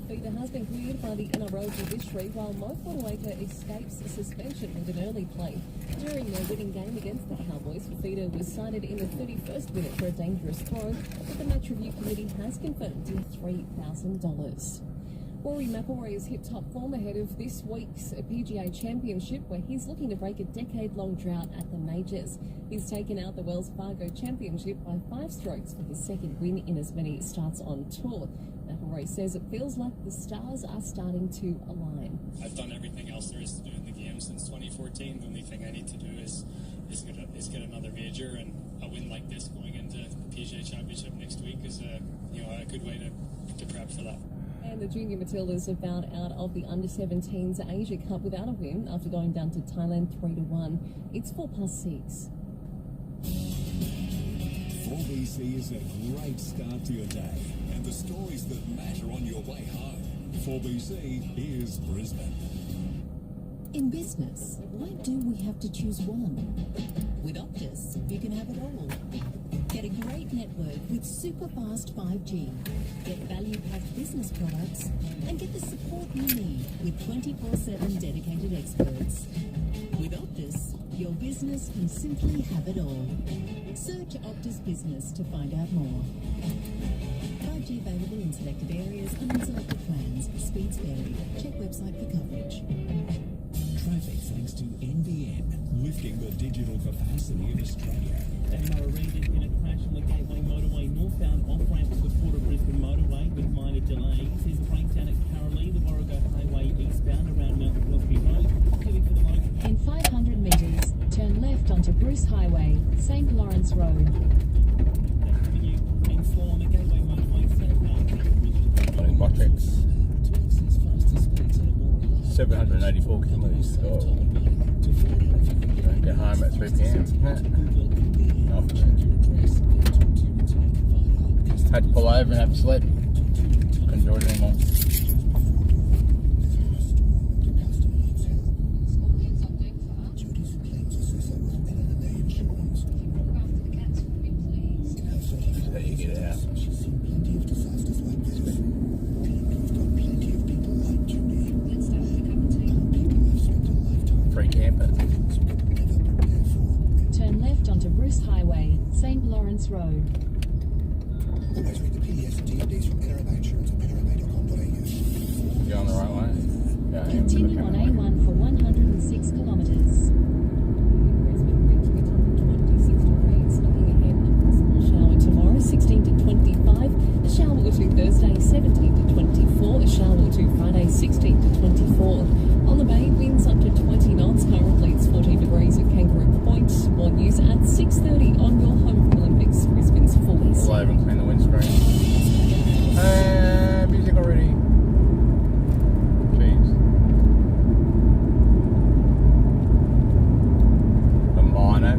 feeder has been cleared by the NRL judiciary while Mike Waterwaker escapes suspension with an early play. During their winning game against the Cowboys, Fafita was cited in the 31st minute for a dangerous throw, but the match review committee has confirmed to $3,000. Rory McIlroy's hip-top form ahead of this week's PGA Championship, where he's looking to break a decade-long drought at the majors. He's taken out the Wells Fargo Championship by 5 strokes for his second win in as many starts on tour. McIlroy says it feels like the stars are starting to align. I've done everything else there is to do in the game since 2014. The only thing I need to do is get another major, and a win like this going into the PGA Championship next week is a good way to prep for that. And the Junior Matildas have bowed out of the Under-17s Asia Cup without a win after going down to Thailand 3-1. It's 4+6. 4BC is a great start to your day, and the stories that matter on your way home. 4BC is Brisbane. In business, why do we have to choose one? With Optus, you can have it all. Get a great network with super fast 5G. Get value-packed business products and get the support you need with 24/7 dedicated experts. With Optus, your business can simply have it all. Search Optus Business to find out more. 5G available in selected areas and on selected plans. Speeds vary. Check website for coverage. Traffic thanks to NBN, lifting the digital capacity of Australia. And Murray in a crash on the Gateway Motorway northbound off-ramp to the Port of Brisbane Motorway with minor delays. There's a breakdown at Carolee, the Warrego Highway eastbound around Mount Willoughby Road. Heading for the local. In 500 metres, turn left onto Bruce Highway, St Lawrence Road. And slow on the Gateway Motorway southbound. On Matrix. 784 kilometres. Oh. Don't get home at 3 p.m. Had to pull over and have a sleep. Couldn't do it anymore. That's how you get out. Free camper. Turn left onto Bruce Highway, St Lawrence Road. Always read the PDFs and DVDs from NRMA Insurance at nrma.com.au. You're on the right way. Yeah, Continue on A1 for 106 kilometres. Brisbane reaching 126 degrees. Looking ahead, a possible shower tomorrow, 16 to 25. A shower or two Thursday, 17 to 24. A shower or two Friday, 16 to 24. On the Bay, winds up to 20 knots. Currently it's 14 degrees at Kangaroo Point. More news at 6:30 on your home for Olympics. Brisbane's 4BC. Pull over and clean the windscreen. Music already. Jeez. The minor.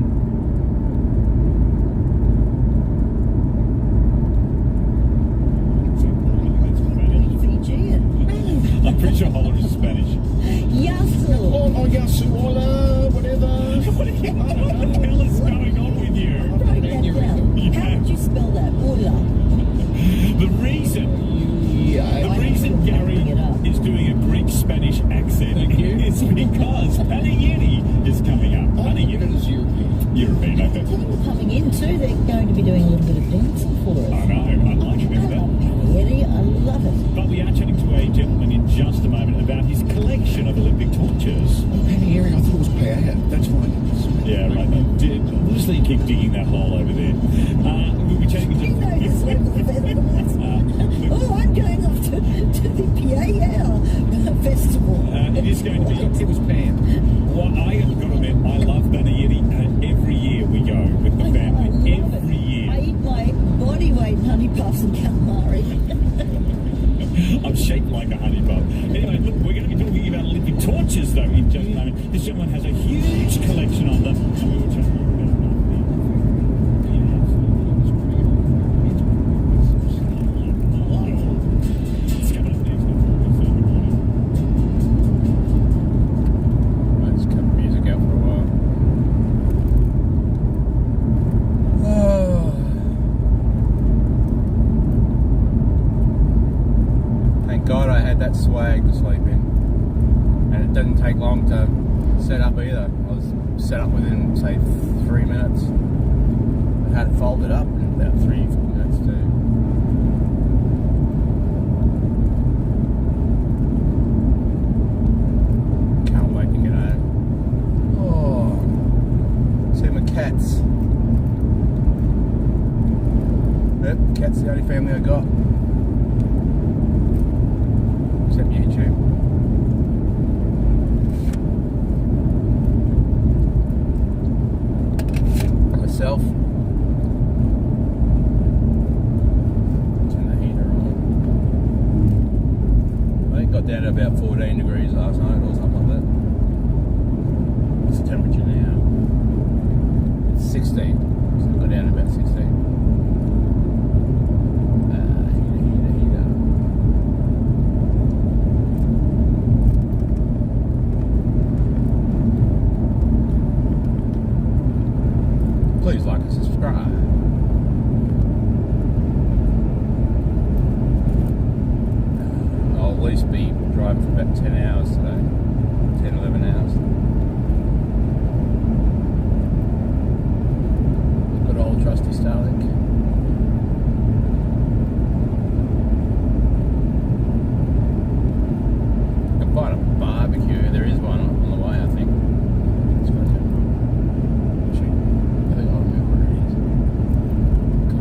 Fijian. I'm pretty sure Holland is Spanish. Yasu. Oh, Yasuola, whatever. What the hell is going on with you? Write that down. Yeah. How would you spell that? Ula. The reason Gary is doing a Greek-Spanish accent is because Panayiri is coming up. Panayiri is European, I think. People coming in too, they're going to be doing a little bit of dancing for us. I know, I like it. Panayiri, I love it. But we are chatting to a gentleman in just a moment about his collection of Olympic torches. Panayiri, I thought it was paella. That's fine. Yeah, right. Obviously, keep digging that hole over there. We'll be chatting to... Oh, I'm going off to the paella festival. It is going to be... It was Pam. Well, I have got to admit, I love Panayiri. Every year we go with the family. Every year. I eat my body weight in honey puffs and calamari. I'm shaped like a honey bun. Anyway, look, we're going to be talking about Olympic torches, though, in just a moment. This gentleman has a huge collection of them, and we were chatting about It's coming up next. Let's cut the music out for a while. Thank God God I had that swag to sleep in. And it didn't take long to set up either. I was set up within, say, 3 minutes. I had it folded up in about 3-4 minutes too. Can't wait to get home. Oh, see my cats. Yep, cat's the only family I got. Except YouTube. Myself. Turn the heater on. I think it got down to about 14 degrees last night or something like that. What's the temperature now? It's 16. So it got down to about 16. Please like and subscribe. I'll at least be driving for about 10 hours today. 10, 11 hours. Good old trusty Starlink. I can find a barbecue. There is one on the way, I think. Let's go to it.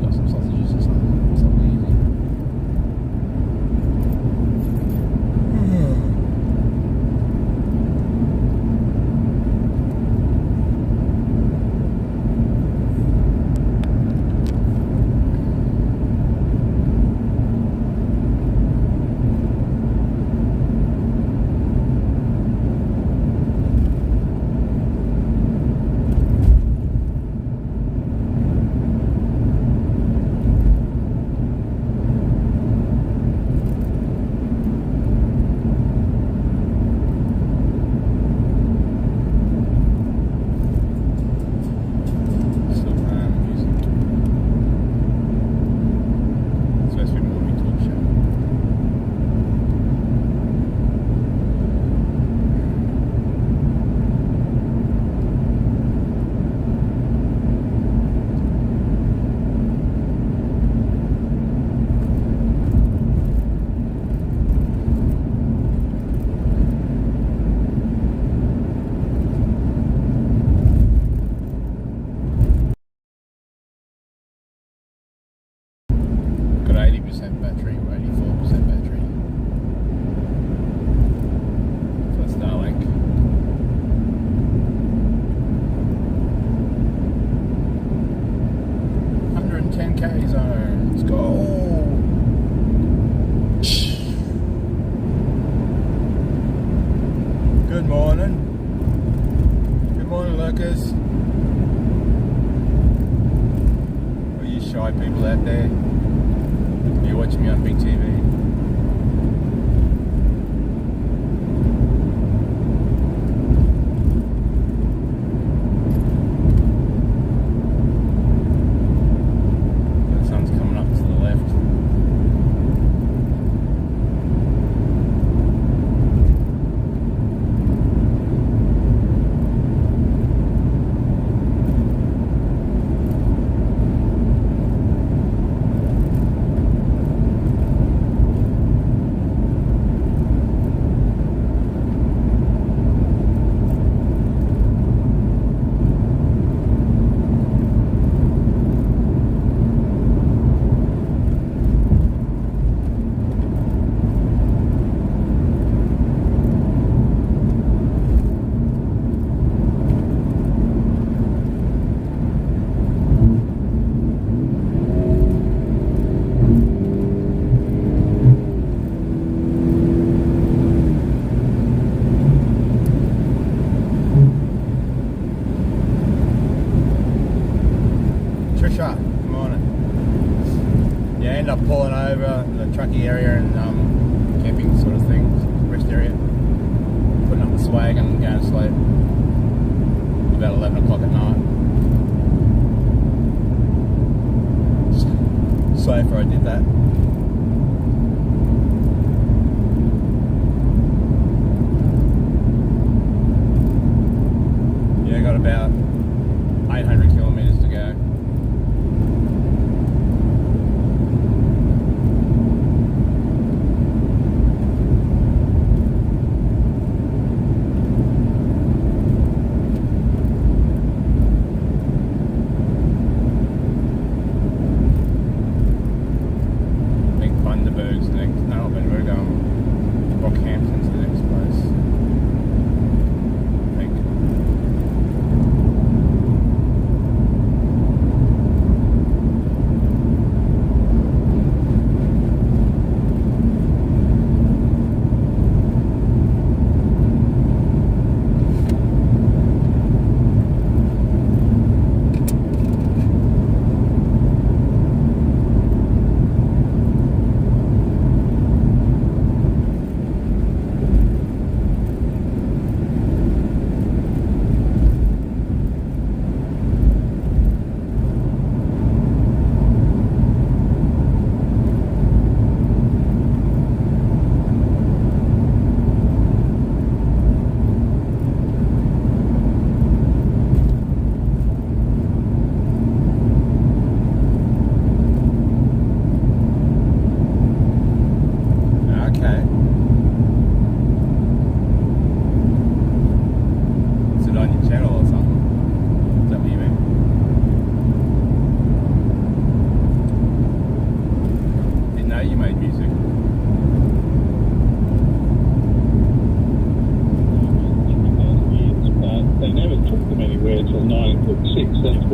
Some sausages or something easy.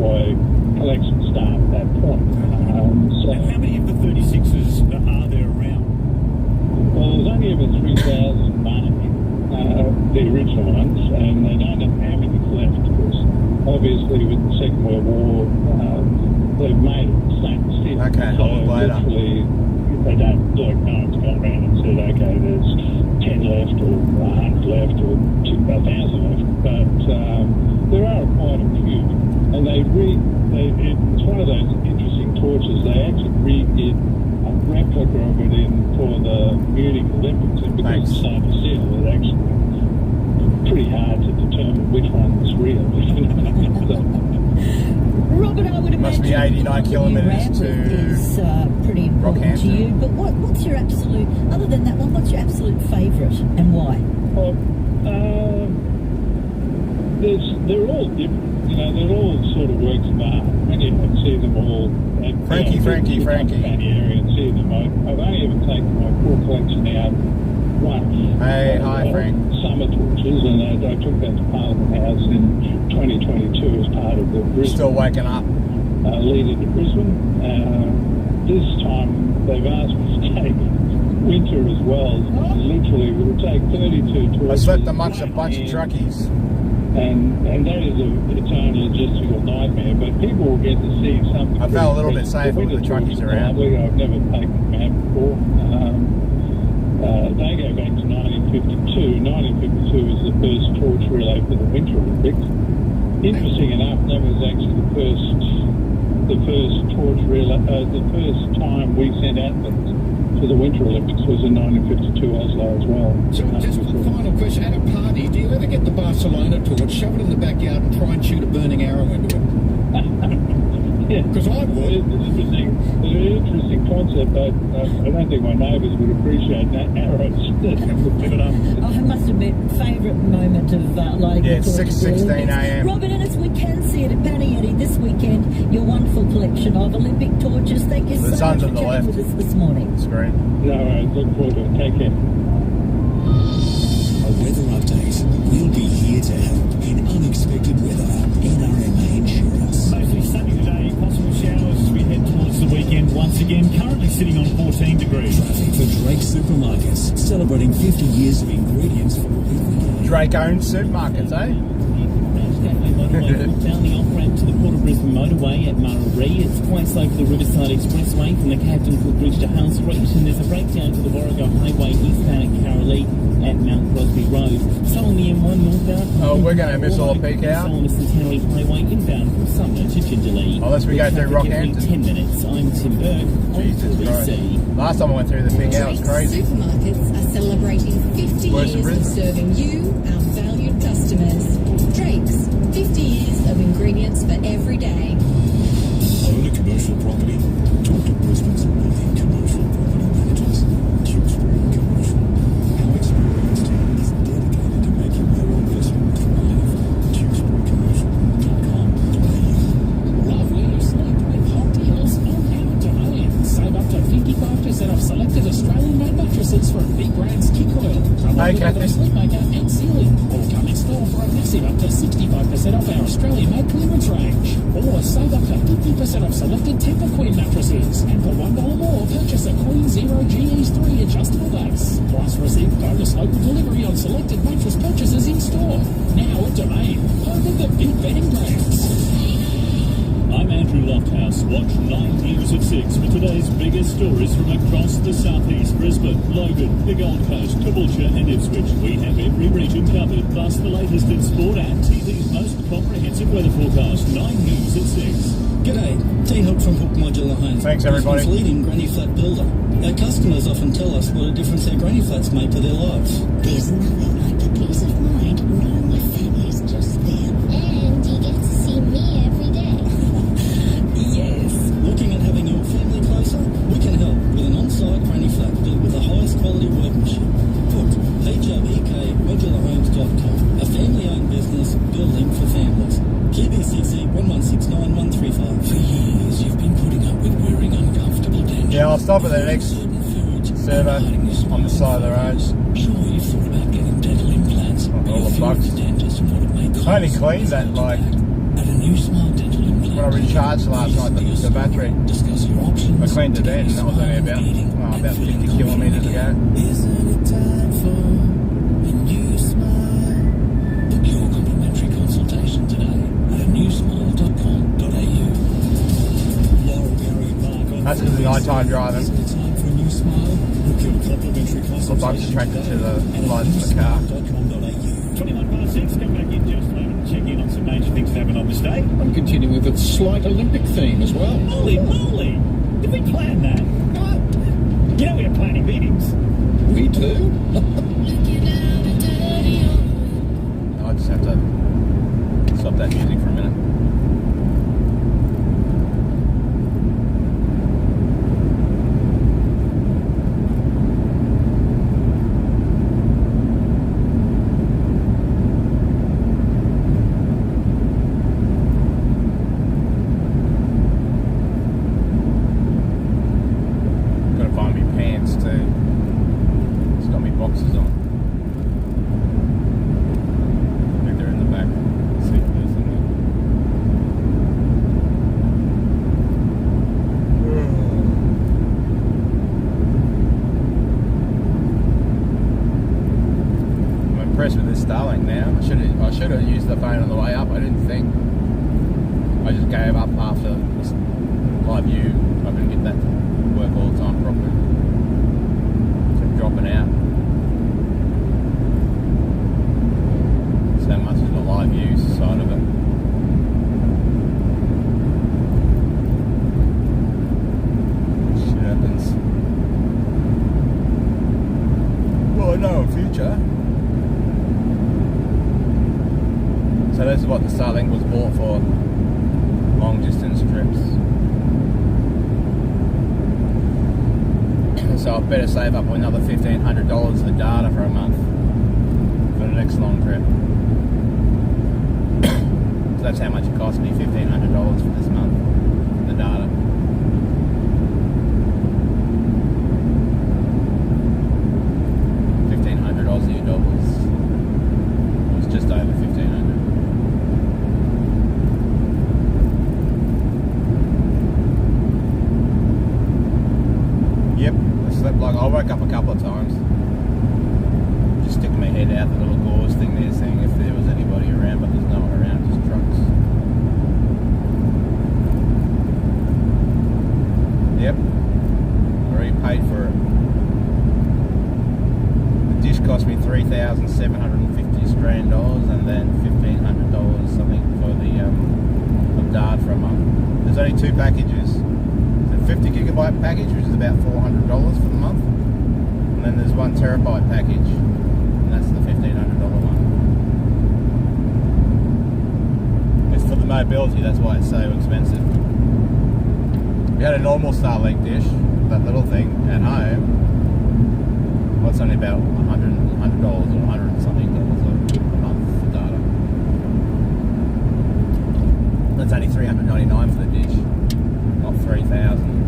why collections start at that point. So, And how many of the 36s are there around? well, there's only ever 3,000 money, the original ones, and they don't know how many left, because obviously with the Second World War, they've made it stainless steel. Okay, so I'll look later. literally, they don't, like, no one's gone around and said, okay, there's 10 left, or 100 left, or 1,000 left, but there are quite a few, and it's one of those interesting torches. They actually redid a replica of it for the Munich Olympics, and because it's stainless steel, it's actually pretty hard to determine which one was real. Robert, I would Must imagine be 89 kilometres to is pretty important to you. But what's your absolute, other than that one, what's your absolute favourite and why? Well, they're all different. You know, they're all sort of works of art. When you see them all, Frankie. area and see them. I've only ever taken my full collection out once. Hey, hi, Frank. Summer torches, and I took that to Parliament House in 2022 as part of the Brisbane. Still waking up. Leading to Brisbane. This time they've asked me to take winter as well. Literally, we'll take 32 torches. I slept amongst a bunch of truckies. And that is its own logistical nightmare, but people will get to see something. I felt a little bit safer with the truckies around. I've never taken them out before. They go back to 1952. 1952 was the first torch relay for the Winter Olympics. Interesting enough, that was actually the first torch relay. The first time we sent athletes to the Winter Olympics was in 1952 Oslo as well. So just one final question. At a party, do you ever get the Barcelona torch, shove it in the backyard and try and shoot a burning arrow into it? Yeah, because I would. It's an interesting concept, but I don't think my neighbours would appreciate that arrows. Give it up. Oh, I must admit, favourite moment of lighting Yeah, the torch. 6:16 a.m. Robert Ennis, we can see it at Panayeti this weekend. Your wonderful collection of Olympic torches. Thank you so much sun's for on the chatting left. with us this morning. It's great. No, I look forward to it. Take care. A weather update. We'll be here to help in unexpected weather. NRMA Insurance. Mostly sunny today, possible showers as we head towards the weekend once again. Currently sitting on 14 degrees. Traffic for Drake Supermarkets, celebrating 50 years of ingredients for every day. Drake owns supermarkets, eh? Down the off-ramp to the Port of Brisbane motorway at Murray. It's quite slow for the Riverside Expressway from the Captain Cook Bridge to Hale Street, and there's a breakdown to the Warrego Highway eastbound at Carolee at Mount Crosby Road. So on the M1 northbound. Oh, we're going to miss all the peak hour. So on the Centenary Highway inbound from Sumner to Jindalee. Unless we go through Traffic every Rockhampton. 10 minutes. I'm Tim Burke on Jesus Christ. 4BC. Last time I went through the peak hour, it was crazy. Supermarkets are celebrating 50 Worse than years of Brisbane. serving you, our valued customers. Drake's, 50 years of ingredients for every day. Own a commercial property? Talk to Brisbane's leading commercial property managers, Tewkesbury Commercial. Our experienced team is dedicated to making your investment thrive. TewkesburyCommercial.com.au. Love where you sleep with hot deals on our domain. Save up to 55% off selected Australian-made mattresses from big brands Kick Oil, Hey, Kathy. Sleepmaker and Ceiling. Or come in store for a massive up to 65% off our Australian-made clearance range. Or save up to 50% off selected Tempur Queen mattresses. And for $1 more, purchase a Queen Zero GE's 3 adjustable base. Plus receive bonus local delivery on selected mattress purchases in store. Now at Domain, home of the big betting brands. I'm Andrew Lofthouse. Watch 9 News at 6 for today's biggest stories from across the southeast. Brisbane, Logan, the Gold Coast, Caboolture and Ipswich. We have every region covered, plus the latest in sport and TV's most comprehensive weather forecast. 9 News at 6. G'day, T-Hook from Hook Modular Homes. Thanks, everybody. Brisbane's leading granny flat builder. Our customers often tell us what a difference their granny flats make to their lives. There's nothing like the peace of mind knowing my family's just there. And you get to see me every day. Yes. Looking at having your family closer? We can help with an on-site granny flat built with the highest quality workmanship. Hook, HOEK.modularhomes.com. A family-owned business building for families. QBCC 1169-135. For years, you've been putting up with wearing uncomfortable dentures. Yeah, I'll stop at the next server on the side of the road. Sure, you've thought about getting dental implants, but all your the fear of bugs. the dentist and what it may cost. I only cleaned that, like, At a new smart dental implant when I recharged last night, the battery, I cleaned it in, and that was only about 50 kilometres ago. Isn't it time for a new smile? Book your complimentary consultation today at newsmile.com.au. Laurel Gary Park. That's because of the nighttime driving. Isn't it time for a new smile? Book your complimentary consultation. Looks like it's attracted to the lights of the car. 21 past 6, come back in just later to check in on some major things that happen on this day. I'm continuing with its slight Olympic theme as well. Holy moly! Did we plan that? What? You know we are planning meetings. We do? I just have to stop that music for a minute. With this Starlink now. I should have used the phone on the way up. I didn't think. I just gave up after this live view. I couldn't get that to work all the time properly. Kept dropping out. So much as the live view side of it. Shit happens. Well, I know in future. So this is what the Starlink was bought for, long distance trips. So I better save up another $1,500 for data for a month for the next long trip. So that's how much it cost me, $1,500 for this month, the data. $1,500 Aussie dollars. It was just over $1,500. Yep, I slept like I woke up a couple of times. Just sticking my head out the little gauze thing there, seeing if there was anybody around, but there's no one around, just trucks. Yep, already paid for it. The dish cost me $3,750 Australian dollars, and then $1,500 something for the data for a month. There's only 2 packages. 50 gigabyte package, which is about $400 for the month, and then there's 1 terabyte package, and that's the $1,500 one. It's for the mobility, that's why it's so expensive. If you had a normal Starlink dish, that little thing, at home, well, it's only about $100 or $100 and something a month for data. That's only $399 for the dish. Not 3,000.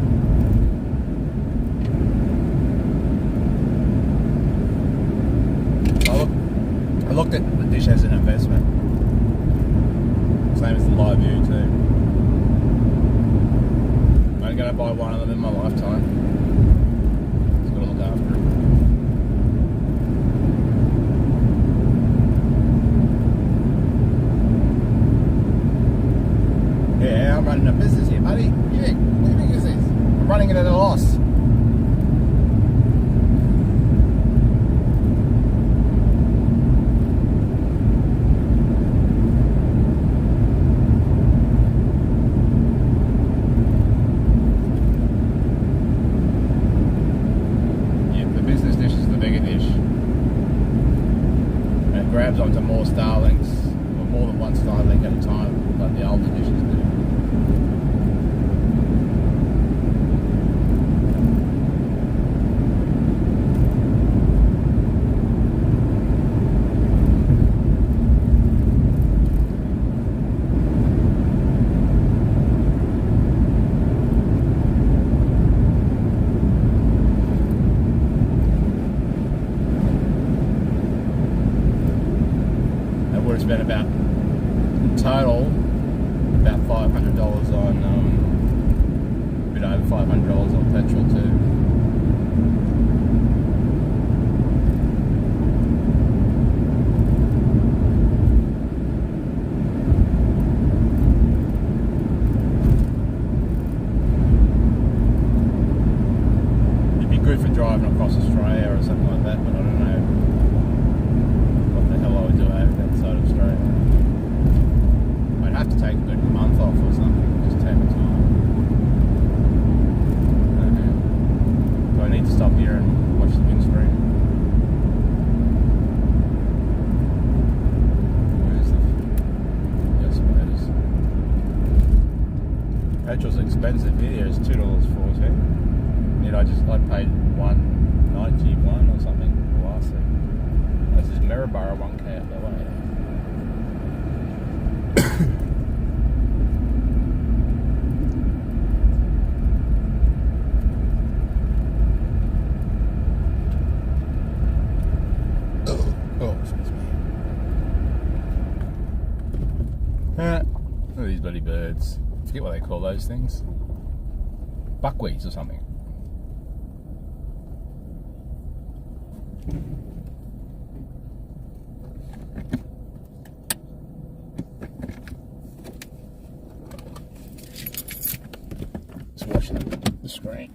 I looked at the dish as an investment. Same as the live view too. I'm only going to buy one of them in my lifetime. Just got to look after it. Yeah, I'm running a business here, buddy. Yeah, what do you think is this? I'm running it at a loss. Yeah, the business dish is the bigger dish. And it grabs onto more Starlinks, or more than 1 Starlink at a time, like the older dishes do. Spent about, in total, about $500 on, a bit over $500 on petrol too. Good for driving across Australia or something like that, but I don't know what the hell I would do over that side of Australia. I'd have to take a good month off or something, just take my time. I don't know. Do I need to stop here and watch the windscreen? Where's the... Yes, suppose. Petrol's expensive here, it's $2.14. I paid $1.91 or something last week. This is Maryborough 1k up that way. Oh, excuse me. Look at these bloody birds. I forget what they call those things. Buckwheats or something. Just watching the screen.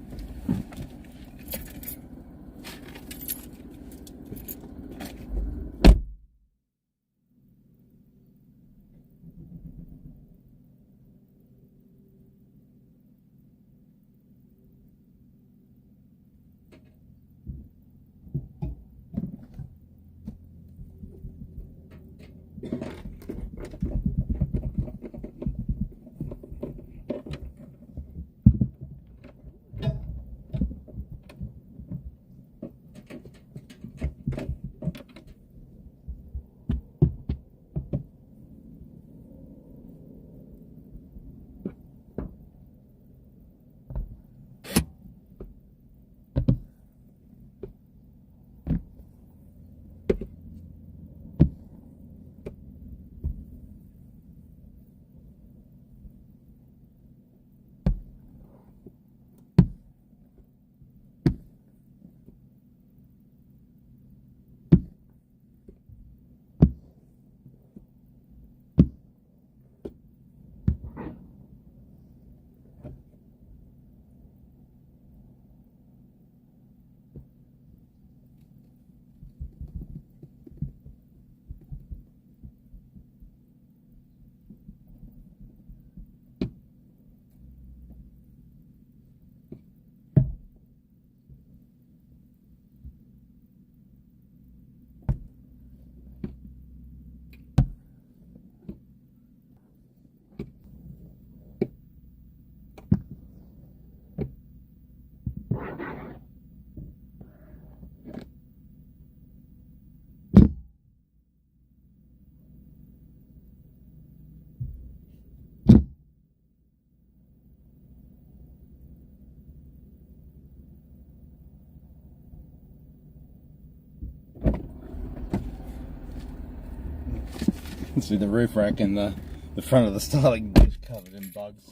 See the roof rack and the front of the Starlink dish covered in bugs.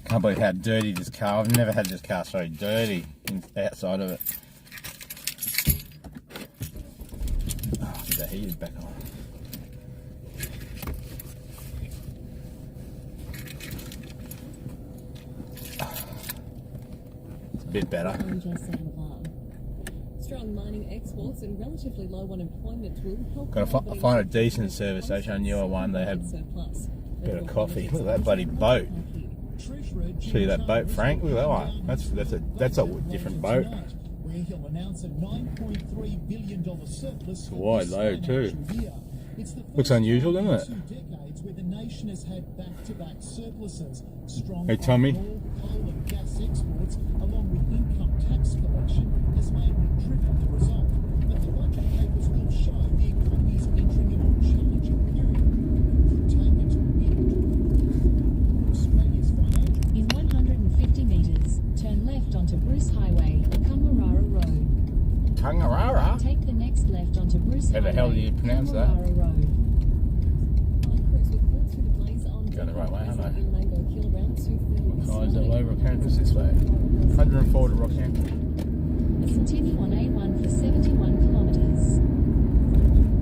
Can't believe how dirty this car. I've never had this car so dirty outside of it. Oh, get the heaters back on. It's a bit better. Strong mining exports and relatively low unemployment will help. Gotta find a decent service station. I knew I won. They had a bit of coffee. Look at that bloody boat. See that boat, Frank? Look at that one. That's a different boat. It's a wide load too. Looks unusual, doesn't it? Hey Tommy. In 150 metres, turn left onto Bruce Highway, Kungarara Road. Kungarara? Take the next left onto Bruce How the hell do you pronounce that? Kungarara Road. I'm Chris right way, aren't I? Mango Hill around 2:30 this Oh, is that morning. over? Apparently it's this way. 104 to Rockhampton. Continue on A1 for 71 kilometres.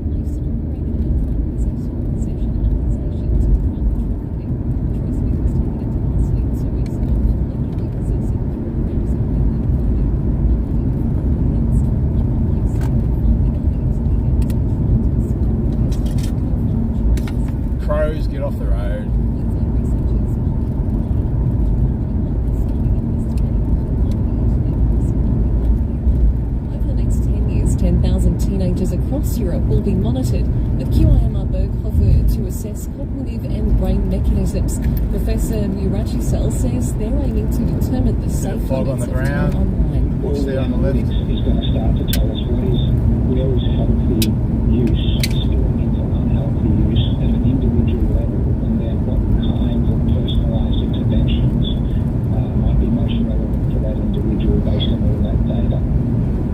Police operated in a private sexual conception accusation to confront the trafficking. Tracy was taken into custody 2 weeks ago for allegedly possessing 4 grams of methadone. Police say the allegations he Crows, get off the road. Over the next 10 years, 10,000 teenagers across Europe will be monitored with QIMR Berghofer to assess cognitive and brain mechanisms. Professor Murachicel says they're aiming to determine the safe fog on limits the of time ground. online. What's there on the left? Is going to start to tell us where is healthy use spilling into unhealthy use at an individual level, and then what kinds of personalised interventions might be most relevant for that individual based on all that data.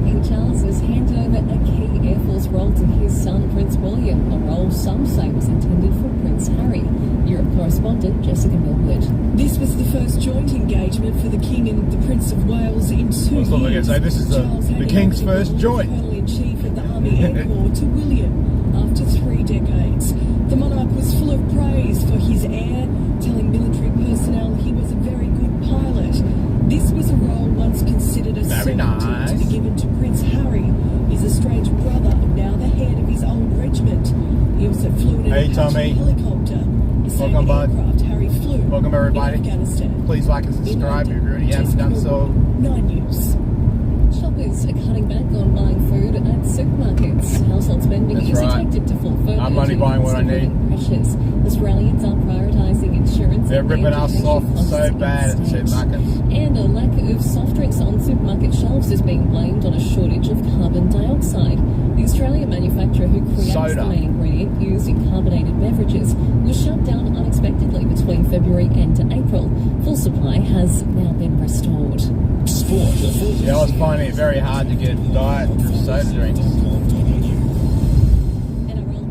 King Charles has handed over a key Air Force role to his son, Prince William, a role some say was intended for Prince Harry. Europe correspondent Jessica Millwood. This was the first joint engagement for the King and the Prince of Wales in 2 years. I was going to say, this is the King's first joint. Colonel-in-Chief of the Army Air Corps to William after 3 decades. The monarch was full of praise for his air, telling military personnel he was a very good pilot. This was a role once considered a certainty to be given to Prince Harry, his estranged brother, now the head of his old regiment. He also flew in an Apache helicopter. Welcome, bud. Harry flew Welcome, everybody. in Afghanistan. Please like and subscribe if you already haven't done so. 9 News. Shoppers are cutting back on buying food at supermarkets. Household spending is expected to fall further. I'm only buying what I need. Pressures. Australians are prioritising insurance. They're ripping us off so bad at supermarkets. And a lack of soft drinks on supermarket shelves is being blamed on a shortage of carbon dioxide. The Australian manufacturer who creates the main ingredient used in carbonated beverages was shut down unexpectedly between February and April. Full supply has now been restored. Sport. Yeah, I was finding it very hard to get diet soda drinks. NRL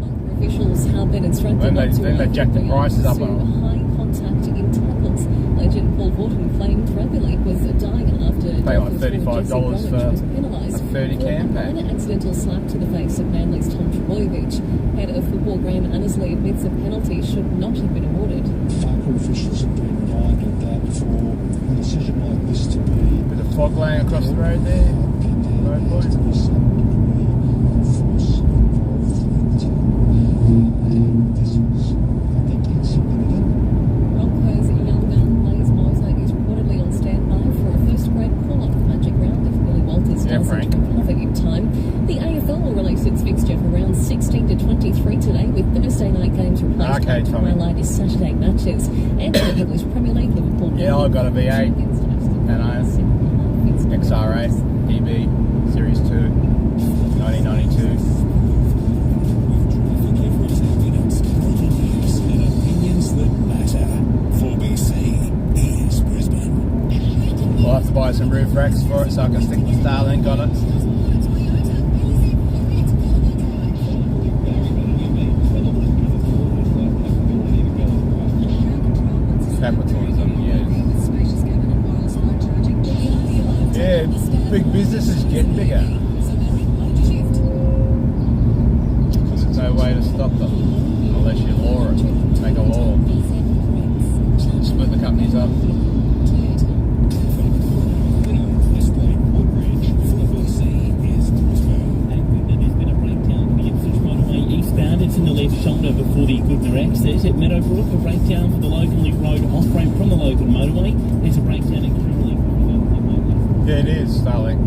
bunker officials have been instructed Then they jacked the prices up on them. high contact in tackles. Legend Paul Horton claimed rugby league was dying after Pay like $35 for a 30 can pack. An accidental slap to the face of Manly's Tom Trbojevic. Head of football Graham Annesley admits a penalty should not have been awarded. Parker officials have been reminded that for a decision like this to be... With a fog laying across the road there. Road boy. Broncos young gun Blaze Moser is reportedly on standby for a first-grade call-up Magic Round if Billy Walters doesn't recover in time. The AFL will release its fixture for rounds 16 to 23 today, with Thursday night games replaced by twilight Saturday matches. And the English Premier League, Liverpool. Yeah, I've got a V8 and I XR8 EB Series 2 1992. I'll have to buy some roof racks for it so I can stick the Starlink on it. Capitalism, yeah. Yeah, big business is getting bigger. There's no way to stop them unless you law it, make a law. Split the companies up. It's in the left shoulder before the Goodner exit. At Meadowbrook, a breakdown for the Logan Link Road off-ramp from the Logan motorway. There's a breakdown at Caroline. Yeah, it is, Starlink.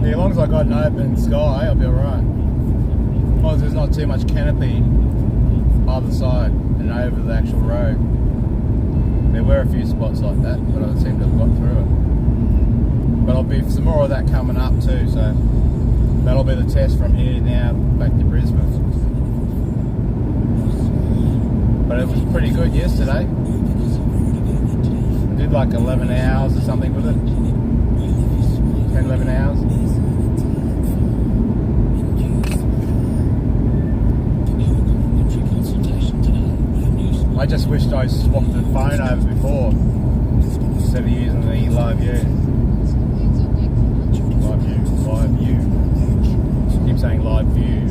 Yeah, as long as I got an open sky, I'll be alright. As long as there's not too much canopy either side and over the actual road. There were a few spots like that, but I seem to have got through it. But there'll be some more of that coming up too, so that'll be the test from here now back to Brisbane. But it was pretty good yesterday. I did like 11 hours or something with it. 10, 11 hours. guy swapped the phone over before instead of using the live view. Live view. Keep saying live view.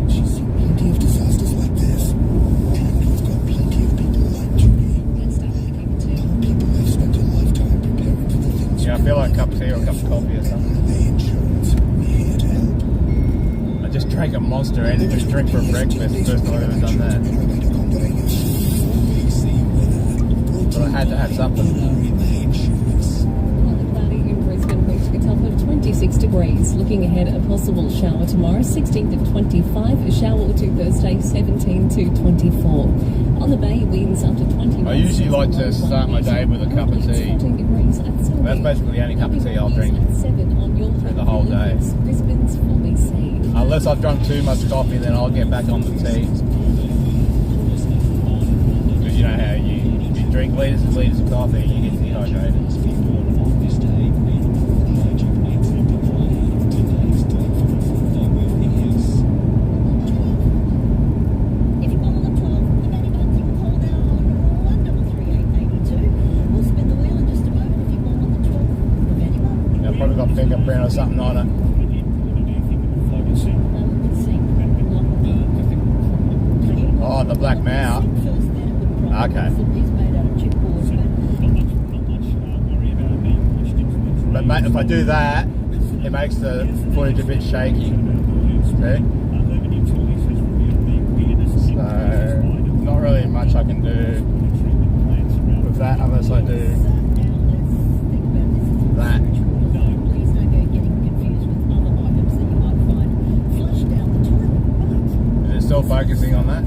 She's seen plenty of disasters like this, and we've got plenty of people like Judy. People have spent a lifetime preparing for the things. Yeah, I feel like a cup of tea or a cup of coffee or something. Pay insurance. We're here to help. I just drank a Monster Energy drink for breakfast. First time I've ever done that. But I had to have something. Cloudy in Brisbane reached a top of 26 degrees. Looking ahead, a possible shower tomorrow, 16 to 25. A shower or two Thursday, 17 to 24. On the bay, winds up to 20 I usually like to start my day with a cup of tea. That's basically the only cup of tea I'll drink through the whole day. Brisbane's 4BC. Unless I've drunk too much coffee, then I'll get back on the tea. Because you know how you drink litres and litres of coffee, you get dehydrated. I've probably got fingerprint or something on it. Oh, the black mount. Okay. But mate, if I do that, it makes the footage a bit shaky. See? So, not really much I can do with that unless I do that. Is it still focusing on that?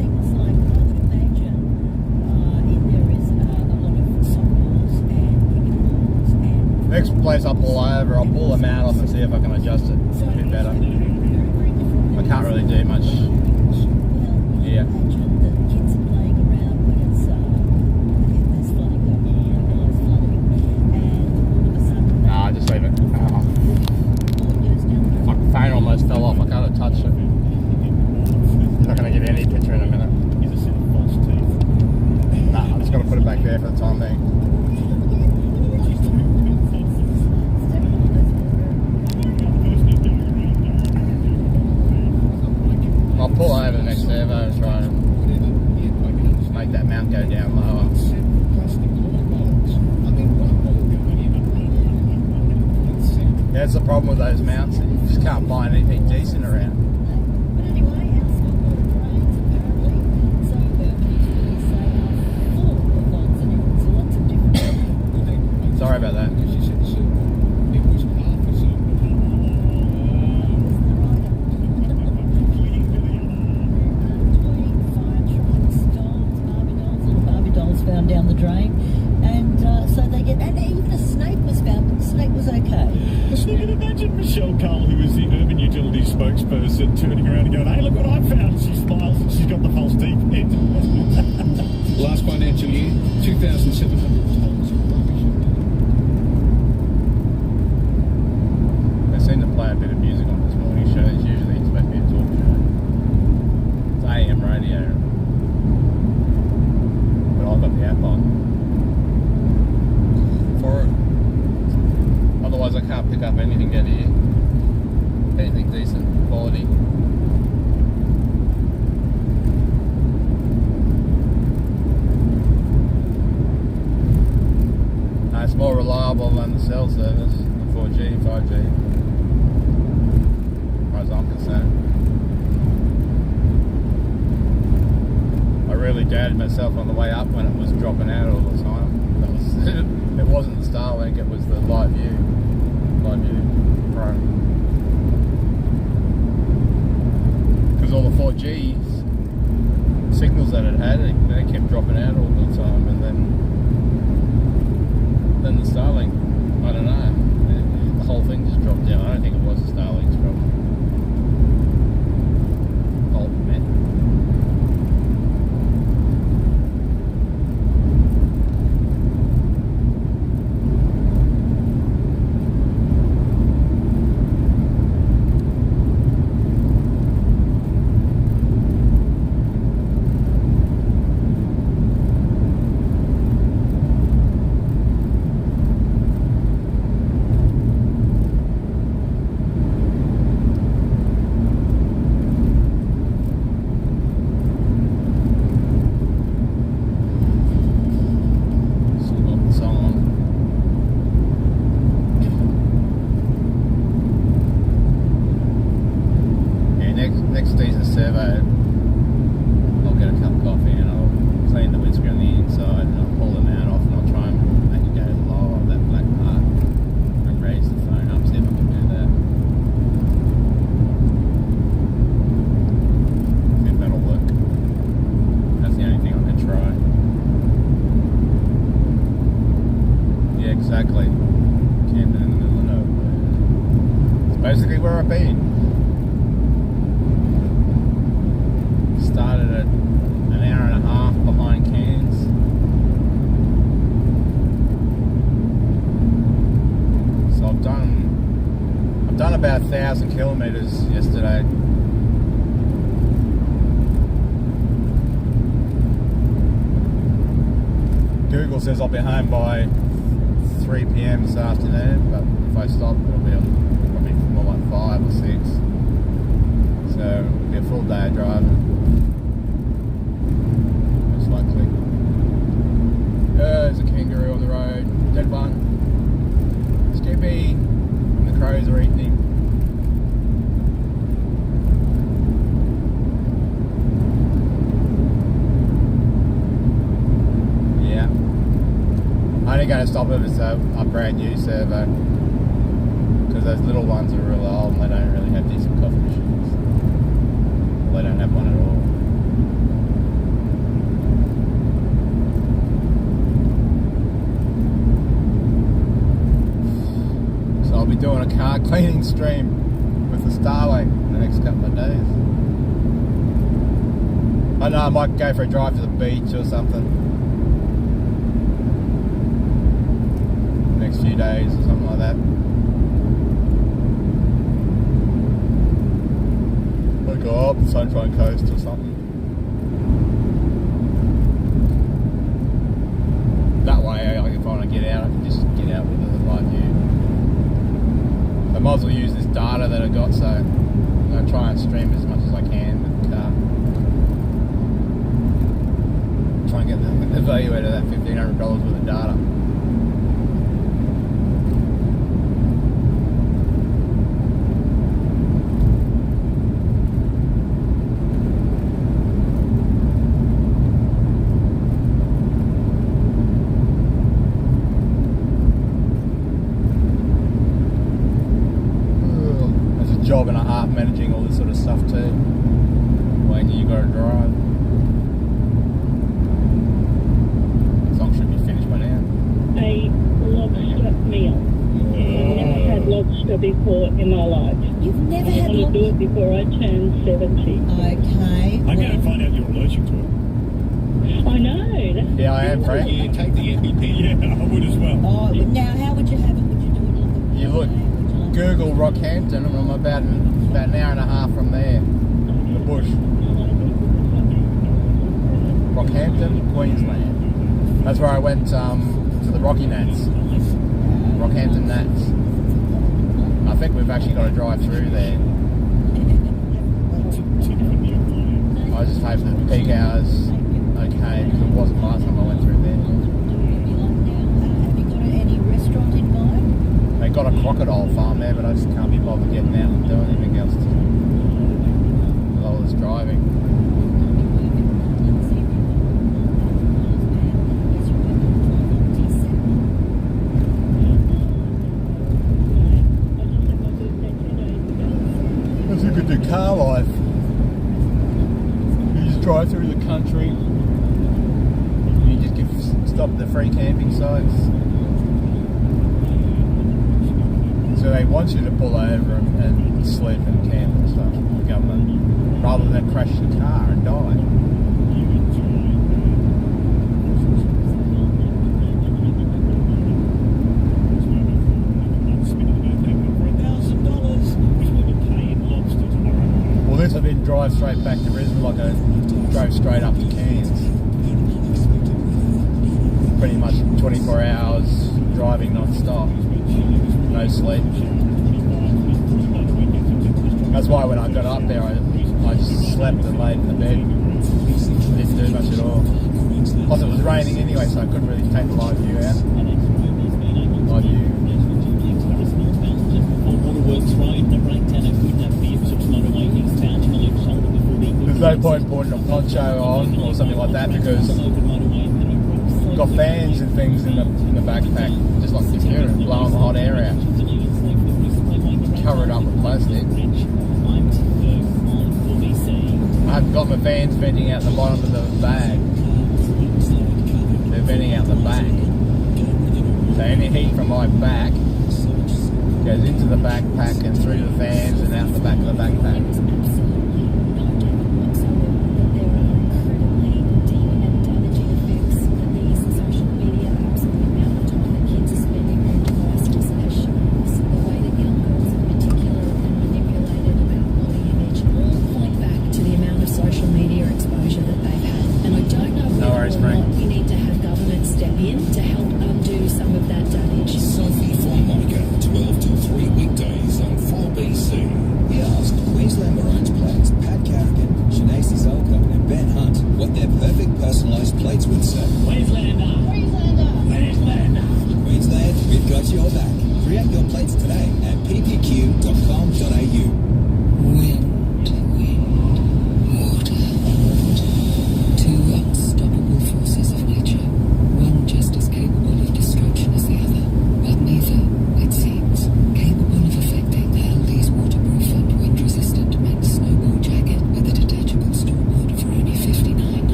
Next place I'll pull over, I'll pull the mount off and see if I can adjust it a bit better. I can't really do much. Yeah. Nah, just leave it. My phone almost fell off, I can't touch it. Not going to give you any picture in a minute. Nah, I'm just going to put it back there for the time being. I'll pull over the next servo and try and make that mount go down lower. Yeah, that's the problem with those mounts. You just can't find anything decent around. Sorry about that. Found down the drain, and so they get, and even a snake was found, but the snake was okay. So you can imagine Michelle Cole, who is the urban utilities spokesperson, turning around and going, "Hey, look what I found!" She smiles and she's got the false deep head. Last financial year, 2,700 tonnes of rubbish. They seem to play a bit of music on this morning show. It's usually supposed to be a talk show. It's AM radio. I've got the app on for it. Otherwise I can't pick up anything out here. Anything decent quality. No, it's more reliable than the cell service, the 4G, 5G, as far as I'm concerned. I really doubted myself on the way up when it was dropping out all the time. That was, it wasn't the Starlink, it was the Live View Pro. Because all the 4G signals that it had, they kept dropping out all the time, and then the Starlink, I don't know, the whole thing just dropped out. I don't think it was the Starlink's problem. Oh, man. exactly. Camden in the middle of nowhere. It's basically where I've been. Started at an hour and a half behind Cairns. So I've done about 1,000 kilometres yesterday. Google says I'll be home by 3 p.m. this afternoon, but if I stop, it'll be probably more like 5 or 6. So it'll be a full day of driving, most likely. There's a kangaroo on the road, dead one. Skippy, and the crows are eating him. Only going to stop if it's a brand new servo, because those little ones are really old and they don't really have decent coffee machines. Well, they don't have one at all. So I'll be doing a car cleaning stream with the Starlink in the next couple of days. I know I might go for a drive to the beach or something. Few days or something like that. I'll go up the Sunshine Coast or something. That way, if I want to get out, I can just get out with a light view. I might as well use this data that I got, so I'll try and stream as much as I can with the car. Try and get the value out of that $1,500 worth of data. Job and a half managing all this sort of stuff too. When you got to drive. Song should be finished by now. A lobster meal. I've never had lobster before in my life. You've never had lobster? I want to do it before I turn 70. Okay. I'm going to find out you're allergic to it. I know. Yeah, I am, Frank. Yeah, take the EpiPen. Yeah, I would as well. Oh, now how would you have it? Would you do it on the You look. Google Rockhampton, and I'm about an hour and a half from there, the bush. Rockhampton, Queensland. That's where I went to the Rocky Nats, Rockhampton Nats. I think we've actually got to drive through there. I just hope that the peak hours okay, because it wasn't last time I went through there. Have you got any restaurant in mind? They got a crocodile farm there, but I just can't be bothered getting out and doing anything else with all this driving. That's a good do car life. You just drive through the country. You just stop at the free camping sites. So they want you to pull over and sleep and camp and stuff, the government, rather than crash your car and die. Well, this I didn't drive straight back to Brisbane, like I drove straight up to Cairns. Pretty much 24 hours driving non-stop. No sleep. That's why when I got up there, I just slept and laid in the bed. Didn't do much at all. Plus it was raining anyway, so I couldn't really take the live view out. Live view. There's no point putting a poncho on or something like that because I've got fans and things in the backpack, just like this here, blowing the hot air out. Cover it up with plastic. I've got my fans venting out the bottom of the bag. They're venting out the back. So any heat from my back goes into the backpack and through the fans and out the back of the backpack.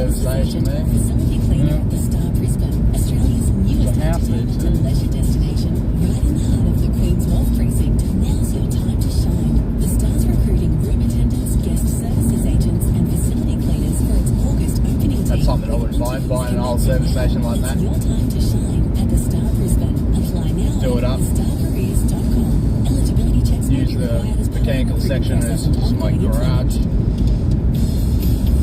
Facility cleaner at the Star Brisbane, Australia's newest entertainment and leisure destination, right in the heart of the Queen's Wharf precinct. Now's your time to shine. The Star's recruiting room attendants, guest services agents, and facility cleaners for its August opening day. That's something I wouldn't mind, buying an old service station like that. Your time to shine at the Star Brisbane. Apply now Do it up. at starcareers.com. Eligibility checks may be Use required as the mechanical section as my garage.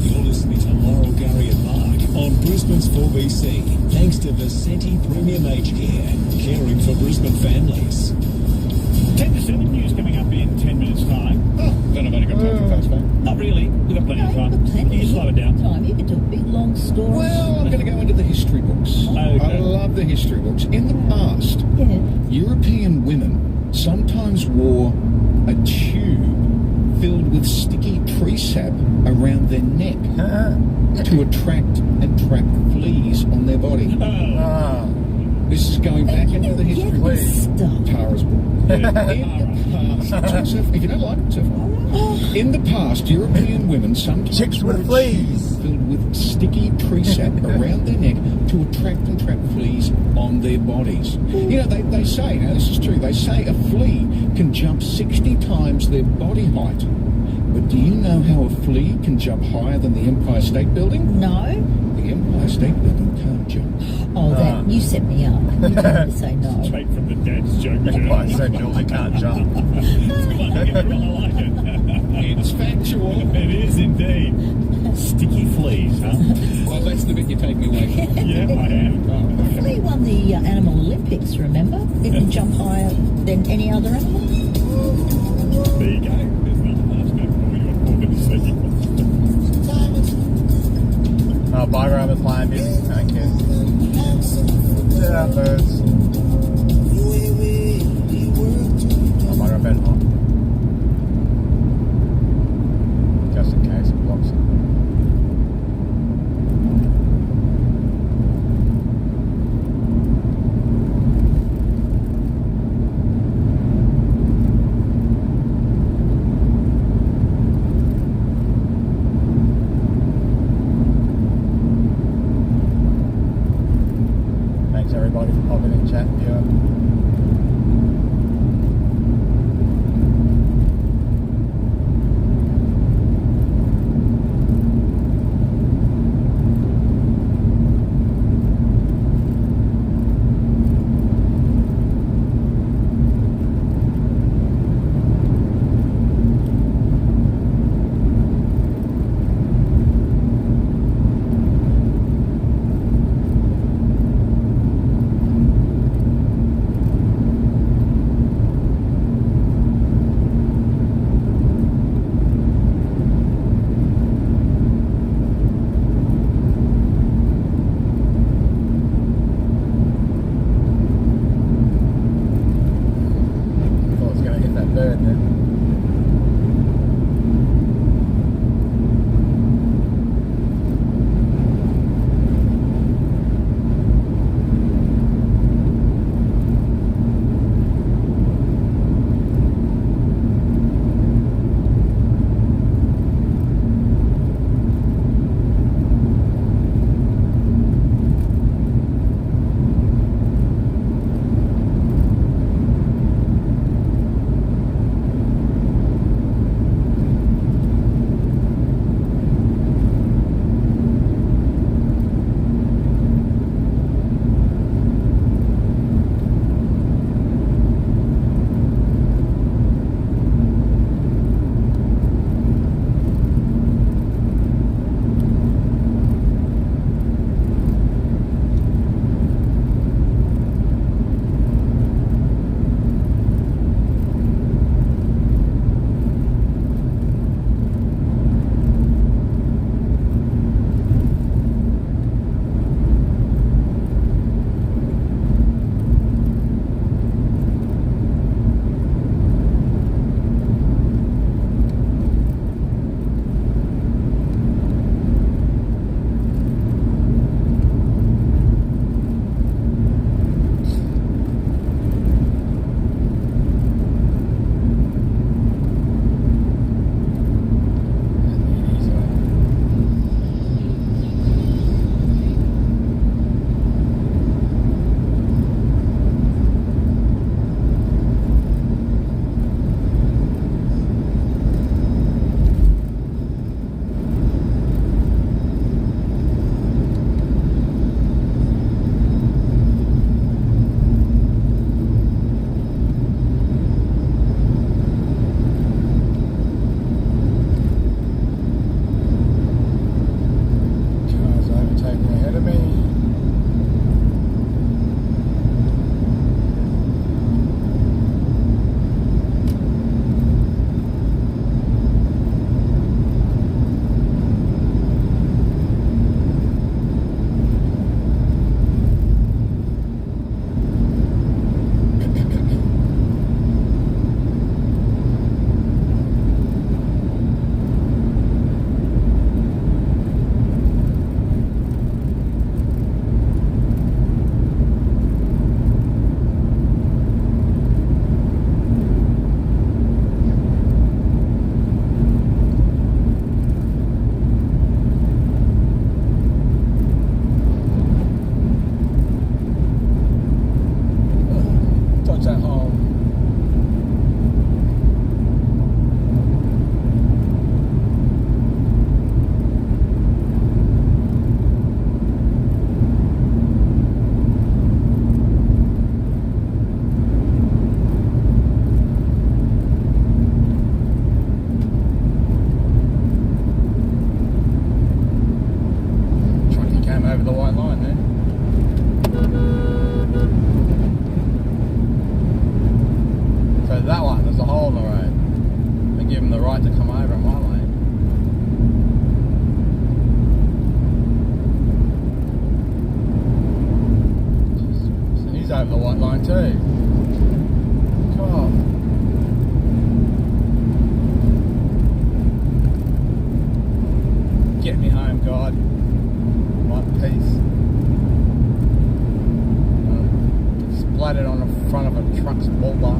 You're listening to Laurel, Gary and Mark on Brisbane's 4BC, thanks to Vicente Premium Aged Care, caring for Brisbane families. 10 to 7 news coming up in 10 minutes' time. Oh, then I've only got time for fast phone. Not really. We've got plenty of time. Plenty. You slow it down. Time. You can do a big long story. Well, I'm going to go into the history books. Okay. I love the history books. In the past, European women sometimes wore a tube filled with sticky tree sap around their neck to attract and trap fleas on their body. This is going back into the history book. Tara's book. In the past, if you don't like it, in the past, European women sometimes wore fleas filled with sticky tree sap around their neck to attract and trap fleas on their bodies. You know, they say, now this is true, they say a flea can jump 60 times their body height. But do you know how a flea can jump higher than the Empire State Building? No. The Empire State Building can't jump. Oh, that you set me up. You told me to say no. Straight from the dad's joke. Empire State Building can't jump. It's factual. It is indeed. Sticky fleas, huh? Well, that's the bit you take me away from. Yeah, I am. The flea won the Animal Olympics, remember? It can jump higher than any other animal. There you go. There's another last bit for you at 4:30. Oh, bye, Robert, playing music. Thank you. Yeah, birds. Oh, my God, bed hot. Just in case it blocks it. Thanks everybody for popping in. bird then. Over the white line too. God. Get me home, God. My peace. Splattered on the front of a truck's bull bar.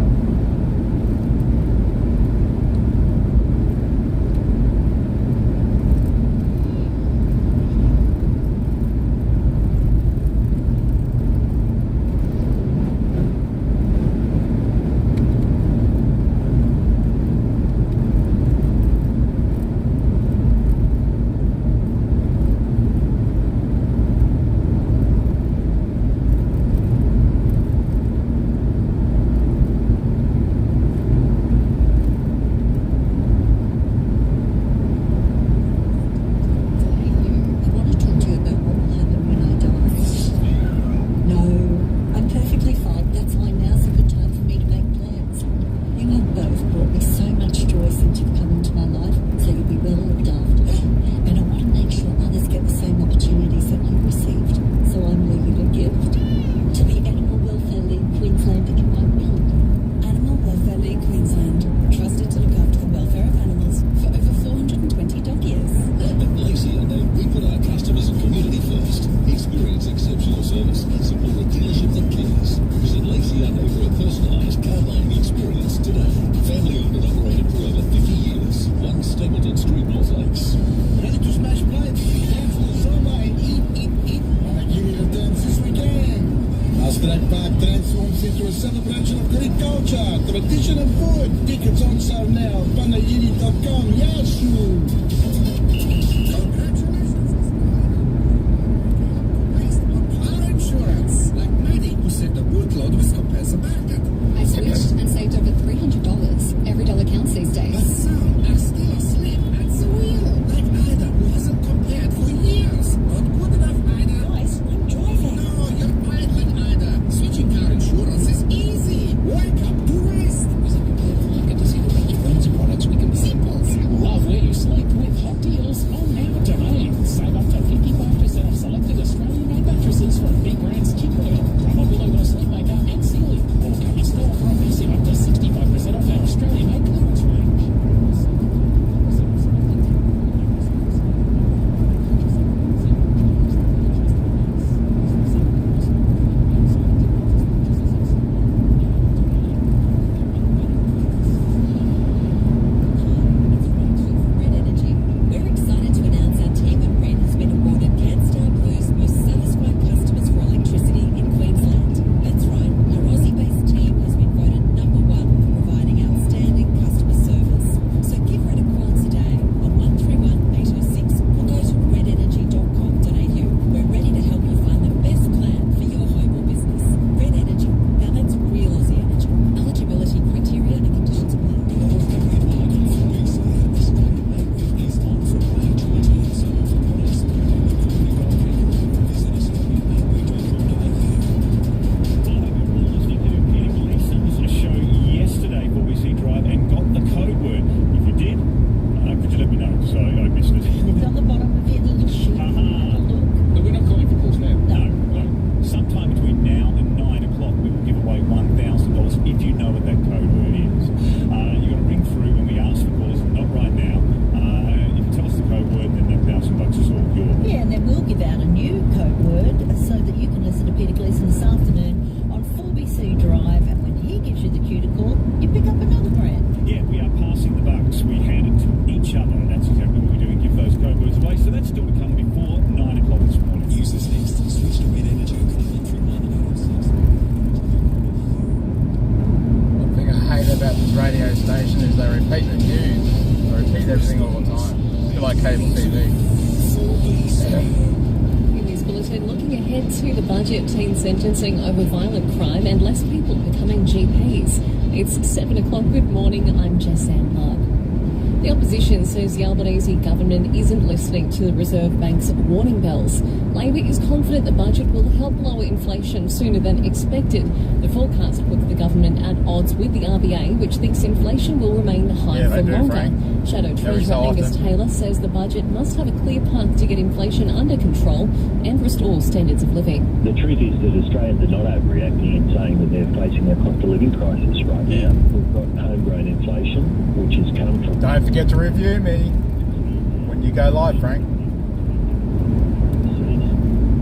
the void. Tickets on sale now. Banayiri.com. Yasu. Congratulations. Based on car insurance. Like Maddie, who said the bootload was compares about it. I switched and saved over $300. Every dollar counts these days. But some are still asleep at the wheel. Like Ida, who hasn't compared for years. Not good enough, Ida. Guys, I'm driving. No, you're idling, Ida. Switching car insurance is easy. Wake up to rest. Visit the market to see the range of brands and products we can Simple. Love where you sleep with hot deals on our domain. Save up to 55% off selected Australian-made mattresses from Big Brands Chickweed, Rubber Below Sleepmaker and Sealy. Or come in store for a massive up to 65% off our Australian-made clearance range. Red Energy. We're excited to announce our team at Red has been awarded CanStar Blue's most satisfied customers for electricity in Queensland. That's right, our Aussie-based team has been voted #1 for providing outstanding customer service. So give Red a call today on 131 806 or go to redenergy.com.au. We're ready to help you find the best plan for your home or business. Red Energy. Now that's real Aussie energy. Eligibility criteria and conditions apply. A show yesterday for BC Drive and got the code word. If you did, could you let me know? Because I missed it. It's on the bottom of your little sheet. Have a look. But we're not calling for calls now. No. Sometime between now and 9 o'clock, we will give away $1,000 if you know what that code word is. You've got to ring through when we ask for calls, not right now. If you tell us the code word, then that $1,000 is all yours. Yeah, and then we'll give out a new code word so that you can listen to Peter Gleeson this afternoon on 4BC Drive, and when he gives you the cue to call, you pick up another brand. Yeah, we are passing the bucks. We hand it to each other, and that's exactly what we do. We give those code words away. So that's still to come before 9 o'clock this morning. Use this next to switch to Red Energy. One thing I hate about this radio station is they repeat the news. They repeat everything all the time. It's like cable TV. In this bulletin, looking ahead to the budget, teen sentencing over violent crime and less people becoming GPs. It's 7 o'clock. Good morning, I'm Jess Ann Lark. The opposition says the Albanese government isn't listening to the Reserve Bank's warning bells. Labor is confident the budget will help lower inflation sooner than expected. The forecast puts the government at odds with the RBA, which thinks inflation will remain high for longer. Shadow Treasurer Angus Taylor says the budget must have a clear path to get inflation under control and restore standards of living. The truth is that Australians are not overreacting and saying that they're facing a cost of living crisis right now. We've got homegrown inflation, which has come from... Don't forget to review me when you go live, Frank.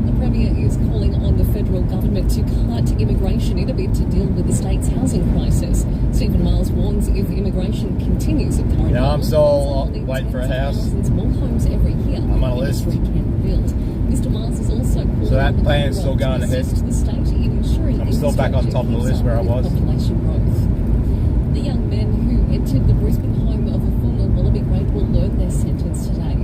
The Premier is calling on the federal government to cut immigration in a bid to deal with the state's housing crisis. Stephen Miles warns if immigration continues at current Yeah, I'm levels, still waiting for a house. more homes every year. I'm on a list. Mr. Miles is also calling So that on the plan's still federal going ahead. to assist the state in ensuring I'm still back on top of the list where I was. population growth. The young men who entered the Brisbane home of a former Wallaby great will learn their sentence today.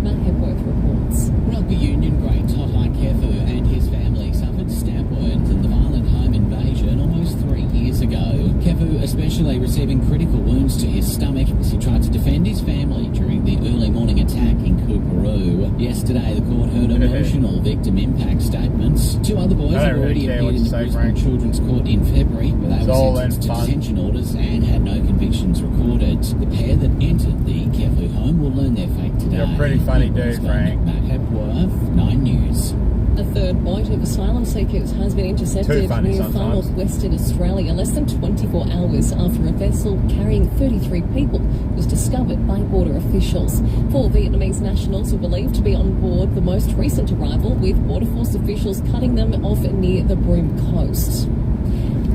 Matt Hepworth reports. Rugby union great Totai Kefu and his family suffered stab wounds in the violent home invasion almost 3 years ago. Kefu especially receiving critical wounds to his stomach as he tried to defend his family during the early morning attack in Coorparoo. Yesterday the court heard emotional victim impact statements. 2 other boys have already appeared in the Brisbane Children's Court in February, where they were sentenced to detention orders and had no convictions recorded. The pair that entered the Kefu home will learn their fate today. You're a pretty funny dude, Frank. Matt Hepworth, 9 News. A third boat of asylum seekers has been intercepted near far northwestern Australia less than 24 hours after a vessel carrying 33 people was discovered by border officials. 4 Vietnamese nationals were believed to be on board the most recent arrival, with Border Force officials cutting them off near the Broome coast.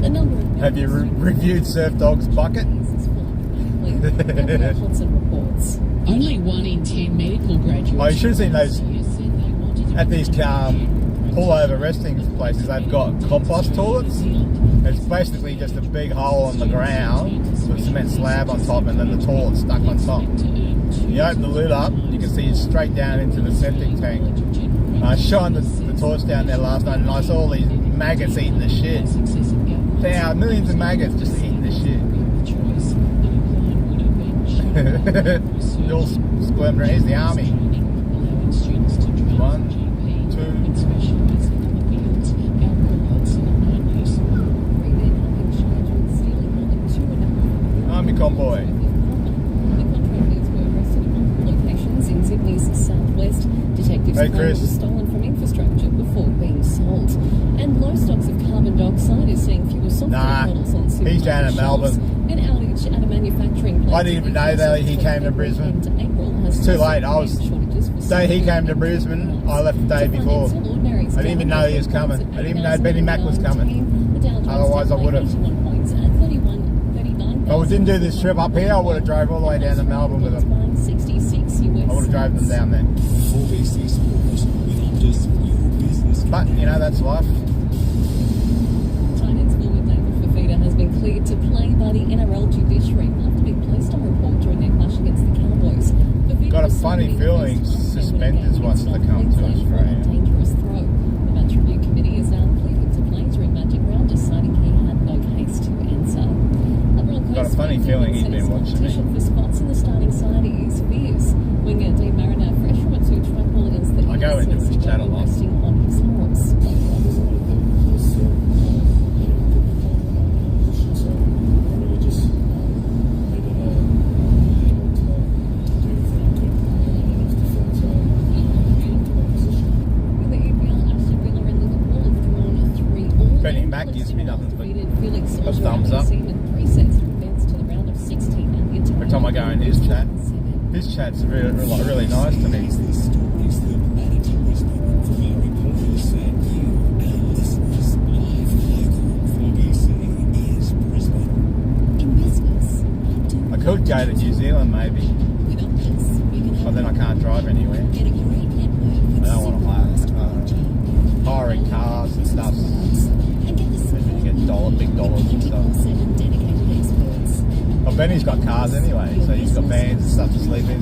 The number of Have you reviewed Surf Dog's bucket? Hudson reports. Only 1 in 10 medical graduates. Oh, you should have seen those at these pullover resting places. They've got compost toilets. It's basically just a big hole in the ground with a cement slab on top, and then the toilet stuck on top. You open the lid up, you can see straight down into the septic tank. I shined the torch down there last night, and I saw all these maggots eating the shit. There are millions of maggots just eating the shit. They're all squirmed around. Here's the army. 1, 2. Army convoy. Locations in Sydney's southwest. Detectives claim it was stolen from infrastructure before being sold. And low stocks of carbon dioxide is seeing fewer software models on supermarket he's down in Melbourne. An outage at a manufacturing plant. I didn't even know that he came to Brisbane. It's too late. The day he came to Brisbane, I left the day before. I didn't even know he was coming. I didn't even know Benny Mac was coming. Otherwise I would have. If I didn't do this trip up here, I would have drove all the way down to Melbourne with them. I would have drove them down there. But, you know, that's life. Finance forward David Fafita has been cleared to play by the NRL judiciary after being placed on report during their clash against the Cowboys. Got a funny feeling suspenders wants to come to Australia. Dangerous throw. The match review committee is now pleaded to play during Magic Round, deciding he had no case to answer. Got a funny feeling he's been watching me. For spots in the starting side is fierce. Winger Dean Mariner, fresh from a 2-track ball against the I go into his chat a lot. resting on his horse. Benny Mac gives me nothing but a thumbs up. Every time I go in his chat's really nice to me. I could go to New Zealand maybe, but then I can't drive anywhere. I don't want to hiring cars and stuff. You get big dollars and stuff. Well, Benny's got cars anyway, so he's got vans and stuff to sleep in.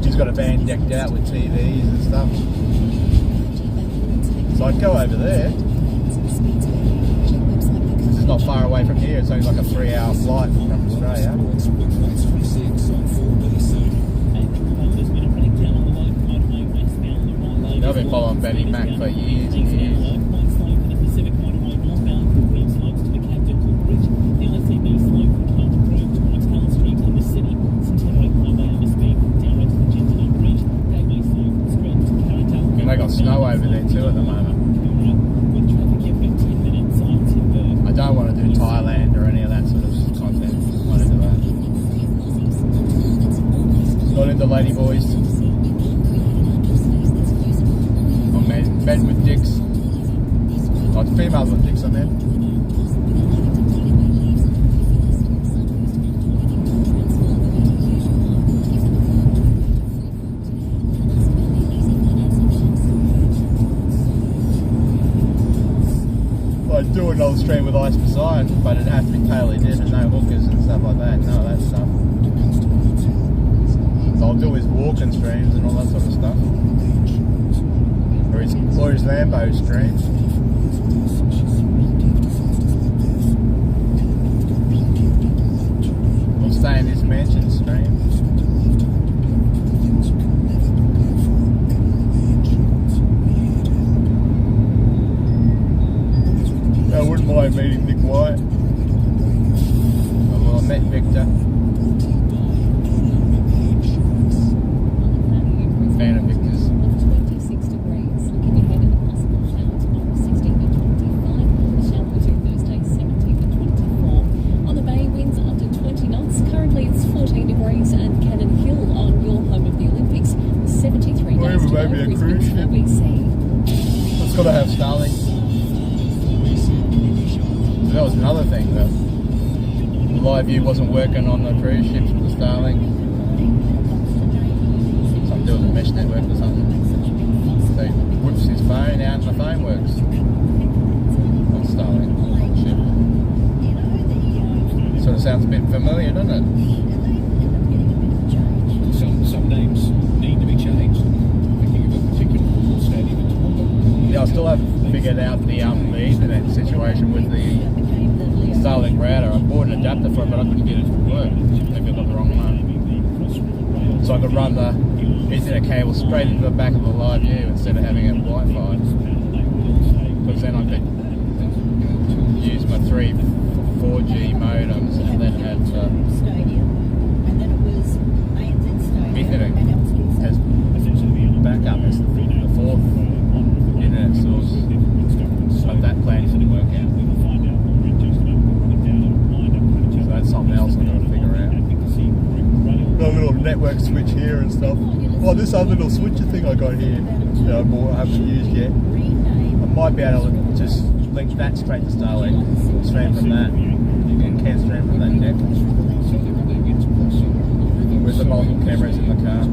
He's got a van decked out with TVs and stuff. So I'd go over there. This is not far away from here, it's only like a 3-hour flight from Australia. I've been following Benny Mac for years and years. They got snow over there too at the moment. I don't want to do Thailand or any of that sort of content. I want to do that. Not into lady boys. I'm men with dicks. Like females with dicks, I mean. I'd do another stream with Ice Beside, but it'd have to be totally different, no hookers and stuff like that, none of that stuff. So I'll do his walking streams and all that sort of stuff. Or his Lambo streams. I'll stay in his mansion stream. I wouldn't mind meeting Nick White. Well, I met Victor. Fan of Victor's. 26 degrees. Looking ahead at the possible shower tomorrow, 16 to 25. The shower for Thursday, 17 to 24. On the bay, winds up to 20 knots. Currently, it's 14 degrees at Cannon Hill on your home of the Olympics. 73 days to go. Maybe a cruise ship. It's got to have Starlink. That was another thing, that the live view wasn't working on the cruise ships with the Starlink. Something to do with the mesh network or something. So he whips his phone out and the phone works on Starlink. sounds a bit familiar, doesn't it? Some names need to be changed. Thinking of a particular football stadium in Toronto. Yeah, I still haven't figured out the Ethernet situation with the Starlink router. I bought an adapter for it, but I couldn't get it to work. Maybe I got the wrong one. So I could run the Ethernet cable straight into the back of the live view instead of having it Wi-Fi. Because then I could use my 4G modems and then have Ethernet as backup as the fourth internet source. But that plan didn't work out. So that's something else I've got to figure out. Got a little network switch here and stuff. Oh, this other little switcher thing I got here that I haven't used yet. I might be able to just link that straight to Starlink, stream from that. You can stream from that net. With the multiple cameras in the car.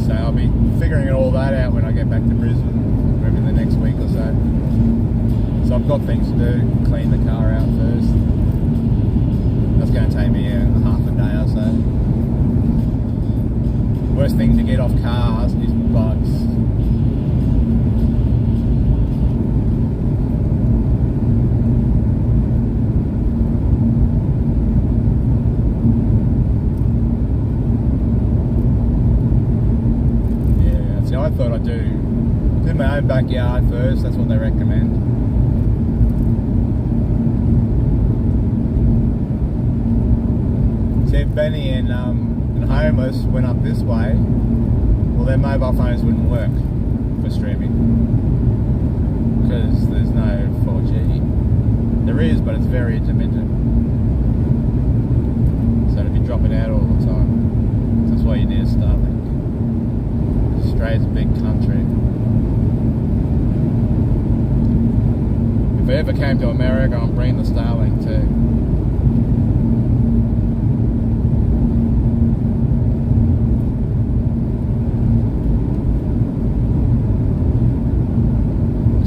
So I'll be figuring all that out when I get back to Brisbane, maybe in the next week or so. So I've got things to do, clean the car out first. That's going to take me half a day or so. Worst thing to get off cars is bugs. I thought I'd do my own backyard first. That's what they recommend. See, if Benny and Homeless went up this way, well, their mobile phones wouldn't work for streaming because there's no 4G. There is, but it's very intermittent. So it'd be dropping out all the time. So that's why you need a Starlink. Australia's a big country. If I ever came to America, I'd bring the Starlink too.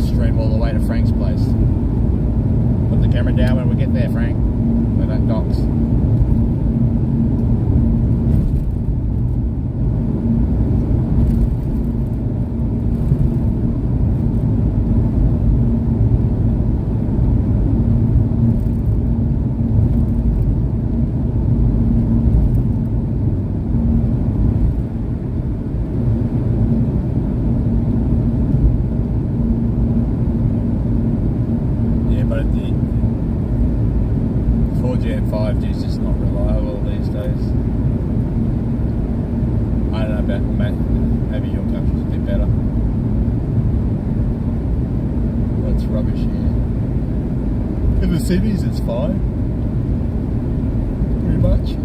Stream all the way to Frank's place. Put the camera down when we get there, Frank. Where that docks. But the 4G and 5G is just not reliable these days. I don't know about maybe your country's a bit better. That's rubbish here. In the cities it's fine. Pretty much.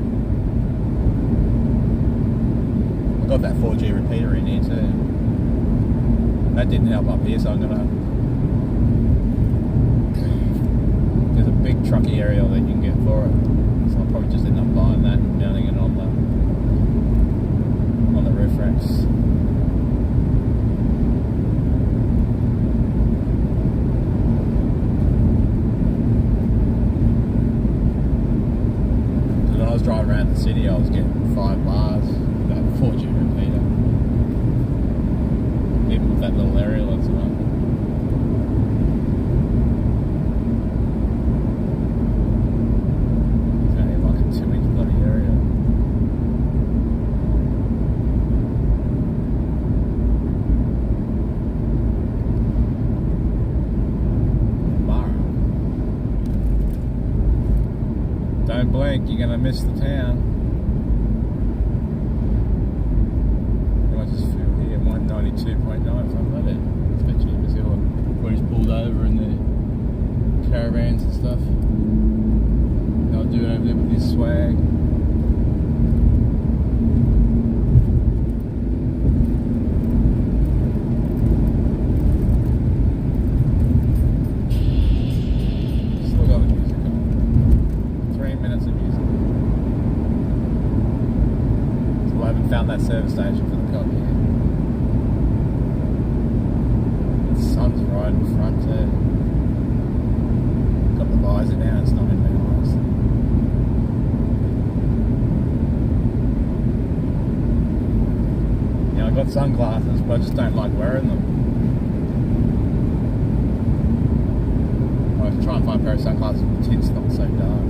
I got that 4G repeater in here too. That didn't help up here, so I'm gonna. There's a big trucky aerial that you can get for it, so I'll probably just end up buying that and mounting it on the roof racks. When I was driving around the city, I was getting 5 bars with that 4G repeater, even with that little aerial as well. Don't blink, you're gonna miss the town. I just feel here 192.9, so I love it. It's a bit cheap as hell. Everybody's pulled over in their caravans and stuff. They'll do it over there with this swag. Found that service station for the cop here. The sun's right in front too. sunglasses, but I just don't like wearing them. I try and find a pair of sunglasses with the tints not so dark.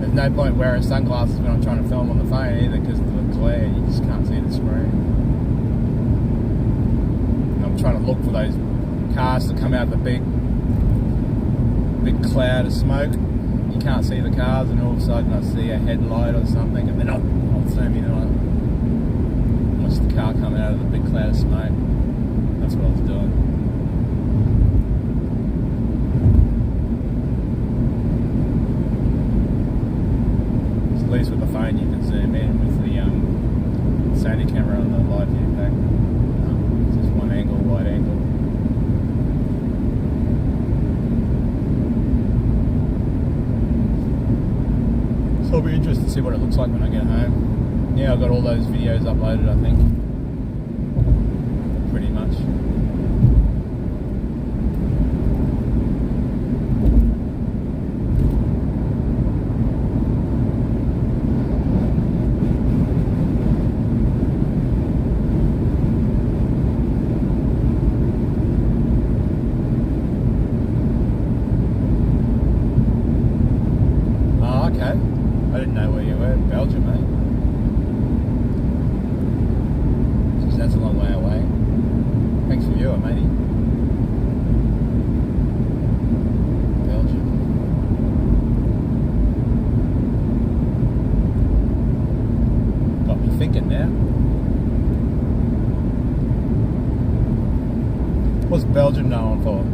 There's no point wearing sunglasses when I'm trying to film on the phone either, because of the glare, you just can't see the screen. And I'm trying to look for those cars that come out of the big cloud of smoke. You can't see the cars, and all of a sudden I see a headlight or something, and then I'll zoom in and I'll watch the car come out of the big cloud of smoke. That's what I was doing. At least with the phone you can zoom in. With the Sony camera on the live view pack, it's just one angle, wide angle. So I'll be interested to see what it looks like when I get home. Yeah, I've got all those videos uploaded, I think. Pretty much. I didn't know where you were. Belgium, mate. Jeez, that's a long way away. Thanks for viewing, matey. Belgium. Got me thinking now. What's Belgium known for?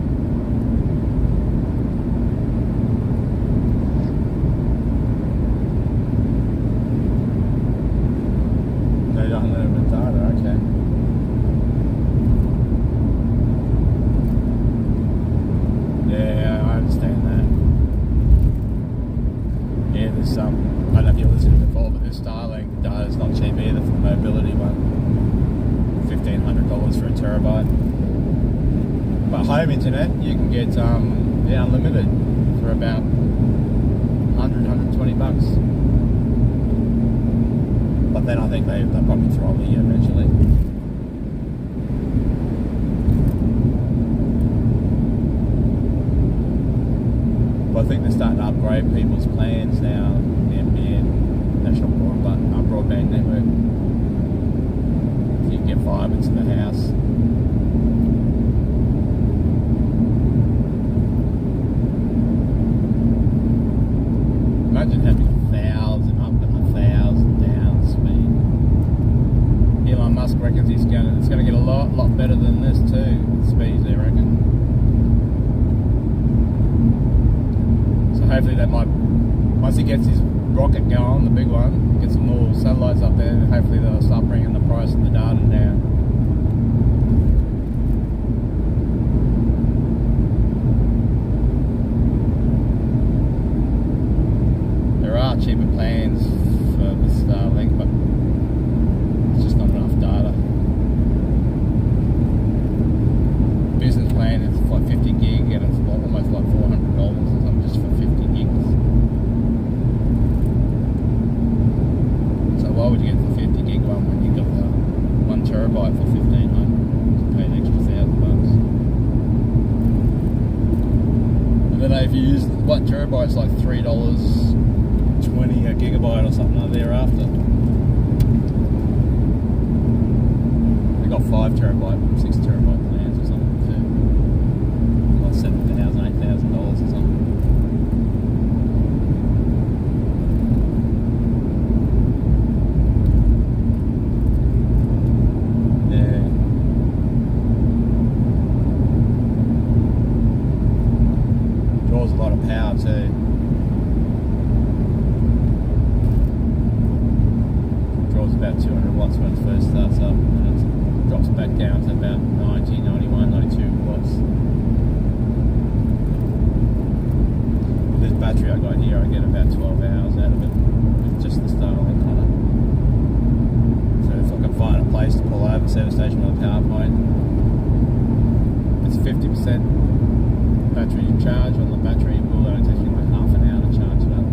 Unlimited data, okay. Yeah, I understand that. Yeah, there's I don't know if you listened before, but this Starlink data's not cheap either for the mobility one. $1,500 for a terabyte. But home internet, you can get unlimited for about $100-120. But then I think they'll probably throttle you eventually. But I think they're starting to upgrade people's plans now, the NBN, National Broadband Network. You can get fibre to the house. Imagine having 1,000 up and 1,000 down speed. Elon Musk reckons it's going to get a lot better than this too, with speeds, they reckon. So hopefully that might, once he gets his rocket going, the big one, get some more satellites up there, and hopefully they'll start bringing the price of the data down. Cheaper plans for the Starlink, but it's just not enough data. Business plan is like 50 gig, and it's almost like $400 or something just for 50 gigs. So why would you get the 50 gig one when you got the 1 terabyte for $1,500? Just pay an extra $1,000. I don't know if you use 1 terabyte, it's like $3.20 a gigabyte or something like thereafter. They got 5 terabyte, 6 terabyte plans or something too. Like $7,000, $8,000 or something. Yeah. Draws a lot of power too. About 200 watts when it first starts up, and it drops back down to about 90, 91, 92 watts. With this battery I got here, I get about 12 hours out of it with just the Starlink on it. So if I can find a place to pull over, set a station with a power point, it's 50% battery charge on the battery. It will only take you like half an hour to charge it up.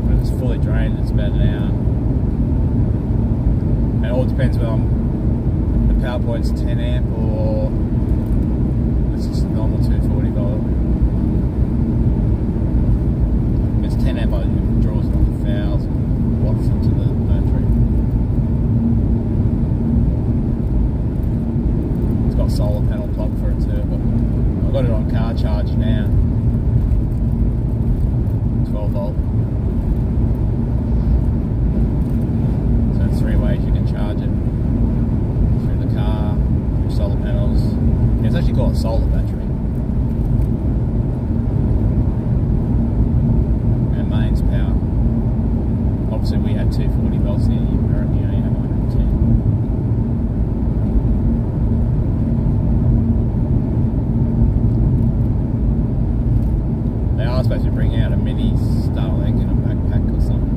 When it's fully drained, it's about an hour. And it all Depends whether the power point's 10 amp or it's just a normal 240 volt. If it's 10 amp, it draws like 1,000 watts into the battery. It's got a solar panel plug for it too, but I've got it on car charge now. 12 volt. So there's 3 ways you can charge it. Through the car, through solar panels. Yeah, it's actually called a solar battery. And mains power. Obviously we had 240 volts here, you only have 110. They are supposed to bring out a mini Starlink in a backpack or something.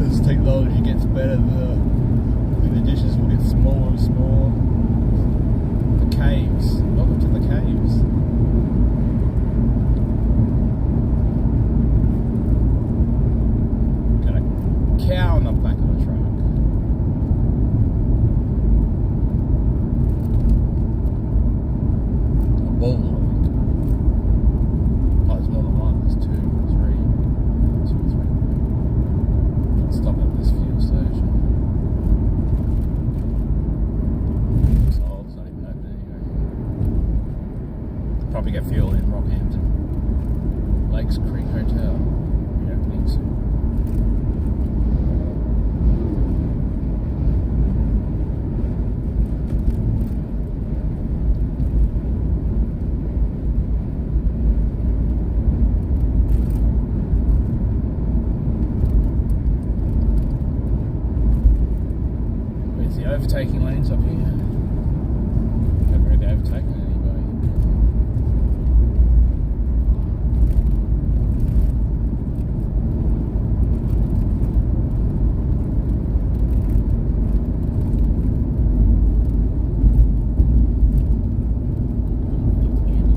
As technology gets better, the dishes will get smaller and smaller. The caves. Welcome to the caves. Got a cow on the back of the truck. Bull, I think. Oh, there's more than one. There's 2, 3. 2 or 3. Let's stop at this fuel station. It's old, it's not even open anyway. Probably get fuel in Rockhampton. Lakes Creek Hotel. Reopening soon. Overtaking lanes up here. Haven't really overtaken anybody.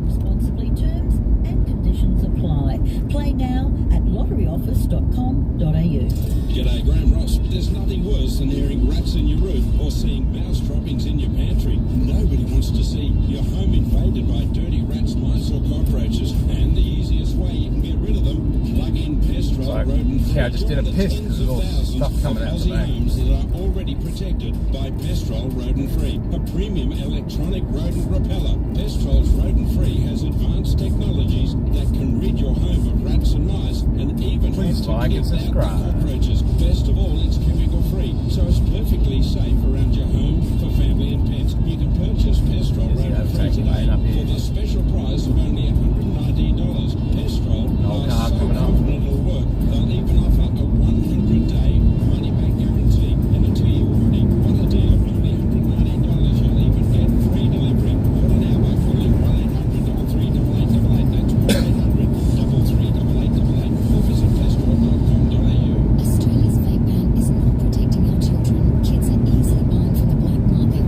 Responsibly, terms and conditions apply. Play now at lotteryoffice.com.au. G'day, Graham Ross. There's nothing worse than hearing rats in your roof or seeing mouse droppings in your pantry. Nobody wants to see your home invaded by dirty rats, mice or cockroaches. And the easiest way you can get rid of them, plug in Pestrol rodent free. Yeah, I just did a piss because there's all stuff coming out the back. Homes that are already protected by Pestrol rodent free, a premium electronic rodent repeller. Pestrol's rodent free has advanced technologies that can rid your home of rats and mice and even Please like and subscribe. Cockroaches. Best of all, it's chemical free, so it's perfectly safe around your home for family and pets. You can purchase Pestrol rodent free today for the special price of only $190. Pestrol are so confident it'll work, they'll even offer a 100-day money-back guarantee and a 2-year warranty. What a deal! Only $190. You'll even get free delivery. Order now by calling 1-800-33888. That's 1-800-33888. Or visit pestrol.com.au. Australia's vape ban is not protecting our children. Kids are easily buying from the black market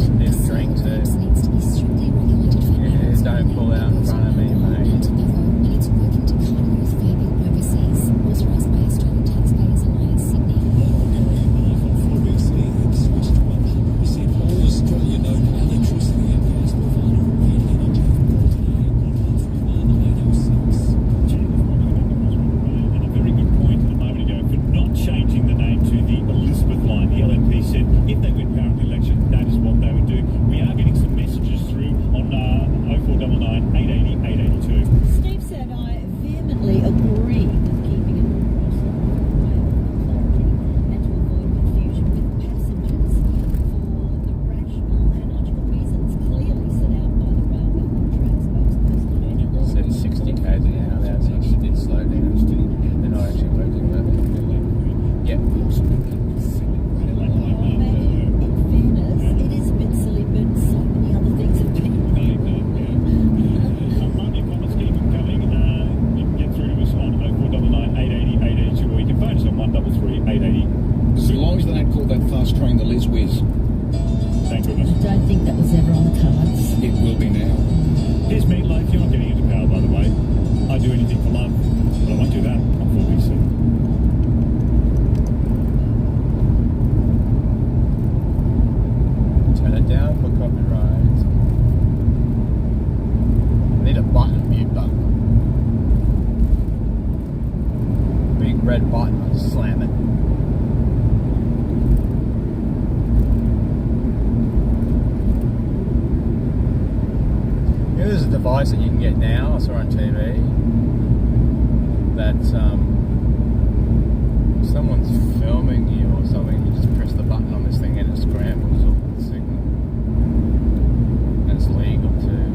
a device that you can get now, I saw on TV, that someone's filming you or something, you just press the button on this thing and it scrambles all the signal. And it's legal too.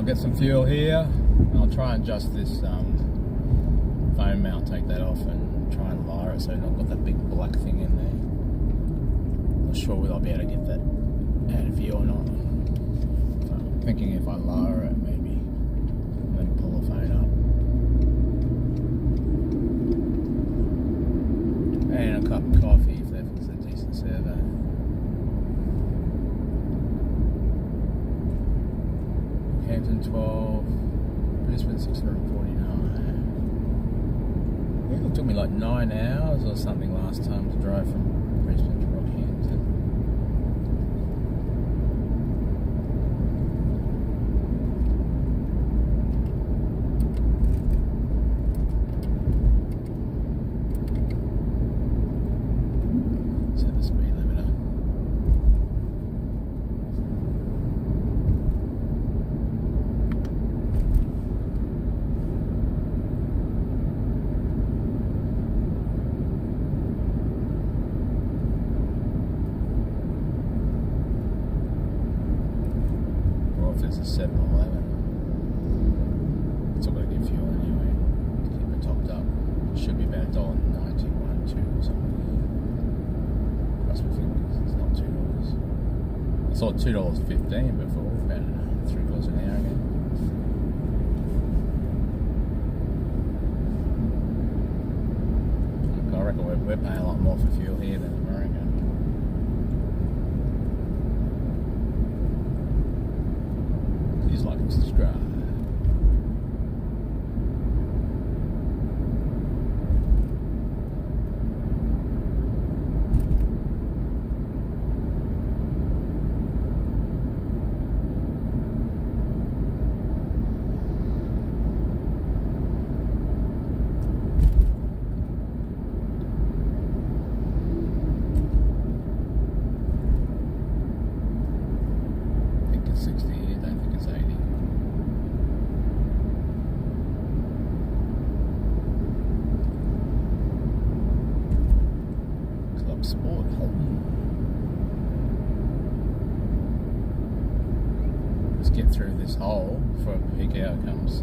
Get some fuel here. I'll try and adjust this phone mount, take that off and try and lower it so I've not got that big black thing in there. Not sure whether I'll be able to get that out of view or not. So I'm thinking if I lower it maybe and then pull the phone up. took me like 9 hours or something last time to drive from Brisbane to Rockhampton. Set the speed limiter. There's a 7-Eleven. It's all got to get fuel anyway to keep it topped up. It should be about $1.91, $2 or something. Cross my fingers, it's not $2. I thought $2.15 before, about 3/4 an hour ago. I reckon we're paying a lot more for fuel here than America. Please like and subscribe. I think it's 60, I don't think it's 80. Club Sport home. Let's get through this hole before peak hour comes.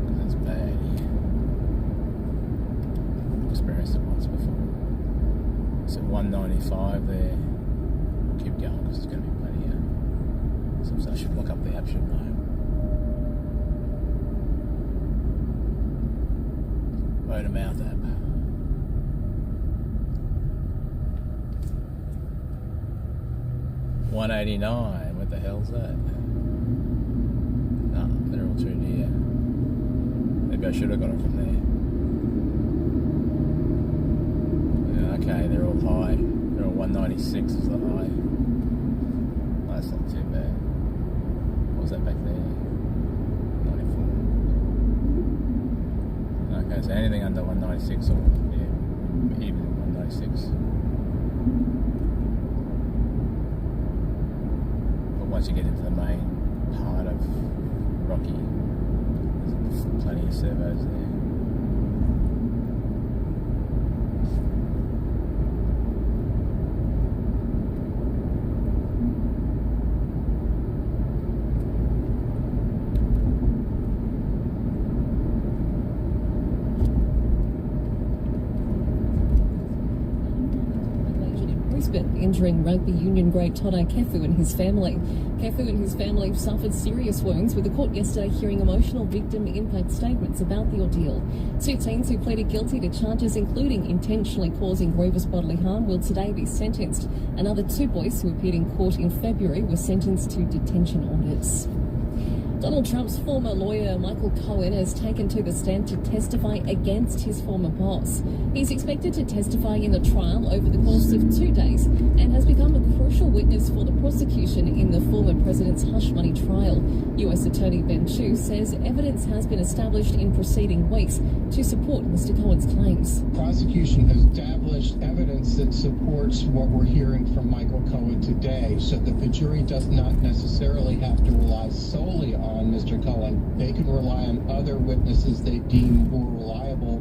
Because it's bad here. Experienced it once before. It's at 195 there. Keep going because there's going to be plenty of. So I should look up the app, shouldn't I? Word of mouth app. $189. What the hell's that? No, they're all too near. Maybe I should have got it from there. Yeah, okay, they're all high. They're all 196 is the high. That's not too bad. What was that back there? 94. Okay, so anything under 196 or yeah, even 196. But once you get into the main part of Rocky, there's plenty of servos there. Injuring rugby union great Toto Kefu and his family. Kefu and his family suffered serious wounds, with the court yesterday hearing emotional victim impact statements about the ordeal. 2 teens who pleaded guilty to charges including intentionally causing grievous bodily harm will today be sentenced. Another 2 boys who appeared in court in February were sentenced to detention orders. Donald Trump's former lawyer, Michael Cohen, has taken to the stand to testify against his former boss. He's expected to testify in the trial over the course of 2 days and has become a crucial witness for the prosecution in the former president's hush money trial. US Attorney Ben Chu says evidence has been established in preceding weeks to support Mr. Cohen's claims. Prosecution has established evidence that supports what we're hearing from Michael Cohen today, so that the jury does not necessarily have to rely solely on Mr. Cohen. They can rely on other witnesses they deem more reliable.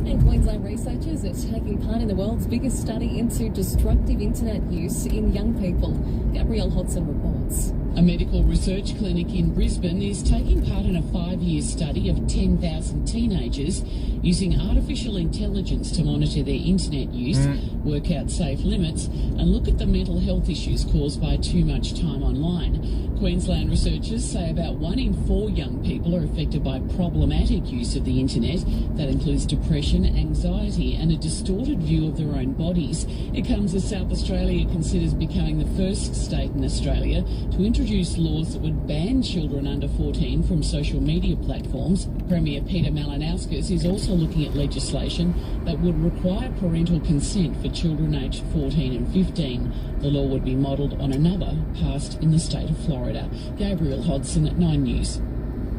And Queensland researchers are taking part in the world's biggest study into destructive internet use in young people. Gabrielle Hodson reports. A medical research clinic in Brisbane is taking part in a 5-year study of 10,000 teenagers using artificial intelligence to monitor their internet use, work out safe limits, and look at the mental health issues caused by too much time online. Queensland researchers say about 1 in 4 young people are affected by problematic use of the internet. That includes depression, anxiety and a distorted view of their own bodies. It comes as South Australia considers becoming the first state in Australia to introduce laws that would ban children under 14 from social media platforms. Premier Peter Malinauskas is also looking at legislation that would require parental consent for children aged 14 and 15. The law would be modelled on another passed in the state of Florida. Gabriel Hodson at 9 News.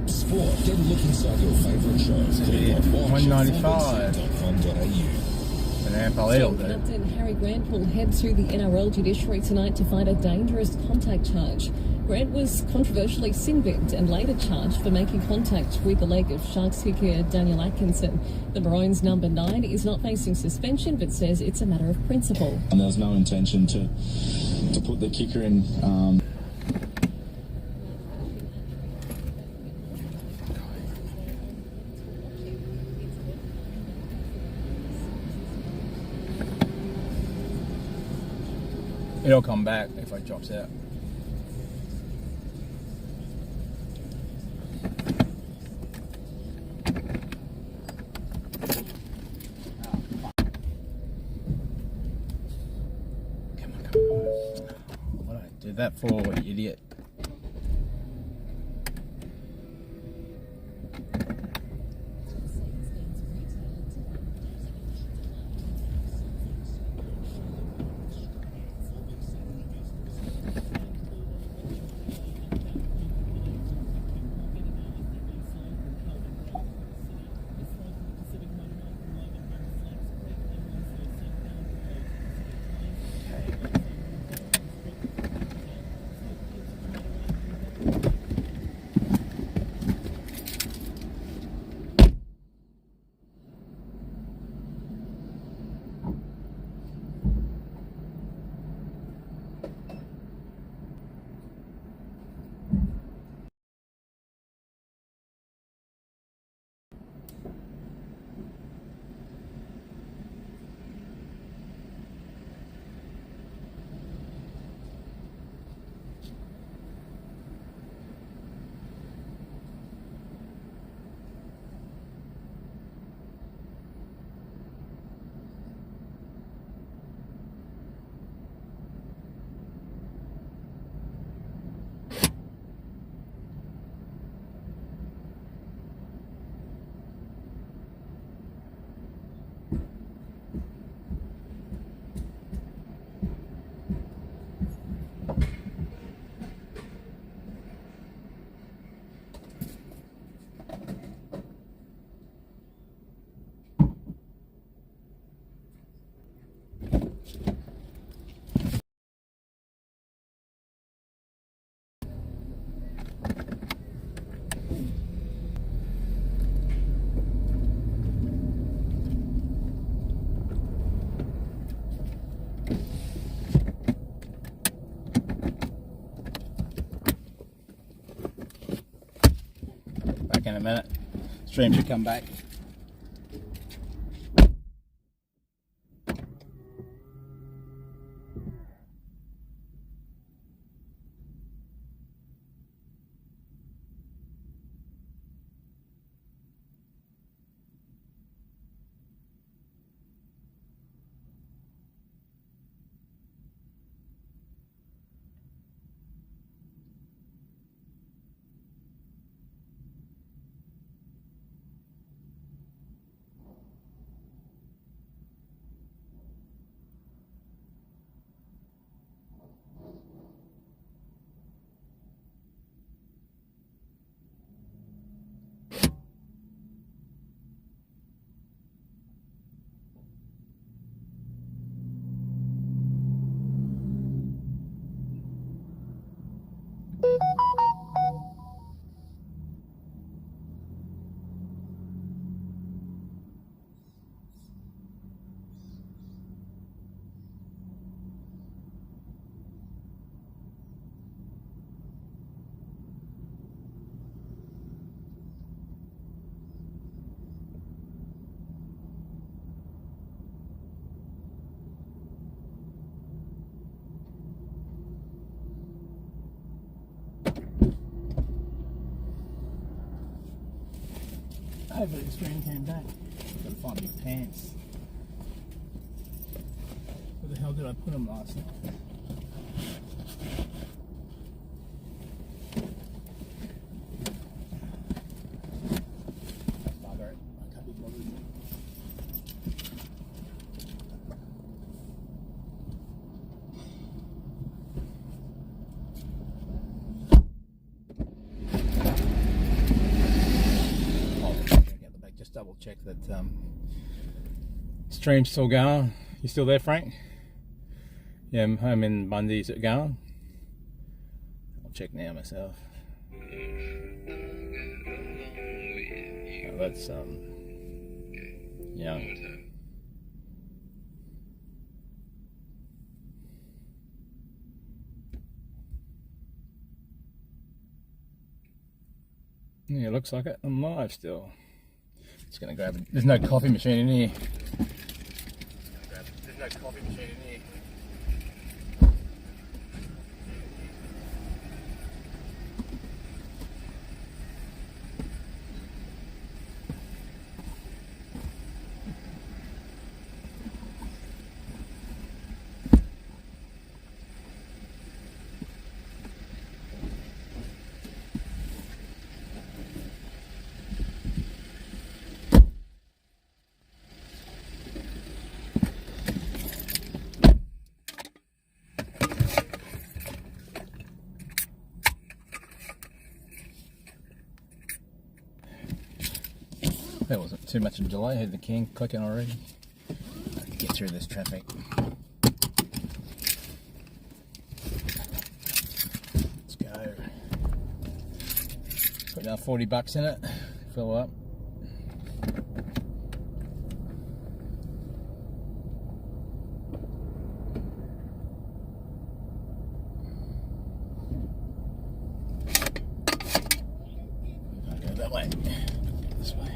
Sport. Get a look inside your favourite shows. Click on watch at 4bc.com.au. An NPL, Captain Harry Grant will head to the NRL judiciary tonight to fight a dangerous contact charge. Grant was controversially sin-binned and later charged for making contact with the leg of Sharks kicker Daniel Atkinson. The Maroons' number 9 is not facing suspension but says it's a matter of principle. And there was no intention to put the kicker in. It'll come back if it drops out. What did I do that for, you idiot? Back in a minute. Stream should come back. Hopefully the stream came back. Gotta find my pants. Where the hell did I put them last night? Margaret, I can't be bothered. Just double check that stream's still going. You still there, Frank? Yeah, I'm home in Bundy. Is it going? I'll check now myself. Oh, that's yeah. Yeah, looks like it. I'm live still. Just gonna grab it. There's no coffee machine in here. There's no coffee machine in here. There wasn't too much of a delay. I had the can clicking already. I can get through this traffic. Let's go. Put now $40 in it. Fill up. I'll go that way. This way.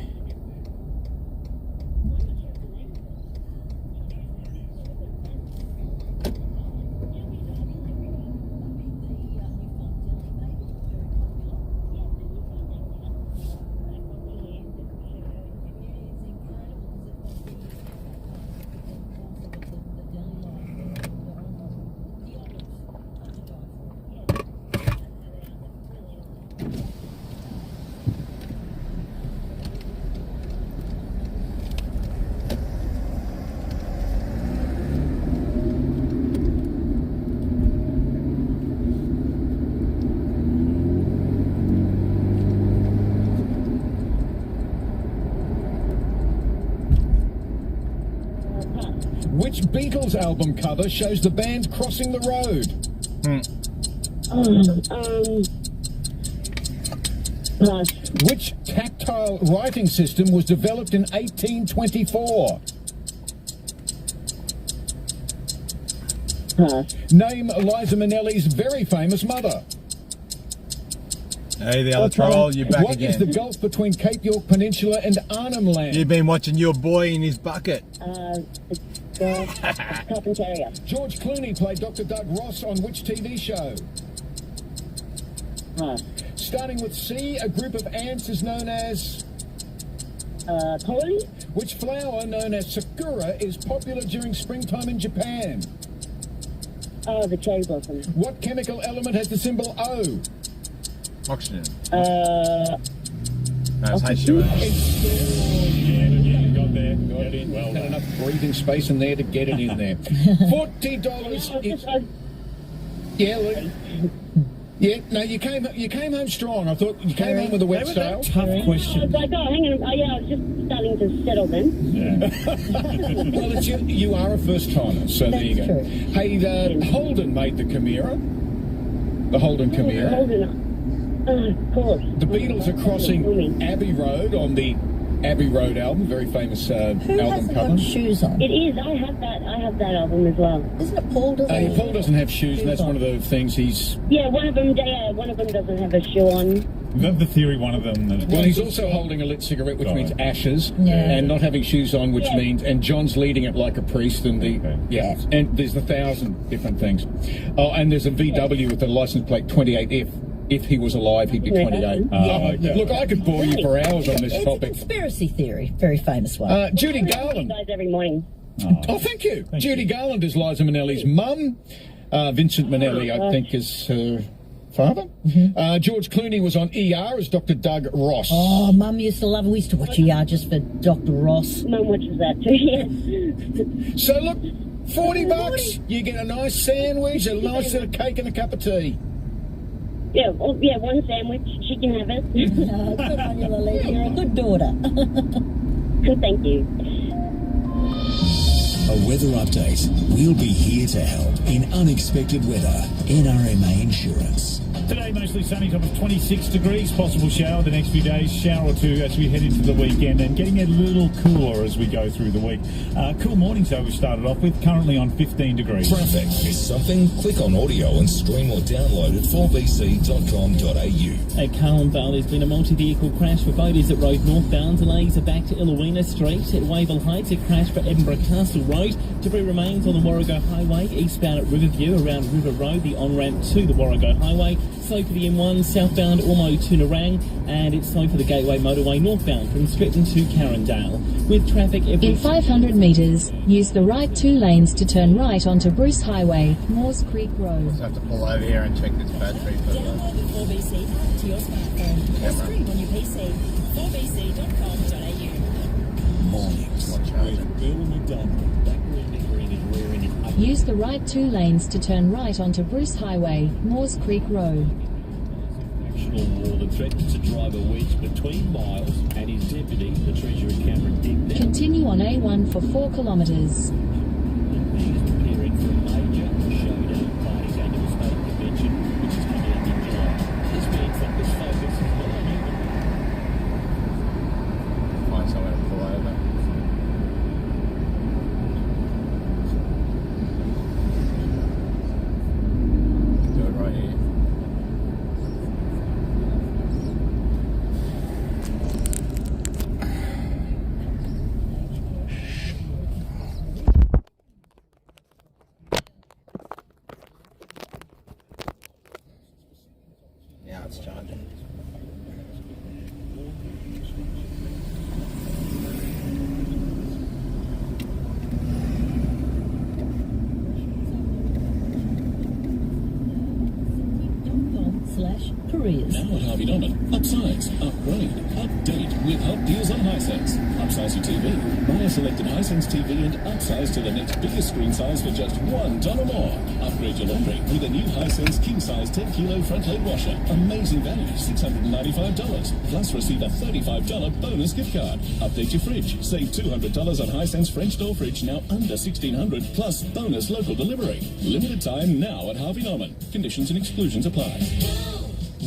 Which Beatles album cover shows the band crossing the road? Which tactile writing system was developed in 1824? Name Liza Minnelli's very famous mother. Hey, the other troll, you're back What again. is the gulf between Cape York Peninsula and Arnhem Land? You've been watching your boy in his bucket. Carpentaria. George Clooney played Dr. Doug Ross on which TV show? Starting with C, a group of ants is known as... colony? Which flower, known as sakura, is popular during springtime in Japan? Oh, the cherry blossom. What chemical element has the symbol O? Oxygen. No, it's H2O. Got there. Got in. Well, had enough breathing space in there to get it in there. $40. Yeah, look. Yeah, no, you came home strong. I thought you came home with a wet sail. Tough question. I was like, oh, hang on. Oh, yeah, I was just starting to settle then. Well, it's you are a first timer, so there you go. True. Hey, Holden made the Chimera. The Holden Chimera. Of course. The Beatles are crossing Abbey Road on the Abbey Road album, very famous album cover. Shoes on? It is. I have that album as well. Isn't it Paul? Paul doesn't have shoes, and that's one of the things he's... Yeah, one of them doesn't have a shoe on. The theory, one of them... Well, he's also holding a lit cigarette, which means ashes, and not having shoes on, which means... And John's leading it like a priest, and and there's 1,000 different things. Oh, and there's a VW with the license plate 28F. If he was alive, he'd be 28. Look, I could bore you for hours on this It's a topic. conspiracy theory, very famous one. Judy Garland. guys every morning. Oh, thank you. Judy Garland is Liza Minnelli's mum. Vincent Minnelli, I think, is her father. George Clooney was on ER as Dr. Doug Ross. Oh, Mum used to love it. We used to watch ER just for Dr. Ross. Mum watches that too, yeah. So look, $40, you get a nice sandwich, a nice little cake and a cup of tea. Yeah, well, yeah, one sandwich. She can have it. Oh, good on you, Lily. You're a good daughter. Thank you. A weather update. We'll be here to help in unexpected weather. NRMA Insurance. Today, mostly sunny, top of 26 degrees. Possible shower the next few days. Shower or two as we head into the weekend, and getting a little cooler as we go through the week. Cool mornings, though, we started off with, currently on 15 degrees. Traffic. Miss something? Click on audio and stream or download at 4bc.com.au. At Carlingvale, there's been a multi-vehicle crash for boaters at Road northbound. Delays are back to Illowina Street. At Wavell Heights, a crash for Edinburgh Castle Road. Debris remains on the Warrego Highway, eastbound at Riverview, around River Road, the on-ramp to the Warrego Highway. Slow for the M1, southbound Ormo to Narang, and it's slow for the Gateway Motorway northbound from Stretton to Carindale. With traffic every... In 500 metres, use the right 2 lanes to turn right onto Bruce Highway, Moores Creek Road. Just have to pull over here and check this battery for the... Download the 4BC app to your smartphone or stream on your PC. 4bc.com.au. Mornings. With Bill McDonald. Back-ended green and rear-ended up. Use the right 2 lanes to turn right onto Bruce Highway, Moores Creek Road. Factional war that threatens to drive a wedge between Miles and his deputy, the Treasurer Cameron Dick. Continue on A1 for 4 kilometres. Preparing for a major showdown parties under the state convention, which is coming up in July. This means that this focus is not on you. Find somewhere to pull over. Do it right here. Yeah, it's charging. .com/careers. Now at Harvey Norman. Upsize, upgrade, update with hot deals on Hisense. Upsize your TV, buy a selected Hisense TV and upsize to the next biggest screen size for just $1 more. Upgrade your laundry with a new Hisense king size 10 kilo front load washer. Amazing value, $695. Plus receive a $35 bonus gift card. Update your fridge. Save $200 on Hisense French door fridge, now under $1,600, plus bonus local delivery. Limited time now at Harvey Norman. Conditions and exclusions apply.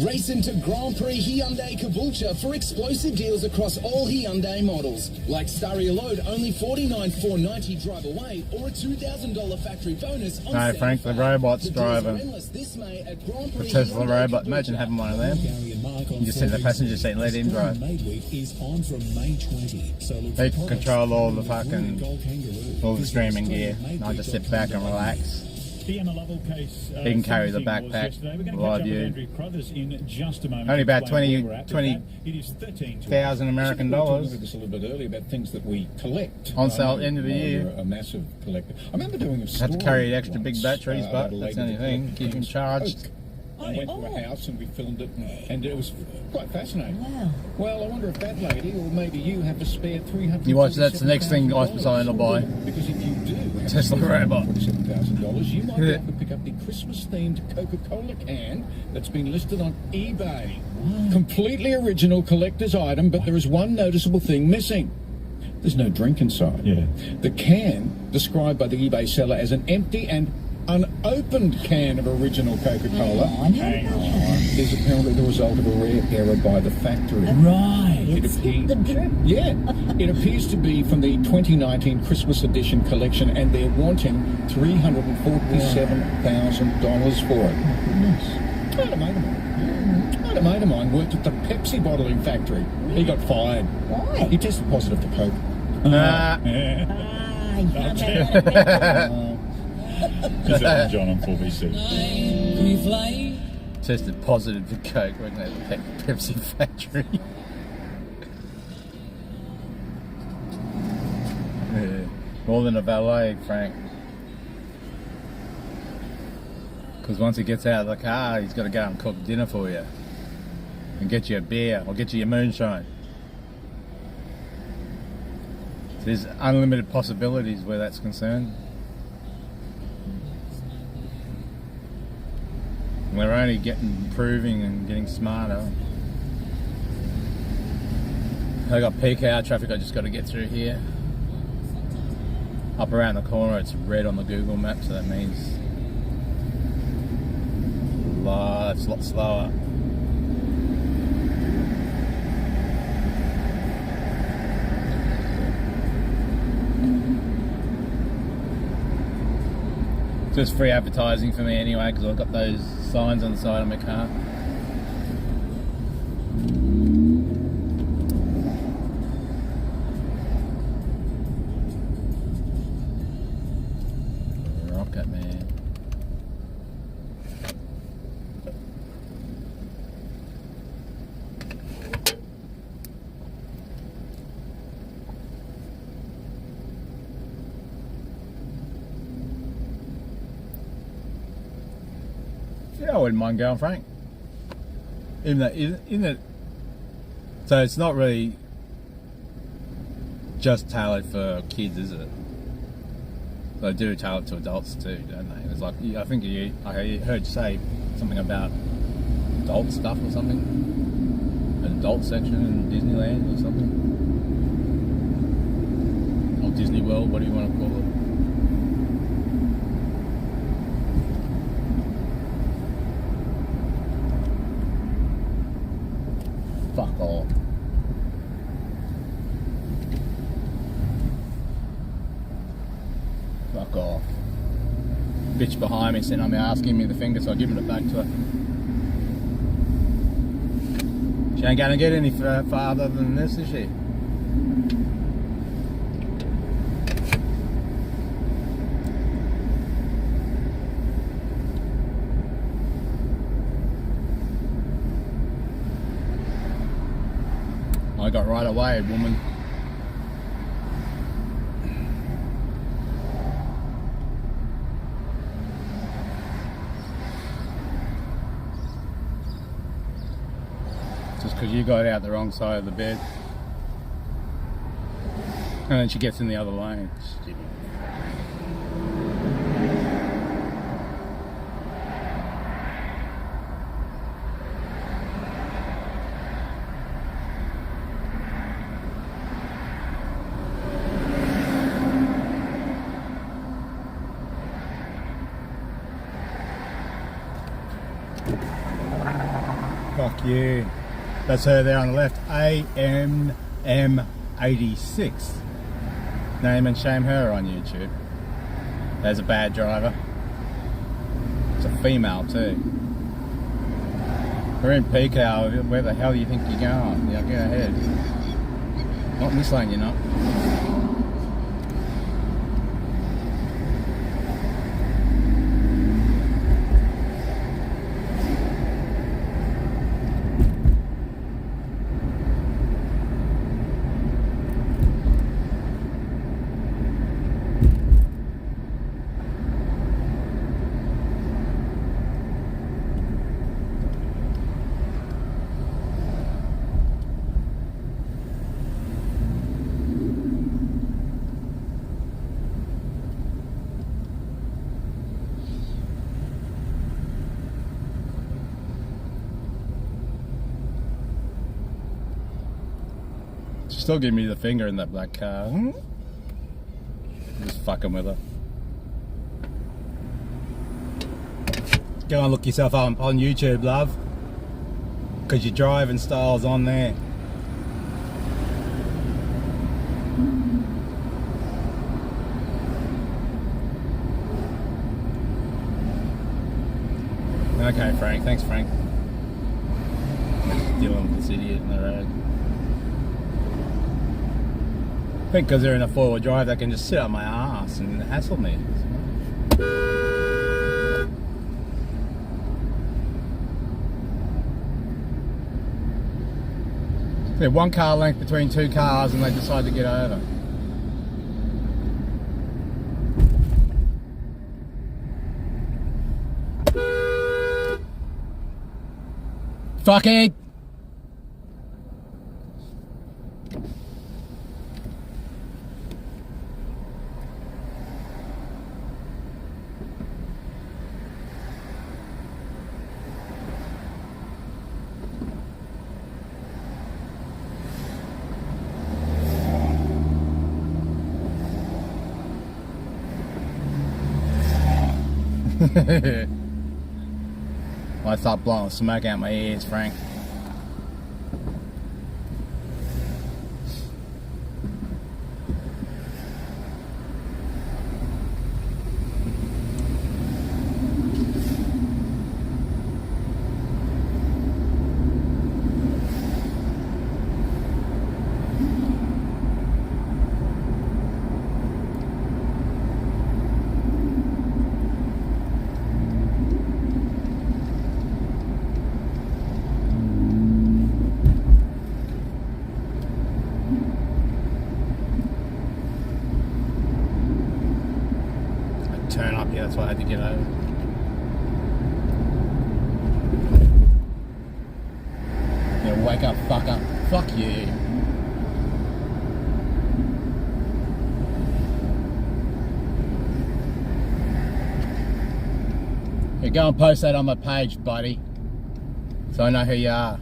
Race into Grand Prix Hyundai Caboolture for explosive deals across all Hyundai models. Like Starry Load, only $49,490 drive away, or a $2,000 factory bonus on No, Frank, the robot's driving. this May at Grand The Prix Tesla Hyundai robot. Imagine having one of them. You just sit in the passenger seat and let him drive. Is on from May 20. So look They for can control all the streaming gear. And I just sit back and relax. The Emma Lovell case. He can carry the backpack, live view. Only about 20,000 American dollars. This a little bit earlier about things that we collect. On sale at the end of the year. A massive collector. I remember doing a story. Have to carry extra big batteries, but about a that's the lady only thing. Keep them charged. I went to a house and we filmed it, and it was quite fascinating. Wow. Well, I wonder if that lady, or maybe you, have to spare $300. You watch, that's the next thing I suppose I'll buy. Because if you do have Tesla robot. $47,000, you might be able to pick up the Christmas-themed Coca-Cola can that's been listed on eBay. Completely original collector's item, but there is one noticeable thing missing. There's no drink inside. Yeah. The can, described by the eBay seller as an empty and unopened can of original Coca-Cola, is apparently the result of a rare error by the factory. Right. It appears to be from the 2019 Christmas edition collection, and they're wanting $347,000 for it. I had a mate of mine worked at the Pepsi bottling factory. He got fired. Why? He tested positive to Coke. Is that John on 4BC? We fly tested positive for coke working at the Pepsi factory. Yeah, more than a valet, Frank. Because once he gets out of the car, he's got to go and cook dinner for you. And get you a beer, or get you your moonshine. There's unlimited possibilities where that's concerned. We're only improving and getting smarter. I got peak hour traffic I just got to get through here. Up around the corner it's red on the Google map, so that means it's a lot slower. Just free advertising for me anyway, because I've got those signs on the side of my car. Rocket man. Yeah, I wouldn't mind going, Frank. Even though, so it's not really just tailored for kids, is it? They do tailor it to adults too, don't they? It's like, I think I heard you say something about adult stuff or something. An adult section in Disneyland or something. Or Disney World, what do you want to call it? Fuck off. Fuck off. Bitch behind me sitting on my ass giving me the finger, so I give it back to her. She ain't gonna get any farther than this, is she? I got right away, woman. Just because you got out the wrong side of the bed. And then she gets in the other lane. Stupid. Fuck you. That's her there on the left. AMM86. Name and shame her on YouTube. There's a bad driver. It's a female too. We're in peak hour. Where the hell do you think you're going? Yeah, go ahead. Not in this lane, you're not. Still give me the finger in that black car. Just fucking with her. Go and look yourself up on YouTube, love. Because your driving style's on there. Okay, Frank. Thanks, Frank. Dealing with this idiot in the road. I think because they're in a four-wheel drive, they can just sit on my ass and hassle me. Yeah, 1 car length between 2 cars and they decide to get over. Fuck it! I start blowing smoke out my ears, Frank. Turn up, yeah, that's why I had to get over. Yeah, wake up, fuck up. Fuck you. Yeah, go and post that on my page, buddy, so I know who you are.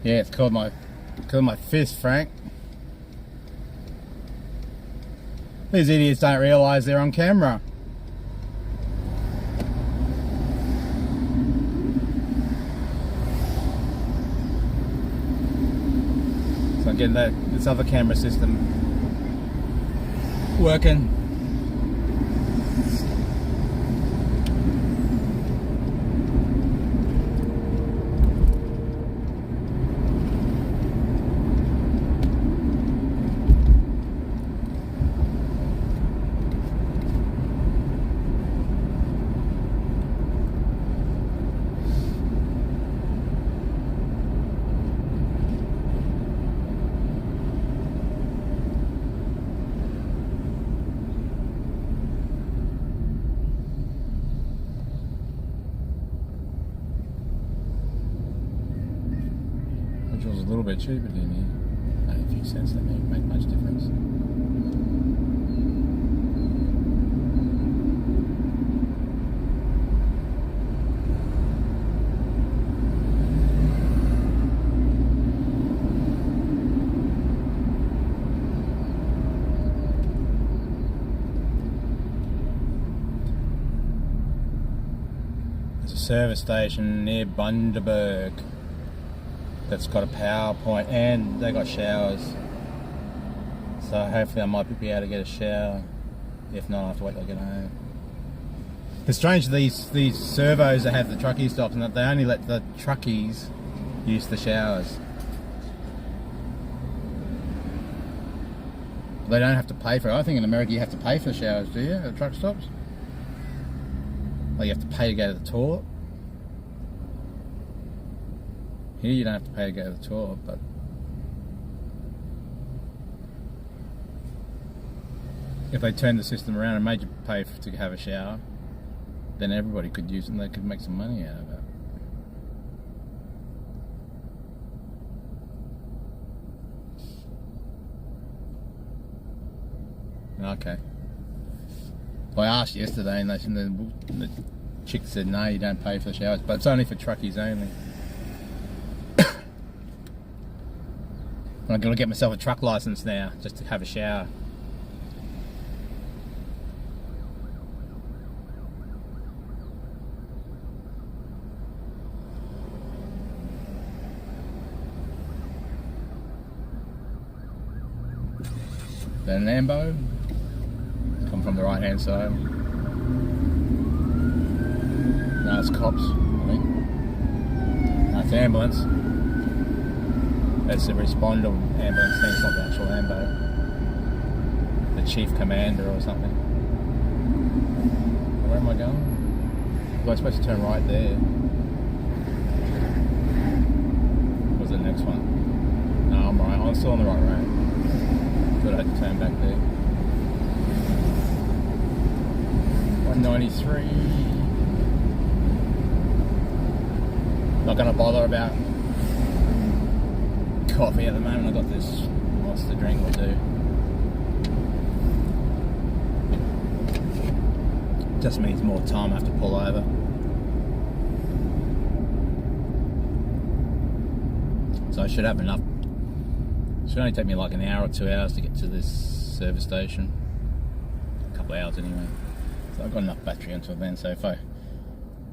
Yeah, it's called my fist, Frank. These idiots don't realise they're on camera. So I'm getting this other camera system working. Petrol's a little bit cheaper than here. Only a few cents, that may make much difference. There's a service station near Bundaberg that's got a power point and they got showers, so hopefully I might be able to get a shower. If not, I have to wait till I get home. It's strange, these servos that have the truckie stops and that they only let the truckies use the showers. They don't have to pay for it. I think in America you have to pay for showers, do you, at truck stops? Like you have to pay to go to the toilet. Here you don't have to pay to go to the toilet, but if they turned the system around and made you pay to have a shower, then everybody could use it and they could make some money out of it. Okay. Well, I asked yesterday and the chick said no, you don't pay for the showers, but it's only for truckies only. I'm going to get myself a truck license now, just to have a shower. Then an Ambo, come from the right hand side. No, it's cops, I think. No, it's ambulance. That's the responder ambulance thing, it's not the actual Ambo. The chief commander or something. Where am I going? Was I supposed to turn right there? Or was it the next one? No, I'm right. I'm still on the right road. Thought I had to turn back there. 193. Not going to bother about coffee at the moment. I got this monster drink will do. Just means more time I have to pull over. So I should have enough. It should only take me like an hour or 2 hours to get to this service station. A couple of hours anyway. So I've got enough battery until then. So if I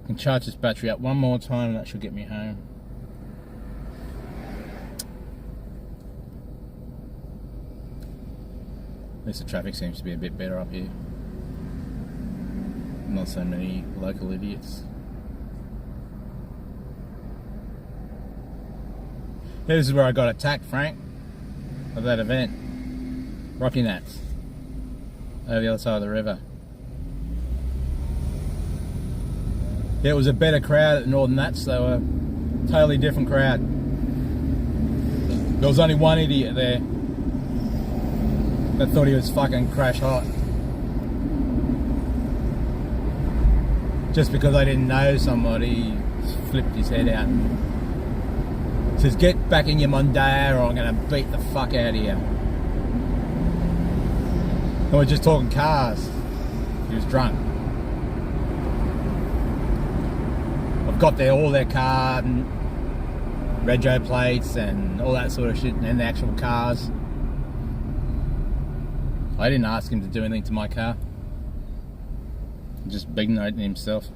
can charge this battery up one more time, that should get me home. At least the traffic seems to be a bit better up here. Not so many local idiots. This is where I got attacked, Frank, of that event. Rocky Nats. Over the other side of the river. Yeah, it was a better crowd at Northern Nats. They were a totally different crowd. There was only one idiot there that thought he was fucking crash hot. Just because I didn't know somebody, he flipped his head out and says, "Get back in your Mondeo or I'm going to beat the fuck out of you." And we're just talking cars. He was drunk. I've got all their car and rego plates and all that sort of shit, and the actual cars. I didn't ask him to do anything to my car. Just big noting himself.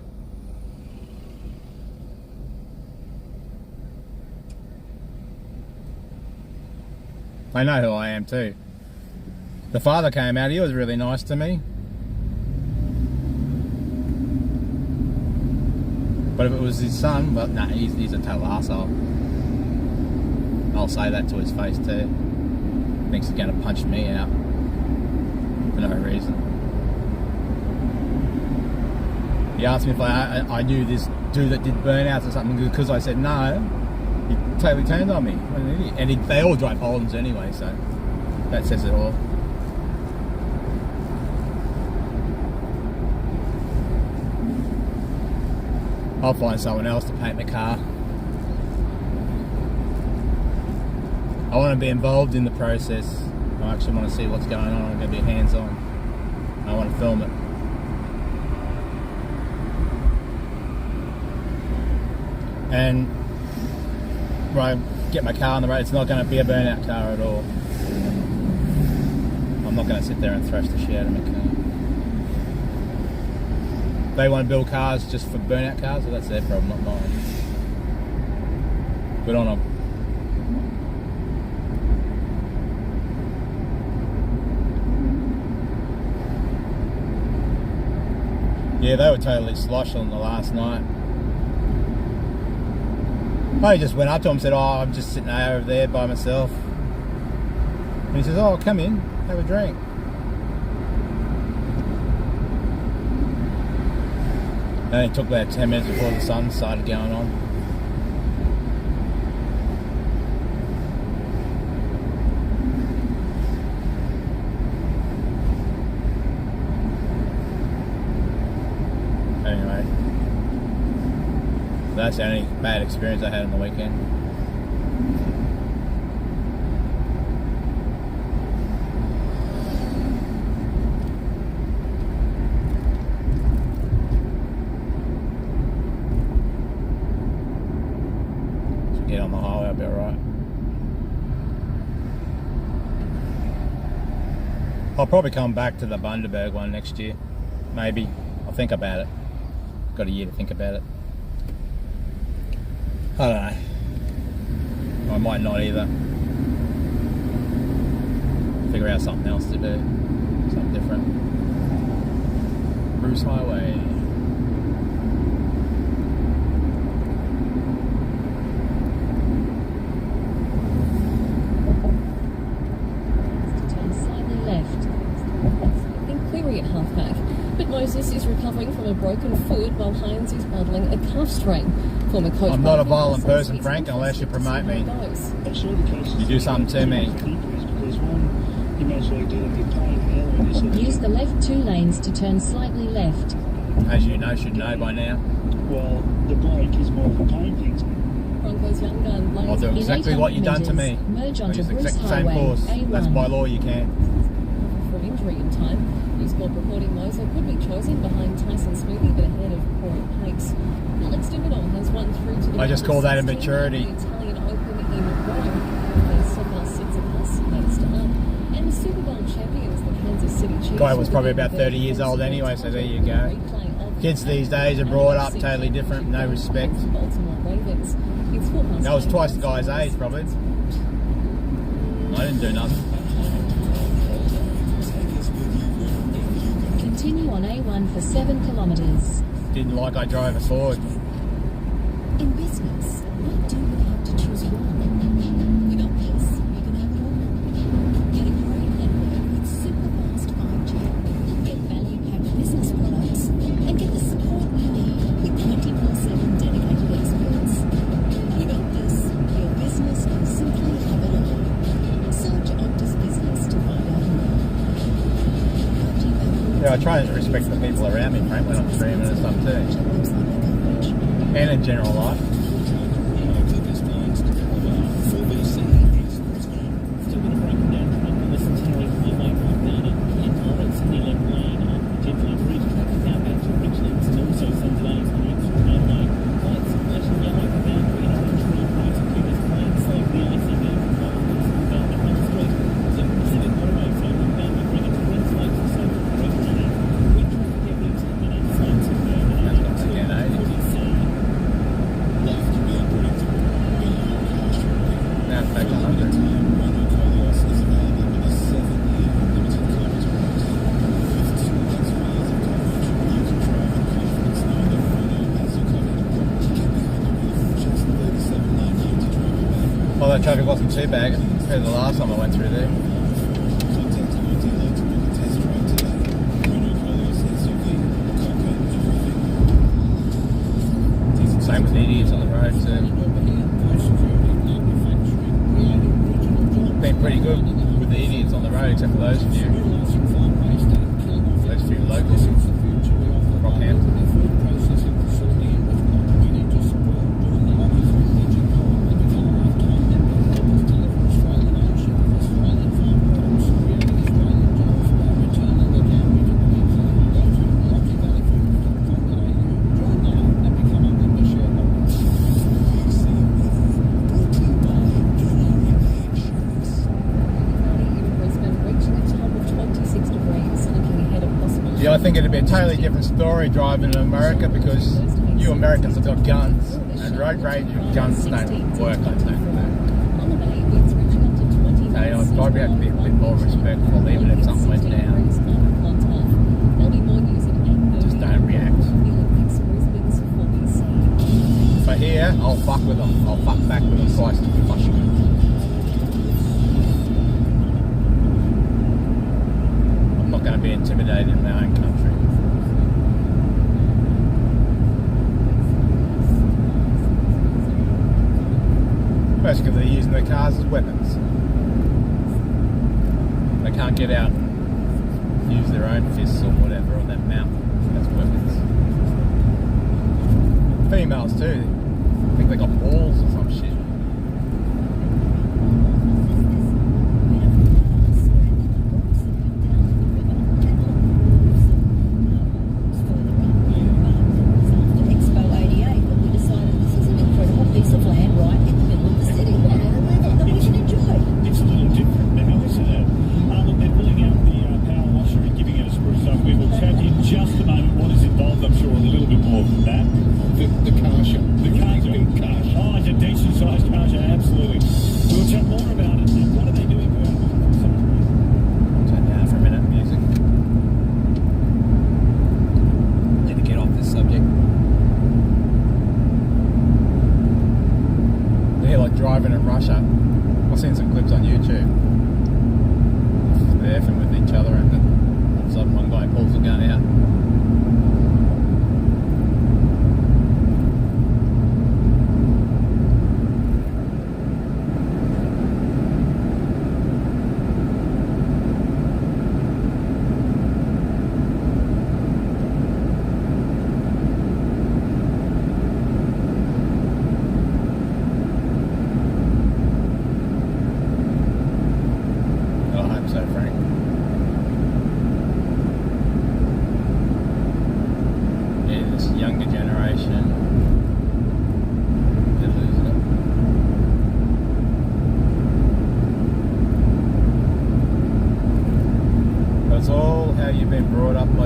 I know who I am too. The father came out, he was really nice to me. But if it was his son, well, no, he's a total arsehole. I'll say that to his face too. Thinks he's going to punch me out for no reason. He asked me if I knew this dude that did burnouts or something, because I said no. He totally turned on me. What an idiot. And they all drive Holdens anyway, so that says it all. I'll find someone else to paint my car. I want to be involved in the process. I actually want to see what's going on. I'm going to be hands-on. I want to film it. And when I get my car on the road, it's not going to be a burnout car at all. I'm not going to sit there and thrash the shit out of my car. They want to build cars just for burnout cars, well, that's their problem, not mine. Good on them. Yeah, they were totally sloshed on the last night. I just went up to him and said, "Oh, I'm just sitting over there by myself." And he says, "Oh, come in, have a drink." And it took about 10 minutes before the sun started going on. Anyway, that's the only bad experience I had on the weekend. Get on the highway, I'll be alright. I'll probably come back to the Bundaberg one next year. Maybe. I'll think about it. Got a year to think about it. I don't know. I might not either. Figure out something else to do. Something different. Bruce Highway. Turn slightly left. Then Query at halfback. But Moses is recovering from from a broken foot while Hines is battling a calf strain. Former coach I'm not a Barker violent says person, he's Frank, unless you interested to promote see me. how it goes. You do something to me. Because one, you might as well do it with plain hell. Use the left 2 lanes to turn slightly left. As you know, should know by now. Well, the break is more of a pain thing. Broncos young gun I'll do exactly what you've done to me. Merge I'll onto use the Bruce exact same Highway, course. A1. That's by law you can. From injury in time. News Corp reporting Moser could be chosen behind Tyson Smoothy but ahead of Corey Pace. Alex Dividon has won through to the I just call that Masters immaturity. team at the Italian Open in Rome. They Stefan Tsitsipas next up. And the Super Bowl champions, the Kansas City Chiefs. Guy was probably about 30 years old anyway, so there you go. Kids these days are brought up totally different, no respect. Baltimore Ravens. It's 4:30. That was twice the guy's age, probably. I didn't do nothing. Continue on A1 for 7 kilometres. Didn't like I drove it forward. In business, what do you have to choose one? Without this, you can have it all. Get a great network with super fast 5G. Get value-packed business products and get the support you need with 24/7 dedicated experts. Without this, your business can simply have it all. Search Optus Business to find out more. Yeah, I try and respect the people around me, Frank, when I'm streaming and stuff too. And in general life. Well, that traffic wasn't too bad compared to the last time I went through there. Same with the idiots on the road too. Been pretty good with the idiots on the road, except for those few. Those few locals. Rockhampton. Yeah, I think it'd be a totally different story driving in America because you Americans have got guns and road rage and guns don't work, I think. Hey, I'd probably have to be a bit more respectful even if something went down. Just don't react. But here, I'll fuck with them. I'll fuck back with them twice as much. I'm not going to be intimidated in my own country. Basically, they're using their cars as weapons. They can't get out and use their own fists or whatever on that mouth as weapons. Females too. I think they got balls or some shit. Expo 88, but we decided this is an incredible piece of land right in the middle of the city that we can enjoy. It's a little different now, isn't it? Look, they're pulling out the power washer and giving it a spruce up. We will chat in just a moment what is involved. I'm sure a little bit more than that. The car show. The car show. Oh, it's a decent sized car show, absolutely. We'll chat more about it. And what are they doing? Turn down for a minute, music. Need to get off this subject. Yeah, like driving in Russia. I've seen some clips on YouTube. They're effing with each other and then all of a sudden one guy pulls the gun out.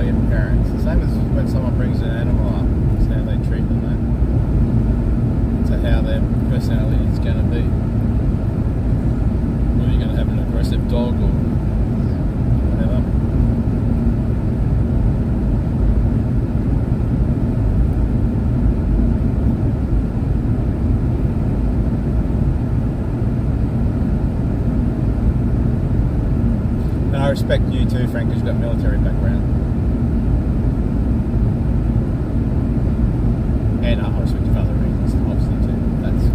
personality of parents. The same as when someone brings an animal up, it's how they treat them, that. To how their personality is going to be. Whether you're going to have an aggressive dog or whatever. And I respect you too, Frank, because you've got military background. And I respect you for other reasons, obviously too. That's...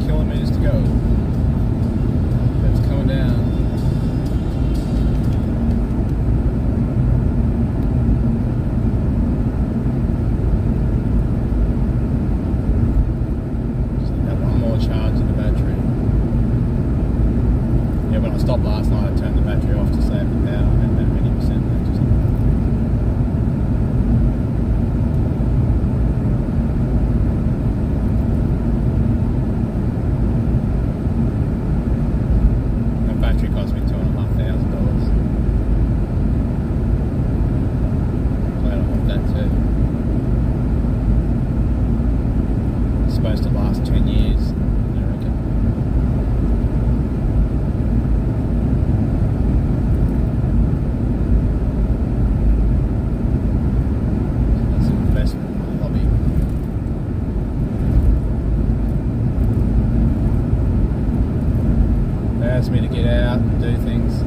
kilometres to go. That's coming down. Just have one more charge of the battery. Yeah, when I stopped last night, I turned the battery off to save the power. I had about 80% left or something. Cost me $2,500. Glad I want that too. It's supposed to last 10 years, I reckon. That's an investment in my hobby. Allows me to get out and do things.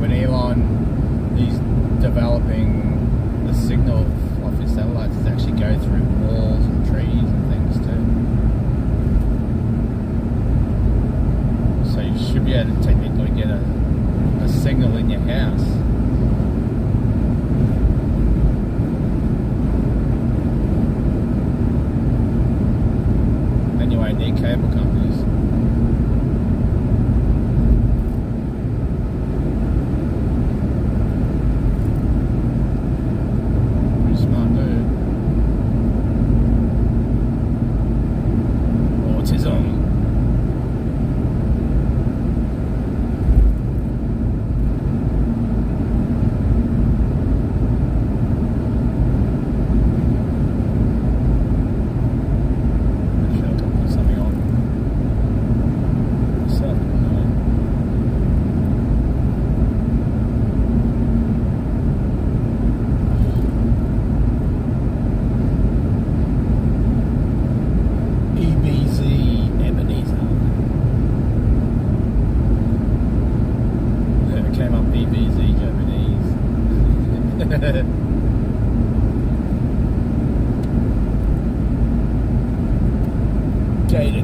When Elon, he's developing the signal off his satellites to actually go through walls and trees and things too. So you should be able to technically get a signal in your house. Then you won't need cable companies. Pretty smart move. Autism.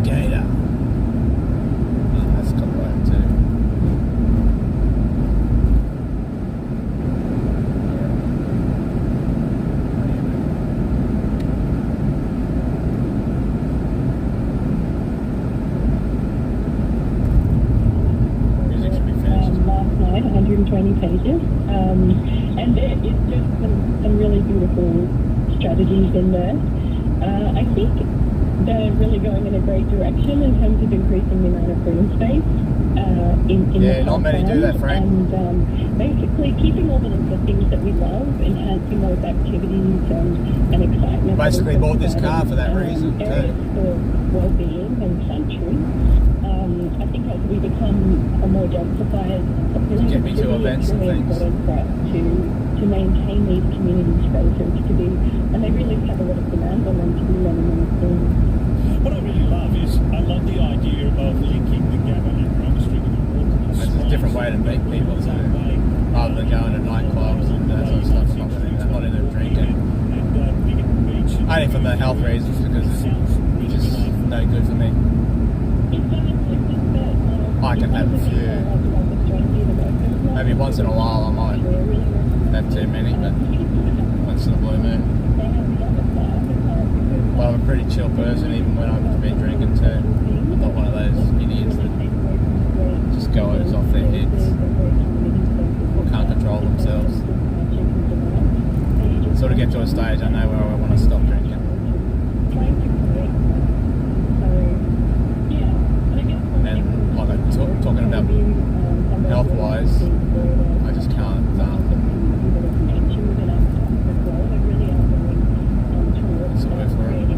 Gator. Oh, that's copyright too. 120 pages. And there is just some really beautiful strategies in there. I think they're really going in a great direction in terms of increasing the amount of green space in the not many do that, Frank. And basically keeping all the things that we love, enhancing those activities and excitement. Basically bought this car for that reason areas for well-being and sanctuary. I think as we become a more densified population, get me to events and things. It's important for us to maintain these community spaces to be, and they really have a lot of demand on them to be many, many things. What I really love is I love the idea of linking the Gabba and Roma Street with the walk. It's a different way to meet people, so rather than going to nightclubs and that sort of stuff. Not in there drinking. Only for the health reasons, because it's just no good for me. I can have a few. Maybe once in a while I might have too many, but once in a blue moon. Well, I'm a pretty chill person, even when I've been drinking too. I'm not one of those idiots that just go off their heads or can't control themselves. Sort of get to a stage I know where I want to stop drinking. And like I'm talking about health-wise, I just can't. Sorry for it.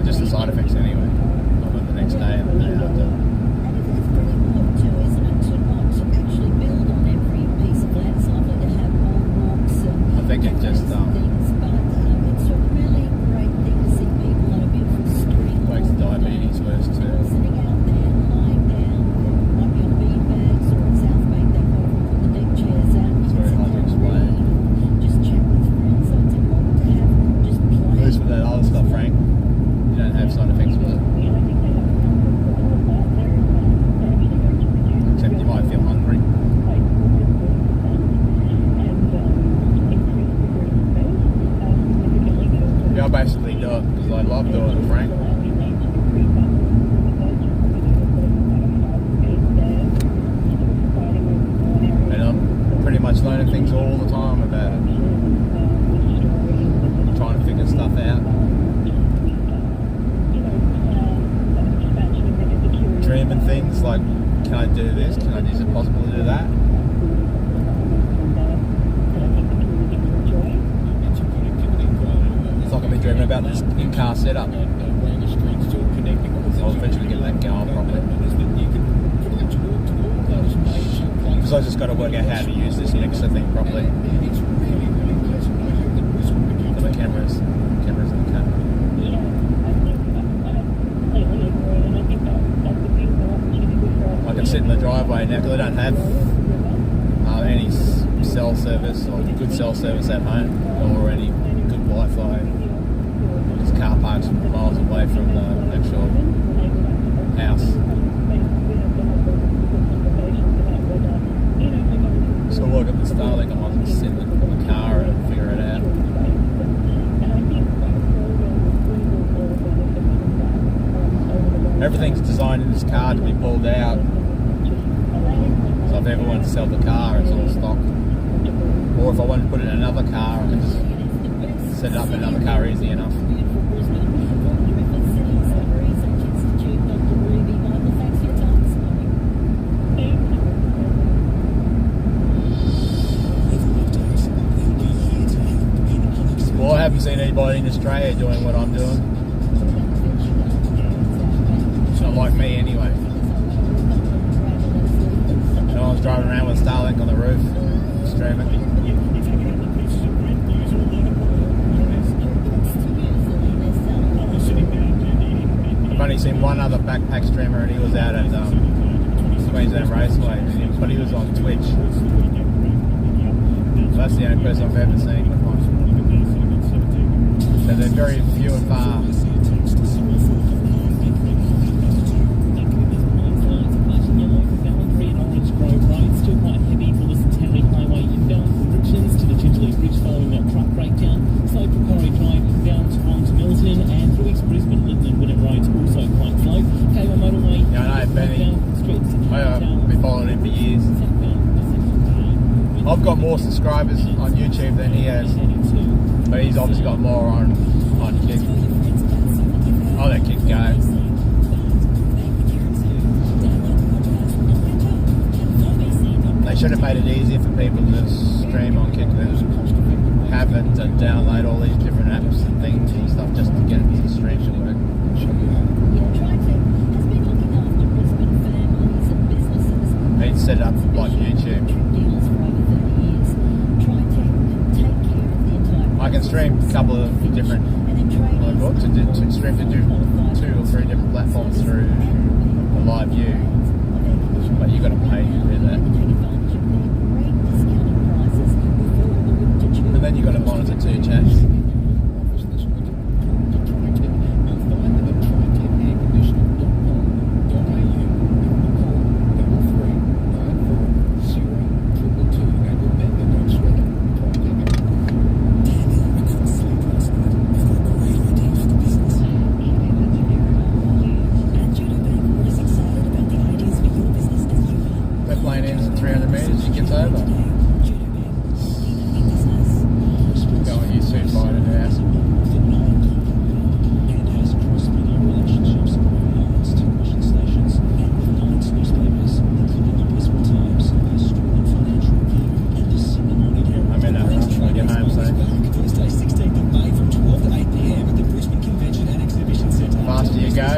Just the side effects anyway. Not like the next day and the day after. I think it just makes diabetes worse too. It's very hard to explain. At least with that other stuff, Frank, you don't have side effects with it. Except you might feel hungry. Yeah, I basically do it because I love doing it, Frank. And I'm pretty much learning things all the time about it. Trying to figure stuff out. Dreaming things like, can I do this? Is it possible to do that? It's like I've been dreaming about this in-car setup. I'll eventually get that going properly. Because I just got to work out how to use this mixer thing properly. For the cameras in the car. I can sit in the driveway now because I don't have any cell service or good cell service at home or any good Wi-Fi. This car parks miles away from the actual house. So I look at the Starlink, I might just sit in the car and figure it out. Everything's designed in this car to be pulled out. So if ever wanted to sell the car, it's all stock. Or if I wanted to put it in another car, I can just set it up in another car easy enough. Well, I haven't seen anybody in Australia doing what I'm doing. It's not like me anyway. No one's driving around with Starlink on the roof, streaming. I've only seen one other backpack streamer, and he was out at Queensland Raceway, but he was on Twitch. So that's the only person I've ever seen with one. So they're very few and far. Still quite heavy for the Centenary Highway inbound from Richlands to the Chinchilly Bridge following that truck breakdown. Slow for Corrie Drive inbound to Milton and through East Brisbane, Lytton and Winnett Roads also quite slow. K1 motorway. Yeah, I know, Benny. I've got more subscribers on YouTube than he has, but he's obviously got more on Kick. I'll let Kick go. They should have made it easier for people to stream on Kick than have it and download all these different apps and things and stuff just to get it to stream to work. They'd set it up like YouTube. I can stream a couple of different, to stream to do 2 or 3 different platforms through a live view, but you got to pay to do that. And then you got to monitor 2 chats.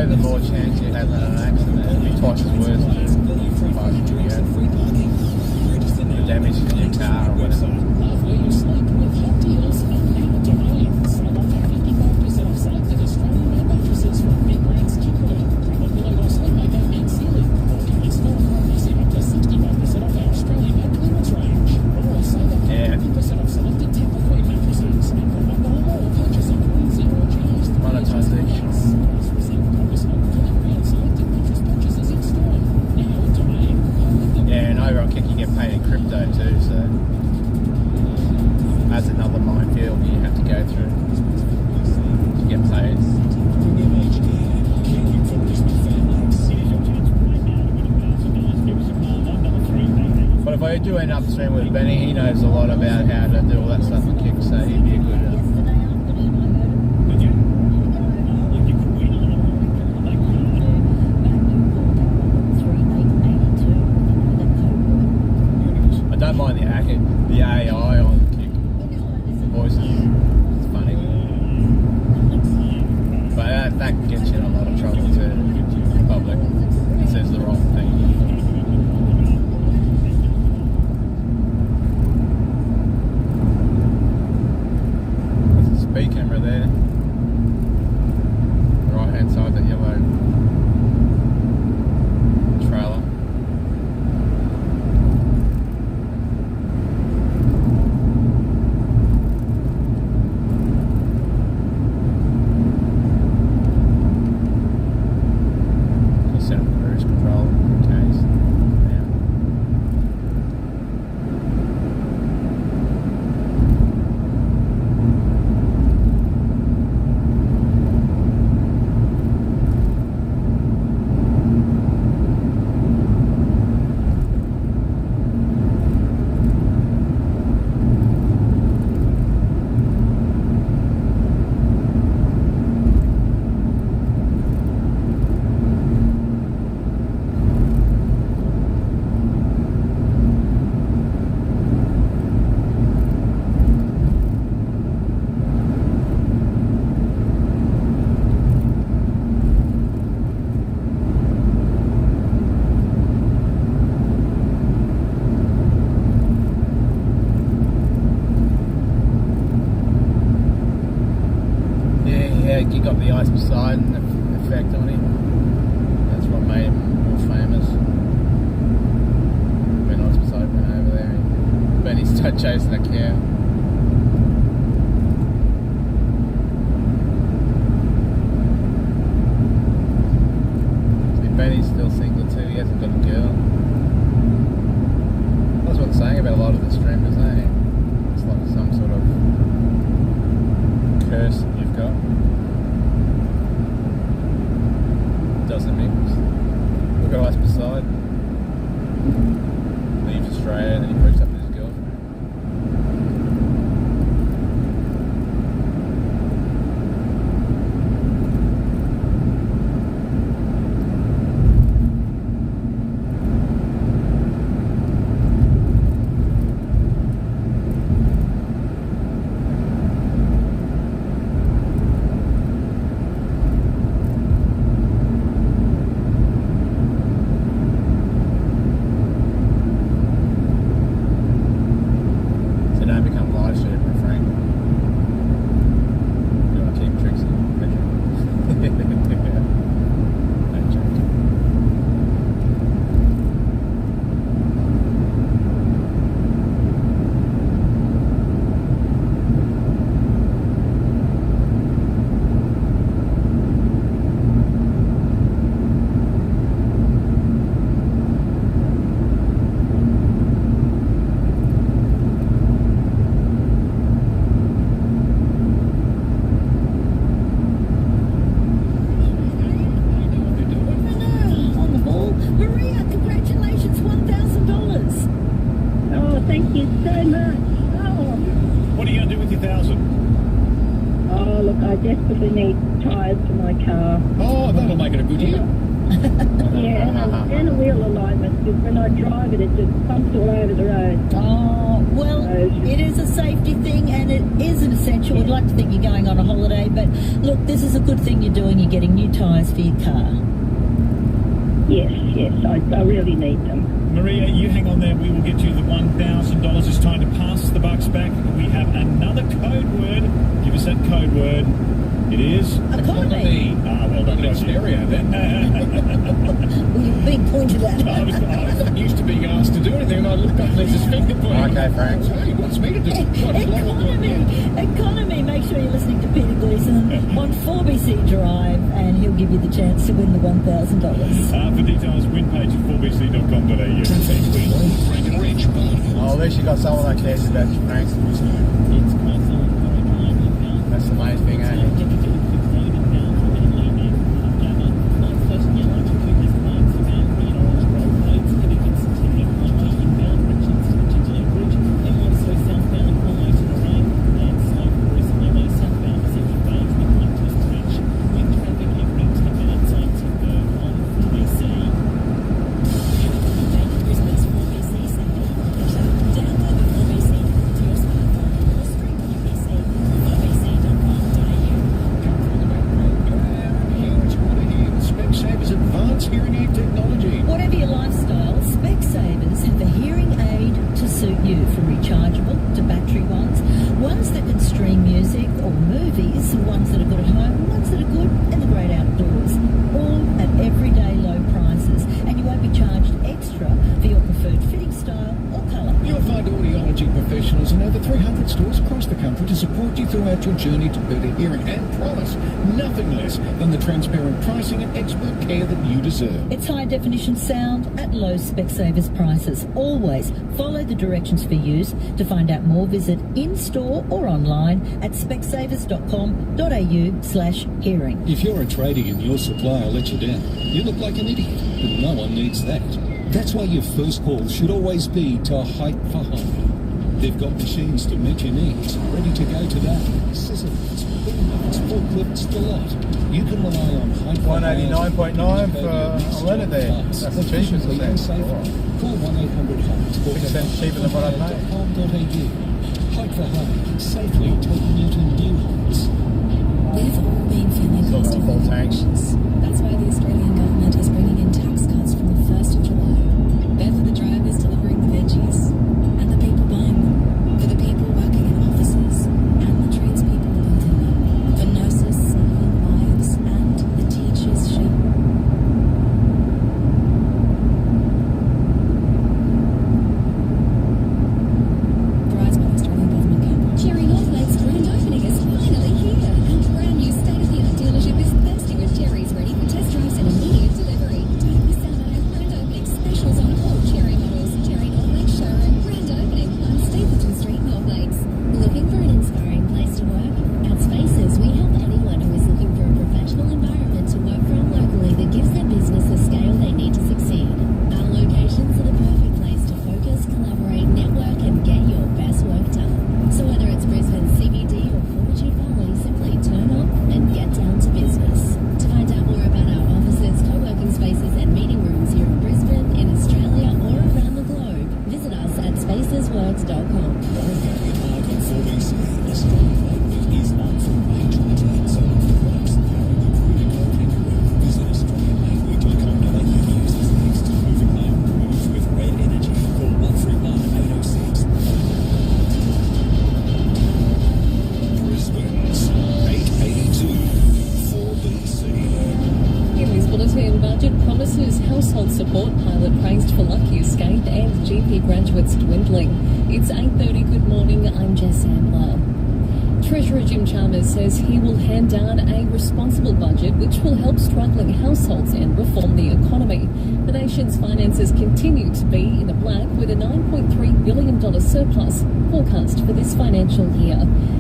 The more chance you have an accident, it'll be twice as worse than the damage to your car or whatever. If I do end up streaming with Benny, he knows a lot about how to do all that stuff on Kick, so he'd be a good I don't mind the AI on Kick. Voices, it's funny. But that can get you in a lot of trouble too, in public. It says the wrong thing. Speed camera there, the right hand side, that yellow trailer. I'll set up the cruise control in case. You got the ice Poseidon effect on him. That's what made him more famous. When ice Poseidon went over there, Benny's chasing a cow. See, Benny's still single too. He hasn't got a girl. That's what I'm saying about a lot of the streamers, eh? It's like some sort of curse that you've got. Doesn't mix. Look at ice beside. Leaves Australia and then he breaks up with his girlfriend. Thank you so much. Oh. What are you going to do with your 1,000? Oh, look, I desperately need tyres for my car. Oh, that'll make it a good year. Yeah, and a wheel alignment, because when I drive it, it just bumps all over the road. Oh, well, it is a safety thing and it is an essential. We'd like to think you're going on a holiday, but look, this is a good thing you're doing. You're getting new tyres for your car. Yes, I really need them. Maria, you hang on there. We will get you the $1,000. It's time to pass the bucks back. We have another code word. Give us that code word. It is economy. Ah, well done. In stereo then. Well, you're being pointed at. I was used to being asked to do anything, and I looked up and there's a finger pointing. Okay, Frank. Hey, he wants me to do Economy. Make sure you're listening to Peter Gleeson on 4BC Drive, and he'll give you the chance to win the $1,000. For details, win page at 4bc.com.au. Frank and Rich. Oh, at least you got someone that cares about you, Frank. That's the main thing, eh? Hearing aid technology. Whatever your lifestyle, Specsavers have a hearing aid to suit you, from rechargeable to battery ones that can stream music or movies, ones that are good at home, ones that are good in the great outdoors, all at everyday low prices, and you won't be charged extra for your preferred fitting style or colour. You'll find audiology professionals in over 300 stores across the country to support you throughout your journey to better hearing, and promise nothing less than the transparent pricing and expert care that you deserve. It's high definition sound at low Specsavers prices. Always follow the directions for use. To find out more, visit in-store or online at specsavers.com.au/hearing. If you're a tradie and your supplier lets you down, you look like an idiot, but no one needs that. That's why your first call should always be to Height for Home. They've got machines to meet your needs, ready to go today. Scissors, boombox, forklifts, the lot. You can rely on Height for Home. 189.9 for a letter there. That's the cheapest of them. Call 1-800-HEIGHT. 6 cents cheaper than what I paid. Height for Home, safely taking you to new heights. We've all been feeling cost of living pressures. That's why the Australian government is bringing in tax cuts from the 1st of July. They're for the drivers delivering the veggies and the people buying them, for the people working in offices and the tradespeople building them, for nurses saving lives and the teachers ship. Provides by the Australian Government Capital. Cherry Northlake's grand opening is finally here, and a brand new state-of-the-art dealership is bursting with Cherries ready for test drives and immediate delivery. Don't miss out on our grand opening specials on all Cherry models. Cherry Northlake showroom grand opening on Stapleton Street, Northlakes. Looking for an inspiring place to work? At Spaces, we help anyone who is looking for a professional environment to work from locally that gives their business the scale they need to succeed. Our locations are the perfect place to focus, collaborate, network, and get your best work done. So whether it's Brisbane CBD or Fortitude Valley, simply turn up and get down to business. To find out more about our offices, co-working spaces, and meeting rooms here in Brisbane, in Australia, or around the globe, visit us at spacesworks.com. Promises household support pilot praised for lucky escape and GP graduates dwindling. It's 8:30. Good morning. I'm Jess Ambler. Treasurer Jim Chalmers says he will hand down a responsible budget which will help struggling households and reform the economy. The nation's finances continue to be in the black with a $9.3 billion surplus forecast for this financial year.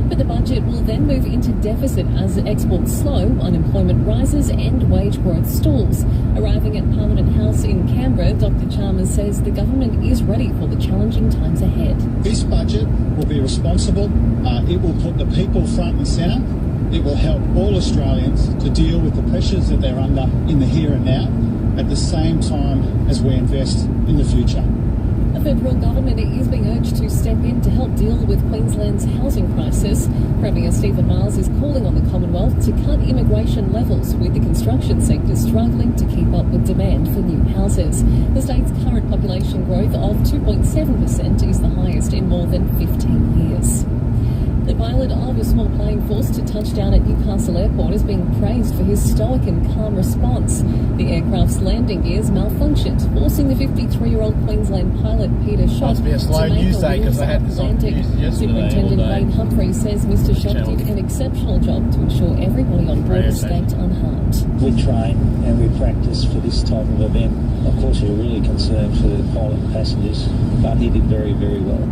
But the budget will then move into deficit as exports slow, unemployment rises and wage growth stalls. Arriving at Parliament House in Canberra, Dr Chalmers says the government is ready for the challenging times ahead. This budget will be responsible. It will put the people front and centre. It will help all Australians to deal with the pressures that they're under in the here and now, at the same time as we invest in the future. The federal government is being urged to step in to help deal with Queensland's housing crisis. Premier Stephen Miles is calling on the Commonwealth to cut immigration levels, with the construction sector struggling to keep up with demand for new houses. The state's current population growth of 2.7% is the highest in more than 15 years. The pilot of a small plane forced to touch down at Newcastle Airport is being praised for his stoic and calm response. The aircraft's landing gears malfunctioned, forcing the 53-year-old Queensland pilot Peter Schott Must be a slow to make news a day because I had this on landing. news yesterday. Superintendent Wayne Humphrey says Mr. Schott did an exceptional job to ensure everybody on board escaped unharmed. We train and we practice for this type of event. Of course, we're really concerned for the pilot and passengers, but he did very, very well.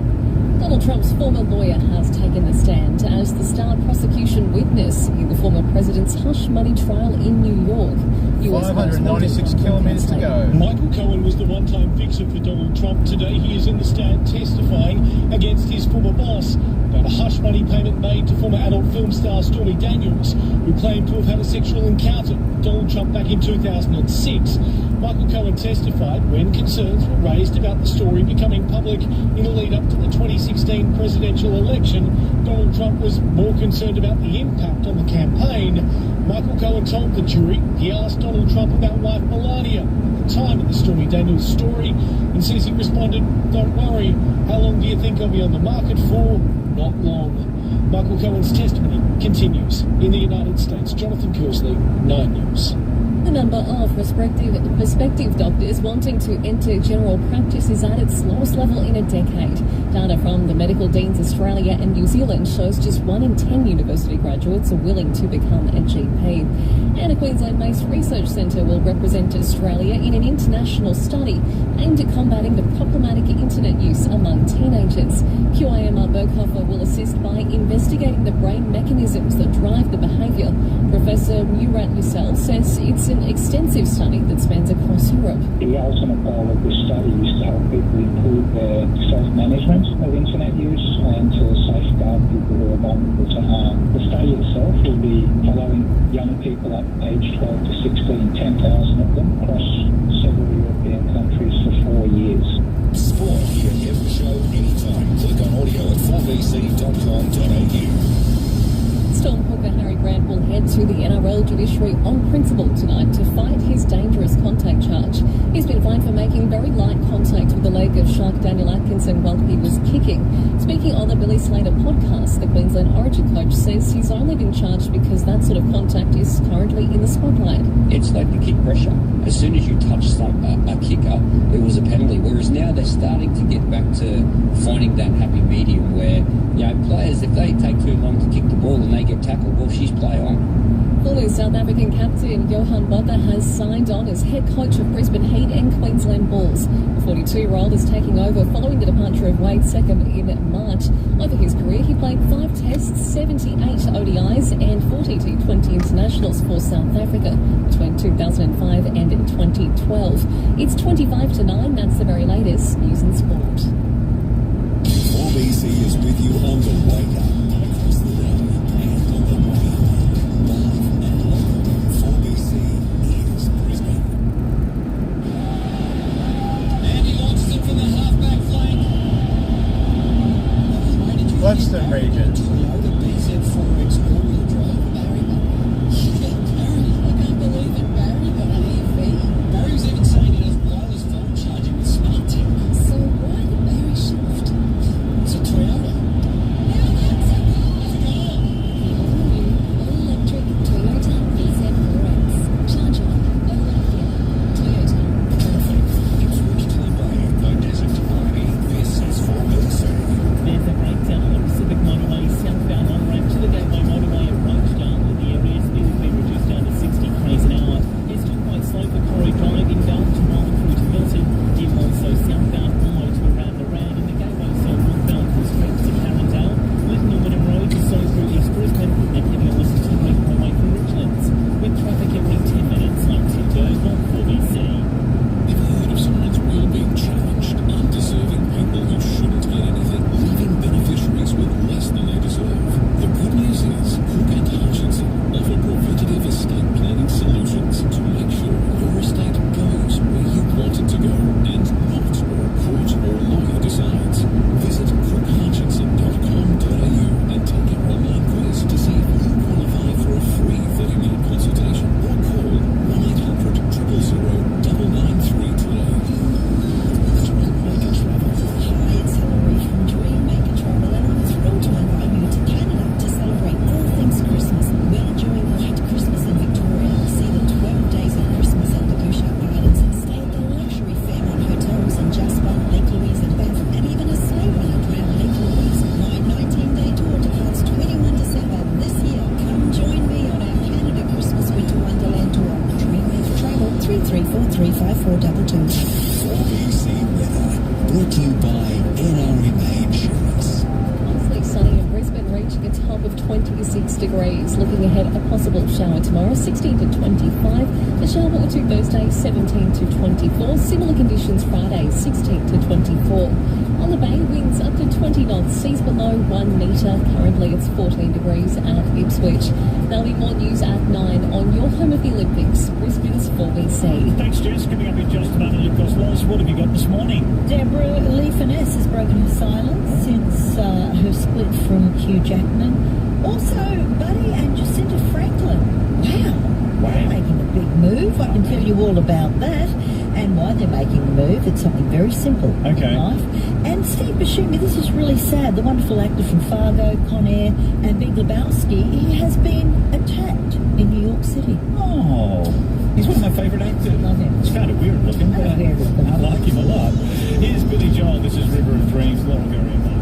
Donald Trump's former lawyer has taken the stand as the star prosecution witness in the former president's hush money trial in New York. 596 kilometres to go. Michael Cohen was the one-time fixer for Donald Trump. Today he is in the stand testifying against his former boss about a hush money payment made to former adult film star Stormy Daniels, who claimed to have had a sexual encounter with Donald Trump back in 2006. Michael Cohen testified when concerns were raised about the story becoming public in the lead-up to the 2016 presidential election. Donald Trump was more concerned about the impact on the campaign. Michael Cohen told the jury he asked Donald Trump about wife Melania at the time of the Stormy Daniels story and says he responded, "Don't worry, how long do you think I'll be on the market for? Not long." Michael Cohen's testimony continues. In the United States, Jonathan Kersley, 9 News. The number of prospective doctors wanting to enter general practice is at its lowest level in a decade. Data from the Medical Deans Australia and New Zealand shows just 1 in 10 university graduates are willing to become a GP. And a Queensland-based research centre will represent Australia in an international study aimed at combating the problematic internet use among teenagers. QIMR Berghofer will assist by investigating the brain mechanisms that drive the behaviour. Professor Murat Lucel says it's an extensive study that spans across Europe. The ultimate goal of this study is to help people improve their self-management of internet use and to safeguard people who are vulnerable to harm. The study itself will be following young people up aged 12 to 16, 10,000 of them across several European countries for 4 years. Sport, hear every show anytime. Click on audio at 4bc.com.au. Storm hooker Harry Grant will head to the NRL judiciary on principle tonight to fight his dangerous contact charge. He's been fined for making very light contact with the leg of shark Daniel Atkinson while he was kicking. Speaking on the Billy Slater podcast, the Queensland Origin coach says he's only been charged because that sort of contact is currently in the spotlight. It's like the kick pressure. As soon as you touch a kicker, it was a penalty. Whereas now they're starting to get back to finding that happy medium where, players, if they take too long to kick the ball and they get tackled, well, she's play on. Former South African captain Johan Botha has signed on as head coach of Brisbane Heat and Queensland Bulls. The 42-year-old is taking over following the departure of Wade Seckham in March. Over his career, he played 5 tests, 78 ODIs and 40 T20 internationals for South Africa between 2005 and 2012. It's 25-9. That's the very latest news and sport. 4BC is with you on the wake up. Across the day and on the way home. Live and local. 4BC is Brisbane. And he launches it from the half-back flank. Western region. Toyota BZ4X all-wheel drive. Barry. I can't believe it. Barry got an EV. Barry's even saying it has wireless phone charging with smart tech. So why did Barry shift? It's a Toyota. All-electric Toyota BZ4X. Charge on Olympia. Toyota. Influenced by Desert Variety. This is 4BC. There's a breakdown on the Pacific Motorway Brought to you by NRMA Insurance. Mostly sunny in Brisbane, reaching a top of 26 degrees. Looking ahead, a possible shower tomorrow, 16 to 25. A shower or two Thursday, 17 to 24. Similar conditions Friday, 16 to 24. On the bay, winds up to 20 knots, seas below 1 metre. Currently it's 14 degrees at Ipswich. There'll be more news at 9 on your home of the Olympics, Brisbane's 4BC. Thanks, Jess. Coming up in just a moment, of course, Loz, what have you got this morning? Deborah Lee Finesse has broken her silence since her split from Hugh Jackman. Also, Buddy and Jacinta Franklin. Wow. They're making a big move. I can tell you all about that and why they're making the move. It's something very simple in life. And Steve Buscemi, this is really sad. The wonderful actor from Fargo, Con Air and Big Lebowski, he has been attacked in New York City. Oh, he's one of my favourite actors. Love him. It's kind of weird looking, but I like him a lot. Here's Billy Joel. This is River of Dreams. Laura Gary and Mark.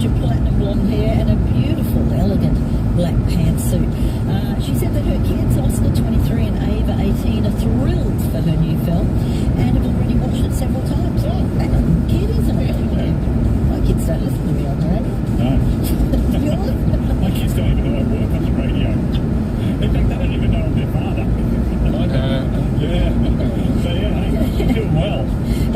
feature platinum blonde hair and a beautiful, elegant black pantsuit. She said that her kids, Oscar 23 and Ava 18, are thrilled for her new film and have already watched it several times. Kiddies are really. My kids don't listen to me on the radio. No. My kids don't even know I work on the radio. In fact, they don't even know I'm their father. You're doing well.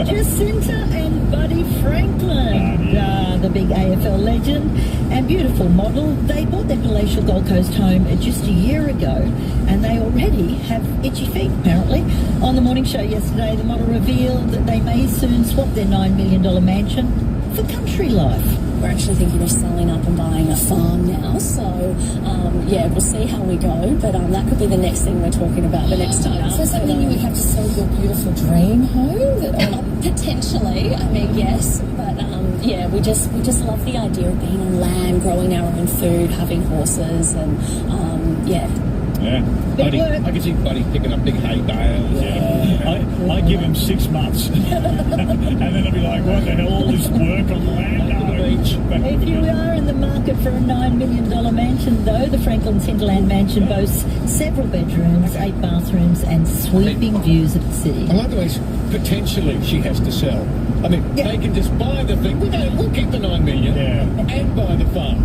Jacinta and Buddy Franklin, the big AFL legend and beautiful model. They bought their palatial Gold Coast home just a year ago, and they already have itchy feet, apparently. On the morning show yesterday, the model revealed that they may soon swap their $9 million mansion for country life. We're actually thinking of selling up and buying a farm now, so we'll see how we go, but that could be the next thing we're talking about the next time. So does that mean you would have to sell your beautiful dream home? Potentially, I mean, yes, but we just love the idea of being on land, growing our own food, having horses, and Yeah. Buddy, I can see Buddy picking up big hay bales. Yeah. I give him 6 months. And then I'll be like, what the hell, all this work on the land? If you are in the market for a $9 million mansion, though, the Franklin's Hinterland Mansion boasts several bedrooms, 8 bathrooms, and sweeping views of the city. I like the way potentially she has to sell. I mean, they can just buy the thing. We'll keep the $9 million and buy the farm.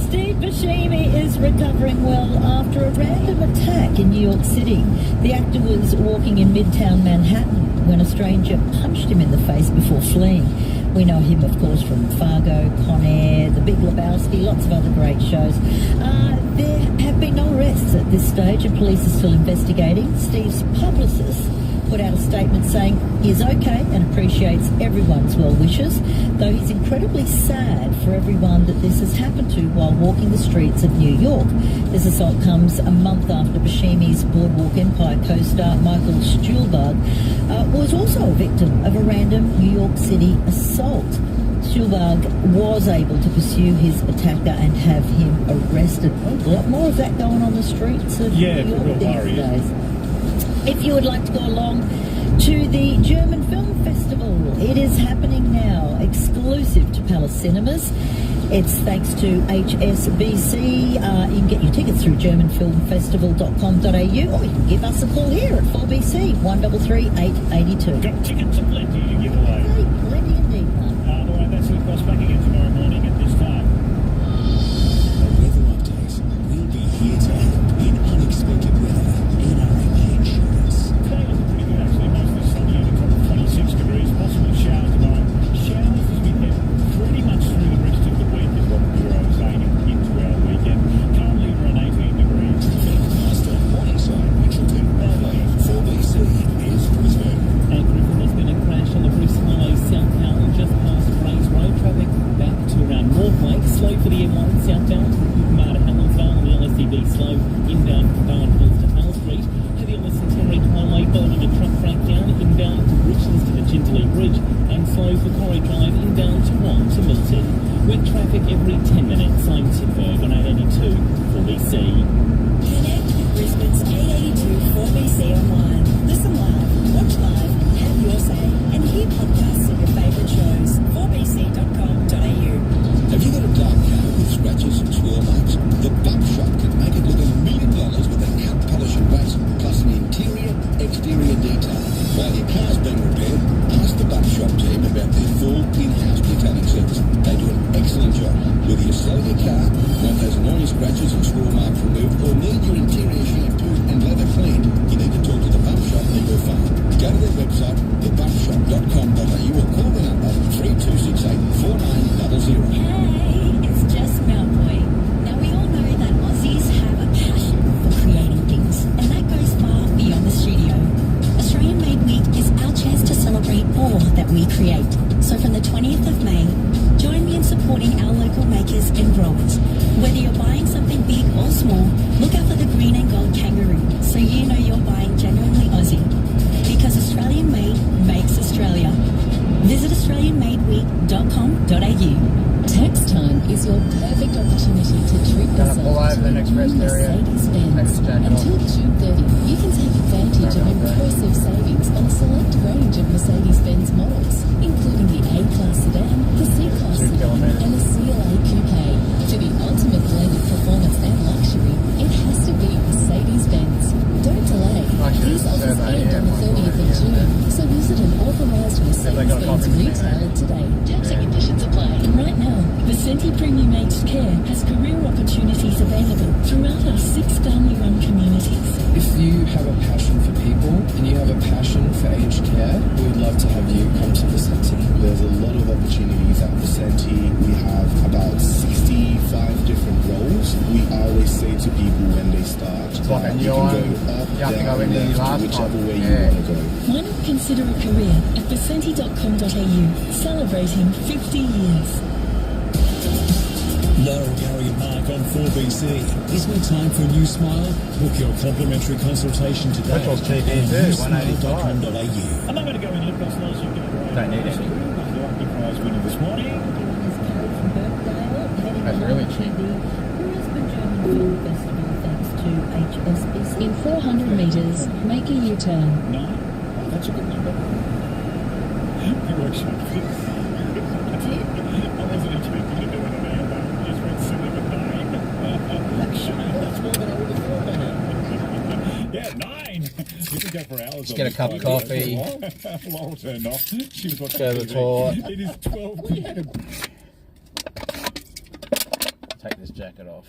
Steve Buscemi is recovering well after a random attack in New York City. The actor was walking in Midtown Manhattan when a stranger punched him in the face before fleeing. We know him, of course, from Fargo, Con Air, The Big Lebowski, lots of other great shows. There have been no arrests at this stage, and police are still investigating. Steve's publicist put out a statement saying he is okay and appreciates everyone's well wishes, though he's incredibly sad for everyone that this has happened to while walking the streets of New York. This assault comes a month after Buscemi's Boardwalk Empire co-star Michael Stuhlbarg was also a victim of a random New York City assault. Stuhlbarg was able to pursue his attacker and have him arrested. A lot more of that going on the streets of New York these days. If you would like to go along to the German Film Festival, it is happening now, exclusive to Palace Cinemas. It's thanks to HSBC. You can get your tickets through germanfilmfestival.com.au, or you can give us a call here at 4BC 133 882. Got tickets aplenty to give away. Plenty indeed, all right, that's it. Cross back again tomorrow morning at this time. Weather updates. We'll be here to help in unexpected weather. Today looking pretty good, actually. Mostly sunny at a top of 26 degrees. Possible showers tomorrow. Showers as we head pretty much through the rest of the week is what the Bureau is saying into our weekend. Currently we're on 18 degrees. Master Morningside, Mitchelton, Radley, 4BC is Brisbane. At Griffin, there's been a crash on the Bruce Highway southbound just past Grays Road. Traffic back to around North Lake. Slow for the M1 southbound from Kumar to Helensvale, and the LSCB slow inbound from Bowen Hills to Hale Street. Heavy on the Centenary Highway following a truck breakdown inbound to Richlands to the Chintley Bridge, and slow for Corrie Drive inbound to Ron to Milton. With traffic every 10 minutes, I'm Tim Berg on 882 4BC. Connect with Brisbane's 882 4BC online. Listen live, watch live, have your say, and hear podcasts of your favourite shows. 4BC.com.au. Have you got a dark car with scratches and swirl marks? The Bump Shop can make it look $1 million with an out polish and wax, plus an interior, exterior detail. While your car's being repaired, ask the Bump Shop team about their full in-house detailing service. They do an excellent job. Whether you slow your car, want those annoying scratches and swirl marks removed, or need your interior shampooed and leather cleaned, you need to talk to the Bump Shop near your farm. Go to their website, thebumpshop.com.au, or call the number 3268 4900. Hey, it's just Melboy. Now we all know that Aussies have a passion for creating things, and that goes far beyond the studio. Australian Made Week is our chance to celebrate all that we create. So from the 20th of May, join me in supporting our local makers and growers. Whether you're buying something big or small, look out for the green and gold kangaroo so you know you're buying genuinely Aussie. Because Australian Made makes Australia. Visit AustralianMadeWeek.com.au. Tax time is your perfect opportunity to treat yourself to a new Mercedes-Benz. Until June 30, you can take advantage of impressive savings on a select range of Mercedes-Benz models, including the A-Class sedan, the C-Class sedan, Vicente Premium Aged Care has career opportunities available throughout our 6 family-run communities. If you have a passion for people and you have a passion for aged care, we would love to have you come to Vicente. There's a lot of opportunities at Vicente. We have about 65 different roles. We always say to people when they start, It's like a you new can one. go up, Yeah, I think I down, went in left, last whichever time. way Yeah. you want to go. Why not consider a career at vicente.com.au, celebrating 50 years. Laurel, Gary and Mark on 4BC. Isn't it time for a new smile? Book your complimentary consultation today. Petrol's cheap here at too, newsmile.com.au. A moment ago in Lipos Lows, you get Don't need any. the lucky prize winner this morning. That's really cheap. Brisbane German Film Festival thanks to HSBC. In 400 metres, make a U-turn. 9. Oh, that's a good number. It works out. I wasn't expecting to do it on air, but just went 7 with 9. That's more than I would have thought I had. Yeah, 9. You can go for hours. Just get a cup of coffee. Laurel turned off. She was watching Go to the toilet. It is 12 p.m. Take this jacket off.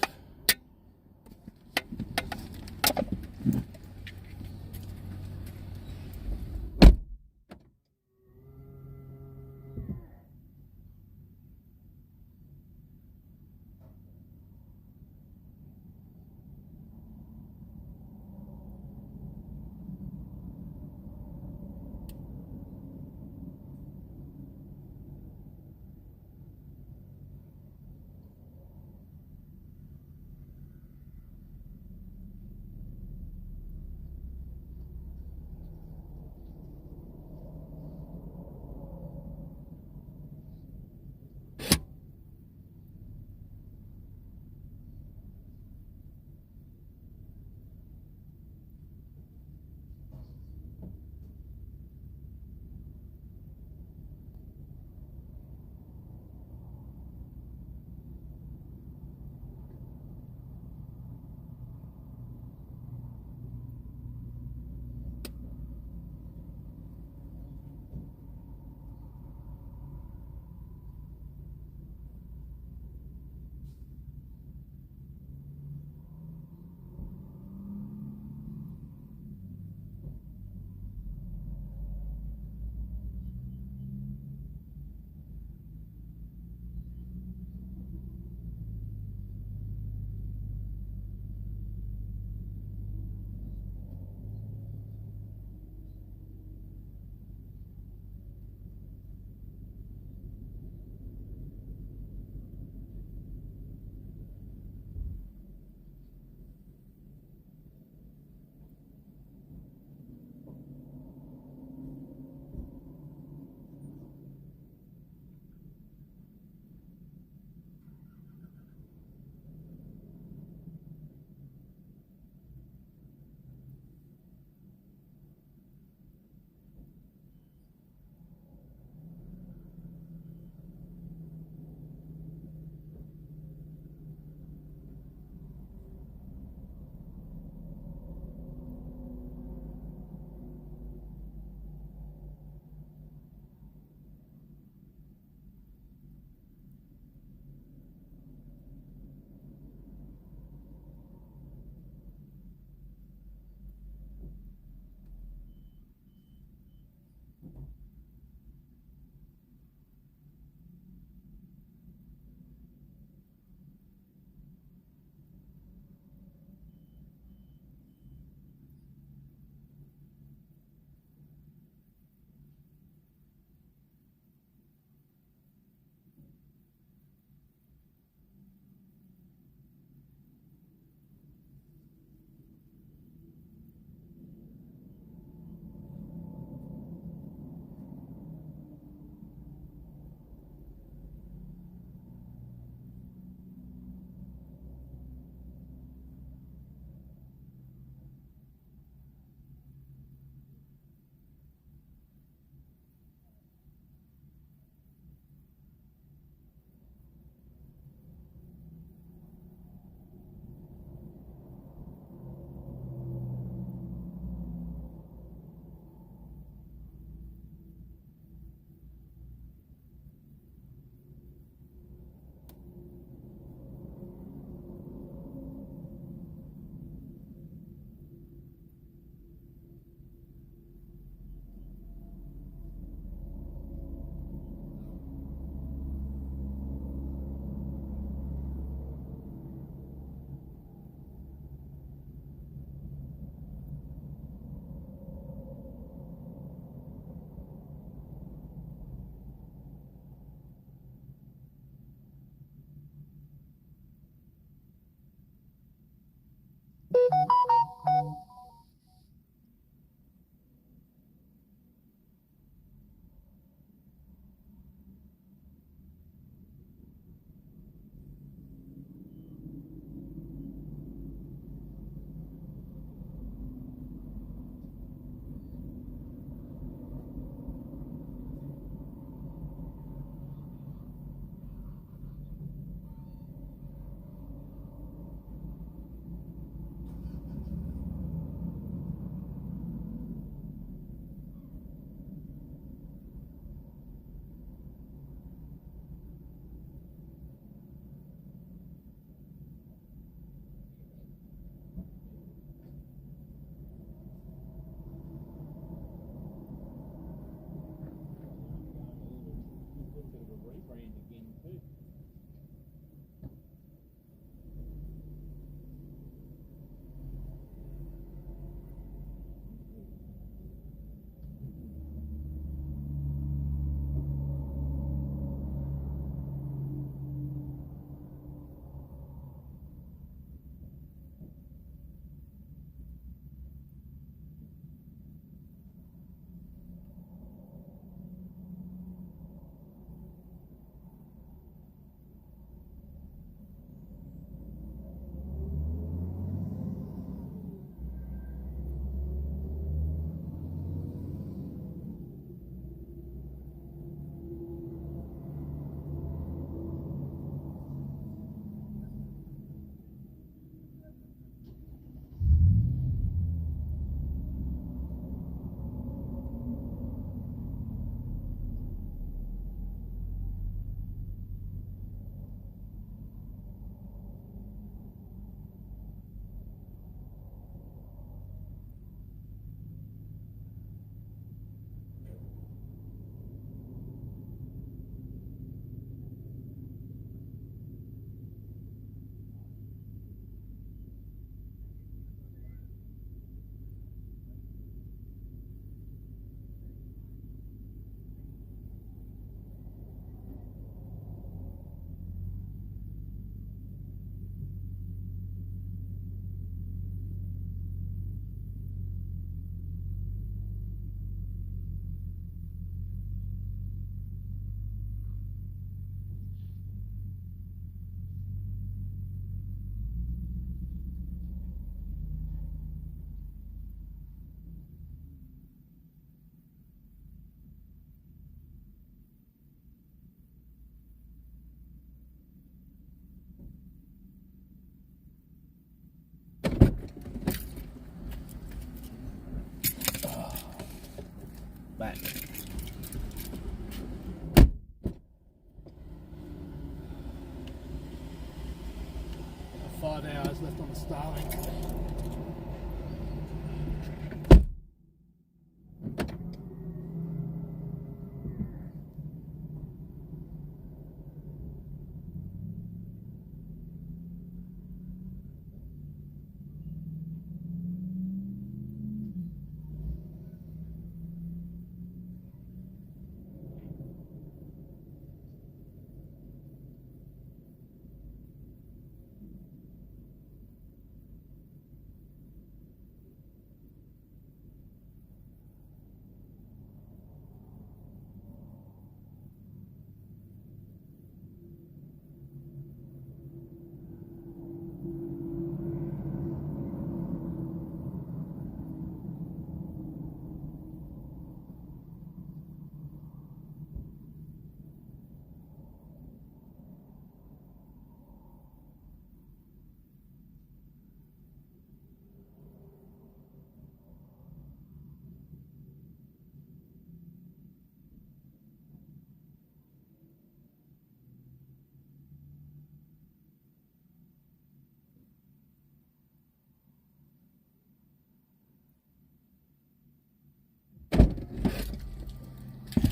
5 hours left on the Starlink.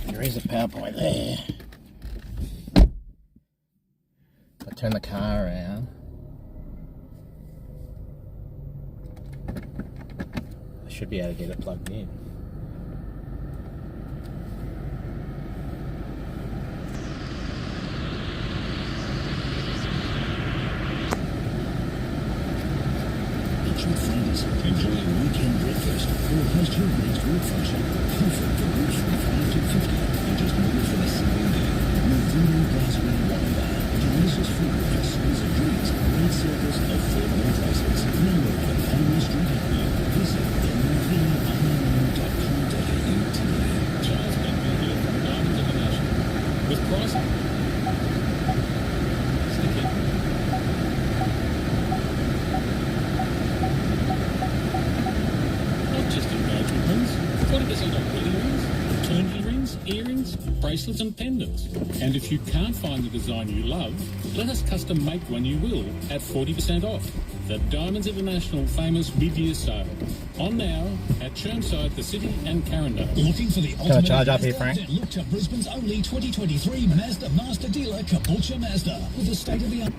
There is a power point there. If I turn the car around, I should be able to get it plugged in. Kitchen friends, enjoy a weekend breakfast or host your next work function. Perfect for groups from 5 to 50 and just more for the same day. With Voodoo Glassware Wine Bar, delicious food, exclusive drinks, great service, affordable prices. Member of Famous Drinking Club. Visit mvinm.com.au today. Charles Bentley here from Diamonds International. With pricing. Not just engagement rings, 40% off wedding rings, turnkey rings, earrings, bracelets and pendants. And if you can't find the design you love, let us custom make one you will at 40% off. The Diamonds International famous mid-year sale. On now at Chermside, the City and Carindale. Looking for the ultimate charge up here, Mazda? Frank? Then look to Brisbane's only 2023 Mazda Master Dealer, Caboolture Mazda, with a state-of-the-art.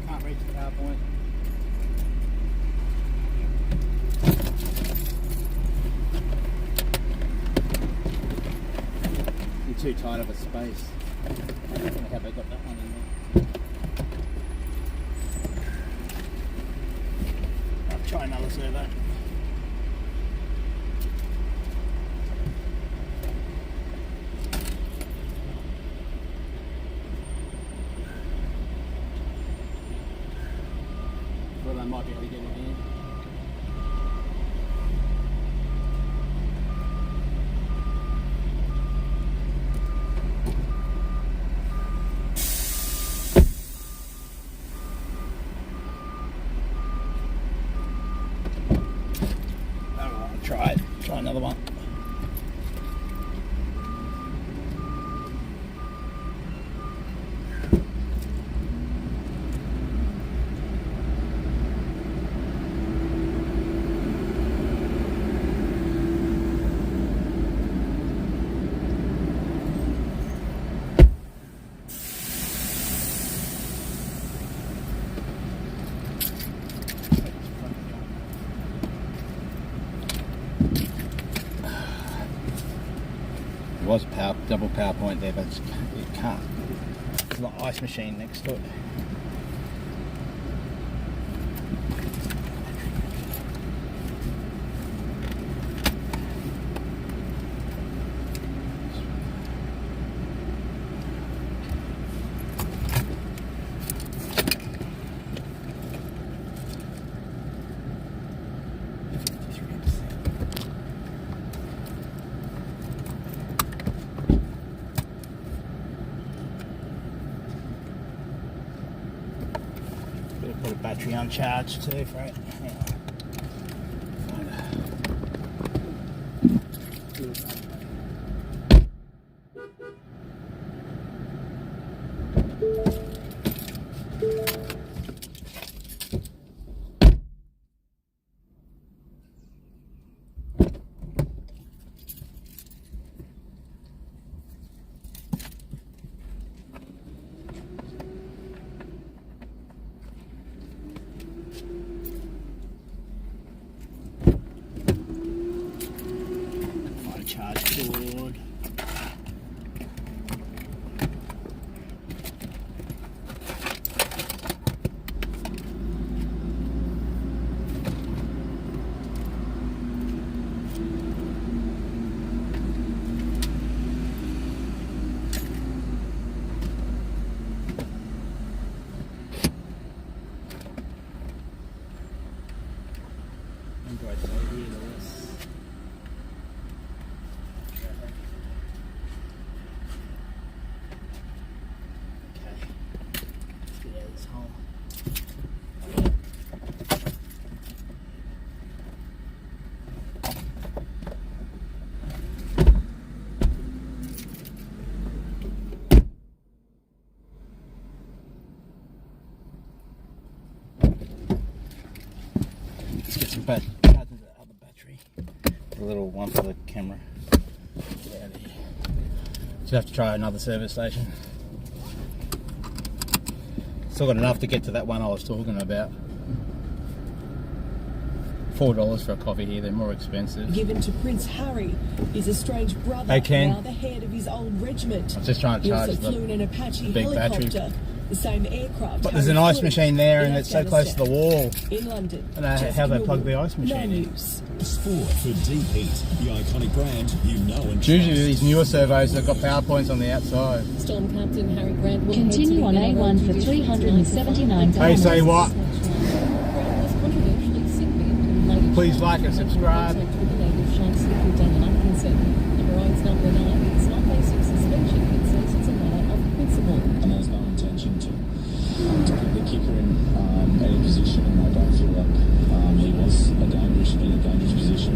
Can't reach the power point. You're too tight of a space. I don't know how they got that one in there. I'll try another servo. Well, I might be able to get it in. Alright, try another one. There was a double power point there, but it can't. There's an ice machine next to it. Put a battery on charge too for it. Hang on. Charge cord. Android TV, Lewis. Let's get some battery, the other battery, the little one for the camera. Just have to try another service station. Still got enough to get to that one I was talking about. $4 for a coffee here, they're more expensive. Given to Prince Harry, his estranged brother, Hey, Ken. now the head of his old regiment. I was just trying to charge he also flew in an the Apache big helicopter, battery. the same aircraft. But there's an Harry ice flew machine there in and it's so close to the wall. In London. I don't know how they plug the ice machine in. News. Sport for Deep Heat, the iconic brand you know and trust. Usually these newer servos have got power points on the outside. Storm Captain Harry Grant will Continue on A1 for 379 Hey, say what? Grant was controversially sick in Lady Please like and subscribe. Contact with the native Shark Slippery Daniel Atkinson. Number 9's number 9 is not basic suspension. It says it's a matter of principle. And there's no intention to put the kicker in any position, and I don't feel like he was in a dangerous position.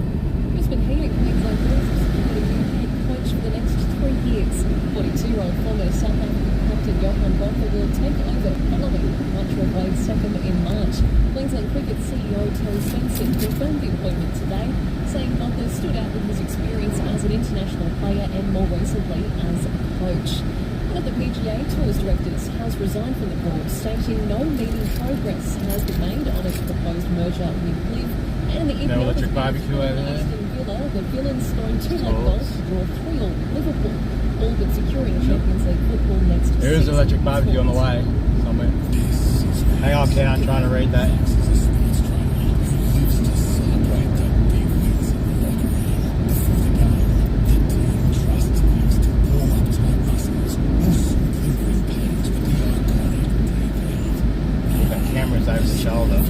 Brisbane Heating Queensland Blues has secured a new head coach for the next 3 years. 42-year-old former South African captain Johan Botha will take over following Montreal Blade's second in March. Queensland Cricket CEO Terry Svensson confirmed the appointment today, saying Botha stood out with his experience as an international player and more recently as a coach. One of the PGA Tour's directors has resigned from the board, stating no meaningful progress has been made on its proposed merger with Liv. And the No electric barbecue over there. Villa, the Villains scoring 2 late goals to draw 3-all Liverpool, all but securing Champions League football next There is season. electric barbecue on the way somewhere. Hang on, Ken, I'm trying to read that. Got cameras over the shoulder.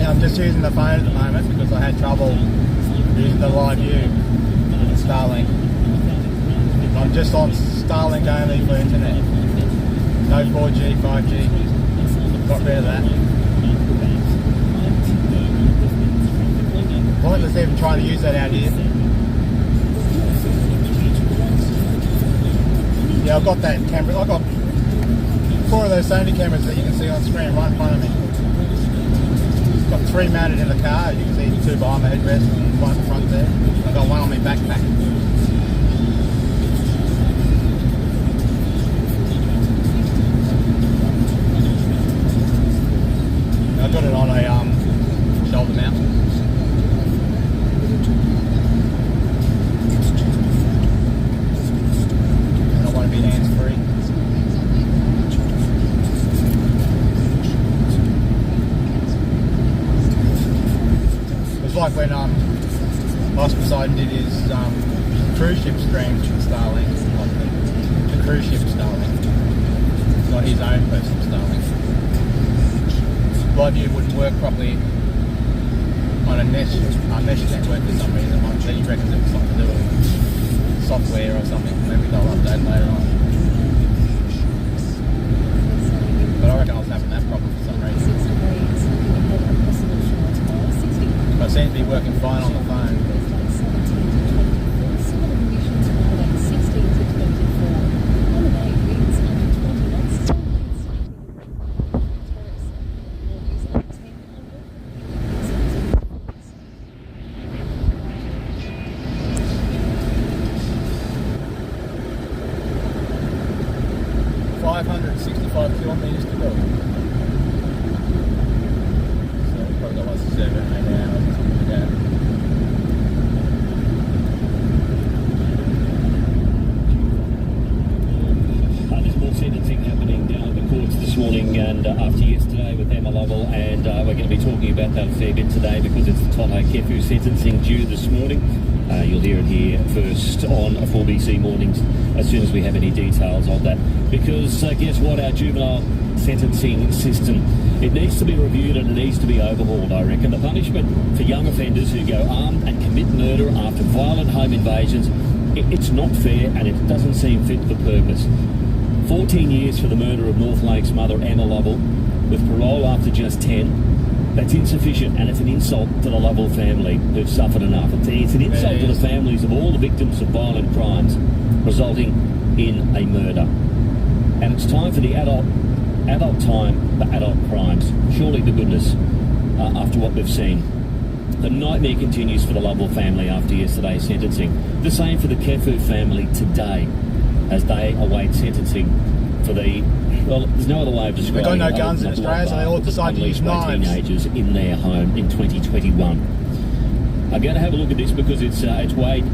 I'm just using the phone at the moment because I had trouble using the live view with Starlink. I'm just on Starlink only for internet. No 4G, 5G. Got rid of that. Pointless even trying to use that out here. Yeah, I've got that camera. I've got 4 of those Sony cameras that you can see on screen right in front of me. got 3 mounted in the car. You can see 2 behind my headrest and 1 front there. I've got 1 on my backpack. I've got it on a shoulder mount. And I want to be hands-free. It's like when Boss Poseidon did his cruise ship stream to Starlink, like the cruise ship Starlink, not his own personal Starlink. LiveView wouldn't work properly on a mesh network for some reason. He reckons it was something to do with software or something. Maybe they'll update later on. But I reckon I was having that problem for some reason. But it seems to be working fine on the phone. Kilometres to go. So probably got like 7-8 hours, something like that. There's more sentencing happening down at the courts this morning and after yesterday with Emma Lovell, and we're going to be talking about that a fair bit today because it's the Toto Kefu sentencing due this morning. You'll hear it here first on 4BC Mornings as soon as we have any details of that. Because guess what? Our juvenile sentencing system, it needs to be reviewed and it needs to be overhauled, I reckon. The punishment for young offenders who go armed and commit murder after violent home invasions, it's not fair and it doesn't seem fit for purpose. 14 years for the murder of North Lake's mother, Emma Lovell, with parole after just 10. That's insufficient, and it's an insult to the Lovell family who've suffered enough. It's an insult to the families of all the victims of violent crimes resulting in a murder. And it's time for the adult time for adult crimes. Surely to goodness, after what we've seen. The nightmare continues for the Lovell family after yesterday's sentencing. The same for the Kefu family today as they await sentencing for the... Well, there's no other way of describing it. They've got no guns in Australia, so they all decide to use knives. Teenagers in their home in 2021. I'm going to have a look at this because it's weighed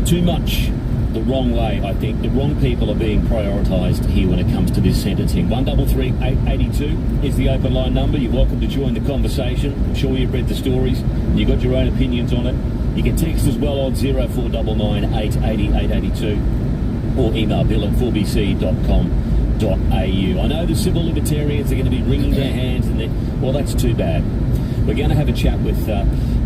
too much the wrong way, I think. The wrong people are being prioritised here when it comes to this sentencing. 133 882 is the open line number. You're welcome to join the conversation. I'm sure you've read the stories and you've got your own opinions on it. You can text as well on 0499 880 882 or email bill@4bc.com.au. I know the civil libertarians are going to be wringing their hands and well, that's too bad. We're going to have a chat with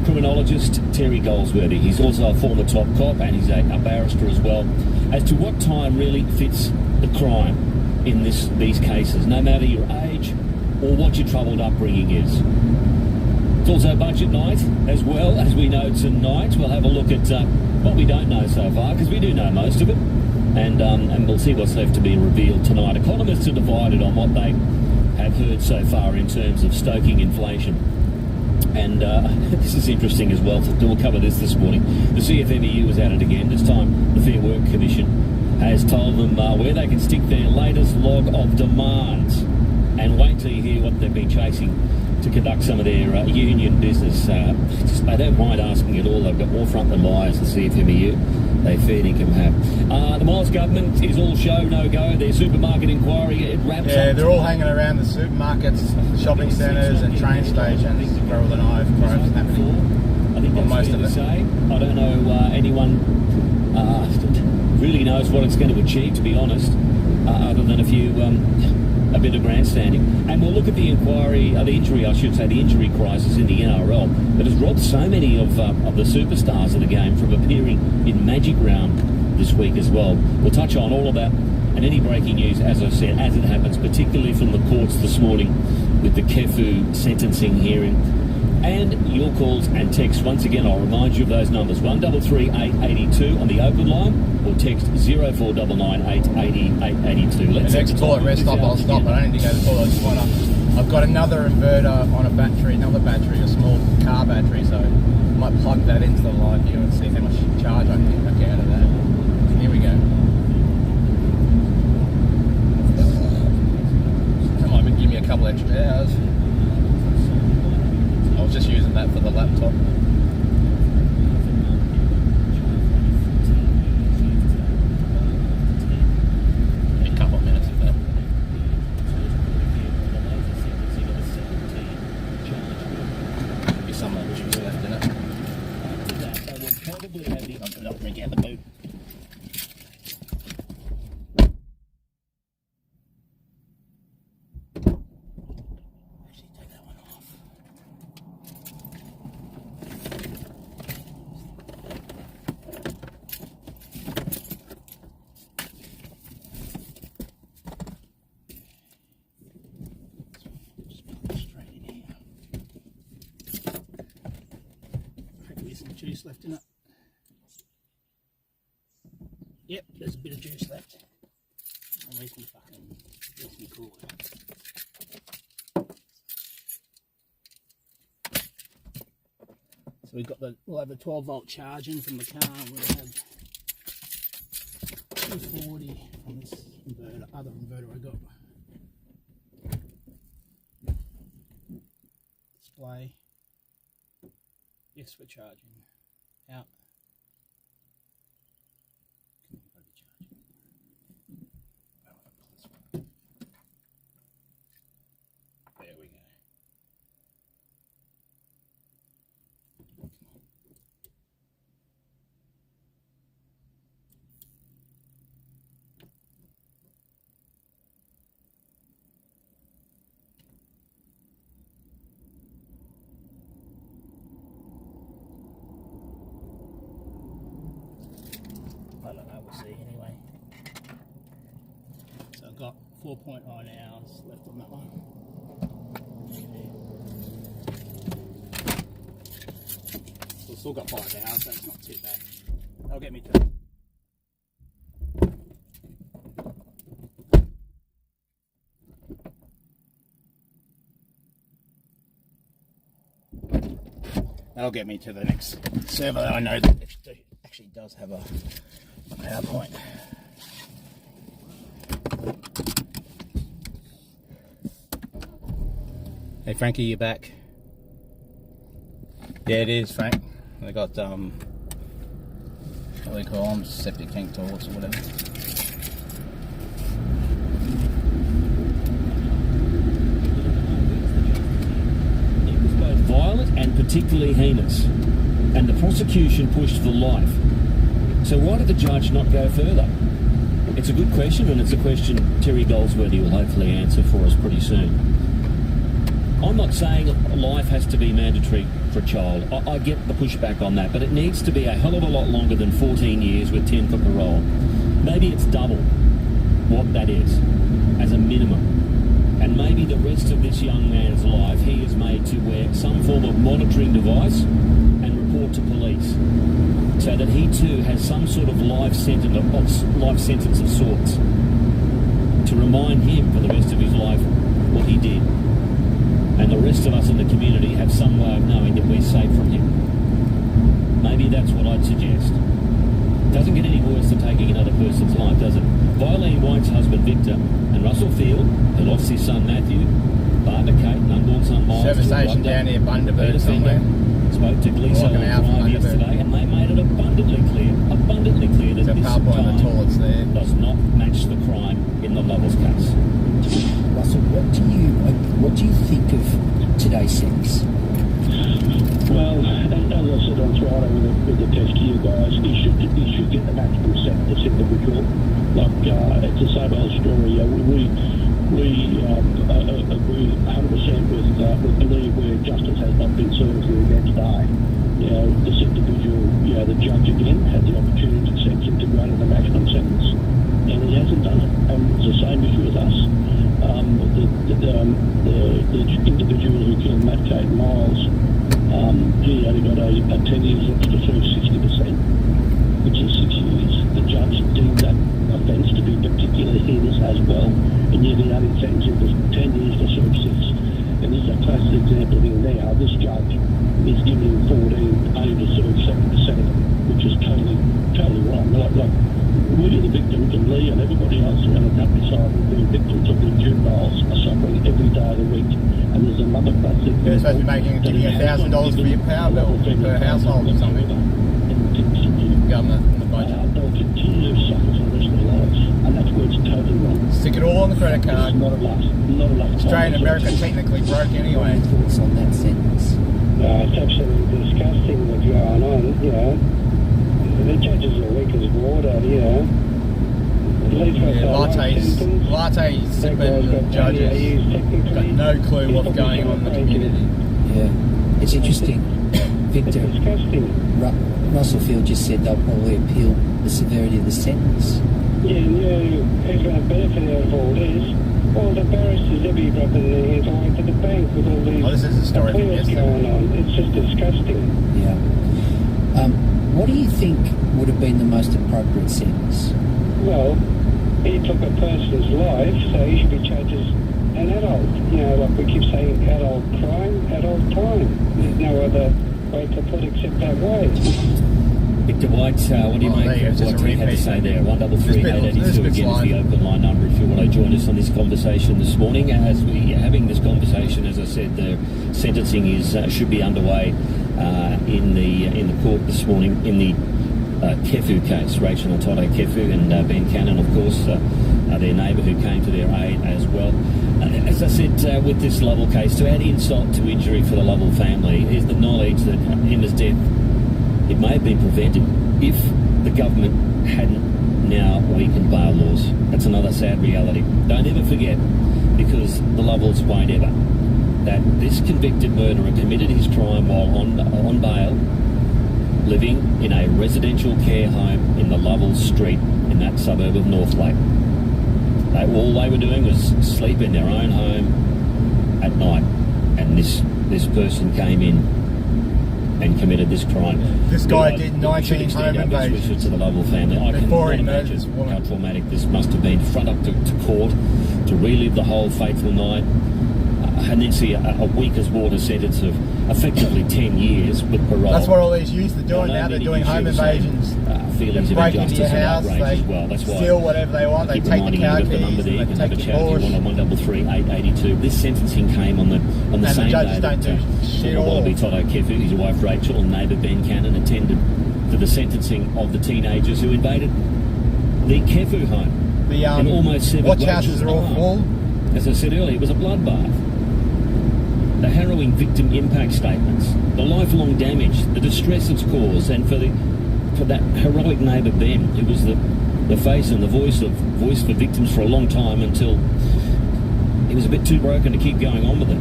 criminologist Terry Goldsworthy. He's also a former top cop and he's a barrister as well, as to what time really fits the crime in these cases, no matter your age or what your troubled upbringing is. It's also budget night as well, as we know tonight. We'll have a look at what we don't know so far, because we do know most of it. And we'll see what's left to be revealed tonight. Economists are divided on what they have heard so far in terms of stoking inflation. And this is interesting as well. We'll cover this morning. The CFMEU is at it again. This time the Fair Work Commission has told them where they can stick their latest log of demands. And wait till you hear what they've been chasing to conduct some of their union business. They don't mind asking it all. They've got more front than liars, the CFMEU. They fair dinkum have. The Miles government is all show, no go. Their supermarket inquiry, it wraps up. Yeah, they're all hanging around the supermarkets, shopping centres and train stations where all the knife crimes happening. I think that's most fair of to it. say. I don't know anyone really knows what it's going to achieve, to be honest, other than a bit of grandstanding. And we'll look at the injury crisis in the NRL that has robbed so many of the superstars of the game from appearing in Magic Round this week as well. We'll touch on all of that and any breaking news, as I said, as it happens, particularly from the courts this morning with the Kefu sentencing hearing. And your calls and texts. Once again, I'll remind you of those numbers. 133 882 on the open line, or text 0499 880 882. The next toilet rest stop, I'll stop. I don't need to go to the toilet. I I've got another inverter on a battery, a small car battery, so I might plug that into the live view and see how much charge I can get out of that. Here we go. That might give me a couple extra hours. I was just using that for the laptop. A couple of minutes of that. Maybe some of the juice left in it. Probably have the I'll drink out the boot. Juice left in it. Yep, there's a bit of juice left. Where's my cooler? So we'll have a 12-volt charging from the car. We'll have 240 from this inverter, other inverter I got. Display. Yes, we're charging. Out. There we go. I don't know, we'll see anyway. So I've got 4.9 hours left on that one. So I've still got 5 hours, so it's not too bad. That'll get me to that'll get me to the next server that I know that actually does have a power point. Hey Frankie, you back? Yeah, it is, Frank. They got what do they call them? Septic tank toilets or whatever. It was both violent and particularly heinous, and the prosecution pushed for life. So why did the judge not go further? It's a good question, and it's a question Terry Goldsworthy will hopefully answer for us pretty soon. I'm not saying life has to be mandatory for a child. I get the pushback on that, but it needs to be a hell of a lot longer than 14 years with 10 for parole. Maybe it's double what that is, as a minimum. And maybe the rest of this young man's life, he is made to wear some form of monitoring device and report to police, so that he too has some sort of life sentence of sorts, to remind him for the rest of his life what he did. And the rest of us in the community have some way of knowing that we're safe from him. Maybe that's what I'd suggest. It doesn't get any worse than taking another person's life, does it? Violene White's husband Victor and Russell Field, who lost his son Matthew, Barbara Kate and unborn son Miles, service station down near Bundaberg somewhere. Spoke to Gleeso on Drive yesterday, and they made it abundantly clear that this time does not match the crime in the Lovers case. Russell, what do you think of today's sentence? Well, as I said on Friday with the test to you guys, he should get the maximum sentence individual. Like, it's the same old story. We agree 100% with believe where justice has not been served here again today. You know, this individual, the judge again had the opportunity to sentence him to greater the maximum sentence, and he hasn't done it. And it's the same issue with us. The individual who killed Matt Kate Miles, he only got a 10 years to serve 60%, which is 6 years. The judge deemed that offence to be particularly heinous as well, and yet he only sentenced him to 10 years to serve 6. And this is a classic example of it now. This judge is giving 14 over sort of 7% of it, which is totally wrong. Like we are the victims, and Lee and everybody else around the countryside will be victims of the juveniles are suffering every day of the week. And there's another classic. You're supposed to be getting $1,000 for your power bill per household or something. Government and the budget. They'll continue to suffer for the rest of their lives, and that's where it's totally wrong. Stick it all on the credit card. Not enough. Australia and America technically broke anyway. Thoughts on that sentence? It's absolutely disgusting what's going on, you know. The judges are weak as water, you know. Latte sipping judges got no clue what's going on in the community. Yeah, it's interesting. Victor, Russell Field just said they'll probably appeal the severity of the sentence. Yeah, who's going to benefit out of all this? Well, the barristers, they'll be rubbing their hands all the way to the bank with all these this is a story from appeals going on. It's just disgusting. Yeah. What do you think would have been the most appropriate sentence? Well, he took a person's life, so he should be charged as an adult. You know, like we keep saying, adult crime, adult time. There's no other way to put it except that way. Victor White, what do you make of what he had to say there? 133-882 again is the open line number if you want to join us on this conversation this morning. As we are having this conversation, as I said, the sentencing is should be underway in the court this morning in the Kefu case. Rachel and Toto Kefu and Ben Cannon, of course, their neighbour who came to their aid as well. As I said, with this Lovell case, to add insult to injury for the Lovell family is the knowledge that Emma's death, it may have been prevented if the government hadn't now weakened bail laws. That's another sad reality. Don't ever forget, because the Lovells won't ever, that this convicted murderer committed his crime while on bail, living in a residential care home in the Lovell Street in that suburb of Northlake. All they were doing was sleep in their own home at night, and this person came in and committed this crime. This guy did 19 home invasions to the Lovell family. I can imagine how traumatic this must have been. Front up to court to relive the whole fateful night, and then see a weak as water sentence of effectively 10 years with parole. That's what all these youths are doing now. They're doing home invasions. Feelings they break into your house, they well. That's why steal whatever they want, they take the car keys, and they take the Porsche. On 133-882. This sentencing came on the same day that Wallaby Toto Kefu, his wife Rachel, and neighbour Ben Cannon attended to the sentencing of the teenagers who invaded the Kefu home. And almost 7 watch houses are all full. As I said earlier, it was a bloodbath. The harrowing victim impact statements, the lifelong damage, the distress it's caused, and for that heroic neighbour Ben, who was the face and the voice for victims for a long time until he was a bit too broken to keep going on with it.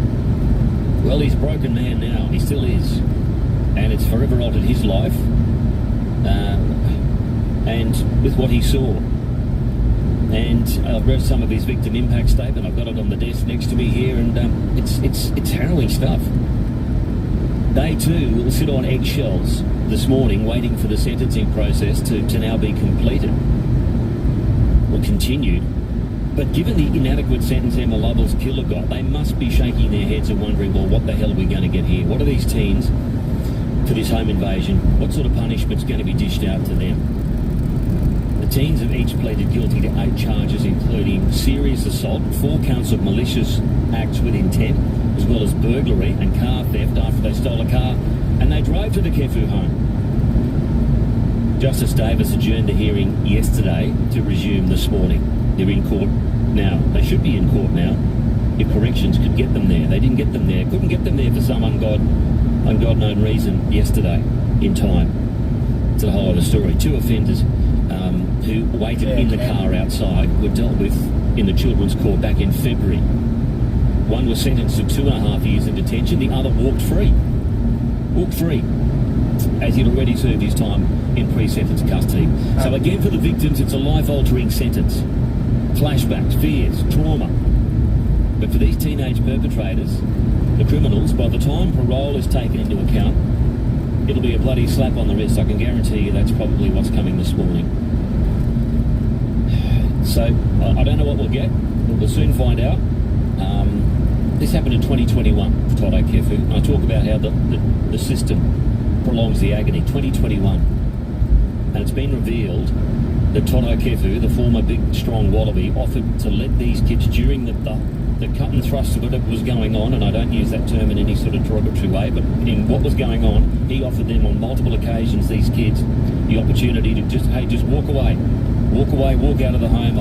Well, he's a broken man now, and he still is, and it's forever altered his life, and with what he saw. And I've read some of his victim impact statement. I've got it on the desk next to me here, and it's harrowing stuff. They too will sit on eggshells this morning waiting for the sentencing process to now be completed or continued. But given the inadequate sentence Emma Lovell's killer got, they must be shaking their heads and wondering, well, what the hell are we going to get here? What are these teens for this home invasion? What sort of punishment's going to be dished out to them? The teens have each pleaded guilty to 8 charges, including serious assault, 4 counts of malicious acts with intent, as well as burglary and car theft after they stole a car and they drove to the Kefu home. Justice Davis adjourned the hearing yesterday to resume this morning. They're in court now. They should be in court now if corrections could get them there. They didn't get them there. Couldn't get them there for some ungodknown reason yesterday in time. It's a whole other story. 2 offenders who waited in the car outside were dealt with in the Children's Court back in February. One was sentenced to 2.5 years in detention. The other walked free, as he'd already served his time in pre-sentence custody. So again, for the victims, it's a life-altering sentence. Flashbacks, fears, trauma. But for these teenage perpetrators, the criminals, by the time parole is taken into account, it'll be a bloody slap on the wrist. I can guarantee you that's probably what's coming this morning. So I don't know what we'll get. We'll soon find out. This happened in 2021, Toto Kefu. And I talk about how the system prolongs the agony. 2021. And it's been revealed that Toto Kefu, the former big, strong wallaby, offered to let these kids during the cut and thrust of it was going on, and I don't use that term in any sort of derogatory way, but in what was going on, he offered them on multiple occasions, these kids, the opportunity to just walk away, walk out of the home,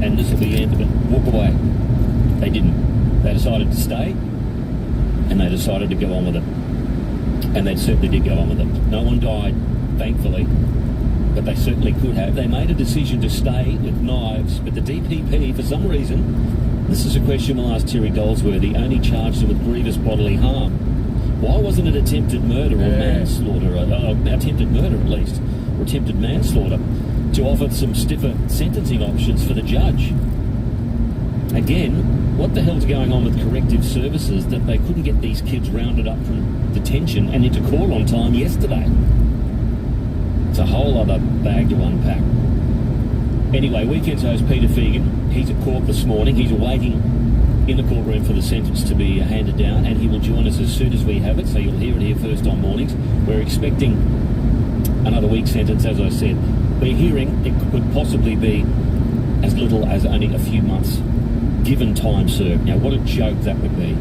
and this will be the end of it, walk away. They didn't. They decided to stay, and they decided to go on with it. And they certainly did go on with it. No one died, thankfully, but they certainly could have. They made a decision to stay with knives, but the DPP, for some reason, this is a question we'll ask Terry Goldsworthy, only charged them with grievous bodily harm. Why wasn't it attempted murder or manslaughter, attempted murder at least, or attempted manslaughter, to offer some stiffer sentencing options for the judge? Again, what the hell's going on with corrective services that they couldn't get these kids rounded up from detention and into court on time yesterday? It's a whole other bag to unpack. Anyway, Weekend's host Peter Fegan, he's at court this morning. He's awaiting in the courtroom for the sentence to be handed down, and he will join us as soon as we have it, so you'll hear it here first on mornings. We're expecting another week's sentence, as I said. We're hearing it could possibly be as little as only a few months, given time served. Now, what a joke that would be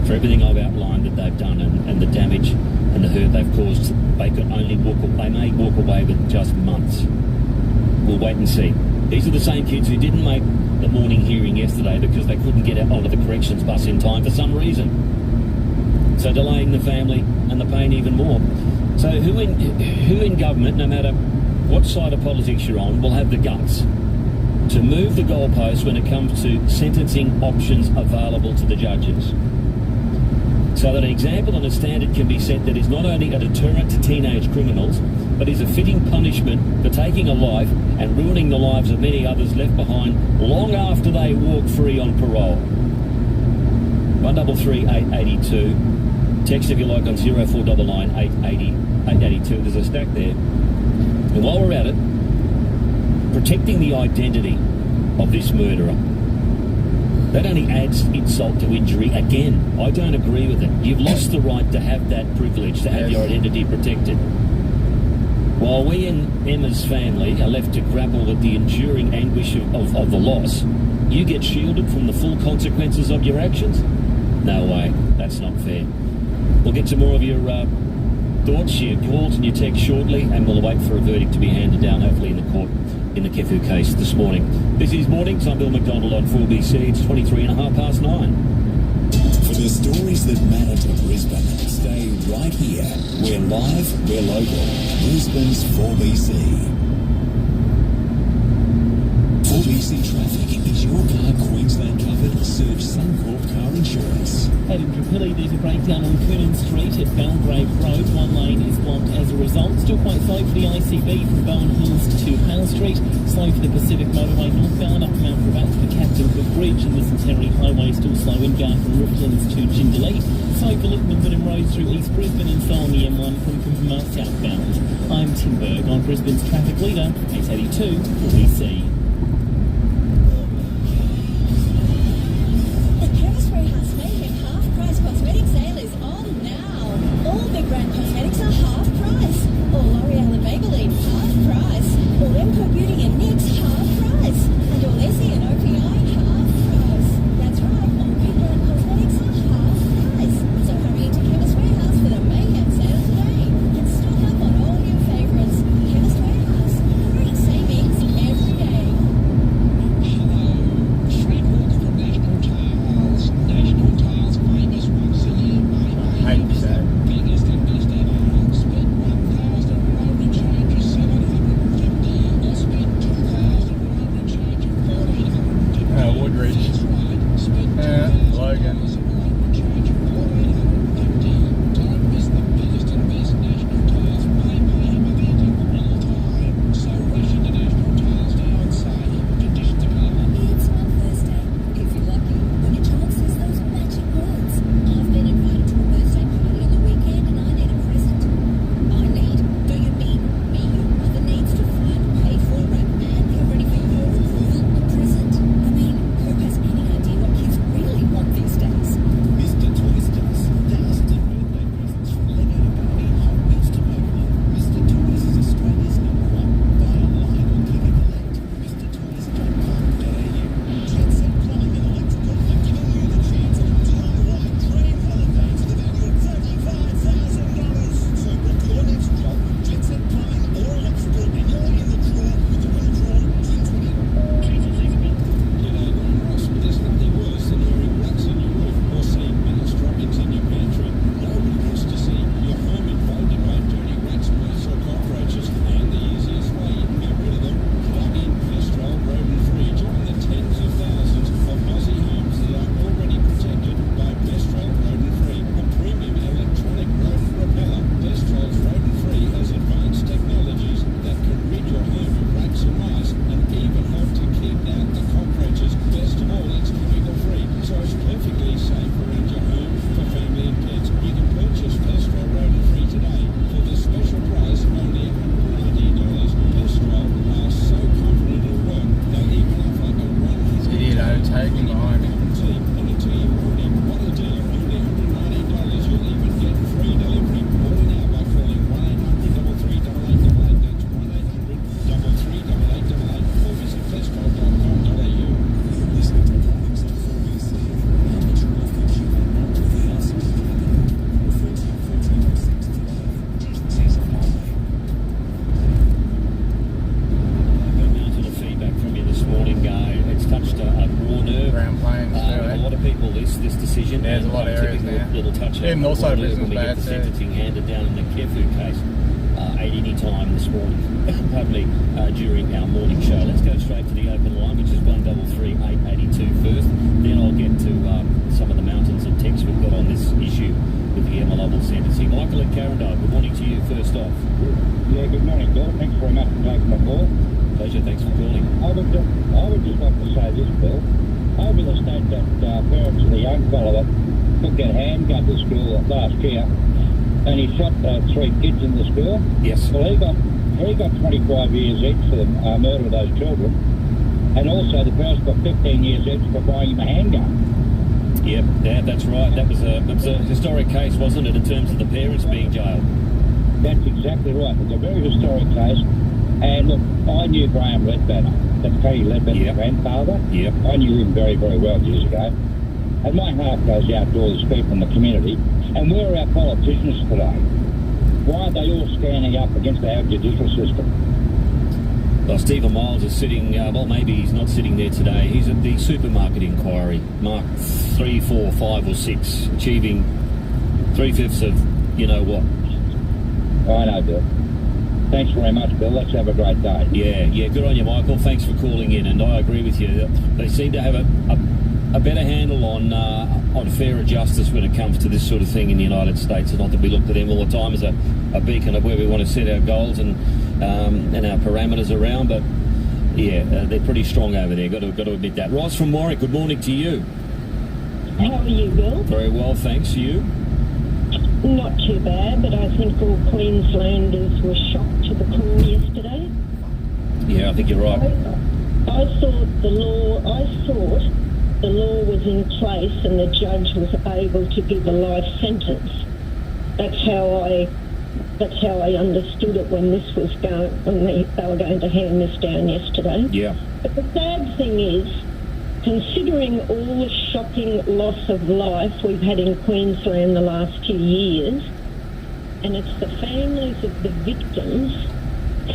for everything I've outlined that they've done and the damage and the hurt they've caused. They may walk away with just months. We'll wait and see. These are the same kids who didn't make the morning hearing yesterday because they couldn't get out onto the corrections bus in time for some reason. So delaying the family and the pain even more. So who in government, no matter what side of politics you're on, will have the guts to move the goalposts when it comes to sentencing options available to the judges? So that an example and a standard can be set that is not only a deterrent to teenage criminals, but is a fitting punishment for taking a life and ruining the lives of many others left behind long after they walk free on parole. 133 882. Text if you like on 0499 880 882. There's a stack there. And while we're at it, protecting the identity of this murderer, that only adds insult to injury again. I don't agree with it. You've lost the right to have that privilege, to have your identity protected. While we and Emma's family are left to grapple with the enduring anguish of the loss, you get shielded from the full consequences of your actions? No way. That's not fair. We'll get to more of your thoughts, your calls and your texts shortly, and we'll wait for a verdict to be handed down, hopefully in the court, in the Kefu case this morning. This is Mornings. I'm Bill McDonald on 4BC. It's 9:23. For the stories that matter to Brisbane, stay right here. We're live, we're local. Brisbane's 4BC. 4BC Traffic. Is your car Queensland covered? Search Suncorp Car Insurance. Heading to Pilly, there's a breakdown on Coonan Street at Belgrave Road. One lane is blocked as a result. Still quite slow for the ICB from Bowen Hills to Hale Street. Slow for the Pacific Motorway northbound up Mount Gravatt to the Captain Cook Bridge. And the Centenary Highway still slow inbound from Ripplands to Jindalee. Slow for Littman Wynnum Road through East Brisbane and slow on the M1 from Coomera southbound. I'm Tim Berg on Brisbane's traffic leader, 882 4BC. Cosmetic sale is on now. All big brand cosmetics are half price. All L'Oreal and Maybelline half price. All Emco Beauty and NYX half price. And all Essie and OPI half price. That's right, all big brand cosmetics are half price. So hurry into Chemist Warehouse for the mayhem sale today. And stock up on all your favourites. Chemist Warehouse, great savings every day. decision. Yeah, there's a lot of areas typical now. little touch Even also when Brisbane's we get bad the too. sentencing handed down in the Kefu case at any time this morning, probably during our morning show. Let's go straight to the open line, which is 133 882 first. Then I'll get to some of the mountains and texts we've got on this issue with the Emma Lovell sentencing. Michael at Carindale, good morning to you first off. Yeah, good morning, Bill. Thanks very much for taking my call. Pleasure, thanks for calling. I would just like to say this, Bill. Over the state that parents of the young fellow that took that handgun to school last year, and he shot 3 kids in the school. Yes. Well, he got 25 years each for the murder of those children, and also the parents got 15 years each for buying him a handgun. Yep, yeah, that's right. That was a historic case, wasn't it, in terms of the parents being jailed? That's exactly right. It's a very historic case. And look, I knew Graham Ledbetter. That's Paddy Ledbetter's grandfather. Yep. I knew him very, very well years ago. And my heart goes out to all these people in the community. And where are our politicians today? Why are they all standing up against our judicial system? Well, Stephen Miles is sitting, well, maybe he's not sitting there today. He's at the supermarket inquiry, mark 3, 4, 5 or 6, achieving 3/5 of, you know what. I know, Bill. Thanks very much, Bill. Let's have a great day. Yeah, good on you, Michael. Thanks for calling in, and I agree with you. They seem to have a better handle on fairer justice when it comes to this sort of thing in the United States. It's not that we look to them all the time as a beacon of where we want to set our goals and our parameters around, but yeah, they're pretty strong over there. Got to admit that. Ross from Warwick, good morning to you. How are you, Bill? Very well, thanks. You? Not too bad, but I think all Queenslanders were shocked to the core yesterday. Yeah, I think you're right. I thought the law was in place and the judge was able to give a life sentence. That's how I understood it when this was when they were going to hand this down yesterday. Yeah. But the sad thing is, considering all the shocking loss of life we've had in Queensland the last few years, and it's the families of the victims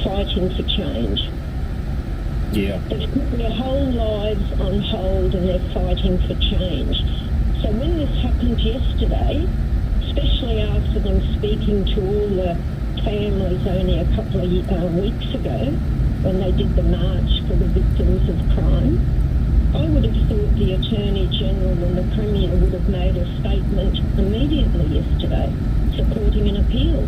fighting for change. Yeah. They've put their whole lives on hold and they're fighting for change. So when this happened yesterday, especially after them speaking to all the families only a couple of weeks ago, when they did the march for the victims of crime, I would have thought the Attorney General and the Premier would have made a statement immediately yesterday supporting an appeal.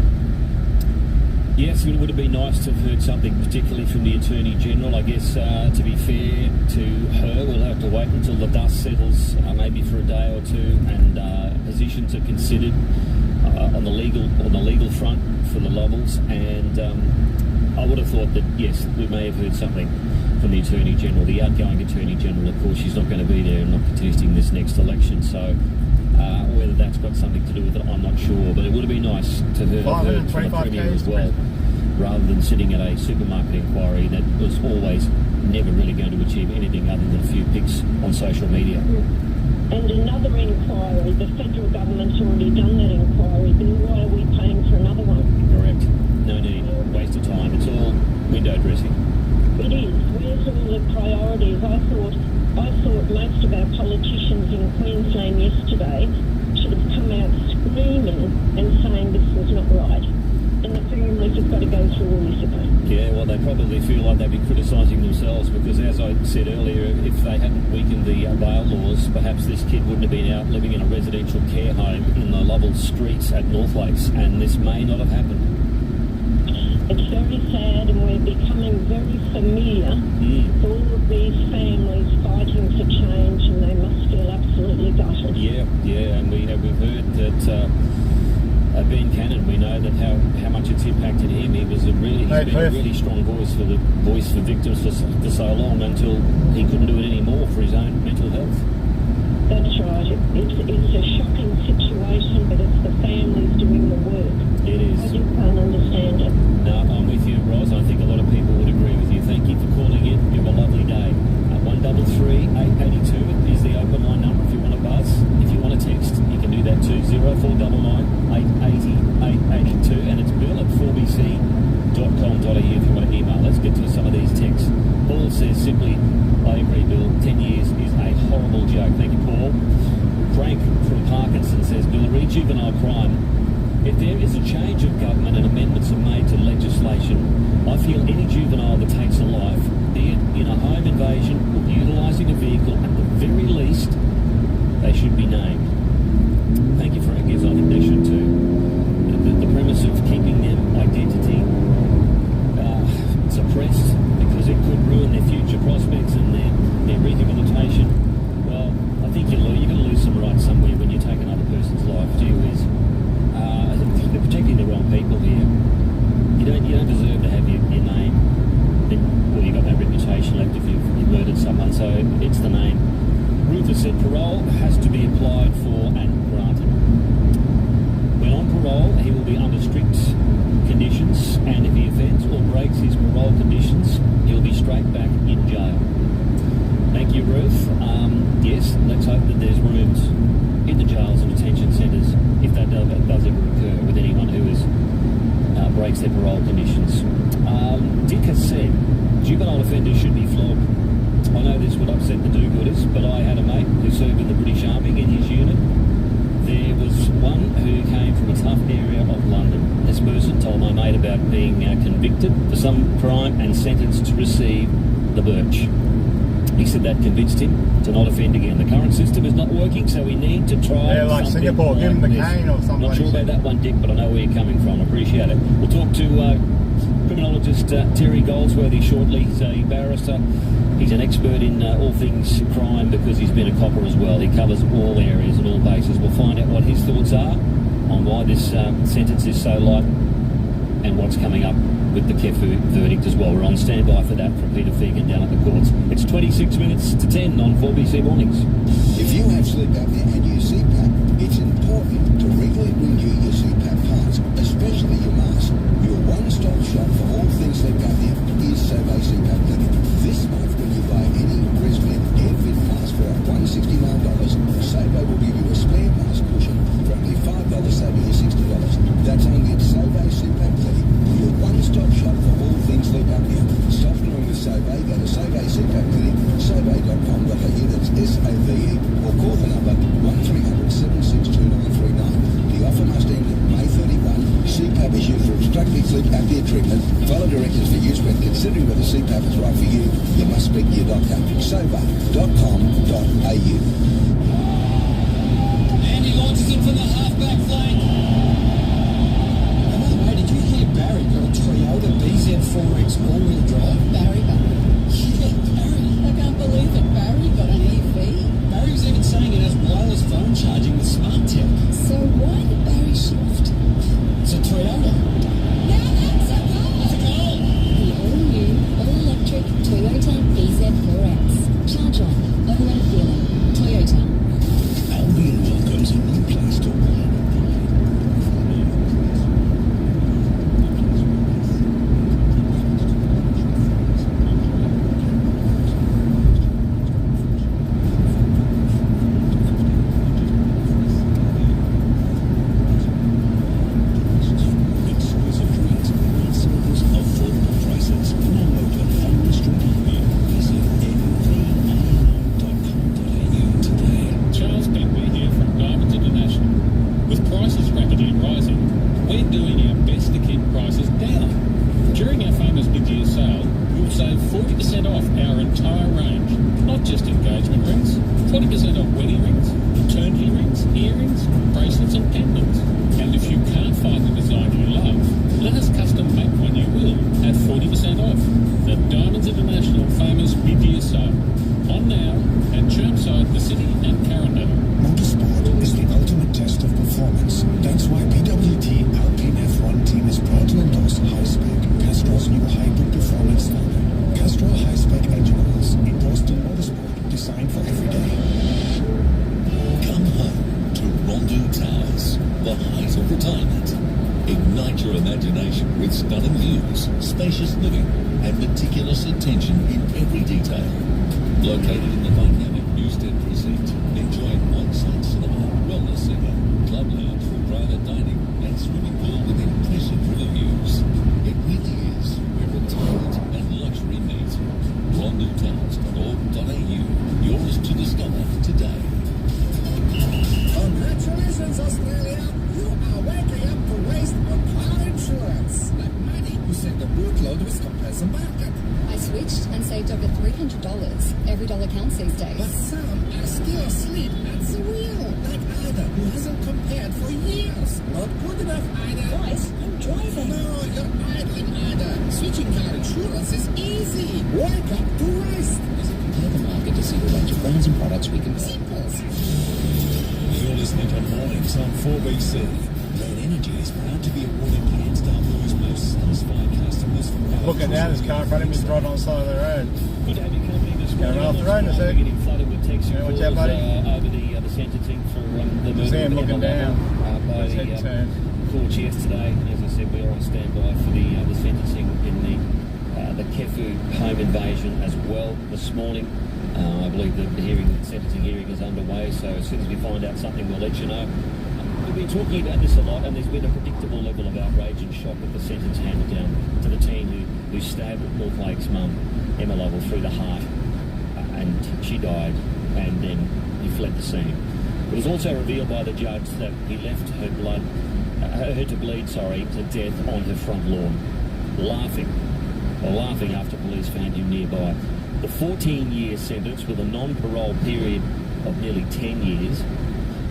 Yes, it would have been nice to have heard something, particularly from the Attorney General. I guess, to be fair to her, we'll have to wait until the dust settles, maybe for a day or two, and positions are considered on the legal front for the Lovells. And I would have thought that, yes, we may have heard something from the Attorney General. The outgoing Attorney General, of course, she's not going to be there and not contesting this next election. So whether that's got something to do with it, I'm not sure. But it would have been nice to have heard from the Premier as well, rather than sitting at a supermarket inquiry that was always never really going to achieve anything other than a few pics on social media. And another inquiry, the federal government's already done that inquiry, then why are we paying for another one? Correct. No need. Waste of time. It's all window dressing. It is. Where's all the priorities? I thought most of our politicians in Queensland yesterday should have come out screaming and saying this was not right. And the families have got to go through all this again. Yeah, well, they probably feel like they'd be criticising themselves because, as I said earlier, if they hadn't weakened the bail laws, perhaps this kid wouldn't have been out living in a residential care home in the Lovell streets at North Lakes, and this may not have happened. It's very sad, and we're becoming very familiar with all of these families fighting for change, and they must feel absolutely gutted. Yeah, and we've heard that Ben Cannon, we know that how much it's impacted him. He's been a really strong voice for victims for so long until he couldn't do it anymore for his own mental health. That's right. It's a shocking situation, but it's the families doing the work. It is. I just can't understand it. No, I'm with you, Ros. I think a lot of people would agree with you. Thank you for calling in. You have a lovely day. 133 882 is the open line number if you want to buzz. If you want to text, you can do that too. 0499 880 882, and it's Bill at 4bc.com.au if you want to email. Let's get to some of these texts. Paul says simply, I agree, Bill. 10 years is a horrible joke. Thank you, Paul. Frank from Parkinson says, Bill, read juvenile crime. If there is a change of government and amendments are made to legislation, I feel any juvenile that takes a life, be it in a home invasion or utilising a vehicle, at the very least, they should be named. Thank you, Frank. Yes, I think they should too. The premise of keeping their identity suppressed because it could ruin their future prospects and their rehabilitation, well, I think you're going to lose some rights somewhere when you take another person's life. Gee whiz. They're protecting the wrong people here. You don't deserve to have your name. Well, you've got no reputation left if you've murdered someone, so it's the name. Ruth has said parole has to be applied for and granted. When on parole, he will be under strict conditions, and if he offends or breaks his parole conditions, he'll be straight back in jail. Thank you, Ruth. Yes, let's hope that there's rooms in the jails and detention centres if that does ever occur with anyone who breaks their parole conditions. Dick has said juvenile offenders should be flogged. I know this would upset the do-gooders, but I had a mate who served in the British Army in his unit. There was one who came from a tough area of London. This person told my mate about being convicted for some crime and sentenced to receive the birch. He said that convinced him to not offend again. The current system is not working, so we need to try. Yeah, like Singapore, give him the cane or something. Not sure about that one, Dick, but I know where you're coming from. Appreciate it. We'll talk to criminologist Terry Goldsworthy shortly. He's a barrister. He's an expert in all things crime because he's been a copper as well. He covers all areas and all bases. We'll find out what his thoughts are on why this sentence is so light and what's coming up with the KEFU verdict as well. We're on standby for that from Peter Fegan down at the courts. It's 26 minutes to 10 on 4BC Mornings. If you have sleep apnea and use CPAP, it's important to regularly renew your CPAP parts, especially your mask. Your one-stop shop for all things sleep apnea is Survey CPAP Clinic. This month, when you buy any Brisbane AirFit mask for $169, Survey will give you a spare mask cushion for only $5, saving you $60. That's only at Survey CPAP Clinic, your one-stop shop for all things sleep apnea. Stop doing with Survey. Go to Survey CPAP Clinic, survey.com.au, that's SAVE, or call the number 1300 762939. The offer must end May 31. CPAP is used for obstructive sleep apnea treatment. Follow directions for use when considering whether CPAP is right for you. You must speak to your doctor. Survey.com.au. Andy launches it from the half-back flank. And by the way, did you hear Barry got a Toyota BZ4X all-wheel drive? Barry? Yeah, Barry. I can't believe it. Barry got an EV. Barry's even saying it has wireless phone charging with smart tech. So why did Barry shift? It's a Toyota. Now that's a goal! It's a goal! The all-new, all-electric Toyota BZ4X. Charge on, own and feeling. Toyota. Albion welcomes a new place to wine. Ignite your imagination with stunning views, spacious living, and meticulous attention in every detail. Located in the dynamic Newstead precinct, enjoy on-site cinema, wellness centre, club lounge for private dining, and swimming pool with impressive river views. It really is where retirement and luxury meet. RonduTowers.org.au. Yours to discover today. $200. Every dollar counts these days. But some are still asleep at the wheel, like Ida, who hasn't compared for years. Not good enough, Ida. Guys, I'm driving. No, you're idling, Ida. Switching car insurance is easy. Wake up to rest. Compare the market to see the range of brands and products we can simple. You're listening to Mornings on 4BC. Red Energy is proud to be awarded Canstar Blue's most satisfied customers for Looking down, this car in front of me is driving on the side of the road. Good to have your company this Going morning. off the road in a sec. We're getting flooded with texts and Watch calls out, buddy. over the sentencing for the murder See him of looking Emma down. Lovell, by His head the turned. courts yesterday. As I said, we are on standby for the sentencing in the Kefu home invasion as well this morning. I believe that the sentencing hearing is underway, so as soon as we find out something, we'll let you know. We've been talking about this a lot, and there's been a predictable level of outrage and shock at the sentence handed down to the teen who stabbed North Lake's mum, Emma Lovell, through the heart, and she died, and then he fled the scene. It was also revealed by the judge that he left her to bleed to death on her front lawn, laughing after police found him nearby. The 14-year sentence, with a non-parole period of nearly 10 years,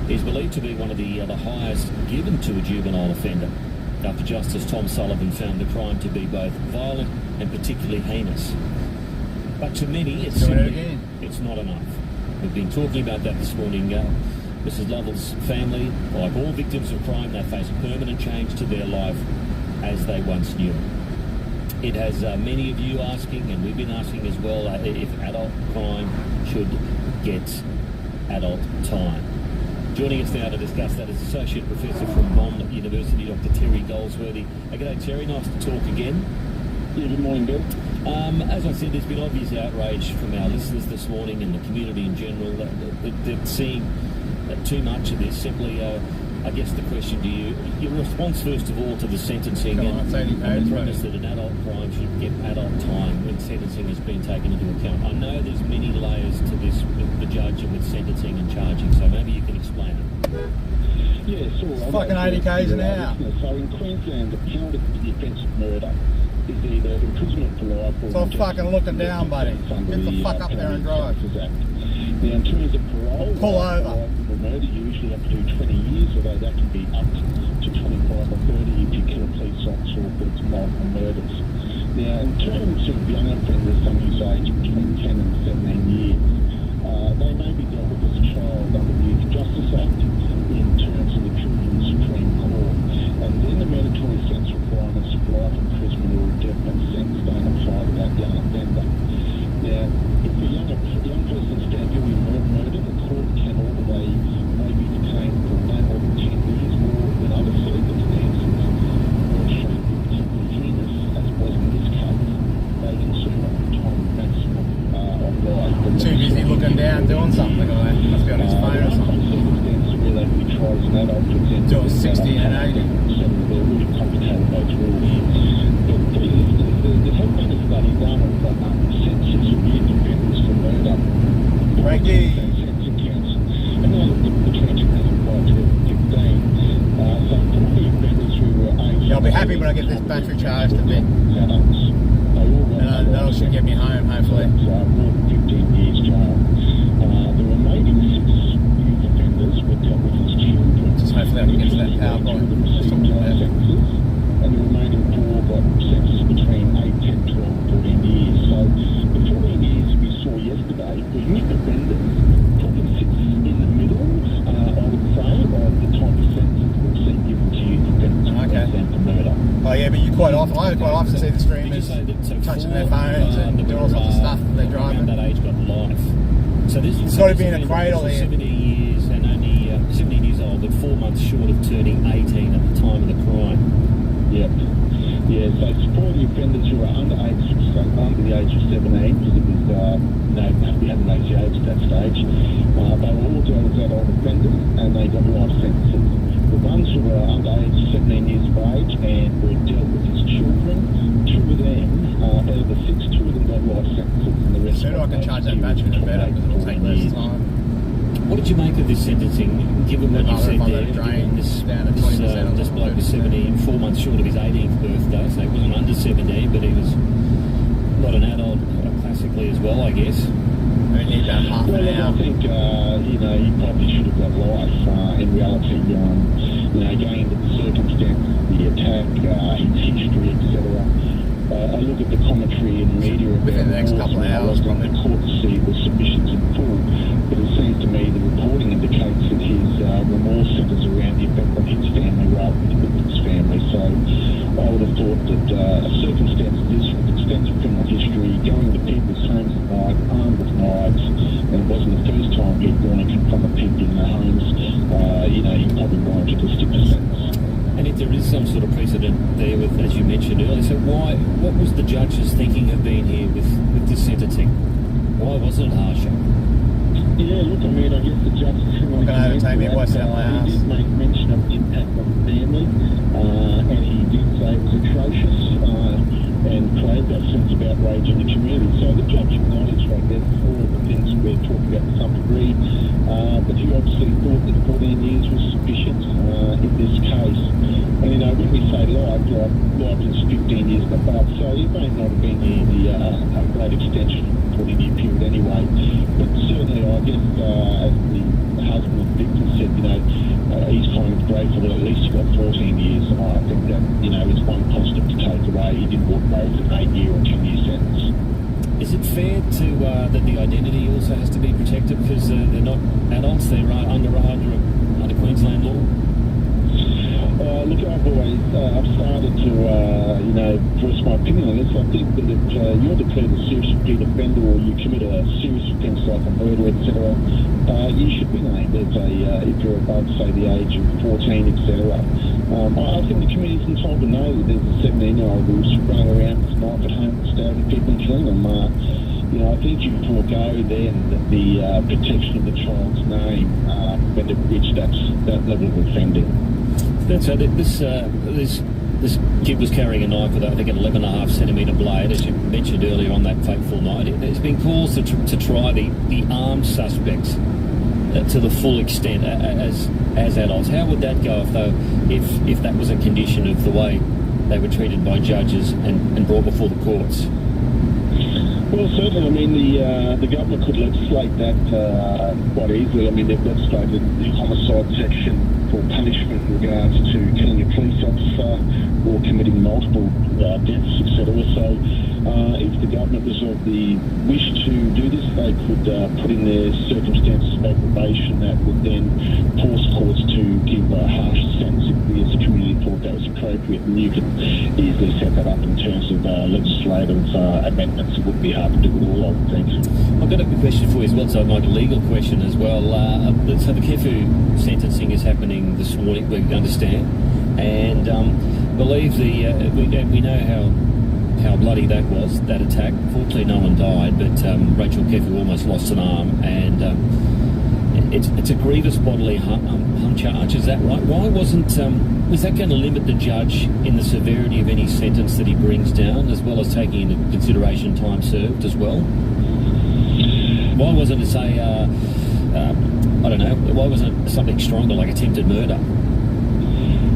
is believed to be one of the highest given to a juvenile offender, after Justice Tom Sullivan found the crime to be both violent and particularly heinous. But to many, it's not enough. We've been talking about that this morning. Mrs. Lovell's family, like all victims of crime, they face permanent change to their life as they once knew it. It has many of you asking, and we've been asking as well, if adult crime should get adult time. Joining us now to discuss that is Associate Professor from Bond University, Dr. Terry Goldsworthy. G'day, Terry. Nice to talk again. Yeah, good morning, Bill. As I said, there's been obvious outrage from our listeners this morning and the community in general. They're seeing too much of this. Simply, I guess the question to you, your response first of all to the sentencing and the premise that an adult crime should get adult time when sentencing has been taken into account. I know there's many layers to this with the judge and with sentencing and charging, so maybe you can explain it. Yeah, sure. It's fucking 80 k's an hour. So in Queensland, the penalty for the offence of murder is either imprisonment for life or... Stop fucking looking down, buddy. Get the fuck up there and drive. Now, in terms of parole... Pull over. For murder, you usually have to do 20 years, although that can be up to 25 or 30 if you kill a police officer or if it's multiple murders. Now, in terms of young offenders, some whose age between 10 and 17 years, they may be dealt with as a child under the Youth Justice Act in terms of the Children's Supreme Court. And then the mandatory sentence requirements of life imprisonment or definite sentence don't apply to that young offender. Now, if a young person is found guilty of murder, the court can order they may be detained for no more than 10 years, or in other circumstances, or should be particularly heinous, as was in this case, they can serve up to time maximum of life. Too busy looking down doing something, or they must be on his phone or something. Where they can be tried as an adult, for example, doing 60 and 80. They're really complicated those rules. But there has been a study done of sentences of youth offenders for murder. Frankie. Sentencing counts. And they looked at the transparency by 2015. So 40 offenders who were aged... Yeah, I'll be happy when I get this battery charged a bit. That should get me home, hopefully. More than 15 years jail. The remaining 6 youth offenders were dealt with as children. Just hopefully I can get to that power point. And the remaining 4 got sentences between 8, 10, 12, 14 years. So the 14 years we saw yesterday, the youth offenders probably sits in the middle, I would say, of the type of sentences we've seen given to youth offenders for murder. Oh yeah, but I quite often see the streamers touching their phones and doing all sorts of stuff when they're driving. That age got life. So this it's got to be in a cradle here. 17 years and only 17 years old, but 4 months short of turning 18 at the time of the crime. Yep. Yeah, so it's for the offenders who are under the age of 17, because it was, we hadn't reached the age at that stage. They were all dealt as adult offenders, and they got life sentences. The ones who were under age 17 years of age and were dealt with as children, 2 of them, out of the 6, 2 of them got life sentences, and the rest... The sooner I can charge that battery, the better, because it'll take less time. What did you make of this sentencing, given what you said there? This bloke was 17, 4 months short of his 18th birthday, so he wasn't under 17, but he was not an adult classically as well, I guess. I mean, about half an hour. I think, he probably should have got life. In reality, going into the circumstances, the attack, his history, etc. I look at the commentary in the media about the next couple of hours, I the court to see the submissions in full, but it seems to me the reporting indicates that his remorse centres around the effect on his family rather than the victim's family. So I would have thought that a circumstance of this, with extensive criminal history, going to people's homes at night, armed with knives, and it wasn't the first time he'd gone and confronted people in their homes, he probably warranted a stiffer sentence. And if there is some sort of precedent there with, as you mentioned earlier, so what was the judge's thinking of being here with this sentencing? Why wasn't it harsher? Yeah, look, I mean, I guess the judge is going to take me by he did make mention of the impact on the family, and he did say it was atrocious, and created that sense of outrage in the community. So the judge acknowledged, I guess, all of the things we're talking about to some degree, but he obviously thought that 14 years was sufficient in this case. And, when we say life is 15 years and above, so it may not have been a great extension of the 14-year period anyway. But certainly, I guess, as the husband of the victim said, he's kind of grateful that at least he got 14 years. And I think that, is one positive to take away. He didn't walk away with an 8-year or 10-year sentence. Is it fair to that the identity also has to be protected because they're not adults, they're under Queensland law? Look, I've started to, voice my opinion on this. I think that if you're declared a serious repeat offender or you commit a serious offence like a murder, etc., you should be named as if you're above, say, the age of 14, etc. I think the community's entitled to know that there's a 17-year-old who's running around with a knife at home and stabbing people and killing them. I think you forego then the protection of the child's name when they've reached that level of offending. So this kid was carrying a knife with, I think, an 11.5 centimetre blade, as you mentioned earlier on that fateful night. There's been calls to try the armed suspects to the full extent as adults. How would that go if that was a condition of the way they were treated by judges and brought before the courts? Well, certainly. I mean, the government could legislate that quite easily. I mean, they've legislated the homicide section for punishment in regards to killing a police officer or committing multiple deaths, etc. So if the government was of the wish to do this, they could put in their circumstances of aggravation that would then force courts to give a harsh sentence if we as a community thought that was appropriate. And you could easily set that up in terms of legislative amendments. It wouldn't be hard to do it all, I would think. I've got a question for you as well, so like a legal question as well. So the Kefu sentencing is happening this morning, we understand, and believe we know how bloody that was, that attack. Fortunately, no one died, but Rachel Kefu almost lost an arm, and it's a grievous bodily harm charge. Is that right? Why wasn't was that going to limit the judge in the severity of any sentence that he brings down, as well as taking into consideration time served as well? Why wasn't it, say, I don't know, why wasn't it something stronger like attempted murder?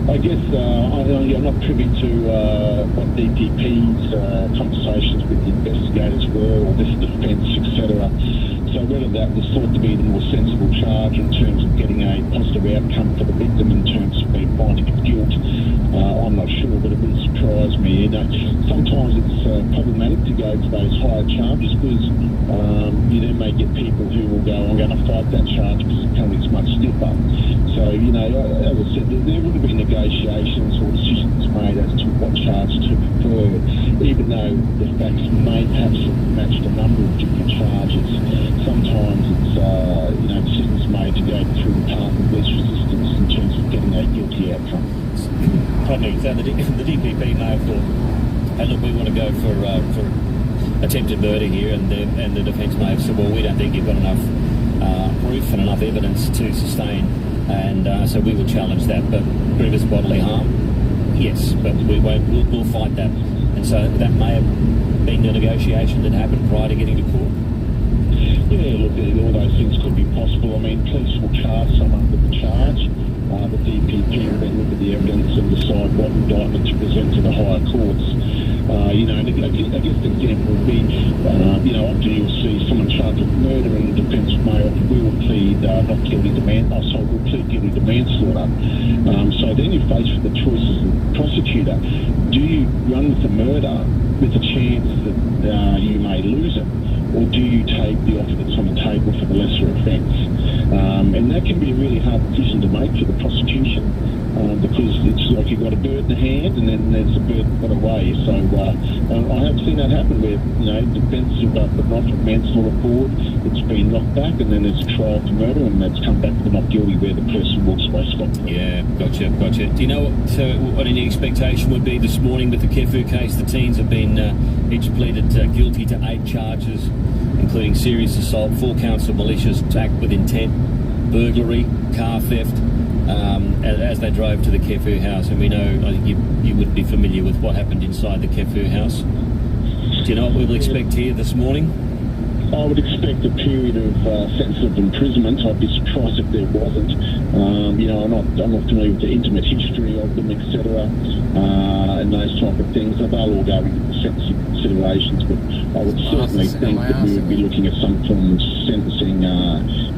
I guess I'm not privy to what DPP's conversations with the investigators were, or this defence, etc. So whether that was thought to be the more sensible charge in terms of getting a positive outcome for the victim in terms of being finding of guilt, I'm not sure, but it would surprise me. Sometimes it's problematic to go to those higher charges because you then may get people who will go, I'm going to fight that charge because apparently it's much stiffer. So, as I said, there would have been negotiations or decisions made as to what charge to prefer, even though the facts may perhaps have matched a number of different charges. Sometimes it's, decisions made to go through the path of least resistance in terms of getting a guilty outcome. Probably. So the DPP may have thought, hey, look, we want to go for attempted murder here, and the defence may have said, well, we don't think you've got enough proof and enough evidence to sustain, and so we will challenge that. But grievous bodily harm, yes, but we'll fight that. And so that may have been the negotiation that happened prior to getting to court. Yeah, look, all those things could be possible. I mean, police will charge someone with the charge. The DPP will then look at the evidence and decide what indictment to present to the higher courts. And I guess the example would be, often you'll see someone charged with murder and the defence may often will plead not guilty to will plead guilty to manslaughter. So then you're faced with the choice as a prosecutor. Do you run with the murder with the chance that you may lose it, or do you take the offer that's on the table for the lesser offence? And that can be a really hard decision to make for the prosecution, because it's like you've got a bird in the hand and then there's a bird got away. So I have seen that happen where, defence have put an offer of manslaughter forward, it's been knocked back, and then there's a trial for murder and that's come back to not guilty where the person walks away scot-free. Yeah, gotcha. Do you know what any expectation would be this morning with the Kefu case? The teens have been each pleaded guilty to 8 charges, including serious assault, 4 counts of malicious act with intent, burglary, car theft, as they drove to the Kefu house. And we know, I think you would be familiar with what happened inside the Kefu house. Do you know what we'll expect here this morning? I would expect a period of sentence of imprisonment. I'd be surprised if there wasn't. I'm not familiar with the intimate history of them, etc., and those type of things. They'll all go into the sentencing considerations, but I would certainly think that we would be looking at some form of sentencing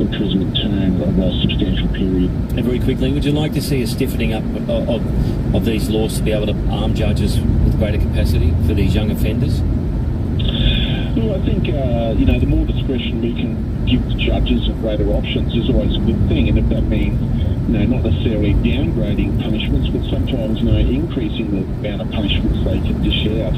imprisonment term of a substantial period. And very quickly, would you like to see a stiffening up of these laws to be able to arm judges with greater capacity for these young offenders? Well, I think, the more discretion we can give to judges and greater options is always a good thing. And if that means, not necessarily downgrading punishments, but sometimes, increasing the amount of punishments they can dish out,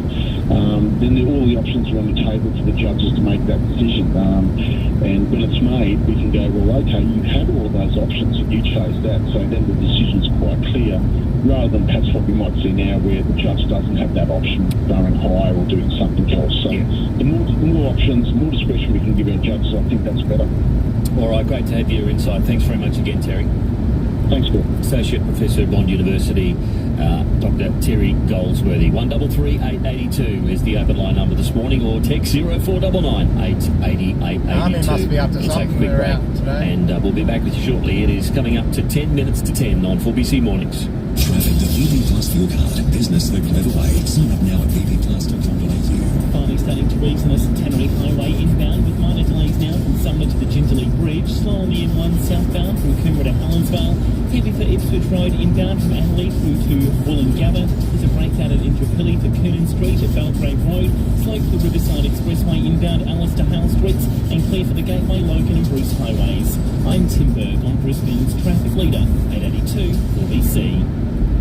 then all the options are on the table for the judges to make that decision. And when it's made, we can go, well, okay, you had all of those options and you chose that, so then the decision's quite clear, rather than perhaps what we might see now where the judge doesn't have that option going higher or doing something else. So the more options, more discretion we can give our judges, I think that's better. All right, great to have your insight. Thanks very much again, Terry. Thanks, Bill. Associate Professor at Bond University, Dr. Terry Goldsworthy. 133 882 is the open line number this morning, or text 0499 880 882. Army must be up to We'll take a something quick break, around today. and we'll be back with you shortly. It is coming up to 10 minutes to 10 on 4BC Mornings. Traffic to VP Plus Fuel Card. Business the clever way. Sign up now at vpplus.com.au. Finally starting to reach on the Tannery Highway inbound with minor delays now from Sumner to the Jindalee Bridge. Slow on the M1 southbound from Coomera to Helensvale. Heavy for Ipswich Road inbound from Adelaide through to Wollongabba. There's a breakdown at Intrapilli for Coonan Street at Belgrave Road. Slow for the Riverside Expressway inbound Alice to Hale Streets, and clear for the Gateway, Logan and Bruce Highways. I'm Tim Berg on Brisbane's Traffic Leader, 882 4BC.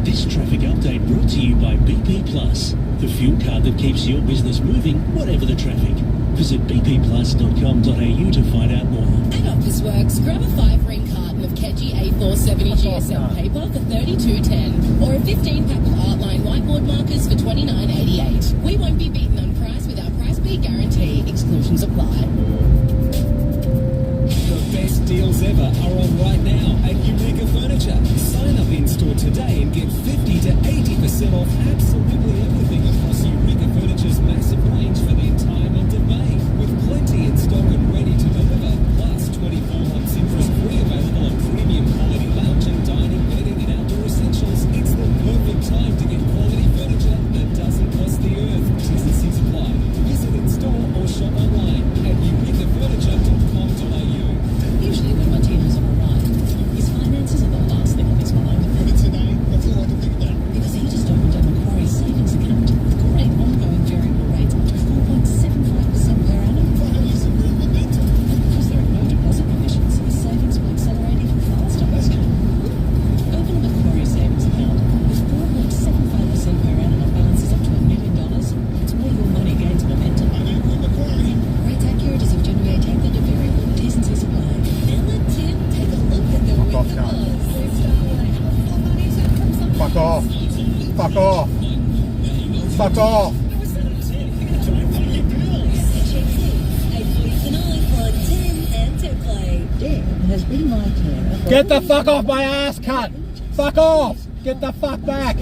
This traffic update brought to you by BP Plus, the fuel card that keeps your business moving, whatever the traffic. Visit bpplus.com.au to find out more. At Office Works, grab a 5-ring carton of Keji A470 GSM paper for $32.10, or a 15-pack of Artline whiteboard markers for $29.88. We won't be beaten on price with our price beat guarantee. Exclusions apply. The best deals ever are on right now at Eureka Furniture. Sign up in store today and get 50 to 80% off absolutely everything across Eureka Furniture's massive range for the entire month of May, with plenty in stock and ready to deliver. Plus, 24 months interest-free available on premium quality lounge and dining, bedding and outdoor essentials. It's the perfect time to get quality furniture that doesn't cost the earth. T&C apply. Visit in store or shop online at eurekafurniture.com.au. Usually when my teenagers arrive, his finances are the last thing on his mind. But today, that's all I can think about. Because he just opened a Macquarie savings account with great ongoing variable rates up to 4.75% per annum. Finally, some real momentum. And because there are no deposit commissions, his savings will accelerate even faster. That's good. Open a Macquarie savings account with 4.75% per annum on balances up to $1 million. It's where your money gains momentum. I know with Macquarie. Rates accurate as of January 10th under variable T&Cs apply. Ella, Tim, take a look at the Fuck off, winner cunt. buzz. Fuck off. Fuck off. Fuck off. Has been my carer. Get the fuck off my ass, cunt. Fuck off. Get the fuck back.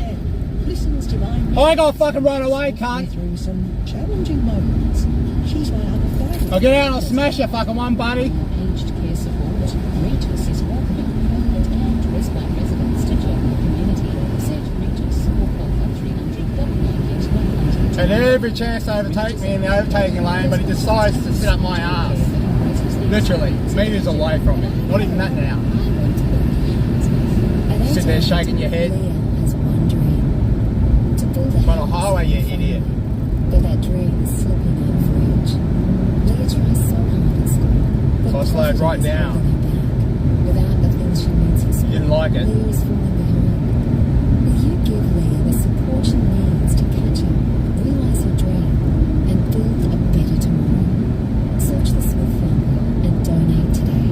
Listens to my I got fucking run away, cunt. through some challenging moments. She's my other favourite. I'll get out and I'll smash you, fucking one, buddy. Aged care support. Regis is welcoming permanent and Brisbane residents to join the community. Search Regis or call 1300 100. Tell had every chance to overtake me in the overtaking lane, but he decides to sit up my ass. Literally, meters away from me. Not even that now. Sit there shaking your head. It's on a highway, you idiot. But that dream is slipping out of reach. Leah tries so hard at school. So I slowed right down. Without the things she needs for school. Didn't like it. Leah is falling behind. Will you give Leah the support she needs to catch up, realise her dream, and build a better tomorrow? Search the Smith family and donate today.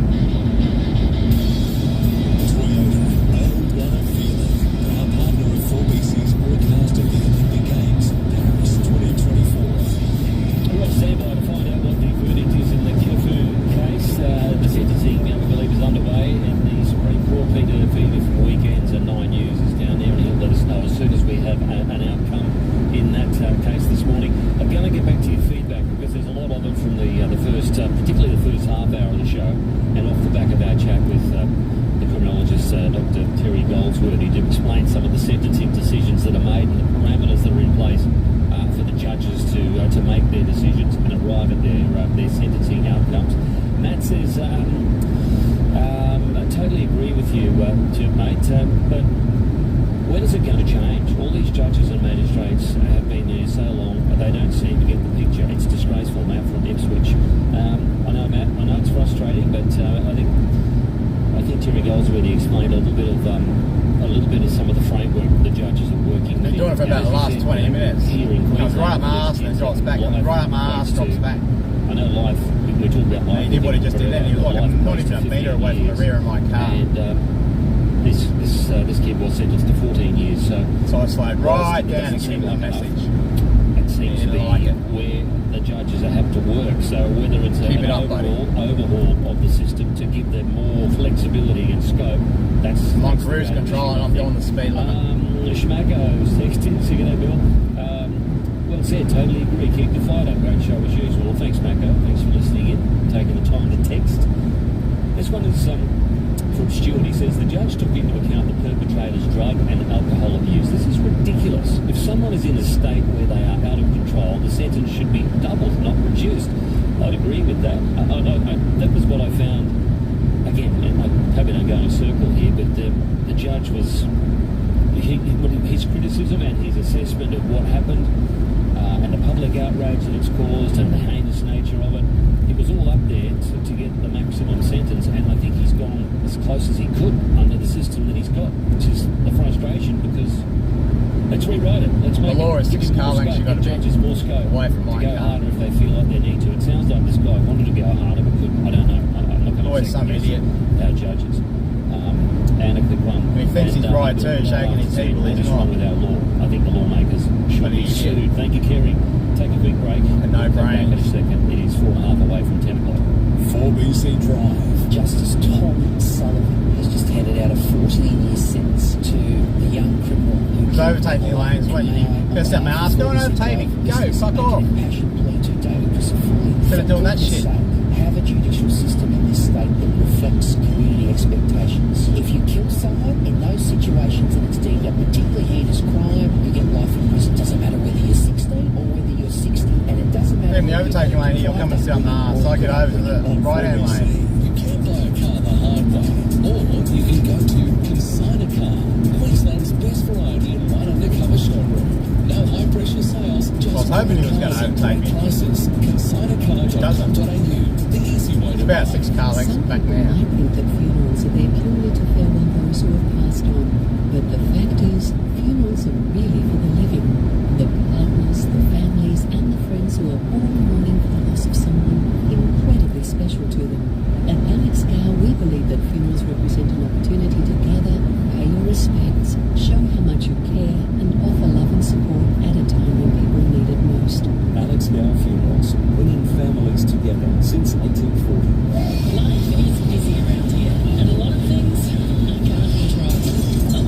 Toyota, owned by a feeling. Proud partner of 4BC's broadcast of the Olympic Games, Paris 2024. We'll stand by to find out what the verdict is in the Kefu case. The sentencing, we believe, is underway, and the Supreme Court, Peter Feeder from Weekends and 9 News is down there, and he'll let us know as soon as we have an outcome in that case this morning. I'm going to get back to your feedback because there's a lot of it from the first, particularly the first half hour of the show, and off the back of our chat with the criminologist Dr. Terry Goldsworthy to explain some of the sentencing decisions that are made and the parameters that are in place for the judges to make their decisions and arrive at their sentencing outcomes. Matt says, I totally agree with you, mate, but when is it going to change? All these judges and magistrates have been there so long, but they don't seem to get the picture. It's disgraceful, Matt, from Ipswich. I know, Matt, I know it's frustrating, but I think Terry Goldsworthy explained a little bit of some of the framework the judges are working. Been doing it for about the last 20 minutes. Comes right up my ass and then drops back. Comes right up my ass, drops back. I know life. We talk about life. He did what he just did then. He was like not even a metre away from the rear of my car. And this kid was sentenced to 14 years. So I slowed right down and sent him a message. It seems to be where the judges have to work. So whether it's an overhaul of the system to give them more flexibility and scope, that's... I'm on cruise control and I'm doing the speed limit. Schmacko's texting, Sigurd Bill. Well said, totally agree. Keep the fight up. Great show as usual. Thanks, Macco. Thanks for listening in, taking the time to text. This one is from Stuart. He says, the judge took into account the perpetrator's drug and alcohol abuse. This is ridiculous. If someone is in a state where they are out of control, the sentence should be doubled, not reduced. I'd agree with that. That was what I found. Again, and I hope I don't go in a circle here, but the judge was... his criticism and his assessment of what happened and the public outrage that it's caused and the heinous nature of it, it was all up there to get the maximum sentence, and I think he's gone as close as he could under the system that he's got, which is the frustration, because let's rewrite it. Let's make the law is 6 car lengths. You've got to judges more scope away from my to go car. harder if they feel like they need to. It sounds like this guy wanted to go harder but couldn't. I don't know. I'm not going to always some idiot. Our judges. And a quick one. He thinks he's right too, shaking his head. What is wrong with our law? I think the lawmakers should be sued. Thank you, Kerry. Take a quick break. And no brain. In a second. It is 4.5 away from 10 o'clock. 4BC Drive. Justice Tom Sullivan has just handed out a 14-year sentence to the young criminal who... He's overtaking lanes. What, you gonna set my ass? Go and overtake me. Go, fuck off. Instead of doing that shit. Have a judicial system in this state that reflects community expectations. If you kill someone in those situations and it's deemed a particularly heinous crime, you get life in prison. Doesn't matter whether you're 16 or whether you're 60, and it doesn't matter. In the overtaking lane, you'll come and sit on the arse. I get over to the right-hand lane. You can buy a car the hard way, or you can go to Consign a Car, Queensland's best variety in one undercover showroom. No high-pressure sales, just... I was hoping he was going to overtake me. Prices. Consignacar.com.au. The easy way to... About 6 car lengths back now. I think that funerals are there purely to farewell those who have passed on. But the fact is, funerals are really for the living. The partners, the families, and the friends who are all mourning for the loss of someone incredibly special to them. At Alex Gow, we believe that funerals represent an opportunity to gather, pay your respects, show how much you care, and offer love and support at a time when people need it most. Alex Gow Funerals, bringing families together since 1840. Life is busy around here, and a lot of things I can't control. A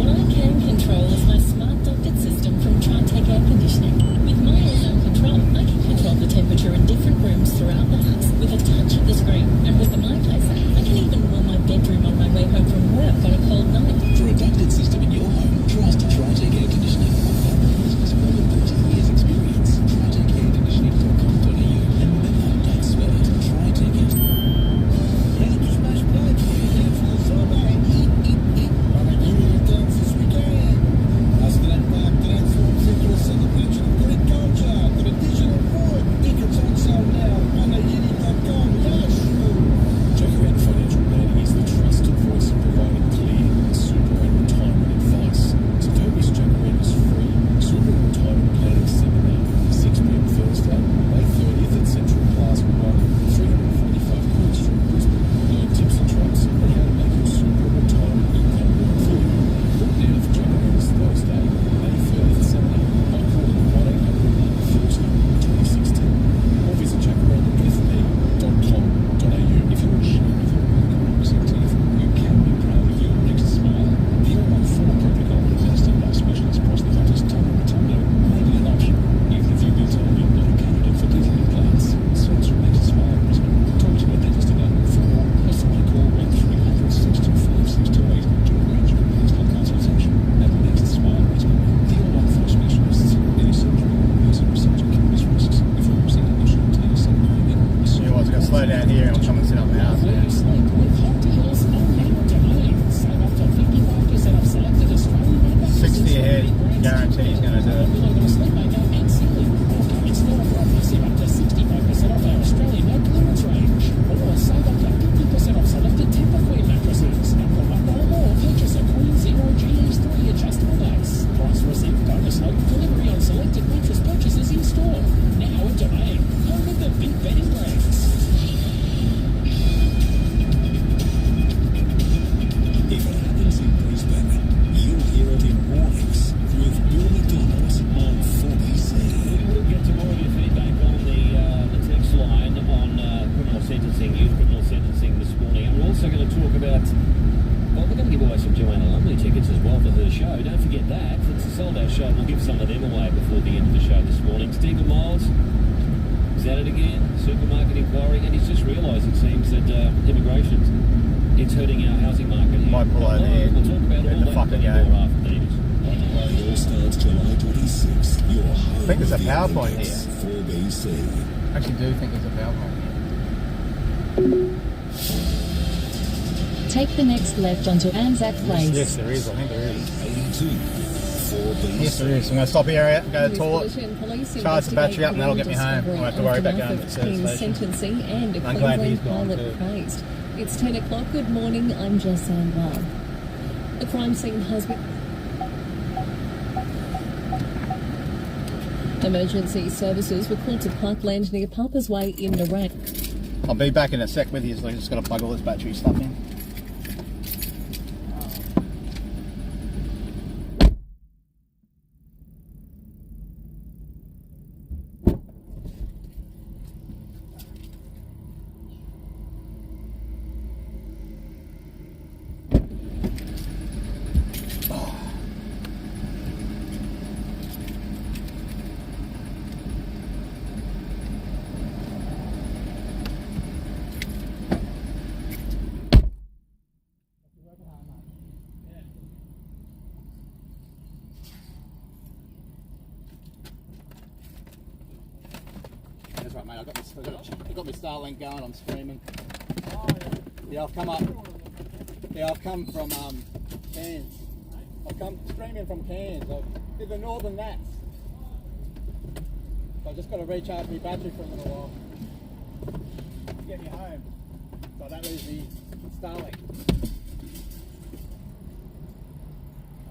guarantee he's going to do it. And ceiling. Or come in store for a massive up to 65% off our Australian-made clearance range. Or save up to 50% off selected Tempur Queen mattresses. And for $1 more, purchase a Queen Zero GS3 adjustable base. Price receipt bonus local delivery on selected mattress purchases in store. Now at Domain, home of the big betting brands. If it happens in Brisbane, you'll hear it in mornings with Bill McDonald on 4BC. We'll get to more of your feedback on the text line on criminal sentencing, youth criminal sentencing this morning. And we're also going to talk about, well, we're going to give away some Joanna Lumley tickets as well for her show. Don't forget that. It's a sold-out show. We'll give some of them away before the end of the show this morning. Stephen Miles is at it again, supermarket inquiry, and he's just realised, it seems, that immigration's it's hurting our housing market here. Might pull over here. We'll talk about all the that fucking and game. more after these. It all starts July 26th. Your home I think there's a of the PowerPoint Olympics, here. 4BC. I actually do think there's a PowerPoint here. Take the next left onto Anzac Place. Yes, there is. I think there is. 82. 4BC. Yes, there is. I'm going to stop here, go to the toilet, charge the battery up, and that'll get me home. I won't have to worry about going to the service station. Sentencing and a I'm glad he's Queensland gone pilot too. praised. It's 10 o'clock. Good morning. I'm Jocelyn Wall. The crime scene has been... Emergency services were called to Parkland near Papa's Way in Narang. I'll be back in a sec with you, so I just got to plug all this battery stuff in. That's right, mate. I've got my Starlink going. I'm streaming. Yeah, I've come up. Yeah, I've come from Cairns. I've come streaming from Cairns. I did the Northern Nats. So I've just got to recharge my battery for a little while. Get me home. So I don't lose the Starlink.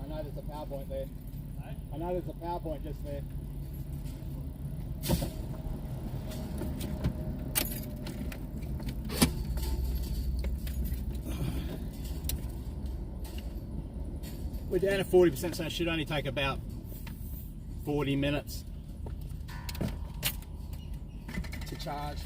I know there's a PowerPoint there. I know there's a PowerPoint just there. We're down at 40%, so it should only take about 40 minutes to charge.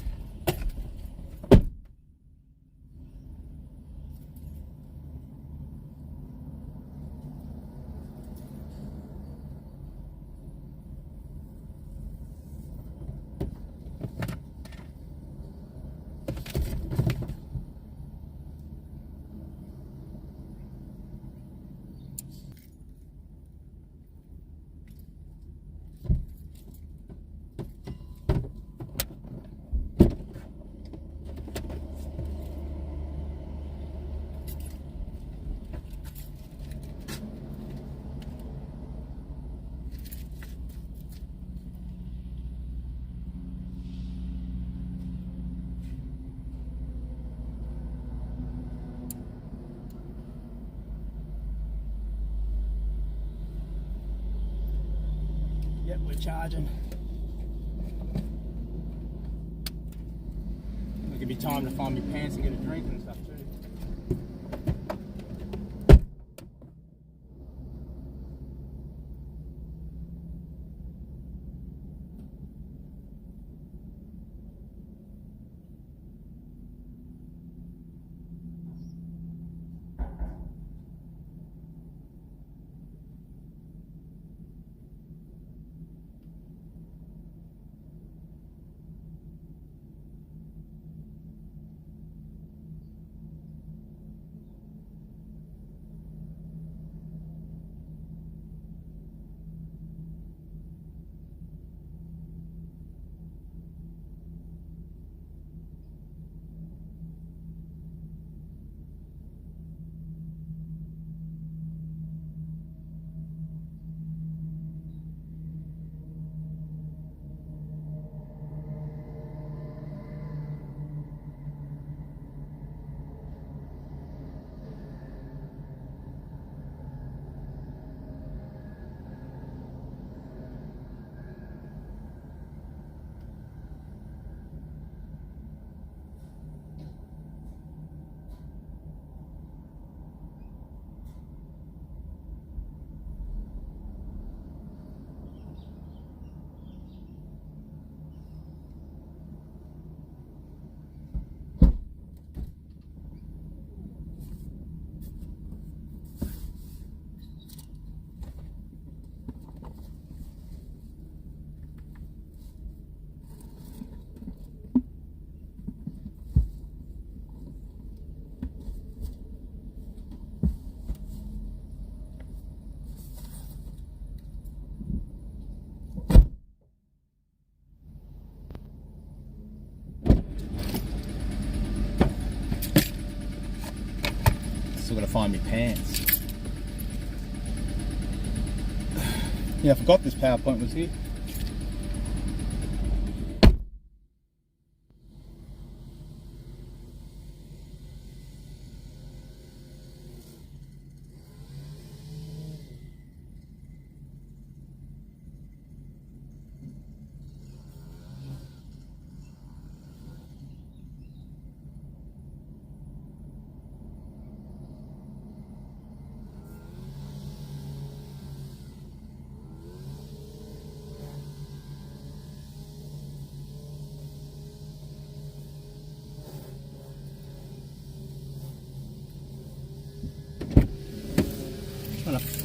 Yep, we're charging. It'll give me time to find my pants and get a drink and stuff too. find my pants. Yeah, I forgot this PowerPoint was here.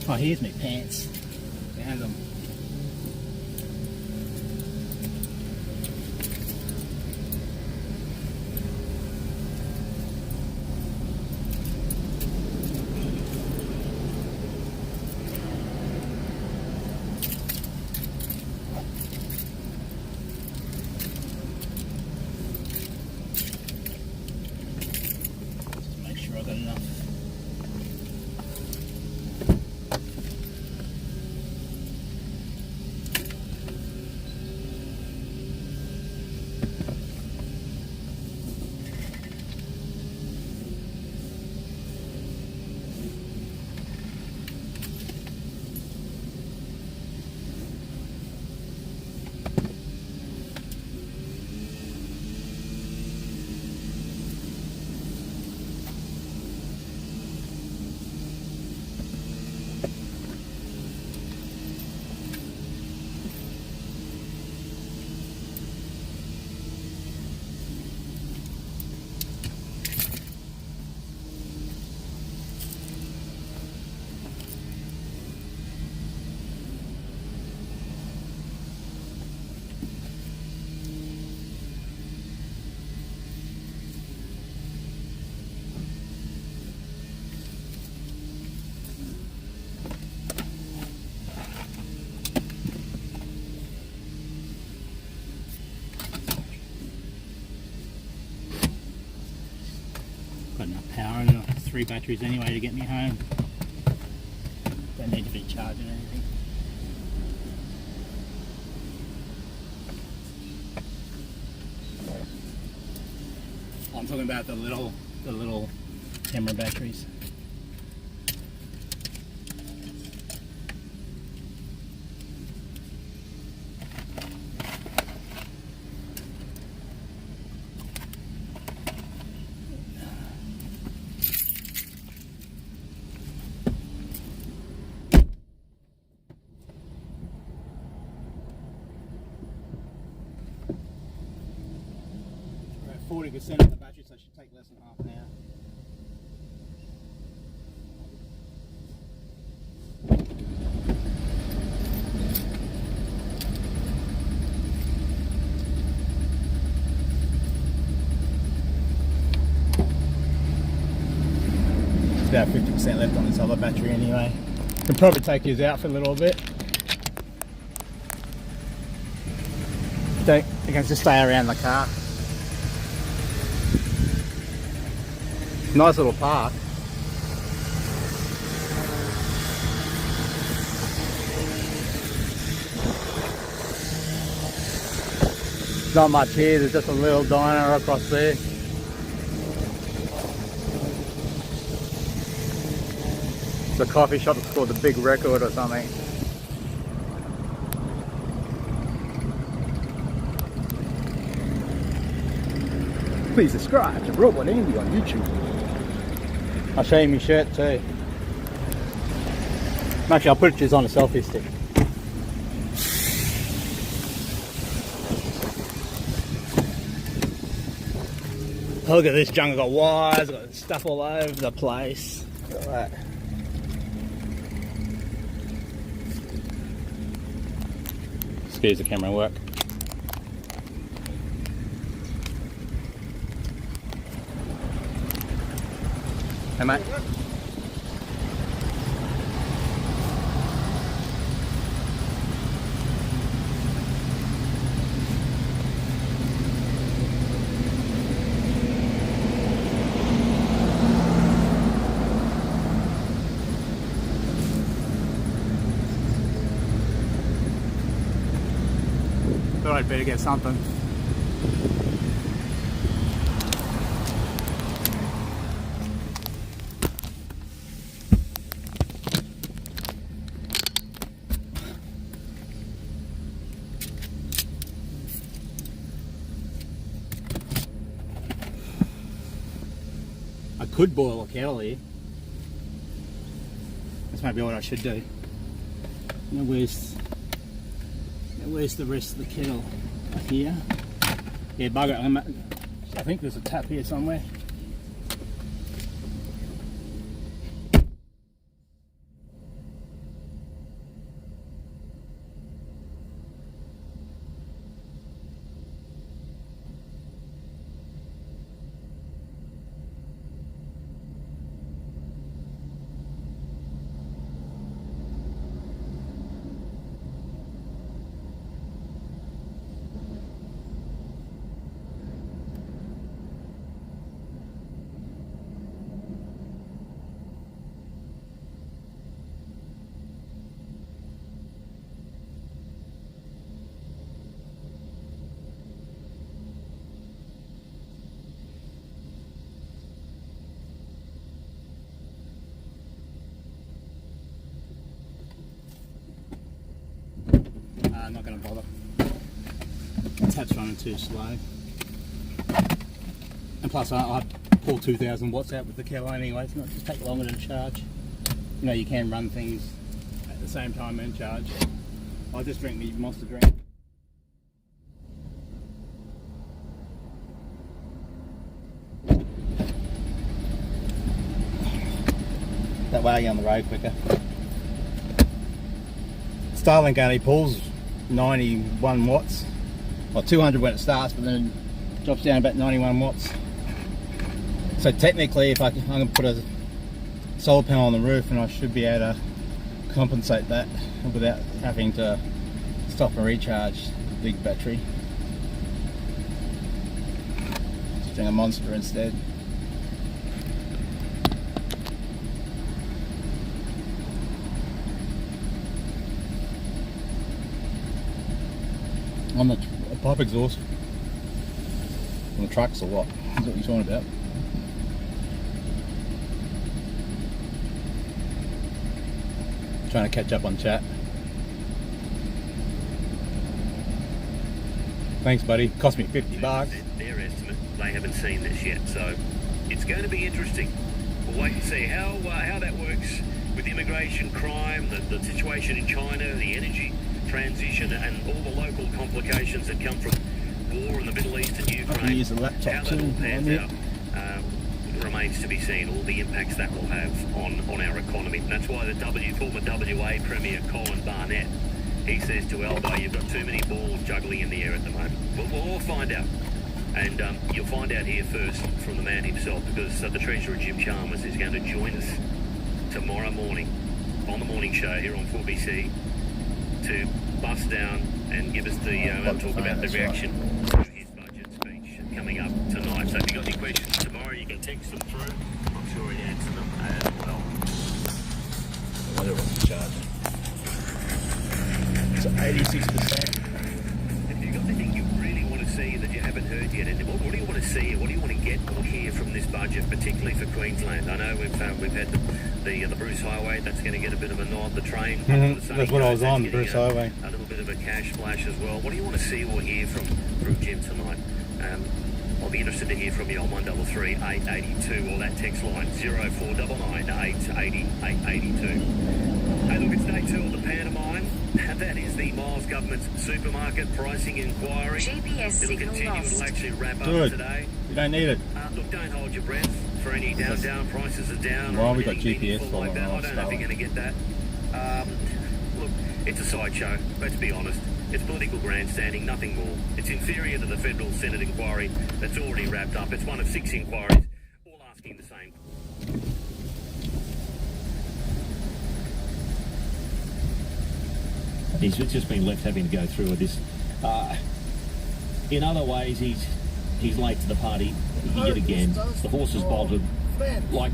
Oh, here's my pants. Found them. Just make sure I got enough. Got enough power in 3 batteries anyway to get me home. Don't need to be charging anything. I'm talking about the little camera batteries. We're at 40% of the battery, so it should take less than half an hour. About 50% left on this other battery anyway. Can probably take yours out for a little bit. You can just stay around the car. Nice little park. Not much here, there's just a little diner across there. The coffee shop is called the Big Record or something. Please subscribe to Robot Andy on YouTube. I'll show you my shirt too. Actually, I'll put this on a selfie stick. Look at this junk, I've got wires, I've got stuff all over the place. Look at that. Excuse the camera work. Hey mate. thought I'd better get something. I could boil a kettle here. That's maybe what I should do. Now where's the rest of the kettle? Up here. Yeah, bugger it. I think there's a tap here somewhere. I'm not going to bother. The tap's running too slow. And plus I pull 2000 watts out with the kettle anyway, it's not just take longer to charge. You know, you can run things at the same time and charge. I'll just drink the Monster drink. That way you're on the road quicker. Starlink only pulls 91 watts, well 200 when it starts, but then it drops down about 91 watts. So technically, if I'm going to put a solar panel on the roof, and I should be able to compensate that without having to stop and recharge the big battery. Just doing a Monster instead. On the pipe exhaust on the trucks or what? Is what you're talking about? Trying to catch up on chat. Thanks, buddy. Cost me $50. Their estimate. They haven't seen this yet, so it's going to be interesting. We'll wait and see how that works with immigration, crime, the situation in China, the energy transition, and all the local complications that come from war in the Middle East and Ukraine. I can use a laptop how that all pans out remains to be seen, all the impacts that will have on our economy. And that's why the former WA Premier Colin Barnett, he says to Albo, you've got too many balls juggling in the air at the moment. But we'll all find out. And you'll find out here first from the man himself, because the Treasurer Jim Chalmers is going to join us tomorrow morning on the morning show here on 4BC to bust down and give us the talk about the reaction to his budget speech coming up tonight. So if you've got any questions tomorrow, you can text them through. I'm sure he'll answer them as well. I wonder what's the charge. It's 86%. If you've got anything you really want to see that you haven't heard yet, and what do you want to see, what do you want to get or hear from this budget, particularly for Queensland? I know we've had the Bruce Highway, that's going to get a bit of a nod, the train. That's what I was on, Bruce Highway. A little bit of a cash splash as well. What do you want to see or hear from Jim tonight? I'll be interested to hear from you on 133 882 or that text line 0499 880 882. Hey, look, it's day 2 of the pantomime. That is the Miles Government's supermarket pricing inquiry. GPS It'll signal continue. lost. It'll actually wrap up Good. today. You don't need it. Look, don't hold your breath for any down prices are down. Well, or we got anything GPS meaningful like following that. I on don't know if you're going to get that. Look, it's a sideshow, let's be honest. It's political grandstanding, nothing more. It's inferior to the federal Senate inquiry that's already wrapped up. It's one of 6 inquiries, all asking the same. He's just been left having to go through with this. In other ways, he's late to the party yet again. The horse has bolted like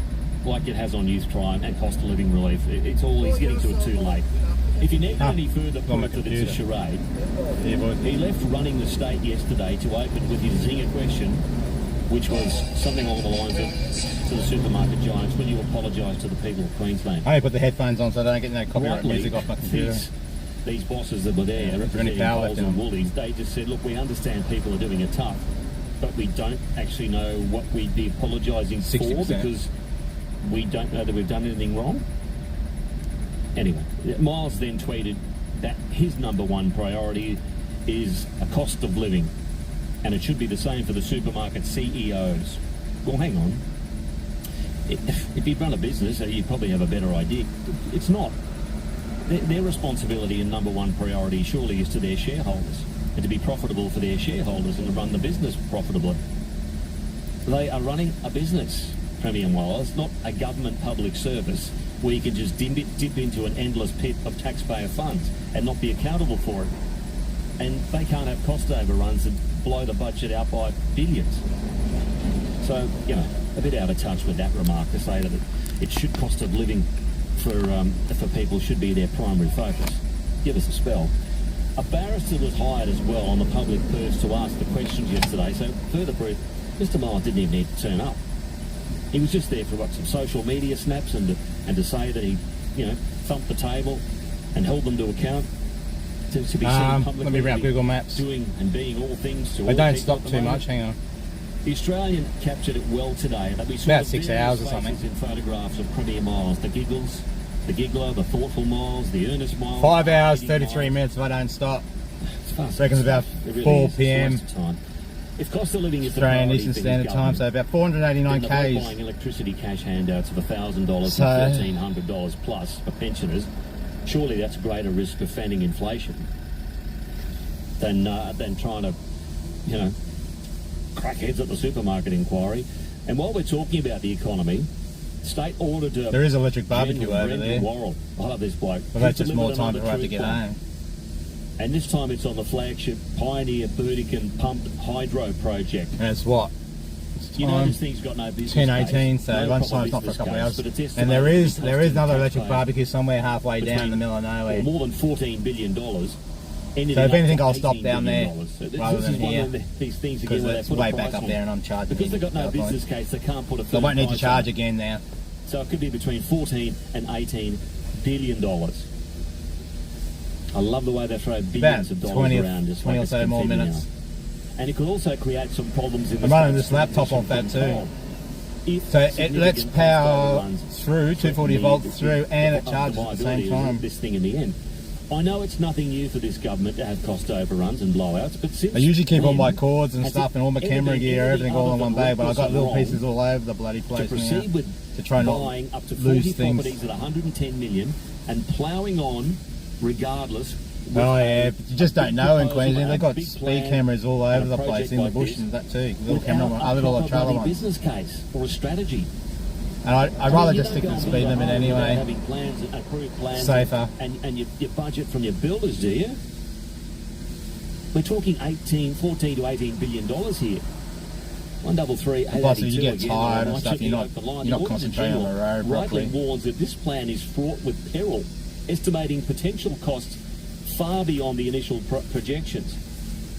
it has on youth crime and cost of living relief. It's all, he's getting to it too late. If you needed any further proof that it's a charade, he left running the state yesterday to open with his zinger question, which was something along the lines of, to the supermarket giants, will you apologise to the people of Queensland? I only put the headphones on so I don't get no copyright Rightly, music off my computer. These bosses that were there representing Coles and Woolies, they just said, look, we understand people are doing it tough, but we don't actually know what we'd be apologising for 60%. because we don't know that we've done anything wrong. Anyway, Miles then tweeted that his number one priority is a cost of living, and it should be the same for the supermarket CEOs. Well, hang on. If you'd run a business, you'd probably have a better idea. It's not. Their responsibility and number one priority surely is to their shareholders, and to be profitable for their shareholders and to run the business profitably. They are running a business, Premier Miles, not a government public service where you can just dip into an endless pit of taxpayer funds and not be accountable for it. And they can't have cost overruns and blow the budget out by billions. So, you know, a bit out of touch with that remark to say that it should cost of living for people should be their primary focus. Give us a spell. A barrister was hired as well on the public purse to ask the questions yesterday, so further proof, Mr. Miles didn't even need to turn up. He was just there for some social media snaps and to say that he, you know, thumped the table and held them to account. To be seen publicly, let me bring up Google Maps. Doing and being all things to all I don't people stop too much, hang on. The Australian captured it well today. That we saw about 6 hours or something. In photographs of Premier Miles, the giggles, the giggler, the thoughtful Miles, the earnest Miles. 5 hours, 33 minutes if I don't stop. It's fast. I reckon it's about It really 4 is. p.m. It's a waste of time. If cost of living is the Australian priority Eastern for Standard his Time, so about 489 then k's. buying electricity cash handouts of $1,000 So- and $1,300 plus for pensioners, surely that's a greater risk of fanning inflation than trying to, you know, crack heads at the supermarket inquiry. And while we're talking about the economy, state ordered to... There is electric barbecue General over Brendan there. Worrell, I love this bloke. But that's He's just more delivered time another before I have to truth get bomb. home. And this time it's on the flagship Pioneer Burdekin Pumped Hydro Project. And it's what? You know, this thing's got no business 10:18, so no lunchtime's proper not for a couple of business hours. case, but it's And there is estimated another to electric cost barbecue somewhere halfway down in the middle of nowhere. more than $14 billion. So if anything, I'll stop down there rather than here, These things because again, it's way back up there and I'm charging. because they've got no business case, they can't put a So I won't need to price charge on it. again now. So it could be between 14 and 18 billion dollars. I love the way they throw billions of dollars around, just 20 like or it's so more confetti minutes. now. And it could also create some problems in the I'm running state's this laptop off that transition too. from So it significant lets cost power overruns through, 240 volts through, and it the charges at the same viability of time. this thing in the end. I know it's nothing new for this government to have cost overruns and blowouts, but since I usually keep all when my cords and has stuff it and all my ever camera been gear, anything everything all in other one than bag, but I've got little wrong pieces all over the bloody to place proceed now with to try not buying up to 40 lose things. properties at 110 million and ploughing on regardless? with Oh yeah, but you just don't know in proposal Queensland. and They've got big speed plan cameras all and over a the place project in the like bush this and that too. Little without camera, a little proper trailer bloody ones. business case or a strategy. And I'd rather just stick to the speed limit anyway. Having plans, approved plans, Safer. and your budget from your builders, do you? We're talking 14 to 18 billion dollars here. 133, Plus, if you 882 get again, tired I and stuff, check you're the not open line. you're not The Auditor concentrating on the General road rightly properly. warns that this plan is fraught with peril, estimating potential costs far beyond the initial projections.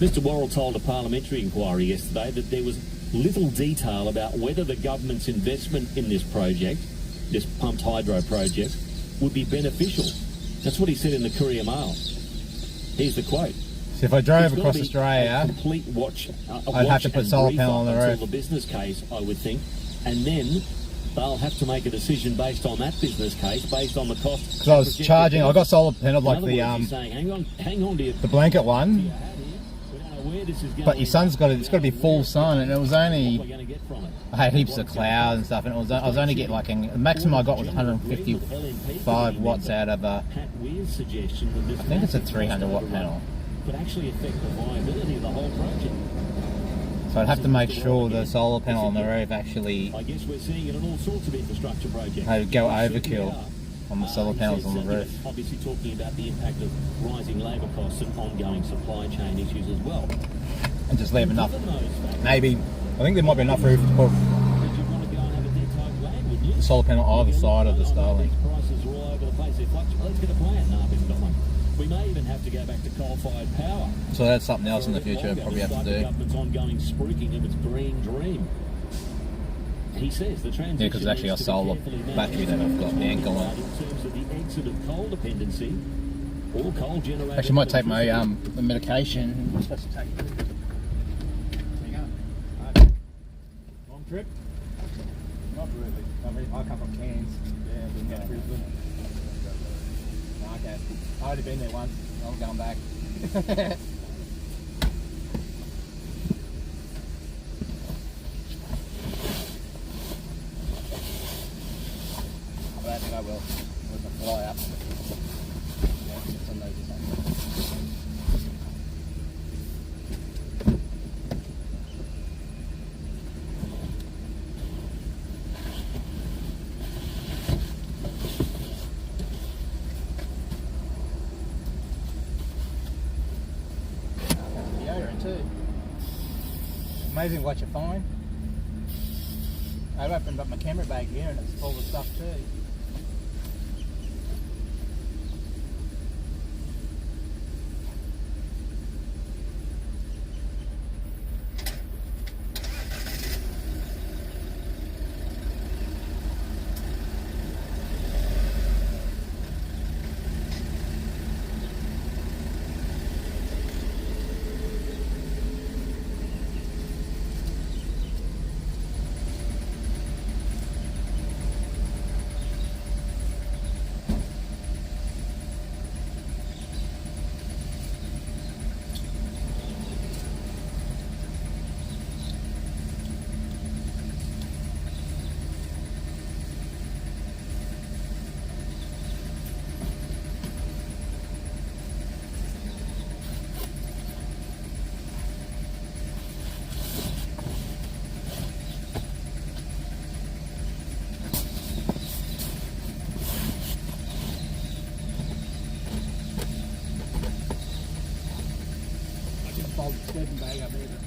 Mr. Worrell told a parliamentary inquiry yesterday that there was little detail about whether the government's investment in this project, this pumped hydro project, would be beneficial. That's what he said in the Courier Mail. Here's the quote. So if I drove It's gotta across be Australia, a complete watch, I'd have to put solar panel on the until roof. the business case, I would think, and then they'll have to make a decision based on that business case, based on the cost. Because I was charging, I got solar panel like In other words, he's saying, hang on to your the blanket one, where this is going. but your sun's it's got to be full sun, and it was only, What we're going to get from it. I had heaps of clouds and stuff, and I was only getting like, the maximum I got was 155 watts out of a, Pat Weir's suggestion that this I think it's a massive 300 watt cost panel. could actually affect the viability of the whole project. So I'd have to make sure the solar panel on the roof actually I guess we're seeing it in all sorts of infrastructure projects. go We certainly overkill are. on the solar He panels says on the that, you know, roof. obviously talking about the impact of rising labour costs and ongoing supply chain issues as well. And just leave enough, Given those factors, maybe, I think there might be enough roof to put would you want to go and have a dead type plan, wouldn't you? the solar panel either side of the Starlink. Prices are all over the place. They're fluctuating. Let's get a plan. No, we've got one. may even have to go back to coal-fired power. So that's something else in the For a bit future longer, probably have to despite the do. government's ongoing spruiking of its green dream. He says the transition Yeah, because it's actually a needs to be solar carefully managed battery that I've got the angle on. in terms of the exit of coal dependency or coal generated. Actually, might take my the medication. I'm supposed to take. Long trip? Not really. I come from Cairns. Yeah, we can go to Brisbane. No, okay. I've already been there once. I'm going back. I don't think I will. We can fly up. Yeah, get some of those or something. Deodorant too. Amazing what you find. I've opened up my camera bag here and it's full of stuff too. Fold the sleeping bag up either.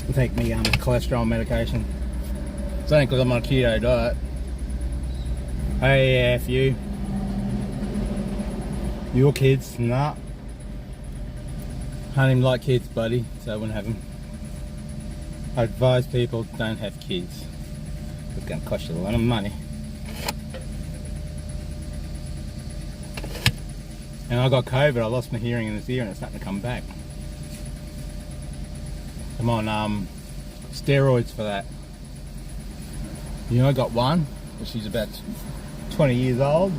I take me cholesterol medication. It's only because I'm on a keto diet. Hey, F you. Your kids? Nah. I don't even like kids, buddy, so I wouldn't have them. I advise people don't have kids. It's going to cost you a lot of money. And I got COVID, I lost my hearing in this ear and it's starting to come back. I'm on steroids for that. You know, I got one, but she's about 20 years old.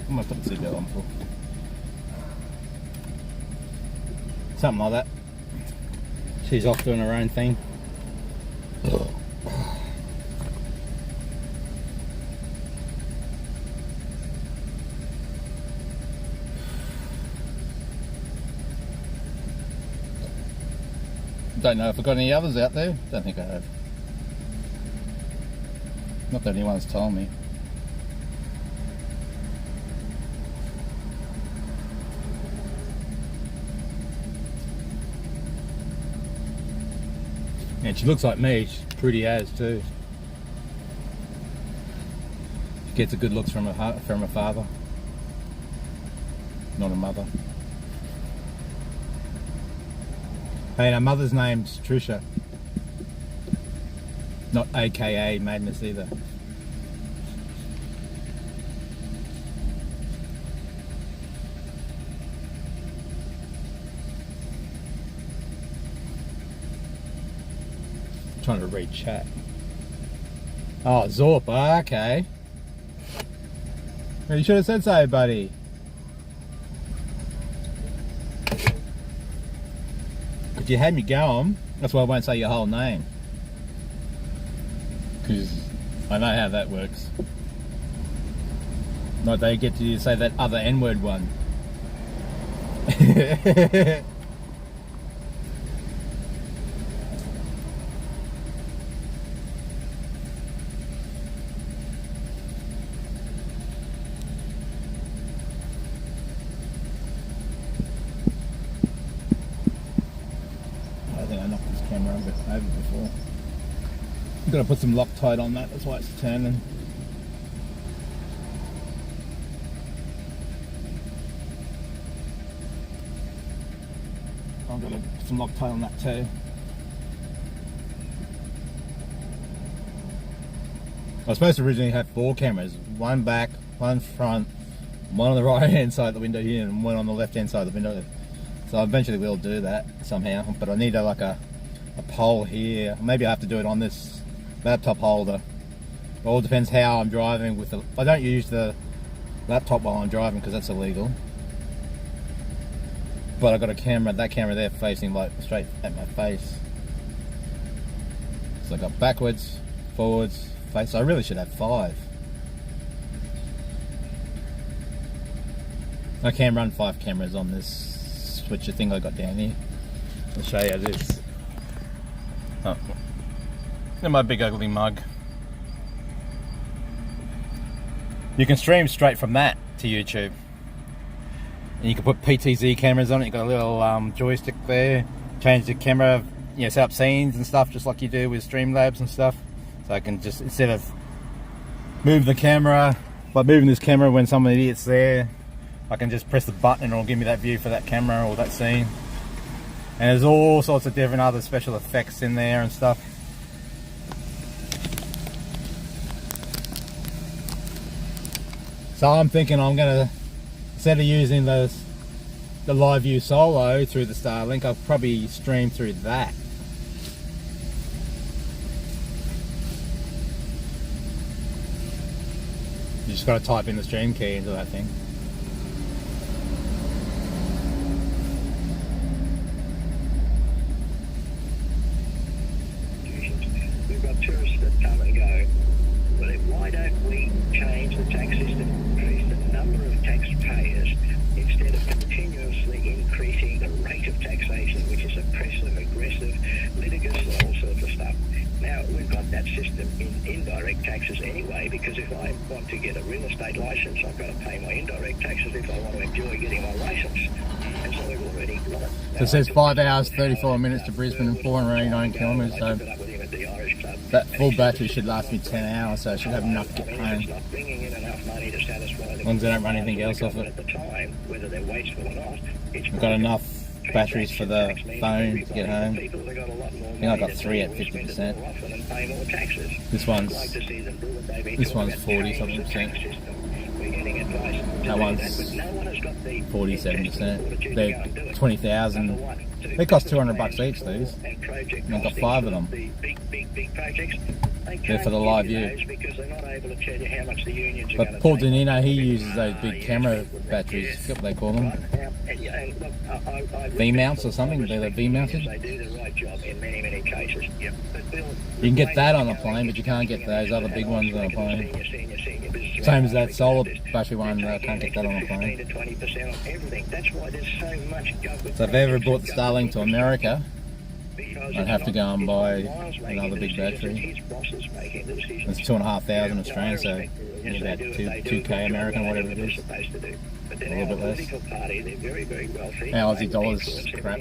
I must put the seatbelt on for. Something like that. She's off doing her own thing. Don't know if I've got any others out there. Don't think I have. Not that anyone's told me. And she looks like me. She's pretty as too. She gets a good looks from her father, not a mother. Hey, our mother's name's Trisha. Not AKA Madness either. I'm trying to read chat. Oh, Zorp, okay. You should have said so, buddy. But you had me going. That's why I won't say your whole name. Because I know how that works. Like they get to say that other N-word one. camera a bit over before. I've got to put some Loctite on that, that's why it's turning. I've got to put some Loctite on that too. I was supposed to originally have 4 cameras, one back, one front, one on the right hand side of the window here and one on the left hand side of the window. So I eventually will do that somehow, but I need a pole here. Maybe I have to do it on this laptop holder. It all depends how I'm driving with the, I don't use the laptop while I'm driving because that's illegal. But I've got a camera, that camera there facing like straight at my face. So I got backwards, forwards, face. I really should have 5. I can run 5 cameras on this switcher thing I got down here. I'll show you this. Oh. And my big ugly mug. You can stream straight from that to YouTube. And you can put PTZ cameras on it. You've got a little joystick there. Change the camera, you know, set up scenes and stuff just like you do with Streamlabs and stuff. So I can just, instead of move the camera, by moving this camera when some idiot's there, I can just press the button and it'll give me that view for that camera or that scene. And there's all sorts of different other special effects in there and stuff. So I'm thinking I'm gonna, instead of using the live view solo through the Starlink, I'll probably stream through that. You just gotta type in the stream key into that thing. We've got tourists that come and go. Well, why don't we change the tax system, increase the number of taxpayers instead of continuously increasing the rate of taxation, which is oppressive, aggressive, litigious, all sorts of stuff. Now, we've got that system in indirect taxes anyway, because if I want to get a real estate licence, I've got to pay my indirect taxes if I want to enjoy getting my licence. And so we've already got it. So it says 5 hours, 34 minutes to Brisbane and 489 kilometres, so that full battery should last me 10 hours, so I should have enough to get home. As long as I don't run anything else off it. I've got enough batteries for the phone to get home. I think I got 3 at 50%. This one's 40 something percent. That one's 47%. They're 20,000. They cost $200 each, these. And I've got 5 of them. They're for the live view. But Paul Danino, he uses those big camera batteries. I forget what they call them. V-mounts or something? They're the V-mounted? You can get that on a plane, but you can't get those other big ones on a plane. Same as that solar battery one, I can't get that on a plane. So if I ever brought the Starlink to America, I'd have to go and buy another big battery. It's 2,500 Australian, so about 2K American, whatever it is. A little bit less. Our Aussie dollars crap.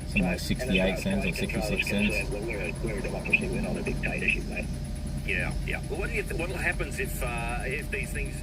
Something like 68 cents or 66 cents. We're a democracy, we're not a dictatorship, mate. Yeah. Well, what happens if these things...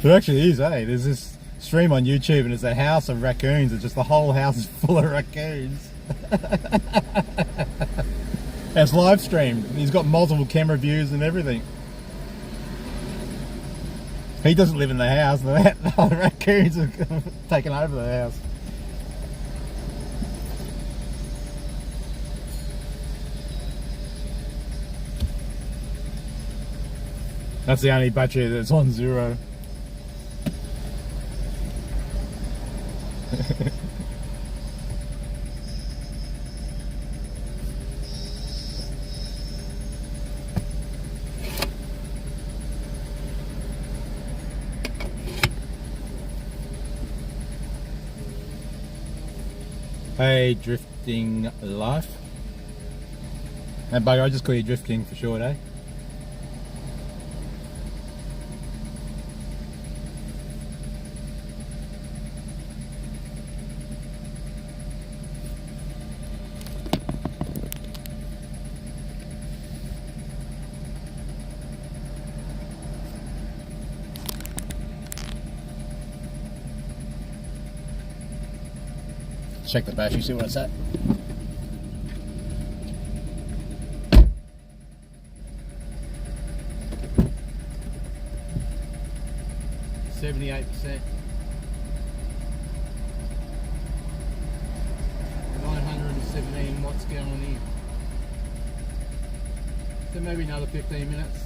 It actually is, eh? There's this stream on YouTube and it's a house of raccoons. It's just the whole house is full of raccoons. It's live streamed. He's got multiple camera views and everything. He doesn't live in the house. The raccoons are taking over the house. That's the only battery that's on 0. Hey, Drifting Life. Hey, bugger, I just call you Drifting for short, eh? Check the battery, see what it's at. %78. 917 watts going in. So maybe another 15 minutes.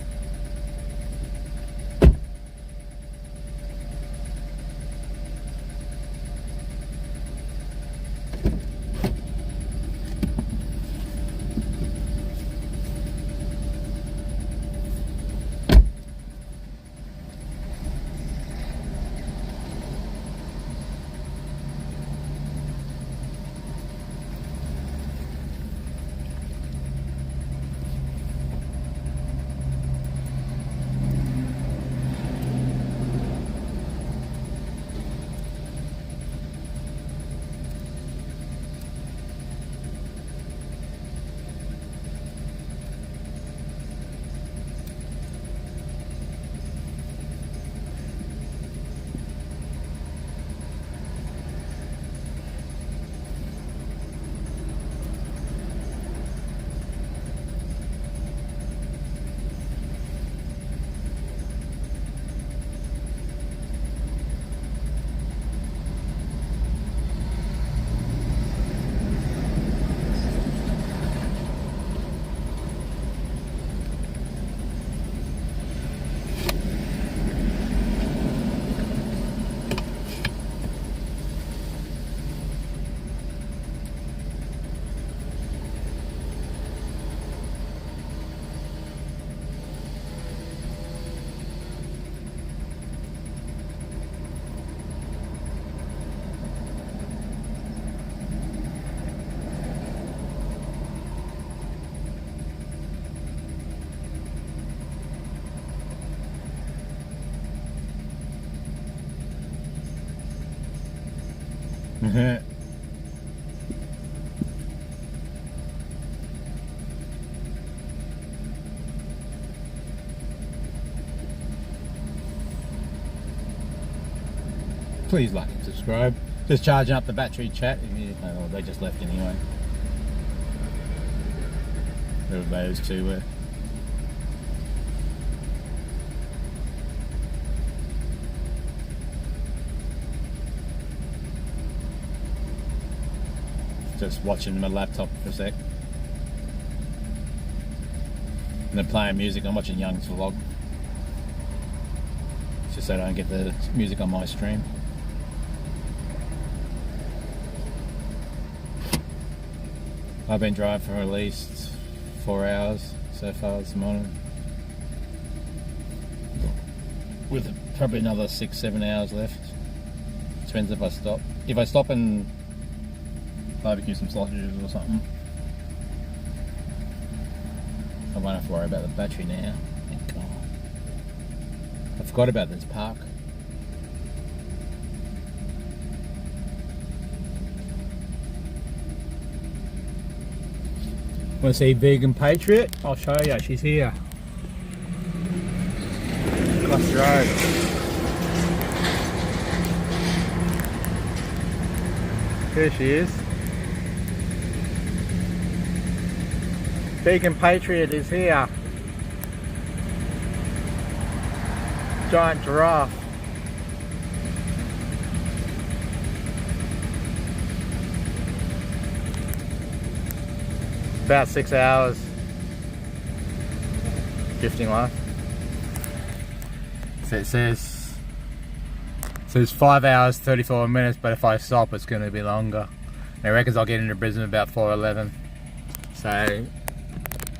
Please like and subscribe. Just charging up the battery, chat. Oh, they just left anyway. Whoever those two were. Just watching my laptop for a sec. And then playing music. I'm watching Young's vlog. It's just so I don't get the music on my stream. I've been driving for at least 4 hours so far this morning. With probably another 6-7 hours left. Depends if I stop. If I stop and barbecue some sausages or something, I won't have to worry about the battery now. Thank God. I forgot about this park. Want to see Vegan Patriot? I'll show you, she's here. Cross the road. There she is. Beacon Patriot is here. Giant giraffe. About 6 hours drifting life. So it says 5 hours 34 minutes, but if I stop it's going to be longer. And it reckons I'll get into Brisbane about 4:11. So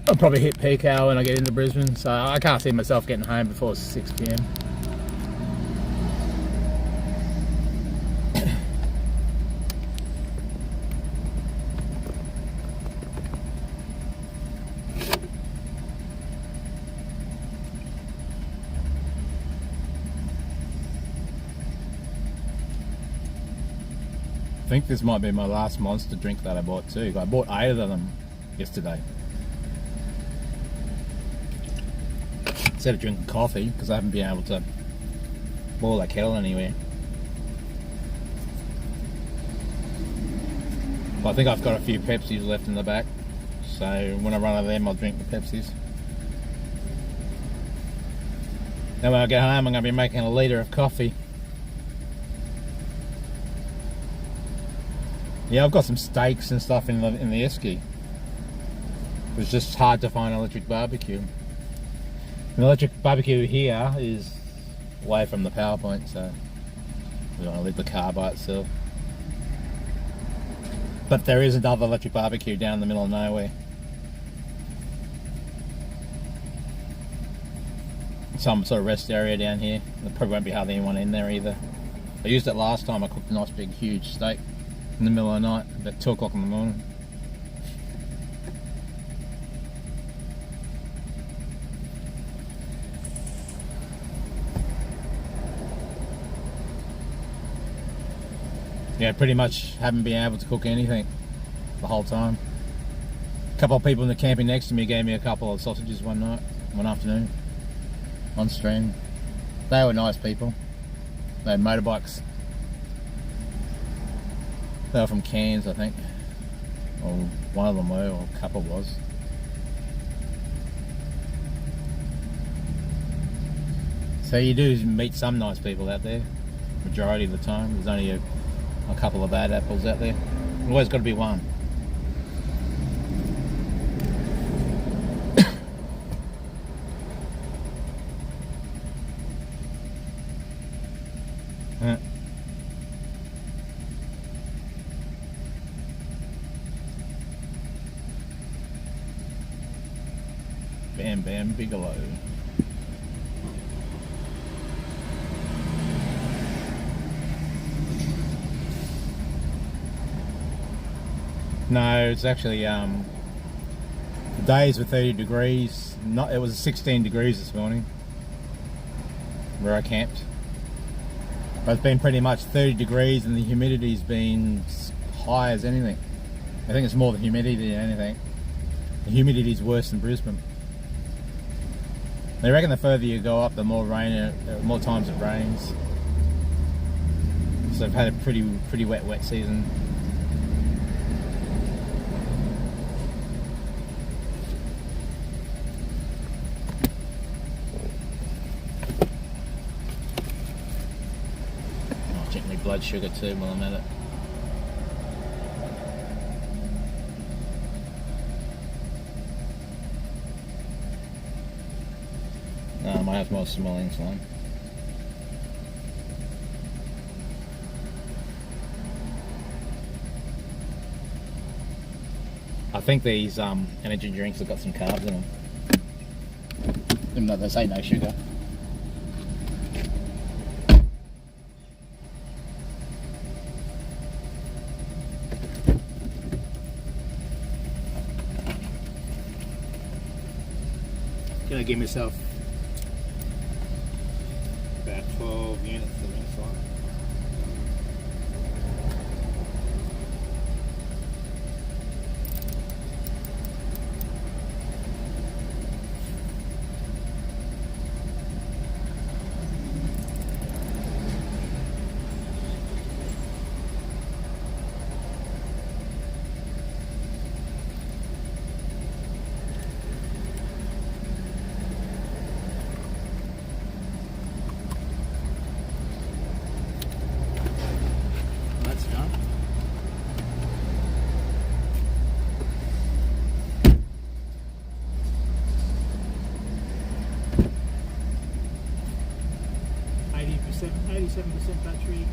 I'll probably hit peak hour when I get into Brisbane. So I can't see myself getting home before 6 PM. I think this might be my last Monster drink that I bought too. I bought 8 of them yesterday. Instead of drinking coffee, because I haven't been able to boil that kettle anywhere. But I think I've got a few Pepsis left in the back. So when I run out of them, I'll drink the Pepsis. Then when I get home, I'm going to be making a litre of coffee. Yeah, I've got some steaks and stuff in the esky. It's just hard to find an electric barbecue. An electric barbecue here is away from the power point, so we don't want to leave the car by itself. But there is another electric barbecue down in the middle of nowhere. Some sort of rest area down here. There probably won't be hardly anyone in there either. I used it last time. I cooked a nice big huge steak in the middle of the night, about 2 o'clock in the morning. Yeah, pretty much haven't been able to cook anything the whole time. A couple of people in the camping next to me gave me a couple of sausages one afternoon, on stream. They were nice people. They had motorbikes. They were from Cairns, I think. Or one of them were, or a couple was. So you do meet some nice people out there, majority of the time. There's only a couple of bad apples out there. There's always got to be one. Bam Bam Bigelow. No, it's actually the days were 30 degrees. It was 16 degrees this morning where I camped. But it's been pretty much 30 degrees and the humidity's been high as anything. I think it's more the humidity than anything. The humidity's worse than Brisbane. They reckon the further you go up, the more more times it rains. So I've had a pretty wet season. I'll check my blood sugar too while I'm at it. No, I might have more small insulin. I think these energy drinks have got some carbs in them. Even though they say no sugar. Gonna give myself about 12 units of insulin. 87% battery.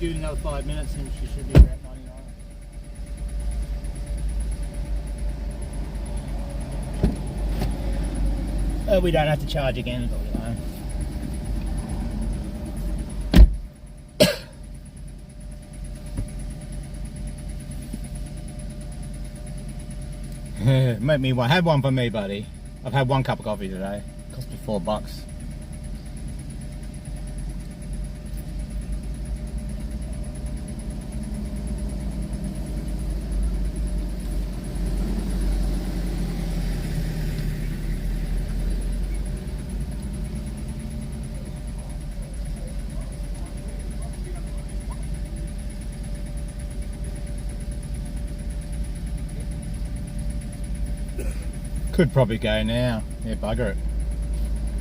Give it another 5 minutes and she should be about 99. We don't have to charge again, but you know. Make me one. Have one for me, buddy. I've had one cup of coffee today. Cost me $4. Could probably go now. Yeah, bugger it.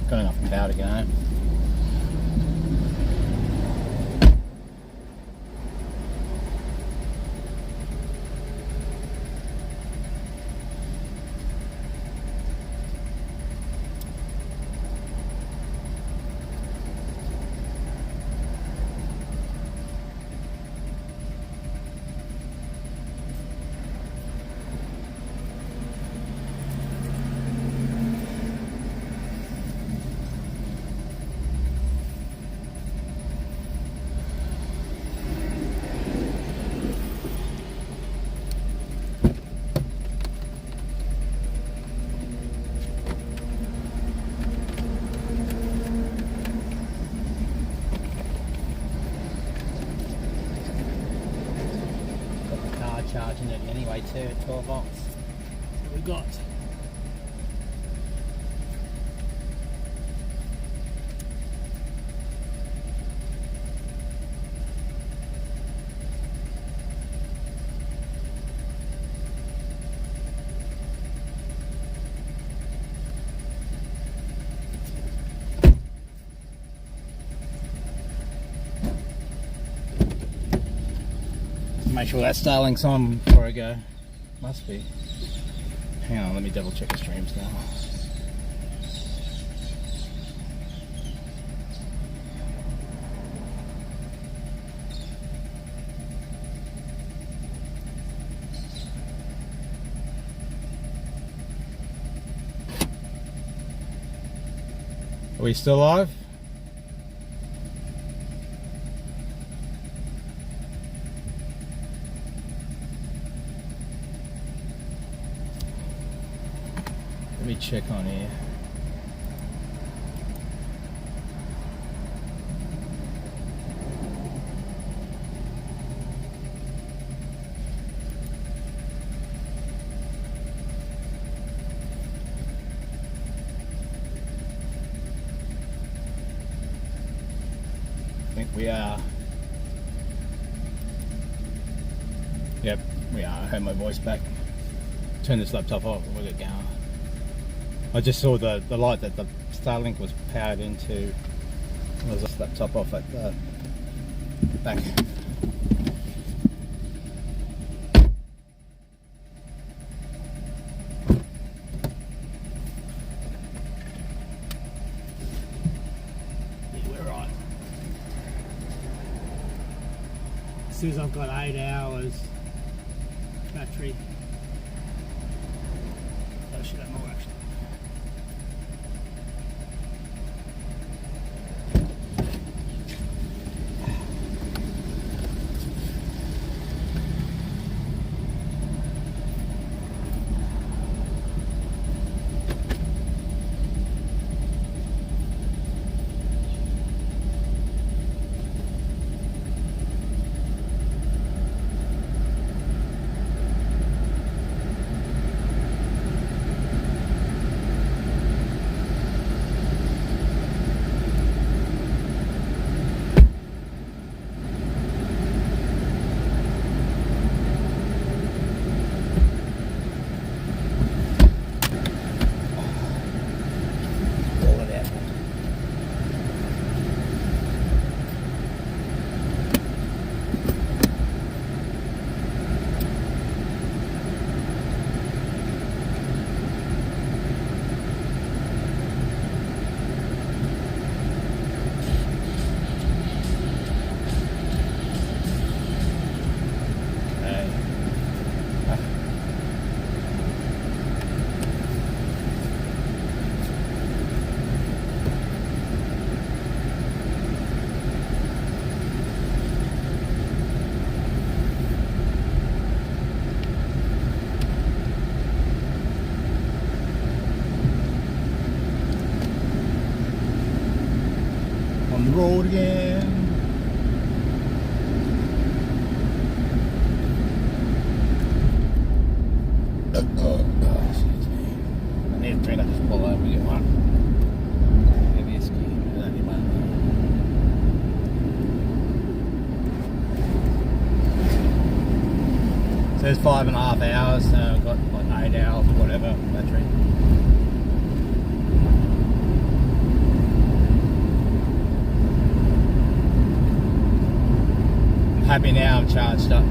Got enough power to go. Charging it anyway too at 12 volts. So we got make sure that Starlink's on before I go. Must be. Hang on, let me double check the streams now. Are we still live? Let me check on here. I think we are. Yep, we are. I heard my voice back. Turn this laptop off. We'll get going. I just saw the light that the Starlink was powered into. Was this laptop off at the back. Yeah, we're right. As soon as I've got 8 hours battery, I should have more actually. On the road again. Excuse me. I need a drink. I just pull over and get one. Maybe a ski. I don't need one. It says 5.5 hours, so I've got like 8 hours or whatever battery. Happy now, I'm charged up.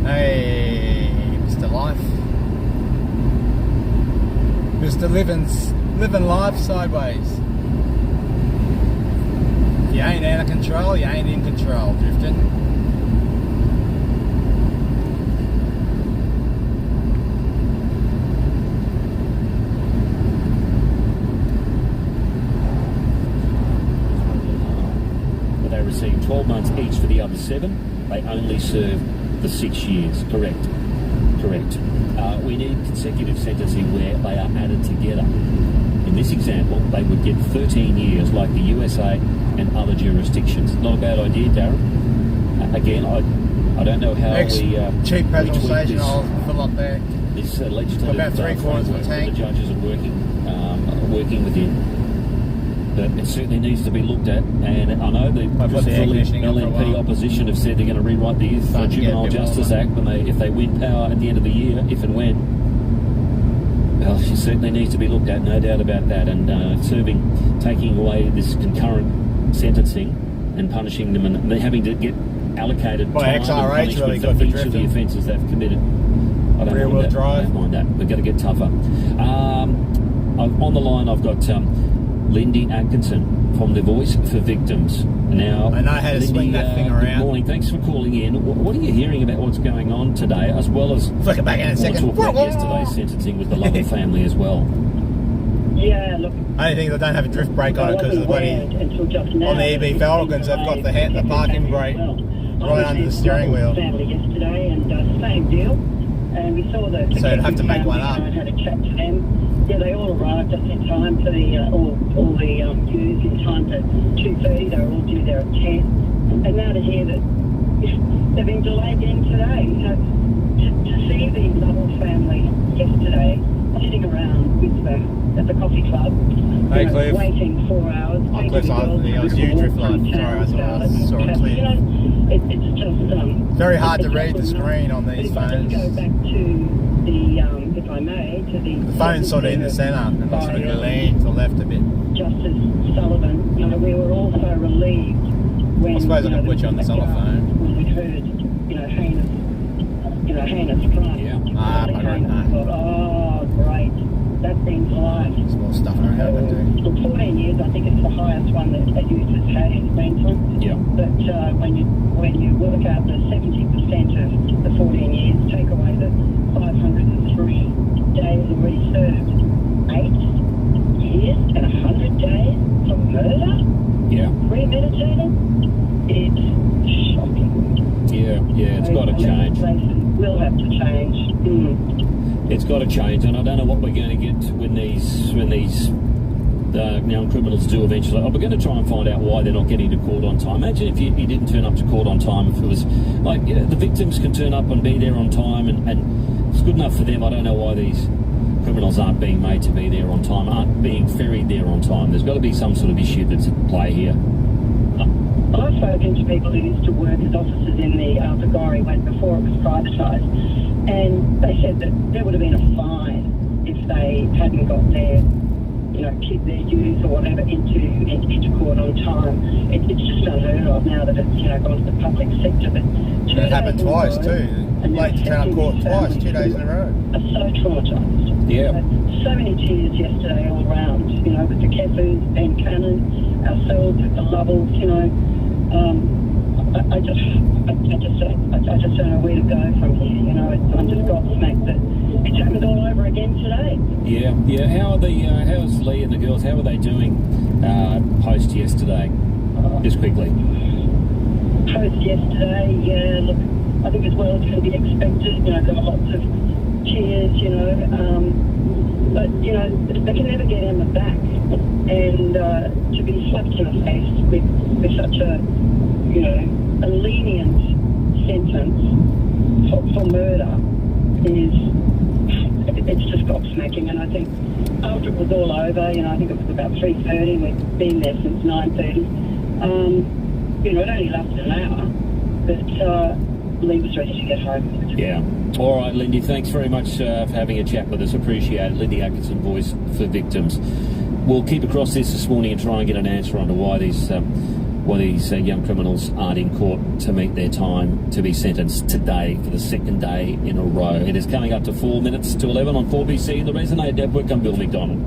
Hey, Mr. Life. Mr. Living life sideways. If you ain't out of control, you ain't in control, drifting. They receive 12 months each for the other 7. They only serve for 6 years. Correct. We need consecutive sentencing where they are added together. In this example, they would get 13 years like the USA and other jurisdictions. Not a bad idea, Darren. Again, I don't know how cheap petrol tweak station. this, I'll fill up there. This legislative about 3/4 of a tank. the judges are working within. But it certainly needs to be looked at, and I know the LNP opposition have said they're going to rewrite the Juvenile Justice Act if they win power at the end of the year, if and when. Well, it certainly needs to be looked at, no doubt about that, and taking away this concurrent sentencing and punishing them and having to get allocated Well, time XRH and really punishment good for for each of the drifting. offences they've committed. I don't Rear-wheel mind that. drive. I don't mind that. We've got to get tougher. On the line, I've got Lindy Atkinson from the Voice for Victims. Now, I know how to swing that thing Good around. morning. Thanks for calling in. What are you hearing about what's going on today, as well as Flick it back in a second. talk about yesterday's sentencing with the Lovell family as well? Yeah, look. Only thing they don't have a drift brake on it because the bloody on the EB Falcons they've got the parking brake right under the steering wheel. Family yesterday, and same deal. And we saw the So you'd have to make one up. I had a chat to them. Yeah, they all arrived just in time for the all the queues in time for 2:30. They were all due there at 10. And now to hear that they've been delayed again today. You know, to see the Lovell family yesterday sitting around with at the coffee club, Hey, Cliff. waiting 4 hours. Oh, Cliff, it was you, Drift Line. Sorry, I saw it clear. You know, it's just Very hard to read the screen on these phones. Go back to the, if I may, to the... The phone's sort of in the centre and I sort of lean to the left a bit. Justice Sullivan, you know, we were all so relieved when... I suppose I can put you on the telephone. When we heard, heinous crime. Yeah. I don't know. Thought, oh, great. That brings life. There's more stuff around to do. Look, 14 years, I think it's the highest one that a youth has had in Queensland. Yeah. But when you work out the 70% of the 14 years, take away the 503 days already served, 8 years and 100 days for murder? Yeah. Premeditated? It's shocking. Yeah, it's got to change. Legislation will have to change. It's got to change, and I don't know what we're going to get when these young criminals do eventually. We're going to try and find out why they're not getting to court on time. Imagine if you didn't turn up to court on time. If it was like the victims can turn up and be there on time, and it's good enough for them. I don't know why these criminals aren't being made to be there on time, aren't being ferried there on time. There's got to be some sort of issue that's at play here. I've spoken to people who used to work as officers in the Alpagori before it was privatised, and they said that there would have been a fine if they hadn't got their youth or whatever into court on time. It's just unheard of now that it's gone to the public sector. But it happened twice too. Late to turn up court twice, 2 days in a row. Are so traumatised. Yeah. So many tears yesterday all round. With the Kefus, Ben Cannon, ourselves, with the Lovells. I just don't know where to go from here. I'm just gobsmacked that it's happened all over again today. Yeah. How's Lee and the girls? How are they doing post yesterday? Just quickly. Post yesterday, yeah. Look, I think as well as can be expected. There were lots of tears. But they can never get Emma back, and to be slapped in the face with such a lenient sentence for murder it's just gobsmacking. And I think after it was all over, I think it was about 3:30. We've been there since 9:30. It only lasted an hour, but Lee was ready to get home. Yeah. All right, Lindy, thanks very much for having a chat with us. Appreciate it. Lindy Atkinson, Voice for Victims. We'll keep across this morning and try and get an answer onto why these young criminals aren't in court to meet their time to be sentenced today for the second day in a row. It is coming up to 4 minutes to 11 on 4BC, the Resonate Network. I'm Bill McDonald.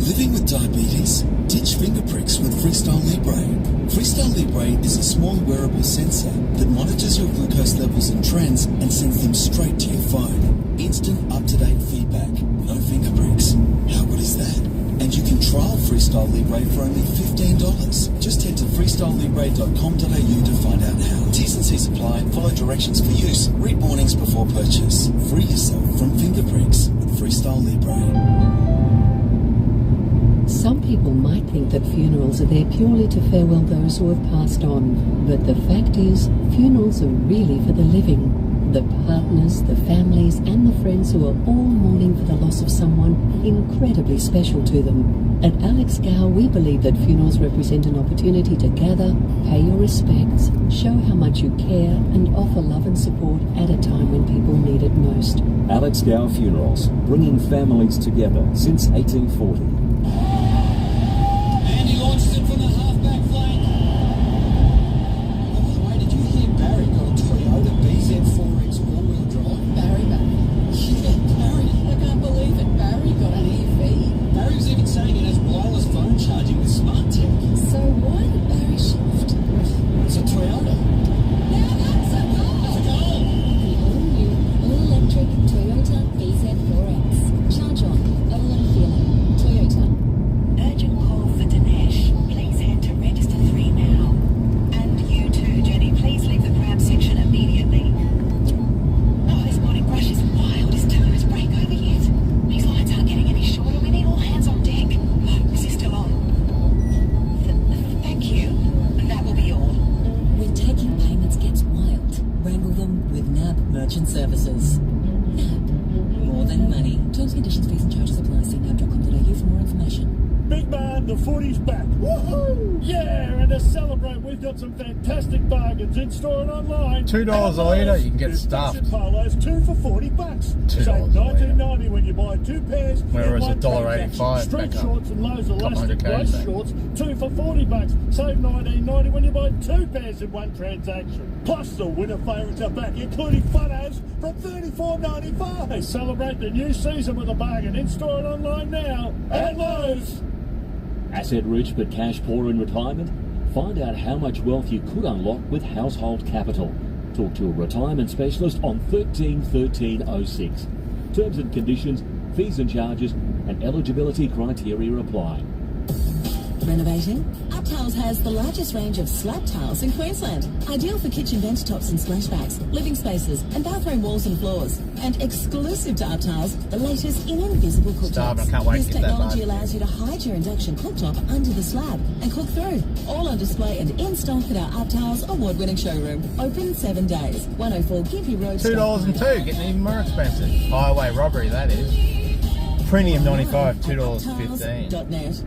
Living with diabetes? Ditch finger pricks with Freestyle Libre. Freestyle Libre is a small wearable sensor that monitors your glucose levels and trends and sends them straight to your phone. Instant, up-to-date feedback. No finger pricks. How good is that? And you can trial Freestyle Libre for only $15. Just head to freestylelibre.com.au to find out how. T's and C's apply. Follow directions for use. Read warnings before purchase. Free yourself from finger pricks with Freestyle Libre. Some people might think that funerals are there purely to farewell those who have passed on, but the fact is, funerals are really for the living. The partners, the families and the friends who are all mourning for the loss of someone incredibly special to them. At Alex Gow, we believe that funerals represent an opportunity to gather, pay your respects, show how much you care and offer love and support at a time when people need it most. Alex Gow Funerals, bringing families together since 1840. And he launched it from the half-back flank. Oh, wait, did you hear Barry got Terms, conditions, fees and charges apply. See nav.com.au for more information. Big man, the footy's back. Woohoo! Yeah, and to celebrate, we've got some fantastic bargains in store and online. $2 a litre, you can get stuffed. Polos, 2 for $40. Save $19.90 when you buy 2 pairs. Whereas in one $1.85 Street back shorts and loads of elastic $200K waist back. shorts, 2 for $40. Save $19.90 when you buy 2 pairs in one transaction. Plus the winter favourites are back, including Funhouse from $34.95. Celebrate the new season with a bargain in store and online now at Lowe's. Asset rich but cash poor in retirement? Find out how much wealth you could unlock with Household Capital. Talk to a retirement specialist on 13 1306. Terms and conditions, fees and charges, and eligibility criteria apply. Renovating? Uptiles has the largest range of slab tiles in Queensland. Ideal for kitchen benchtops and splashbacks, living spaces and bathroom walls and floors. And exclusive to Uptiles, the latest in invisible cooktops. Can't wait This to get that technology bud. allows you to hide your induction cooktop under the slab and cook through. All on display and in stock at our Uptiles award-winning showroom. Open 7 days. 104 Gympie Road. $2.02, getting even more expensive. Highway robbery, that is. Premium 95, $2.15. .net.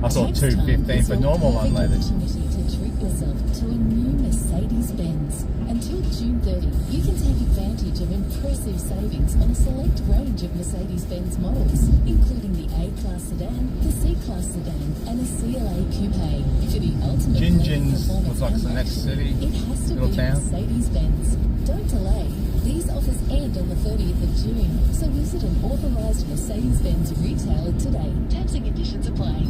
I thought $2.15 for normal unleaded. Opportunity to treat yourself to a new Mercedes-Benz. Until June 30, you can take advantage of impressive savings on a select range of Mercedes-Benz models, including the A-Class sedan, the C-Class sedan, and a CLA coupe. For the ultimate Gingin's looks like it's the next city, it has to little be town. Mercedes-Benz. Don't delay. These offers end on the 30th of June, so visit an authorised Mercedes-Benz retailer today. Terms and conditions apply.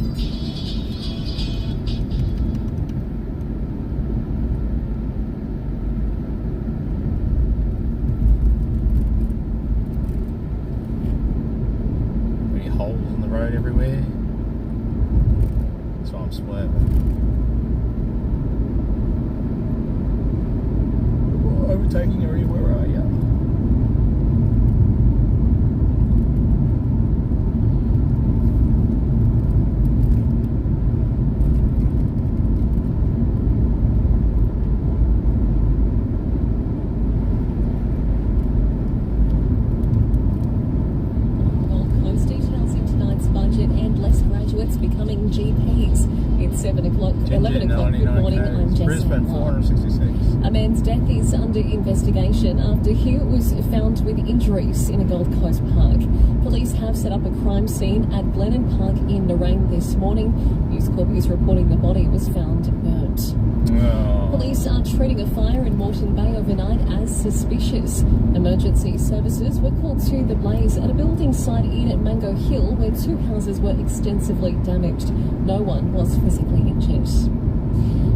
Pretty holes in the road everywhere. That's why I'm swerving. Overtaking area, where are you? Gold Coast details in tonight's budget and less graduates becoming GPs. It's 11 o'clock. Good morning. I'm Jess. Brisbane, 466. A man's death is under investigation after he was found with injuries in a Gold Coast park. Police have set up a crime scene at Glennon Park in Nerang this morning. News Corp is reporting the body was found burnt. Police are treating a fire in Moreton Bay overnight as suspicious. Emergency services were called to the blaze at a building site in Mango Hill where 2 houses were extensively damaged. No one was physically injured.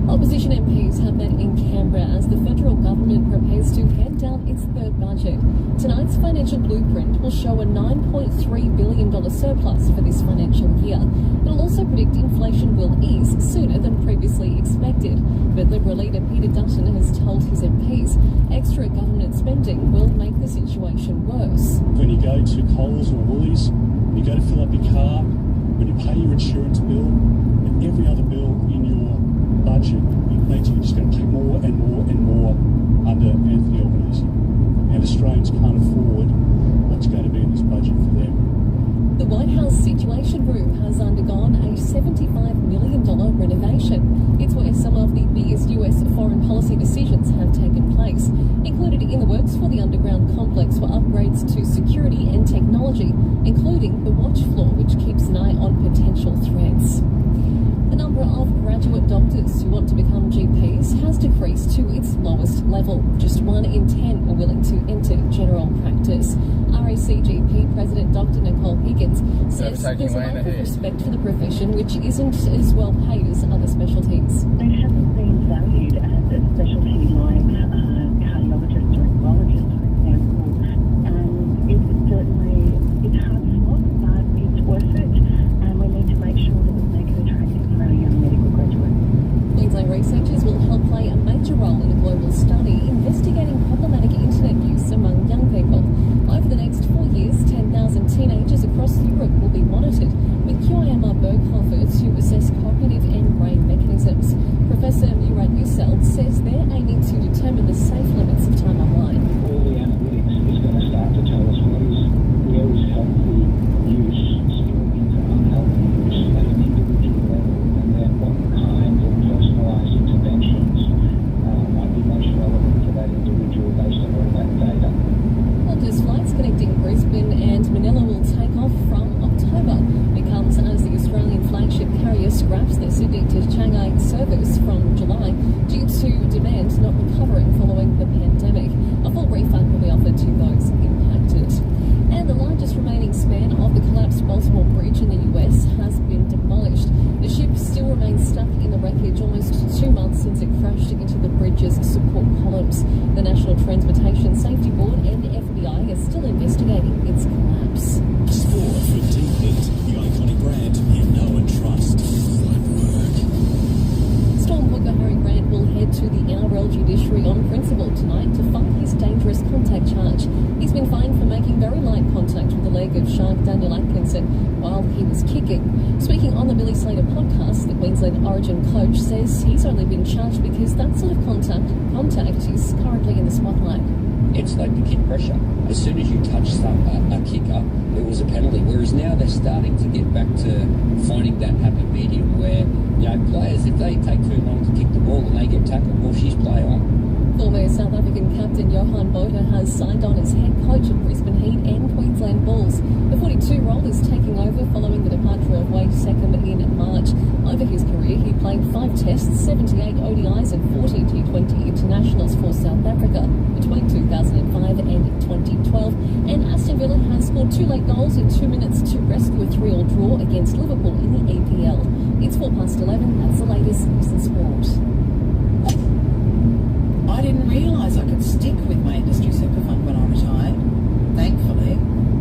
Opposition MPs have met in Canberra as the federal government prepares to hand down its third budget. Tonight's financial blueprint will show a $9.3 billion surplus for this financial year. It'll also predict inflation will ease sooner than previously expected. But Liberal leader Peter Dutton has told his MPs extra government spending will make the situation worse. When you go to Coles or Woolies, you go to fill up your car, when you pay your insurance bill, and every other bill in your budget, it means you're just going to take more and more and more under Anthony Albanese. And Australians can't afford what's going to be in this budget for them. The White House Situation Room has undergone a $75 million renovation. It's where some of the biggest US foreign policy decisions have taken place. Included in the works for the underground complex were upgrades to security and technology, including the watch floor, which keeps an eye on potential threats. The number of graduate doctors who want to become GPs has decreased to its lowest level. Just 1 in 10 are willing to enter general practice. RACGP President Dr. Nicole Higgins says there's a lack of respect for the profession, which isn't as well paid as other specialties. It hasn't been valued as a specialty like cardiologist or neurologist, for example. And it's hard slog, but it's worth it. And we need to make sure that we make it attractive for our young medical graduates. Queensland researchers will help play a major role in a global study investigating problematic internet use among young people. Over the next 4 years, 10,000 teenagers across Europe will be monitored with QIMR Berghofer to assess cognitive and brain mechanisms. Professor Murat Yücel says they're aiming very light contact with the leg of shark Daniel Atkinson while he was kicking. Speaking on the Billy Slater podcast, the Queensland Origin coach says he's only been charged because that sort of contact is currently in the spotlight. It's like the kick pressure. As soon as you touch a kicker, it was a penalty. Whereas now they're starting to get back to finding that happy medium where, players, if they take too long to kick the ball and they get tackled, well, she's play on. Former South African captain Johan Botha has signed on as head coach of Brisbane Heat and Queensland Bulls. The 42 role is taking over following the departure of Wade Seckham in March. Over his career, he played 5 tests, 78 ODIs and 40 T20 internationals for South Africa between 2005 and 2012. And Aston Villa has scored 2 late goals in 2 minutes to rescue a 3-3 draw against Liverpool in the EPL. It's 11:04. That's the latest news and sport. I didn't realise I could stick with my industry super fund when I retired. Thankfully,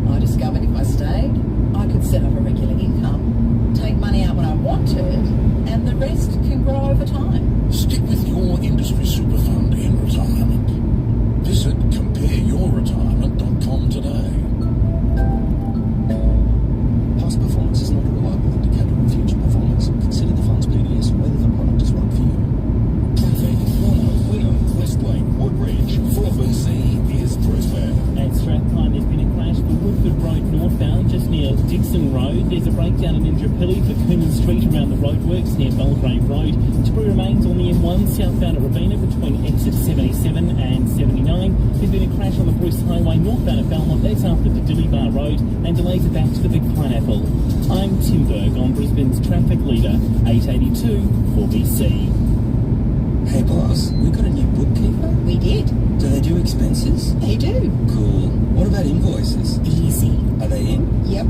I discovered if I stayed, I could set up a regular income, take money out when I wanted, and the rest can grow over time. Stick with your industry super fund in retirement. Visit compareyourretirement.com today. Past performance is not a reliable indicator of future performance. Consider the fund's PDS and whether the product is right for you. Traffic, Westlake, Woodridge, 4BC is Brisbane. At Strathclyde, there's been a crash for Woodford Road northbound, just near Dixon Road. There's a breakdown in Indooroopilly for Coonan Street around the roadworks near Belgrave Road. Debris remains on the M1 southbound at Rabina between exit 77 and 79. There's been a crash on the Bruce Highway northbound at Belmont. That's after the Dillybar Road, and delays are back to the Big Pineapple. I'm Tim Berg on Brisbane's traffic leader, 882 4BC. Hey boss, we got a new bookkeeper. We did. Do they do expenses? They do. Cool. What about invoices? Easy. Are they in? Yep.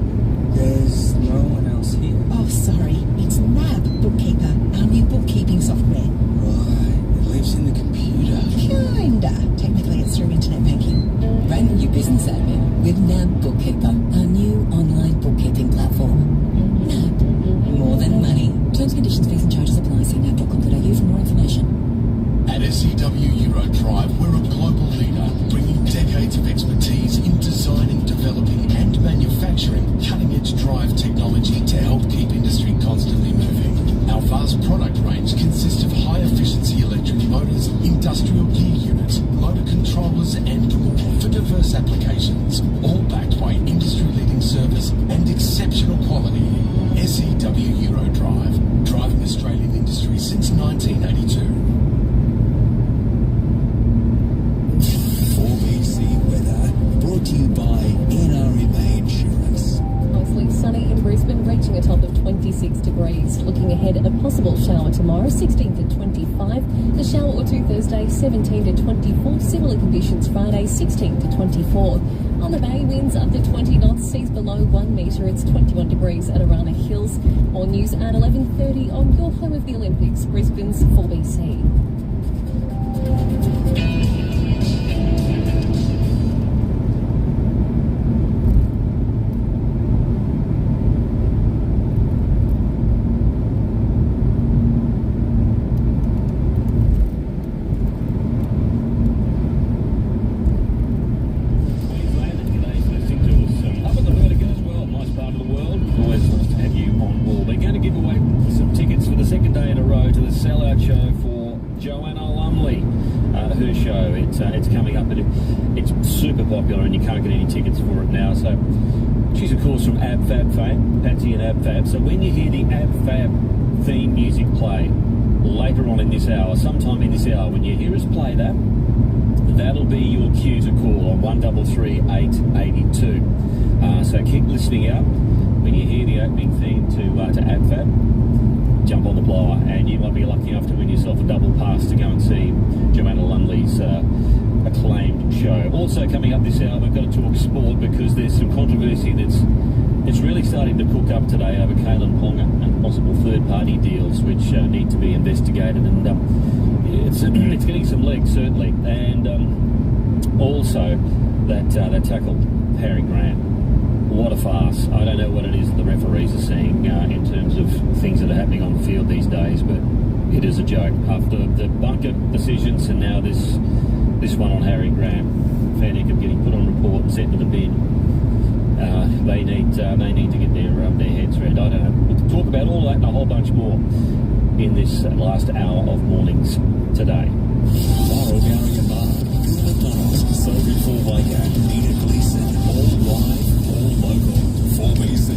There's no one else here. Oh, sorry. It's NAB Bookkeeper, our new bookkeeping software. Right. It lives in the computer. Kinda. Technically, it's through internet banking. Brand new business admin with NAB Bookkeeper, our new online bookkeeping platform. NAB. More than money. Terms, conditions, fees and charges apply. See nab.com.au for more information. At SEW Eurodrive, we're a global leader, bringing decades of expertise in designing, developing and manufacturing cutting-edge drive technology to help keep industry constantly moving. Our vast product range consists of high-efficiency electric motors, industrial gear units, motor controllers and more for diverse applications, all backed by industry-leading service and exceptional quality. SEW Eurodrive, driving Australian industry since 1982. 4BC weather brought to you by NRMA Insurance. Mostly sunny in Brisbane, reaching a top of 26 degrees. Looking ahead, a possible shower tomorrow, 16 to 25. A shower or two Thursday, 17 to 24. Similar conditions Friday, 16 to 24. On the bay, winds up to 20 knots, seas below 1 metre. It's 21 degrees at Arana Hills. More news at 11:30 on your home of the Olympics, Brisbane's 4BC. It's coming up, and it's super popular, and you can't get any tickets for it now. So she's of course from Ab Fab fame, Patsy and Ab Fab. So when you hear the Ab Fab theme music play later on in this hour, sometime in this hour, when you hear us play that, that'll be your cue to call on 133 882. So keep listening out. When you hear the opening theme to Ab Fab, jump on the blower, and you might be lucky enough to win yourself a double pass to go and see Joanna Lumley's acclaimed show. Also coming up this hour, we've got to talk sport because there's some controversy that's really starting to cook up today over Kalen Ponga and possible third-party deals which need to be investigated, and it's getting some legs certainly. And also that tackle, Harry Grant. What a farce. I don't know what it is that the referees are seeing in terms of things that are happening on the field these days, but it is a joke. After the bunker decisions and now this one on Harry Grant, fair dinkum getting put on report and sent to the bin. they need to get their heads around. I don't know. We'll talk about all that and a whole bunch more in this last hour of mornings today. Tomorrow, Gary and Mark, Bill McDonald's, Sophie Fullwaker, Nina Gleason, all live, all local, 4BC.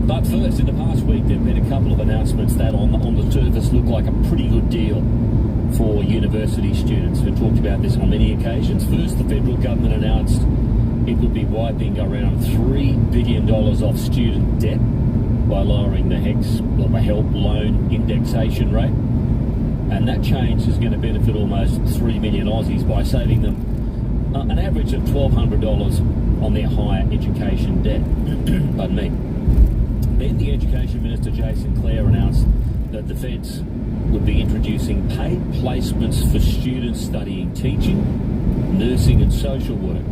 But first, in the past week, there have been a couple of announcements that on the surface look like a pretty good deal for university students. We've talked about this on many occasions. First, the federal government announced it would be wiping around $3 billion off student debt by lowering the help loan indexation rate. And that change is going to benefit almost 3 million Aussies by saving them an average of $1,200 on their higher education debt. Pardon me. Then the Education Minister, Jason Clare, announced that the feds would be introducing paid placements for students studying teaching, nursing and social work.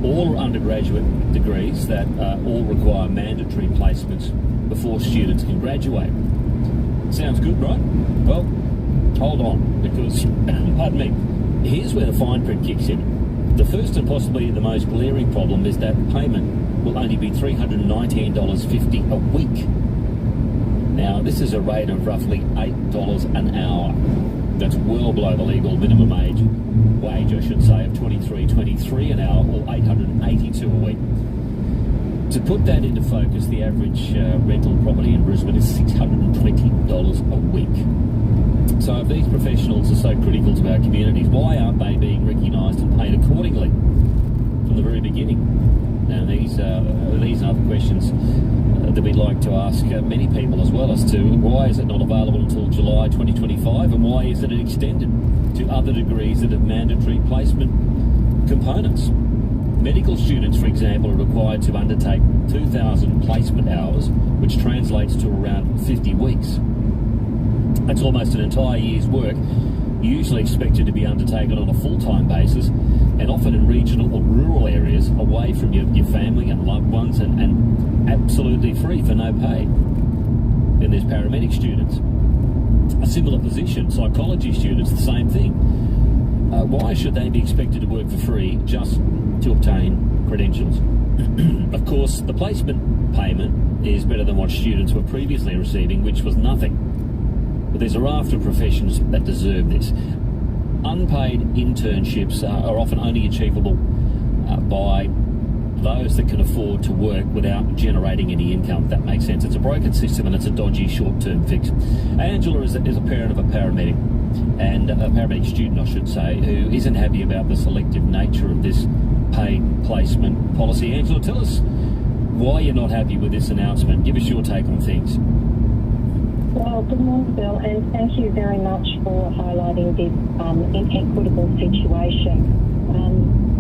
All are undergraduate degrees that all require mandatory placements before students can graduate. Sounds good, right? Well, hold on, because, pardon me, here's where the fine print kicks in. The first and possibly the most glaring problem is that payment will only be $319.50 a week. Now, this is a rate of roughly $8 an hour. That's well below the legal minimum wage, I should say, of $23.23 an hour, or $882 a week. To put that into focus, the average rental property in Brisbane is $620 a week. So if these professionals are so critical to our communities, why aren't they being recognised and paid accordingly from the very beginning? Now, these are other questions that we'd like to ask many people as well, as to why is it not available until July 2025, and why isn't it extended to other degrees that have mandatory placement components? Medical students, for example, are required to undertake 2,000 placement hours, which translates to around 50 weeks. That's almost an entire year's work, usually expected to be undertaken on a full-time basis, and often in regional or rural areas, away from your family and loved ones, and absolutely free for no pay. Then there's paramedic students. A similar position, psychology students, the same thing. Why should they be expected to work for free just to obtain credentials? Of course, the placement payment is better than what students were previously receiving, which was nothing. But there's a raft of professions that deserve this. Unpaid internships are often only achievable by those that can afford to work without generating any income, if that makes sense. It's a broken system and it's a dodgy short-term fix. Angela is a parent of a paramedic, and a paramedic student, I should say, who isn't happy about the selective nature of this paid placement policy. Angela, tell us why you're not happy with this announcement. Give us your take on things. Well, good morning, Bill, and thank you very much for highlighting this inequitable situation.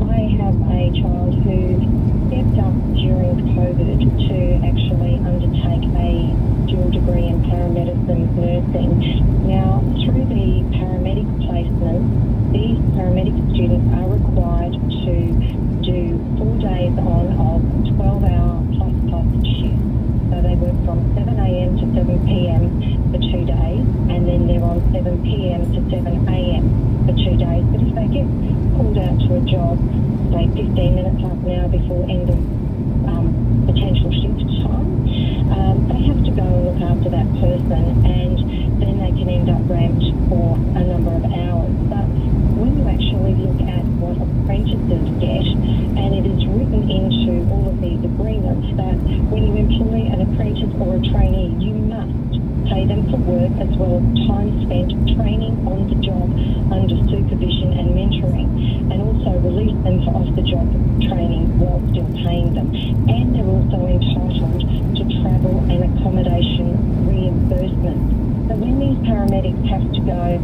I have a child who stepped up during COVID to actually undertake a dual degree in paramedicine nursing. Now, through the paramedic placement, these paramedic students are required to do 4 days on of 12-hour plus shifts. So they work from 7 a.m. to 7 p.m. for 2 days, and then they're on 7 p.m. to 7 a.m. for 2 days. But if they get called out to a job, say 15 minutes, half an hour before end of potential shift time, they have to go and look after that person, and then they can end up ramped for a number of hours. But when you actually look at what apprentices get, and it is written into all of these agreements that when you employ an apprentice or a trainee, you must pay them for work as well as time spent training on the job under supervision and mentoring, and also release them for off-the-job training while still paying them. And they're also entitled to travel and accommodation reimbursement. So when these paramedics have to go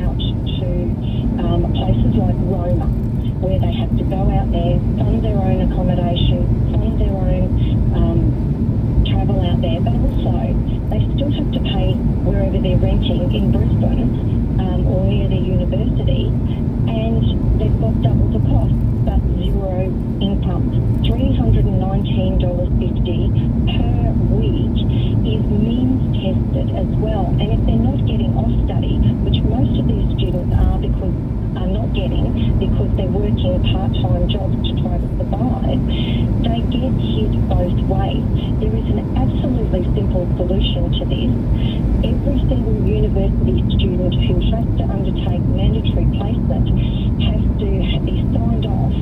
out to places like Roma, where they have to go out there, fund their own accommodation, fund their own travel out there, but also they still have to pay wherever they're renting in Brisbane or near their university, and they've got double the cost but zero income. $319.50 per week is means tested as well, and if they're not getting off study, which most of these students are because are not getting, because they're working part-time jobs to try to survive, they get hit both ways. There is an absolutely simple solution to this. Every single university student who has to undertake mandatory placement has to be signed off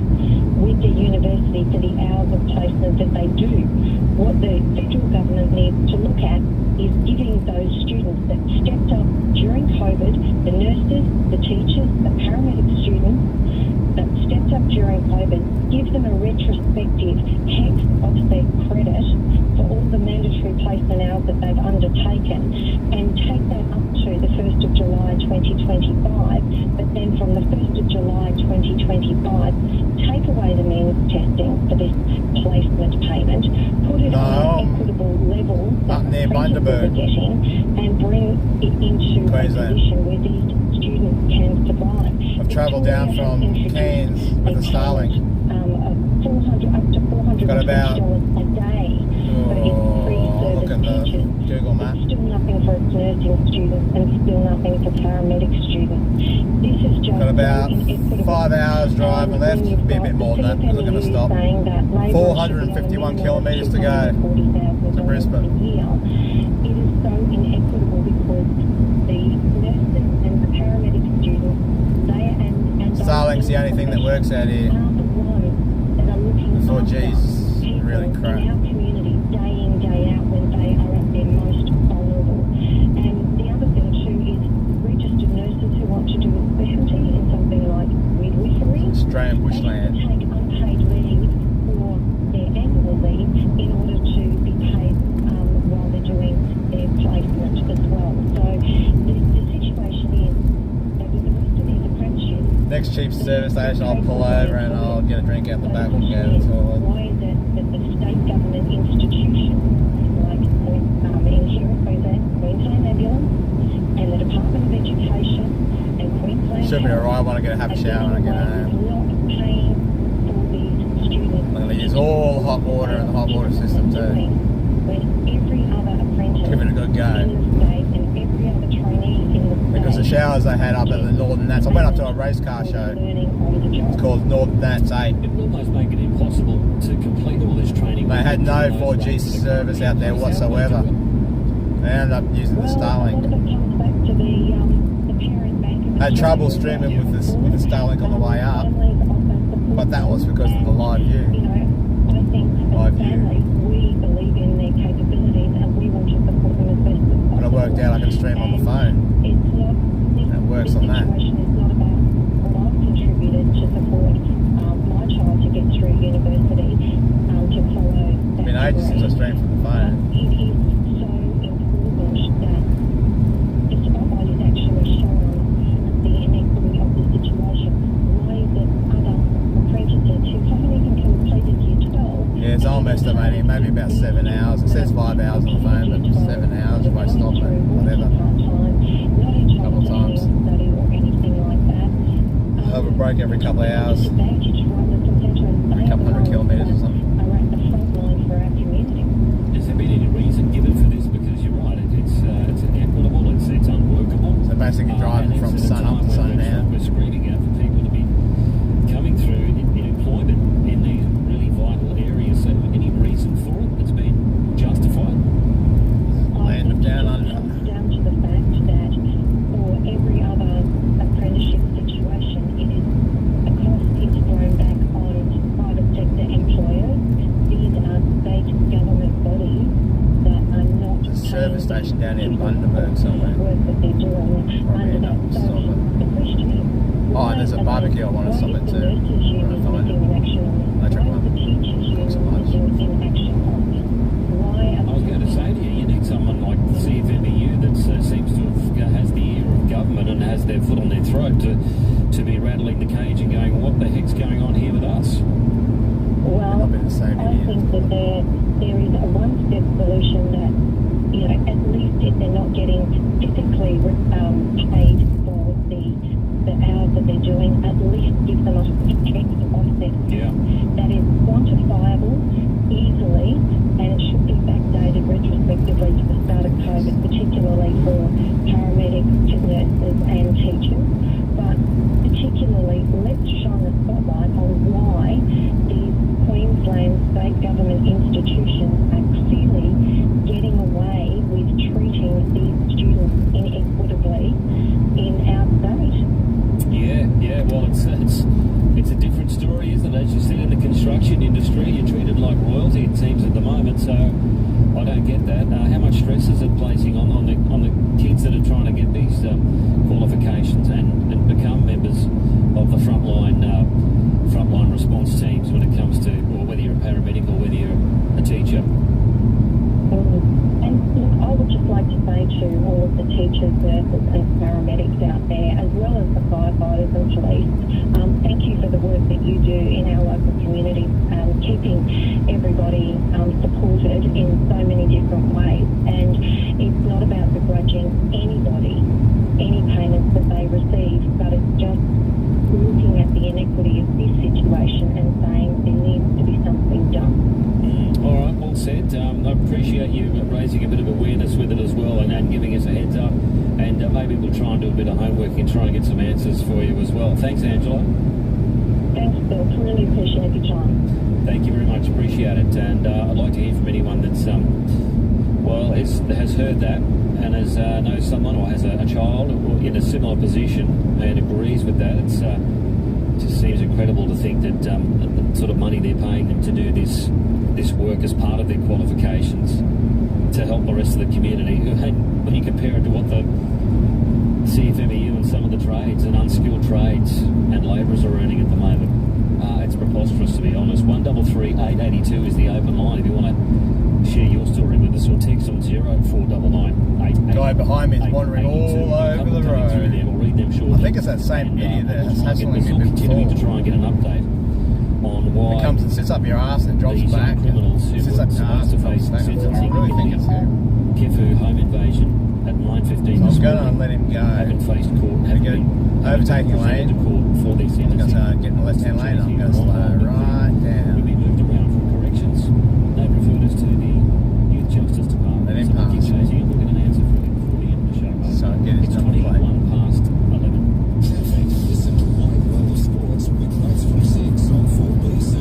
with the university for the hours of placement that they do. What the federal government needs to look at is giving those students that stepped up during COVID, the nurses, the teachers, the paramedic students that stepped up during COVID, give them a retrospective HEC offset credit for all the mandatory placement hours that they've undertaken, and take that up to the 1st of July 2025, but then from the 1st of July 2025, take away the means testing for this placement payment, put it on an equitable level that apprentices are getting, and bring it into a position where these students can survive. I've travelled down from Cairns with the Starlink. Up to $420 Got about, a day for its free service teachers. Google Maps. It's still nothing for its nursing students and still nothing for paramedic students. This is just got about 5 hours driving left, be a bit more than that because I'm going to stop. 451 kilometres to go to Brisbane. It is so inequitable because the nurses and the paramedic students, Starlink's the only thing that works out here. Oh geez, really crap. In our community, day in, day out, when they are at their most vulnerable. And the other thing too is registered nurses who want to do a specialty in something like midwifery. Australian bushland. They take unpaid leave or their annual leave in order to be paid while they're doing their placement as well. So the situation is that with the rest of these apprenticeships, next cheap service station, I'll pull over and I'll get a drink out the back and go to the toilet. Why is it that the state government institutions like in here at Queensland Ambulance and the Department of Education and Queensland Should be alright when I get a happy shower when I get home. not paying for these students? I'm going to use all the hot water and the hot water system too. When every other apprentice Give it a good go. in the state and every other trainee in the state, Because the showers they had up at the Northern Nats, I went up to a race car show. It's called Northern Nats 8. It will almost make it impossible to complete all this training. They had no 4G service out there whatsoever. They ended up using the Starlink. Had trouble streaming with the Starlink on the way up, but that was because of the live view. Live view. We believe in their capabilities and we want to support them as best as possible. But it worked out I can stream on the phone. And it works on that. It's not about what I've contributed to support my child to get through university, to follow that. It's been ages since I streamed from the phone. It is so important that the spotlight is actually shown on the inequity of the situation. Why is it other apprentices who haven't even completed year 12? Yeah, it's almost maybe about 7 hours. It says 5 hours on the phone, but 7 hours if I stop it, whatever. A couple of times. I have a break every couple of hours. Every couple hundred kilometres or something. Has there been any reason given for this? Because you're right, it's inequitable, it's unworkable. So basically driving from sun up to sun down. We're screaming out for people to be coming through in employment in these really vital areas. So any reason for it that's been justified? Land of down under. Down to the fact that for every other apprenticeship situation, it is a cost is thrown back on private sector employers. These are state government bodies that are not There's a service station down in Bundaberg somewhere. work that they're doing under that. So the question is, Oh, and there's a barbecue I want to stop at too. Electric one. Costs a bunch. I was going to say to you, you need someone like the CFMEU that seems to has the ear of government and has their foot on their throat to be rattling the cage and going, what the heck's going on here with us? Well, I think that there is a one-step solution that, at least if they're not getting physically paid for the hours that they're doing, at least give them a tax offset that is quantifiable easily, and it should be backdated retrospectively to the start of COVID, particularly for paramedics, nurses and teachers. But particularly, let's show industry. You're treated like royalty, it seems, at the moment. So I don't get that. How much stress is it placing on the kids that are trying to get these qualifications and become members of the frontline response teams when it comes to, or whether you're a paramedic or whether you're a teacher? And look, I would just like to say to all of the teachers, nurses and paramedics out there, as well as the firefighters and police, thank you for the work that you do in our local community, keeping everybody supported in so many different ways. And it's not about begrudging anybody any payments that they receive, but it's just looking at the inequity of this situation and saying there needs to be something done. All right, well said. I appreciate you raising a bit of awareness with it as well and giving us a heads up. And maybe we'll try and do a bit of homework and try and get some answers for you as well. Thanks, Angela. Thanks, Bill. Really appreciate your time. Thank you very much. Appreciate it. And I'd like to hear from anyone that's, has heard that and knows someone or has a child in a similar position and agrees with that. It just seems incredible to think that the sort of money they're paying them to do this work as part of their qualifications to help the rest of the community. And when you compare it to what the CFMEU and some of the trades and unskilled trades and labourers are earning at the moment, it's preposterous, to be honest. 133882 is the open line if you want to share your story with us, or text on 0499 Guy behind me is wandering all over the road. We'll read them shortly. I think it's that same idiot that's hassling me before. Continuing to try and get an update on why it comes and sits up your ass and drops back. Criminals who Sits were up your ass supposed to and face drops back. sentencing I really think it's him. Kifu home invasion at 9:15 So this I'm going morning. to let him go. Haven't faced court. Haven't been overtaking lane. to court for their I'm sentencing. going to get in the left-hand lane. I'm going to slow right down. We've been moved around from corrections. They referred us to the Youth Justice Department. Let him So we'll keep pass. chasing it. We'll get an answer for him before the end of the show. So get his It's number plate. 21 past 11. Traffic. Listen to Wide World of Sports with race from 6 on 4BC.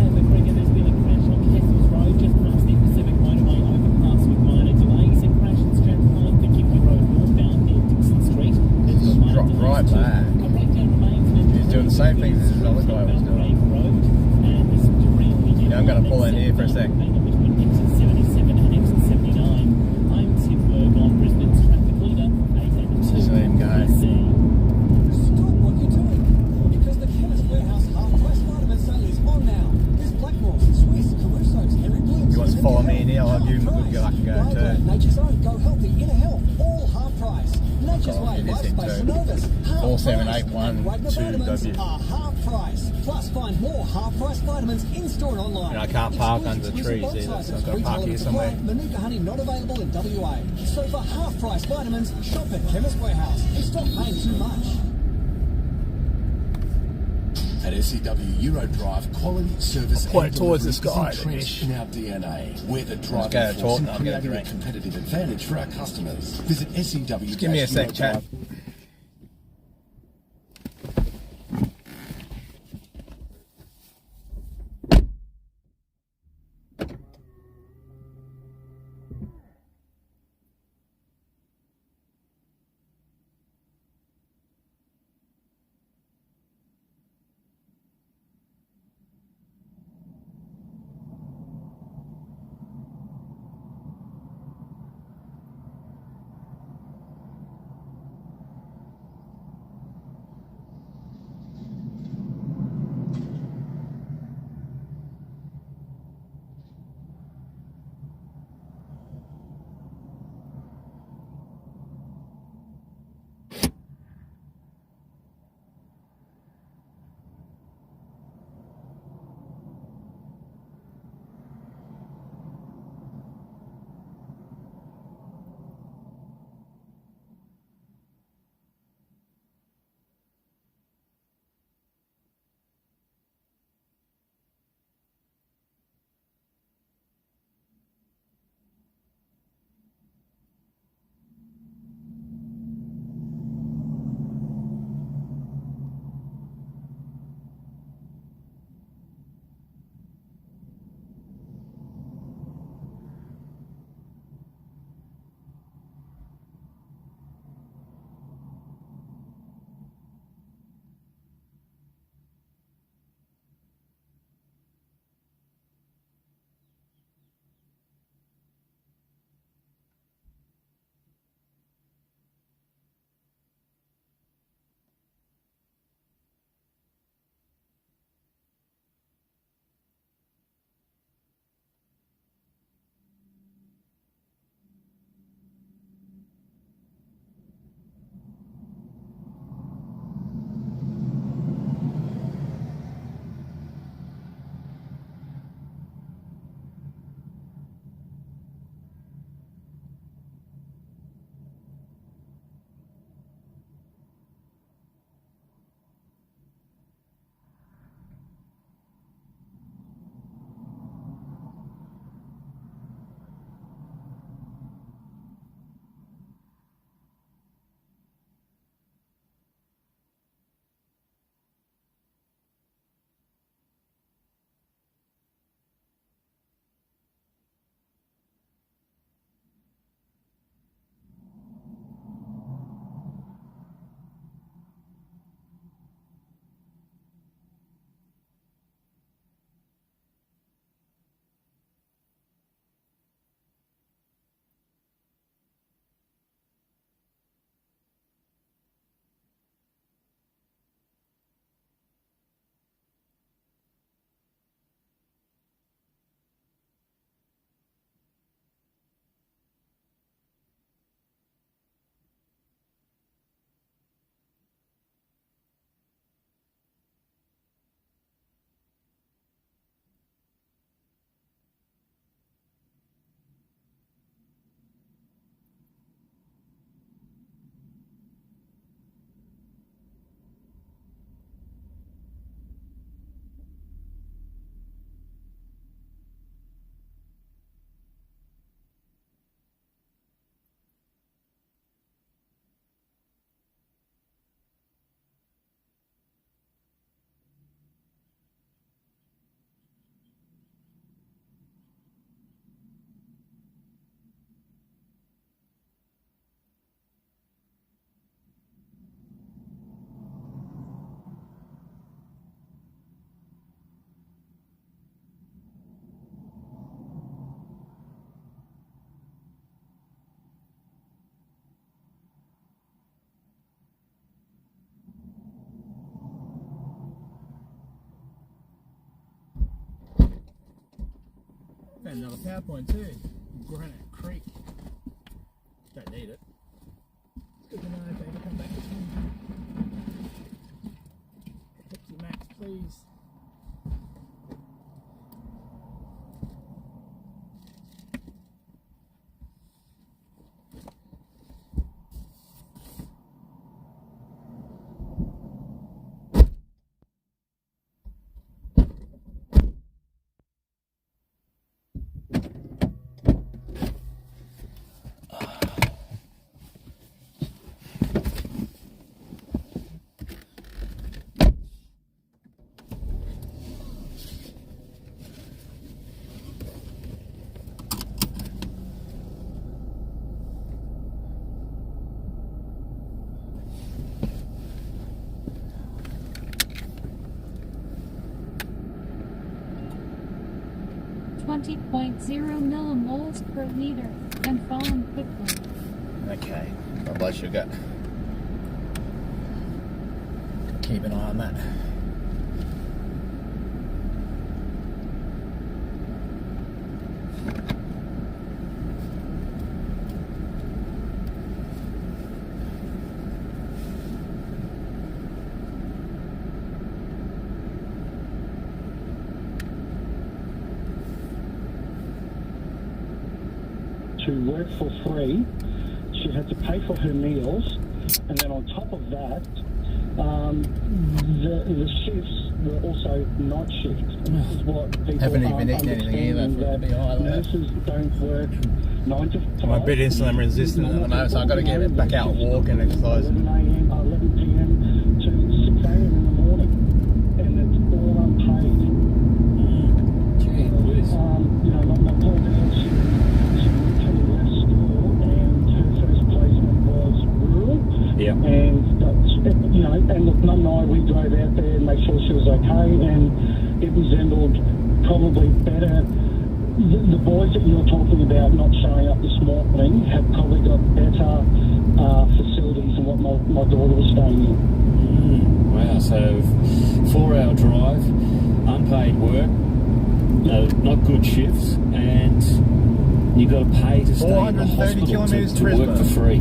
And McGregor, there's been a crash on Kessels Road just past the Pacific Motorway overpass with minor delays. A crash in Strathclyde, the Kiwi Road northbound near Dixon Street. There's got minor Dropped right delays too. back. A breakdown remains in He's doing the same thing as this other guy was doing. Yeah, I'm going to pull in here for a sec. Between exit 77 and exit 79. I'm Tim Berg on Brisbane's traffic leader, 882. Just let him go. Stop what you're doing, because the Chemist Warehouse half-price vitamin sale is on now. There's Blackmores, Swiss, Caruso's, Henry Blooms. He wants to follow me in here. I'll give him a good go. I can go too. Nature's Own, Go Healthy, Inner Health, all half price. Nature's Oh, Way, it is Life him Space, too. Synovus, half 47812W. are half price. Plus, find more half price vitamins in store and online. And I can't park under the trees either, so I've got to park here somewhere. Manuka honey not available in WA. So for half price vitamins, shop at Chemist Warehouse and stop paying too much. At SEW Euro Drive, quality service I'll point and it towards delivery the sky, is the entrenched dish. in our DNA. We're the Let's driving go, force talk, in I'll get a creating a drink. competitive advantage for our customers. Visit SEW. Just give me a sec, chat. Got another PowerPoint too. Granite Creek. Don't need it. Good to know if they ever come back to Pepsi Max, please. millimoles per litre and fallen quickly. Okay, my blood sugar. Keep an eye on that. To work for free, she had to pay for her meals, and then on top of that, the shifts were also night shifts. This is what people Haven't aren't even eaten anything either understanding, for it to be high like that. nurses don't work 9 to 5. I'm a bit insulin resistant at the moment, so I've got to get back out and walk and exercise. 11 p.m. to 6 a.m. in the morning, and it's all unpaid. You know, my poor girl, she literally left school, and her first placement was rural. Yeah. And that's, you know, and look, Mum and I, we drove out there and made sure she was okay, and it resembled probably better. The boys that you're talking about not showing up this morning have probably got better facilities than what my daughter was staying in. Wow, so 4-hour drive, unpaid work, not good shifts, and you've got to pay to stay in the hospital to work for free.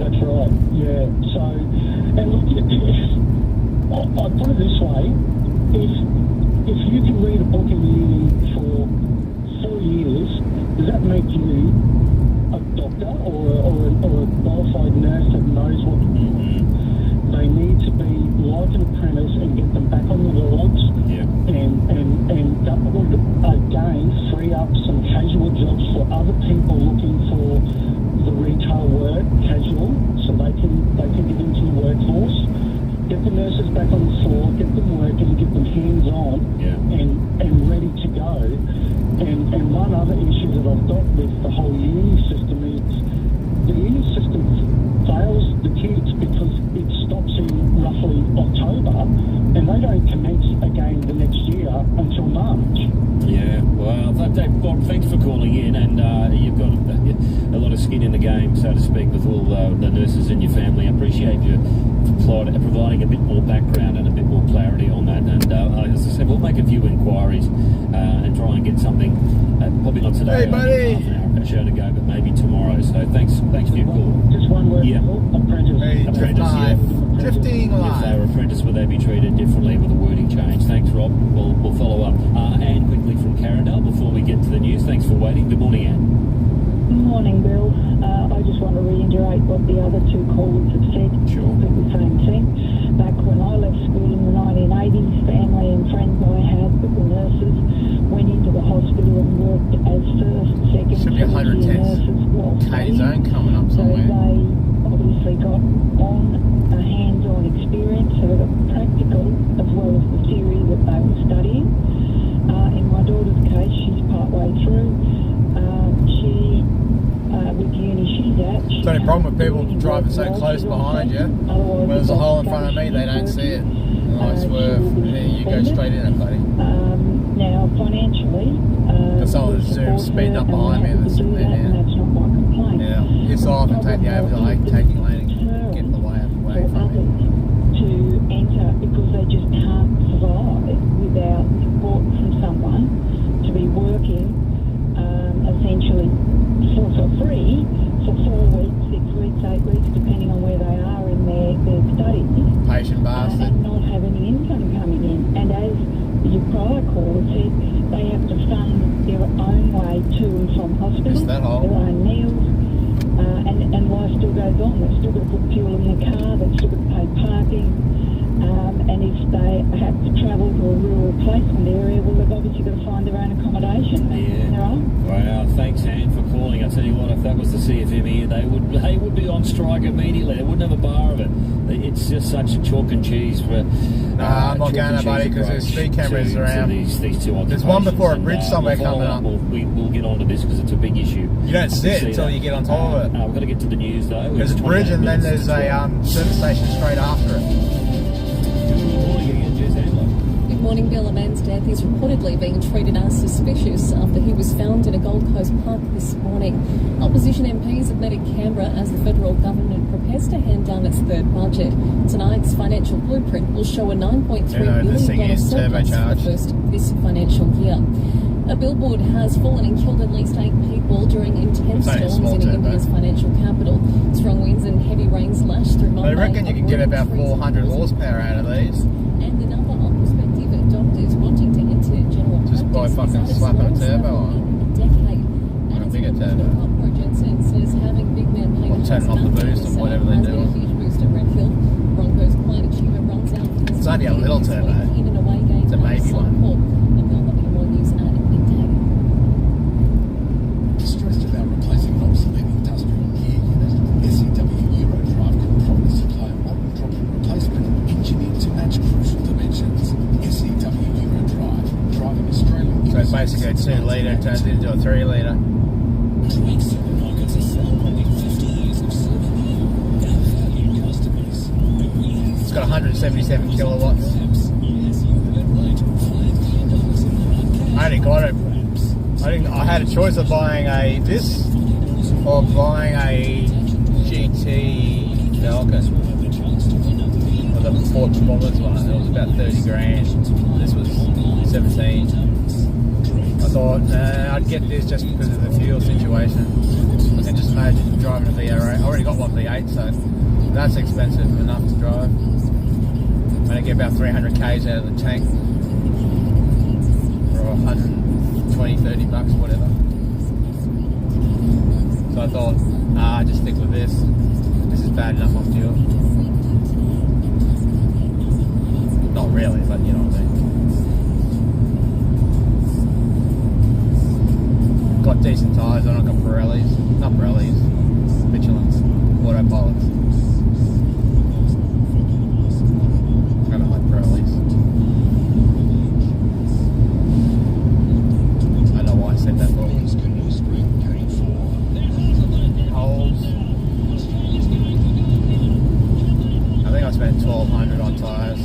That's right, yeah. So, and look, I'll put it this way, if you can read a book in uni for 4 years, does that make you a doctor or a qualified nurse that knows what to do? They need to be like an apprentice and get them back on the wards, and that would again free up some casual jobs for other people looking for the retail work casual, so they can get into the workforce. Get the nurses back on the floor, get them working, get them hands-on and ready to go. And one other issue that I've got with the whole uni system is the uni system fails the kids because it stops in roughly October, and they don't commence again the next year until March. Yeah, well, Bob, thanks for calling in, and you've got a lot of skin in the game, so to speak, with all the nurses in your family. I appreciate you providing a bit more background and a bit more clarity on that. And as I said, we'll make a few inquiries and try and get something, probably not today, hey, buddy. Half an hour show to go, but maybe tomorrow. So thanks for your call. Just one word, apprentice. Hey, Apprentice, drifting If live. they were apprentice, would they be treated differently with a wording change? Thanks, Rob. We'll follow up. Anne, quickly from Carindale, before we get to the news. Thanks for waiting. Good morning, Anne. Good morning, Bill. I just want to reiterate what the other two callers have said. Sure. The same thing. Back when I left school in the 1980s, family and friends I had that were nurses went into the hospital and worked as first, second, Should be 110 nurses while K studying. zone coming up So somewhere. they obviously got on a hands-on experience, so they got practical as well as the theory that they were studying. In my daughter's case, she's partway through. With uni she's at, It's the only problem with people driving so close behind you. When there's a hole in front of me, they don't see it. And I swerve, and then you go straight in it, buddy. Now, financially, Because someone zoom speeding up behind me and they're sitting there now. that's not my complaint. Yeah, piss off and take the overtake, taking lane, get in the way from me. To enter because they just can't survive without support from someone to be working way to and from hospital. That hole. Their own meals. And life still goes on. They've still got to put fuel in the car, they've still got to pay parking. And if they have to travel to a rural placement area, well, they've obviously got to find their own accommodation. Wow, thanks, Anne, for calling. I tell you what, if that was the CFME, they would be on strike immediately. They wouldn't have a bar of it. It's just such a chalk and cheese for. I'm not going there, buddy, because there's speed cameras around. These two occupations. There's one before a bridge somewhere coming up. We'll get onto this because it's a big issue. You don't see it until you get on top of it. We've got to get to the news though. There's a bridge and then there's a service station straight after it. Good morning, Bill. A man's death is reportedly being treated as suspicious after he was found in a Gold Coast park this morning. Opposition MPs have met in Canberra as the federal government prepares to hand down its third budget. Tonight's financial blueprint will show a $9.3 billion surplus for the first this financial year. A billboard has fallen and killed at least 8 people during intense storms in India's financial capital. Strong winds and heavy rains lashed through Mumbai. I reckon you can get about 400 horsepower out of these. And the number of prospective doctors wanting to enter general just by fucking slapping a turbo on. A bigger turbo. Jensen says having big men paying or turning off the boost and whatever they do. A huge boost at Redfield. Broncos client achievement runs out. It's only a little turbo. Even away game. It's a baby one. Stressed about replacing an obsolete industrial gear unit, SEW Eurodrive can properly supply a modern drop-in replacement engineered to match crucial dimensions. SEW Eurodrive, driving Australian. So it's basically a 2 litre turns into a 3 litre. Supermarkets are celebrating 50 years of serving you, our valued customers. It's got 177 kilowatts. I only got it. I had a choice of buying this or buying a GT Falcon, or the Ford Performance one. It was about 30 grand. This was 17. I thought I'd get this just because of the fuel situation. I can just imagine driving a V8. I already got one V8, so that's expensive enough to drive. I get about 300 k's out of the tank for 120, 30 bucks, whatever. So I thought, just stick with this. This is bad enough on fuel. Not really, but you know what I mean. Got decent tyres on it, got Pirellis, not Pirellis, Michelin's, Autopilots. I don't like Pirellis. I know why I said that for. Holes. I think I spent 1,200 on tyres.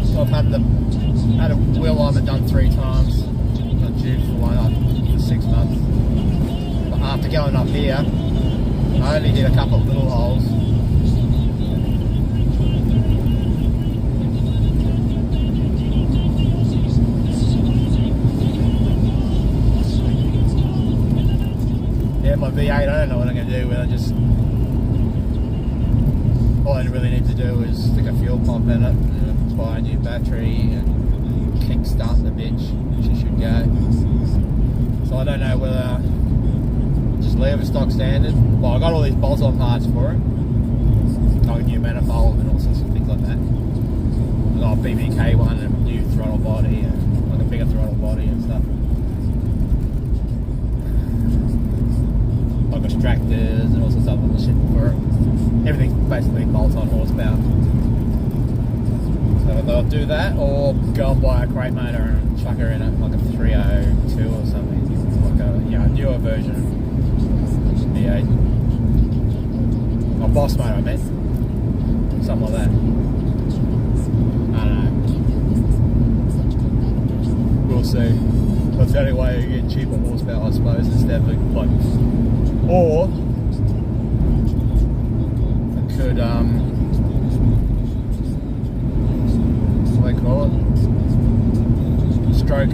So I've had a wheel alignment done 3 times. Not due for one for 6 months. But after going up here, I only did a couple of little holes. Yeah, my V8, I don't know what I'm going to do with it. All I really need to do is stick a fuel pump in it, buy a new battery and kick start the bitch, which it should go. So I don't know whether just leave it stock standard. Well, I got all these bolt-on parts for it. Got a new manifold and all sorts of things like that. I got a BBK one and a new throttle body and like a bigger throttle body and stuff. I've got extractors and all sorts of other shit for it. Everything's basically bolt-on horsepower. So I'll do that or go and buy a crate motor and chuck her in it, like a 302 or something. Like a newer version of V8. A boss motor, I meant. Something like that. I don't know. We'll see. That's the only way you get cheaper horsepower, I suppose, instead of like. Or I could what do they call it? Stroke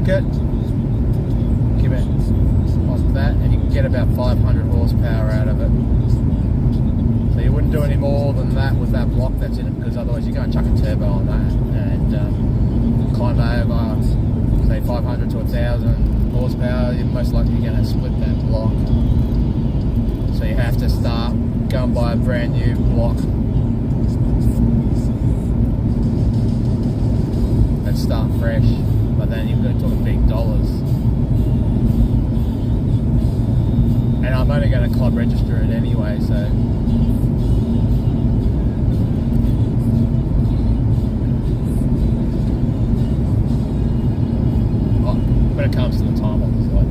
it, give it like that, and you can get about 500 horsepower out of it. So you wouldn't do any more than that with that block that's in it, because otherwise you're going to chuck a turbo on that and climb over say 500 to 1,000 horsepower, you're most likely going to split that block. So you have to start going by a brand new block and start fresh. But then you've got to talk big dollars. And I'm only going to club register it anyway, so. When it comes to the time, it's like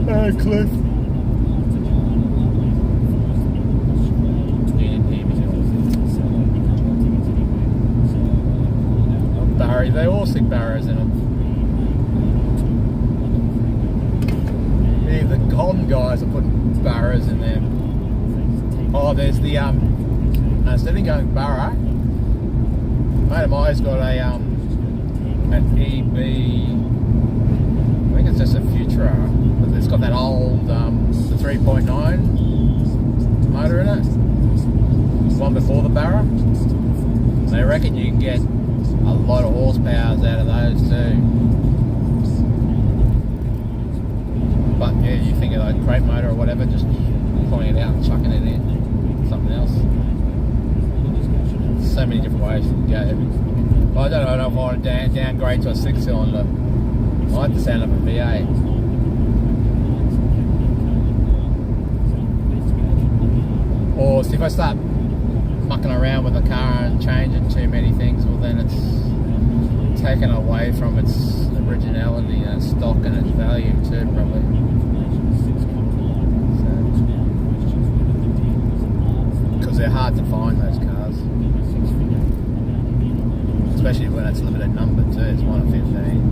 that. Oh, Cliff. Barry, they all stick barrows in them. Yeah, the Golden guys are putting barrows in there. Oh, there's the instead of going barrow, mate of mine's got a an EB, I think it's just a Futura, but it's got that old the 3.9 motor in it, one before the barrow. They reckon you can get a lot of horsepowers out of those too. But yeah, you think of a crate motor or whatever, just pulling it out and chucking it in, something else. So many different ways you can go. Well, I don't know if I want to downgrade to a 6-cylinder. I like the sound of a V8. Or if I start mucking around with the car and changing too many things, well then it's taken away from its originality and its stock and its value too, probably. Because they're hard to find, those cars. Especially when it's limited number too, it's 1 of 15.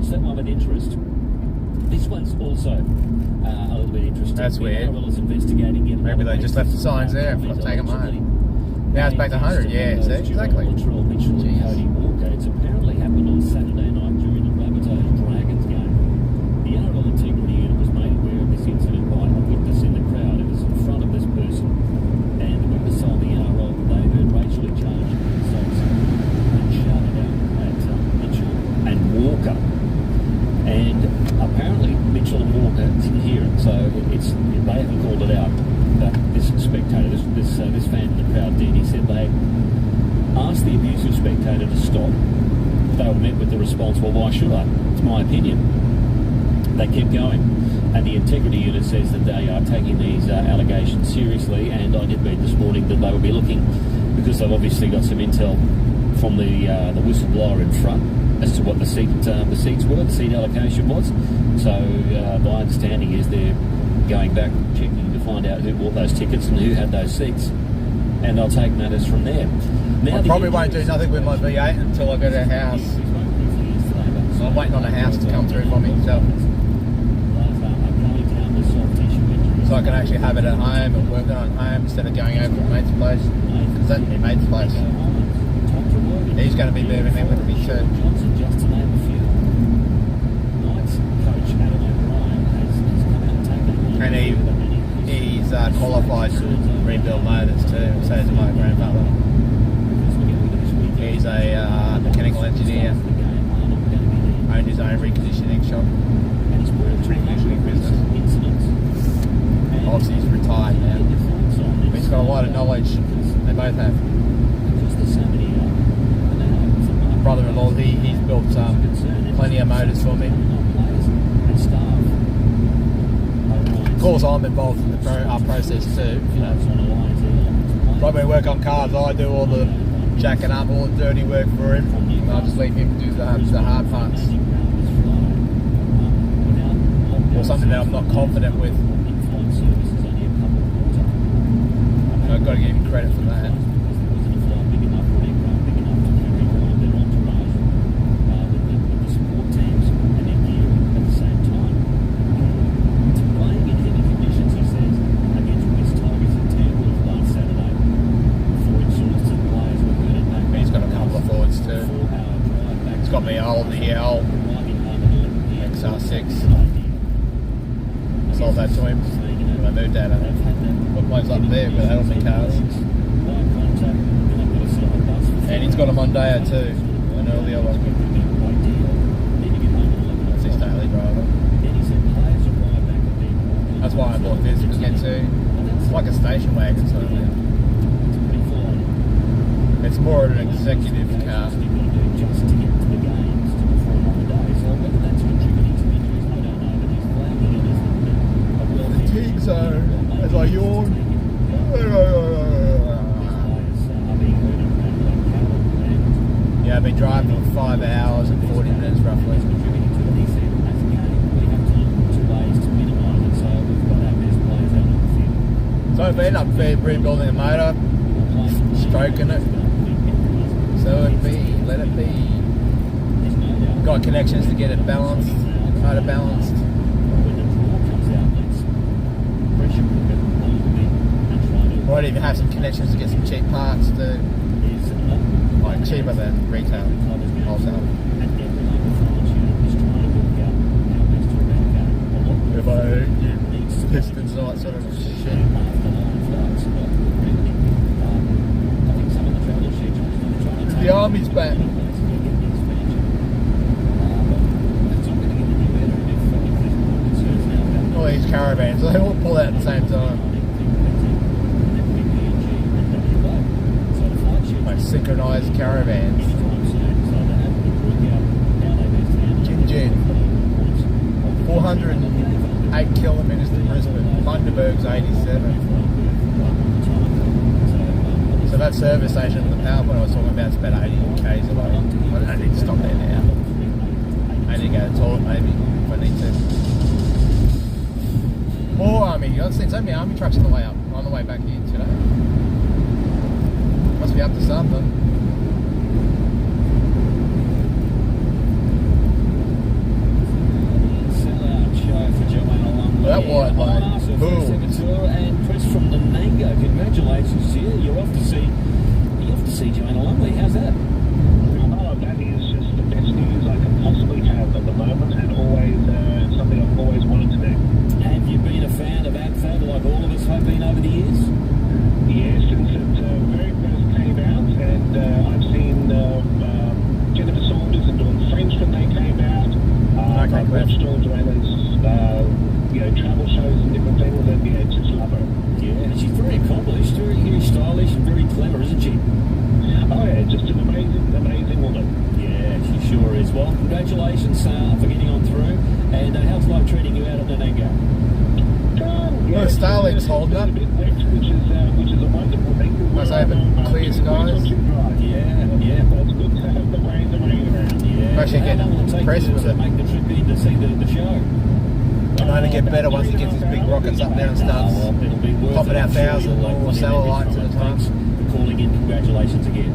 That one with interest. This one's also a little bit interesting. That's weird. Maybe they just left the signs there. I've taken them home. Now it's back to 100. Yeah, see, exactly. It's apparently happened on Saturday night during the Rabbitohs Dragons game. The NRL integrity unit was made aware of this incident by a witness in the crowd who was in front of this person. And the witness told the NRL that they heard racially charged insults and shouted out at Mitchell and Walker. And apparently Mitchell and Walker didn't hear it, so they haven't called it out. But this spectator, this fan in the crowd did. He said they asked the abusive spectator to stop. They were met with the response, well, why should I? It's my opinion. They kept going. And the integrity unit says that they are taking these allegations seriously, and I did read this morning that they will be looking, because they've obviously got some intel from the whistleblower in front as to what the seats were, the seat allocation was. So my understanding is they're going back, checking to find out who bought those tickets and who had those seats, and they'll take matters from there. Now, I probably won't do nothing with my V8 until I go to a house. So I'm waiting on a house to come through for me, so I can actually have it at home and work it on home instead of going over to my mate's place, because that's my mate's place. He's going to be moving in with me too. And he's qualified to rebuild motors too, so is my grandfather. He's a mechanical engineer, owned his own reconditioning shop, reconditioning business. Obviously he's retired now, but he's got a lot of knowledge, they both have. Brother-in-law, he's built plenty of motors for me. Of course, I'm involved in the process too. You know, probably work on cars. I do all the jacking up, all the dirty work for him. And I'll just leave him to do the hard parts, or something that I'm not confident with. So I've got to give him credit for that. me old EL XR6. Sold that to him when I moved out of it. Put mine up there, but they don't make cars. And he's got a Mondeo too, an earlier one. That's his daily driver. That's why I bought this, because it's like a station wagon sort of thing. It's more of an executive car. Fatigue zone, as I yawn. Yeah, I've been driving for 5 hours and 40 minutes roughly. So I've been up there rebuilding the motor, stroking it. So it be, let it be. Got connections to get it balanced, motor balanced. Might even have some connections to get some cheap parts too. Like cheaper than retail, wholesale. If I use pistons and all that sort of shit. The army's back. All these caravans, they all pull out at the same time. Like synchronised caravans. Gin. 408 kilometres to Brisbane. Bundaberg's 87. So that service station at the power plant I was talking about is about 80 k's away. I don't need to stop there now. I need to go to the toilet maybe if I need to. More army. I've seen so many army trucks on the way back here today. Must be up to something. That one, like, boom. And Chris from the Nango, congratulations to you. You're off to see Joanna Lumley. How's that? Oh, that is just the best news I can possibly have at the moment, and always something I've always wanted to do. Have you been a fan of ABFAB like all of us have been over the years? Yes, since it very first came out, and I've seen Jennifer Saunders and Dawn French when they came out. I've watched all Joanna's travel shows and different things, and just love her. Yeah, she's very accomplished, very stylish and very clever, isn't she? Oh yeah, just an amazing woman. Yeah, she sure is. Well, congratulations for getting on through. And how's life treating you out at Nanango? Well, Starlink's holding up. Which is a wonderful thing. Nice open, clear skies. Yeah. But it's good to have the rain around. Yeah. I'm actually getting impressed with it. Make the trip in to see the show. It'll only get better once it gets these big rockets up there and starts popping out 1,000 more satellites at a time. For calling in, congratulations again.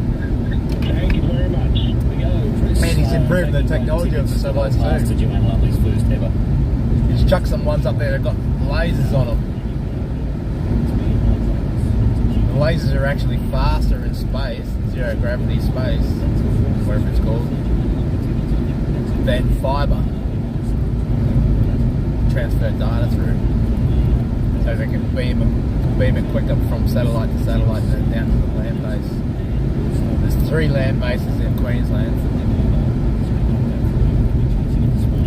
Thank you very much. Here we go, Chris. And he's improved the technology of the satellites too. Joanna Lumley's first ever. He's chucked some ones up there that got lasers on them. The lasers are actually faster in space, zero gravity space, whatever it's called, than fibre. Transfer data through, so they can beam it quicker from satellite to satellite and down to the land base. There's 3 land bases in Queensland.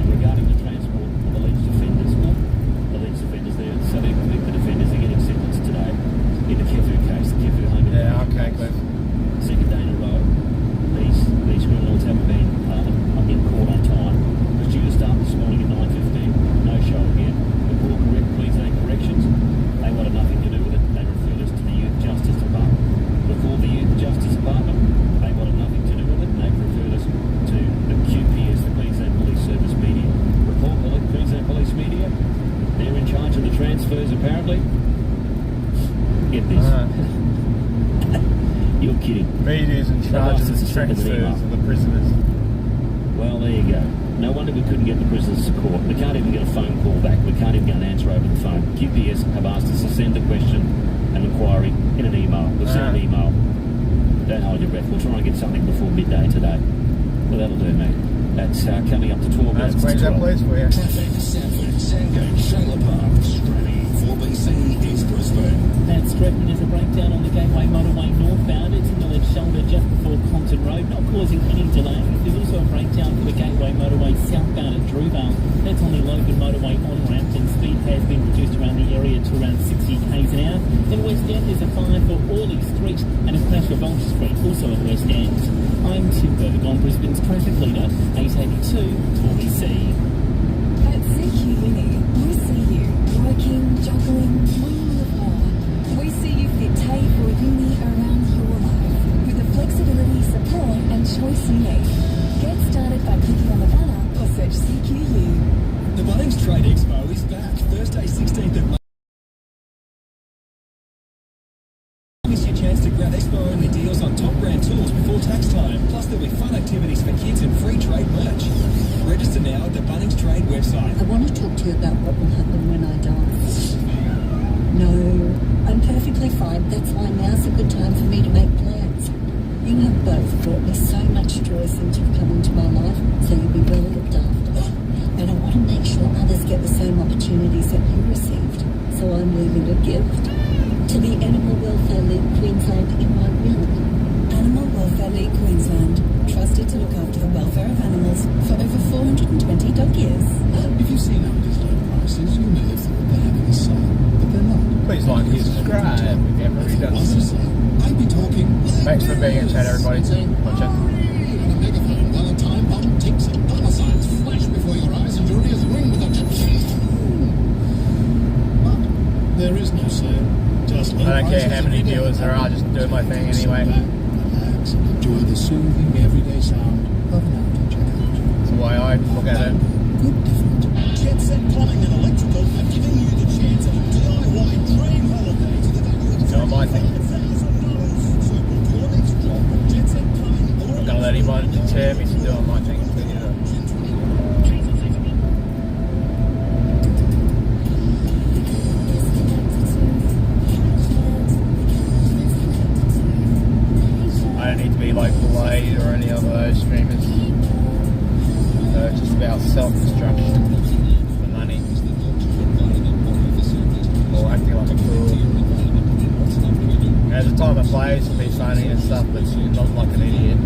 Regarding the transport of alleged offenders there, so the defenders are getting sentenced today in the Kefu case, the Kefu home. Yeah, okay, Cliff. Second day in a row, these criminals haven't been in court on time. It was due to start this morning at 9:15. No show again. The Port Queensland Corrections, they wanted nothing to do with it. They referred us to the Youth Justice Department. We called the Youth Justice Department. They wanted nothing to do with it. They referred us to the QPS, the Queensland Police Service Media. Report Queensland Police Media. They're in charge of the transfers apparently. Get this. You're kidding. Media's in charge of the transfers of the prisoners. Well, there you go. No wonder we couldn't get the prisoners to court. We can't even get a phone call back. We can't even get an answer over the phone. QPS have asked us to send the question and inquiry in an email. We've sent an email. Don't hold your breath. We'll try and get something before midday today. Well, that'll do, mate. That's coming up to 12 minutes. That's Queensland Police for you. Traffic, Sanford, Sandgate, Shayla Park, Stratty, 4BC, East Brisbane. That's Stratton. There's a breakdown on the Gateway motorway northbound. It's in the left shoulder just before Compton Road, not causing any delay. There's also a breakdown for the Gateway motorway southbound at Drewvale. That's on the Logan motorway on-ramp, and speed has been reduced around the area to around 60 k's an hour. In West End, there's a fire for Orley Street and a crash for Vulture Street, also in West End. I'm Tim Berg on Brisbane's traffic leader, 882 4BC. At CQ Uni, we see you working, juggling, winging of more. We see you fit TAFE for uni around your life with the flexibility, support and choice you need. Get started by clicking on the banner or search CQU. The Bunnings Trade Expo is back Thursday, 16th of May. Miss your chance to grab expo-only deals on top brand tools before tax time. Plus, there'll be fun activities for kids and free trade merch. Register now at the Bunnings Trade website. I want to talk to you about what will happen when I die. No, I'm perfectly fine. That's why now's a good time for me to make plans. You have both brought me so much joy since you've come into my life, so you'll be well looked after. And I want to make sure others get the same opportunities that you received. So I'm leaving a gift to the Animal Welfare League Queensland in my will. Animal Welfare League Queensland, trusted to look after the welfare of animals for over 420 dog years. If you've seen Aldi's low prices, you may have thought they're having a sale, but they're not. Please like and subscribe if you haven't already done so. I'd be talking. Thanks for being in chat, everybody. Watch it. On a megaphone, while a time bomb ticks and dollar signs flash before your eyes and your ears ring with a but there is no sale. Just I don't care how many viewers there are, just do my thing anyway. Relax and enjoy the soothing everyday sound of an Aldi checkout. That's the way I look at it. Good different. Jet Set Plumbing and Electrical are giving you the chance at a DIY dream holiday to the value of Doing my thing. $5,000. So book your next job at Jet Set Plumbing or I'm not going to let anyone deter me from doing my thing. I don't need to be like Blade or any of those streamers. So it's just about self-destruction for money. Or acting like a fool. There's a time and place to be funny and stuff, but not like an idiot.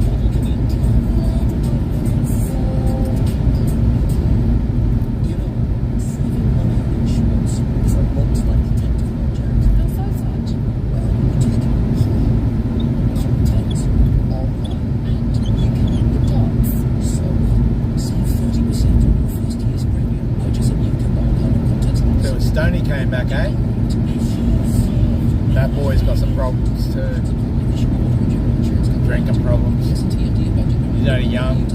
Stoney came back, eh? That boy's got some problems too. Drinking problems. He's only young.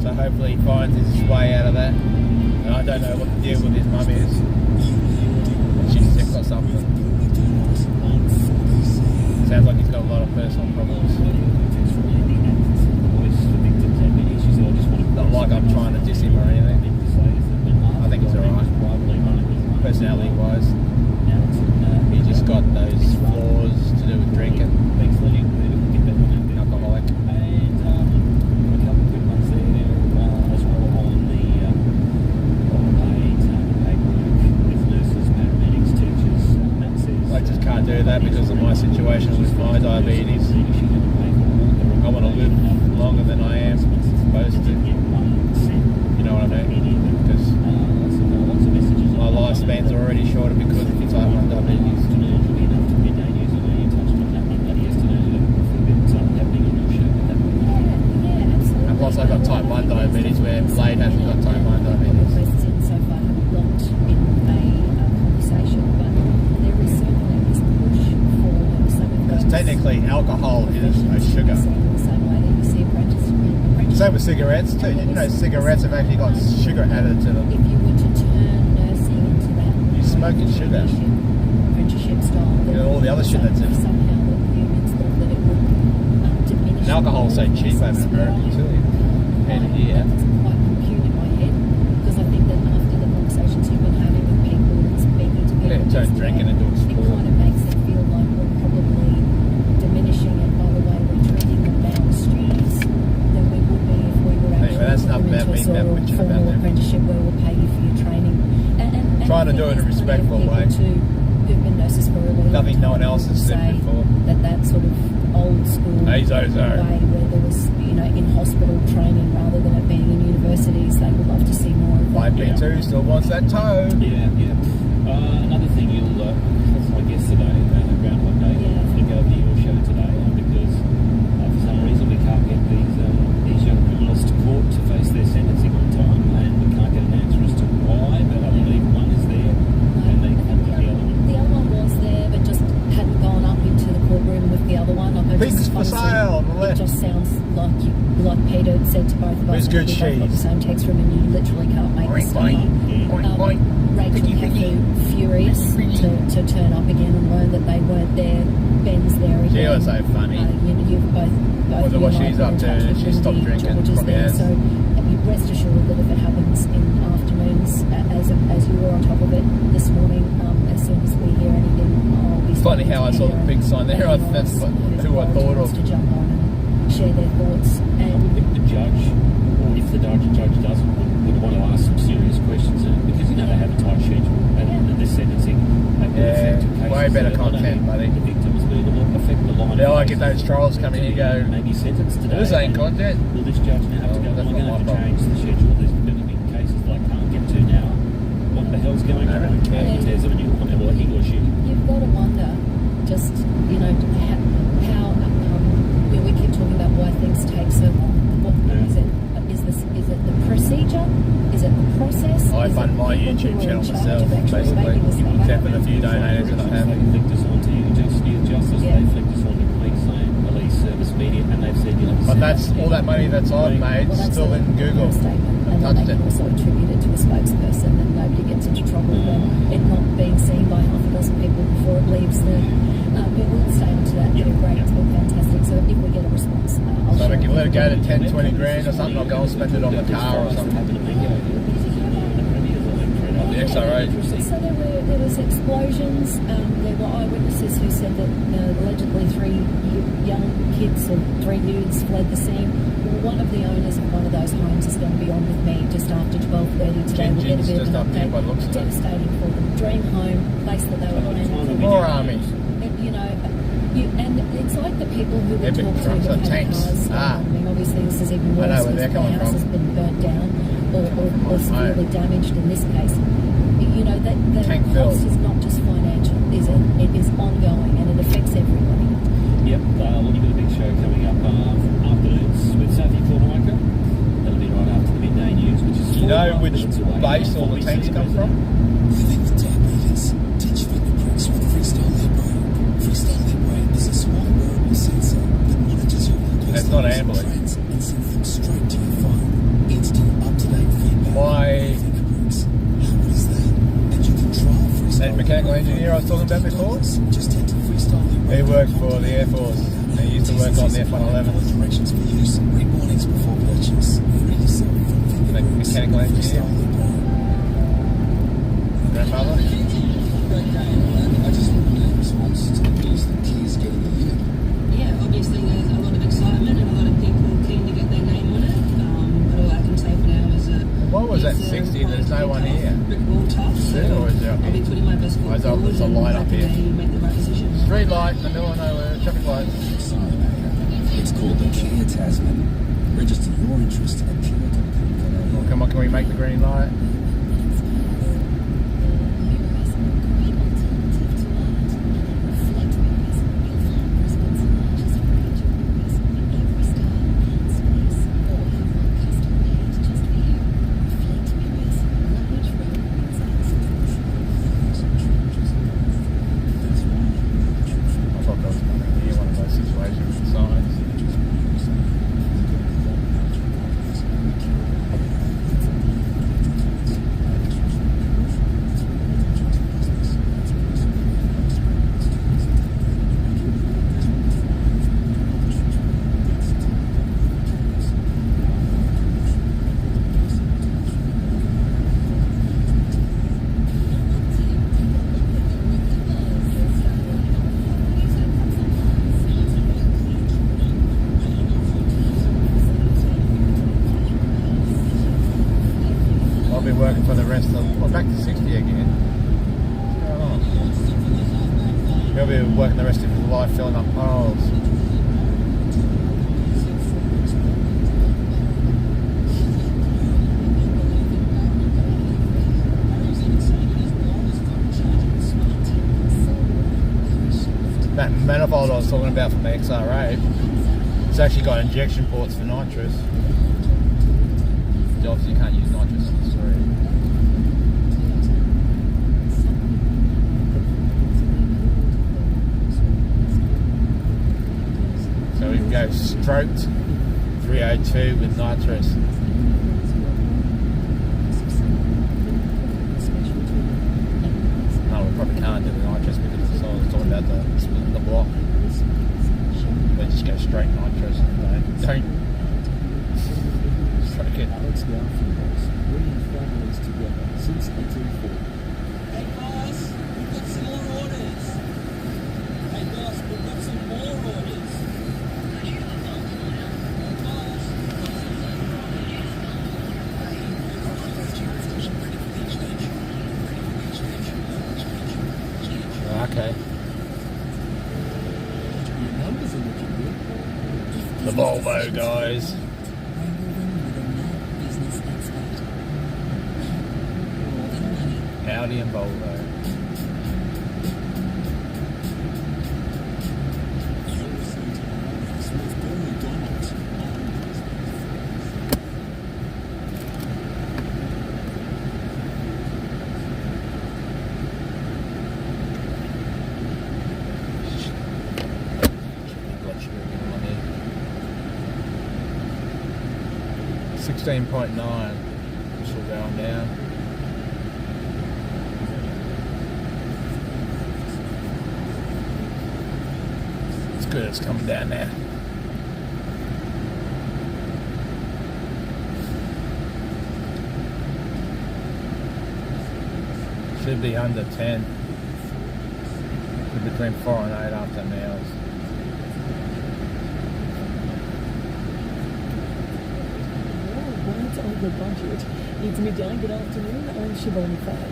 So hopefully he finds his way out of that. And I don't know what the deal with his mum is. She's sick or something. Sounds like he's got a lot of personal problems. Not like I'm trying to diss him or anything. I think he's alright. Personality wise. He just got those flaws to do with drinking. Alcoholic. I just can't do that because of my situation with my diabetes. I want to live longer than I am supposed to. You know what I mean? Because my lifespan's already shorter because of type 1 diabetes. And plus I've got type 1 diabetes where Blade hasn't got type 1 diabetes. Questions so far haven't locked in a conversation, but there is certainly this push for some of Because technically alcohol is a sugar. same way that you see apprentices. Same with cigarettes too. You know cigarettes have actually got sugar added to them. If you were to turn nursing into that You're smoking sugar. apprenticeship style, You know, all the other shit that's in it. somehow the humans thought that it would diminish. And alcohol's so cheap over in America too. And here. That doesn't quite compute in my head because I think that after the conversations you've been having with people and speaking to people, Yeah, turn drinking into a it sport. kind of makes it feel like we're probably diminishing it by the way no one else has said say before. that sort of old school way where there was, you know, in hospital training rather than it being in universities. They would love to see more of that. YP2 still wants that toe. Yeah. Another thing you'll, that's my guest today, Groundhog Day. I think over to your show today because for some reason we can't get these young criminals to court to face their sentencing on time, and we can't get an answer as to why. But I believe one is there, and the other one was there, but just hadn't gone up into the courtroom with the other one. Like, Pigs for sale on the left. It just sounds like Peter said to both of us. Who's good we've both got the same text room, and you literally can't make this stuff up. Rachel Cafu furious to turn up again and learn that they weren't there. Ben's there again. She was so funny. You've both wonder what she's up to. She stopped drinking. Probably has. So you rest assured that if it happens in afternoons, as you were on top of it this morning, as soon as we hear anything, I'll be. It's funny how I saw the big sign there. That's who I thought of. To jump on and share their thoughts. And if the judge, or if the judge doesn't, would want to ask some serious questions because you know they have a tight schedule and the sentencing. Way better content, buddy. The victims, but it will affect the line. Yeah, I get those trolls coming here. Go. Maybe sentenced today. This ain't content. Will this judge now have to go? We're going to have to change the schedule. There's going to be cases that I can't get to now. What the hell's going on? If there's a new one, or he or she. You've got to wonder, just how we keep talking about why things take so long. What is it? Is it the procedure? Is it the process? I fund my YouTube channel myself, basically, except for the few donators that I have. They flicked us onto Justice. They flicked us onto Police Service Media, and they've said, you know. But that's all that money that's I've made still in Google. And then they can also attribute it to a spokesperson, and nobody gets into trouble with it not being seen by half a dozen people before it leaves the. But we'll stay on to that. They're great. It's all fantastic. So if we get a response, I'll so we can let it go to 10, 20 grand or something. I'll go and spend it on the car or something. The XRA. So there was explosions. There were eyewitnesses who said that allegedly 3 young kids or 3 youths fled the scene. One of the owners of one of those homes is going to be on with me just after 12:30 today. We'll get a bit of an update. Devastating for them. Dream home, place that they were planning. More army. And it's like the people who we talk to who've had cars. I mean, obviously this is even worse because the house has been burnt down or severely damaged in this case. You know, that cost is not just financial, is it? It is ongoing and it affects everybody. Yep, well, you've got a big show coming up afternoons with Sophie Formica. That'll be right after the midday news, which is. Do you know which base all the tanks come from? Living with diabetes, ditch fingerprints with Freestyle Libre. Freestyle Libre is a small wearable sensor that monitors your glucose levels and trends and sends them straight to your phone. Instant, up-to-date feedback. Why? Fingerprints. How good is that? And you can trial Freestyle. That mechanical engineer I was talking about before? Just head to Freestyle Libre. He worked for the Air Force. He used to work on the F-111. Directions for use, read warnings before purchase. Free yourself from fingerprints. Mechanical engineer. Grandfather? I just want to know the response to the news that Kia's getting a unit. Yeah, obviously there's a lot of excitement and a lot of people keen to get their name on it. But all I can say for now is what was that 60? There's no one here. Brick wall tough, so or is there I'll be putting my best foot forward there's a light up here. make the right decision. Street light in the middle of nowhere, traffic light. It's called the Kia Tasman. Register your interest at kia.com.au. Oh, come on, can we make the green light? I'll be working for the rest of back to 60 again. He'll be to working the rest of his life filling up piles. That manifold I was talking about from the XR8, it's actually got injection ports for nitrous. Obviously you can't use nitrous on the street. So we can go stroked 302 with nitrous. No, we probably can't do the nitrous because it's all talking about the splitting the block. They just go straight nitrous and don't stroke it. Alex now funerals, bringing families together since 1840. Hey boss, we've got some more orders. Hey boss, we've got some more orders. Okay. The Volvo, guys. Audi and Volvo. .9, still going down. It's good, it's coming down now. Should be under 10. Between 4 and 8 after meals. Over budget. It's midday, good afternoon. I'm Siobhan Fay.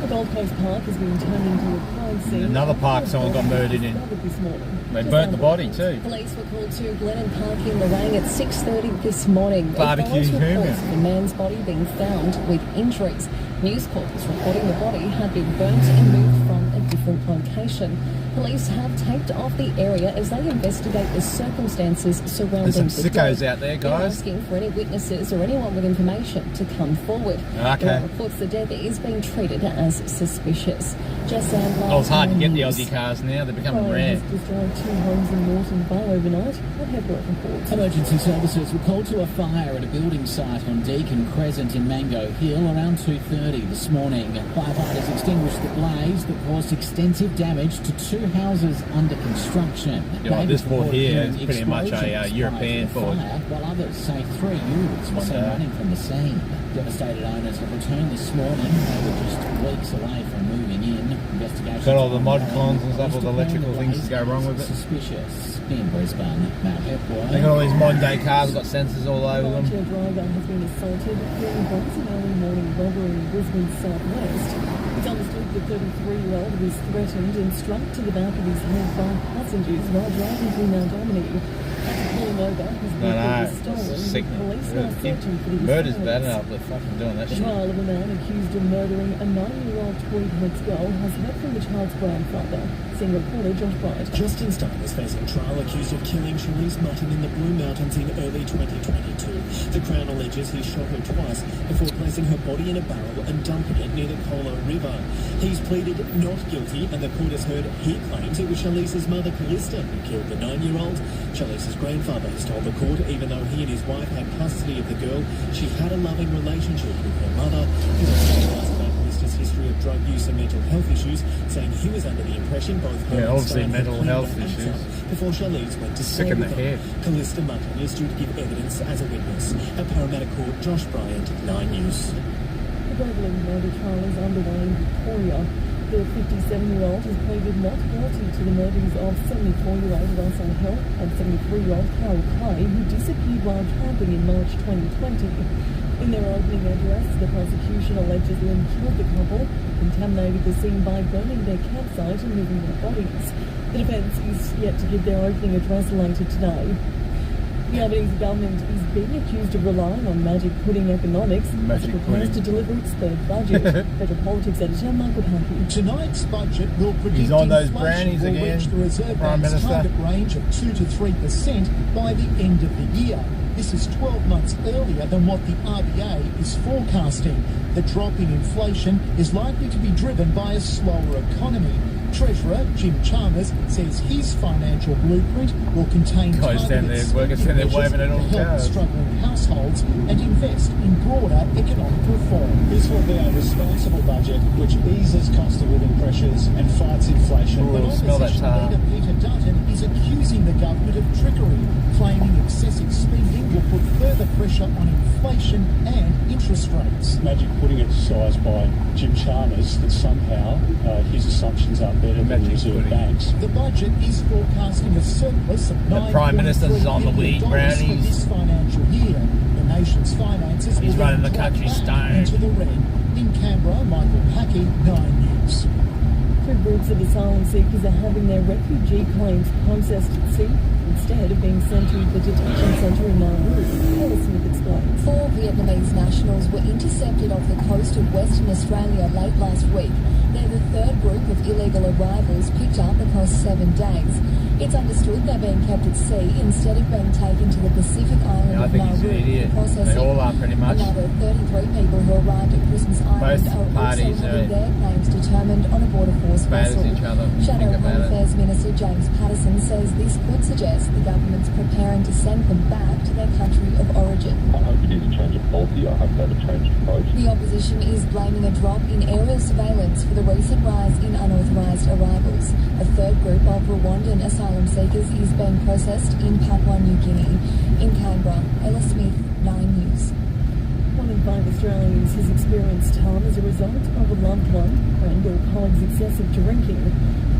A Gold Coast park has been turned into a crime scene. Another park someone got murdered in. This morning. They burnt the body too. Police were called to Glennon Park in Lorang at 6:30 this morning. Barbecue human. The man's body being found with injuries. News Corp is reporting the body had been burnt and moved from a different location. Police have taped off the area as they investigate the circumstances surrounding There's some the sickos death. out there, They're guys. asking for any witnesses or anyone with information to come forward. Okay. There are reports the death is being treated as suspicious. Jess Ann, Well, it's hard to get the News. Aussie cars now, they're becoming Fire rare. has destroyed 2 homes in Norton Bar overnight. What have brought reports? Emergency services were called to a fire at a building site on Deacon Crescent in Mango Hill around 2:30 this morning. Firefighters extinguished the blaze that caused extensive damage to 2 houses under construction. Yeah, well, this Ford Neighbours here reported is pretty much a explosions European prior to the Ford. fire, while others say 3 units were seen running from the scene. Devastated owners have returned this morning. They were just weeks away from moving in. Investigations Got all the mod ongoing. cons and stuff, all the electrical things that go wrong with it. Suspicious in Brisbane. Matt Hepworth. They got all these modern day cars, got sensors all over them. A driver has been assaulted during an early morning robbery in Brisbane southwest. It's understood the 33-year-old was threatened and struck to the back of his head by passengers while driving through Mount Omni. After pulling over, his vehicle was It's stolen. sickening. Police are searching for the Murder's assailants. bad enough, they're fucking doing that The shit. trial of a man accused of murdering a 9-year-old Tweedheads girl has heard from the child's grandfather. Senior reporter Josh Bryant. Justin Stein is facing trial accused of killing Cherise Mutton in the Blue Mountains in early 2022. The Crown alleges he shot her twice before placing her body in a barrel and dumping it near the Colo River. He's pleaded not guilty, and the court has heard he claims it was Shalice's mother, Callista, who killed the 9-year-old. Shalice's grandfather has told the court even though he and his wife had custody of the girl, she had a loving relationship with her mother. He also asked about Callista's history of drug use and mental health issues, saying he was under the impression both her and obviously Stein had mental cleaned health the house issues. up before Shalice went to Sick stay in the with them. head. Callista Mutton is due to give evidence as a witness. At Parramatta Court, Josh Bryant, 9 News. The Beverly murder trial is underway in Victoria. The 57-year-old has pleaded not guilty to the murders of 74-year-old Russell Hill and 73-year-old Carol Clay, who disappeared while camping in March 2020. In their opening address, the prosecution alleges Lynn killed the couple, contaminated the scene by burning their campsite and moving their bodies. The defence is yet to give their opening address later today. The Albanese government is being accused of relying on magic pudding economics as it prepares to deliver its third budget. Federal Politics Editor Michael Pankey. Tonight's budget will predict He's on those inflation brownies will again, reach the Reserve Prime Bank's Minister. target range of 2 to 3% by the end of the year. This is 12 months earlier than what the RBA is forecasting. The drop in inflation is likely to be driven by a slower economy. Treasurer Jim Chalmers says his financial blueprint will contain Guys down there, workers down there waving at all to help cars. struggling households and invest in broader economic reform. This will be a responsible budget which eases cost of living pressures and fights inflation. Ooh, But smell that opposition tar. leader Peter Dutton is accusing the government of trickery, claiming excessive spending will put further pressure on inflation and interest rates. Magic pudding exercise by Jim Chalmers that somehow his assumptions are better than Reserve Banks. The budget is forecasting a surplus of The Prime Minister's on the weed $9.3 billion for brownies. this financial year. The nation's finances He's will running then the country drop back stone. into the red. In Canberra, Michael Packey, 9 News. Two groups of asylum seekers are having their refugee claims processed at sea instead of being sent to the detention centre in Nauru. Paula Smith explains. 4 Vietnamese nationals were intercepted off the coast of Western Australia late last week. They're the third group of illegal arrivals picked up across 7 days. It's understood they're being kept at sea instead of being taken to the Pacific island Yeah, I of think he's an Nauru idiot. for processing. They all are pretty much. Another 33 people who arrived at Christmas Island Both are also parties having are their claims determined on a border force bad as vessel. each other. Shadow Think about Home it. Affairs Minister James Patterson says this could suggest the government's preparing to send them back to their country of origin. I hope it is a change of policy. I hope they have a change of approach. The opposition is blaming a drop in aerial surveillance for the recent rise in unauthorised arrivals. A third group of Rwandan asylum seekers is being processed in Papua New Guinea. In Canberra, Ella Smith, 9 News. 1 in 5 Australians has experienced harm as a result of a loved one, friend or colleague's excessive drinking.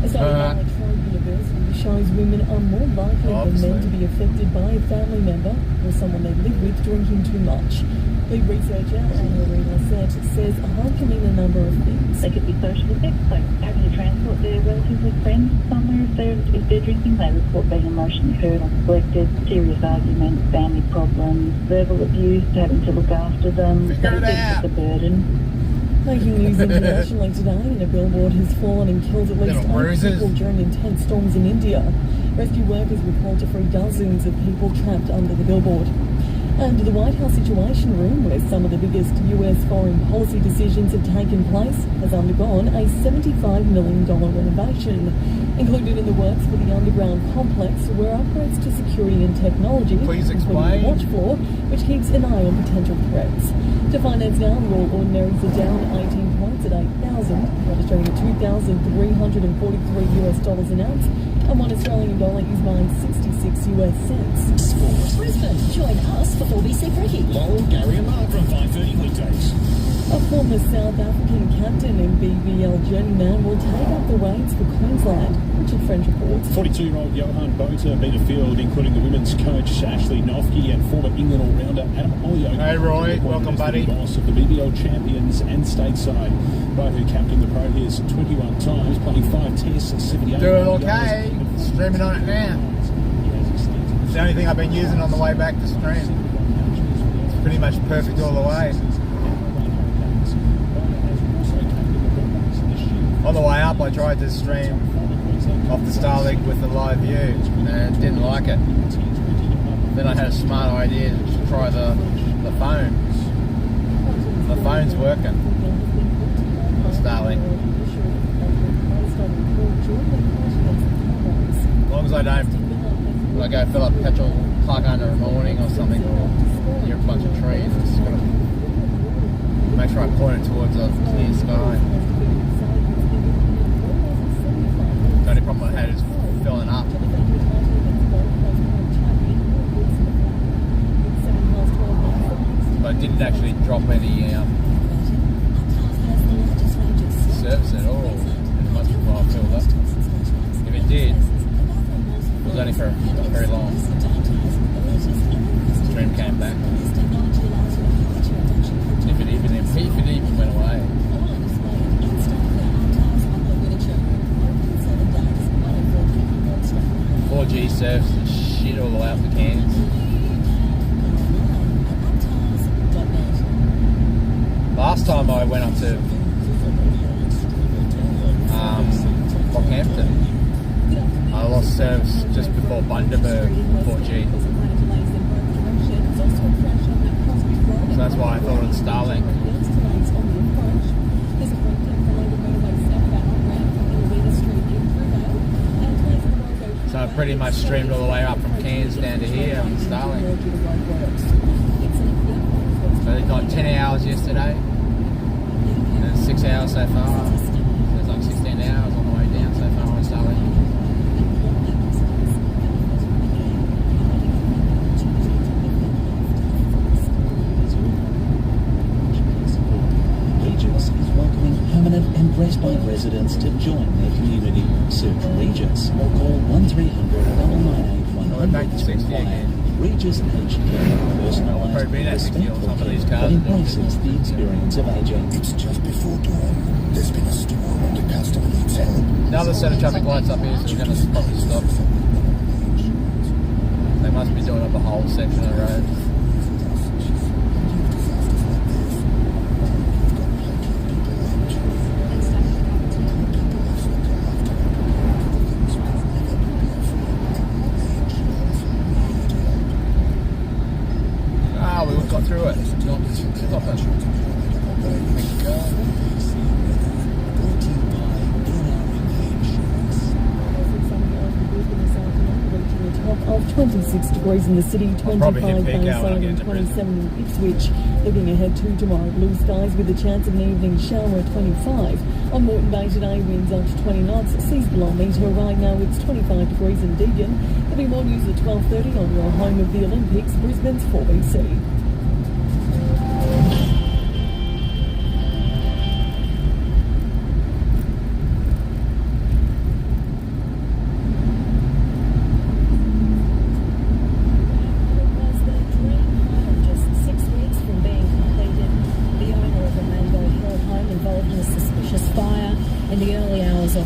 A study by Truro University shows women are more likely than men to be affected by a family member or someone they live with drinking too much. Lead researcher Anna Marina says harm can mean a number of things. They could be social effects, like having to transport their relatives or friends somewhere if they're drinking. They report being emotionally hurt or neglected, serious arguments, family problems, verbal abuse, having to look after them. They think it's a burden. Making news internationally today, and a billboard has fallen and killed at least 8 people during intense storms in India. Rescue workers report to free dozens of people trapped under the billboard. And the White House Situation Room, where some of the biggest US foreign policy decisions have taken place, has undergone a $75 million renovation. Included in the works for the underground complex were upgrades to security and technology, including a watch floor, which keeps an eye on potential threats. To finance now, the All Ordinaries are down 18 points at 8,000, registering at $2,343 an ounce, and $1 Australian dollar is buying 66 US cents. Sports Brisbane. Join us for 4BC Cricket. Laurel, Gary and Mark from 5:30 weekdays. A former South African captain and BBL journeyman will take up the reins for Queensland. Richard French reports. 42-year-old Johan Botha beat a field, including the women's coach Ashley Nofke and former England all-rounder Adam Olio. Hey Roy, welcome buddy. Boss of the BBL champions and stateside. Botha captained the Proteas 21 times, playing 5 tests and 78. Doing okay. Streaming on it now. It's the only thing I've been using on the way back to stream. It's pretty much perfect all the way. On the way up, I tried to stream off the Starlink with the live view and didn't like it. Then I had a smart idea to try the phone. The phone's working. The Starlink. As long as I don't, when I go fill up petrol plug under a morning or something, or near a bunch of trees, it's got to make sure I point it towards a clear sky. The only problem I had is filling up. But it didn't actually drop any service at all much before I filled up. If it did, it was only for very long. The stream came back. 4G service and shit all the way up to Cairns. Last time I went up to Rockhampton, I lost service just before Bundaberg 4G. So that's why I thought it was Starlink. So I pretty much streamed all the way up from Cairns down to here on Starlink. So they got 10 hours yesterday, and 6 hours so far. So it's like 16 hours on the way down so far on Starlink. Permanent and Brisbane residents to join their community. Search Regis or call 1300 998 100 Regis HK, personalised, respectful care that embraces the experience of aging. It's just before dawn. There's been a storm and the customer needs help. Another set of traffic lights up here, so we're going to probably stop. They must be doing up a whole section of the road. We got through it. Not stopping. Of 26 degrees in the city, 25 Bayside and 27 in Ipswich. Looking ahead to tomorrow, blue skies with a chance of an evening shower at 25. On Moreton Bay today, winds up to 20 knots, seas below metre. Right now it's 25 degrees in Deagon. There'll be more news at 12:30 on your home of the Olympics, Brisbane's 4BC.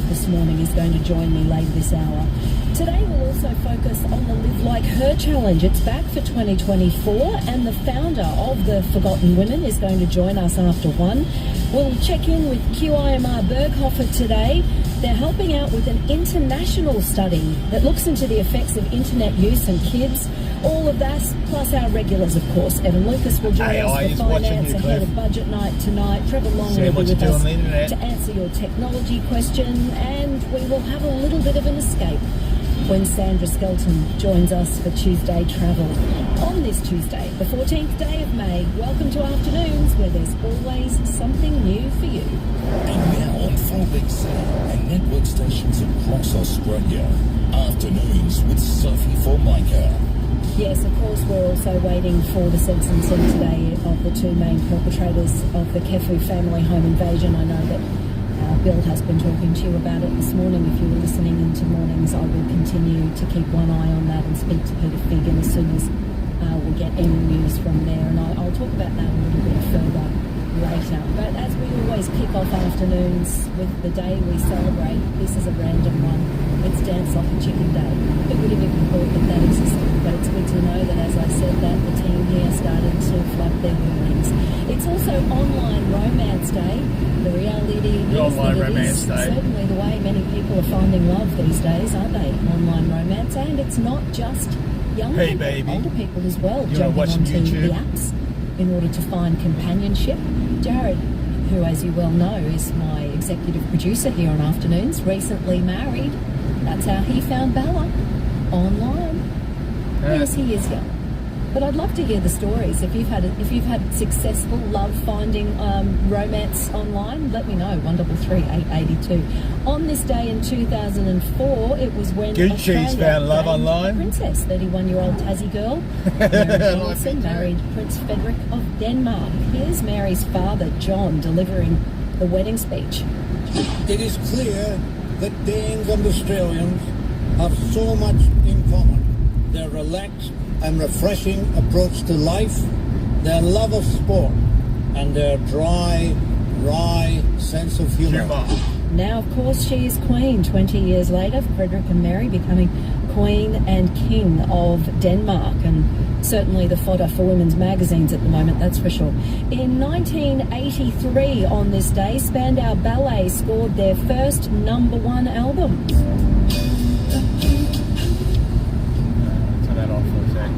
This morning is going to join me later this hour. Today we'll also focus on the Live Like Her Challenge. It's back for 2024 and the founder of the Forgotten Women is going to join us after 1. We'll check in with QIMR Berghofer today. They're helping out with an international study that looks into the effects of internet use on kids. All of that, plus our regulars, of course. Evan Lucas will join us for finance ahead of budget night tonight. Trevor Long will be with us to answer your technology question. And we will have a little bit of an escape when Sandra Skelton joins us for Tuesday Travel. On this Tuesday, the 14th day of May, welcome to Afternoons, where there's always something new for you. And now on 4BC and network stations across Australia, Afternoons with Sophie Formica. Yes, of course, we're also waiting for the sentencing today of the two main perpetrators of the Kefu family home invasion. I know that Bill has been talking to you about it this morning. If you were listening into mornings, I will continue to keep one eye on that and speak to Peter Figan as soon as we get any news from there. And I'll talk about that a little bit further later. But as we always kick off Afternoons with the day we celebrate, this is a random one. It's Dance Like a Chicken Day. Who would have even thought that existed? But it's good to know that, as I said, that the team here started to flood their earnings. It's also Online Romance Day. The reality is that it is certainly the way many people are finding love these days, aren't they? Online romance, and it's not just young people, older people as well, jumping onto the apps in order to find companionship. Jared, who, as you well know, is my executive producer here on Afternoons, recently married. That's how he found Bella, online. Yes, he is young. But I'd love to hear the stories. If you've had successful love finding romance online, let me know. 133-882. On this day in 2004, it was when Gucci's found love online. Princess, 31-year-old Tassie girl, Mary Johnson, married Prince Frederick of Denmark. Here's Mary's father, John, delivering the wedding speech. It is clear that Danes and Australians have so much in common. Their relaxed and refreshing approach to life, their love of sport, and their dry, wry sense of humor. Now, of course, she is Queen 20 years later, Frederick and Mary becoming Queen and King of Denmark, and certainly the fodder for women's magazines at the moment, that's for sure. In 1983, on this day, Spandau Ballet scored their first #1 album. Turn that off for a sec.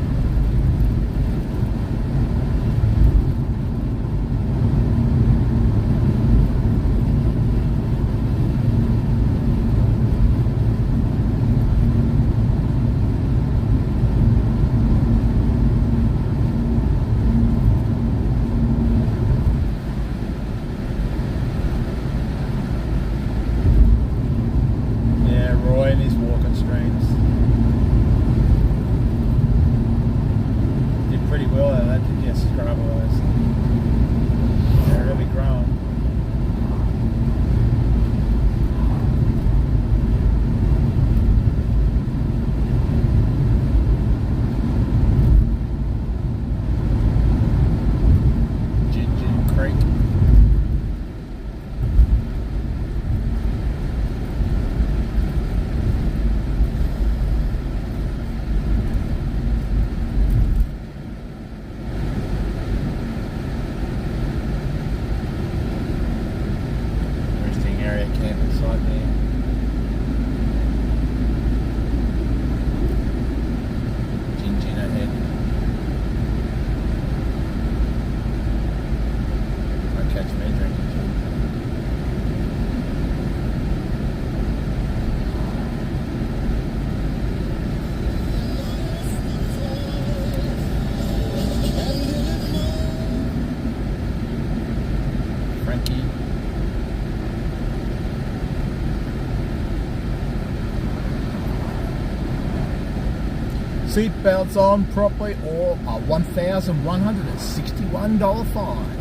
Seatbelts on properly or a $1,161 fine.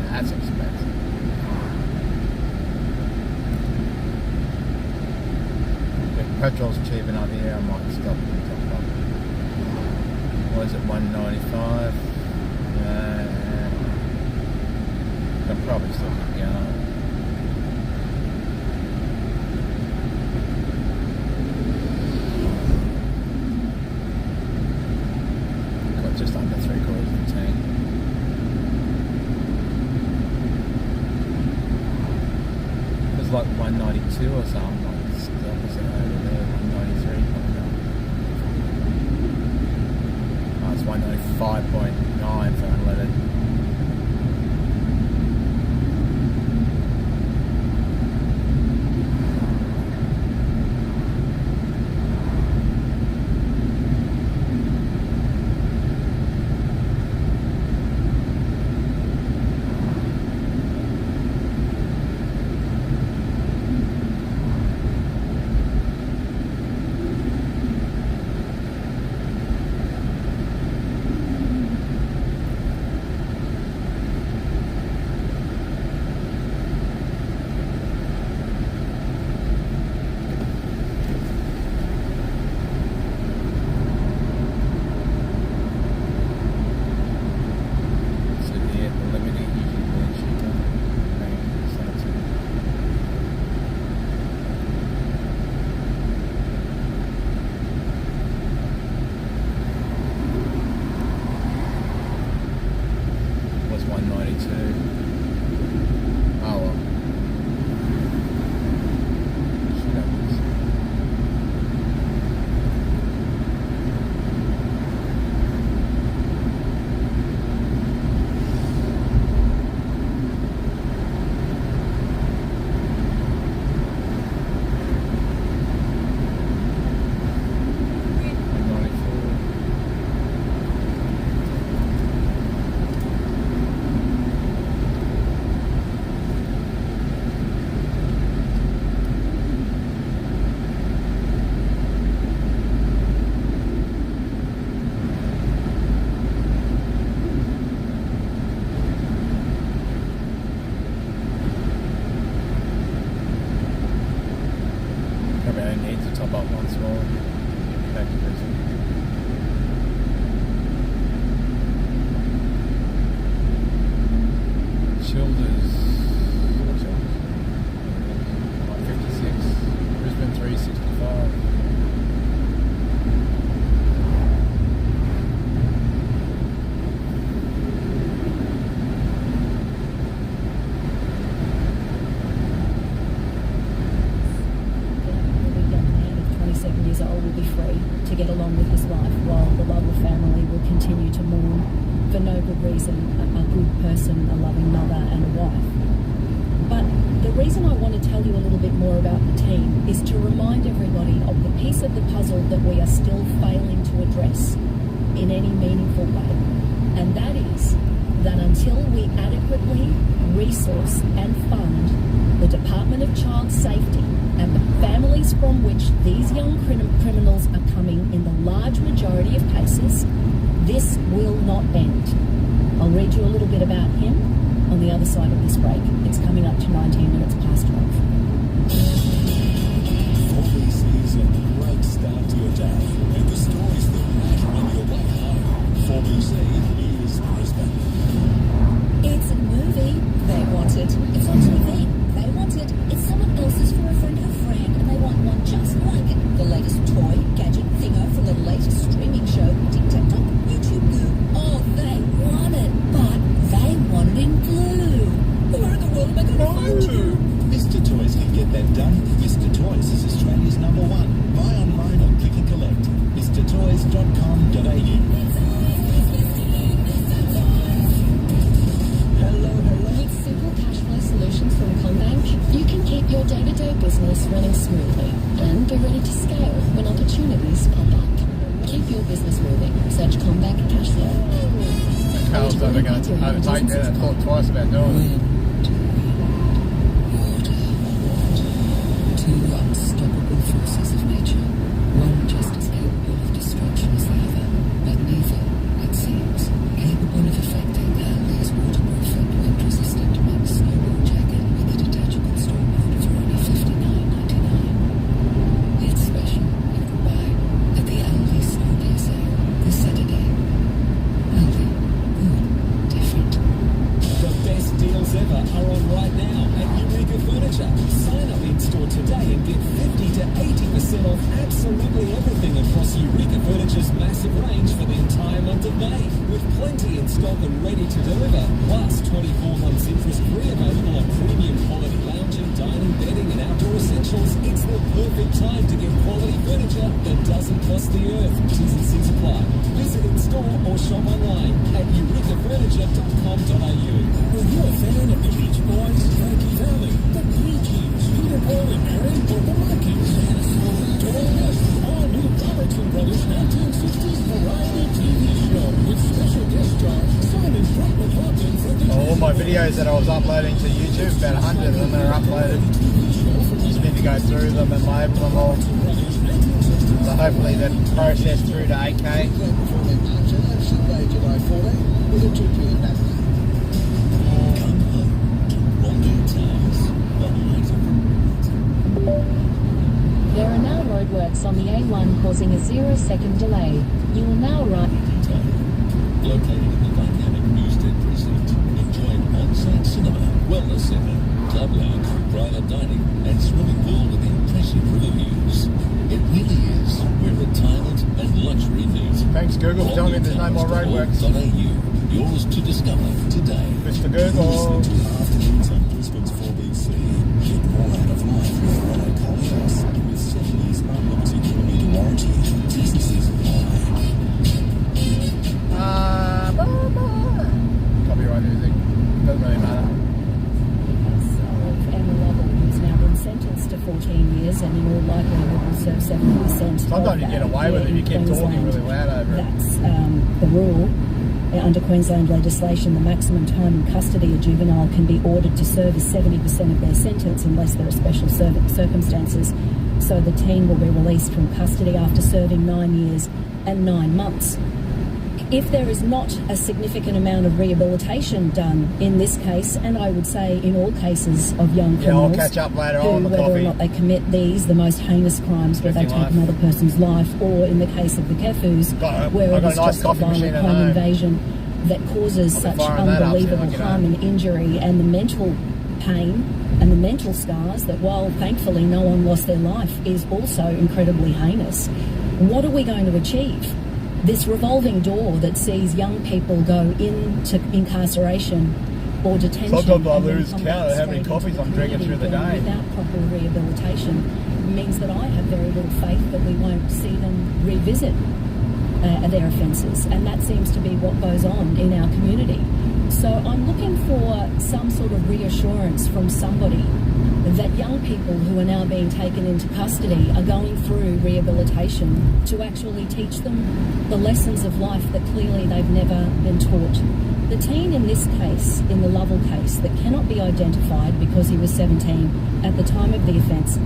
That's expensive. If petrol's cheap enough here, I might stop and top up. What is it, $1.95? I'll probably still keep going. Just under 3/4 of the tank. It's like 192 or something, like it's the opposite over there, 193. Oh, it's 195.9 for unleaded. old will be free to get along with his life while the lovely family will continue to mourn for no good reason a good person, a loving mother and a wife. But the reason I want to tell you a little bit more about the team is to remind everybody of the piece of the puzzle that we are still failing to address in any meaningful way. And that is that until we adequately resource and fund the Department of Child Safety and the families from which these young criminals are coming in the large majority of cases, this will not end. I'll read you a little bit about him on the other side of this break. It's coming up to 19 minutes past 12. 4BC is a great start to your day, and the stories that matter on your way home. 4BC is Brisbane. It's a movie. They want it. It's on TV. They want it. It's someone else's for a friend of a friend, and they want one just like it. The latest toy, gadget, thingo from the latest streaming show, TikTok, YouTube, Goo. Oh, they want it, but they want it in blue. Where in the world am I going to find you? Mr. Toys can get that done. Mr. Toys is Australia's #1. Buy online or click and collect. MrToys.com.au. With simple cash flow solutions from CommBank, you can keep your day-to-day business running smoothly and be ready to scale when opportunities pop up. Keep your business moving. Search CommBank Cash Flow. Carl's never going to overtake me and thought twice about doing it. Two unstoppable forces of nature, one just as capable of destruction as the other, but neither, it seems, capable of affecting Hanley's waterproof and wind-resistant men's snowboard jacket with a detachable store mode for only $59.99. It's special, you can buy at the Aldi Snow Day sale this Saturday. Aldi, good, different. The best deals ever are on right now at Eureka Furniture. Sign up in-store today and get 50 to 80% off absolutely everything across Eureka Furniture's massive range for the entire month of May, with plenty in stock and ready to deliver. Plus, 24 months interest-free available on premium quality lounging, dining, bedding and outdoor essentials. It's the perfect time to get quality furniture that doesn't cost the earth. T's and C's apply. Visit in-store or shop online at eurekafurniture.com.au. Were you a fan of the Beach Boys, Frankie Valli, the Bee Gees, Peter Paul and Mary, or the Monkees? Join us for all new Robertson Brothers 1960s variety TV show with special guest stars Simon Brooklyn Hawkins from the All my videos that I was uploading to YouTube, about 100 of them are uploaded. Just need to go through them and label them all. So hopefully they're processed through to 8K. There are now roadworks on the A1 causing a 0-second delay. You will now arrive. Located in the dynamic Newstead precinct, enjoy an on-site cinema, wellness centre, club lounge, private dining and swimming pool with impressive river views. It really is where retirement and luxury meet. Thanks Google for telling me there's no more roadworks. Yours to discover today. Mr. Google. Afternoons on Brisbane's 4BC. Get more out of life with Renault Coleos with 7 years unlimited kilometre warranty. T's and C's apply. Copyright music. Doesn't really matter. Emma Lovell, who's now been sentenced to 14 years and in all likelihood will serve 70%. Sometimes you get away with it if you keep talking really loud over it. That's the rule. Under Queensland legislation, the maximum time in custody a juvenile can be ordered to serve is 70% of their sentence unless there are special circumstances. So the teen will be released from custody after serving 9 years and 9 months. If there is not a significant amount of rehabilitation done in this case, and I would say in all cases of young criminals, I'll catch up later who, on the whether coffee. or not they commit these, the most heinous crimes where they take another person's life, or in the case of the Kefus, where it is just a violent home invasion that causes such unbelievable harm and injury, and the mental pain and the mental scars that, while thankfully no one lost their life, is also incredibly heinous. What are we going to achieve? This revolving door that sees young people go into incarceration or detention. Sometimes I lose count of how many coffees I'm drinking through the day. Without proper rehabilitation. means that I have very little faith that we won't see them revisit their offences, and that seems to be what goes on in our community. So I'm looking for some sort of reassurance from somebody that young people who are now being taken into custody are going through rehabilitation to actually teach them the lessons of life that clearly they've never been taught. The teen in this case, in the Lovell case, that cannot be identified because he was 17 at the time of the offence,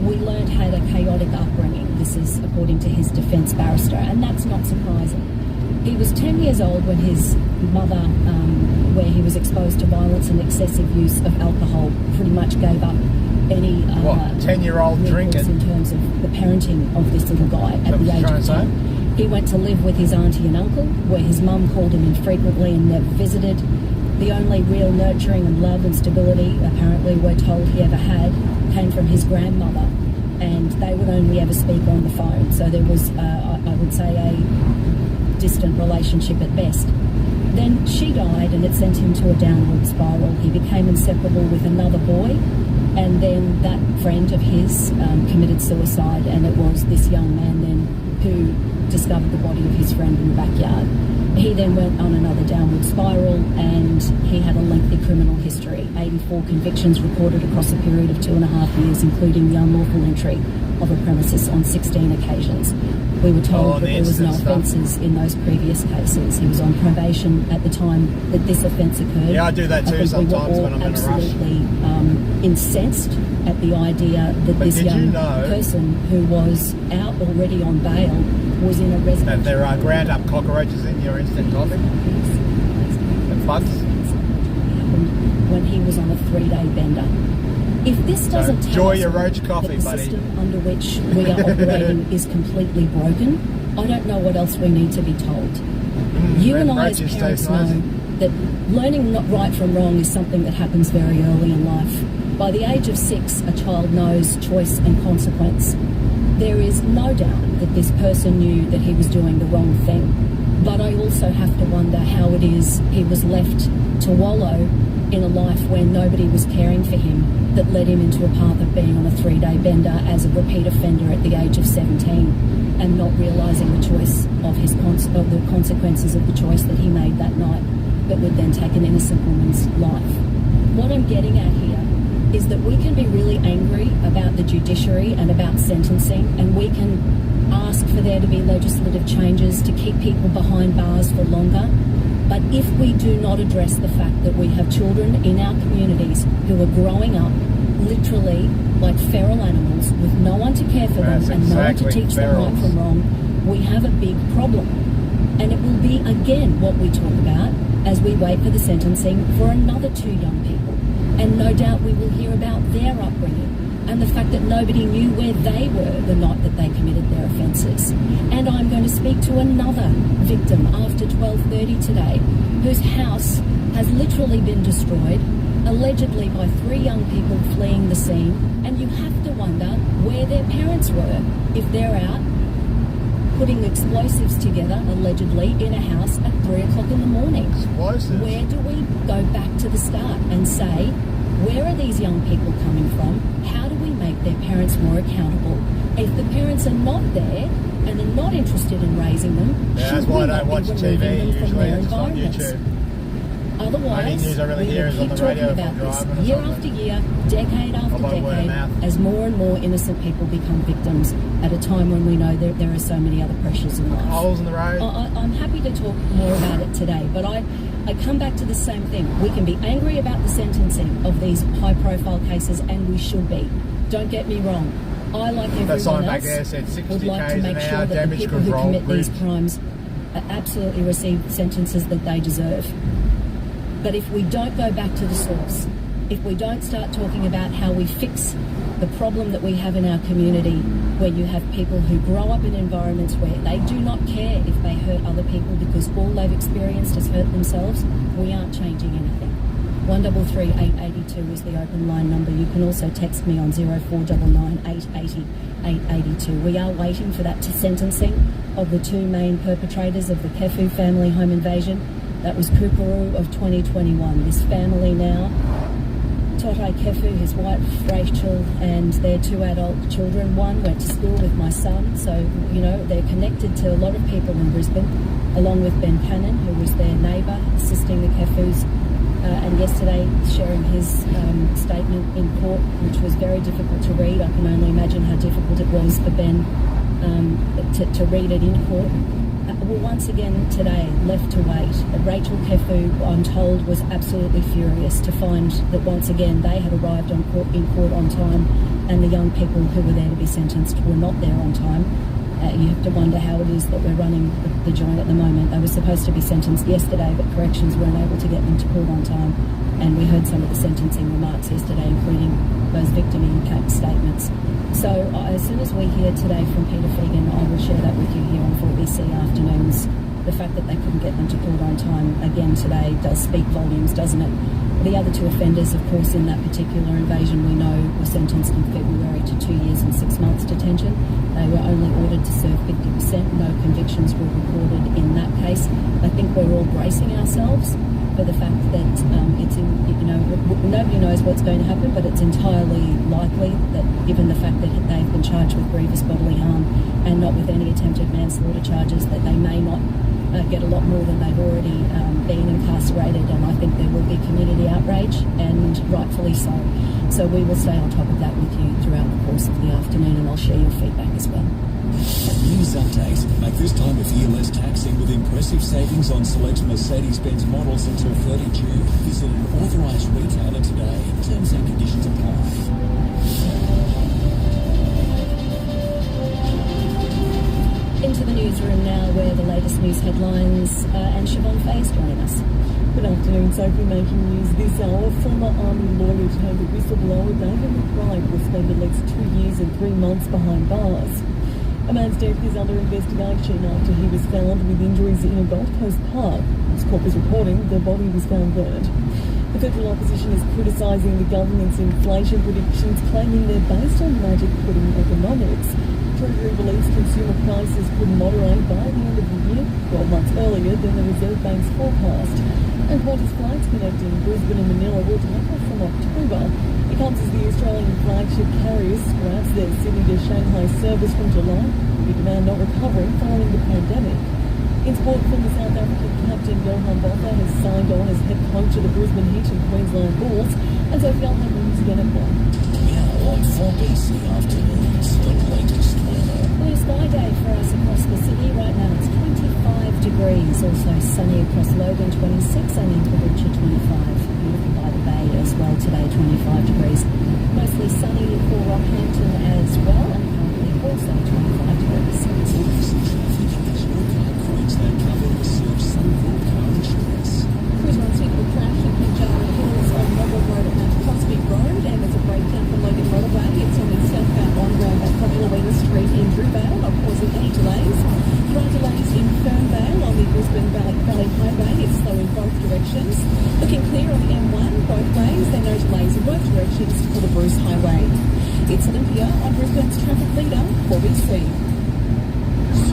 we learned had a chaotic upbringing. This is according to his defence barrister, and that's not surprising. He was 10 years old when his mother, where he was exposed to violence and excessive use of alcohol, pretty much gave up any 10-year-old drinking in terms of the parenting of this little guy at the age of 10. He went to live with his auntie and uncle, where his mum called him infrequently and never visited. The only real nurturing and love and stability, apparently we're told he ever had, came from his grandmother, and they would only ever speak on the phone. So there was, I would say, a distant relationship at best. Then she died, and it sent him to a downward spiral. He became inseparable with another boy, and then that friend of his committed suicide, and it was this young man then who discovered the body of his friend in the backyard. He then went on another downward spiral, and he had a lengthy criminal history. 84 convictions recorded across a period of 2.5 years, including the unlawful entry of a premises on 16 occasions. We were told that there was no offences in those previous cases. He was on probation at the time that this offence occurred. Yeah, I do that too sometimes when I'm in a rush. Absolutely incensed at the idea that this young person who was out already on bail was in a residence. And there are ground up cockroaches in your instant coffee? And bugs? When he was on a 3-day bender. If this doesn't enjoy your roach coffee, that the system under which we are operating is completely broken, I don't know what else we need to be told. You and I as parents know that learning right from wrong is something that happens very early in life. By the age of 6, a child knows choice and consequence. There is no doubt that this person knew that he was doing the wrong thing, but I also have to wonder how it is he was left to wallow in a life where nobody was caring for him, that led him into a path of being on a 3-day bender as a repeat offender at the age of 17, and not realising the choice of the consequences of the choice that he made that night that would then take an innocent woman's life. What I'm getting at here is that we can be really angry about the judiciary and about sentencing, and we can ask for there to be legislative changes to keep people behind bars for longer. But if we do not address the fact that we have children in our communities who are growing up literally like feral animals with no one to care for them and no one to teach them right from wrong, we have a big problem. And it will be again what we talk about as we wait for the sentencing for another 2 young people. And no doubt we will hear about their upbringing and the fact that nobody knew where they were the night that they committed their offences. And I'm going to speak to another victim after 12:30 today, whose house has literally been destroyed, allegedly by 3 young people fleeing the scene, and you have to wonder where their parents were if they're out putting explosives together, allegedly, in a house at 3 o'clock in the morning. Explosives? Where do we go back to the start and say, where are these young people coming from? How do we make their parents more accountable? If the parents are not there and are not interested in raising them, that's why I don't watch TV usually, it's on YouTube. Otherwise, news I really hear is on the radio if I'm driving. Year after year, decade after decade, as more and more innocent people become victims at a time when we know that there are so many other pressures in life. Holes in the road. I'm happy to talk more about it today, but I come back to the same thing. We can be angry about the sentencing of these high-profile cases, and we should be. Don't get me wrong. I, like everyone else, would like to make sure that the people who commit these crimes absolutely receive sentences that they deserve. But if we don't go back to the source, if we don't start talking about how we fix the problem that we have in our community, where you have people who grow up in environments where they do not care if they hurt other people because all they've experienced is hurt themselves, we aren't changing anything. 133 882 is the open line number. You can also text me on 0499 880 882. We are waiting for that sentencing of the 2 main perpetrators of the Kefu family home invasion. That was Kookaroo of 2021. This family now Totai Kefu, his wife Rachel, and their 2 adult children. One went to school with my son, so, you know, they're connected to a lot of people in Brisbane, along with Ben Cannon, who was their neighbour, assisting the Kefus, and yesterday sharing his statement in court, which was very difficult to read. I can only imagine how difficult it was for Ben to read it in court. Well, once again today, left to wait. Rachel Kefu, I'm told, was absolutely furious to find that once again they had arrived in court on time, and the young people who were there to be sentenced were not there on time. You have to wonder how it is that we're running the joint at the moment. They were supposed to be sentenced yesterday, but corrections were unable to get them to court on time. And we heard some of the sentencing remarks yesterday, including those victim impact statements. So as soon as we hear today from Peter Fegan, I will share that with you here on 4BC Afternoons. The fact that they couldn't get them to court on time again today does speak volumes, doesn't it? The other 2 offenders, of course, in that particular invasion, we know were sentenced in February to 2 years and 6 months detention. They were only ordered to serve 50%. No convictions were recorded in that case. I think we're all bracing ourselves for the fact that it's in, you know, nobody knows what's going to happen, but it's entirely likely that, given the fact that they've been charged with grievous bodily harm and not with any attempted manslaughter charges, that they may not get a lot more than they've already been incarcerated, and I think there will be community outrage, and rightfully so. So we will stay on top of that with you throughout the course of the afternoon, and I'll share your feedback as well. News update. Make this time of year less taxing with impressive savings on select Mercedes-Benz models until 30 June. Visit an authorised retailer today. Terms and conditions apply. Into the newsroom now, where the latest news headlines, and Siobhan Fay is joining us. Good afternoon, Sophie. Making news this hour. Former Army lawyer turned whistleblower David McBride will spend at least 2 years and 3 months behind bars. A man's death is under investigation after he was found with injuries in a Gold Coast park. As Corp is reporting, the body was found burned. The federal opposition is criticising the government's inflation predictions, claiming they're based on magic pudding economics. Treasury believes consumer prices could moderate by the end of the year, 12 months earlier than the Reserve Bank's forecast. And Qantas flights connecting Brisbane and Manila will take off from October. It comes as the Australian flagship carriers scraps their Sydney to Shanghai service from July, with demand not recovering following the pandemic. In sport, former South African captain Johan Botha has signed on as head coach of the Brisbane Heat and Queensland Bulls, and Sophie Allen news again at 1. Now on 4BC Afternoons, the latest weather. Blue sky day for us across the city. Right now it's 25 degrees. Also sunny across Logan, 26, and in Caboolture, 25. Beautiful by the bay as well today, 25 degrees. Mostly sunny for Rockhampton as well, and currently also 25 degrees. 4BC traffic as your car Queensland cover receives Suncorp car insurance. Cruise on suitable crash at Pinjarra Hills on Noble Road at Mount Prospect Road, and there's a breakdown from Logan Motorway. It's on the southbound on-ramp at Populawina Street in Drewvale, not causing any delays. There are delays in Fernvale on the Brisbane Valley Highway. It's slow in both directions. Looking clear on the M1 both ways. There are no delays in both directions for the Bruce Highway. It's Olympia on Brisbane's traffic leader, 4BC.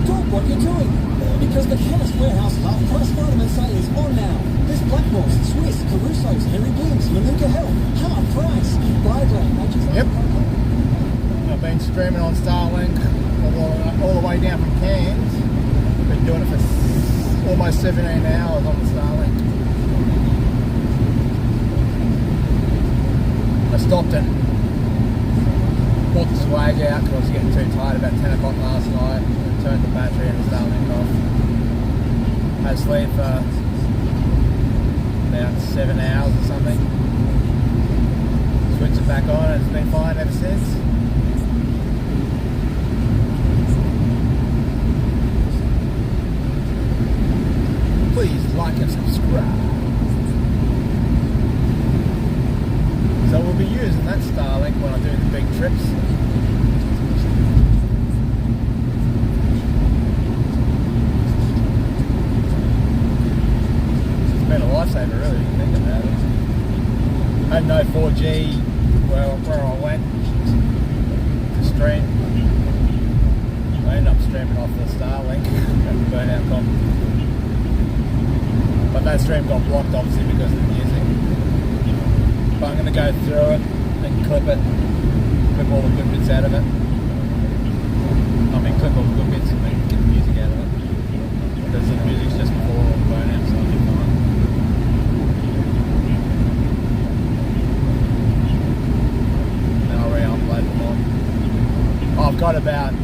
Stop what you're doing, because the Chemist Warehouse half-price vitamin sale is on now. There's Blackmores, Swiss, Caruso's, Henry Bloom's, Manuka Health, half price. Biogram, Yep. I've been streaming on Starlink all the way down from Cairns. Been doing it for almost 17 hours on the Starlink. I stopped and bought the swag out because I was getting too tired about 10 o'clock last night. I turned the battery and the Starlink off. Had sleep for about 7 hours or something. Switched it back on and it's been fine ever since. Please like and subscribe. So we'll be using that Starlink when I do the big trips. It's been a lifesaver really, if you think about it. I had no 4G where I went to stream. I ended up streaming off the Starlink at the Burnout Comp. But that stream got blocked obviously because of the music. but I'm going to go through it and clip all the good bits out of it. I mean, clip all the good bits and then get the music out of it. Because the music's just before all the burnouts, so I'll be fine. Then I'll re-upload them all. Oh, I've got about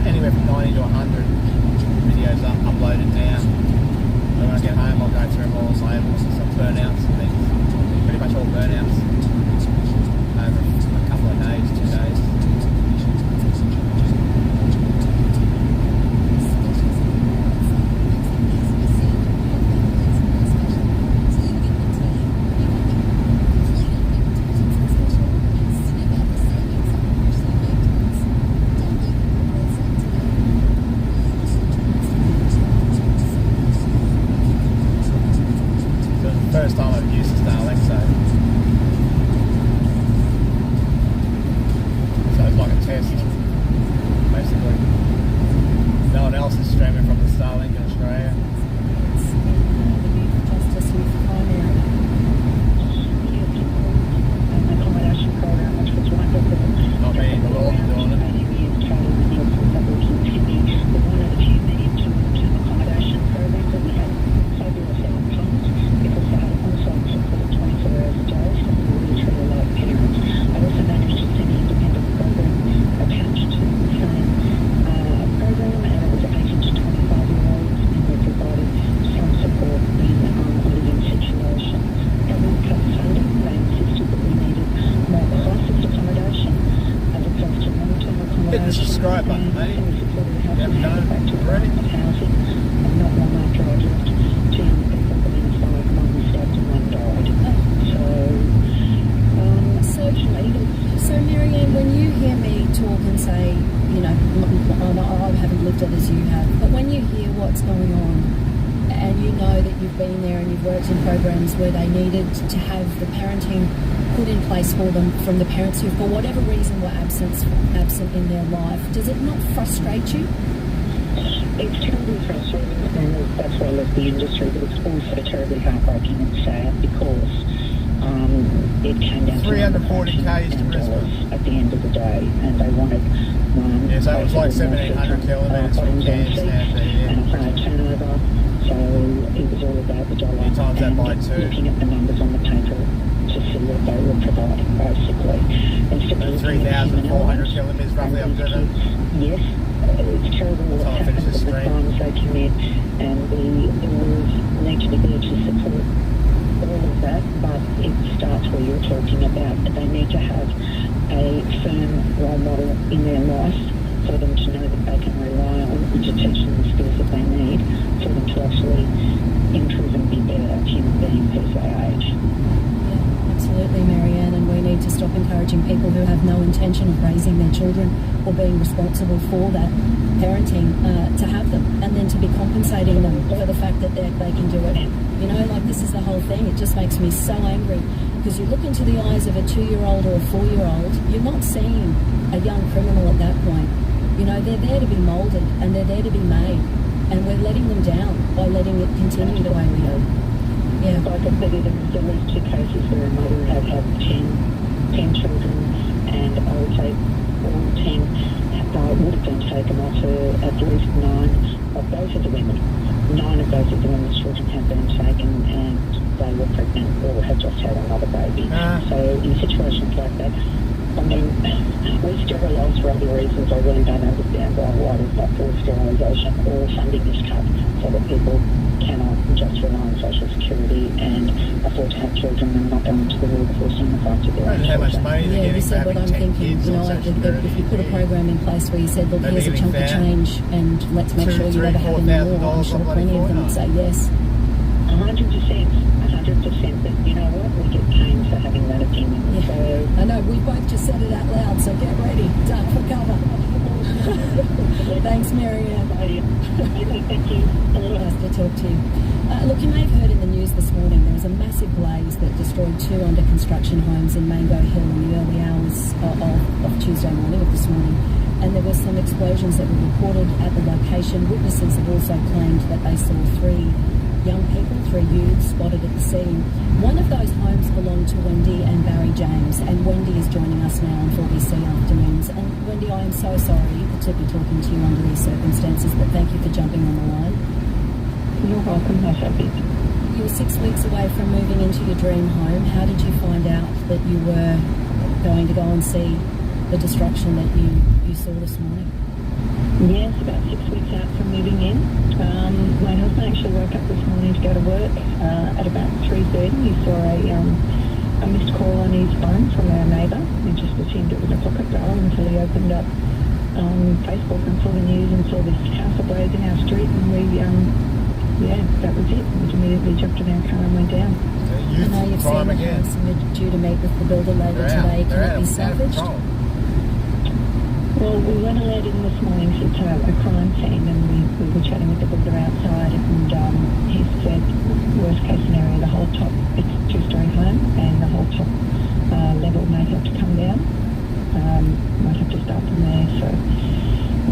anywhere from 90 to 100 videos uploaded now. So when I get home, I'll go through all the labels and some burnouts and things. Pretty much all burnouts over a couple of days, 2 days. First time I've used Starlink, so it's like a test, basically. No one else is streaming from the Starlink in Australia. Justice with primary accommodation program, which was wonderful. Not me, but all doing it. One of the few medium-term accommodation programs that we had fabulous outcomes because they had on-site support 24 hours a day, so we really treated like parents. I also managed to send an independent program attached to the same program, and it was 18 to 25-year-olds, and we provided some support in a living situation. Government cut funding. They insisted that we needed more crisis accommodation as opposed to long-term accommodation. Hit the subscribe button, mate. And we supported the housing Yep, done. back to Ready? housing, and not long after I left, 2 young people being fired, one was stabbed and one died. So Marianne, when you hear me talk and say, you know, I haven't lived it as you have, but when you hear what's going on and you know that you've been there and you've worked in programs where they needed to have the parenting put in place for them from the parents who, for whatever reason, were absent in their life, does it not frustrate you? It's terribly frustrating, and that's why I love the industry, but it's also terribly heartbreaking and sad because it came down to 340 k's to Brisbane at the end of the day, and they wanted yeah, so it was like 1,700 kilometres from Cairns down to here. And a high turnover, so it was all about the dollar. You times that by 2. Looking at the numbers on the paper to see what they were providing, basically. Instead of 3,400 kilometres roughly I've driven. Yes, it's terrible what happens and the crimes they commit, and the laws need to be there to support all of that, but it starts where you're talking about. They need to have a firm role model in their life for them to know that they can rely on and to teach them the skills that they need for them to actually improve and be better human beings as they age. Yeah, absolutely, Marianne, and we need to stop encouraging people who have no intention of raising their children or being responsible for that parenting to have them, and then to be compensating them for the fact that they can do it. You know, like, this is the whole thing. It just makes me so angry because you look into the eyes of a 2-year-old or a 4-year-old, you're not seeing a young criminal at that point. You know, they're there to be moulded and they're there to be made, and we're letting them down by letting it continue the way we do. Yeah. Like I said, there was 2 cases where a mother had 10 children, and I would say all 10 would have been taken off her, at least 9 of both of the women. 9 of both of the women's children had been taken, and they were pregnant or had just had another baby. So in situations like that, I mean, we sterilise for other reasons. I really don't understand why there's not full sterilisation or funding is cut so that people cannot just rely on social security and afford to have children and not go into the workforce and look after their own children. Yeah, you said what I'm thinking. You know, if you put a program in place where you said, look, here's a chunk of change and let's make sure you never have any more, I'm sure plenty of them would say yes. 100%, but you know what? We get paid for having that opinion. Yeah. So I know, we both just said it out loud, so get ready, duck for cover. Thanks, Marianne. Thank you. Nice to talk to you. Look, you may have heard in the news this morning there was a massive blaze that destroyed 2 under construction homes in Mango Hill in the early hours of Tuesday morning, of this morning. And there were some explosions that were reported at the location. Witnesses have also claimed that they saw 3 young people, 3 youths spotted at the scene. One of those homes belonged to Wendy and Barry James, and Wendy is joining us now on 4BC Afternoons. And Wendy, I am so sorry to be talking to you under these circumstances, but thank you for jumping on the line. You're welcome, my Sophie. You were 6 weeks away from moving into your dream home. How did you find out that you were going to go and see the destruction that you saw this morning? Yes, about 6 weeks out from moving in. My husband actually woke up this morning to go to work at about 3:30. He saw a missed call on his phone from our neighbour. He just assumed it was a pocket dial until he opened up Facebook and saw the news and saw this house ablaze in our street, and that was it. We immediately jumped in our car and went down. I know you've seen the house and you're due to meet with the builder later today. Can it be salvaged? Well, we weren't allowed in this morning, so it's a crime scene, and we were chatting with the builder outside, and he said, worst case scenario, the whole top, it's a 2-story home, and the whole top level may have to come down. Might have to start from there, so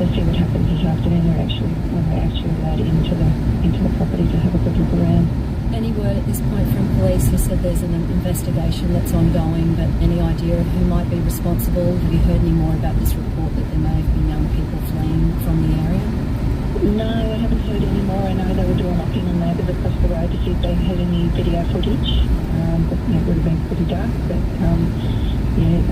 let's see what happens this afternoon. When we're actually allowed into the property to have a good look around. Any word at this point from police? You said there's an investigation that's ongoing, but any idea of who might be responsible? Have you heard any more about this report that there may have been young people fleeing from the area? No, I haven't heard any more. I know they were door knocking on neighbours across the road to see if they had any video footage. But it would have been pretty dark, but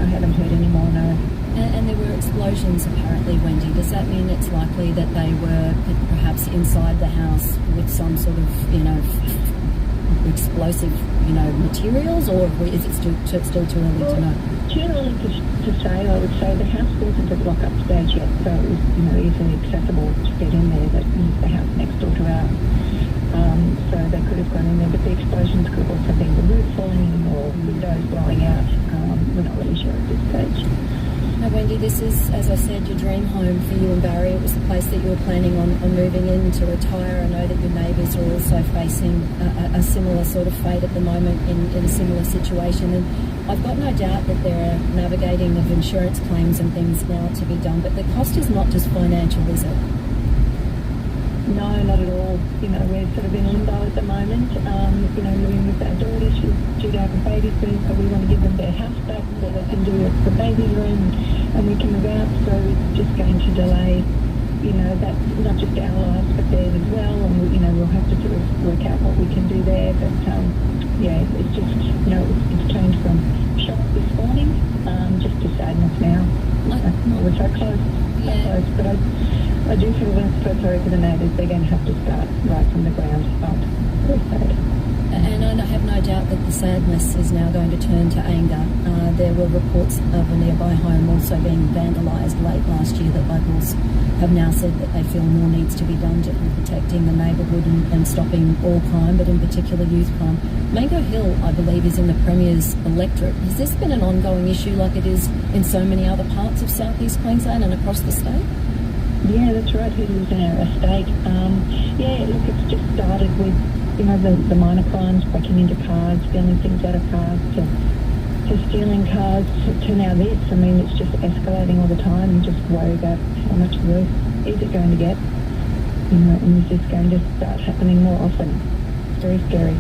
I haven't heard any more, no. And there were explosions apparently, Wendy. Does that mean it's likely that they were perhaps inside the house with some sort of, explosive, materials, or is it still too early to know? Too early to say. I would say the house wasn't at lock-up stage yet, so it was, easily accessible to get in there. That is the house next door to ours. So they could have gone in there, but the explosions could have also been the roof falling in or windows blowing out. We're not really sure at this stage. Now, Wendy, this is, as I said, your dream home for you and Barry. It was the place that you were planning on moving in to retire. I know that your neighbours are also facing a similar sort of fate at the moment in a similar situation. And I've got no doubt that there are navigating of insurance claims and things now to be done, but the cost is not just financial, is it? No, not at all. We're sort of in limbo at the moment. Living with our daughter, she's due to have a baby soon, so we want to give them their house back so they can do the baby room and we can move out. So it's just going to delay, that's not just our lives but theirs as well. And we'll have to sort of work out what we can do there. But it's just, it's changed from shock this morning just to sadness now. We're so close. Yeah. So close, but I do feel so sorry for the neighbours. They're going to have to start right from the ground up. Very sad. And I have no doubt that the sadness is now going to turn to anger. There were reports of a nearby home also being vandalised late last year that locals have now said that they feel more needs to be done to protecting the neighbourhood and stopping all crime, but in particular youth crime. Mango Hill, I believe, is in the Premier's electorate. Has this been an ongoing issue like it is in so many other parts of southeast Queensland and across the state? Yeah, that's right. He lives in our estate. It's just started with, the minor crimes, breaking into cars, stealing things out of cars, to stealing cars, to now this. I mean, it's just escalating all the time. You just worry about how much worse is it going to get, and is this going to start happening more often? Very scary.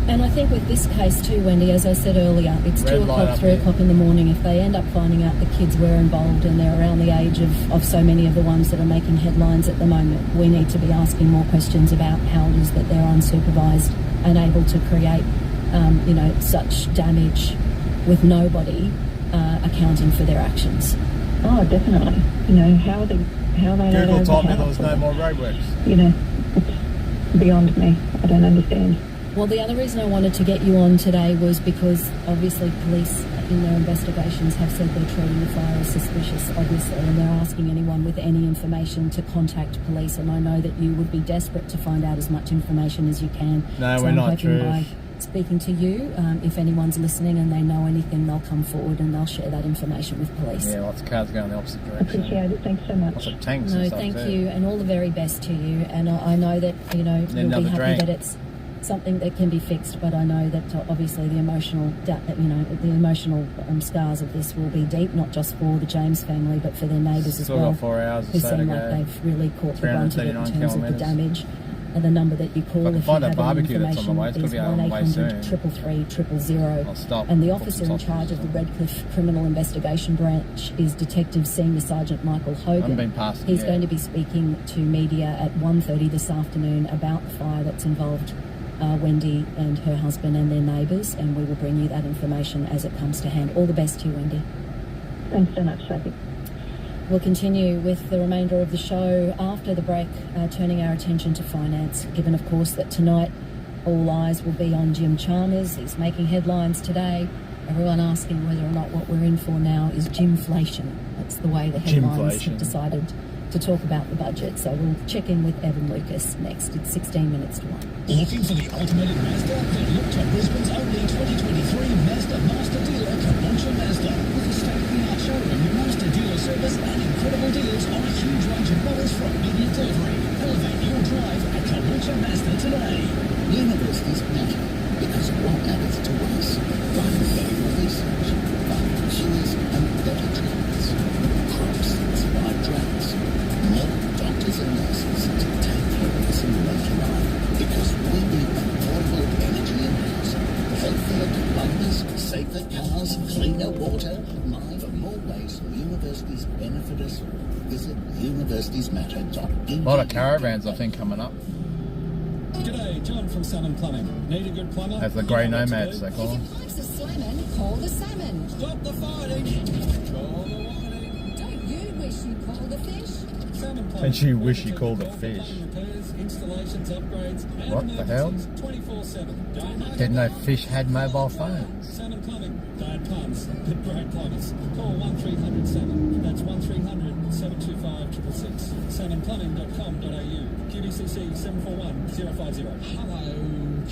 And I think with this case too, Wendy, as I said earlier, it's 2 o'clock, 3 o'clock in the morning. If they end up finding out the kids were involved and they're around the age of so many of the ones that are making headlines at the moment, we need to be asking more questions about how it is that they're unsupervised and able to create, such damage with nobody accounting for their actions. Oh, definitely. How are they Google told me there was no more roadworks. It's beyond me. I don't understand. Well, the other reason I wanted to get you on today was because obviously police in their investigations have said they're treating the fire as suspicious, obviously, and they're asking anyone with any information to contact police, and I know that you would be desperate to find out as much information as you can. No, so we're I'm not hoping true. By speaking to you, if anyone's listening and they know anything, they'll come forward and they'll share that information with police. Yeah, lots of cars going the opposite direction. Appreciate it. Thanks so much. Lots of tanks No, and stuff too. too. You, and all the very best to you. And I know that, you'll be happy that it's something that can be fixed, but I know that obviously the emotional, scars of this will be deep, not just for the James family, but for their neighbours as well. Got 4 hours who seem like they've really caught the brunt of it in terms of the damage. And the number that you call If I can if you find have that barbecue any that's on the way, it's information gonna be is on the way 1-800-333 000. I'll stop. And the Put officer some in charge of the Redcliffe Criminal Investigation Branch is Detective Senior Sergeant Michael Hogan. haven't been past it He's yet. going to be speaking to media at 1:30 this afternoon about the fire that's involved Wendy and her husband and their neighbours, and we will bring you that information as it comes to hand. All the best to you, Wendy. Thanks so much, Sophie. We'll continue with the remainder of the show after the break, turning our attention to finance, given, of course, that tonight all eyes will be on Jim Chalmers. He's making headlines today. Everyone asking whether or not what we're in for now is Jimflation. That's the way the headlines have decided to talk about the budget. So we'll check in with Evan Lucas next. It's 16 minutes to 1. Looking for the ultimate in Mazda? Then look to Brisbane's only 2023 Mazda Master Dealer, Caboolture Mazda. With a state-of-the-art showroom, master dealer service, and incredible deals on a huge range of models from immediate delivery. Elevate your drive at Caboolture Mazda today. Universities matter because what matters to us? Finding better research, finding cures and better treatments. Crops that survive droughts. More doctors and nurses to take care of us in later life. Because we need affordable energy in-house. Healthier plumbers, safer cars, cleaner water. For more ways universities benefit us all, visit universitiesmatter.edu. A lot of caravans, I think, coming up. G'day, John from Salmon Plumbing. Need a good plumber? As the grey nomads, they call them. Pipes are slamming, call the salmon. Stop the fighting! Call the whining. Don't you wish you called the fish? Salmon Plumbing. And you wish you called it fish. Repairs, installations, upgrades, and What the hell? 24/7. Don't mark Didn't know it. fish had mobile phones. Salmon Plumbing. Bad puns, but great plumbers. Call 1300 Salmon. That's 1300 725 666. salmonplumbing.com.au. QDCC 741 050. Hello,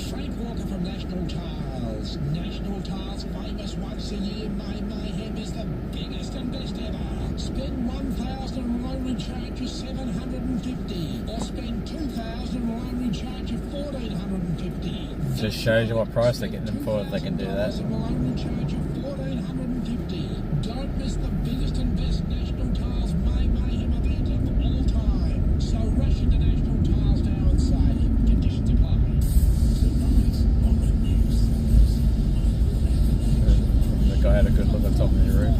Frank Walker from National Tiles. National Tiles, famous once a year. May Mayhem is the biggest and best ever. Spend 1,000 and loan recharge of 750, or spend 2,000 and loan recharge of 1,450. Just shows you what price they're getting them for if they can do that. Loan recharge of 1,450. Don't miss the biggest and best National Tiles May Mayhem event of all time. So rush into National Tiles now and save. Conditions apply. The guy had a good look at the top of the roof.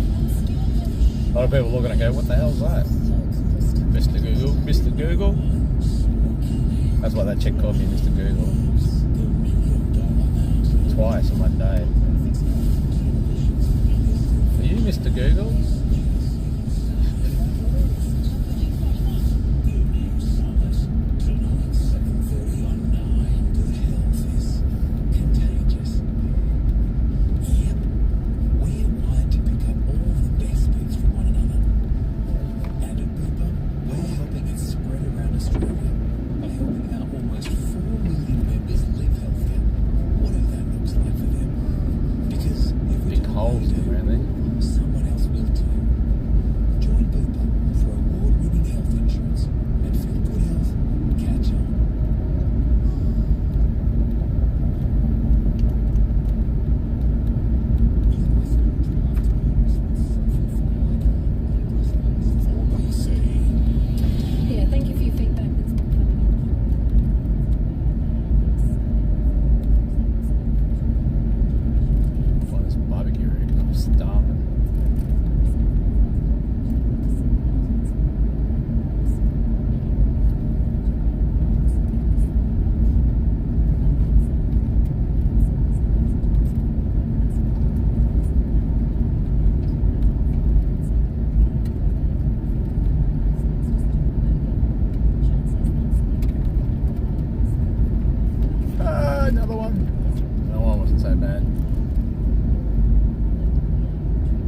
A lot of people looking and go, what the hell's that? Mr. Google? Mr. Google? That's what that chick called me, Mr. Google. Twice in one day. Are you Mr. Google?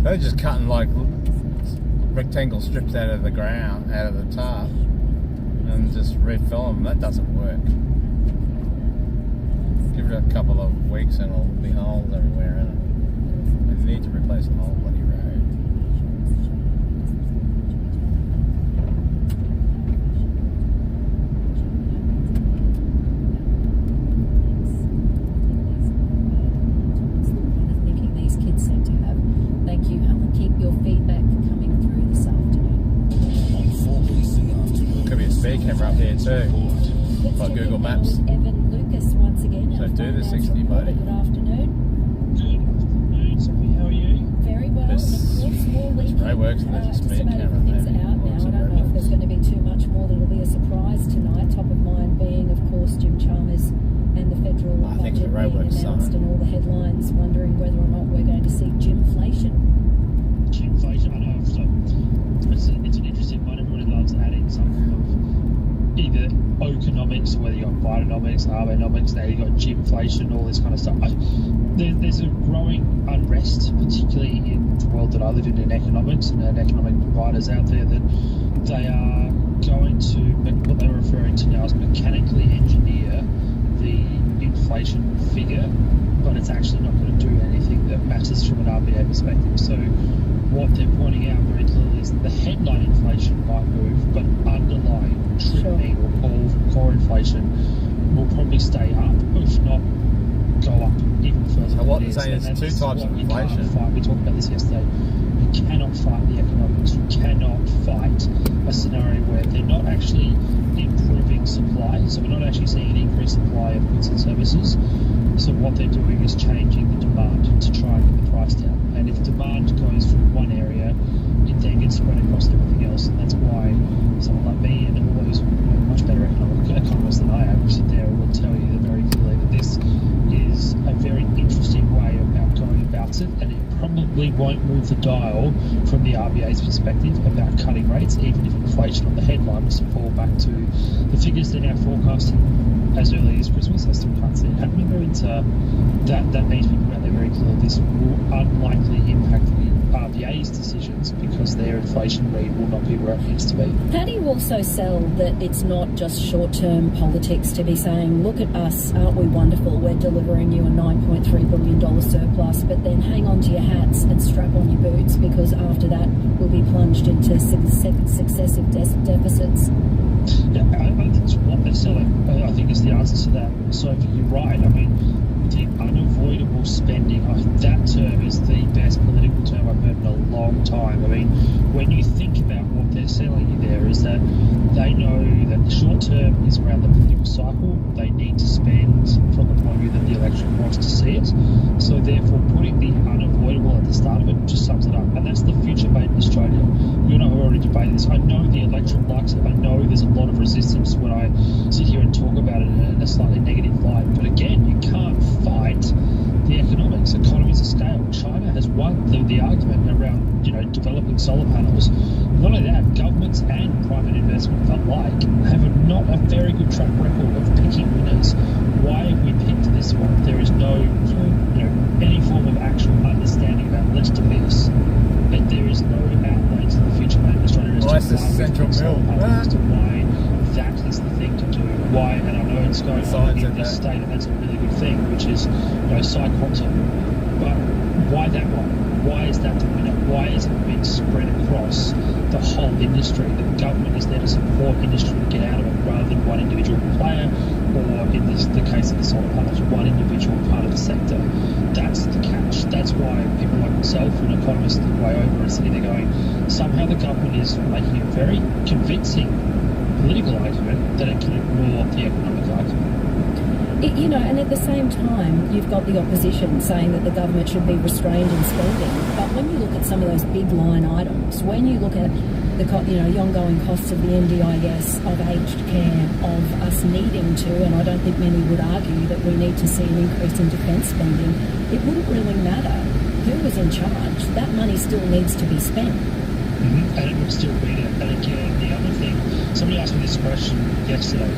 They're just cutting like rectangle strips out of the ground, out of the top, and just refill them. That doesn't work. Give it a couple of weeks and it'll be holes everywhere in it. They need to replace the whole bloody road. Could be a speed camera up here too. Let's by check Google in now Maps. with Evan Lucas once again. So our do the finance 60, reporter. buddy. Good afternoon. Good afternoon, Sophie. How are you? Very well. This- and of course, more weekend. roadworks and there's a just speed about camera everything's there. out now. I don't know if there's going to be too much more that'll be a surprise tonight. Top of mind being, of course, Jim Chalmers and the federal I think budget the being roadworks announced are- and all the headlines wondering whether or not we're going to see Jimflation. Inflation, I know. So it's an interesting one. Everybody loves adding something of either economics, whether you got Bidenomics, Abenomics, now you got Gymflation, all this kind of stuff. There's a growing unrest, particularly in the world that I live in economics, and economic providers out there, that they are going to what they're referring to now as mechanically engineer the inflation figure, but it's actually not going to do anything that matters from an RBA perspective. So what they're pointing out very clearly is that the headline inflation might move, but underlying mean or core inflation will probably stay up, if not go up even further. So what than they're saying is and two that's types what of you can't inflation. fight. We talked about this yesterday. You cannot fight the economics. You cannot fight a scenario where they're not actually improving supply. So we're not actually seeing an increased supply of goods and services. So what they're doing is changing the demand to try and get the price down. And if demand goes from one area, it then gets spread across everything else. And that's why someone like me and all those much better economists than I am sit there and will tell you very clearly that this is a very interesting way about going about it, and it probably won't move the dial from the RBA's perspective about cutting rates, even if inflation on the headline was to fall back to the figures they're now forecasting as early as Christmas. I still can't see it happening, but that needs to be put out there very clearly. This will unlikely impact the RBA's decisions because their inflation read will not be where it needs to be. How do you also sell that it's not just short-term politics to be saying, look at us, aren't we wonderful, we're delivering you a $9.3 billion surplus, but then hang on to your hats and strap on your boots because after that we'll be plunged into successive deficits? Yeah, I think that's what they're selling. I think is the answer to that. So you're right. I mean, the unavoidable spending, that term is the best political term I've heard in a long time. I mean, when you think about what they're selling you there is that they know that the short term is around the political cycle. They need to spend from the point of view that the election wants to see it. So therefore putting the unavoidable at the start of it just sums it up. And that's the future debate in Australia. You and I have already debated this. I know the electorate likes it. I know there's a lot of resistance when I sit here and talk about it in a slightly negative light. But again, you can't fight the economics. Economies of scale. China has won the argument around developing solar panels. Not only that, governments and private investment alike have not a very good track record of picking winners. Why have we picked this one? There is no any form of actual understanding about let's do this. And there is no outlay to the future made in Australia as to Why is this why we central pick solar mill? panels, as to why that is the thing to do. Why, and I know it's going on in this state, and that's a really good thing, which is quantum. But why that one? Why is that the winner? Why is it being spread across the whole industry? The government is there to support industry to get out of it rather than one individual player, or in the case of the solar panels, one individual part of the sector. That's the catch. That's why people like myself and economists way over are sitting there going, somehow the government is making a very convincing political argument that it can ignore the economic argument. And at the same time, you've got the opposition saying that the government should be restrained in spending. But when you look at some of those big line items, when you look at the ongoing costs of the NDIS, of aged care, of us needing to, and I don't think many would argue that we need to see an increase in defence spending, it wouldn't really matter who was in charge. That money still needs to be spent. Mm-hmm. And it would still be there. And again, the other thing, somebody asked me this question yesterday,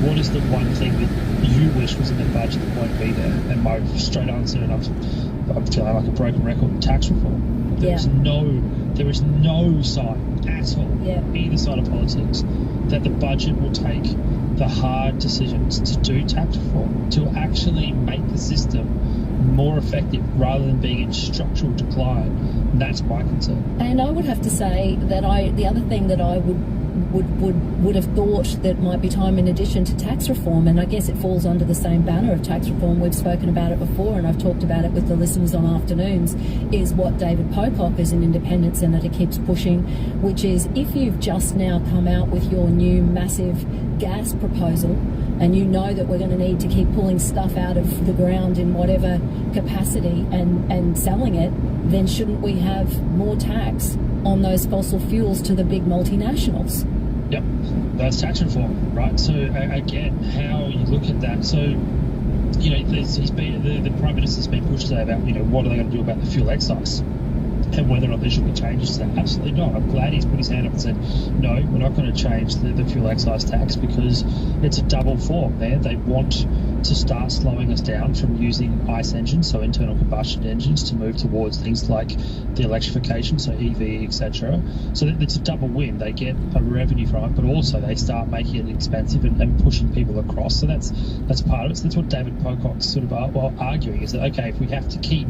what is the one thing that you wish was in the budget that won't be there? And my straight answer, and I'm feeling like a broken record, tax reform. There is no sign at all, either side of politics, that the budget will take the hard decisions to do tax reform, to actually make the system more effective rather than being in structural decline. That's my concern. And I would have to say that the other thing that I would would have thought that it might be time, in addition to tax reform, and I guess it falls under the same banner of tax reform. We've spoken about it before, and I've talked about it with the listeners on afternoons, is what David Pocock as an independent senator keeps pushing, which is if you've just now come out with your new massive gas proposal and you know that we're going to need to keep pulling stuff out of the ground in whatever capacity and selling it, then shouldn't we have more tax on those fossil fuels to the big multinationals? Yep, that's tax reform, right? So again, how you look at that. So, you know, the Prime Minister's been pushed today about, you know, what are they going to do about the fuel excise and whether or not there should be changes to that. Absolutely not. I'm glad he's put his hand up and said, no, we're not going to change the fuel excise tax, because it's a double form there. They want to start slowing us down from using ICE engines, so internal combustion engines, to move towards things like the electrification, so EV, etc. So it's a double win. They get a revenue from it, but also they start making it expensive and pushing people across. So that's part of it. So that's what David Pocock's sort of arguing, is that, okay, if we have to keep,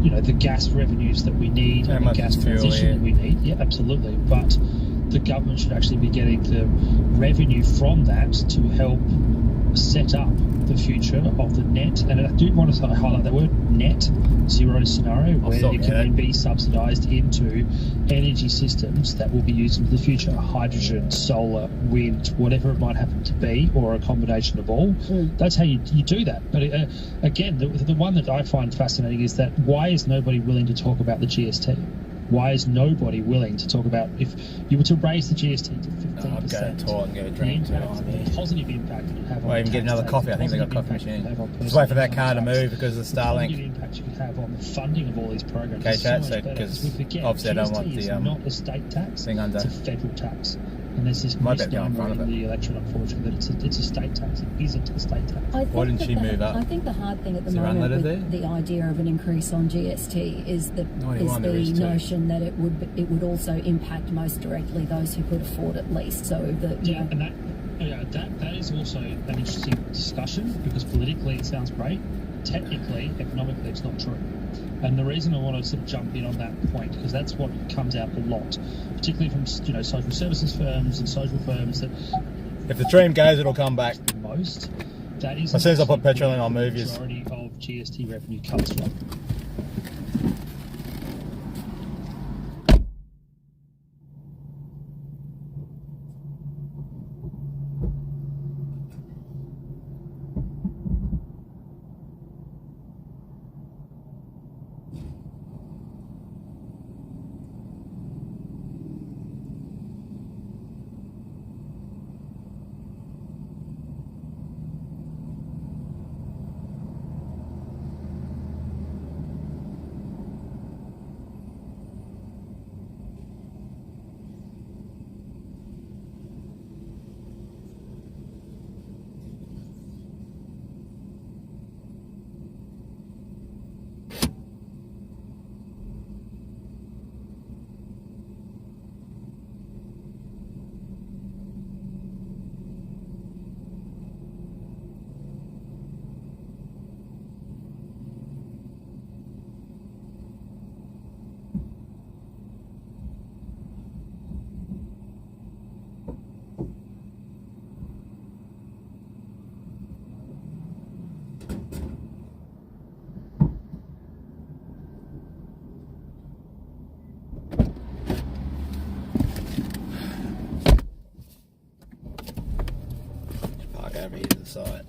you know, the gas revenues that we need and the gas transition that we need, yeah, absolutely. But the government should actually be getting the revenue from that to help set up the future of the net. And I do want to highlight that word, net zero scenario, where it can then be subsidised into energy systems that will be used into the future: hydrogen, solar, wind, whatever it might happen to be, or a combination of all. That's how you do that. But again, the one that I find fascinating is that why is nobody willing to talk about the GST? Why is nobody willing to talk about, if you were to raise the GST to 15%, I'll go to talk and get a drink. the positive impact it would have on or even get another coffee. I think they got coffee machine. Just wait for that car to move because of the Starlink. The impact you could have on the funding of all these programs. Okay, chat, so because obviously I don't want the not a state tax, thing under. It's a federal tax. And there's this misnomer in the electorate, unfortunately, that it's a state tax. It isn't a state tax. Why didn't she move up? I think the hard thing at the moment with the idea of an increase on GST is the notion that it would also impact most directly those who could afford it least. So that is also an interesting discussion, because politically it sounds great. Technically, economically, it's not true. And the reason I want to sort of jump in on that point, because that's what comes out a lot, particularly from, you know, social services firms and social firms, that if the dream goes, it'll come back. Most that is as soon as I put petrol in, I'll move you. The majority of GST revenue comes from. Over here to the side.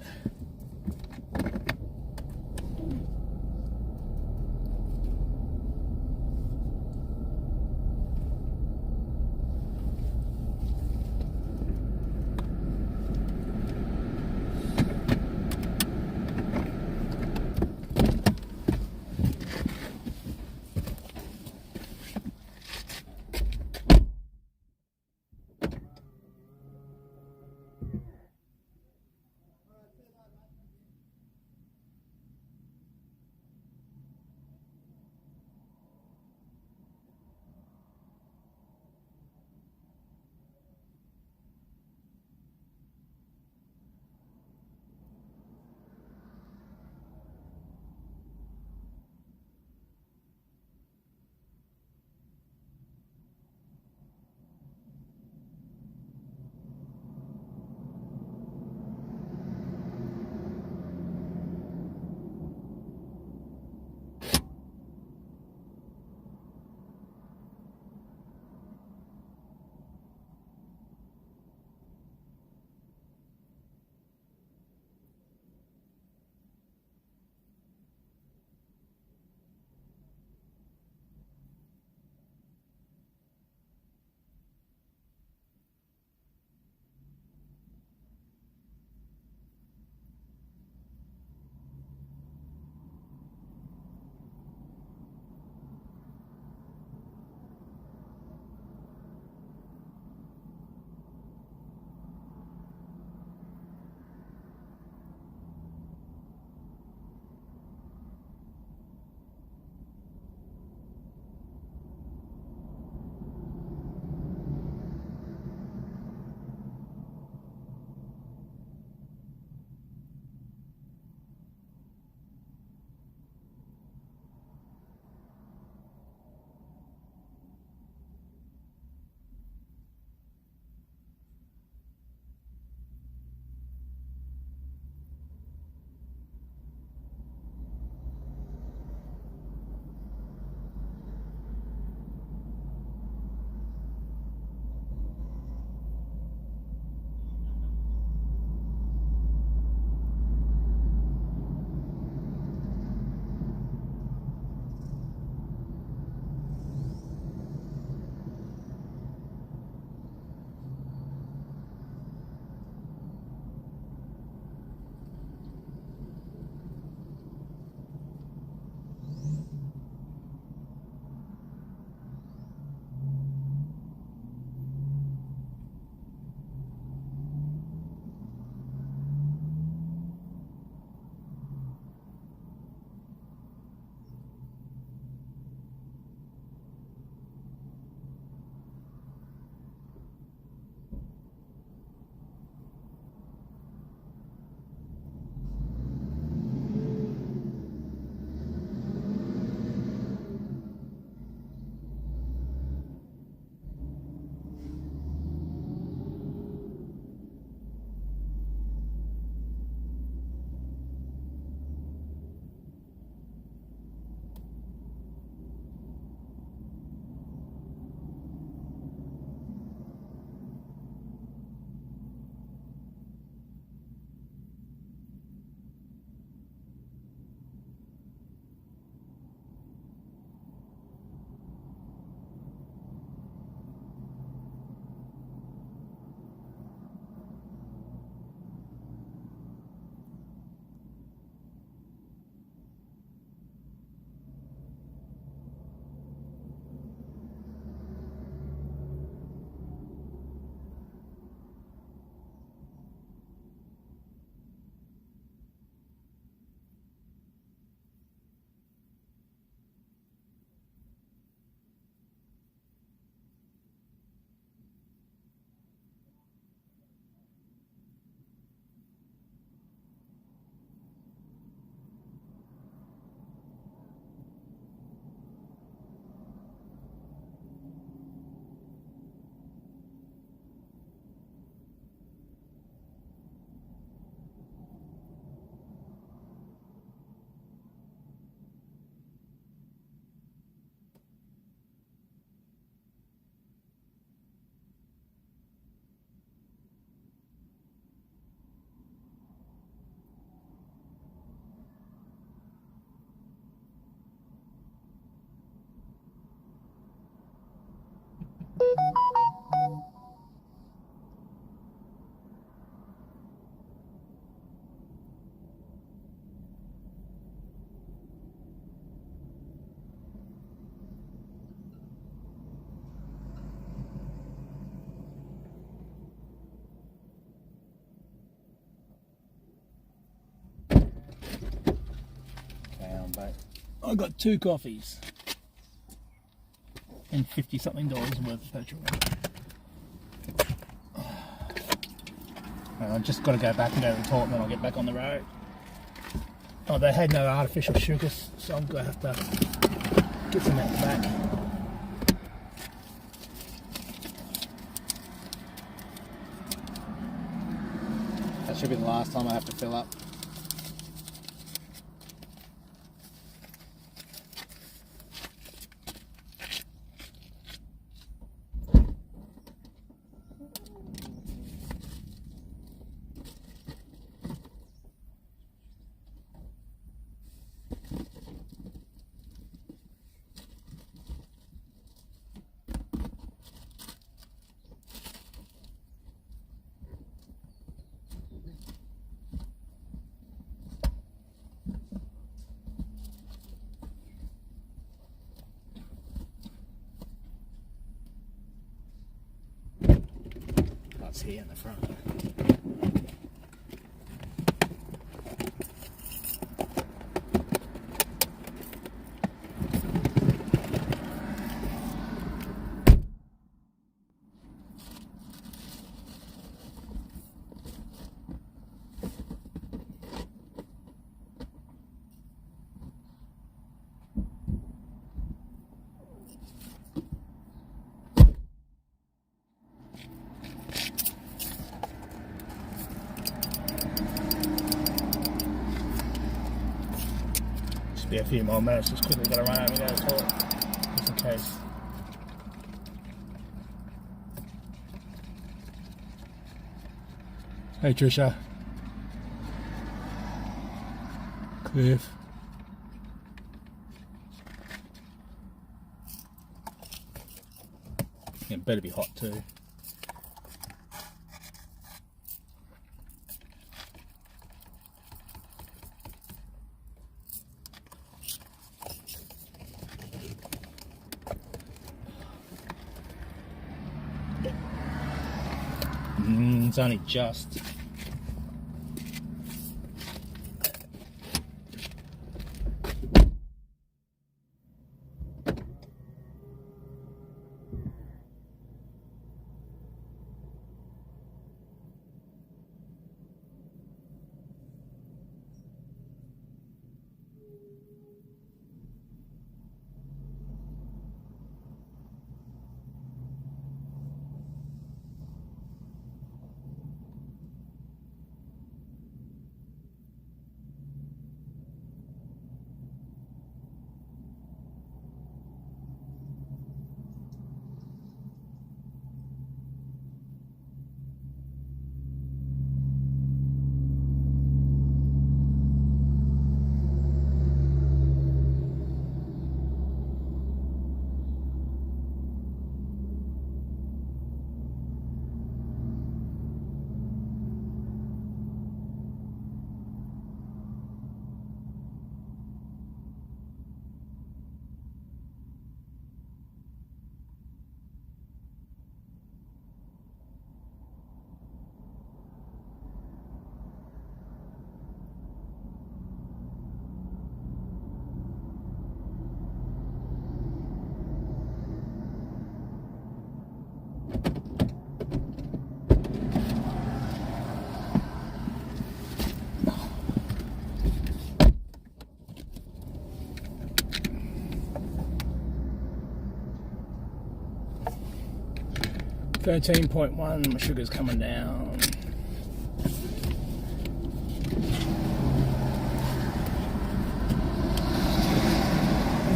mate. I got 2 coffees and $50-something worth of petrol. And I've just got to go back and go to the toilet, and then I'll get back on the road. Oh, they had no artificial sugars, so I'm going to have to get some out the back. That should be the last time I have to fill up. Here in the front. Be a few more minutes, just quickly got to run over there as well, just in case. Hey Trisha. Cliff. It better be hot too. It's only just. $13.1, my sugar's coming down. This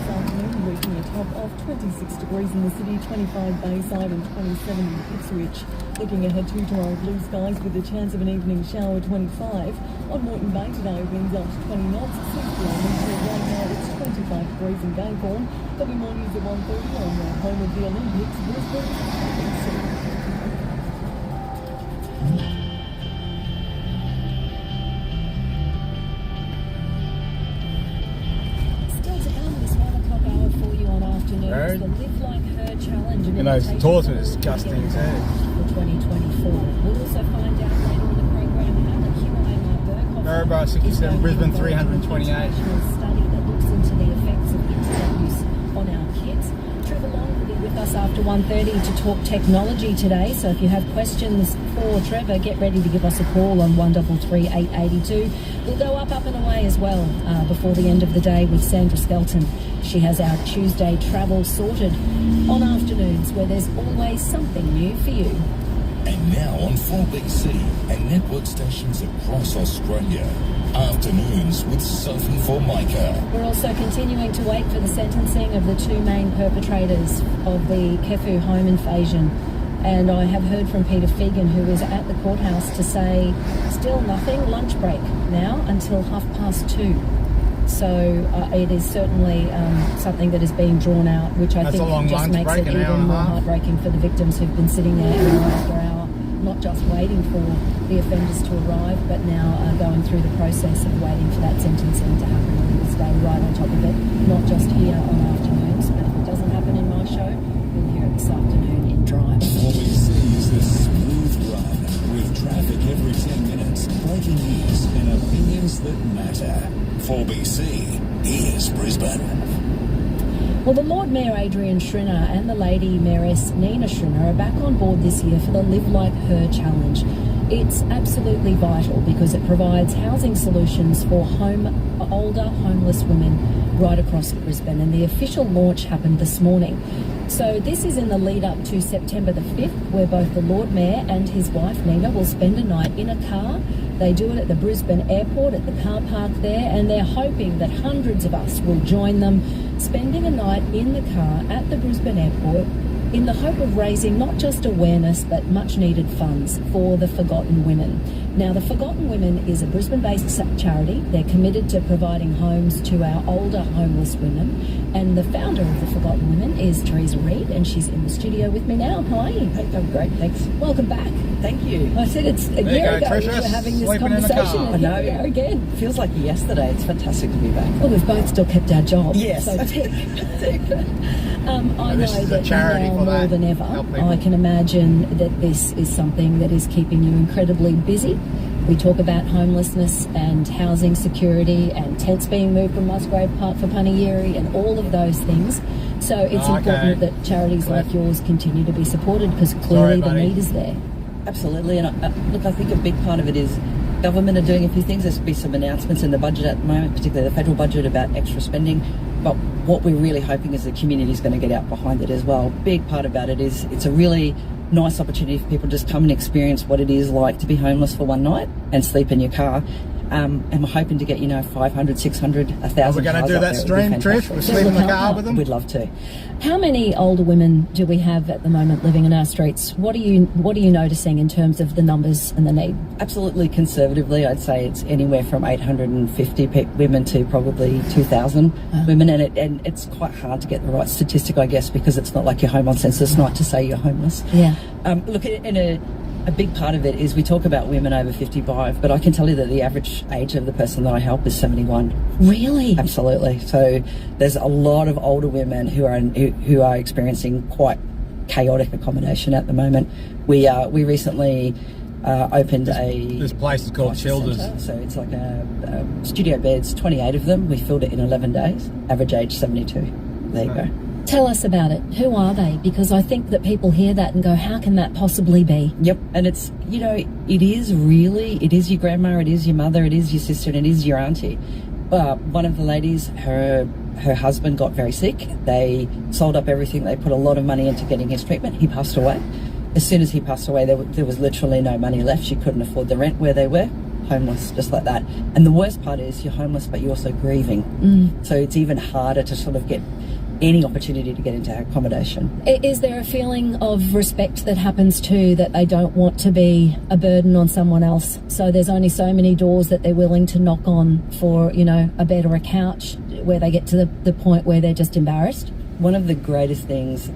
afternoon, reaching a top of 26 degrees in the city, 25 Bayside and 27 in Ipswich. Looking ahead to tomorrow, blue skies with a chance of an evening shower, 25. On Moreton Bay today, winds up to 20 knots, 6 kilometres. Right now it's 25 degrees in Gaythorne. There'll be more news at 1:30 on the home of the Olympics, Brisbane. The Live Like Her challenge and those tours are disgusting too. For 2024. We'll also find out later in the program how the QI might work. Narrabri 67, Brisbane 328. Study that looks us after 1:30 to talk technology today. So if you have questions for Trevor, get ready to give us a call on 133 882. We'll go up and away as well before the end of the day with Sandra Skelton. She has our Tuesday travel sorted on afternoons where there's always something new for you. And now on 4BC and network stations across Australia, afternoons with Sophie Formica. We're also continuing to wait for the sentencing of the two main perpetrators of the Kefu home invasion. And I have heard from Peter Fegan, who is at the courthouse, to say still nothing, lunch break now until 2:30. So it is certainly something that is being drawn out, which I think just makes it even more heartbreaking for the victims who've been sitting there hour after hour, not just waiting for the offenders to arrive, but now going through the process of waiting for that sentencing to happen. And we'll stay right on top of it, not just here on afternoons, but if it doesn't happen in my show, you'll hear it this afternoon in Drive. 4BC is the smooth run with traffic every 10 minutes, breaking news and opinions that matter. 4BC, here's Brisbane. Well, the Lord Mayor Adrian Schrinner and the Lady Mayoress Nina Schrinner are back on board this year for the Live Like Her Challenge. It's absolutely vital because it provides housing solutions for older homeless women right across Brisbane, and the official launch happened this morning. So this is in the lead up to September the 5th, where both the Lord Mayor and his wife Nina will spend a night in a car. They do it at the Brisbane Airport, at the car park there, and they're hoping that hundreds of us will join them, spending a night in the car at the Brisbane Airport in the hope of raising not just awareness but much needed funds for the Forgotten Women. Now, the Forgotten Women is a Brisbane-based charity. They're committed to providing homes to our older homeless women, and the founder of the Forgotten Women is Teresa Reid, and she's in the studio with me now. How are you? Hey, I'm great, thanks. Welcome back. Thank you. I said it's a year ago we were having this conversation, and here we are again. Feels like yesterday. It's fantastic to be back. Well, we've both still kept our jobs. Yes. So tick. I know that now more than ever, I can imagine that this is something that is keeping you incredibly busy. We talk about homelessness and housing security and tents being moved from Musgrave Park for Panegyri and all of those things. So it's important that charities like yours continue to be supported because clearly the need is there. Absolutely. And look, I think a big part of it is government are doing a few things. There's been some announcements in the budget at the moment, particularly the federal budget, about extra spending. But what we're really hoping is the community is going to get out behind it as well. Big part about it is it's a really nice opportunity for people to just come and experience what it is like to be homeless for one night and sleep in your car. And we're hoping to get, 500, 600, 1,000. We're going to do that stream, Trish? We'll sleep in the car with them? We'd love to. How many older women do we have at the moment living in our streets? What are you noticing in terms of the numbers and the need? Absolutely conservatively, I'd say it's anywhere from 850 women to probably 2,000 women, and it's quite hard to get the right statistic, I guess, because it's not like you're home on census night to say you're homeless. Yeah. Look, a big part of it is we talk about women over 55, but I can tell you that the average age of the person that I help is 71. Really? Absolutely. So there's a lot of older women who are experiencing quite chaotic accommodation at the moment. We recently opened this place is called Childers. So it's like a studio beds, 28 of them. We filled it in 11 days. Average age 72. There you go. Tell us about it. Who are they? Because I think that people hear that and go, how can that possibly be? Yep. And it's, it is your grandma, it is your mother, it is your sister, and it is your auntie. One of the ladies, her husband got very sick. They sold up everything. They put a lot of money into getting his treatment. He passed away. As soon as he passed away, there was literally no money left. She couldn't afford the rent where they were. Homeless, just like that. And the worst part is you're homeless, but you're also grieving. So it's even harder to sort of get any opportunity to get into accommodation. Is there a feeling of respect that happens too, that they don't want to be a burden on someone else? So there's only so many doors that they're willing to knock on for, a bed or a couch, where they get to the point where they're just embarrassed? One of the greatest things,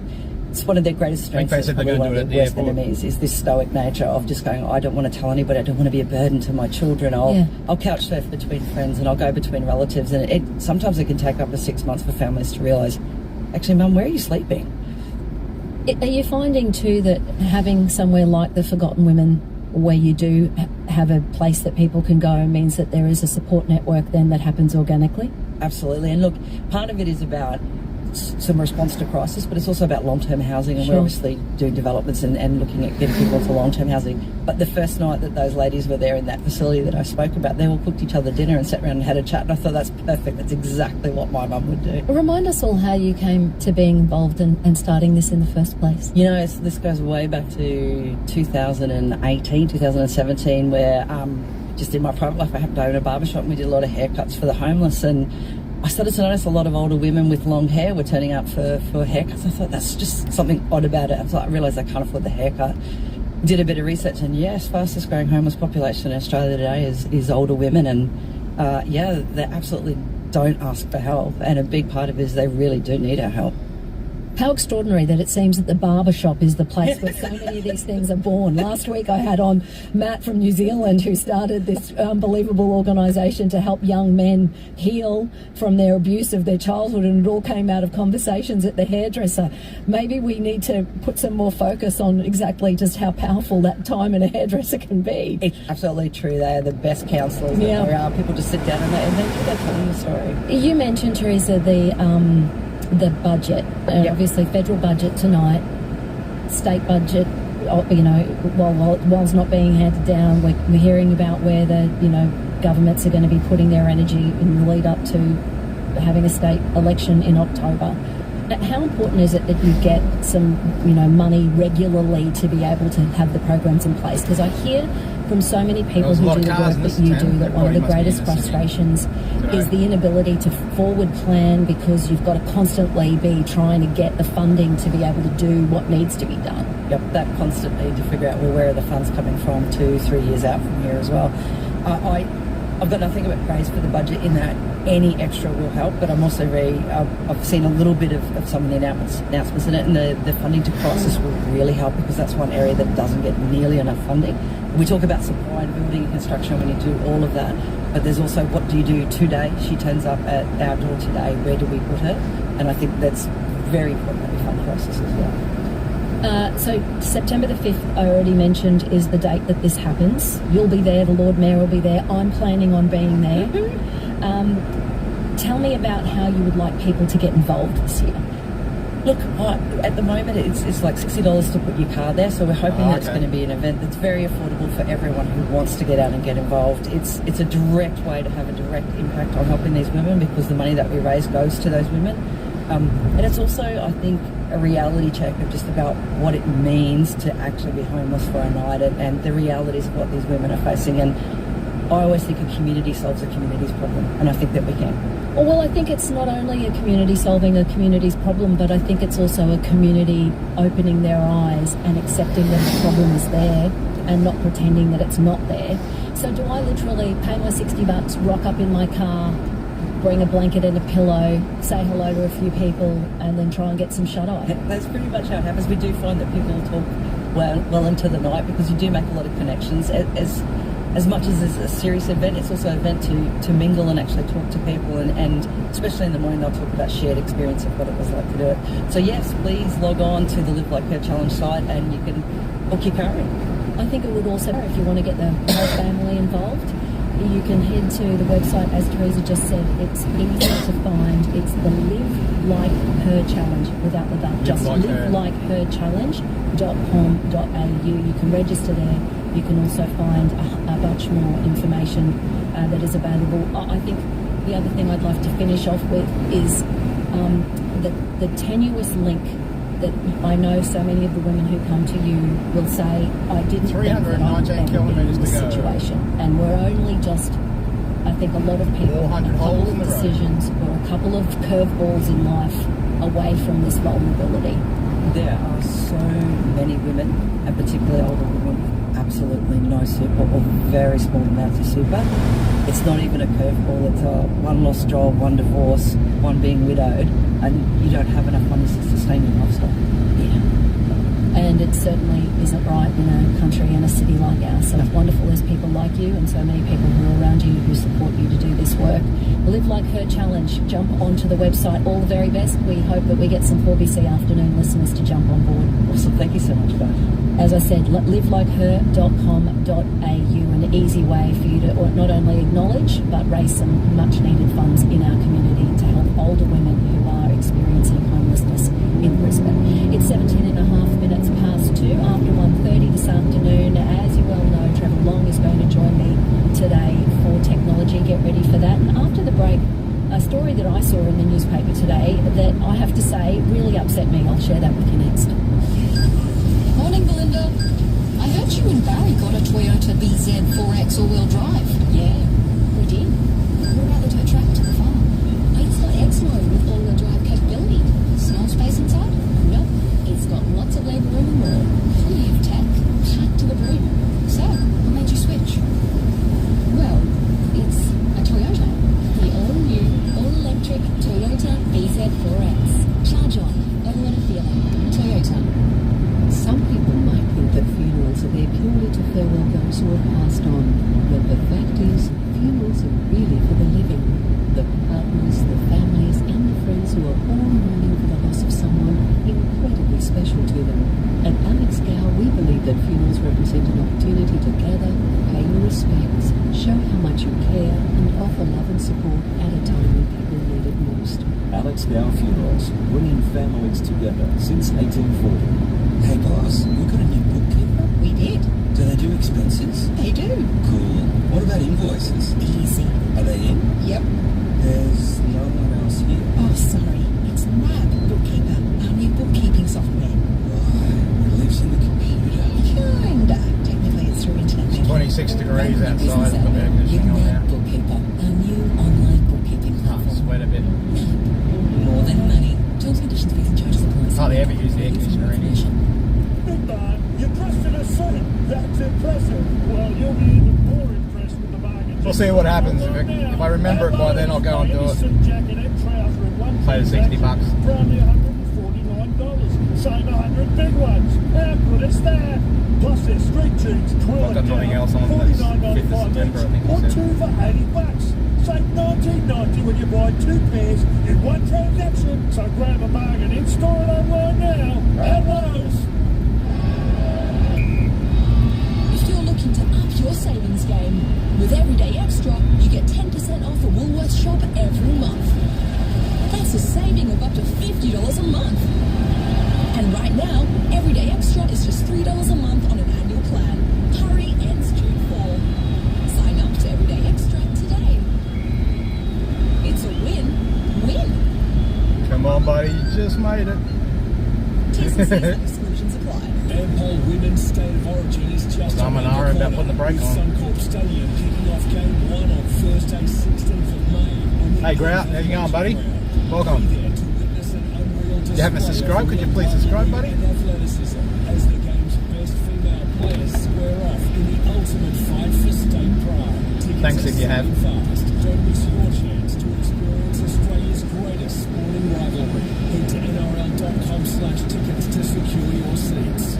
it's one of their greatest strengths, is probably one of their worst enemies, is this stoic nature of just going, I don't want to tell anybody, I don't want to be a burden to my children, I'll couch surf between friends and I'll go between relatives, and sometimes it can take up to 6 months for families to realise, actually, Mum, where are you sleeping? Are you finding too that having somewhere like the Forgotten Women, where you do have a place that people can go, means that there is a support network then that happens organically? Absolutely. And look, part of it is about some response to crisis, but it's also about long-term housing, and Sure. we're obviously doing developments and looking at getting people into long-term housing. But the first night that those ladies were there in that facility that I spoke about, they all cooked each other dinner and sat around and had a chat, and I thought that's perfect. That's exactly what my mum would do. Remind us all how you came to being involved and starting this in the first place. You know, this goes way back to 2018, 2017, where just in my private life I happened to own a barbershop and we did a lot of haircuts for the homeless, and I started to notice a lot of older women with long hair were turning up for haircuts. I thought that's just something odd about it. I realised I can't afford the haircut. Did a bit of research, and yes, fastest growing homeless population in Australia today is older women, and they absolutely don't ask for help, and a big part of it is they really do need our help. How extraordinary that it seems that the barber shop is the place where so many of these things are born. Last week I had on Matt from New Zealand, who started this unbelievable organisation to help young men heal from their abuse of their childhood, and it all came out of conversations at the hairdresser. Maybe we need to put some more focus on exactly just how powerful that time in a hairdresser can be. It's absolutely true. They are the best counsellors. Yeah. There are. People just sit down and they're telling you a story. You mentioned, Teresa, the budget, obviously federal budget tonight, state budget, you know, while not being handed down, we're hearing about where the, you know, governments are going to be putting their energy in the lead up to having a state election in October. How important is it that you get some, you know, money regularly to be able to have the programs in place? Because I hear from so many people who do the work that you do that one of the greatest frustrations is the inability to forward plan, because you've got to constantly be trying to get the funding to be able to do what needs to be done. Yep, that constant need to figure out, well, where are the funds coming from 2-3 years out from here as well. I've got nothing but praise for the budget in that any extra will help, but I'm also I've seen a little bit of some of the announcements in it, and the funding to crisis will really help, because that's one area that doesn't get nearly enough funding. We talk about supply and building and construction, we need to do all of that, but there's also what do you do today? She turns up at our door today, where do we put her? And I think that's very important that we fund crisis as well. So September the 5th, I already mentioned, is the date that this happens. You'll be there, the Lord Mayor will be there. I'm planning on being there. Tell me about how you would like people to get involved this year. Look, at the moment it's like $60 to put your car there, so we're hoping that it's going to be an event that's very affordable for everyone who wants to get out and get involved. It's a direct way to have a direct impact on helping these women, because the money that we raise goes to those women. And it's also, I think, a reality check of just about what it means to actually be homeless for a night, and the realities of what these women are facing. And I always think a community solves a community's problem, and I think that we can. Well, I think it's not only a community solving a community's problem, but I think it's also a community opening their eyes and accepting that the problem is there and not pretending that it's not there. So do I literally pay my $60, rock up in my car, bring a blanket and a pillow, say hello to a few people, and then try and get some shut-eye? That's pretty much how it happens. We do find that people talk well into the night, because you do make a lot of connections. As much as it's a serious event, it's also an event to mingle and actually talk to people, and especially in the morning they'll talk about shared experience of what it was like to do it. So yes, please log on to the Live Like Her Challenge site and you can book your car in. I think it would also, if you want to get the whole family involved, you can head to the website, as Teresa just said. It's easy to find. It's the Live Like Her Challenge, without the dot. Just livelikeherchallenge.com.au. You can register there. You can also find a bunch more information that is available. I think the other thing I'd like to finish off with is the tenuous link that I know so many of the women who come to you will say, I didn't think that I would ever be in this situation. And we're only just, I think a lot of people, a couple of decisions or a couple of curveballs in life away from this vulnerability. There are so many women, and particularly older women, with absolutely no super or very small amounts of super. It's not even a curveball, it's one lost job, one divorce, one being widowed, and you don't have enough money to sustain your lifestyle. Yeah. And it certainly isn't right in a country and a city like ours. So it's wonderful there's people like you and so many people who are around you who support you to do this work. Live Like Her Challenge. Jump onto the website. All the very best. We hope that we get some 4BC afternoon listeners to jump on board. Awesome. Thank you so much, guys. As I said, livelikeher.com.au, an easy way for you to not only acknowledge but raise some much needed funds in our community to help older women who are experiencing homelessness in Brisbane. It's 17 and a half minutes past 2 after 1:30 this afternoon. As you well know, Trevor Long is going to join me today for technology. Get ready for that. And after the break, a story that I saw in the newspaper today that I have to say really upset me. I'll share that with you next. Morning, Belinda. I heard you and Barry got a Toyota BZ4X all-wheel drive. Yeah, we did. What about the tow truck to the farm? It's got X-mode with all-wheel drive capability. Small space inside? Nope. It's got lots of leg room and more. Plenty of tech, packed to the brim. So, what made you switch? Well, it's a Toyota. The all-new, all-electric Toyota BZ4X. Charge on. Everyone a feeling. Toyota. Some people might think that funerals are there purely to farewell those who have passed on, but the fact is, funerals are really for the living. The partners, the families, and the friends who are all mourning for the loss of someone incredibly special to them. At Alex Gow, we believe that funerals represent an opportunity to gather, pay your respects, show how much you care, and offer love and support at a time when people need it most. Alex Gow Funerals, bringing families together since 1840. Hey boss, we got a new bookkeeper. We did. Do they do expenses? They do. Cool. What about invoices? Easy. Are they in? Yep. There's no one else here. Oh, sorry. It's NAB Bookkeeper, our new bookkeeping software. Right. It lives in the computer. Kinda. Technically, it's through internet. 26 degrees outside. I've got the air conditioning on now. Bookkeeper, our new online bookkeeping platform. Sweat a bit. More than money. Terms, conditions, fees and charges apply. Hardly ever use the air conditioner anymore. Big man, you dressed in a suit. That's impressive. Well, you'll be even more impressed with the bargain. We'll see what happens. If I remember it by then, I'll go and do it. Pay the $60. Probably $149. Save 100 big ones. How good is that? Plus there's street cheats, I've got nothing else on this 5th of September, I think you or said. 2 for $80. Save $19.90 when you buy 2 pairs in one transaction. So grab a bargain in store and online now. At Lowe's. If you're looking to up your savings game, with Everyday Extra, you get 10% off a Woolworths shop every month. That's a saving of up to $50 a month. And right now, Everyday Extra is just $3 a month on an annual plan. Hurry, ends June 4. Sign up to Everyday Extra today. It's a win-win. Come on, buddy, you just made it. Exclusions apply. Ampol Women's State of Origin is just I'm an hour about putting the brake on. Suncorp Stadium kicking off game 1 on Thursday, 16th of May. Hey, Grout, how you going, buddy? Welcome. You haven't subscribed? Could you please subscribe, buddy? Athleticism as the game's best female players square off in the ultimate fight for state pride. Tickets Thanks if you have. fast. Don't miss your chance to experience Australia's greatest sporting rivalry. Head to nrl.com/tickets to secure your seats.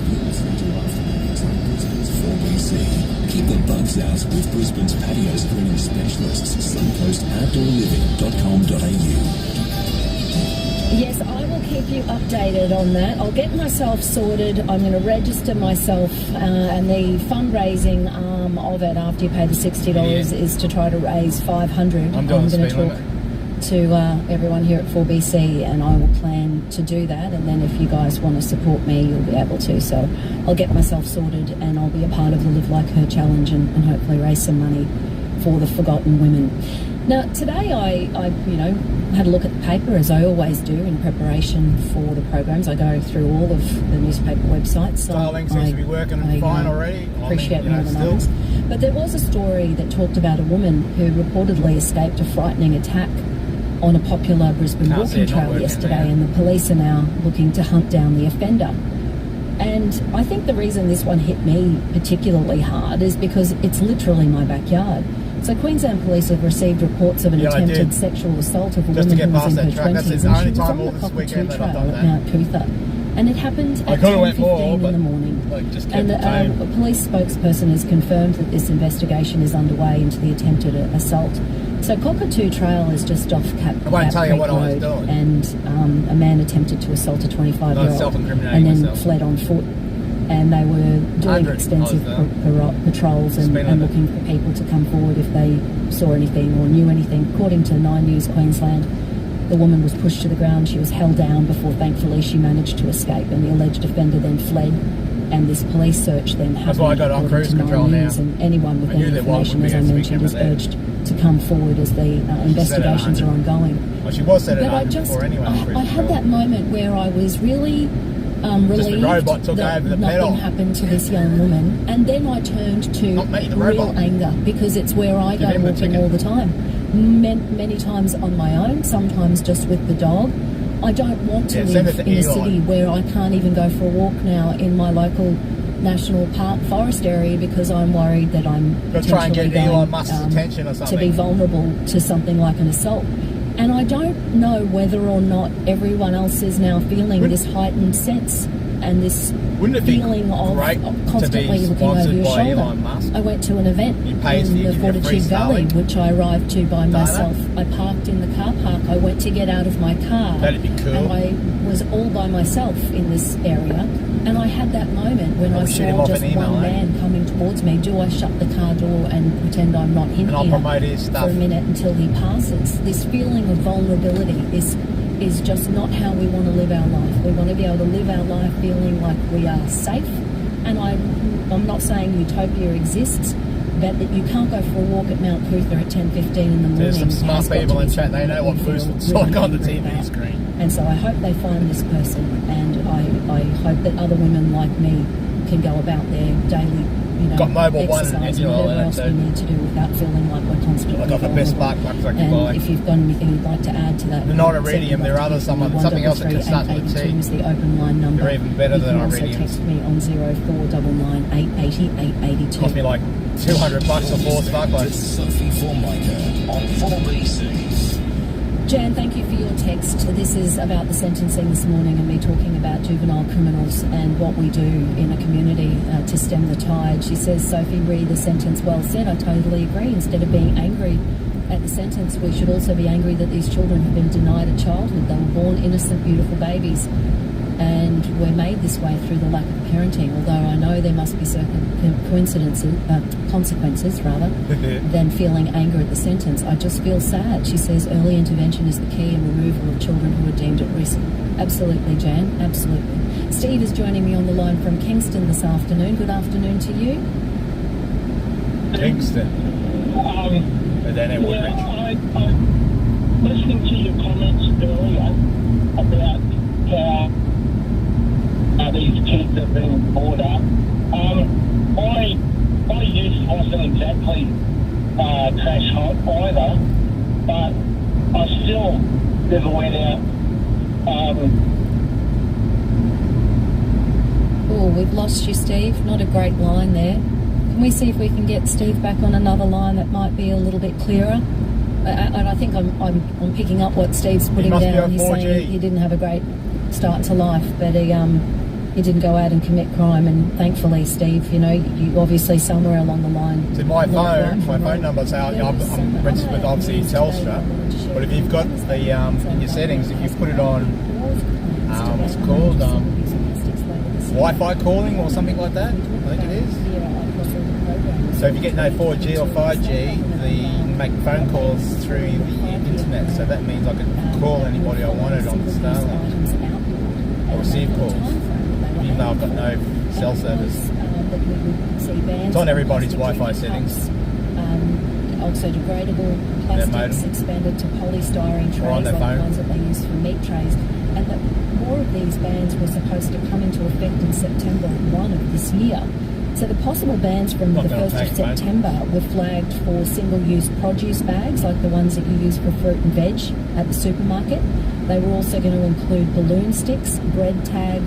Brisbane's 4BC. Keep the bugs out with Brisbane's patio screening specialists. suncoastoutdoorliving.com.au. Yes, I will keep you updated on that. I'll get myself sorted. I'm going to register myself, and the fundraising arm of it after you pay the $60 is to try to raise $500. I'm going to talk to everyone here at 4BC, and I will plan to do that. And then if you guys want to support me, you'll be able to. So I'll get myself sorted, and I'll be a part of the Live Like Her challenge, and hopefully raise some money for the forgotten women. Now, today I had a look at the paper, as I always do in preparation for the programs. I go through all of the newspaper websites. Starlink seems to be working fine already. Appreciate more than others. But there was a story that talked about a woman who reportedly escaped a frightening attack on a popular Brisbane walking trail yesterday, and the police are now looking to hunt down the offender. And I think the reason this one hit me particularly hard is because it's literally my backyard. So Queensland Police have received reports of an attempted sexual assault of a woman who was in her 20s, and she was on the Cockatoo Trail at Mount Cootha. And it happened at 10:15 in the morning. And a police spokesperson has confirmed that this investigation is underway into the attempted assault. So Cockatoo Trail is just off Cap Creek Road, and a man attempted to assault a 25-year-old and then fled on foot. And they were doing extensive patrols and looking for people to come forward if they saw anything or knew anything. According to 9 News Queensland, The woman was pushed to the ground. She was held down before, thankfully, she managed to escape. And the alleged offender then fled. And this police search then happened. That's why I got on cruise control now. And anyone with any information, as I mentioned, is urged to come forward as the investigations are ongoing. Well, she was set at But 100 before anyway. I had that moment where I was really relieved robot took that over the nothing pedal. happened to this young woman, and then I turned to real anger, because it's where I go walking all the time. Many times on my own, sometimes just with the dog. I don't want to live in a city where I can't even go for a walk now in my local national park forest area, because I'm worried that I'm try and get potentially Elon Musk's attention or to something. be vulnerable to something like an assault. And I don't know whether or not everyone else is now feeling this heightened sense and this feeling of constantly looking over your shoulder. I went to an event in the Fortitude Valley, which I arrived to by myself. I parked in the car park. I went to get out of my car. That'd be cool. And I was all by myself in this area. And I had that moment when I saw just one man coming towards me. Do I shut the car door and pretend I'm not in here for a minute until he passes? This feeling of vulnerability is just not how we want to live our life. We want to be able to live our life feeling like we are safe. And I'm not saying utopia exists, but that you can't go for a walk at Mount Cootha at 10:15 in the morning. There's some smart people in chat. They know what Bruce's like on the TV screen. And so I hope they find this person, and I hope that other women like me can go about their daily, got mobile exercise and whatever else we need to do without feeling like we're constantly I got the best spark plugs I can buy. And if you've got anything you'd like to add to that, they're not iridium. There are other something else that can start with a T. is the open line number. They're even better than iridium. You can iridiums. also text me on 0499 880 882. Cost me like $200 for 4 spark plugs. Sophie Formica on 4BC. Jan, thank you for your text. This is about the sentencing this morning and me talking about juvenile criminals and what we do in a community to stem the tide. She says, Sophie, read the sentence well said. I totally agree. Instead of being angry at the sentence, we should also be angry that these children have been denied a childhood. They were born innocent, beautiful babies, and we're made this way through the lack of parenting, although I know there must be certain consequences than feeling anger at the sentence. I just feel sad. She says early intervention is the key in removal of children who are deemed at risk. Absolutely, Jan, absolutely. Steve is joining me on the line from Kingston this afternoon. Good afternoon to you. Kingston. I'm listening to your comments earlier about how these kids have been brought up. My youth wasn't exactly crash hot either, but I still never went out. Oh, we've lost you, Steve. Not a great line there. Can we see if we can get Steve back on another line that might be a little bit clearer? And I think I'm picking up what Steve's putting down. He's saying he didn't have a great start to life, but he didn't go out and commit crime. And thankfully, Steve, you obviously somewhere along the line. See, my phone number's out. I'm registered with obviously Telstra, but if you've got the in your settings, if you put it on, what's it called, Wi-Fi calling or something like that, I think it is. So if you get no 4G or 5G, you can make phone calls through the internet. So that means I can call anybody I wanted on the Starlink or receive calls, even though I've got no cell service. It's on everybody's Wi-Fi settings. Also degradable plastics expanded to polystyrene trays, like the ones that they use for meat trays. And that more of these bans were supposed to come into effect in September 1 of this year. So the possible bans from the 1st of September were flagged for single-use produce bags, like the ones that you use for fruit and veg at the supermarket. They were also going to include balloon sticks, bread tag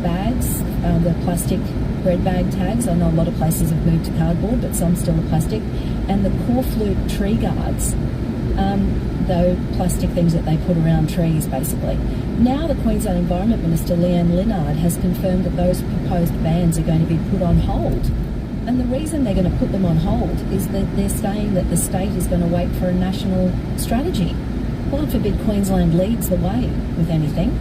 bags, the plastic bread bag tags. I know a lot of places have moved to cardboard, but some still are plastic. And the corflute tree guards, the plastic things that they put around trees, basically. Now the Queensland Environment Minister, Leanne Linnard, has confirmed that those proposed bans are going to be put on hold. And the reason they're going to put them on hold is that they're saying that the state is going to wait for a national strategy. God forbid Queensland leads the way with anything.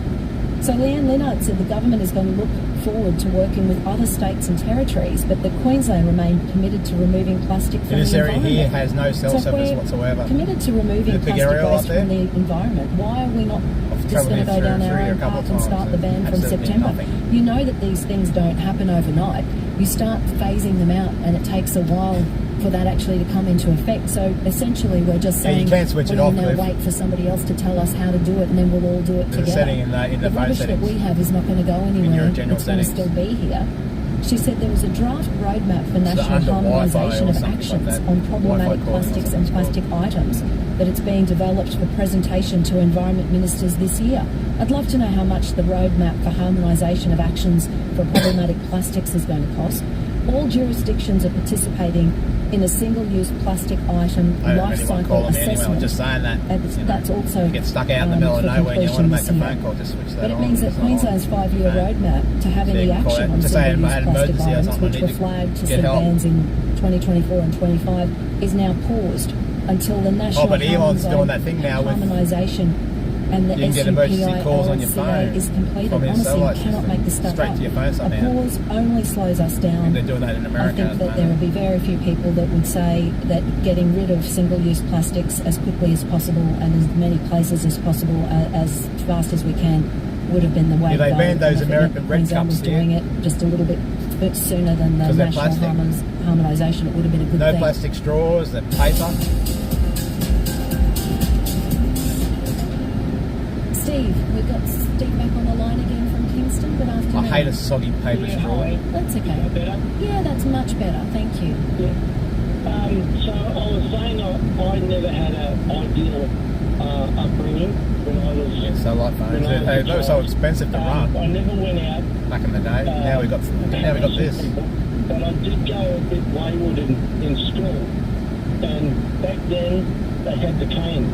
So Leanne Linnard said the government is going to look forward to working with other states and territories, but that Queensland remained committed to removing plastic from This the area environment. here has no cell So if service we're whatsoever. committed to removing Big plastic area waste right from the environment, why are we not just travelled going to here go down through our here a own couple path of and times start the ban from absolutely September? nothing. You know that these things don't happen overnight. You start phasing them out, and it takes a while for that actually to come into effect. So essentially, we're just Yeah, you saying can't switch we it will off, now Cliff. wait for somebody else to tell us how to do it, and then we'll all do it There's a together. setting in the phone rubbish settings. that we have is not going to go anywhere. your general It's going to settings. still be here. She said there was a draft roadmap for national under Wi-Fi harmonisation or of something like actions that. on problematic Wi-Fi calling or plastics and plastic items, that it's being developed for presentation to environment ministers this year. I'd love to know how much the roadmap for harmonisation of actions for problematic plastics is going to cost. All jurisdictions are participating in a single-use plastic item I don't life really want to cycle call them anyway. assessment. I'm just saying that. And that's also You get stuck out in the middle of for nowhere and you want to completion make a this year. phone call, just switch that But it on. means that It's not Queensland's on. 5-year roadmap to have So you any can call action it. on Just say I single-use had an plastic emergency or items, something, which I were need to flagged to get set help. bans in 2024 and 25, is now paused until the national but Elon's doing that thing now with- harmonisation and the You can get emergency calls on your SUPI phone is completed. from your Honestly, satellite you cannot system. make this stuff Straight up. to your phone A somehow. pause only slows us down. They're doing that in America I think at the that there moment. would be very few people that would say that getting rid of single-use plastics as quickly as possible and as many places as possible, as fast as we can, would have been the way Yeah, to they go. banned those And I think American that red Queensland cups was doing here. it just a little bit sooner than the 'Cause they're national plastic. harmonisation. It would have been a good No thing. plastic straws, they're paper. Steve, we've got Steve back on the line again from Kingston. Good afternoon. I hate a soggy paper straw. That's okay. Yeah, that's much better. Thank you. So I was saying I never had an ideal upbringing when I was. Yeah, so like phones, when I was they a were so child. expensive to run I never went out. back in the day. Now we got this. But I did go a bit wayward in school, and back then they had the cane.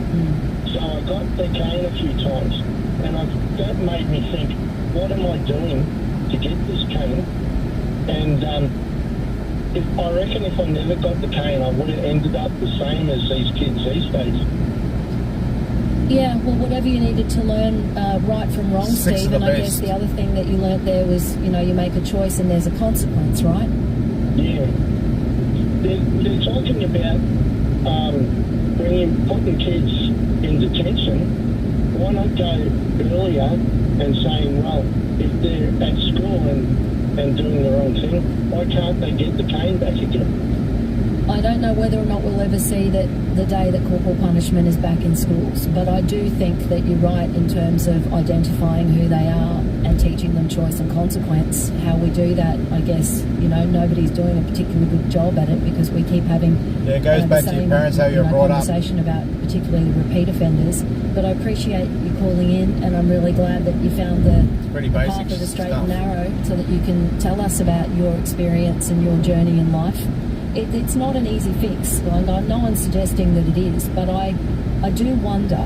So I got the cane a few times, and that made me think, what am I doing to get this cane? And I reckon if I never got the cane, I would have ended up the same as these kids these days. Yeah, well, whatever you needed to learn right from wrong, Six Steve, of and the I guess best. the other thing that you learnt there was, you make a choice and there's a consequence, right? Yeah. They're talking about putting kids in detention. Why not go earlier and saying, well, if they're at school and doing the wrong thing, why can't they get the cane back again? I don't know whether or not we'll ever see the day that corporal punishment is back in schools, but I do think that you're right in terms of identifying who they are and teaching them choice and consequence. How we do that, I guess, nobody's doing a particularly good job at it because we keep having Yeah, it goes back to your parents, how you were brought up. conversation about particularly repeat offenders. But I appreciate you calling in, and I'm really glad that you found the pretty path basic of the straight stuff. and narrow so that you can tell us about your experience and your journey in life. It's not an easy fix. No one's suggesting that it is, but I do wonder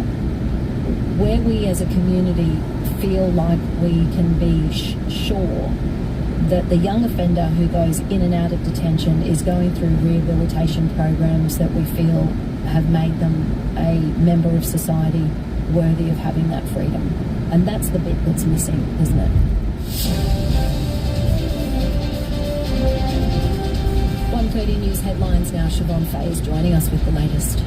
where we as a community feel like we can be sure that the young offender who goes in and out of detention is going through rehabilitation programs that we feel have made them a member of society worthy of having that freedom. And that's the bit that's missing, isn't it? 1:30 News headlines now. Siobhan Fay is joining us with the latest.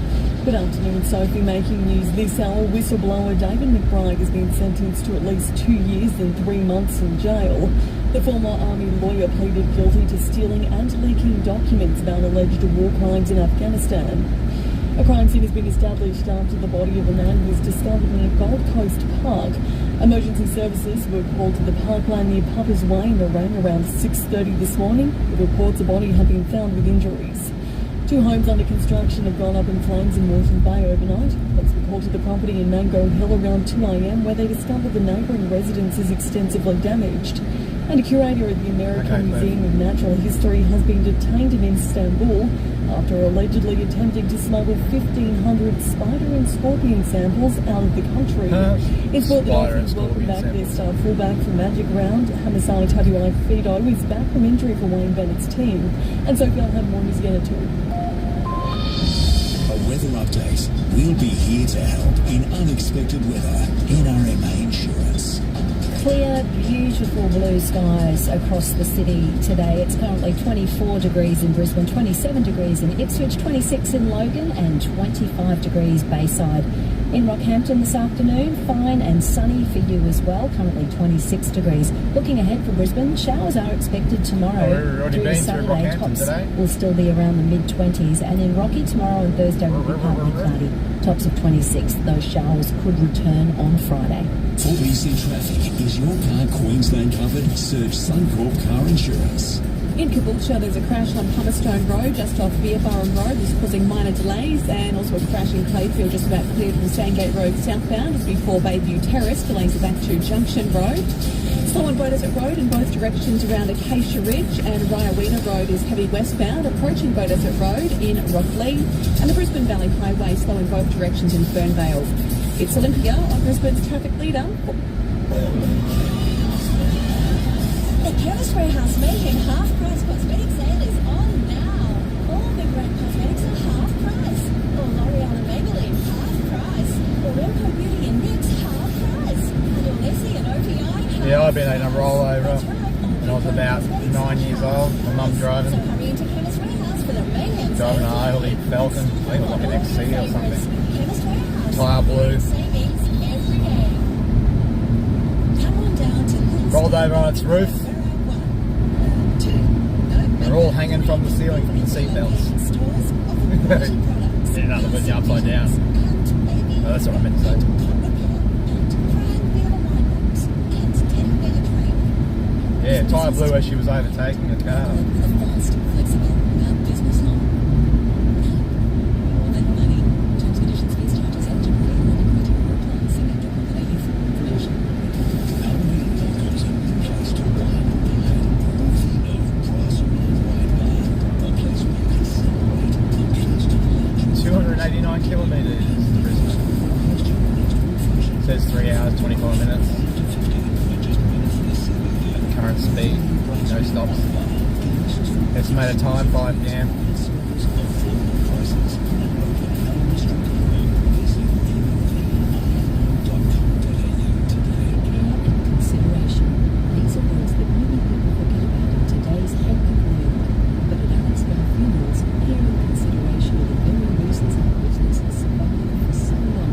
Good afternoon, Sophie. Making news this hour, whistleblower David McBride has been sentenced to at least 2 years and 3 months in jail. The former army lawyer pleaded guilty to stealing and leaking documents about alleged war crimes in Afghanistan. A crime scene has been established after the body of a man was discovered in a Gold Coast park. Emergency services were called to the parkland near Puppers Way in Narang around 6:30 this morning, with reports a body had been found with injuries. 2 homes under construction have gone up in flames in Moreton Bay overnight. Police were called to the property in Mango Hill around 2 a.m, where they discovered the neighbouring residence is extensively damaged. And a curator at the American Museum of Natural History has been detained in Istanbul after allegedly attempting to smuggle 1,500 spider and scorpion samples out of the country. It's brought the Dolphins welcome back their star fullback from Magic Round. Hamasai Tabuai Fido is back from injury for Wayne Bennett's team. And Sophie, I'll have more news again at 2. A weather update. We'll be here to help in unexpected weather. NRMA Insurance. Clear, beautiful blue skies across the city today. It's currently 24 degrees in Brisbane, 27 degrees in Ipswich, 26 in Logan and 25 degrees Bayside. In Rockhampton this afternoon, fine and sunny for you as well, currently 26 degrees. Looking ahead for Brisbane, showers are expected tomorrow. We've already been through Rockhampton Tops today. will still be around the mid-20s, and in Rocky tomorrow and Thursday will be partly cloudy, tops of 26. Those showers could return on Friday. 4BC Traffic. Is your car Queensland covered? Search Suncorp Car Insurance. In Caboolture, there's a crash on Hummerstone Road just off Beerburrum Road. This is causing minor delays, and also a crash in Clayfield just about cleared from Sandgate Road southbound as before Bayview Terrace. Delays are back to Junction Road. Slow on Beaudesert Road in both directions around Acacia Ridge, and Ryawena Road is heavy westbound approaching Beaudesert Road in Rocklea, and the Brisbane Valley Highway slow in both directions in Fernvale. It's Olympia on Brisbane's traffic leader. The Chemist Warehouse making half-price cosmetic sale is on now. All Big Red Cosmetics are half price. Or L'Oreal and Maybelline, half price. Or Remco Beauty and NYX, half price. And Olessi and OTI, half. Yeah, I've been eating a rollover when I was about 9 years old. My mum driving. So hurry into Chemist Warehouse for the mayhem Driving sale. a Harley Falcon. I think it was like an XC or something. Chemist Warehouse. Tyre blue. Savings every day. Come on down to Rolled over on its roof. They're all hanging from the ceiling from the seatbelts. Did nothing but you upside down. No, that's what I meant to say. Yeah, tyre blew as she was overtaking the car. Kilometres to Brisbane. It says 3 hours, 24 minutes. Current speed, no stops. Estimated time, 5 p.m. Consideration. These are words that many people forget about in today's hectic world. But at Alex Bell Funerals, care and consideration are the very reasons our business has survived for so long.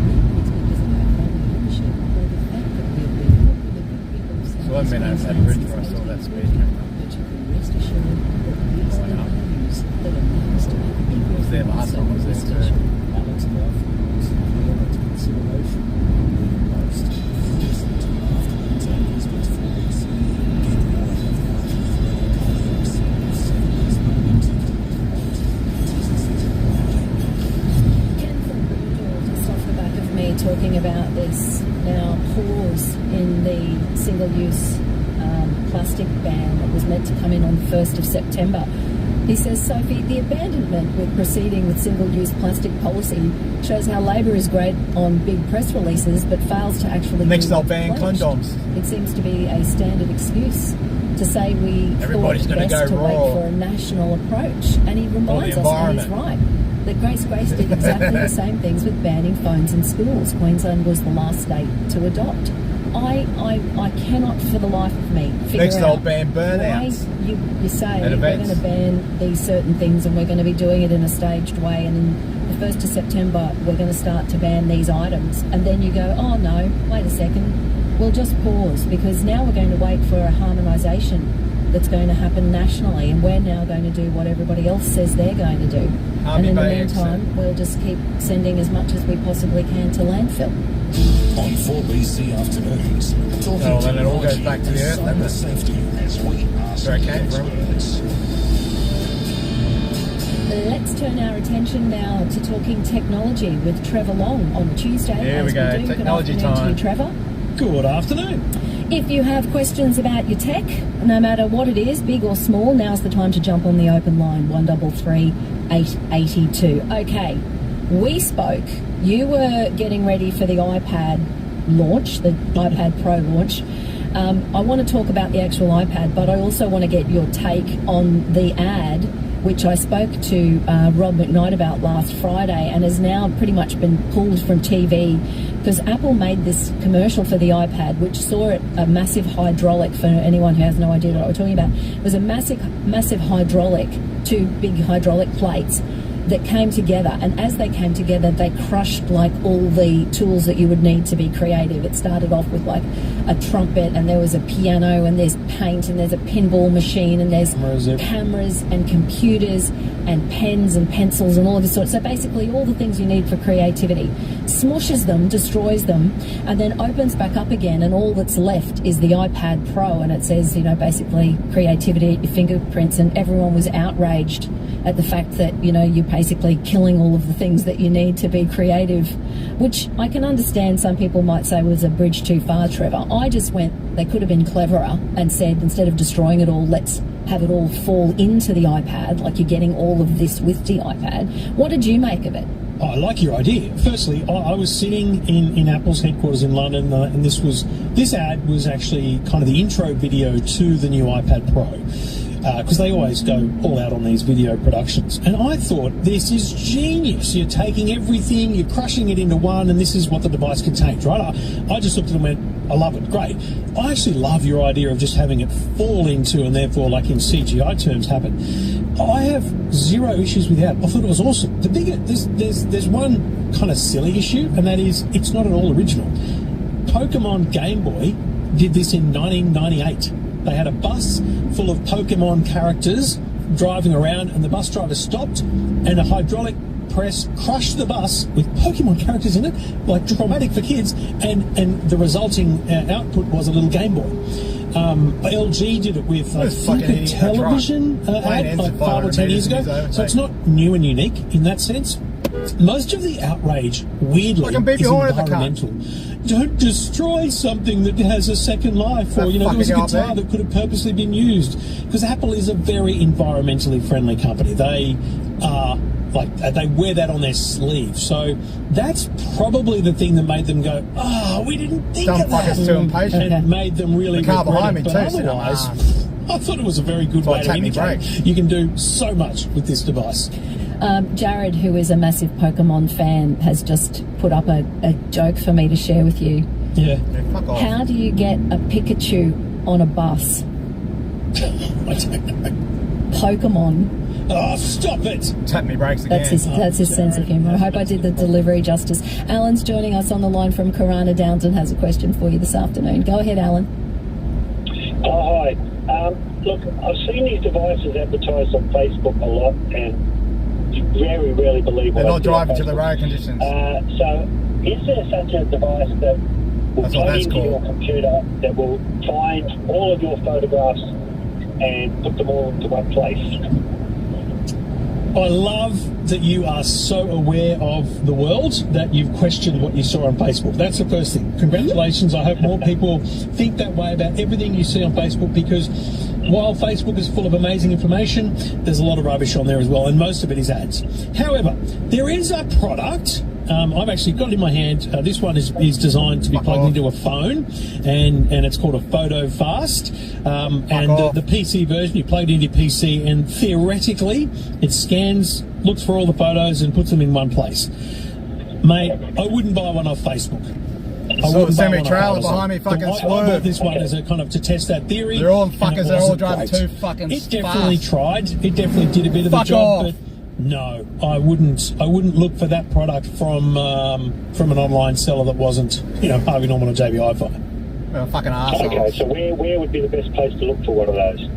Whether it's because of our family ownership or the fact that we have been helping the good people of So I've been over that bridge where I saw that speed camera. But you can rest assured that these are the values that allow us to make It was there last time I was there too. Alex Bell Funerals, care and consideration. Most recent after Brisbane's 4BC. Get more of just off the back of me talking about this now pause in the single-use plastic ban that was meant to come in on the 1st of September. He says, Sophie, the abandonment with proceeding with single-use plastic policy shows how Labor is great on big press releases but fails to actually... Next they'll ban condoms. It seems to be a standard excuse to say we Everybody's thought gonna best go to wait raw. for a national approach. And he reminds us, and he's right, that Grace did exactly the same things with banning phones in schools. Queensland was the last state to adopt. I cannot for the life of me figure Next they'll out ban burnouts. why you say at we're events. going to ban these certain things and we're going to be doing it in a staged way, and in the 1st of September we're going to start to ban these items, and then you go, oh no, wait a second, we'll just pause because now we're going to wait for a harmonisation that's going to happen nationally, and we're now going to do what everybody else says they're going to do. And in the meantime, we'll just keep sending as much as we possibly can to landfill. On 4BC Afternoons, talking Oh, then it all goes back to the earth, doesn't it? safety as we ask Where it came from. Let's turn our attention now to talking technology with Trevor Long on Tuesday. Here we as go, do. technology Good afternoon to you, time. Trevor. Good afternoon. If you have questions about your tech, no matter what it is, big or small, now's the time to jump on the open line, 133 882. Okay, we spoke. You were getting ready for the iPad launch, the iPad Pro launch. I want to talk about the actual iPad, but I also want to get your take on the ad which I spoke to Rob McKnight about last Friday, and has now pretty much been pulled from TV because Apple made this commercial for the iPad, which saw it a massive hydraulic. For anyone who has no idea what we're talking about, it was a massive hydraulic, 2 big hydraulic plates that came together, and as they came together they crushed like all the tools that you would need to be creative. It started off with like a trumpet, and there was a piano, and there's paint, and there's a pinball machine, and there's cameras and computers and pens and pencils and all of this sort. So basically all the things you need for creativity. Smushes them, destroys them, and then opens back up again, and all that's left is the iPad Pro, and it says, you know, basically creativity at your fingerprints. And everyone was outraged at the fact that, you know, you're basically killing all of the things that you need to be creative, which I can understand some people might say was a bridge too far, Trevor. I just went, they could have been cleverer and said, instead of destroying it all, let's have it all fall into the iPad, like you're getting all of this with the iPad. What did you make of it? Oh, I like your idea. Firstly, I was sitting in Apple's headquarters in London, and this ad was actually kind of the intro video to the new iPad Pro. Because they always go all out on these video productions. And I thought, this is genius. You're taking everything, you're crushing it into one, and this is what the device contains, right? I just looked at it and went, I love it, great. I actually love your idea of just having it fall into, and therefore, like in CGI terms, happen. I have zero issues with that. I thought it was awesome. The bigger, there's one kind of silly issue, and that is, it's not at all original. Pokemon Game Boy did this in 1998. They had a bus full of Pokemon characters driving around, and the bus driver stopped, and a hydraulic press crushed the bus with Pokemon characters in it, like traumatic for kids, and the resulting output was a little Game Boy. LG did it with, I think, a television ad like 5 or 10 years ago. So it's not new and unique in that sense. Most of the outrage, weirdly, is environmental. Don't destroy something that has a second life, or, you know, there was a guitar that could have purposely been used. Because Apple is a very environmentally friendly company. They are they wear that on their sleeve. So that's probably the thing that made them go, we didn't think of that. Too impatient. And made them really regret it. But otherwise, I thought it was a very good way to indicate you can do so much with this device. Jared, who is a massive Pokemon fan, has just put up a joke for me to share with you. Yeah. How do you get a Pikachu on a bus? I don't know. Pokemon. Oh, stop it! Tap me brakes again. That's his sense of humour. I hope I did the delivery justice. Alan's joining us on the line from Corona Downs and has a question for you this afternoon. Go ahead, Alan. Oh, hi. Look, I've seen these devices advertised on Facebook a lot, and very rarely believe what they're not driving to the road conditions. So, is there such a device that will plug into your computer that will find all of your photographs and put them all into one place? I love that you are so aware of the world that you've questioned what you saw on Facebook. That's the first thing. Congratulations. I hope more people think that way about everything you see on Facebook, because while Facebook is full of amazing information, there's a lot of rubbish on there as well, and most of it is ads. However, there is a product. I've actually got it in my hand. This one is designed to be plugged into a phone, and it's called a Photo Fast. And the PC version, you plug it into your PC, and theoretically, it scans, looks for all the photos, and puts them in one place. Mate, I wouldn't buy one off Facebook. I saw the semi-trailer behind me fucking swerve. I bought this one as a kind of to test that theory. They're all fuckers. They're all driving too fucking fast. It definitely tried. It definitely did a bit of the job, but no, I wouldn't look for that product from an online seller that wasn't, Harvey Norman or JB Hi-Fi. Well, fucking arsehole. Okay, so where would be the best place to look for one of those?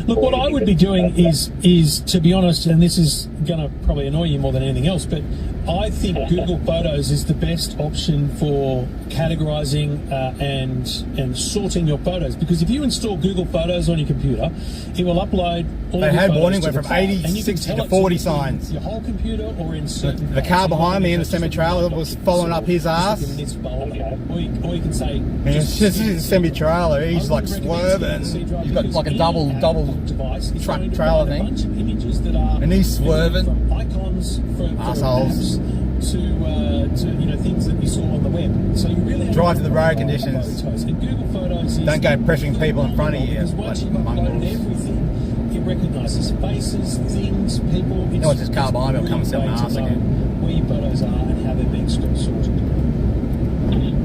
Look, what I would be doing is, to be honest, and this is going to probably annoy you more than anything else, but I think Google Photos is the best option for categorizing and sorting your photos. Because if you install Google Photos on your computer, it will upload all they your had photos warning to went the from cloud, 80, 60 to 40 signs. Your whole computer or in certain the car behind me in the semi-trailer was following up his ass. Or you can say... And it's just a semi-trailer. He's like swerving. He's got like a double truck trailer thing. And he's swerving. Icons for assholes. To things that you saw on the web. So you really drive to the road conditions. And Google Photos don't go pressing people in front of you. Once you've uploaded everything, it recognises faces, things, people. You know what, this car behind me will come sit my ass again. Where your photos are and how they're being sorted.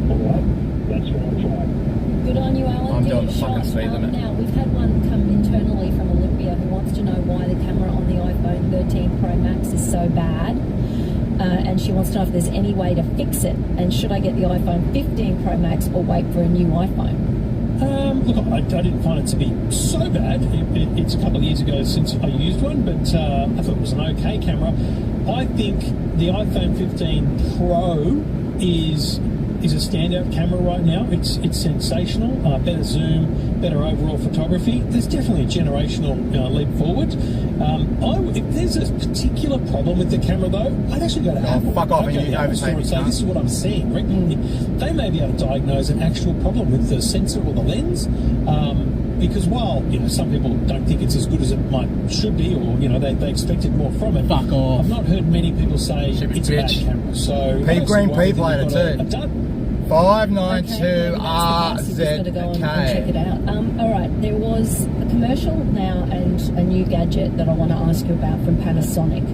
Alright, that's what I'll try. Good on you, Alan. I'm Give doing it a the fucking shot. speed limit. Now, we've had one come internally from Olympia who wants to know why the camera on the iPhone 13 Pro Max is so bad. And she wants to know if there's any way to fix it. And should I get the iPhone 15 Pro Max or wait for a new iPhone? Look, I didn't find it to be so bad. It's a couple of years ago since I used one, but I thought it was an okay camera. I think the iPhone 15 Pro is a standout camera right now. It's sensational, better zoom, better overall photography. There's definitely a generational leap forward. If there's a particular problem with the camera though, I'd actually go to Apple. Fuck off I'd go to the Apple store and say, this is what I'm seeing. They may be able to diagnose an actual problem with the sensor or the lens. Because while some people don't think it's as good as it should be, or they expected more from it. Fuck off. I've not heard many people say it's a bad camera. So Pete Green P played it too. A dud. 592 RZK. Check it out. All right, there was a commercial now and a new gadget that I want to ask you about from Panasonic.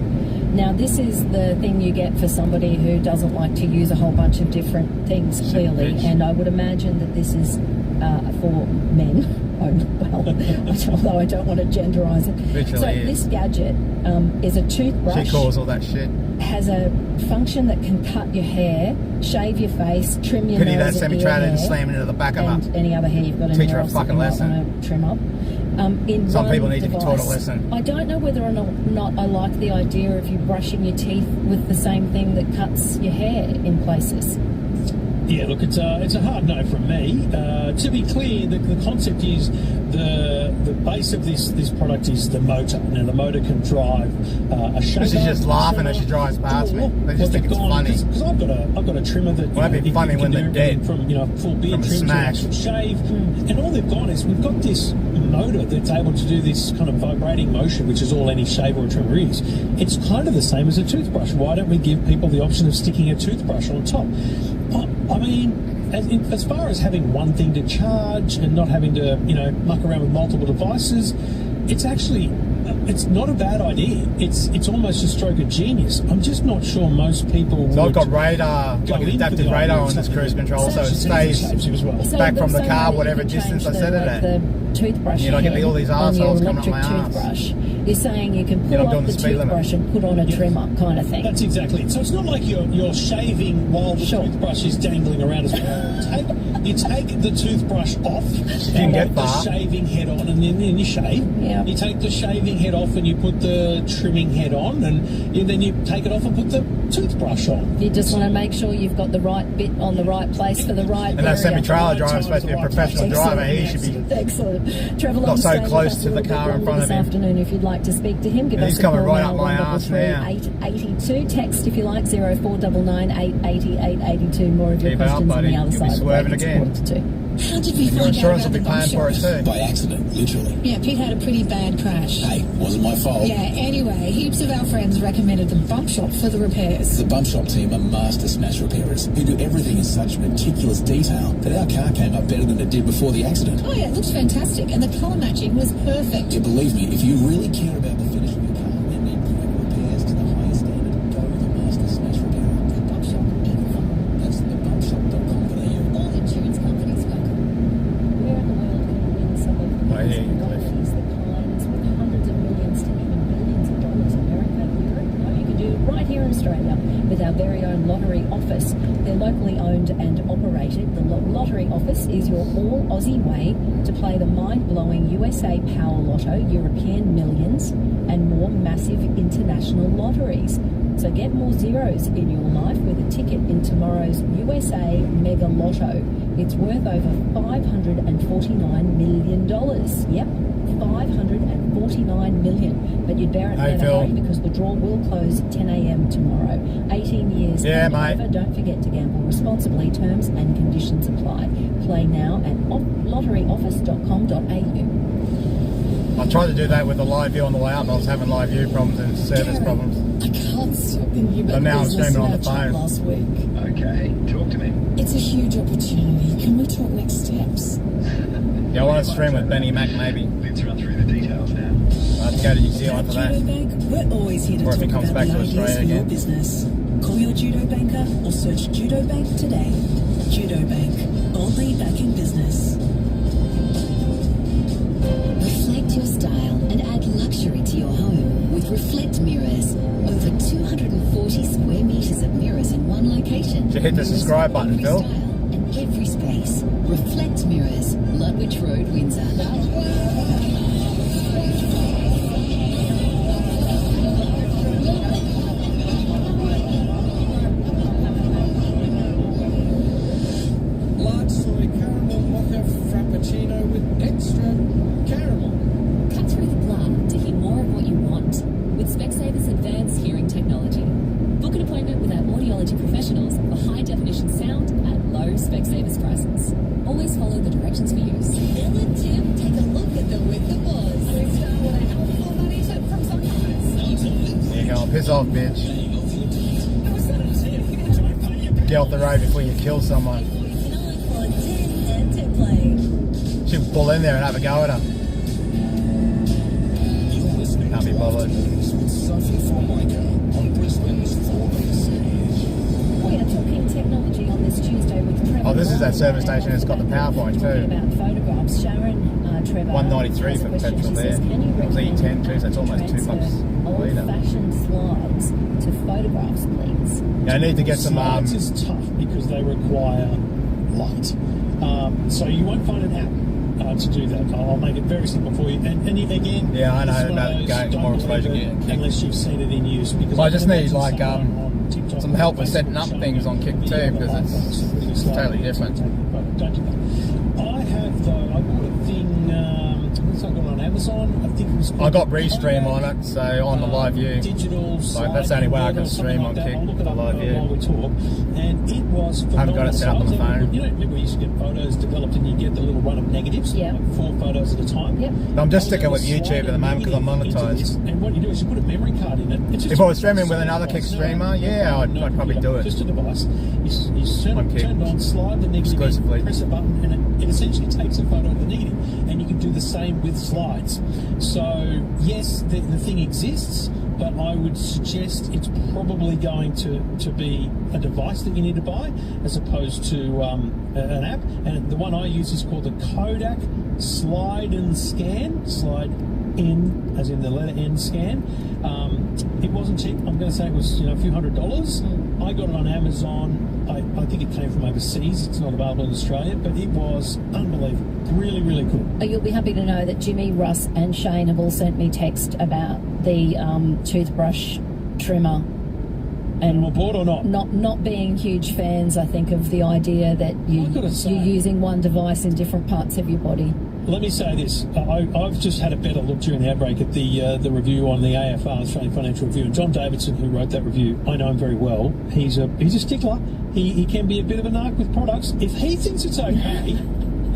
Now, this is the thing you get for somebody who doesn't like to use a whole bunch of different things, clearly, and I would imagine that this is for men. Although I don't want to genderise it. Literally so this gadget is a toothbrush. She calls all that shit. Has a function that can cut your hair, shave your face, trim your Pity nose, that semi-trailer didn't slam into the back of and any other hair you've got in Teach your her a fucking lesson. Want to trim up. In Some one people need device. to be taught a lesson. I don't know whether or not I like the idea of you brushing your teeth with the same thing that cuts your hair in places. Yeah, look, it's a hard no from me. To be clear, the concept is the base of this product is the motor. Now, the motor can drive a shaver. She's just laughing as she drives past me. They just think it's funny. Because I've got a trimmer that. Well, that'd be funny when they're dead. From full beard from trim smash. to shave, and all they've got is we've got this motor that's able to do this kind of vibrating motion, which is all any shaver or trimmer is. It's kind of the same as a toothbrush. Why don't we give people the option of sticking a toothbrush on top? I mean, as far as having one thing to charge and not having to, muck around with multiple devices, it's not a bad idea. It's almost a stroke of genius. I'm just not sure most people So I've got radar, like an adaptive radar on this cruise control, so it stays back from the car, whatever distance I set it at. The toothbrush I get all these arseholes coming up my ass. Toothbrush. You're saying you can pull up the toothbrush and put on a trimmer kind of thing. That's exactly it. So it's not like you're shaving while the toothbrush is dangling around as well. You take the toothbrush off, can get the shaving head on, and then you shave. Yeah. You take the shaving head off and you put the trimming head on, and then you take it off and put the toothbrush on. You just want to make sure you've got the right bit on the right place for the right And that semi-trailer driver is supposed to be a professional driver. He should be not so close to the car in front of him. This afternoon, if you'd like to speak to him, give us He's a call coming right now, up my ass now. 882. Text if you like 0499 880 882. More of your Keep it up, questions on buddy. the other You'll be side. swerving It's again. 1:45. How did we Your find insurance out will about be the bump paying for it shot? too. By accident, literally. Yeah, Pete had a pretty bad crash. Hey, wasn't my fault. Yeah, anyway, heaps of our friends recommended the bump shop for the repairs. The bump shop team are master smash repairers who do everything in such meticulous detail that our car came up better than it did before the accident. Oh yeah, it looks fantastic, and the colour matching was perfect. Yeah, believe me, if you really care about the finish of your car and need quick repairs to the highest standard, go with a master smash repairer. The bump shop, Eagle Farm. That's thebumpshop.com.au. All insurance companies welcome. Where in the world can you win some of the commodities that clients with hundreds of millions to even billions of dollars? America, Europe? No, you can do it right here in Australia with our very own lottery office. They're locally owned and operated. The lottery office is your all Aussie way to play the mind-blowing USA Power Lotto, European Millions, and more massive international lotteries. So get more zeros in your life with a ticket in tomorrow's USA Mega Lotto. It's worth over $549 million. Yep, $549 million. But you'd better hurry because the draw will close at 10 a.m. tomorrow. 18 years and over. Don't forget to gamble responsibly. Terms and conditions apply. Play now at lotteryoffice.com.au. I tried to do that with the live view on the way up. I was having live view problems and service problems. I can't stop thinking about So now I'm streaming on the business phone. last week. Okay, talk to me. It's a huge opportunity. Can we talk next steps? Yeah, I want to stream with Benny Mac maybe. Let's run through the details now. go to New Zealand for that. Judo Bank, we're always here to Or if talk he comes about back the to ideas Australia for your again. business. Call your Judo Banker or search Judo Bank today. Judo Bank, boldly backing business. Reflect your style and add luxury to your home with Reflect Mirrors. Over 240 square metres of mirrors in one location. So hit the subscribe button, Phil. And every space. Reflect Mirrors, Ludwich Road, Windsor. Large soy caramel mocha frappuccino with extra caramel. Cut through the blur to hear more of what you want with Specsavers Advanced Hearing Technology. Book an appointment with our audiology professionals for high-definition sound at low Specsavers prices. Always follow the directions for use. Bill and Tim take a look at the With the Boss. Let's start with a helpful money tip from Sunrise. There you go, piss off, bitch. Get off the road before you kill someone. Should pull in there and have a go at her. Can't be bothered. Sophie Formica on Brisbane's 4BC. We are talking technology on this Tuesday with Trevor. Oh, this is that service station that's got the PowerPoint Talking too. about photographs. Sharon, Trevor. 193 has a for question. petrol She there. says, can you It was recommend E10 too, so it's almost $2 a litre. old-fashioned slides to photographs, please? Yeah, I need to get some. Slides is tough because they require light. So you won't find an app to do that. I'll make it very simple for you. And again, Yeah, I know this is one of about those, going don't more believe exposure it getting unless you've seen it in use. Because Well, I just can need imagine like someone on TikTok some help with or setting up Facebook things on Kick too, because it's totally different. Don't do that. I have though. I bought a thing. What's I got on Amazon? I think it was. I got Restream on it, so on the live view. Digital. So that's the only way I can or something stream like on that. Kick I'll look it the up live while we view. talk. And it was. I haven't got it set up on the phone. You know, we used to get photos developed, and you get the little run of negatives. Yeah. Like 4 photos at a time. Yep. I'm just sticking with YouTube at the moment because I'm monetized. And what you do is you put a memory card in it. It's just If I was streaming with another Kick streamer, yeah, I'd probably do it. Just a device. You turn it on, slide the negative, Exclusively. press a button, and it essentially takes a photo of the negative. And you can do the same with slides. So yes, the thing exists, but I would suggest it's probably going to be a device that you need to buy as opposed to an app. And the one I use is called the Kodak Slide and Scan. Slide N, as in the letter N scan. It wasn't cheap. I'm going to say it was a few $100s. I got it on Amazon. I think it came from overseas. It's not available in Australia, but it was unbelievable. Really, really cool. You'll be happy to know that Jimmy, Russ and Shane have all sent me text about the toothbrush trimmer. And on board or not? Not being huge fans, I think, of the idea that you're using one device in different parts of your body. Let me say this. I've just had a better look during the outbreak at the review on the AFR, Australian Financial Review. And John Davidson, who wrote that review, I know him very well. He's a stickler. He can be a bit of a narc with products. If he thinks it's okay,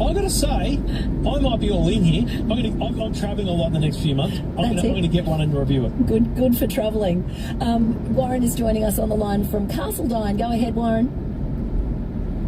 I've got to say, I might be all in here. I'm travelling a lot in the next few months. I'm going to get one and review it. Good for travelling. Warren is joining us on the line from Castledine. Go ahead, Warren.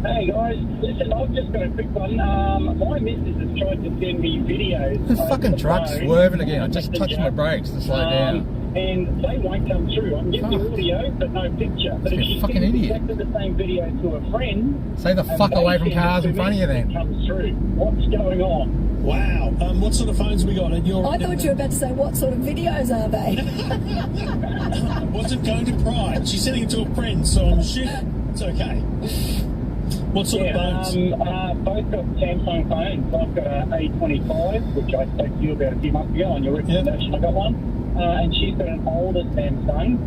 Hey guys, listen, I've just got a quick one. My missus has tried to send me videos. The fucking truck's swerving again. I just touched my brakes to slow down. And they won't come through. I can get the audio, but no picture. But if she fucking sends idiot. exactly the same video to a friend... Stay the fuck away from cars in front of you then. It comes through. What's going on? Wow. What sort of phones we got? I thought you were about to say, what sort of videos are they? What's it going to Pride? She's sending it to a friend, so I'm assuming it's okay. What sort of phones? Both got Samsung phones. I've got an A25, which I spoke to you about a few months ago on your recommendation. I got one. And she's got an older Samsung.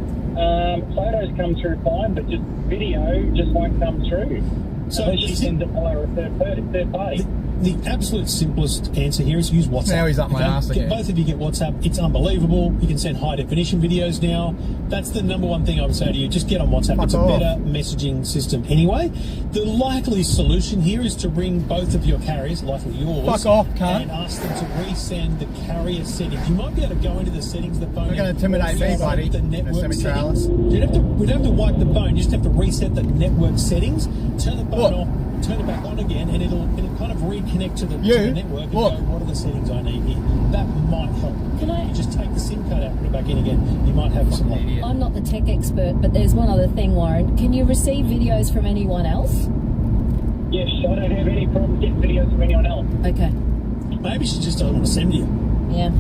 Photos come through fine, but just video just won't come through. So she sends it via a third party. The absolute simplest answer here is use WhatsApp. Now he's up my arse again. Both of you get WhatsApp. It's unbelievable. You can send high definition videos now. That's the number one thing I would say to you. Just get on WhatsApp. It's a better messaging system anyway. The likely solution here is to ring both of your carriers, likely yours. Fuck off, cunt. And ask them to resend the carrier settings. You might be able to go into the settings of the phone. You're going to intimidate me, buddy. The network semi-trailers. settings. We don't have to wipe the phone. You just have to reset the network settings. Turn the phone off. turn it back on again, and it'll kind of reconnect to the network and go, what are the settings I need here? That might help. You just take the SIM card out, put it back in again. You might have some luck. I'm not the tech expert, but there's one other thing, Warren. Can you receive videos from anyone else? Yes, I don't have any problem getting videos from anyone else. Okay. Maybe she just doesn't want to send you. Yeah.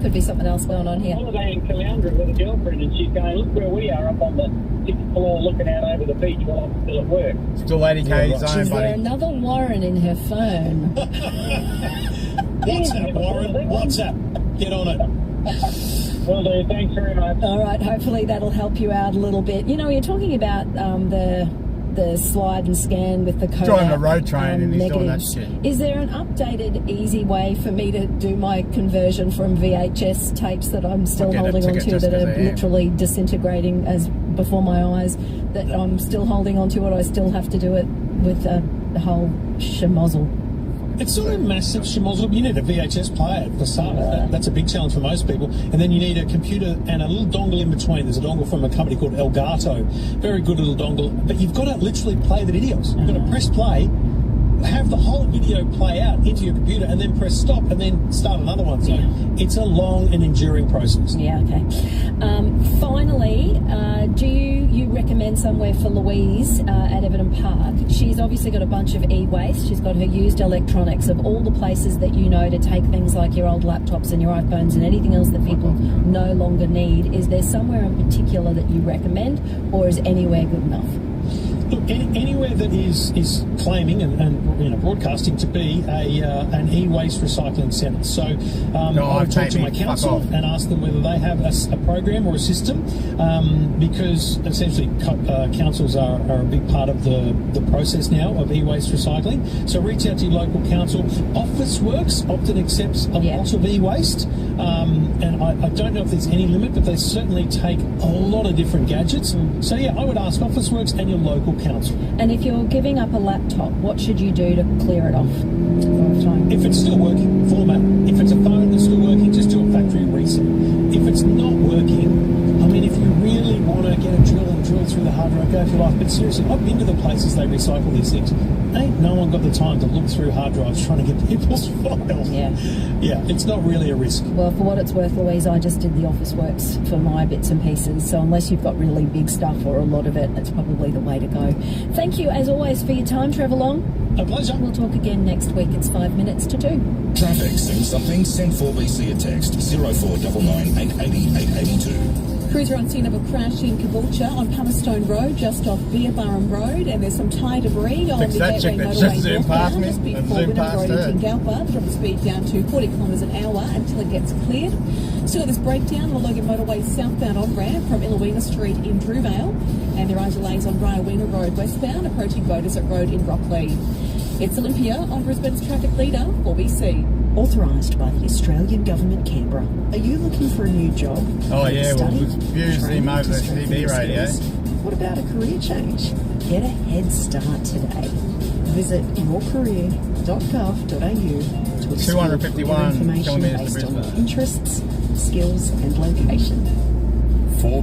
Could be something else going on here. Holiday in Caloundra with a girlfriend, and she's going, look where we are up on the 6th floor looking out over the beach while I'm still at work. Still 80k zone, Is buddy. there another Warren in her phone? WhatsApp, Warren. WhatsApp. Get on it. Will do. Thanks very much. All right. Hopefully that'll help you out a little bit. You know, you're talking about the slide and scan with the code. Driving a road train and he's doing that negatives. shit. Is there an updated, easy way for me to do my conversion from VHS tapes that I'm still holding on to that are literally disintegrating as before my eyes, that I'm still holding on to, or I still have to do it with the whole schmozzle? It's not a massive schmozzle. You need a VHS player for start. That's a big challenge for most people. And then you need a computer and a little dongle in between. There's a dongle from a company called Elgato. Very good little dongle. But you've got to literally play the videos. You've got to press play, have the whole video play out into your computer, and then press stop and then start another one. So it's a long and enduring process. Yeah, okay. Finally, do you recommend somewhere for Louise at Everton Park? She's obviously got a bunch of e-waste. She's got her used electronics of all the places that you know to take things like your old laptops and your iPhones and anything else that people no longer need. Is there somewhere in particular that you recommend, or is anywhere good enough? Look, anywhere that is claiming and broadcasting to be an e-waste recycling centre. So I've talked to my council and asked them whether they have a program or a system, because essentially councils are a big part of the process now of e-waste recycling. So reach out to your local council. Officeworks often accepts a lot of e-waste, and I don't know if there's any limit, but they certainly take a lot of different gadgets. So yeah, I would ask Officeworks and your local council. And if you're giving up a laptop, what should you do to clear it off? If it's still working, format. If it's a phone that's still working, just do a factory reset. If it's not working, I mean, if you really want to get a drill and drill through the hard drive, go for your life. But seriously, I've been to the places they recycle these things. Ain't no one got the time to look through hard drives trying to get people's files. Yeah, it's not really a risk. Well, for what it's worth, Louise, I just did the Officeworks for my bits and pieces. So unless you've got really big stuff or a lot of it, that's probably the way to go. Thank you, as always, for your time, Trevor Long. A pleasure. We'll talk again next week. It's 5 minutes to 2. Traffic. Send something. Send 4BC a text. 0499 880 882. Crews are on scene of a crash in Caboolture on Palmerstone Road, just off Beerburrum Road, and there's some tyre debris on the Gateway motorway northbound just before Wynnum Road in Tingalpa. Drop the speed down to 40 kilometres an hour until it gets cleared. Still this breakdown on the Logan Motorway southbound on-ramp from Illawina Street in Drewvale, and there are delays on Ryawina Road westbound approaching Beaudesert Road in Brockley. It's Olympia on Brisbane's traffic leader, 4BC. Authorised by the Australian Government, Canberra. Are you looking for a new job? Oh yeah, we'll use him over the TV radio. What about a career change? Get a head start today. Visit yourcareer.gov.au to explore 251 information based on your interests, skills and location.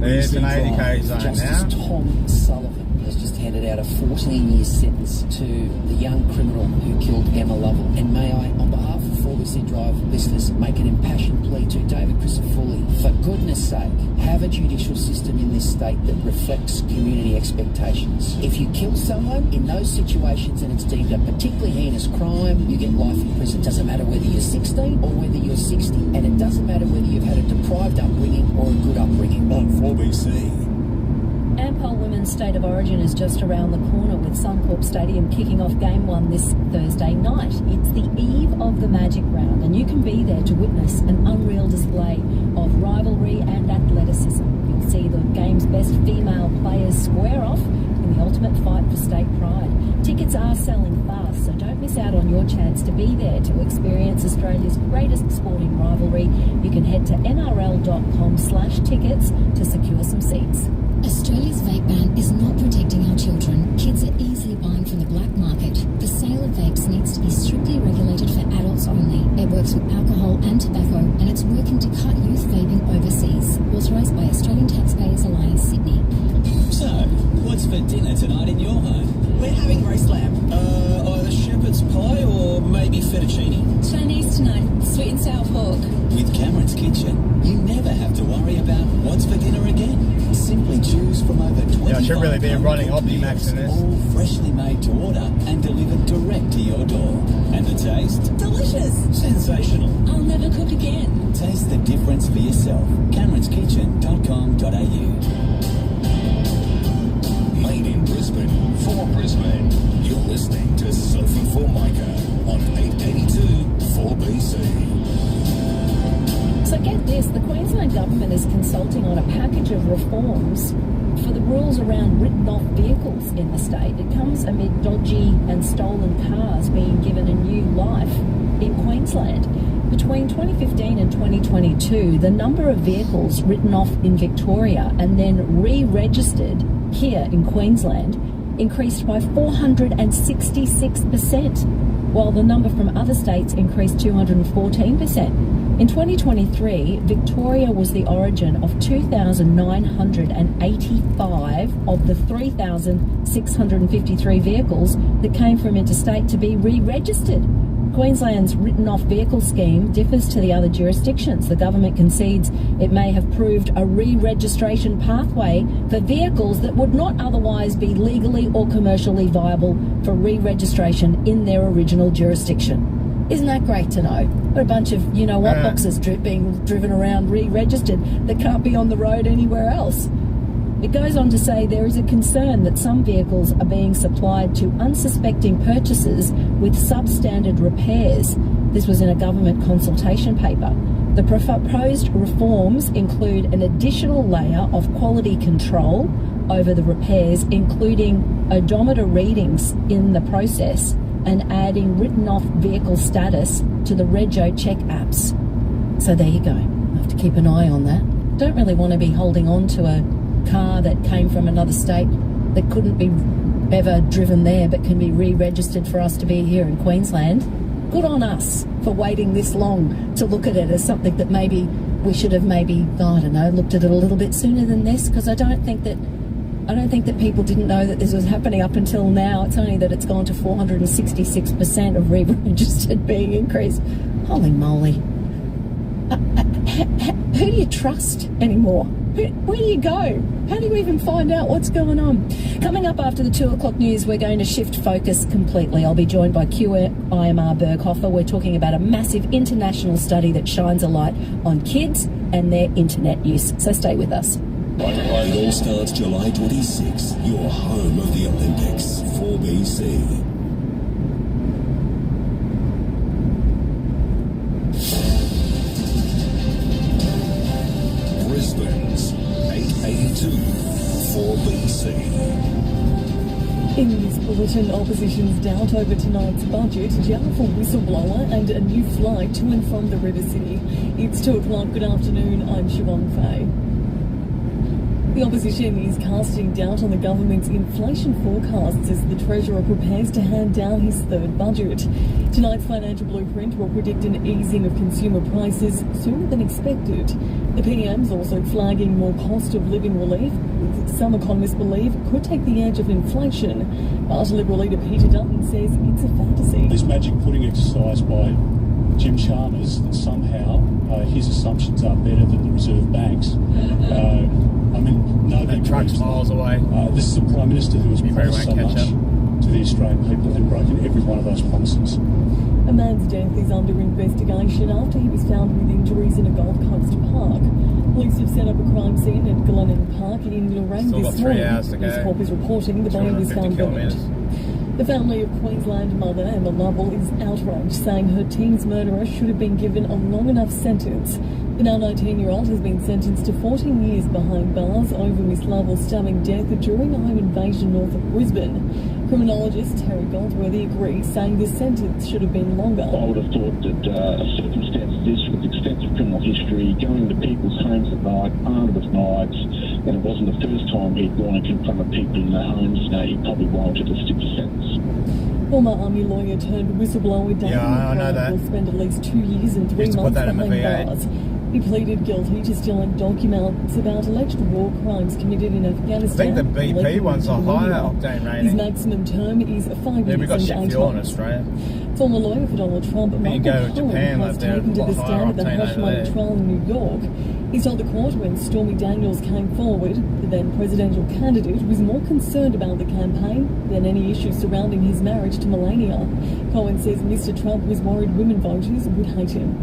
There's an 80k zone Justice now. Tom Sullivan has just handed out a 14-year sentence to the young criminal who killed Emma Lovell. And may I, on behalf of 4BC Drive listeners, make an impassioned plea to David Crisafulli, for goodness sake, have a judicial system in this state that reflects community expectations. If you kill someone in those situations and it's deemed a particularly heinous crime, you get life in prison. Doesn't matter whether you're 16 or whether you're 60. And it doesn't matter whether you've had a deprived upbringing or a good upbringing. On 4BC. Ampol Women's State of Origin is just around the corner, with Suncorp Stadium kicking off Game 1 this Thursday night. It's the eve of the Magic Round, and you can be there to witness an unreal display of rivalry and athleticism. You'll see the game's best female players square off in the ultimate fight for state pride. Tickets are selling fast, so don't miss out on your chance to be there to experience Australia's greatest sporting rivalry. You can head to nrl.com/tickets to secure some seats. Australia's vape ban is not protecting our children. Kids are easily buying from the black market. The sale of vapes needs to be strictly regulated for adults only. It works with alcohol and tobacco, and it's working to cut youth vaping overseas. Authorised by Australian Taxpayers Alliance, Sydney. So, what's for dinner tonight in your home? We're having fettuccine. Chinese tonight, sweet and sour pork. With Cameron's Kitchen, you never have to worry about what's for dinner again. Simply choose from over 25 Yeah, I should really be running Optimax in this. all freshly made to order and delivered direct to your door. And the taste? Delicious. Sensational. I'll never cook again. Taste the difference for yourself. CameronsKitchen.com.au. Made in Brisbane, for Brisbane. You're listening to Sophie Formica on 882 4BC. So get this, the Queensland government is consulting on a package of reforms for the rules around written-off vehicles in the state. It comes amid dodgy and stolen cars being given a new life in Queensland. Between 2015 and 2022, the number of vehicles written off in Victoria and then re-registered here in Queensland increased by 466%, while the number from other states increased 214%. In 2023, Victoria was the origin of 2,985 of the 3,653 vehicles that came from interstate to be re-registered. Queensland's written-off vehicle scheme differs to the other jurisdictions. The government concedes it may have proved a re-registration pathway for vehicles that would not otherwise be legally or commercially viable for re-registration in their original jurisdiction. Isn't that great to know? What a bunch of you-know-what boxes being driven around re-registered that can't be on the road anywhere else. It goes on to say there is a concern that some vehicles are being supplied to unsuspecting purchasers with substandard repairs. This was in a government consultation paper. The proposed reforms include an additional layer of quality control over the repairs, including odometer readings in the process, and adding written-off vehicle status to the Rego check apps. So there you go. I have to keep an eye on that. Don't really want to be holding on to a car that came from another state that couldn't be ever driven there but can be re-registered for us to be here in Queensland. Good on us for waiting this long to look at it as something that maybe we should have looked at it a little bit sooner than this, because I don't think that people didn't know that this was happening up until now. It's only that it's gone to 466% of re-registered being increased. Holy moly. Who do you trust anymore? Where do you go? How do you even find out what's going on? Coming up after the 2 o'clock news, we're going to shift focus completely. I'll be joined by QIMR Berghofer. We're talking about a massive international study that shines a light on kids and their internet use. So stay with us. It all starts July 26, your home of the Olympics, 4BC. Brisbane's 882 4BC. In this bulletin, opposition's doubt over tonight's budget, jail for whistleblower and a new flight to and from the River City. It's 2 o'clock. Good afternoon. I'm Siobhan Fay. The opposition is casting doubt on the government's inflation forecasts as the Treasurer prepares to hand down his third budget. Tonight's financial blueprint will predict an easing of consumer prices sooner than expected. The PM's also flagging more cost of living relief, which some economists believe could take the edge of inflation. But Liberal leader Peter Dutton says it's a fantasy. This magic pudding exercise by Jim Chalmers that somehow his assumptions are better than the Reserve Bank's. Nobody truck's miles away. This is a Prime Minister who has promised so much to the Australian people and broken every one of those promises. A man's death is under investigation after he was found with injuries in a Gold Coast park. Police have set up a crime scene at Glennon Park in Lorraine this morning. News Corp is reporting the body was found buried. The family of Queensland mother Emma Lovell is outraged, saying her teen's murderer should have been given a long enough sentence. The now 19-year-old has been sentenced to 14 years behind bars over Miss Lovell's stunning death during a home invasion north of Brisbane. Criminologist Terry Goldsworthy agrees, saying the sentence should have been longer. I would have thought that a circumstance of this, with extensive criminal history, going to people's homes at night, armed with knives, and it wasn't the first time he'd gone and confronted people in their homes, he probably warranted a stiffer sentence. Former Army lawyer turned whistleblower David will spend at least 2 years and 3 months behind bars. He pleaded guilty to stealing documents about alleged war crimes committed in I Afghanistan. think the BP one's a higher octane His rating. maximum term is 5 years We've got and shit 8 fuel in months. Australia. Former lawyer for Donald Trump, You Michael go to Cohen, Japan, has like they're taken to a the lot stand higher at the octane over Hashemite there. trial in New York. He told the court when Stormy Daniels came forward, the then presidential candidate was more concerned about the campaign than any issue surrounding his marriage to Melania. Cohen says Mr. Trump was worried women voters would hate him.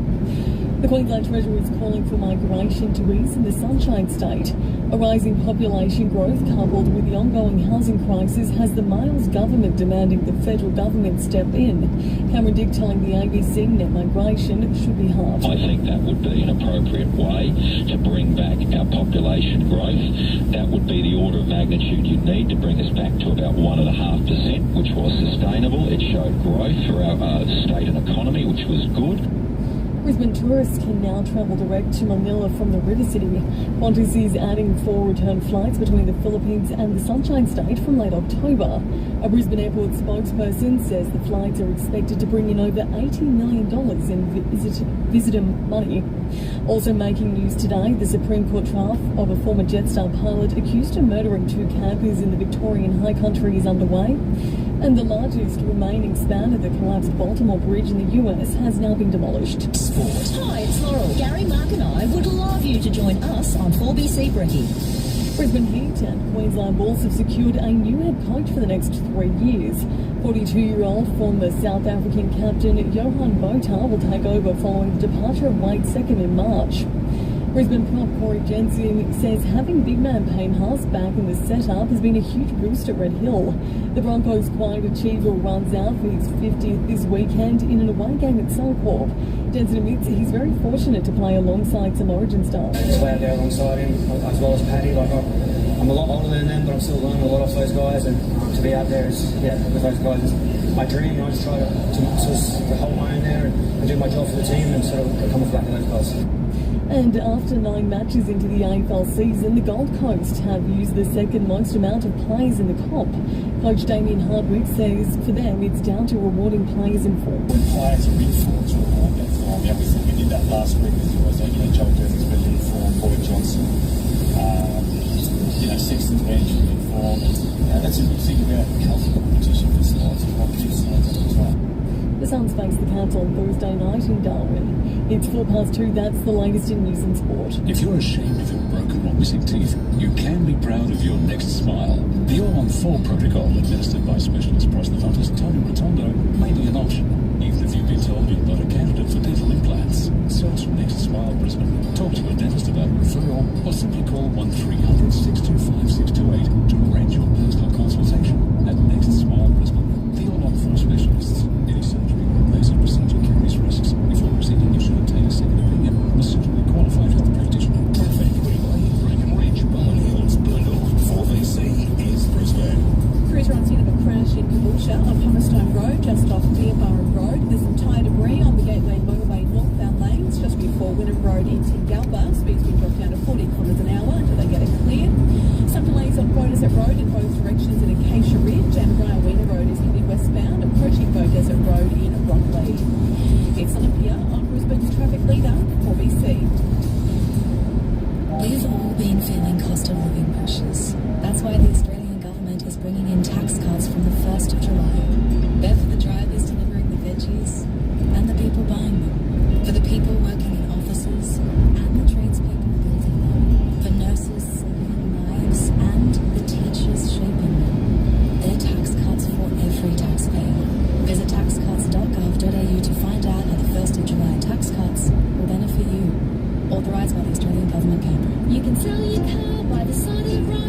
The Queensland Treasurer is calling for migration to ease in the Sunshine State. A rising population growth coupled with the ongoing housing crisis has the Miles government demanding the federal government step in. Cameron Dick telling the ABC net migration should be halved. I think that would be an appropriate way to bring back our population growth. That would be the order of magnitude you'd need to bring us back to about 1.5%, which was sustainable. It showed growth for our state and economy, which was good. Brisbane tourists can now travel direct to Manila from the River City. Qantas is adding 4 return flights between the Philippines and the Sunshine State from late October. A Brisbane Airport spokesperson says the flights are expected to bring in over $80 million in visitor money. Also making news today, the Supreme Court trial of a former Jetstar pilot accused of murdering 2 campers in the Victorian High Country is underway. And the largest remaining span of the collapsed Baltimore Bridge in the US has now been demolished. Hi, it's Laurel. Gary, Mark and I would love you to join us on 4BC Brekkie. Brisbane Heat and Queensland Bulls have secured a new head coach for the next 3 years. 42-year-old former South African captain Johan Botha will take over following the departure of Wade Second in March. Brisbane prop Corey Jensen says having big man Payne Haas back in the setup has been a huge boost at Red Hill. The Broncos' quiet achiever runs out for his 50th this weekend in an away game at Suncorp. Jensen admits he's very fortunate to play alongside some Origin stars. Just play out there alongside him, as well as Paddy. I'm a lot older than them, but I'm still learning a lot off those guys, and to be out there with those guys is my dream. I just try to hold my own there and do my job for the team and sort of come off the back of those guys. And after 9 matches into the AFL season, the Gold Coast have used the second most amount of players in the comp. Coach Damien Hardwick says for them it's down to rewarding players in form. When players are in form, to reward that form. We did that last week as well. So, Joel Devon's been in form, Boyd Johnson, Sexton's been in form. That's a good thing about healthy competition for sides and what keeps sides at the top. The Suns face the Cats on Thursday night in Darwin. It's 2:04. That's the latest in news and sport. If you're ashamed of your broken or missing teeth, you can be proud of your next smile. The All-on-4 protocol administered by specialist prosthodontist Tony Rotondo may be an option, even if you've been told you're not a candidate for dental implants. Search Next Smile Brisbane. Talk to a dentist about a referral or simply call 1300 625 628 to arrange your personal consultation at Next Smile Brisbane. The All-on-4 specialists. Any surgery or invasive procedure carries risks. Before proceeding, you should obtain a second opinion from a suitably qualified health practitioner. Traffic relay, Breckenridge, Barn Hills, Burnell. 4BC is Brisbane. Crews are on scene of a crash in Caboolture on Hummerstone Road, just off Beerburn Road. There's some tyre debris on the Gateway motorway northbound lanes, just before Wynnum Road into Galba. Speed's been dropped down to 40 km an hour until they get it cleared. Some delays on Beaudesert Road in both directions at Acacia Ridge, and Ryan Road is heading westbound, approaching Beaudesert Road in Rockley. It's Olympia on Brisbane's traffic leader, 4BC. We've all been feeling cost of living pressures. That's why the Australian government is bringing in tax cuts from the 1st of July. They're for the drivers delivering the veggies and the people buying them. For the people working in offices and the tradespeople building them. For nurses saving lives and the teachers shaping them. They're tax cuts for every taxpayer. Visit taxcuts.gov.au to find out how the 1st of July tax cuts will benefit you. Authorised by the Australian Government, Canberra. You can sell your car by the side of the road.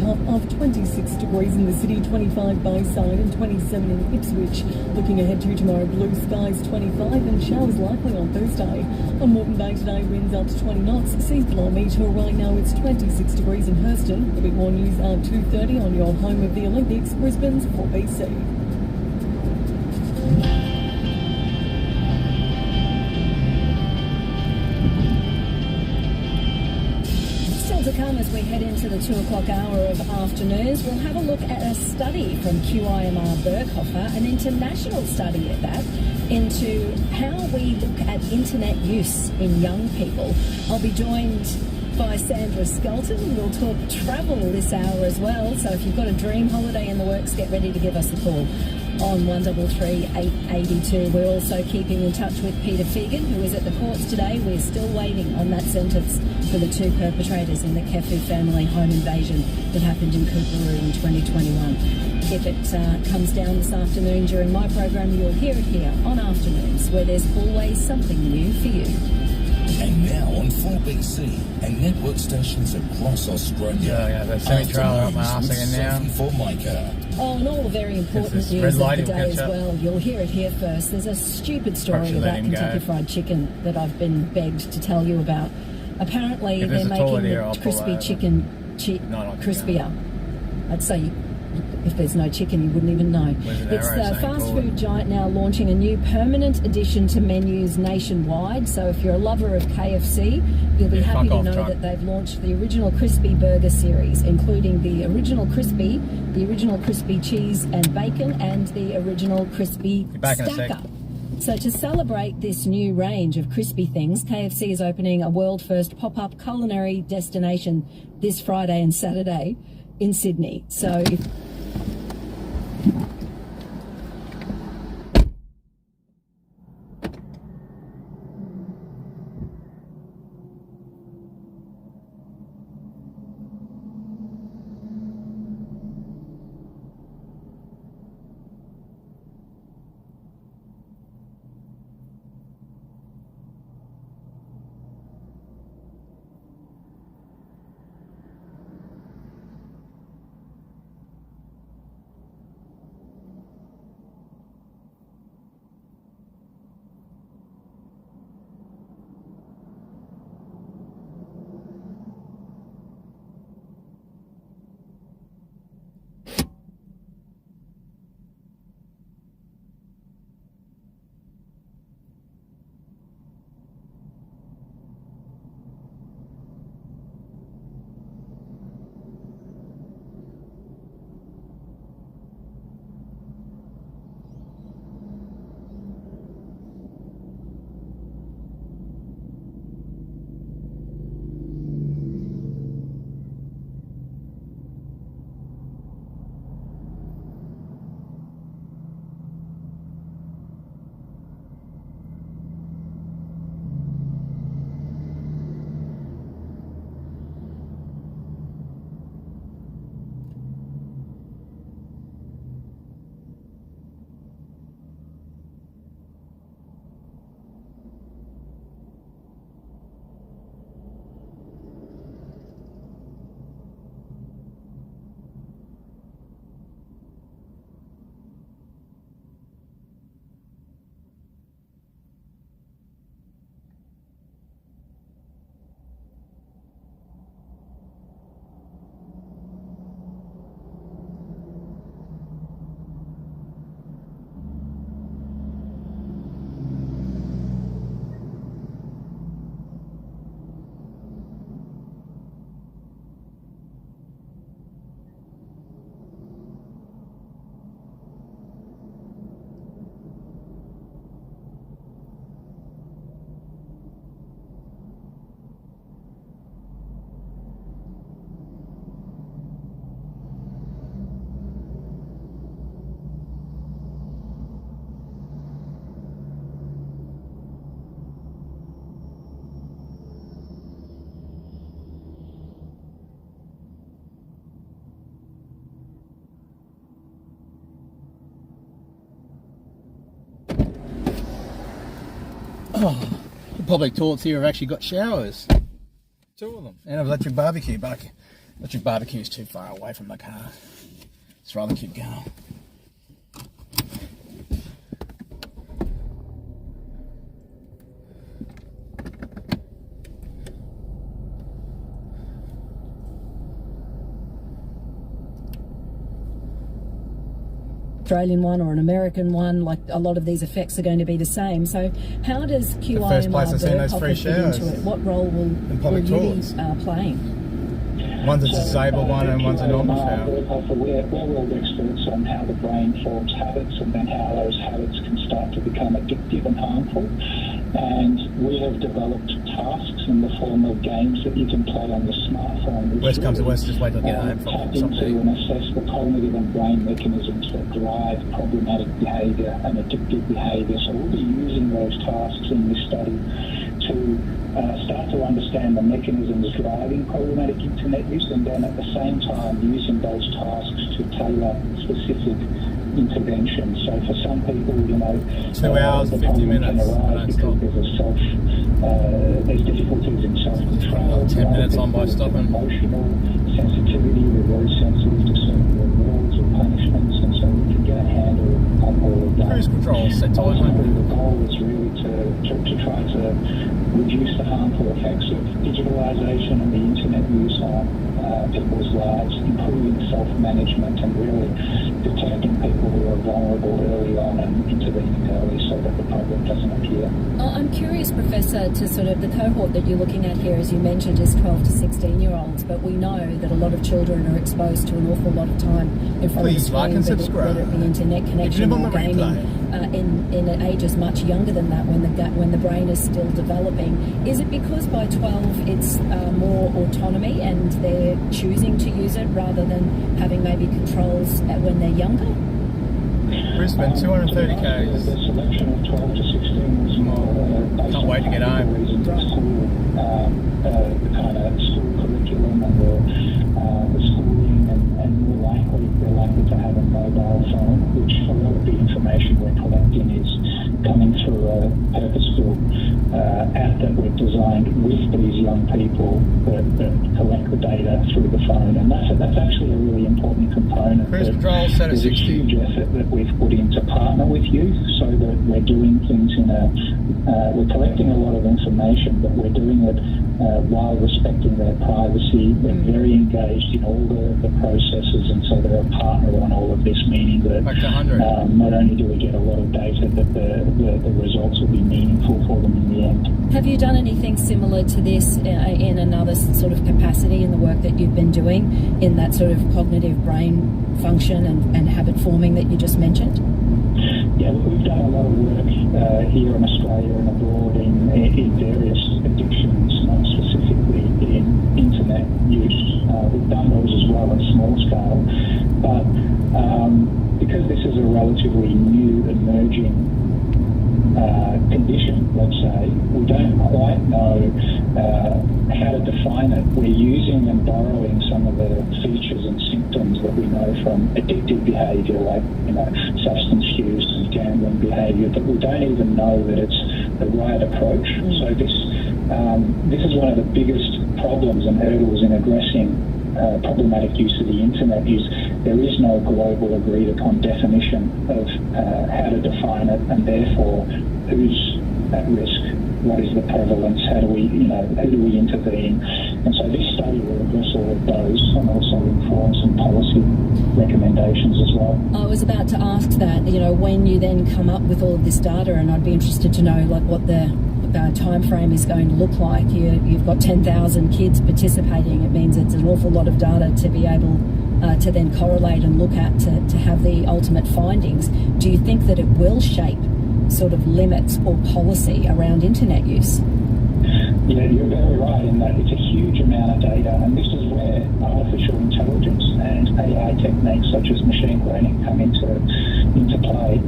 top of 26 degrees in the city, 25 Bayside and 27 in Ipswich. Looking ahead to tomorrow, blue skies 25 and showers likely on Thursday. On Moreton Bay today, winds up to 20 knots, seas below metre. Right now it's 26 degrees in Hurston. A bit more news at 2:30 on your home of the Olympics, Brisbane's 4BC. To come as we head into the 2 o'clock hour of afternoons, we'll have a look at a study from QIMR Berghofer, an international study at that, into how we look at internet use in young people. I'll be joined by Sandra Skelton. We'll talk travel this hour as well, so if you've got a dream holiday in the works, get ready to give us a call on 133 882. We're also keeping in touch with Peter Fegan, who is at the courts today. We're still waiting on that sentence for the 2 perpetrators in the Kefu family home invasion that happened in Coorparoo in 2021. If it comes down this afternoon during my program, you'll hear it here on Afternoons, where there's always something new for you. And now on 4BC and network stations across Australia. Yeah, the semi-trailer up my arse again now. For Micah. Oh, and all the very important news of the day as well. You'll hear it here first. There's a stupid story about Kentucky Fried Chicken that I've been begged to tell you about. Apparently, they're making the crispy chicken crispier. I'd say if there's no chicken, you wouldn't even know. It's the fast food giant now launching a new permanent addition to menus nationwide. So if you're a lover of KFC, you'll be happy to know that they've launched the original crispy burger series, including the original crispy cheese and bacon, and the original crispy stacker. So to celebrate this new range of crispy things, KFC is opening a world-first pop-up culinary destination this Friday and Saturday in Sydney. So if The public toilets here have actually got showers. 2 of them. And an electric barbecue back Electric barbecue's too far away from the car. Let's rather keep going. Australian one or an American one, like a lot of these effects are going to be the same. So how does QIMR fit into it? What role will you be playing? One's a disabled one and one's a normal shower. We're world experts on how the brain forms habits and then how those habits can start to become addictive and harmful. And we have developed tasks in the form of games that you can play on your smartphone. Worst comes to worst, just wait till I get home from tap into and assess the cognitive and brain mechanisms that drive problematic behaviour and addictive behaviour. So we'll be using those tasks in this study to start to understand the mechanisms driving problematic internet use, and then at the same time using those tasks to tailor specific interventions. So for some people, 2 hours, 50 minutes. There's difficulties in self-control. 10 minutes on by stopping. Emotional sensitivity, we're very sensitive to certain rewards or punishments, and so we can get a handle on all of that. Cruise control set to ultimately, the goal is really to try to reduce the harmful effects of digitalisation and the internet use on people's lives, improving self-management and really detecting people who are vulnerable early on and intervening early so that the problem doesn't appear. I'm curious, Professor, to sort of the cohort that you're looking at here, as you mentioned, is 12 to 16-year-olds, but we know that a lot of children are exposed to an awful lot of time in front of the screen, whether it be internet connection or gaming, in ages much younger than that, when the brain is still developing. Is it because by 12 it's more autonomy and they're choosing to use it rather than having maybe controls when they're younger? Brisbane, 230 k's. The selection of 12 to 16 was more can't wait to get home. The kind of school curriculum and the schooling, and more likely they're likely to have a mobile phone, which a lot of the information we're collecting is coming through a purpose-built app that we've designed with these young people that collect the data through the phone, and that's actually a really important component. Cruise control set at 60. There's a huge effort that we've put in to partner with youth so that we're doing things we're collecting a lot of information, but we're doing it while respecting their privacy. They're very engaged in all the processes, and so they're a partner on all of this, meaning that not only do we get a lot of data, but the results will be meaningful for them in the end. Have you done anything similar to this in another sort of capacity in the work that you've been doing in that sort of cognitive brain function and habit forming that you just mentioned? Yeah, we've done a lot of work here in Australia and abroad in various addictions, specifically in internet use. We've done those as well on a small scale, but because this is a relatively new emerging condition, let's say, we don't quite know how to define it. We're using and borrowing some of the features and symptoms that we know from addictive behaviour, like substance use and gambling behaviour, but we don't even know that it's the right approach. So this is one of the biggest problems and hurdles in addressing problematic use of the internet. Is there is no global agreed upon definition of how to define it, and therefore who's at risk, what is the prevalence, how do we intervene, and so this study will address all of those and also inform some policy recommendations as well. I was about to ask that, when you then come up with all of this data, and I'd be interested to know what the time frame is going to look like. You've got 10,000 kids participating. It means it's an awful lot of data to be able to then correlate and look at to have the ultimate findings. Do you think that it will shape sort of limits or policy around internet use? Yeah, you're very right in that it's a huge amount of data, and this is where artificial intelligence and AI techniques such as machine learning come into play.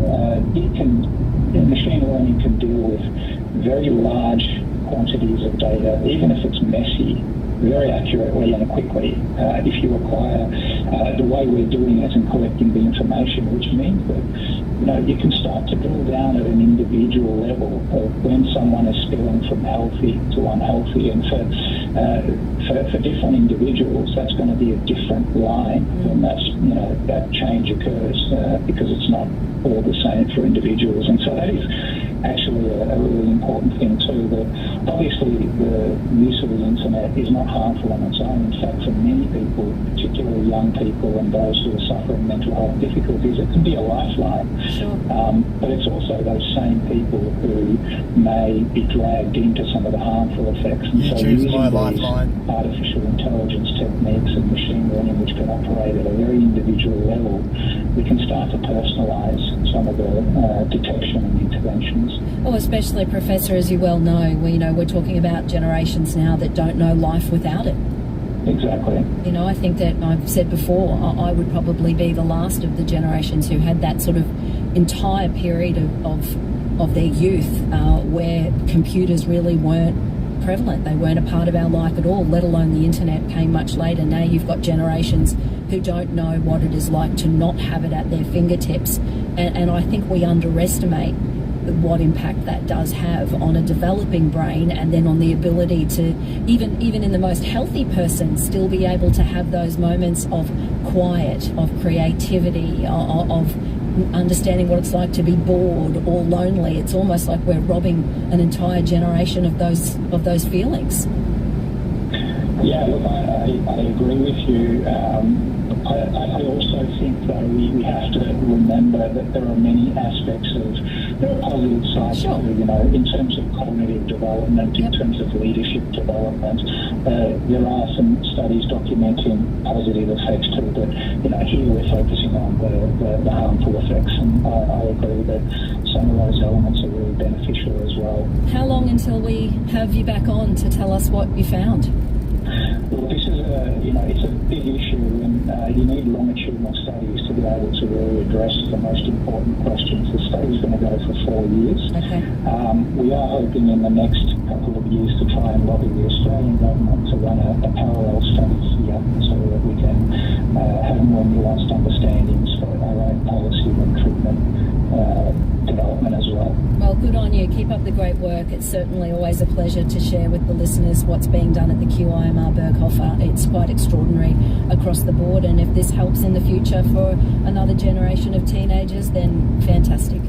Machine learning can deal with very large quantities of data, even if it's messy, very accurately and quickly if you acquire the way we're doing it and collecting the information, which means that you can start to drill down at an individual level of when someone is spilling from healthy to unhealthy. And for For different individuals, that's going to be a different line when that change occurs because it's not all the same for individuals. And so that is actually a really important thing too, that obviously the use of the internet is not harmful on its own. In fact, for many people, particularly young people and those who are suffering mental health difficulties, it can be a lifeline. Sure. But it's also those same people who may be dragged into some of the harmful effects. And so using these artificial intelligence techniques and machine learning, which can operate at a very individual level, we can start to personalise some of the detection and interventions. Oh, especially, Professor, as you well know, we're talking about generations now that don't know life without it. Exactly. I think that I've said before, I would probably be the last of the generations who had that sort of entire period of their youth where computers really weren't prevalent. They weren't a part of our life at all, let alone the internet came much later. Now you've got generations who don't know what it is like to not have it at their fingertips. And I think we underestimate what impact that does have on a developing brain, and then on the ability to, even in the most healthy person, still be able to have those moments of quiet, of creativity, of understanding what it's like to be bored or lonely. It's almost like we're robbing an entire generation of those feelings. Yeah, look, I agree with you. I also think, though, we have to remember that there are many aspects there are positive sides too, in terms of cognitive development, in terms of leadership development. There are some studies documenting positive effects too, but, here we're focusing on the harmful effects, and I agree that some of those elements are really beneficial as well. How long until we have you back on to tell us what you found? Well, this is it's a big issue, and you need longitudinal studies to be able to really address the most important questions. The study is going to go for 4 years. Okay. We are hoping in the next couple of years to try and lobby the Australian government to run a parallel study here so that we can have more nuanced understandings for our own policy and treatment development as well. Well, good on you. Keep up the great work. It's certainly always a pleasure to share with the listeners what's being done at the QIMR Berghofer. It's quite extraordinary across the board, and if this helps in the future for another generation of teenagers, then fantastic.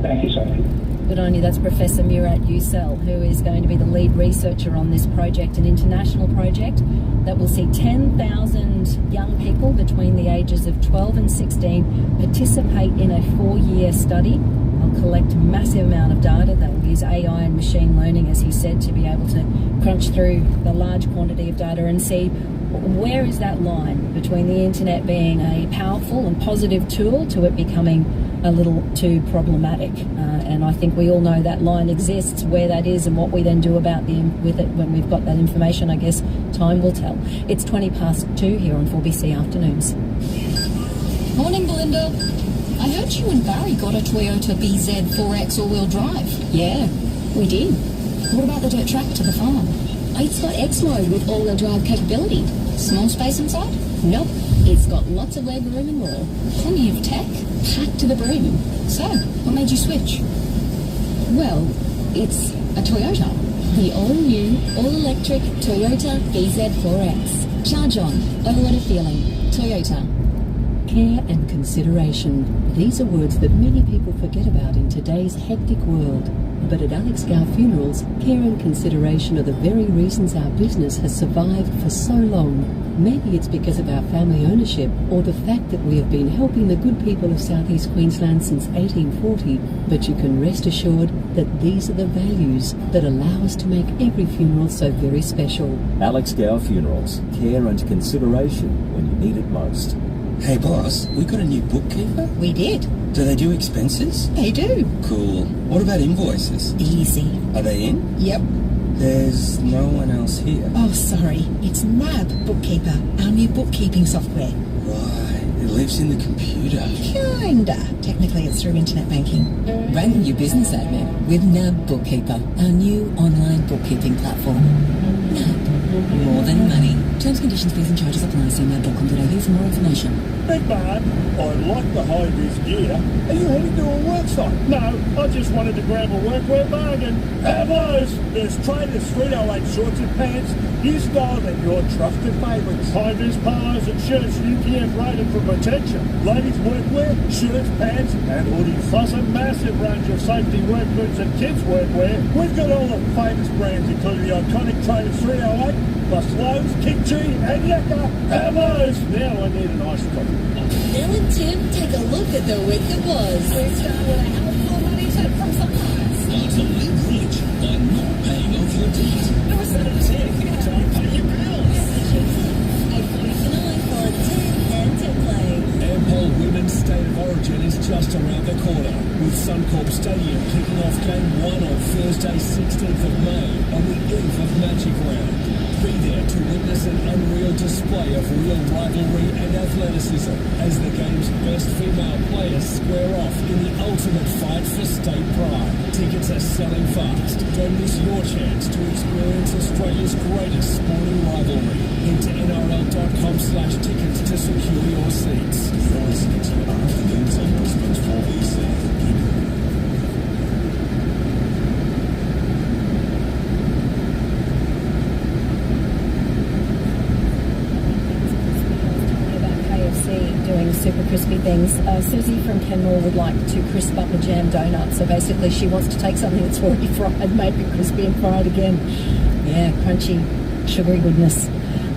Thank you, Sophie. Good on you. That's Professor Murat Yücel, who is going to be the lead researcher on this project, an international project that will see 10,000 young people between the ages of 12 and 16 participate in a 4-year study. They'll collect a massive amount of data. They'll use AI and machine learning, as he said, to be able to crunch through the large quantity of data and see where is that line between the internet being a powerful and positive tool to it becoming a little too problematic. And I think we all know that line exists. Where that is and what we then do about with it when we've got that information, I guess time will tell. It's 2:20 here on 4BC Afternoons. Morning, Belinda. I heard you and Barry got a Toyota BZ4X all-wheel drive. Yeah, we did. What about the dirt track to the farm? It's got X-Mode with all-wheel drive capability. Small space inside? Nope. It's got lots of leg room and more. Plenty of tech, packed to the brim. So, what made you switch? Well, it's a Toyota. The all-new, all-electric Toyota BZ4X. Charge on. Oh, what a feeling. Toyota. Care and consideration. These are words that many people forget about in today's hectic world. But at Alex Gow Funerals, care and consideration are the very reasons our business has survived for so long. Maybe it's because of our family ownership, or the fact that we have been helping the good people of Southeast Queensland since 1840, but you can rest assured that these are the values that allow us to make every funeral so very special. Alex Gow Funerals, care and consideration when you need it most. Hey boss, we got a new bookkeeper? We did. Do they do expenses? They do. Cool. What about invoices? Easy. Are they in? Yep. There's no one else here. Oh, sorry. It's NAB Bookkeeper, our new bookkeeping software. Right. It lives in the computer. Kinda. Technically, it's through internet banking. Run your business admin with NAB Bookkeeper, our new online bookkeeping platform. NAB. More than money. Terms, conditions, fees and charges apply. See nav.com.au for more information. Big man, I like the high-vis gear. Are you heading to a work site? No, I just wanted to grab a workwear bargain. Have those! There's Traders 308 shorts and pants, new style and your trusted favourites. High-vis polos and shirts UPF rated for protection. Ladies workwear, shirts, pants and hoodies. Plus a massive range of safety work boots and kids workwear. We've got all the famous brands including the iconic Traders 308, plus Lowe's, Kicktree and Yakka. Have those! Now I need an iced coffee. Bill and Tim take a look at the week that was. We start with a helpful money tip from Sunrise. Start to live rich by not paying off your debt. No, it's not a tip. Don't pay your bills. $8.49 for a 10 and 10 play. Ampol Women's State of Origin is just around the corner, with Suncorp Stadium kicking off Game 1 on Thursday 16th of May on the eve of Magic Round. Be there to witness an unreal display of real rivalry and athleticism as the game's best female players square off in the ultimate fight for state pride. Tickets are selling fast. Don't miss your chance to experience Australia's greatest sporting rivalry. Head to nrl.com/tickets to secure your seats. You're listening to Afternoons on Brisbane's 4BC. Doing super crispy things. Susie from Kenmore would like to crisp up a jam donut. So basically she wants to take something that's already fried, make it crispy and fry it again. Yeah, crunchy, sugary goodness.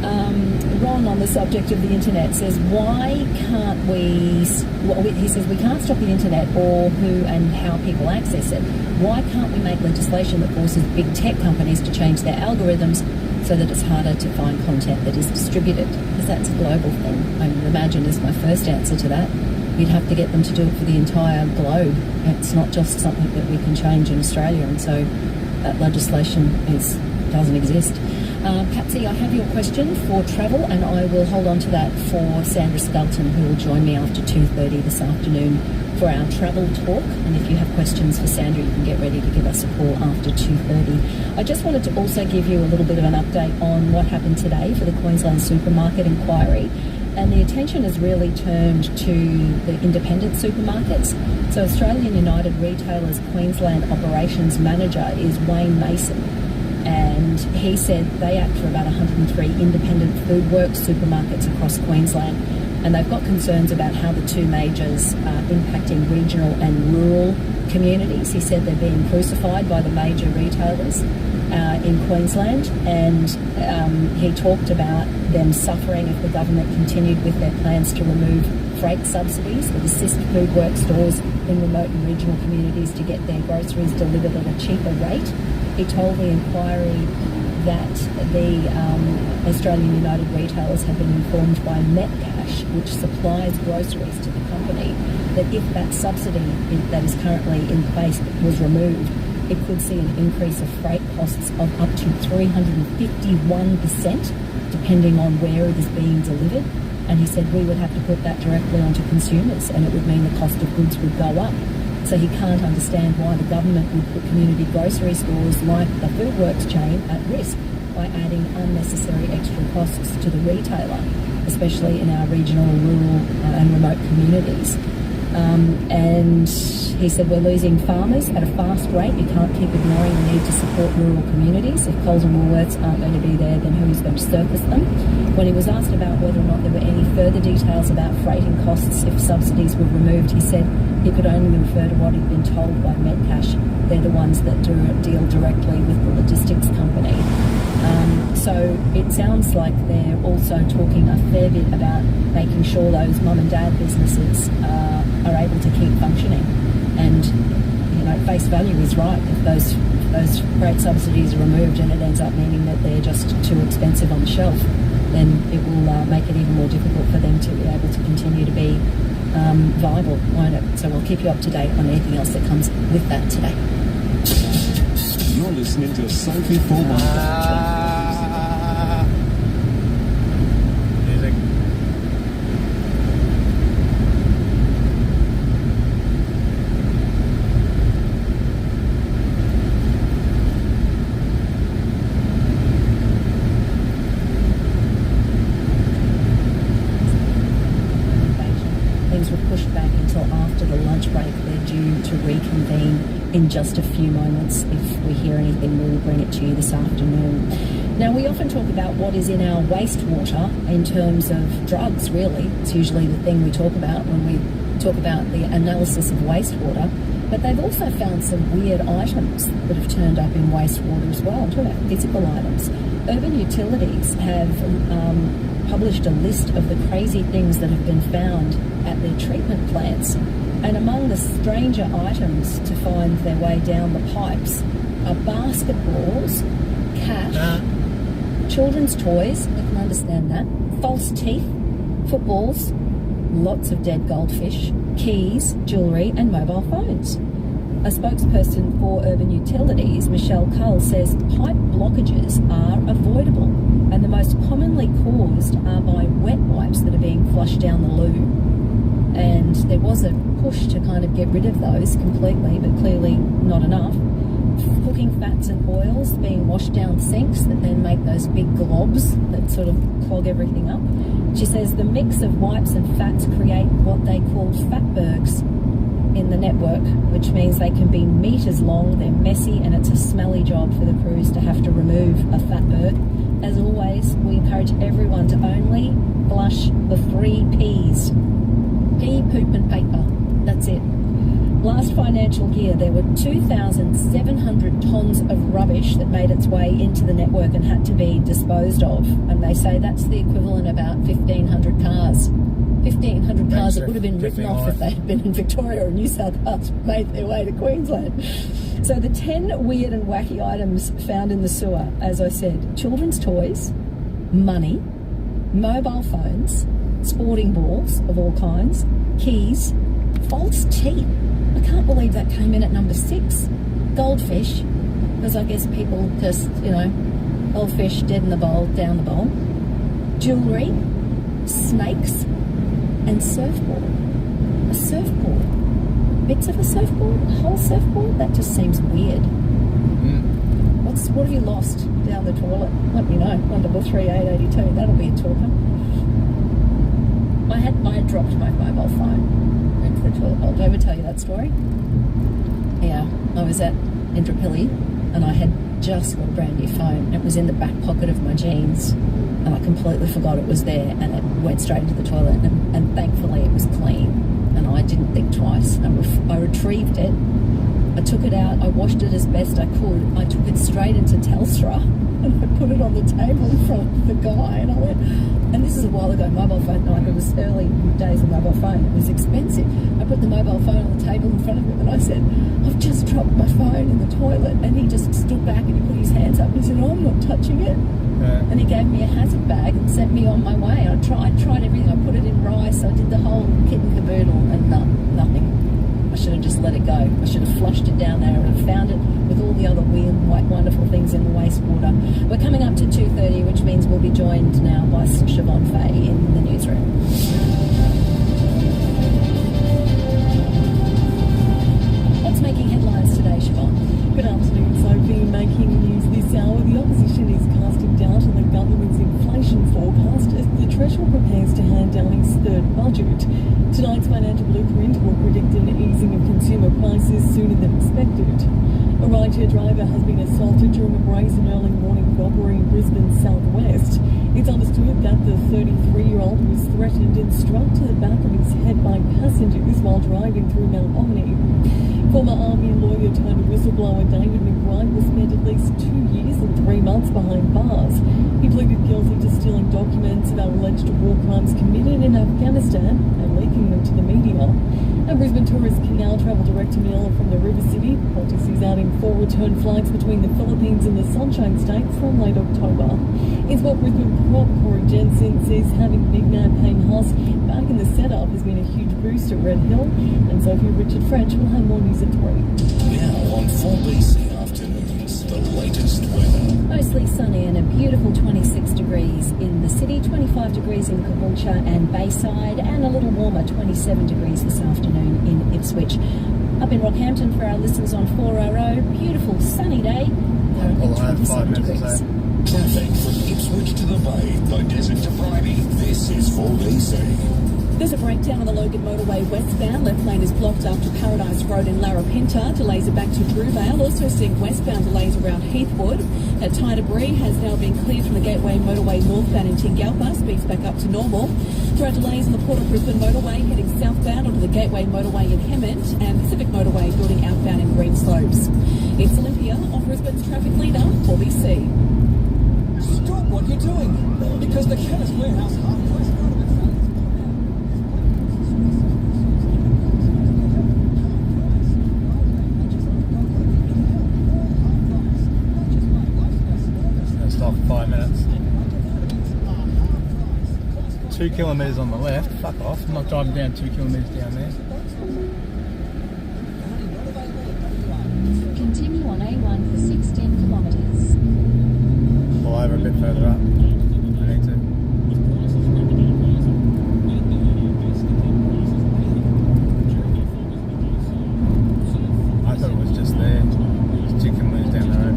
Ron, on the subject of the internet, says, why can't we... Well, he says, we can't stop the internet or who and how people access it. Why can't we make legislation that forces big tech companies to change their algorithms so that it's harder to find content that is distributed? Because that's a global thing, I would imagine, is my first answer to that. You'd have to get them to do it for the entire globe. It's not just something that we can change in Australia, and so that legislation doesn't exist. Patsy, I have your question for travel, and I will hold on to that for Sandra Skelton, who will join me after 2:30 this afternoon for our travel talk. And if you have questions for Sandra, you can get ready to give us a call after 2:30. I just wanted to also give you a little bit of an update on what happened today for the Queensland supermarket inquiry. And the attention has really turned to the independent supermarkets. So Australian United Retailers Queensland Operations Manager is Wayne Mason. And he said they act for about 103 independent food works supermarkets across Queensland. And they've got concerns about how the two majors are impacting regional and rural communities. He said they're being crucified by the major retailers in Queensland, and he talked about them suffering if the government continued with their plans to remove freight subsidies that assist food work stores in remote and regional communities to get their groceries delivered at a cheaper rate. He told the inquiry that the Australian United Retailers have been informed by Metcash, which supplies groceries to the company, that if that subsidy that is currently in place was removed, it could see an increase of freight costs of up to 351%, depending on where it is being delivered. And he said we would have to put that directly onto consumers, and it would mean the cost of goods would go up. So he can't understand why the government would put community grocery stores like the Food Works chain at risk by adding unnecessary extra costs to the retailer, especially in our regional, rural and remote communities. And he said we're losing farmers at a fast rate. You can't keep ignoring the need to support rural communities. If Coles and Woolworths aren't going to be there, then who is going to surface them? When he was asked about whether or not there were any further details about freighting costs if subsidies were removed, he said he could only refer to what he'd been told by Metcash. They're the ones that deal directly with the logistics company. So it sounds like they're also talking a fair bit about making sure those mum and dad businesses are able to keep functioning. And, you know, face value is right. If those freight subsidies are removed and it ends up meaning that they're just too expensive on the shelf, then it will make it even more difficult for them to be able to continue to be viable, won't it? So we'll keep you up to date on anything else that comes with that today. You're listening to Sophie Formica. Music. after the lunch break. They're due to reconvene in just a few moments. If we hear anything, we'll bring it to you this afternoon. Now, we often talk about what is in our wastewater in terms of drugs, really. It's usually the thing we talk about when we talk about the analysis of wastewater. But they've also found some weird items that have turned up in wastewater as well. I'm talking about physical items. Urban Utilities have published a list of the crazy things that have been found at their treatment plants. And among the stranger items to find their way down the pipes are basketballs, cash, children's toys, I can understand that, false teeth, footballs, lots of dead goldfish, keys, jewellery and mobile phones. A spokesperson for Urban Utilities, Michelle Cull, says pipe blockages are avoidable and the most commonly caused are by wet wipes that are being flushed down the loo. And there was a push to kind of get rid of those completely, but clearly not enough. Cooking fats and oils being washed down sinks that then make those big globs that sort of clog everything up. She says the mix of wipes and fats create what they call fatbergs in the network, which means they can be meters long, they're messy, and it's a smelly job for the crews to have to remove a fatberg. As always, we encourage everyone to only flush the 3 Ps. Pee, poop and paper. That's it. Last financial year, there were 2,700 tonnes of rubbish that made its way into the network and had to be disposed of. And they say that's the equivalent of about 1,500 cars. 1,500 cars that would have been written off if they had been in Victoria or New South Wales, made their way to Queensland. So the 10 weird and wacky items found in the sewer, as I said, children's toys, money, mobile phones, sporting balls of all kinds, keys, false teeth. I can't believe that came in at number 6. Goldfish, because I guess people just, old fish dead in the bowl, down the bowl. Jewellery, snakes, and surfboard. A surfboard. Bits of a surfboard? A whole surfboard? That just seems weird. What have you lost down the toilet? Let me know. 133 That'll be a talker. I had dropped my mobile phone into the toilet bowl. Did I ever tell you that story? Yeah, I was at Indooroopilly and I had just got a brand new phone. It was in the back pocket of my jeans and I completely forgot it was there and it went straight into the toilet and thankfully it was clean and I didn't think twice. I retrieved it, I took it out, I washed it as best I could, I took it straight into Telstra and I put it on the table in front of the guy and I went, and this is a while ago, mobile phone, it was early days of mobile phone, it was expensive. I put the mobile phone on the table in front of him and I said, I've just dropped my phone in the toilet, and he just stood back and he put his hands up and he said, I'm not touching it. And he gave me a hazard bag and sent me on my way. I tried everything, I put it in rice, I did the whole kit and caboodle and nothing. I should have just let it go. I should have flushed it down there and found it with all the other weird, wonderful things in the wastewater. We're coming up to 2:30, which means we'll be joined now by Siobhan Fay in the newsroom. What's making headlines today, Siobhan? Good afternoon, Sophie. Making news this hour, the opposition is casting doubt on the government's inflation forecast as the Treasurer prepares to hand down his third budget. Tonight's financial blueprint will predict an easing of consumer prices sooner than expected. A rideshare driver has been assaulted during a brazen early morning robbery in Brisbane southwest. It's understood that the 33-year-old was threatened and struck to the back of his head by passengers while driving through Mount Omni. Former Army lawyer turned whistleblower David McBride will spend at least 2 years and 3 months behind bars. He pleaded guilty to stealing documents about alleged war crimes committed in Afghanistan and leaking them to the media. And Brisbane tourists can now travel direct to Manila from the River City. Qantas is adding 4 return flights between the Philippines and the Sunshine State from late October. In sport, Brisbane prop Corey Jensen says having big man Payne Haas back in the setup has been a huge boost at Red Hill. And Sophie Richard French will have more news at 3. Now on 4BC Afternoons, the latest weather. Mostly sunny and a beautiful 26 degrees in the city, 25 degrees in Caboolture and Bayside, and a little warmer, 27 degrees this afternoon in Ipswich. Up in Rockhampton for our listeners on 4RO, beautiful sunny day, currently 27 degrees. Traffic from Ipswich to the Bay, by Desert to Bridie. This is 4BC. There's a breakdown on the Logan motorway westbound. Left lane is blocked after Paradise Road in Larapinta. Delays are back to Drewvale. Also seeing westbound delays around Heathwood. That tyre debris has now been cleared from the Gateway motorway northbound in Tingalpa. Speeds back up to normal. There are delays on the Port of Brisbane motorway heading southbound onto the Gateway motorway in Hemmant and Pacific motorway building outbound in Greenslopes. It's Olympia on Brisbane's traffic leader, 4BC. Stop what you're doing, because the Chemist Warehouse half-price Stop 5 minutes. 2 kilometres on the left. Fuck off. I'm not driving down 2 kilometres down there. Continue on A1 for 16 kilometres. Pull over a bit further up. I need to. I thought it was just there. It's 2 kilometres down the road.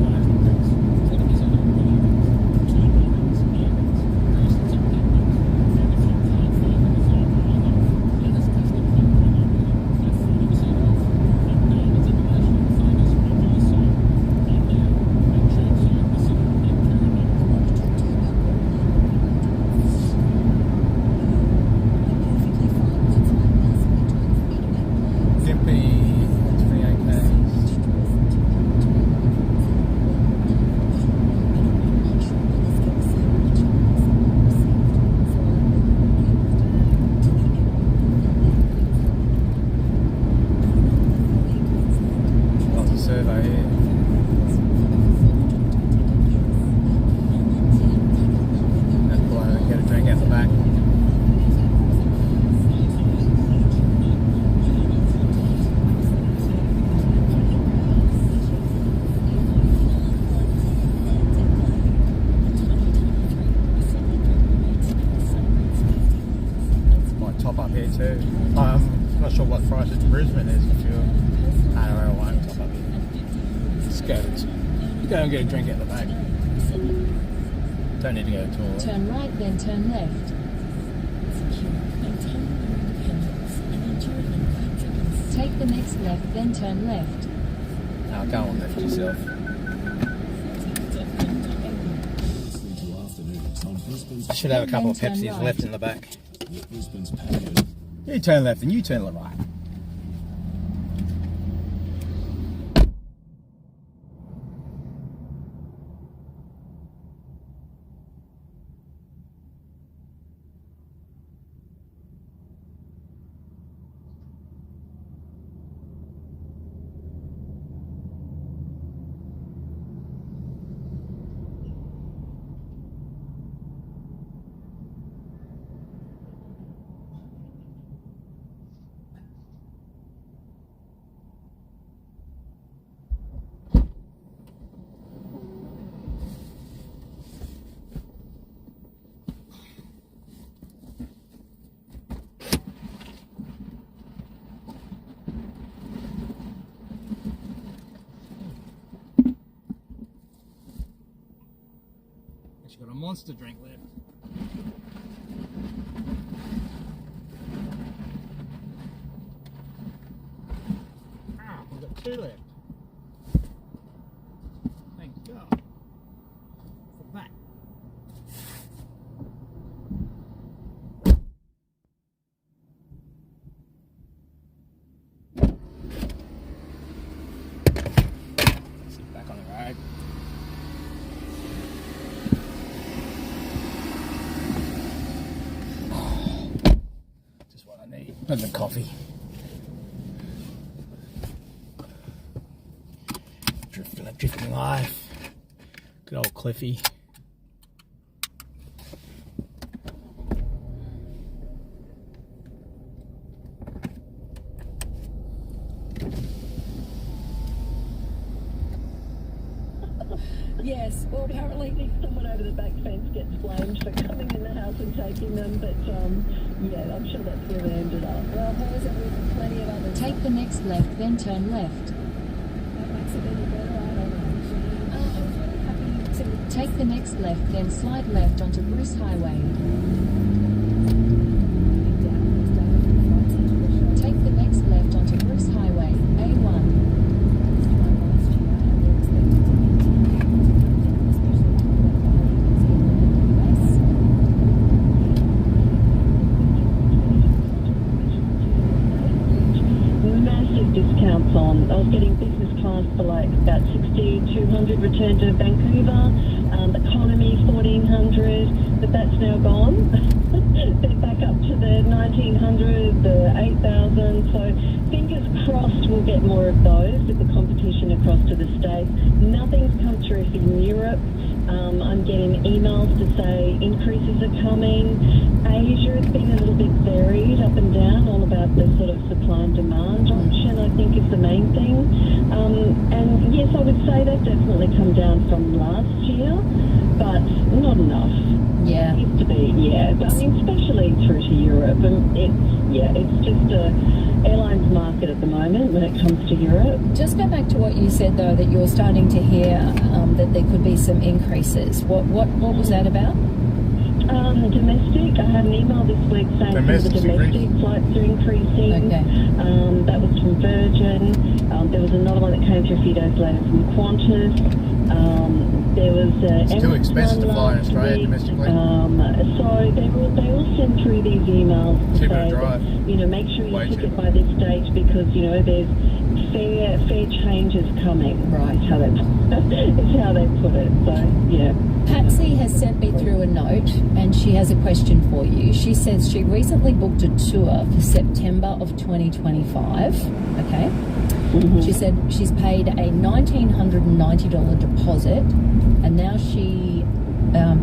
I'm not sure what price in Brisbane is if you're I won't top up here. Let's go and get a drink out the back. Don't need to go to the toilet. Turn right, then turn left. Take the next left, then turn left. Now go on left yourself. I should have a couple of Pepsis left in the back. You turn left and you turn right. Got a monster drink left. I've got 2 left. Thank God for that. Sit back on the road. And the coffee. Drifting life. Good old Cliffy. Yes, well, apparently someone over the back fence gets blamed for coming in the house and taking them, but yeah, I'm sure that's where they ended up. Well, how is it with plenty of others? Take the next left, then turn left. That makes it any better, I don't know. I was really happy to... Take the next left, then slide left onto Bruce Highway. 2000. So fingers crossed we'll get more of those with the competition across to the States. Nothing's come through in Europe. I'm getting emails to say increases are coming. Asia has been a little bit varied up and down, all about the sort of supply and demand option, I think, is the main thing. And yes, I would say they've definitely come down from last year, but not enough. Yeah. It used to be, yeah. But, I mean, especially through to Europe. And it's just a airlines market at the moment when it comes to Europe. Just go back to what you said, though, that you're starting to hear that there could be some increases. What was that about? Domestic. I had an email this week saying some of the domestic flights are increasing. Okay. That was from Virgin. There was another one that came through a few days later from Qantas. There was it's too expensive to fly in Australia domestically. So they all send through these emails to say that, make sure you tick it by this date because there's fair changes coming. Right. It's how they put it. So yeah. Patsy has sent me through a note and she has a question for you. She says she recently booked a tour for September of 2025. Okay. Mm-hmm. She said she's paid a $1,990 deposit and now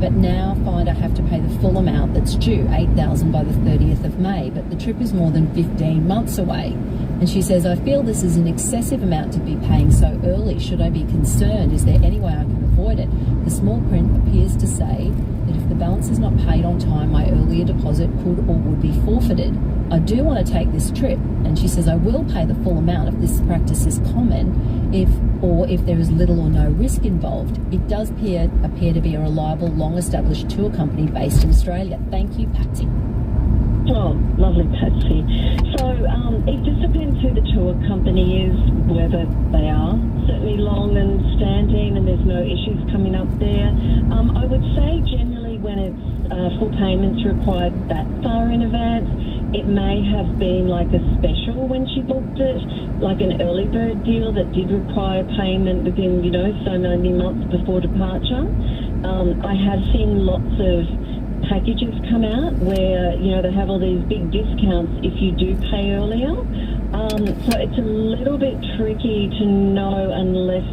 but now find I have to pay the full amount that's due, $8,000 by the 30th of May, but the trip is more than 15 months away. And she says, I feel this is an excessive amount to be paying so early. Should I be concerned? Is there any way I can avoid it? The small print appears to say that if the balance is not paid on time, my earlier deposit could or would be forfeited. I do want to take this trip. And she says, I will pay the full amount if this practice is common, if there is little or no risk involved. It does appear to be a reliable, long-established tour company based in Australia. Thank you, Patsy. Oh, lovely, Patsy. So it just depends who the tour company is, whether they are certainly long and standing and there's no issues coming up there. I would say generally when it's full payments required that far in advance, it may have been like a special when she booked it, like an early bird deal that did require payment within, so many months before departure. I have seen lots of packages come out where, they have all these big discounts if you do pay earlier. So it's a little bit tricky to know unless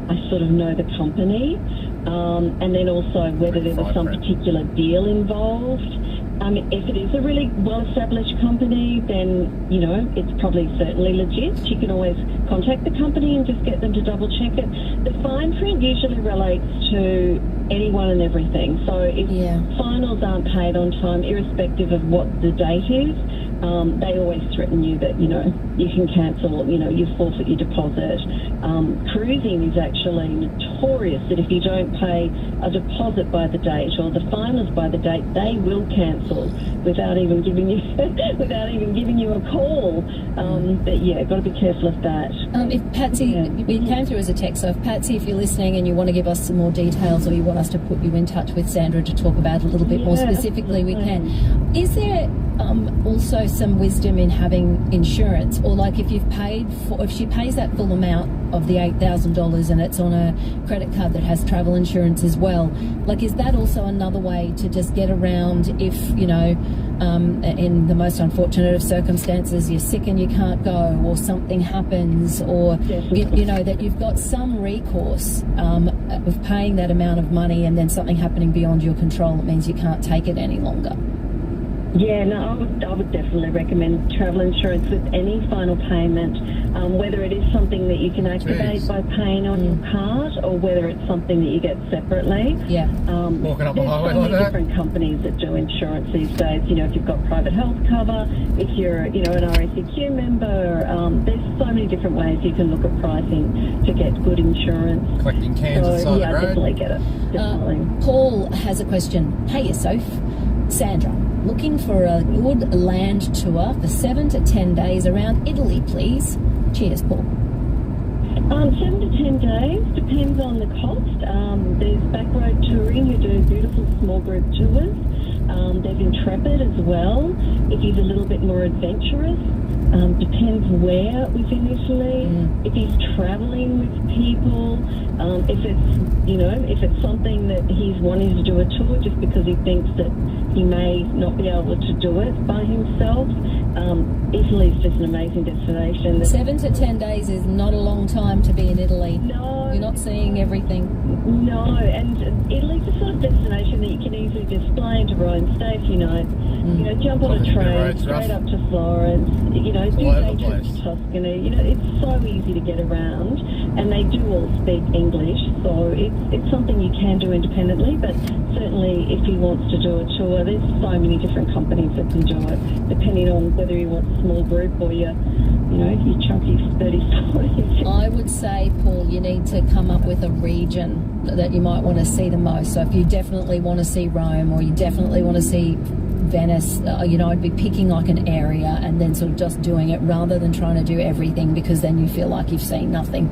I sort of know the company. And then also whether there was some particular deal involved. If it is a really well-established company, then, it's probably certainly legit. You can always contact the company and just get them to double-check it. The fine print usually relates to anyone and everything. So if finals aren't paid on time, irrespective of what the date is, they always threaten you that, you can cancel, you forfeit your deposit. Cruising is actually notorious that if you don't pay a deposit by the date or the finals by the date, they will cancel without even giving you a call. But yeah, got to be careful of that. If Patsy, it came through as a text, so if Patsy, if you're listening and you want to give us some more details or you want us to put you in touch with Sandra to talk about it a little bit more specifically, we can. Is there also some wisdom in having insurance, or like if she pays that full amount of the $8,000 and it's on a credit card that has travel insurance as well, like is that also another way to just get around if in the most unfortunate of circumstances you're sick and you can't go or something happens, or that you've got some recourse of paying that amount of money and then something happening beyond your control, it means you can't take it any longer? Yeah, no, I would definitely recommend travel insurance with any final payment, whether it is something that you can activate by paying on your card or whether it's something that you get separately. Yeah. Walking up the highway like that. There's so many different companies that do insurance these days. If you've got private health cover, if you're, an RACQ member, there's so many different ways you can look at pricing to get good insurance. Collecting cans inside the road. Definitely get it. Definitely. Paul has a question. Hey, Soph. Sandra, looking for a good land tour for 7 to 10 days around Italy, please. Cheers, Paul. 7 to 10 days, depends on the cost. There's Backroad Touring who do beautiful small group tours. There's Intrepid as well, if he's a little bit more adventurous. Depends where within Italy. If he's travelling with people, if it's something that he's wanting to do a tour just because he thinks that he may not be able to do it by himself. Italy's just an amazing destination. 7 to 10 days is not a long time to be in Italy. No. You're not seeing everything. No, and Italy's the sort of destination that you can easily just fly into Rome, stay a few nights, jump on a train straight up to Florence, do day trips to Tuscany. It's so easy to get around, and they do all speak English, so it's something you can do independently, but certainly if he wants to do a tour, there's so many different companies that can do it, depending on whether he wants a small group or your chunky 30-40. I would say, Paul, you need to come up with a region that you might want to see the most. So if you definitely want to see Rome, or you definitely want to see Venice, I'd be picking like an area and then sort of just doing it rather than trying to do everything, because then you feel like you've seen nothing.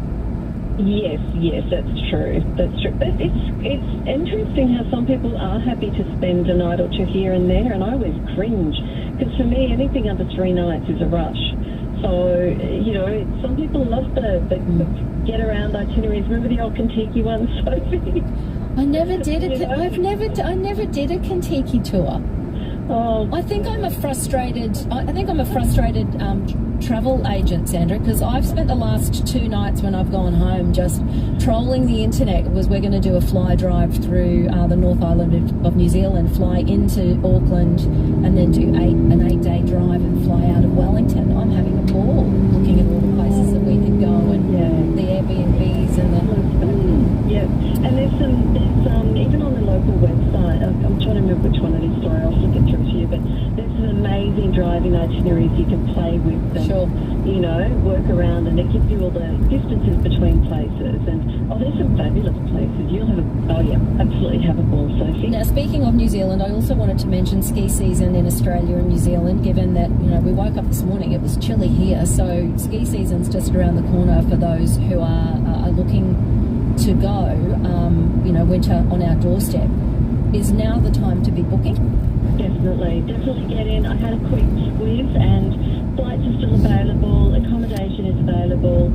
Yes, that's true. That's true. But it's interesting how some people are happy to spend a night or two here and there, and I always cringe, because for me, anything under 3 nights is a rush. So, some people love the get-around itineraries. Remember the old Kentucky one, Sophie? I never did I never did a Kentucky tour. Oh, I think I'm a frustrated travel agent, Sandra, because I've spent the last 2 nights when I've gone home just trolling the internet. We're going to do a fly drive through the North Island of New Zealand, fly into Auckland, and then do an 8-day drive and fly out of Wellington. I'm having a ball looking at all the places that we could go, and the Airbnbs and the... Yeah, and there's even on the local website, I'm trying to remember which one it is, sorry, I'll flip it through to you, but there's some amazing driving itineraries you can play with and, work around, and it gives you all the distances between places, and, there's some fabulous places. You'll have absolutely have a ball, Sophie. Now, speaking of New Zealand, I also wanted to mention ski season in Australia and New Zealand, given that, we woke up this morning, it was chilly here, so ski season's just around the corner for those who are looking to go, winter on our doorstep. Is now the time to be booking? Definitely get in. I had a quick squeeze, and flights are still available, accommodation is available,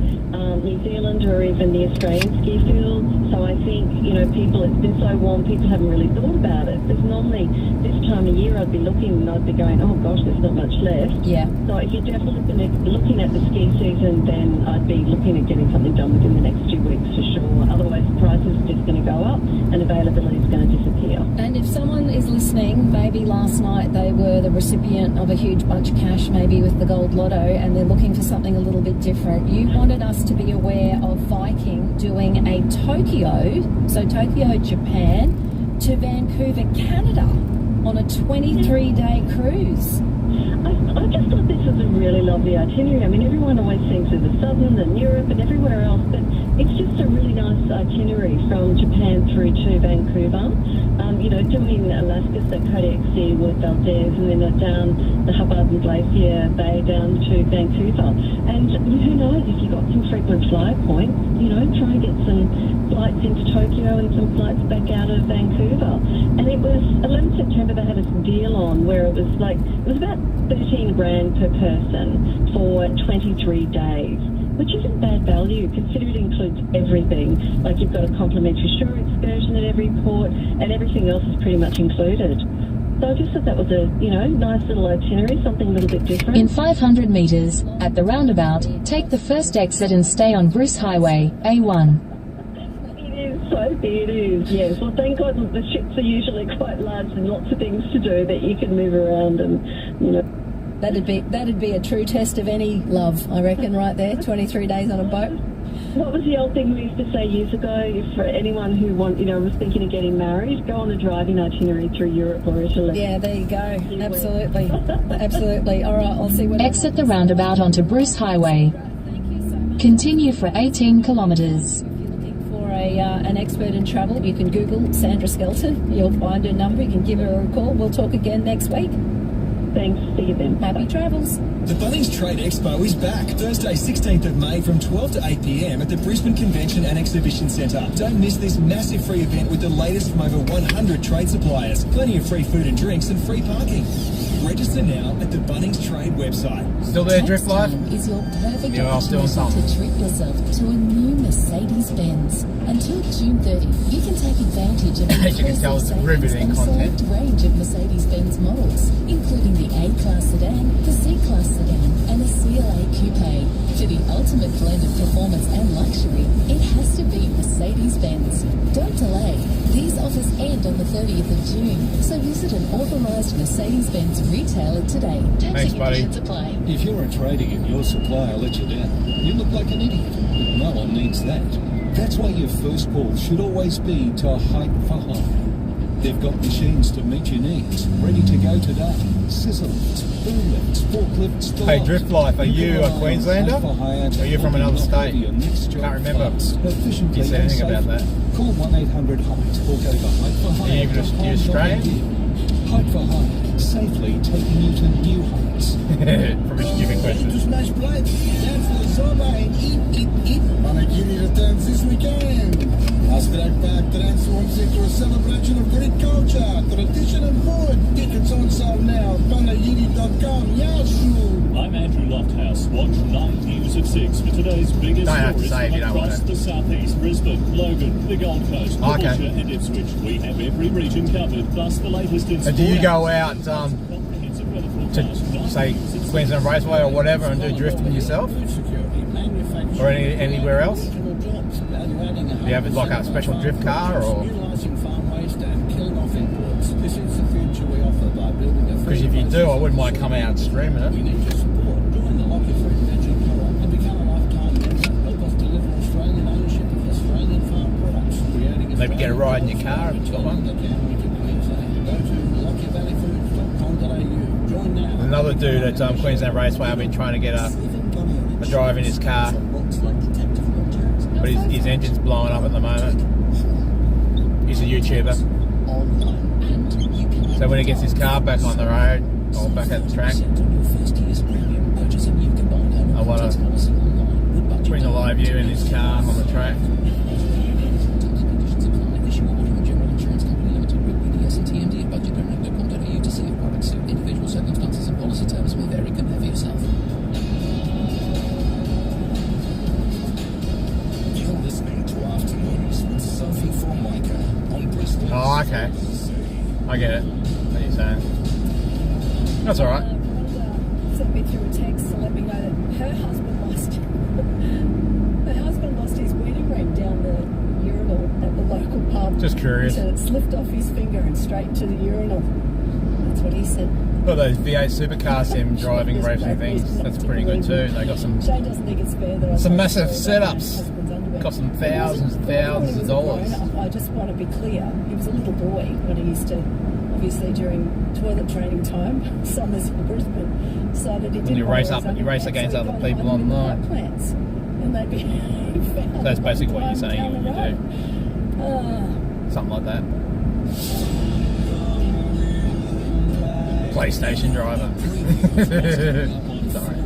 New Zealand or even the Australian ski fields. So I think, people, it's been so warm, people haven't really thought about it. Because normally this time of year I'd be looking and I'd be going, oh gosh, there's not much left. Yeah. So if you're definitely going to be looking at the ski season, then I'd be looking at getting something done within the next 2 weeks for sure. Otherwise, prices are just going to go up and availability is going to disappear. And if someone is listening, maybe last night they were the recipient of a huge bunch of cash, maybe with the Gold Lotto, and they're looking for something a little bit different. You wanted us to be aware of Viking doing a Tokyo, Japan, to Vancouver, Canada, on a 23-day cruise. I just thought this was a really lovely itinerary. I mean, everyone always thinks of the Southern and Europe and everywhere else, but it's just a really nice itinerary from Japan through to Vancouver. Doing Alaska, so Kodiak Sea, Wood Valdez, and then down the Hubbard and Glacier Bay down to Vancouver. And who knows, if you've got some frequent flyer points, try and get some flights into Tokyo and some flights back out of Vancouver. And it was 11 September they had a deal on where it was about 13 grand per person for 23 days, which isn't bad value considering it includes everything. Like, you've got a complimentary shore excursion at every port, and everything else is pretty much included. So I just thought that was a, nice little itinerary, something a little bit different. In 500 metres, at the roundabout, take the first exit and stay on Bruce Highway, A1. Sophie, it is, yes. Well, thank God the ships are usually quite large and lots of things to do that you can move around and, That'd be a true test of any love, I reckon, right there, 23 days on a boat. What was the old thing we used to say years ago? If for anyone who was thinking of getting married, go on a driving itinerary through Europe or Italy. Yeah, there you go. Absolutely. Absolutely. All right, I'll see what... Exit the roundabout onto Bruce Highway. Continue for 18 kilometres. An expert in travel, you can Google Sandra Skelton. You'll find her number. You can give her a call. We'll talk again next week. Thanks. See you then. Happy travels. The Bunnings Trade Expo is back Thursday 16th of May from 12 to 8 p.m. at the Brisbane Convention and Exhibition Centre. Don't miss this massive free event with the latest from over 100 trade suppliers, plenty of free food and drinks and free parking. Register now at the Bunnings Trade website. Still there, Drift Life? Is your perfect Yeah, I'll still opportunity to treat yourself to a new Mercedes-Benz. Until June 30, you can take advantage of As you can tell, it's riveting content. select range of Mercedes-Benz coupe. For the ultimate blend of performance and luxury, it has to be Mercedes-Benz. Don't delay. These offers end on the 30th of June, so visit an authorised Mercedes-Benz retailer today. Terms and conditions apply. If you're a tradie and your supplier lets you down, you look like an idiot. But no one needs that. That's why your first call should always be to Hype for Hire. They've got machines to meet your needs, ready to go today. Scissor lifts, boom lifts, forklifts, Hey, Drift Life, are you a Queenslander? Or are you from another state? Can't remember you said anything about that. Call 1-800-HEIGHT or go to Are you even Australian? Hype for Hire, safely taking you to new heights. Probably a stupid question. To smash plates, dance for the soda and eat. Managini returns this weekend. Astrek Park transforms into a celebration of Greek culture, tradition and food. Tickets on sale now. Panagini.com. Yashu. I'm Andrew Lofthouse. Watch 9 News at 6 for today's biggest stories from across the southeast, Brisbane, Logan, the Gold Coast, Caboolture and Ipswich. We have every region covered, plus the latest in sport. Do you go out to, say, Queensland Raceway or whatever and do drifting yourself? Or anywhere else? Do you have like a special drift car or? Because if you do, I wouldn't mind coming out and streaming it. Maybe get a ride in your car if you've got one. Another dude at Queensland Raceway, I've been trying to get a drive in his car, but his engine's blowing up at the moment. He's a YouTuber, so when he gets his car back on the road or back at the track, I want to bring a live view in his car on the track. Individual circumstances and policy terms may vary. Compare for yourself. You're listening to Afternoons with Sophie Formica on Brisbane. Oh, okay. I get it. What are you saying? That's all right. Sent me through a text to let me know that her husband lost his wedding ring down the urinal at the local pub. Just curious. So it slipped off his finger and straight to the urinal. That's what he said. Well, those V8 supercar sim driving racing things, that's pretty good too. They got some Shane doesn't think it's fair that some massive setups. Cost them thousands and thousands of dollars. I just want to be clear. He was a little boy when he used to, obviously during toilet training time, summers in Brisbane, so that he didn't. When you race up, you race against other people online. Plants, and they'd be found. That's basically what you're saying you do. Something like that. PlayStation driver. Sorry.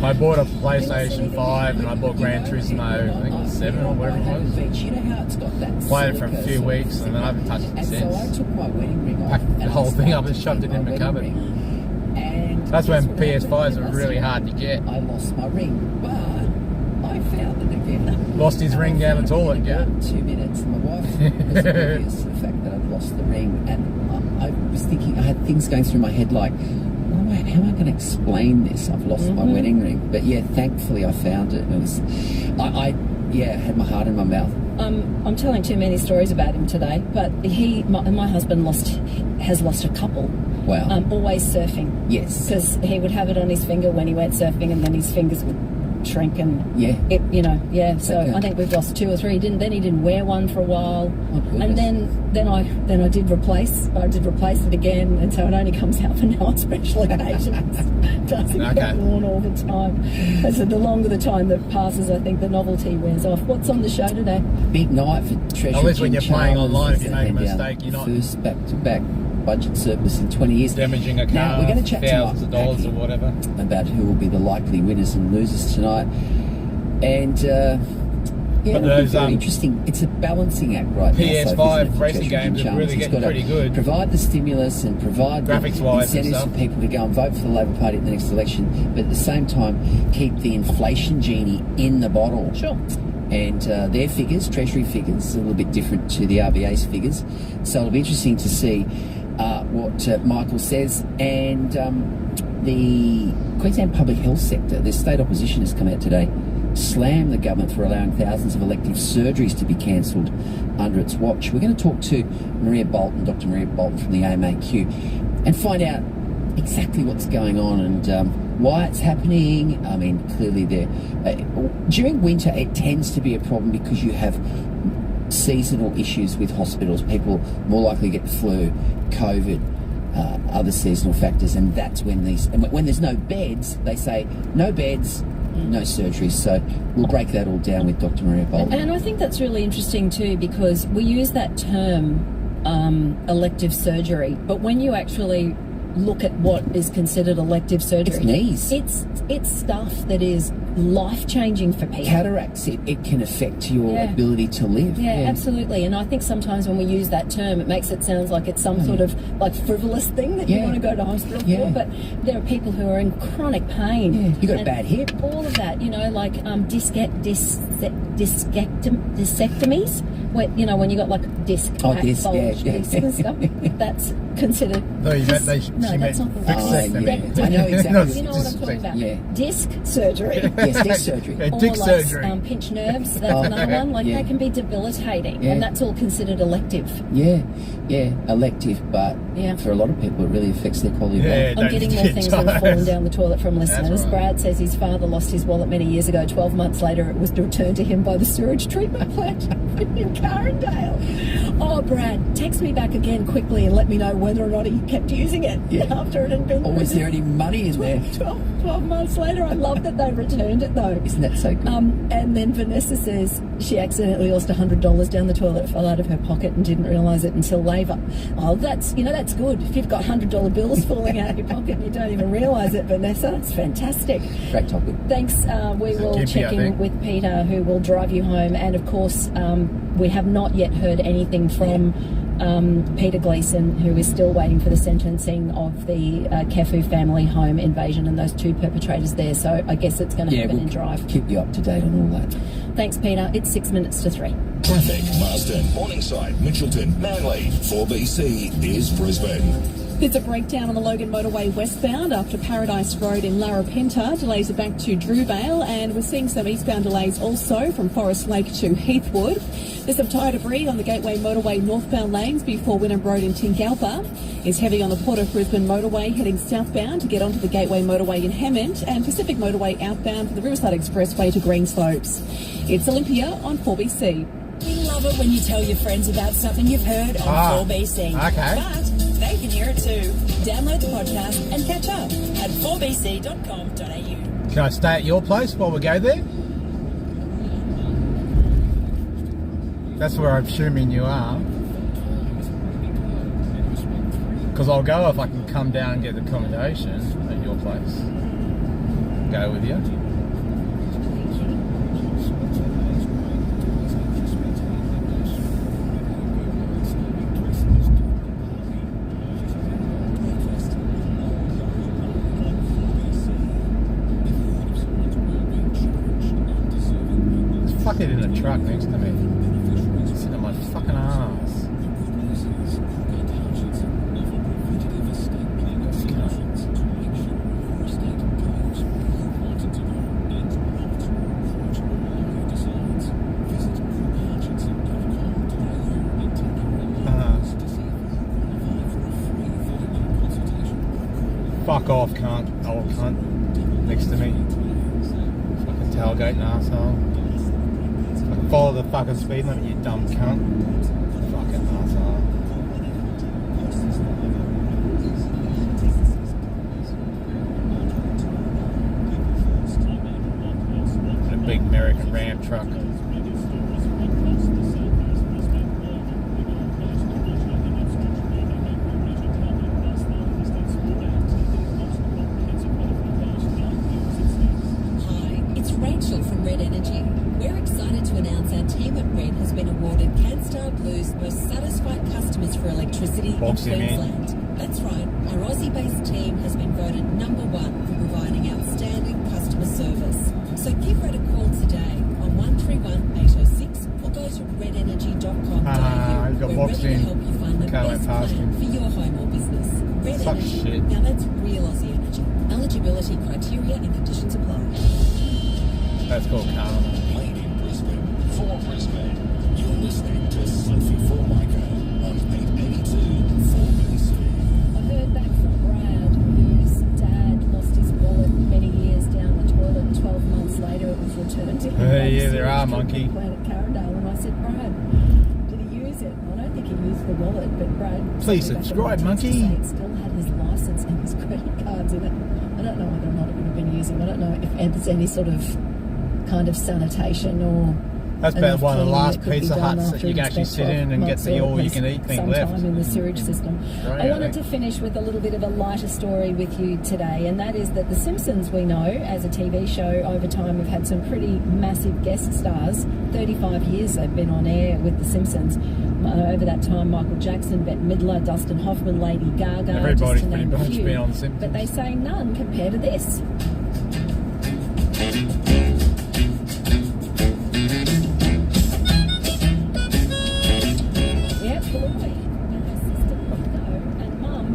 I bought a PlayStation 5 and I bought Gran Turismo, I think it was 7 or whatever it was. Played it for a few weeks and then I haven't touched it since. Packed the whole thing up and shoved it in the cupboard. That's when PS5s were really hard to get. I lost my ring, but I found it again. Lost his ring down the toilet, yeah? 2 minutes. My wife was oblivious to the fact that I'd lost the ring, and I was thinking, I had things going through my head like, how am I going to explain this? I've lost my wedding ring. But yeah, thankfully I found it. It was, I had my heart in my mouth. I'm telling too many stories about him today, but my husband has lost a couple. Wow. Always surfing. Yes. Because he would have it on his finger when he went surfing, and then his fingers would shrink and So okay. I think we've lost 2 or 3. He didn't wear one for a while, and then I did replace it again, and so it only comes out for now on special occasions. Doesn't get worn all the time. And so the longer the time that passes, I think the novelty wears off. What's on the show today? Big night for Treasure. At least when you're playing online, if you make a mistake, you're not first back-to-back budget surplus in 20 years. Damaging a car, now, we're going to chat thousands of dollars or whatever. About who will be the likely winners and losers tonight. And very interesting. It's a balancing act right now. PS5 racing games are really getting pretty good. Provide the stimulus and provide the incentives for people to go and vote for the Labor Party at the next election, but at the same time keep the inflation genie in the bottle. Sure. And their figures, Treasury figures, a little bit different to the RBA's figures. So it'll be interesting to see what Michael says. And the Queensland Public Health Sector, the state opposition has come out today, slammed the government for allowing thousands of elective surgeries to be cancelled under its watch. We're going to talk to Maria Bolton, Dr. Maria Bolton from the AMAQ, and find out exactly what's going on and why it's happening. I mean, clearly during winter it tends to be a problem because you have seasonal issues with hospitals. People more likely to get the flu, COVID, other seasonal factors, and that's when when there's no beds, they say no beds, no surgeries. So we'll break that all down with Dr. Maria Bolton. And I think that's really interesting too, because we use that term elective surgery, but when you actually look at what is considered elective surgery, it's knees. It's stuff that is life-changing for people. Cataracts, it can affect your ability to live. Yeah, absolutely. And I think sometimes when we use that term, it makes it sound like it's some sort of like frivolous thing that you want to go to hospital for. But there are people who are in chronic pain. Yeah. You got a bad hip. All of that, like discectomies. When you got like disc disc and stuff, that's considered. No, that's not the word. I know exactly. You know what I'm talking about? Yeah. Disc surgery. Yes, disc surgery. Or disc surgery. Pinched nerves. That's another one. They can be debilitating, and that's all considered elective. Yeah, elective, but for a lot of people, it really affects their quality of life. I'm getting more things than falling down the toilet from listeners. Right. Brad says his father lost his wallet many years ago. 12 months later, it was returned to him by the sewage treatment plant in Carindale. Oh, Brad, text me back again quickly and let me know whether or not he kept using it after it had been. Or was there any money in there? 12 months later. I love that they returned it though. Isn't that so good? And then Vanessa says she accidentally lost $100 down the toilet, fell out of her pocket and didn't realise it until later. Oh, that's good. If you've got $100 bills falling out of your pocket and you don't even realise it, Vanessa, it's fantastic. Great topic. Thanks. We will check in with Peter, who will drive you home. And of course, we have not yet heard anything from Peter Gleeson, who is still waiting for the sentencing of the Kefu family home invasion and those two perpetrators there. So I guess it's going to happen in Drive. Keep you up to date on all that. Thanks, Peter. It's 6 minutes to 3. Traffic, Marsden, Morningside, Mitchelton, Manly. 4BC is Brisbane. There's a breakdown on the Logan motorway westbound after Paradise Road in Larapinta. Delays are back to Drewvale, and we're seeing some eastbound delays also from Forest Lake to Heathwood. There's some tyre debris on the Gateway motorway northbound lanes before Wynnum Road in Tingalpa. It's heavy on the Port of Brisbane motorway heading southbound to get onto the Gateway motorway in Hammond, and Pacific motorway outbound for the Riverside Expressway to Greenslopes. It's Olympia on 4BC. We love it when you tell your friends about something you've heard on 4BC. Okay. But they can hear it too. Download the podcast and catch up at 4bc.com.au. Can I stay at your place while we go there? That's where I'm assuming you are. Because I'll go if I can come down and get accommodation at your place. Go with you. Fuck it in a truck next to me. Sitting on my fucking ass. Fuck off, cunt. Old cunt. Next to me. Fucking tailgating asshole. Follow the fucking speed limit, you dumb cunt. Fucking asshole. A big American Ram truck. Hi, it's Rachel from Red Energy. We're excited to announce our team at Red has been awarded CanStar Blue's most satisfied customers for electricity in Queensland. That's right, our Aussie-based team has been voted #1 for providing outstanding customer service. So give Red a call today on 131 806 or go to Visit redenergy.com.au. He's got We're boxed ready to in. help you find the Car went best past plan him. for your home or business. Red Suck Energy. shit. Now that's real Aussie energy. Eligibility criteria and conditions apply. That's called Karma. Made in Brisbane, for Brisbane. You're listening to Sophie Formica on 882 4BC. I heard back from Brad, whose dad lost his wallet many years down the toilet, and 12 months later it was returned to him. Yeah, there are, monkey. Planet Carradale, and I said, Brad, did he use it? I don't think he used the wallet, but Brad... Please sent me back subscribe, a text to monkey. say it still had his licence and his credit cards in it. I don't know whether or not it would have been using. I don't know if there's any sort of kind of sanitation or... That's about one of the last cleaning that could be Pizza done Huts that after you can actually it's sit in and get the all-you-can-eat thing left. sometime in the sewage system. Right, I wanted to finish with a little bit of a lighter story with you today, and that is that The Simpsons, we know, as a TV show, over time have had some pretty massive guest stars. 35 years they've been on air with The Simpsons. Over that time, Michael Jackson, Bette Midler, Dustin Hoffman, Lady Gaga, Everybody's just to pretty name a much few. been on The Simpsons. But they say none compare to this.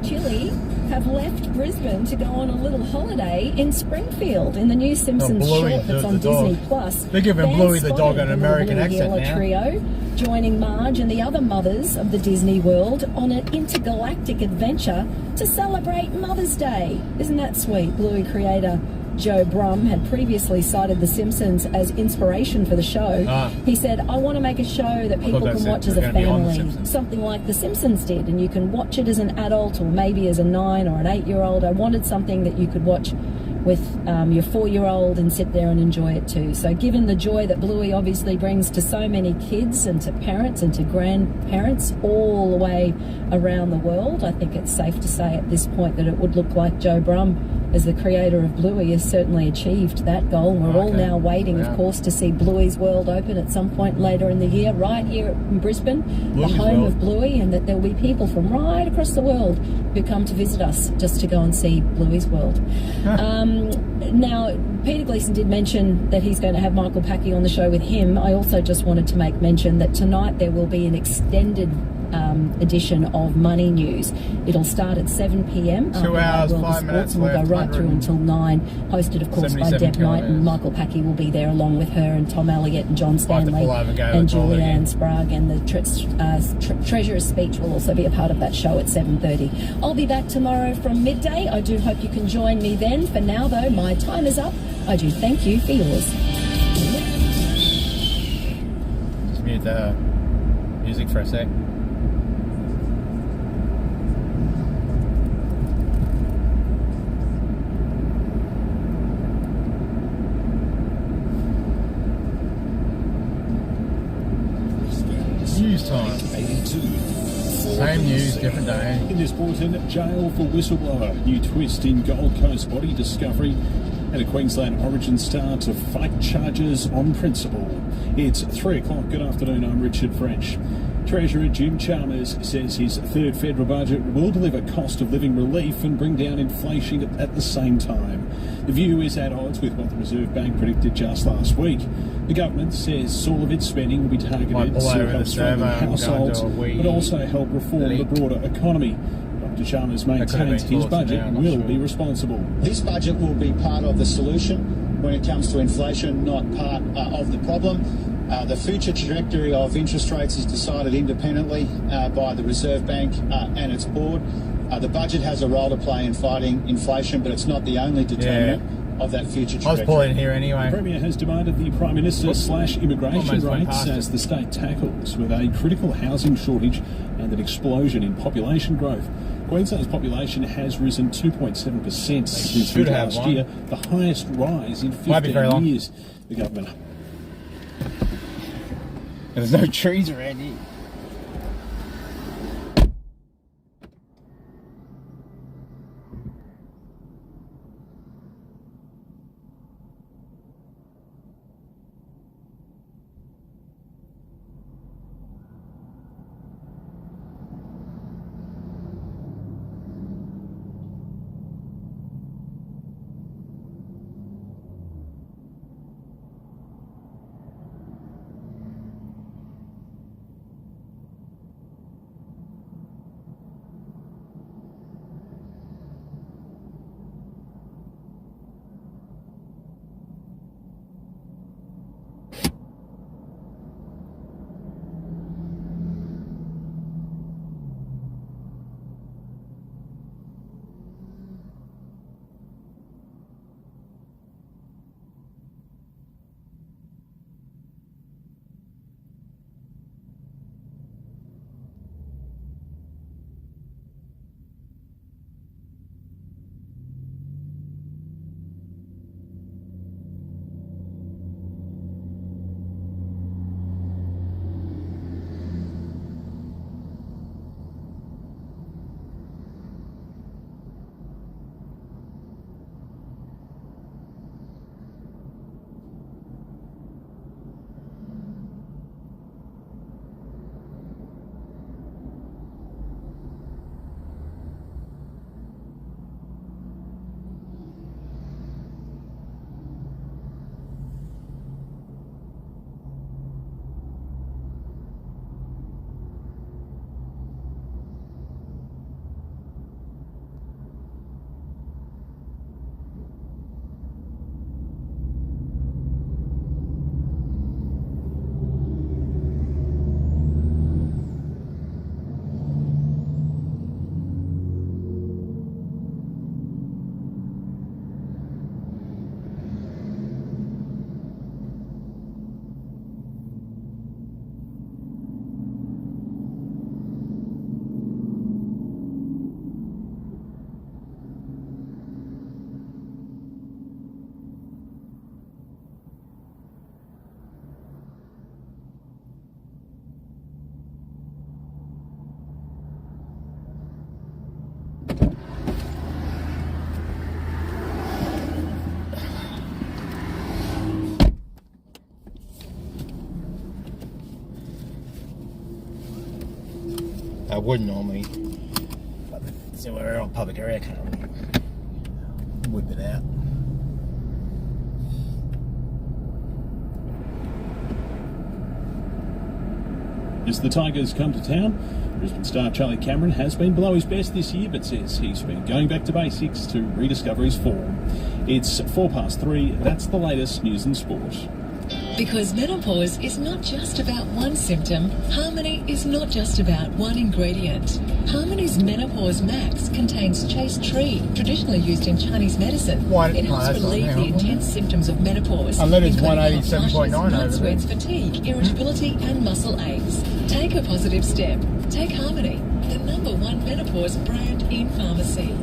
Chili have left Brisbane to go on a little holiday in Springfield in the new Simpsons Bluey, short that's on the dog. Disney Plus. They're giving Fans Bluey the dog spotted an the American Blue accent Yellow now. Trio, joining Marge and the other mothers of the Disney world on an intergalactic adventure to celebrate Mother's Day. Isn't that sweet? Bluey creator Joe Brum had previously cited The Simpsons as inspiration for the show. He said, I want to make a show that people can watch as a family, something like The Simpsons did, and you can watch it as an adult or maybe as a 9 or an 8-year-old. I wanted something that you could watch with your 4-year-old and sit there and enjoy it too. So given the joy that Bluey obviously brings to so many kids and to parents and to grandparents all the way around the world, I think it's safe to say at this point that it would look like Joe Brum, as the creator of Bluey, has certainly achieved that goal. We're all now waiting, of course, to see Bluey's World open at some point later in the year, right here in Brisbane, the home of Bluey, and that there will be people from right across the world who come to visit us just to go and see Bluey's World. Now, Peter Gleeson did mention that he's going to have Michael Packy on the show with him. I also just wanted to make mention that tonight there will be an extended edition of Money News. It'll start at 7 p.m. 2 hours, 5 minutes and we'll go left, right through until 9. Hosted, of course, by Deb Knight, and Michael Packy will be there along with her, and Tom Elliott and John Stanley and Julianne Sprague, and the Treasurer's speech will also be a part of that show at 7:30. I'll be back tomorrow from midday. I do hope you can join me then. For now, though, my time is up. I do thank you for yours. Just mute the music for a sec. News time. Same news, different day. In this bulletin, jail for whistleblower, new twist in Gold Coast body discovery, and a Queensland Origin star to fight charges on principle. It's 3 o'clock. Good afternoon, I'm Richard French. Treasurer Jim Chalmers says his third federal budget will deliver cost of living relief and bring down inflation at the same time. The view is at odds with what the Reserve Bank predicted just last week. The government says all of its spending will be targeted to help struggling households, but also help reform the broader economy. Dr. Chalmers maintains his budget will be responsible. This budget will be part of the solution when it comes to inflation, not part of the problem. The future trajectory of interest rates is decided independently by the Reserve Bank and its board. The budget has a role to play in fighting inflation, but it's not the only determinant of that future trajectory. I was pulling here anyway. The Premier has demanded the Prime Minister slash immigration rates as the state tackles with a critical housing shortage and an explosion in population growth. Queensland's population has risen 2.7% since last year, the highest rise in 15 years. The government... There's no trees around here. I would normally. But so we're on public area, I can't really whip it out. As the Tigers come to town, Brisbane star Charlie Cameron has been below his best this year, but says he's been going back to basics to rediscover his form. It's 3:04. That's the latest news and sport. Because menopause is not just about one symptom, Harmony is not just about one ingredient. Harmony's Menopause Max contains chaste tree, traditionally used in Chinese medicine. It helps relieve the intense symptoms of menopause, it's including 187.9 night over sweats, fatigue, irritability and muscle aches. Take a positive step. Take Harmony, the #1 menopause brand in pharmacy.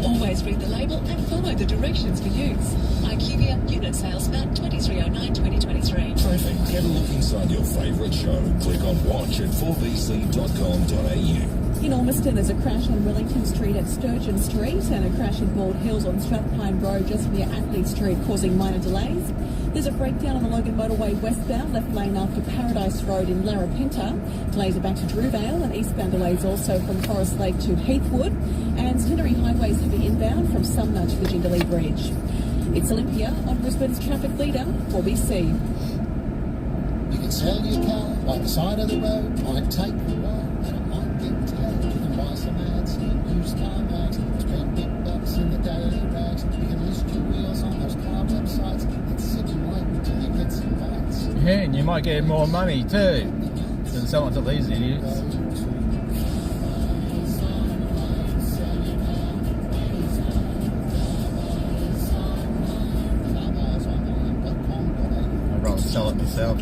Always read the label and follow the directions for use. IQVIA unit sales about 2309-2023. Terrific. Have a look inside your favourite show. Click on watch at 4bc.com.au. In Ormiston, there's a crash on Wellington Street at Sturgeon Street and a crash in Bald Hills on Strathpine Road just near Athlete Street, causing minor delays. There's a breakdown on the Logan Motorway westbound, left lane after Paradise Road in Larapinta. Delays are back to Drewvale, and eastbound delays also from Forest Lake to Heathwood. And Centenary Highway's heavy inbound from Sumner to the Jindalee Bridge. It's Olympia on Brisbane's traffic leader, 4BC. You can sell your car by the side of the road, might take the road, and it might get towed. You can buy some ads in used car mags, spend big bucks in the daily rags. You can list your wheels on those car websites and sit and wait until you get some bites. Yeah, and you might get more money too than selling to these idiots. I'd rather sell it myself.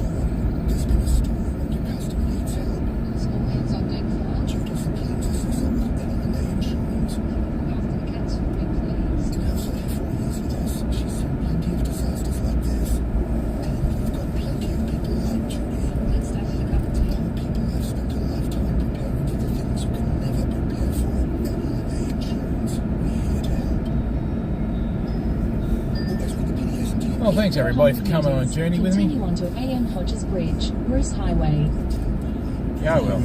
Well, thanks everybody for coming on a journey with me. Continue onto AM Hodges Bridge, Bruce Highway. Yeah, I will.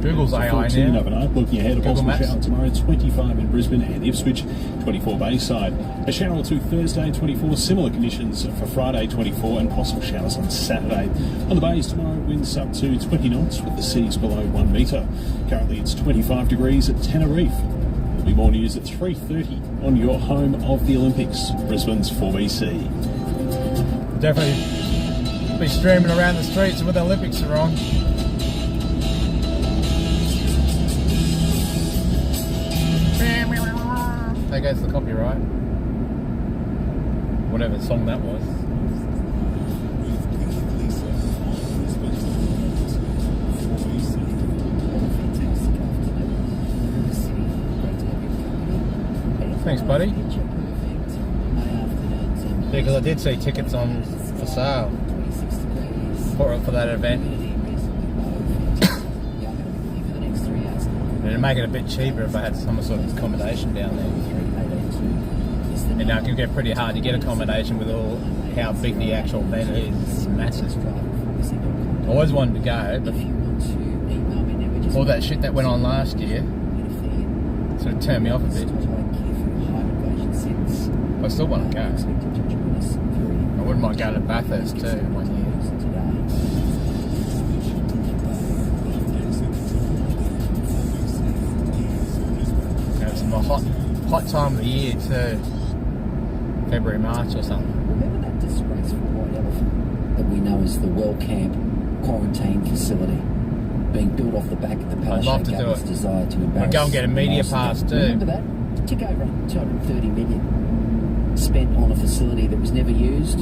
Google's AI now. Overnight, looking ahead, a possible shower tomorrow, 25 in Brisbane and Ipswich, 24 Bayside. A shower or two Thursday, 24. Similar conditions for Friday, 24, and possible showers on Saturday. On the bays tomorrow, winds up to 20 knots with the seas below 1 metre. Currently it's 25 degrees at Tenerife. There'll be more news at 3:30 on your home of the Olympics, Brisbane's 4BC. Definitely be streaming around the streets when the Olympics are on. That goes to the copyright. Whatever song that was. Thanks, buddy. Yeah, because I did see tickets on for sale for that event. It'd make it a bit cheaper if I had some sort of accommodation down there. And now it can get pretty hard to get accommodation with all how big the actual event is. It's massive. I always wanted to go, but all that shit that went on last year sort of turned me off a bit. I still want to go. I wouldn't mind going to Bathurst too one year. It's my hot time of the year too. February, March or something. Remember that disgraceful white elephant that we know as the Well Camp quarantine facility being built off the back of the Palaszczuk government's desire to embarrass. I'd go and get a media pass too. Remember that? It took over 230 million spent on a facility that was never used.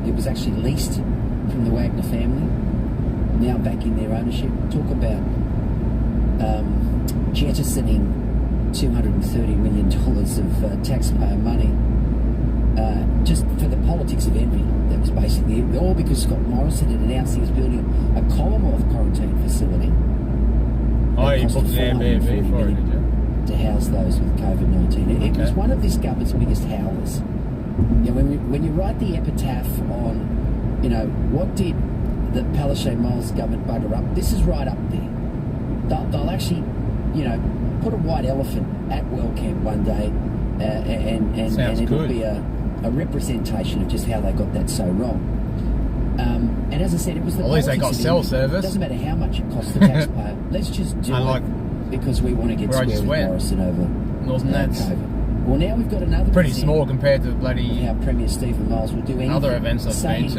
It was actually leased from the Wagner family, now back in their ownership. Talk about jettisoning $230 million of taxpayer money just for the politics of envy. That was basically it. All because Scott Morrison had announced he was building a Commonwealth quarantine facility. Oh, you booked an Airbnb for it, did you? To house those with COVID-19. It was one of this government's biggest howlers. You know, when you write the epitaph on, you know, what did the Palaszczuk Miles government bugger up, this is right up there. They'll actually, put a white elephant at Wellcamp one day, and it'll be a representation of just how they got that so wrong. And as I said, it was the at least they got cell service. It doesn't matter how much it costs the taxpayer. Let's just do it because we want to get square with Morrison over Northern Nats. COVID. Well, now we've got another pretty small compared to bloody how Premier Stephen Miles will do anything. Other events I've been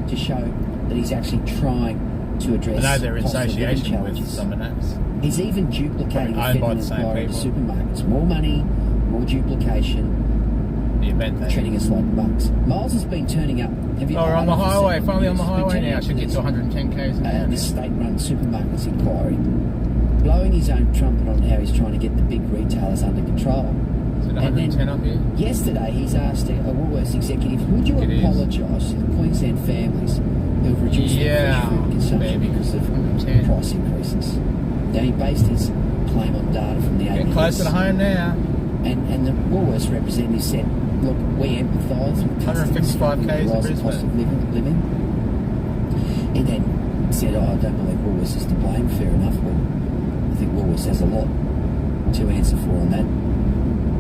to show that he's actually trying to address. I know they're in association with some of Nats. He's even duplicating the federal inquiry into supermarkets. More money, more duplication. The event treating us like bucks. Miles has been turning up. We're on the highway. Finally on the highway now. I should get to 110 k's an hour. This state-run supermarkets inquiry, blowing his own trumpet on how he's trying to get the big retailers under control. Is it 110 up here? Yesterday, he's asked a Woolworths executive, would you apologise to the Queensland families who've reduced their food consumption because of price increases? Now, he based his claim on data from the ABS. Getting closer to home now. And the Woolworths representative said, look, we empathise with customers 155 k's with the cost of living. He then said, I don't believe Woolworths is to blame. Fair enough. Well, I think Woolworths has a lot to answer for on that.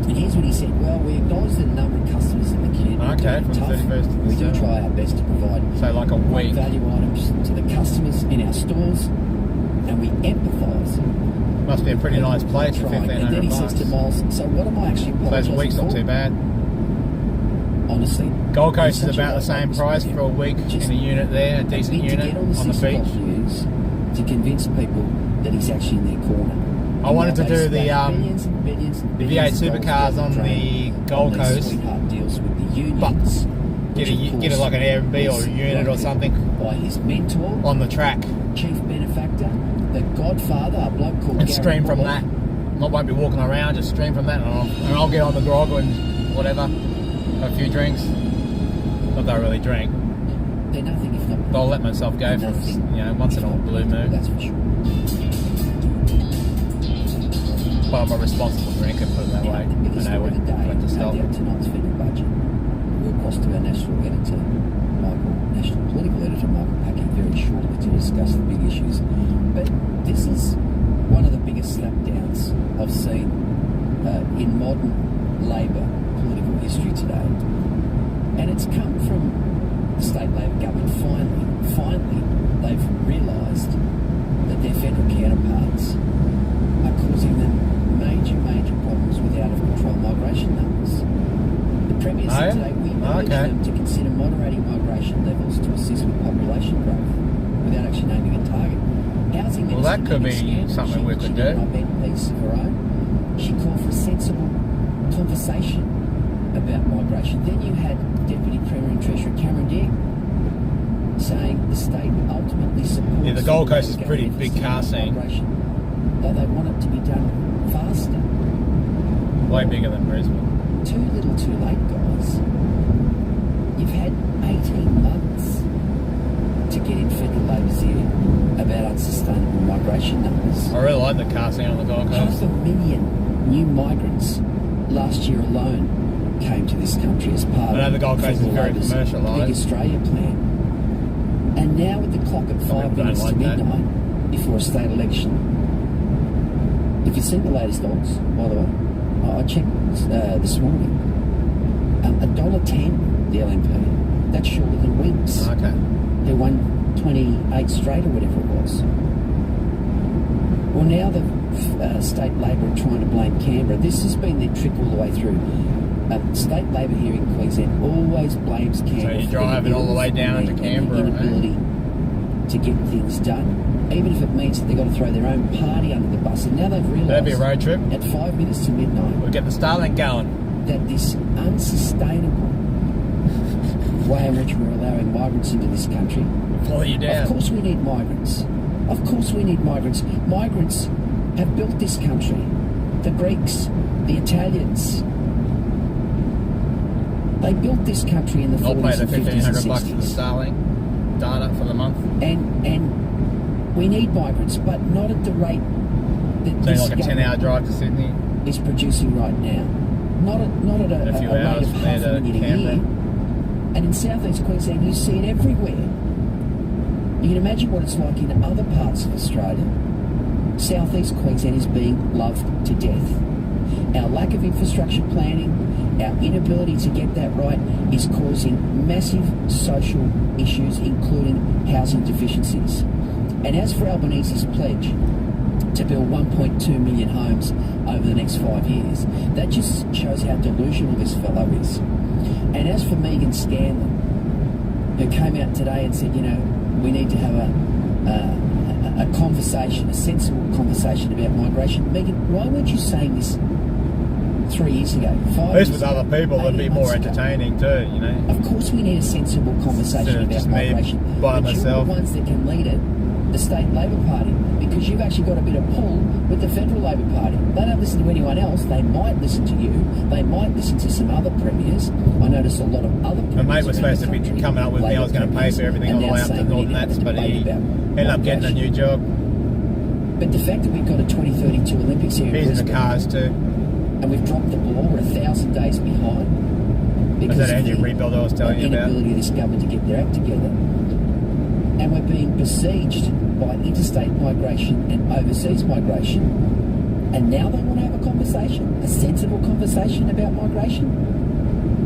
And here's what he said. Well, we acknowledge that a number of customers in the community are from tough. 31st to we do try our best to provide like a week value items to the customers in our stores, and we empathise. Must be a pretty nice place for $1,500. And then he says to Miles, so what am I actually apologising for? Those weeks not too bad. Honestly. Gold Coast is about the same price for a week in a unit there, a decent unit on the beach. To convince people that he's actually in their corner. I wanted to do the V8 supercars on the Gold Coast, but get like an Airbnb or a unit or something by his mentor on the track. Chief benefactor, the Godfather, a bloke called and stream from that. I won't be walking around, just stream from that, and I'll get on the grog and whatever, a few drinks. Not that I really drink. They're nothing if not. But I'll let myself go for once in a blue moon. That's for sure. But I'm a responsible drinker, put it that way. I know when to stop. Tonight's federal budget. We'll cross to our national political editor Michael Packett very shortly to discuss the big issues. But this is one of the biggest slapdowns I've seen in modern Labor political history today. And it's come from the state Labor government. Finally, they've realised that their federal counterparts are causing them major problems with out-of-control migration numbers. The Premier said today we urge them to consider moderating migration levels to assist with population growth without actually naming a target. Housing well, that could be something we could do. Piece of her own. She called for a sensible conversation about migration. Then you had Deputy Premier and Treasurer Cameron Digg saying the state ultimately supports... Yeah, the Gold Coast is a pretty big car scene. Though they want it to be done faster. Way bigger than Brisbane. Too little too late, guys. You've had 18 months to get in federal Labor's ear about unsustainable migration numbers. I really like the car scene on the Gold Coast. 500,000 new migrants last year alone came to this country as part of the Gold Coast is very commercialised. Big Australia plan. And now with the clock at 5 minutes to midnight before a state election. Have you seen the latest odds, by the way? I checked this morning. $1.10 the LNP. That's shorter than Winks. Okay. They won 28 straight or whatever it was. Well, now the state Labor are trying to blame Canberra. This has been their trick all the way through. State Labor here in Queensland always blames Canberra. So you drive it all the way down to Canberra, inability to get things done, even if it means that they've got to throw their own party under the bus. And now they've realised... That'd be a road trip. At 5 minutes to midnight... We'll get the Starlink going. That this unsustainable way in which we're allowing migrants into this country... Follow you down. Of course we need migrants. Of course we need migrants. Migrants have built this country. The Greeks, the Italians... They built this country in the 40s and 50s and 60s. I'll pay the $1,500 for the Starlink data for the month. And we need migrants, but not at the rate that this like a 10-hour drive to Sydney is producing right now. Not at a rate of 500,000 a year. And in southeast Queensland, you see it everywhere. You can imagine what it's like in other parts of Australia. Southeast Queensland is being loved to death. Our lack of infrastructure planning, our inability to get that right is causing massive social issues, including housing deficiencies. And as for Albanese's pledge to build 1.2 million homes over the next 5 years, that just shows how delusional this fellow is. And as for Megan Scanlon, who came out today and said, you know, we need to have a conversation, a sensible conversation about migration. Megan, why weren't you saying this 3 years ago, 5 years with ago? other people, it'd be more entertaining too, you know. Of course we need a sensible conversation about migration. By but myself. You're the ones that can lead it, the State Labor Party, because you've actually got a bit of pull with the Federal Labor Party. They don't listen to anyone else. They might listen to you. They might listen to some other premiers. I noticed a lot of other premiers. My mate was supposed to be coming up with me. I was going to pay for everything all the way up to Northern Nats, but he ended up getting a new job. But the fact that we've got a 2032 Olympics here He's in the cars too. And we've dropped the ball, we're 1,000 days behind. Because that engine rebuild I was telling you about? The inability of this government to get their act together. And we're being besieged by interstate migration and overseas migration. And now they want to have a conversation, a sensible conversation about migration.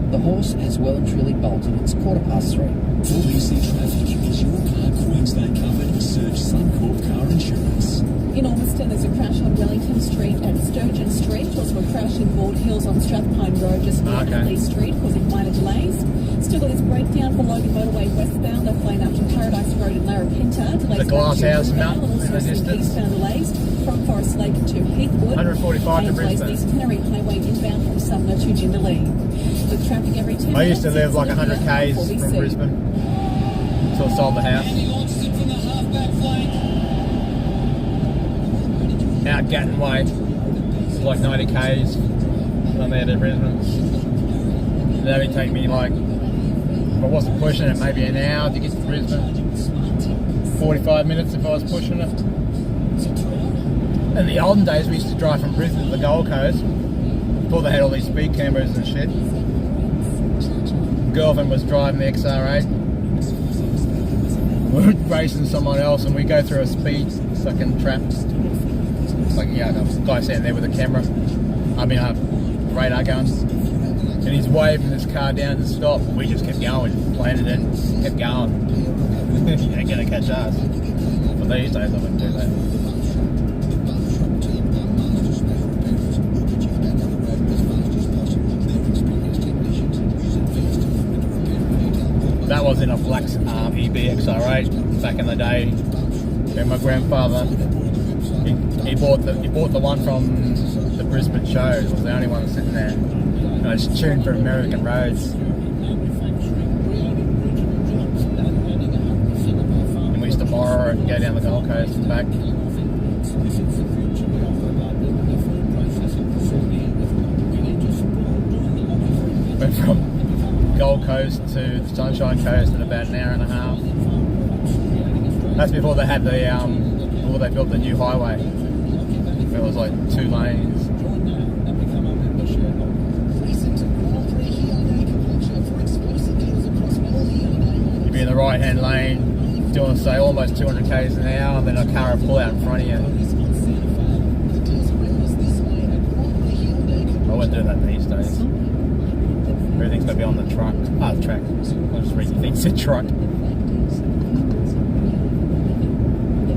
The horse has well and truly bolted. It's 3:15. For BC Traffic, is your car Queensland covered? Search Suncorp Car Insurance. In Ormiston, there's a crash on Wellington Street and Sturgeon Street. Also a crash in Bald Hills on Strathpine Road, just north of Lee Street, causing minor delays. Still got this breakdown for Logan Motorway westbound. They're playing up to Paradise Road in Larapinta. Delays the glass house mountain in the distance. Eastbound delays from Forest Lake to Heathwood. 145 to Brisbane. East Canary Highway inbound from Sumner to Jindalee. With traffic every 10 minutes. I used to live like 100 k's from Brisbane until I sold the house. Out Gatton Way, it's like 90 k's from there to Brisbane. That would take me like, if I wasn't pushing it, maybe an hour to get to Brisbane. 45 minutes if I was pushing it. In the olden days, we used to drive from Brisbane to the Gold Coast before they had all these speed cameras and shit. Girlfriend was driving the XR8. We were racing someone else and we go through a speed fucking trap. Like, yeah, the guy standing there with a camera. I mean, radar going. And he's waving his car down to stop. We just kept going, planted in, kept going. You ain't gonna catch us. But these days I wouldn't do that. That was in a black EBXR8 back in the day. And my grandfather, he bought the one from the Brisbane show. It was the only one sitting there. And I was tuned for American roads. And we used to borrow it and go down the Gold Coast and back. Went from Gold Coast to the Sunshine Coast in about an hour and a half. That's before they had before they built the new highway. It was like 2 lanes. You'd be in the right hand lane, doing say almost 200 k's an hour, and then a car would pull out in front of you. I wouldn't do that these days. Everything's got to be on the truck. The track. I just read the thing said truck.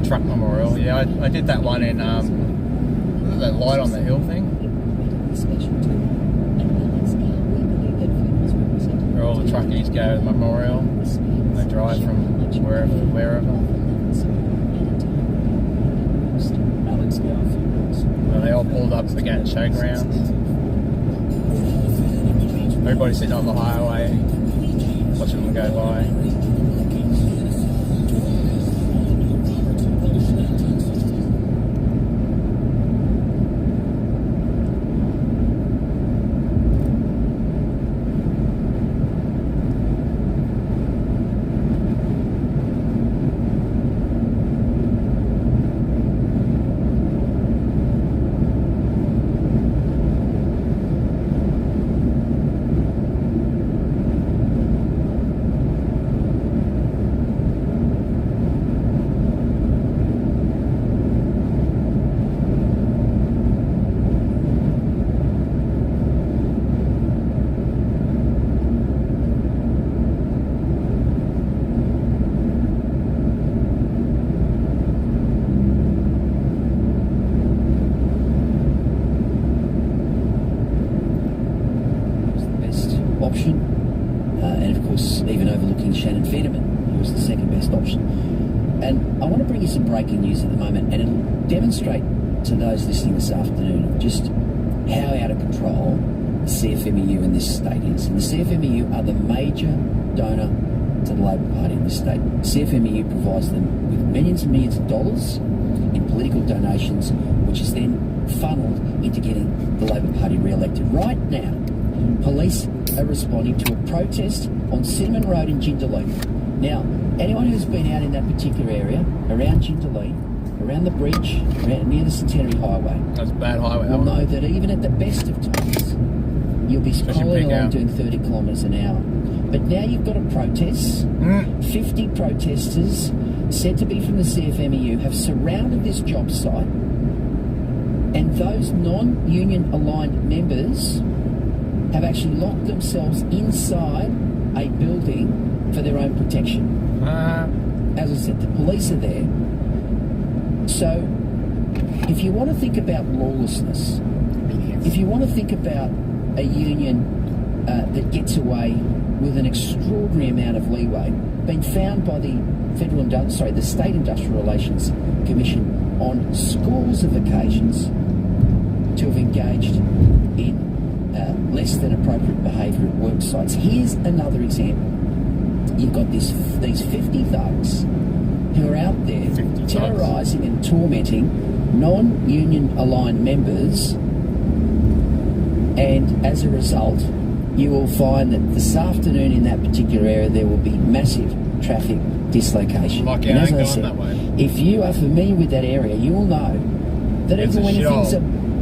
Truck memorial. Yeah, I did that one in that light on the hill thing. Where all the truckies go to the memorial. They drive from wherever. And they all pulled up to the Gatton Showgrounds. Everybody sitting on the highway, watching them go by. best option. And I want to bring you some breaking news at the moment, and it'll demonstrate to those listening this afternoon just how out of control the CFMEU in this state is. And the CFMEU are the major donor to the Labor Party in this state. The CFMEU provides them with millions and millions of dollars in political donations, which is then funneled into getting the Labor Party re-elected. Right now, police are responding to a protest on Cinnamon Road in Jindalee. Now, anyone who's been out in that particular area, around Jindalee, around the bridge, near the Centenary Highway, that's a bad highway, will know that even at the best of times, you'll be scrolling along doing 30 kilometres an hour. But now you've got a protest. 50 protesters, said to be from the CFMEU, have surrounded this job site, and those non-union aligned members have actually locked themselves inside a building for their own protection. As I said, the police are there. So if you want to think about lawlessness, if you want to think about a union that gets away with an extraordinary amount of leeway, been found by the the State Industrial Relations Commission on scores of occasions to have engaged in less than appropriate behaviour at work sites. Here's another example. You've got these 50 thugs who are out there terrorising and tormenting non-union aligned members, and as a result, you will find that this afternoon in that particular area there will be massive traffic dislocation. Like and as I going said, that way. if you are familiar with that area, you will know that even when things are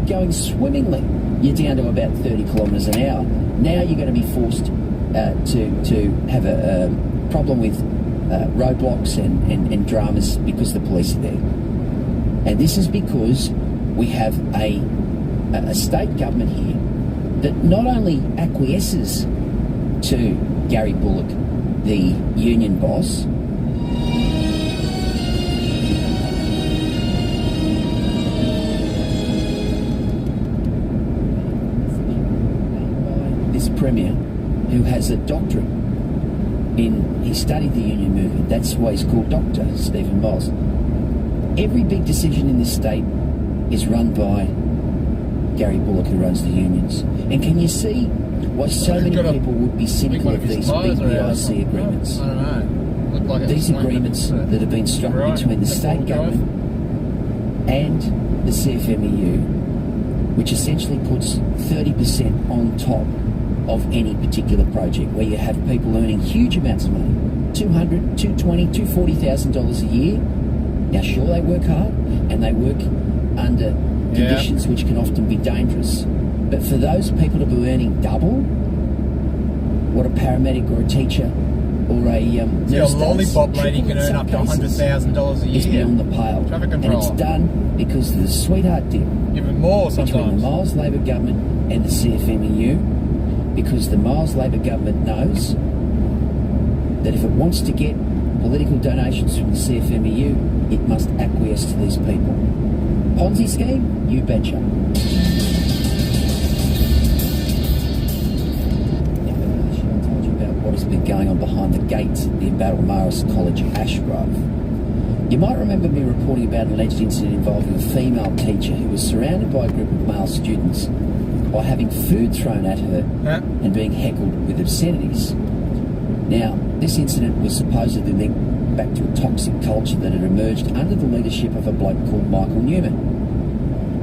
going swimmingly, you're down to about 30 kilometres an hour. Now you're going to be forced to have a problem with roadblocks and dramas because the police are there. And this is because we have a state government here that not only acquiesces to Gary Bullock, the union boss, this premier who has a doctorate he studied the union movement. That's why he's called Dr. Stephen Miles. Every big decision in this state is run by Gary Bullock, who runs the unions. And can you see why so many people would be cynical of these big BIC agreements? I don't know. Like these agreements that have been struck between the state government and the CFMEU, which essentially puts 30% on top of any particular project, where you have people earning huge amounts of money, $200,000, $220,000, $240,000 a year. Now, sure, they work hard and they work under conditions which can often be dangerous. But for those people to be earning double what a paramedic or a teacher or a nurse lollipop lady can earn up to $100,000 a year. It's beyond the pale. And it's done because of the sweetheart deal. Even more sometimes. Between the Miles Labor government and the CFMEU, because the Miles Labor government knows that if it wants to get political donations from the CFMEU, it must acquiesce to these people. Ponzi scheme? You betcha. I told you about what has been going on behind the gates at the Embattled Marist College, Ashgrove. You might remember me reporting about an alleged incident involving a female teacher who was surrounded by a group of male students by having food thrown at her and being heckled with obscenities. Now, this incident was supposedly linked back to a toxic culture that had emerged under the leadership of a bloke called Michael Newman,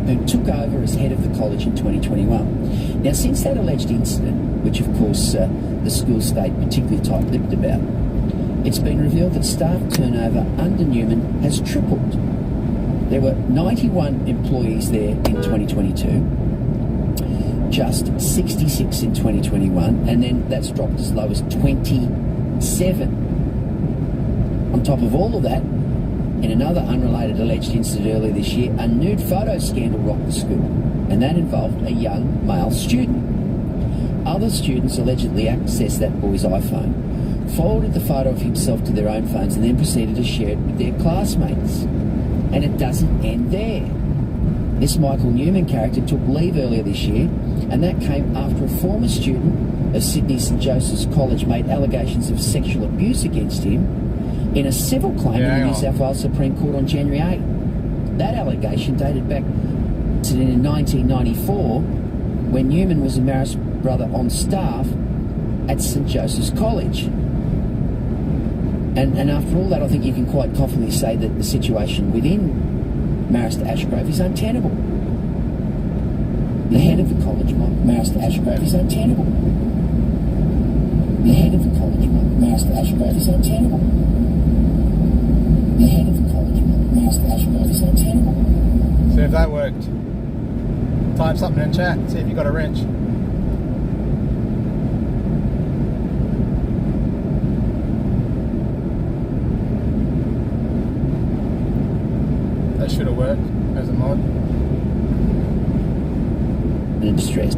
who took over as head of the college in 2021. Now, since that alleged incident, which of course the school stayed particularly tight-lipped about, it's been revealed that staff turnover under Newman has tripled. There were 91 employees there in 2022, just 66 in 2021, and then that's dropped as low as 27. On top of all of that, in another unrelated alleged incident earlier this year, a nude photo scandal rocked the school, and that involved a young male student. Other students allegedly accessed that boy's iPhone, forwarded the photo of himself to their own phones, and then proceeded to share it with their classmates. And it doesn't end there. This Michael Newman character took leave earlier this year, and that came after a former student of Sydney St Joseph's College made allegations of sexual abuse against him in a civil claim in the New South Wales Supreme Court on January 8. That allegation dated back to 1994 when Newman was a Marist brother on staff at St Joseph's College. And after all that, I think you can quite confidently say that the situation within Marist Ashgrove is untenable. The head of the college, Marist Ashgrove, is untenable. The head of the college, Marist Ashgrove, is untenable. The head of the college, Marist Ashgrove, is untenable. See if that worked. Type something in chat, see if you got a wrench. That should have worked as a mod. And distressed.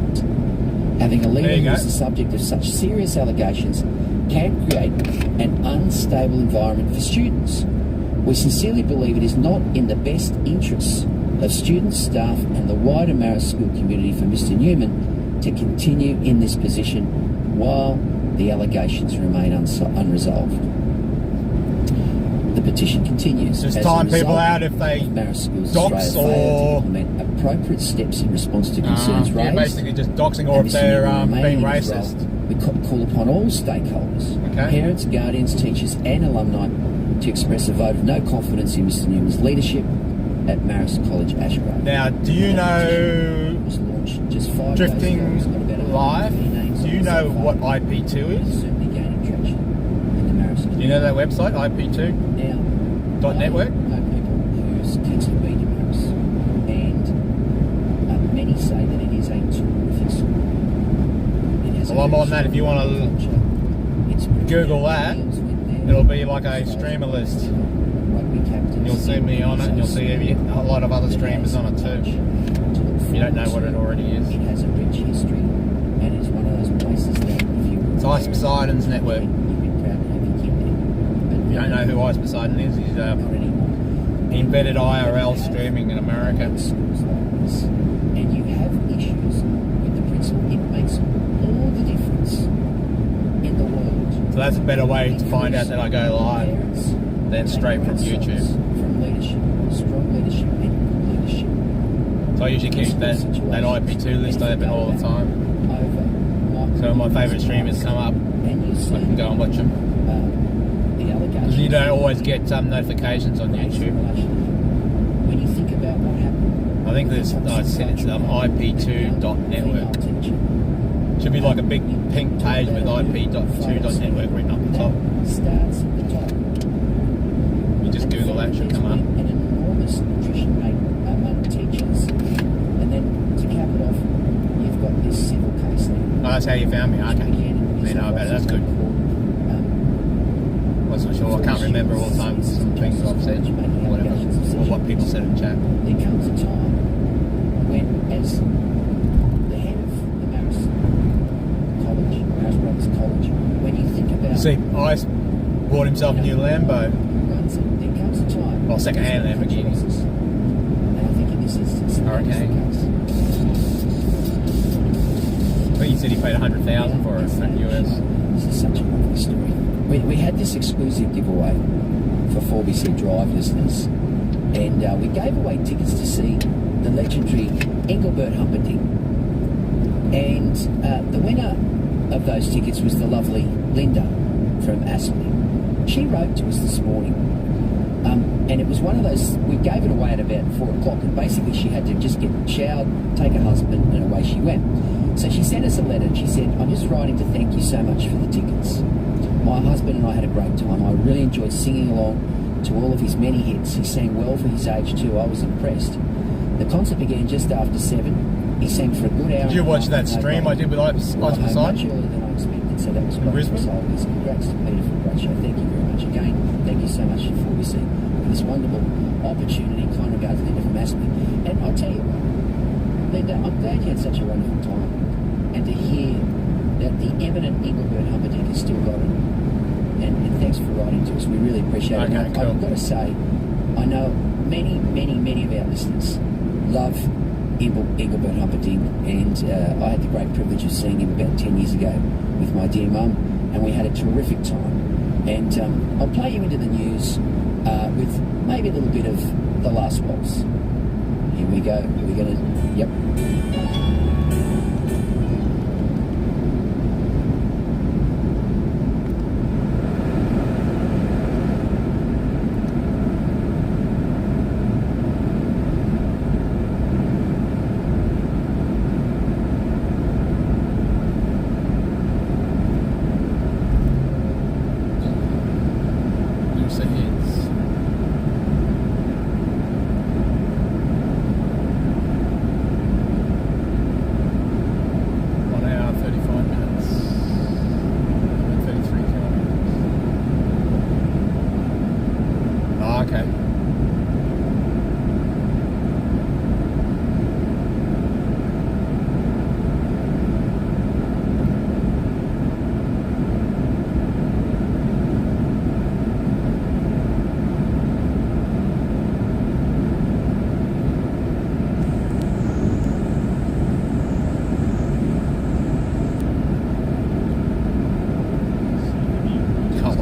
Having a leader who is the subject of such serious allegations can create an unstable environment for students. We sincerely believe it is not in the best interests of students, staff and the wider Marist School community for Mr Newman to continue in this position while the allegations remain unresolved. The petition continues. Just time people out if they dox or implement appropriate steps in response to concerns raised. Basically just doxing or if they're being racist. We call upon all stakeholders, parents, guardians, teachers and alumni to express a vote of no confidence in Mr Newman's leadership at Marist College, Ashgrove. Now, do you know Drifting Live? Do you know what IP2 is? Do you know that website, IP2? .network? People whose kids have been to Marist, and many say that it is a terrific school. Well, I'm on that. If you want to Google that, it'll be like a streamer list. And you'll see me on it, and you'll see a lot of other streamers on it too. If you don't know what it already is. It has a rich history, and it's one of those places that if you... It's Ice Poseidon's network. If you don't know who Ice Poseidon is, he's embedded IRL streaming in America. And you have issues with the principle. It makes all the difference in the world. So that's a better way to find out that I go live than straight from YouTube. From leadership, strong leadership and good leadership. So I usually keep that IP2 list open all the time. So when my favourite streamers come up, I can go and watch them. Because you don't always get notifications on YouTube. When you think about what happened, I think there's it's IP2.network. Should be like a big pink page with IP2.network written up the top. Starts at the top. You just Google that, should come up. An enormous attrition rate among teachers, and then to cap it off, you've got this civil case there. Oh, that's how you found me. Okay, you know about it. That's good. Wasn't sure. I can't remember all the time some things I've said, or whatever, or what people said in chat. There comes a time when, as the head of the Marist Brothers College, when you think about... See, Ice bought himself a new Lambo. There comes a time... Well, second-hand Lamborghini. And I think in this instance... Hurricane. I think he said he paid $100,000 for it in the US. This is such a lovely story. We had this exclusive giveaway for 4BC Drive listeners, and we gave away tickets to see the legendary Engelbert Humperdinck. And the winner of those tickets was the lovely Linda from Aspley. She wrote to us this morning, and it was one of those, we gave it away at about 4 o'clock, and basically she had to just get showered, take her husband, and away she went. So she sent us a letter, and she said, I'm just writing to thank you so much for the tickets. My husband and I had a great time. I really enjoyed singing along to all of his many hits. He sang well for his age too. I was impressed. The concert began just after 7. He sang for a good hour. Did you watch that stream I did with Ice Poseidon? Much earlier than I expected, so that was great. Brisbane? Congrats to Peter for a great show. Thank you very much. Again, thank you so much for 4BC for this wonderful opportunity. Kind regards, Linda from Aspley. And I'll tell you what, Linda, I'm glad you had such a wonderful time. And to hear that the eminent Engelbert Humperdinck is still going. And thanks for writing to us. We really appreciate it. I've got to say, I know many of our listeners love Engelbert Humperdinck, and I had the great privilege of seeing him about 10 years ago with my dear mum, and we had a terrific time. And I'll play you into the news with maybe a little bit of the last waltz. Here we go. We're going to... Yep.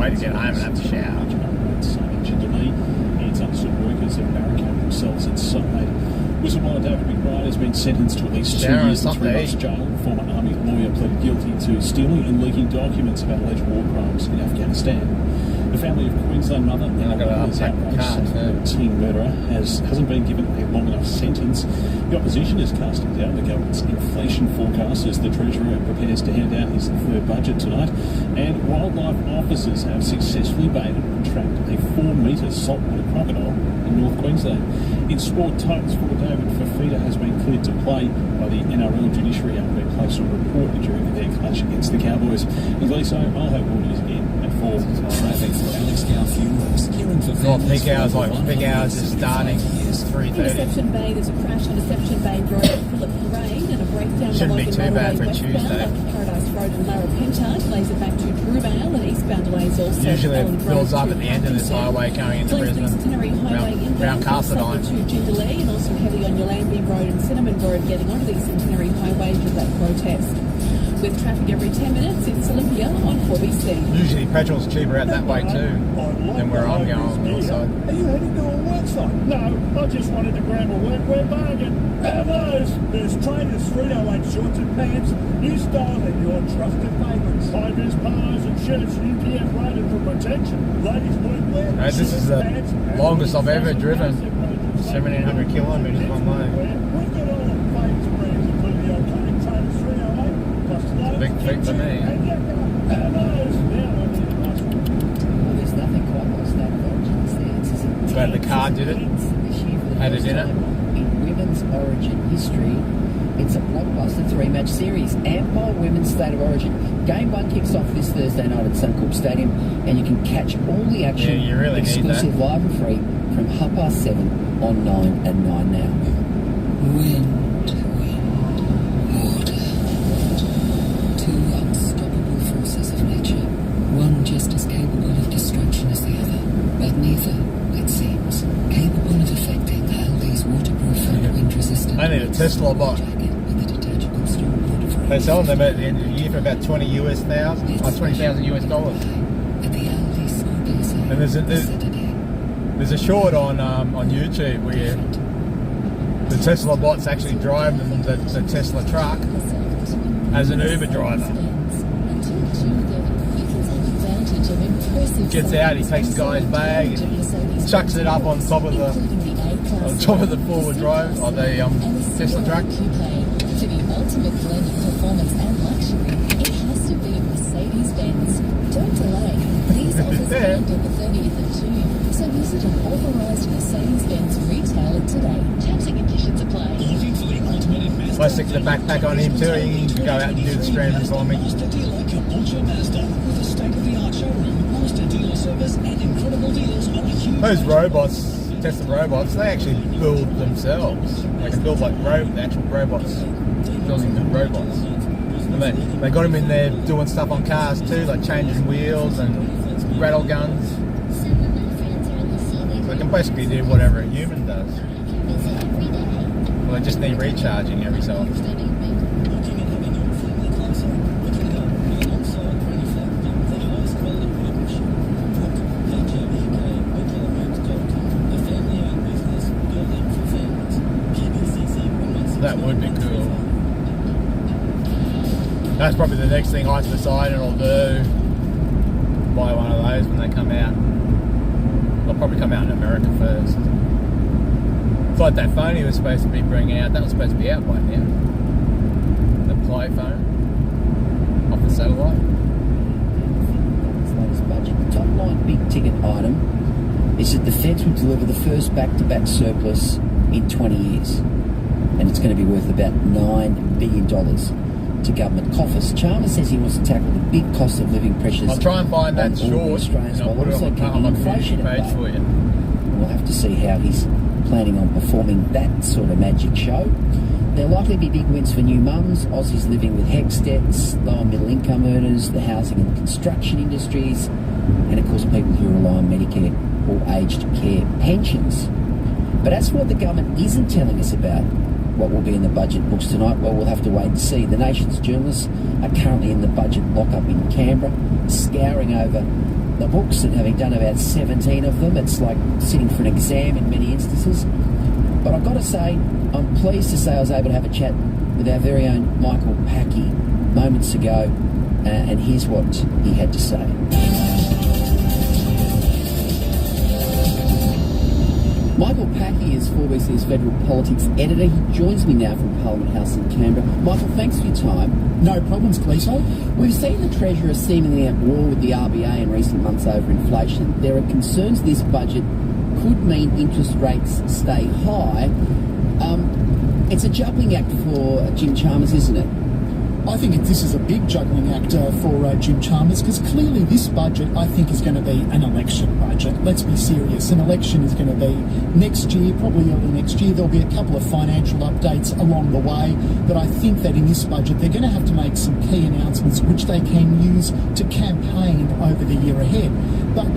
To get home and have a shower. Themselves inside. Whistleblower David McBride has been sentenced to at least 2 years and 3 months jail. Former Army lawyer pleaded guilty to stealing and leaking documents about alleged war crimes in Afghanistan. The family of Queensland mother and teen murderer hasn't been given a long enough sentence. The opposition is casting down the government's inflation forecast as the Treasurer prepares to hand out his third budget tonight. And wildlife officers have successfully baited and trapped a 4-metre saltwater crocodile in North Queensland. In sport, Titans forward David Fafita has been cleared to play by the NRL judiciary after being placed on report during their clash against the Cowboys. And so I'll have more news again at 4. Traffic for Alex Gow Funerals. Caring for peak hours is starting. 3:30. Deception Bay, there's a crash on Deception Bay Road at Phillip Parade and a breakdown Shouldn't be too bad for a westbound Tuesday. up Paradise Road and Larapinta. Delays it back to Drewvale and eastbound delays also. Usually it fills up at the end of this highway going into Brisbane. Around Castledine. To Jindalee and also heavy on Yolambie Road and Cinnamon Road getting onto the Centenary Highway with that protest. With traffic every 10 minutes, it's Olympia on 4BC. Usually petrol's cheaper out that way too than where I'm going on the north side. Are you heading to a work site? No, I just wanted to grab a workwear bargain. Have those! There's Traders 308 shorts and pants, new style and your trusted favourites. High-vis polos and shirts, UPF rated for protection. Ladies workwear, This is the longest I've ever driven. 1,700 kilometres one way. We've got all the famous brands, including the iconic Traders 308. Big feat for me. There's nothing quite like State of Origin. Glad the car did it. Had it in it. In women's Origin history, it's a blockbuster 3-match series. Ampol Women's State of Origin. Game 1 kicks off this Thursday night at Suncorp Stadium, and you can catch all the action you really exclusive live and free from 7:30 on 9 and 9 now. Wind, water. 2 unstoppable forces of nature. One just as capable of destruction as the other, but neither, it seems, capable of affecting how these waterproof and wind-resistant I need a Tesla bot. with a detachable stormwater frame. They're selling them at the end of the year for about $20,000 US. At the Aldi Small And there's a short on YouTube where the Tesla bots actually drive the Tesla truck as an Uber driver. Gets out, he takes the guy's bag and chucks it up on top of the forward drive of the Tesla truck. For the ultimate blend of performance and luxury, it has to be Mercedes-Benz. Don't delay. These offers end on the 30th of June, so visit an authorised Mercedes-Benz retailer today. Terms and conditions apply. Looking for the ultimate in If I stick the backpack on him too, he can go out and do the scrambling for me. Mazda dealer Capuccio Mazda with a state-of-the-art showroom, Mazda dealer service, and incredible deals on a huge. Those robots, Tesla robots, they actually build themselves. They can build like the actual robots, building the robots. And they got them in there doing stuff on cars too, like changing wheels and rattle guns. So they can basically do whatever a human does. Well, they just need recharging every so often. That would be cool. That's probably the next thing I've decided I'll do. Buy one of those when they come out. They'll probably come out in America first. It's like that phone he was supposed to be bringing out. That was supposed to be out by now. The Play phone. Off the satellite. Latest budget. The top line big ticket item is that the Feds will deliver the first back-to-back surplus in 20 years. And it's going to be worth about $9 billion to government coffers. Chalmers says he wants to tackle the big cost of living pressures. I'll try and find that short Australians while also keeping inflation at bay. For you. And we'll have to see how he's planning on performing that sort of magic show. There'll likely be big wins for new mums, Aussies living with HECS debts, lower middle income earners, the housing and construction industries, and of course people who rely on Medicare or aged care pensions. But as for what the government isn't telling us about what will be in the budget books tonight, well, we'll have to wait and see. The nation's journalists are currently in the budget lockup in Canberra, scouring over the books, and having done about 17 of them, it's like sitting for an exam in many instances. But I've got to say, I'm pleased to say I was able to have a chat with our very own Michael Packey moments ago, and here's what he had to say. Michael Packey is 4BC's federal politics editor. He joins me now from Parliament House in Canberra. Michael, thanks for your time. No problems, Cleto. We've seen the Treasurer seemingly at war with the RBA in recent months over inflation. There are concerns this budget could mean interest rates stay high. It's a juggling act for Jim Chalmers, isn't it? I think this is a big juggling act for Jim Chalmers, because clearly this budget, I think, is going to be an election budget. Let's be serious. An election is going to be next year, probably early next year. There'll be a couple of financial updates along the way, but I think that in this budget they're going to have to make some key announcements which they can use to campaign over the year ahead. But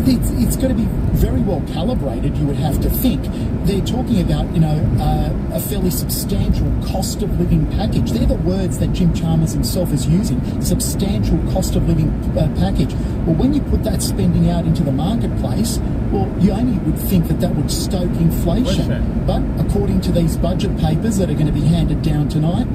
it's going to be very well calibrated, you would have to think. They're talking about, a fairly substantial cost of living package. They're the words that Jim Chalmers himself is using, substantial cost of living package. Well, when you put that spending out into the marketplace, well, you only would think that would stoke inflation. But according to these budget papers that are going to be handed down tonight,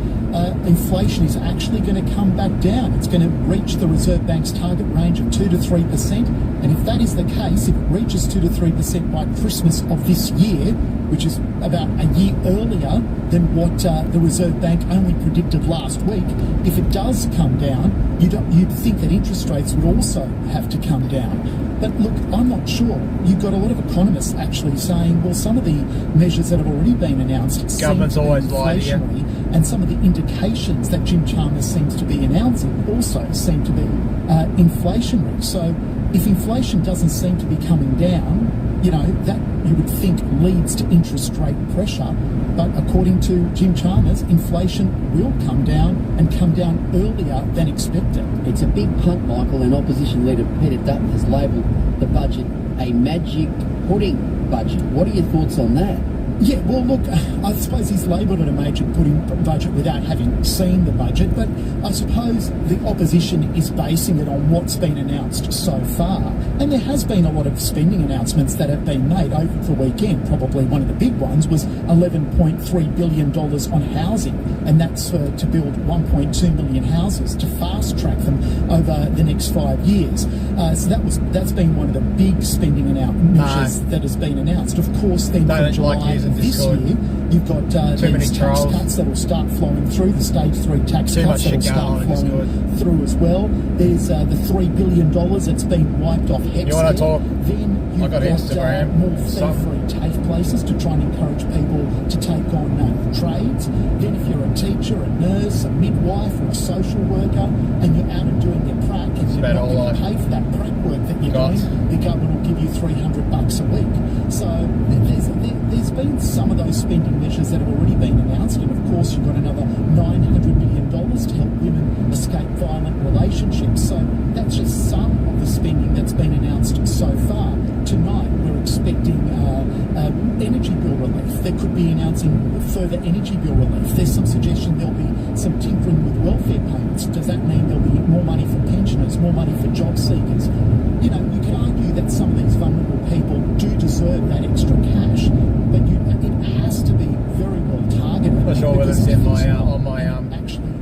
inflation is actually going to come back down. It's going to reach the Reserve Bank's target range of 2 to 3%. And if that is the case, if it reaches 2 to 3% by Christmas of this year, which is about a year earlier than what the Reserve Bank only predicted last week, if it does come down, you'd think that interest rates would also have to come down. But look, I'm not sure. You've got a lot of economists actually saying, well, some of the measures that have already been announced government's always inflationary, and some of the indications that Jim Chalmers seems to be announcing also seem to be inflationary. So if inflation doesn't seem to be coming down, that you would think leads to interest rate pressure. But according to Jim Chalmers, inflation will come down and come down earlier than expected. It's a big punt, Michael, and Opposition Leader Peter Dutton has labelled the budget a magic pudding budget. What are your thoughts on that? Yeah, well, look, I suppose he's labelled it a major pudding budget without having seen the budget, but I suppose the opposition is basing it on what's been announced so far. And there has been a lot of spending announcements that have been made over the weekend. Probably one of the big ones was $11.3 billion on housing, and that's to build 1.2 million houses to fast-track them over the next 5 years. So that's been one of the big spending measures that has been announced. Of course, then from July this year, you've got these tax cuts that will start flowing through, the stage 3 tax cuts that will start flowing through as well. There's the $3 billion that's been wiped off HECS. You want to talk? Then you've got more fee-free TAFE places to try and encourage people to take on trades. Then if you're a teacher, a nurse, a midwife or a social worker, and you're out and doing your prac and you're not going to pay for that prac work that you're doing, the government will give you $300 a week. So there's been some of those spending measures that have already been announced, and of course you've got another $900 million to help women escape violent relationships. So that's just some of the spending that's been announced so far. Tonight we're expecting energy bill relief. They could be announcing further energy bill relief. There's some suggestion there'll be some tinkering with welfare payments. Does that mean there'll be more money for pensioners, more money for job seekers? You can argue that some of these vulnerable people do deserve that extra cash, but it has to be very well targeted Not sure whether it's in my on my actually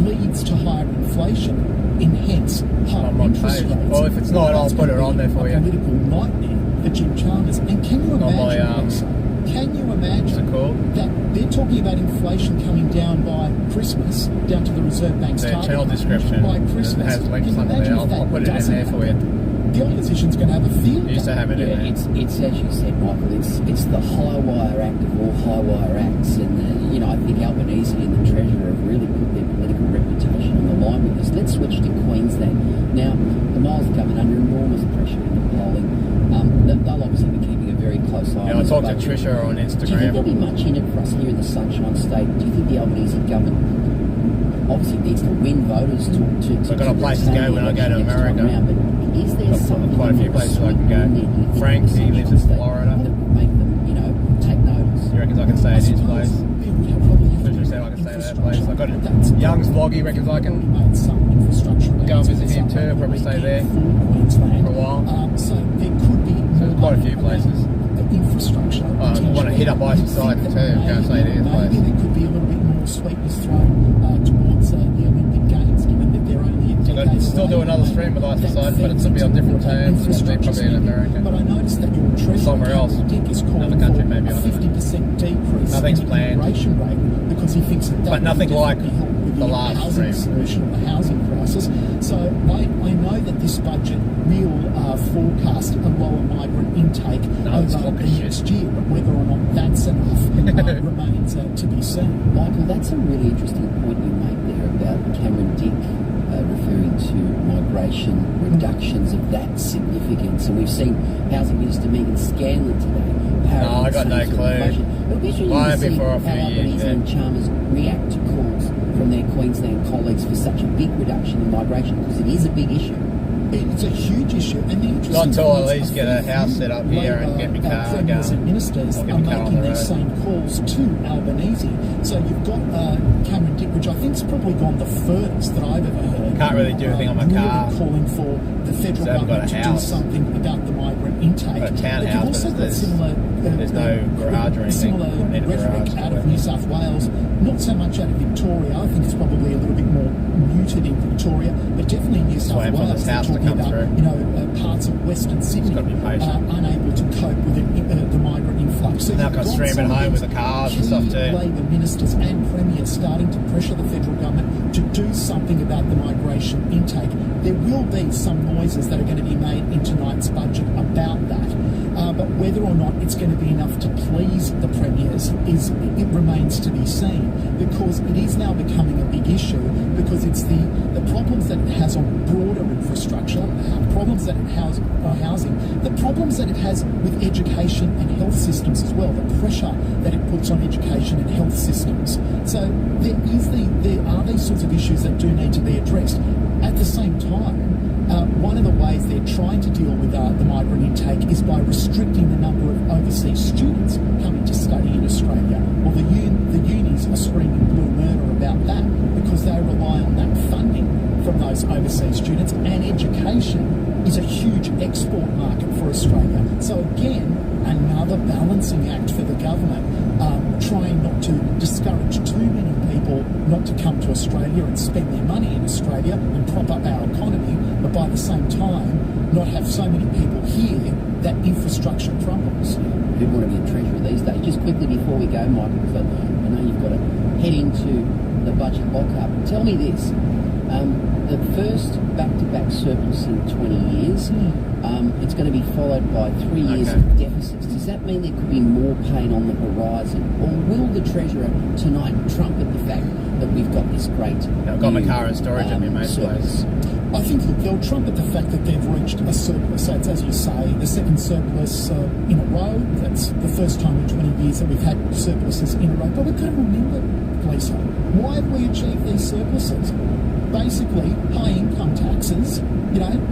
leads to higher inflation, and hence higher interest rates. Well, if it's not, I'll put it on there for you. A political nightmare for Jim Chalmers. And can you imagine? Can you imagine that they're talking about inflation coming down by Christmas, down to the Reserve Bank's target channel description by Christmas? it has links under there. I'll put it in there for you. The opposition's going to have a field. You used to have it in there. It's as you said, Michael. It's the high wire act of all high wire acts, and I think Albanese and the Treasurer have really put their political reputation on the line with this. Let's switch to Queensland now. The Miles government under enormous pressure in the polling. They'll obviously be keeping a very close eye. Yeah, I talked to Trisha on Instagram. Do you think there'll be much in it for us here in the Sunshine State? Do you think the Albanese government obviously needs to win voters to I've got a place to go when I go to America. Is there something quite a few places I can go. Frank, he lives in Florida. That would make them, take notice. He reckons I can stay at his place. Trisha said I can stay at that place. I've got Young's vlog, he reckons I can go and visit him too. I'll probably stay there for a while. So there could be quite a few places. Infrastructure. I want to hit up Icerside too and go and stay at his place. Maybe there could be a little bit more sweetness thrown towards the Olympic Games, given that they're only a decade away. Still do another stream with Icerside, but it's will be on different terms. It'll be probably in America. But I noticed that your treasurer somewhere else, is calling another country, for maybe a 50% decrease nothing's in the planned. immigration rate because he thinks that but nothing like the last housing solution of the housing crisis. So I know that this budget will forecast a lower migrant intake over the next year, but whether or not that's enough remains to be seen. Michael, that's a really interesting point you make there about Cameron Dick referring to migration reductions of that significance. And we've seen Housing Minister Megan Scanlon today. No, I got no clue. It'll be interesting to see how Albanese and Chalmers react to calls from their Queensland colleagues for such a big reduction in migration, because it is a big issue. It's a huge issue, and the interesting not until I at least get a house set up here and get my car going. And ministers are making these same calls to Albanese. So you've got Cameron Dick, which I think has probably gone the furthest that I've ever heard. Can't really do anything on my car. Calling for the federal government to do something about the migrant intake. I've got a townhouse, but there's no garage or anything. Similar rhetoric out of New South Wales, not so much out of Victoria. I think it's probably a little bit more muted in Victoria, but definitely New South Wales. They're talking about parts of Western Sydney unable to cope with the migrant influx. So now I can stream at home with the cars and stuff too. Labor ministers and premiers starting to pressure the federal government to do something about the migration intake. There will be some noises that are going to be made in tonight's budget about that, but whether or not it's going to be enough to please the premiers it remains to be seen, because it is now becoming a big issue, because it's the problems that it has on broader infrastructure, problems that it has on housing, the problems that it has with education and health systems as well, the pressure that it puts on education and health systems. So there are these sorts of issues that do need to be addressed. At the same time, one of the ways they're trying to deal with the migrant intake is by restricting the number of overseas students coming to study in Australia. Well, the unis are screaming blue murder about that, because they rely on that funding from those overseas students, and education is a huge export market for Australia. So again, another balancing act for the government, trying not to discourage too many people not to come to Australia and spend their money in Australia and prop up our economy, but by the same time not have so many people here that infrastructure crumbles. Who'd want to be a treasurer these days? Just quickly before we go, Michael, because I know you've got to head into the budget lock-up. Tell me this. The first back-to-back surplus in 20 years, it's going to be followed by 3 years of deficits. Does that mean there could be more pain on the horizon? Or will the Treasurer tonight trumpet the fact that we've got this great I've got my car in storage at my mate's place. I think they'll trumpet the fact that they've reached a surplus. So it's, as you say, the second surplus in a row. That's the first time in 20 years that we've had surpluses in a row. But we've got to remember, Lisa, why have we achieved these surpluses? Basically, high income taxes,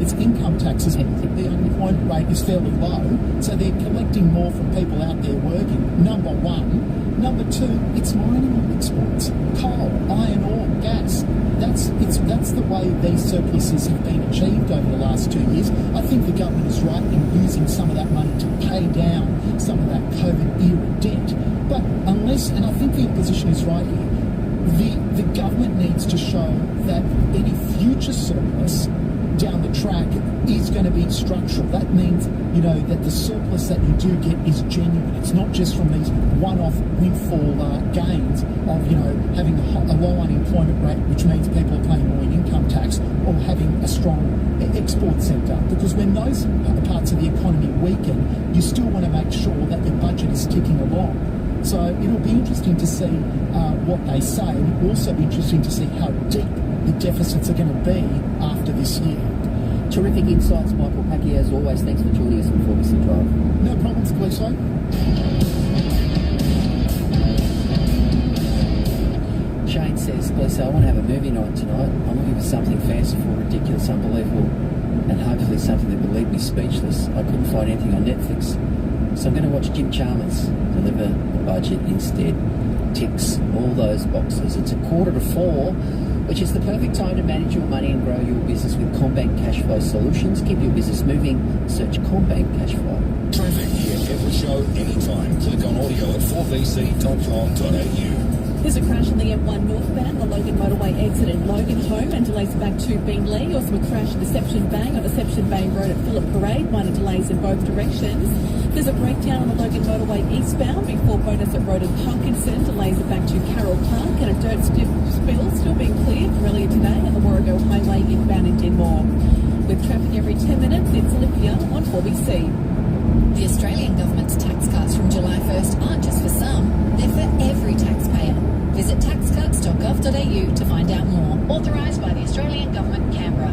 it's income taxes. The unemployment rate is fairly low, so they're collecting more from people out there working, number one. Number two, it's mining exports. Coal, iron ore, gas. That's the way way these surpluses have been achieved over the last 2 years, I think the government is right in using some of that money to pay down some of that COVID-era debt. But unless, and I think the opposition is right here, the government needs to show that any future surplus down the track is going to be structural. That means, that the surplus that you do get is genuine. It's not just from these one-off windfall gains of, having a low unemployment rate, which means people are paying more in income tax, or having a strong export sector. Because when those parts of the economy weaken, you still want to make sure that your budget is ticking along. So it'll be interesting to see what they say. It'll also be interesting to see how deep the deficits are going to be after this year. Terrific insights, Michael Packy, as always. Thanks for joining us on 4BC Drive. No problems, Gleeso. Shane says, Gleeso, I want to have a movie night tonight. I'm looking for something fanciful, ridiculous, unbelievable, and hopefully something that will leave me speechless. I couldn't find anything on Netflix, so I'm going to watch Jim Chalmers deliver the budget instead. Ticks all those boxes. It's 3:45, which is the perfect time to manage your money and grow your business with CommBank Cash Flow Solutions. Keep your business moving. Search CommBank Cash Flow. Traffic. Hear every show anytime. Click on audio at 4bc.com.au. There's a crash on the M1 northbound, the Logan motorway exit in Logan home, and delays back to Beenleigh. Also a crash at Deception Bay on Deception Bay Road at Phillip Parade. Minor delays in both directions. There's a breakdown on the Logan motorway eastbound before Bownessett Road and Parkinson. Delays it back to Carroll Park, and a dirt spill still being cleared earlier today on the Warrego Highway inbound in Denmore. With traffic every 10 minutes, it's Olivia on 4BC. The Australian government's tax cuts from July 1st aren't just for some, they're for every taxpayer. Visit taxcuts.gov.au to find out more. Authorised by the Australian Government, Canberra.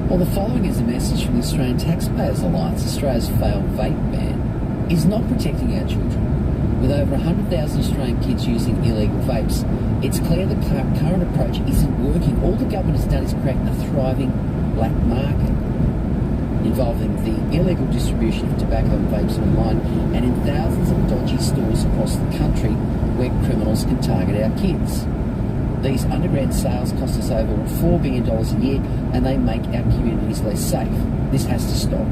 Well, the following is a message from the Australian Taxpayers Alliance. Australia's failed vape ban is not protecting our children. With over 100,000 Australian kids using illegal vapes, it's clear the current approach isn't working. All the government has done is create a thriving black market involving the illegal distribution of tobacco and vapes online and in thousands of dodgy stores across the country where criminals can target our kids. These underground sales cost us over $4 billion a year and they make our communities less safe. This has to stop.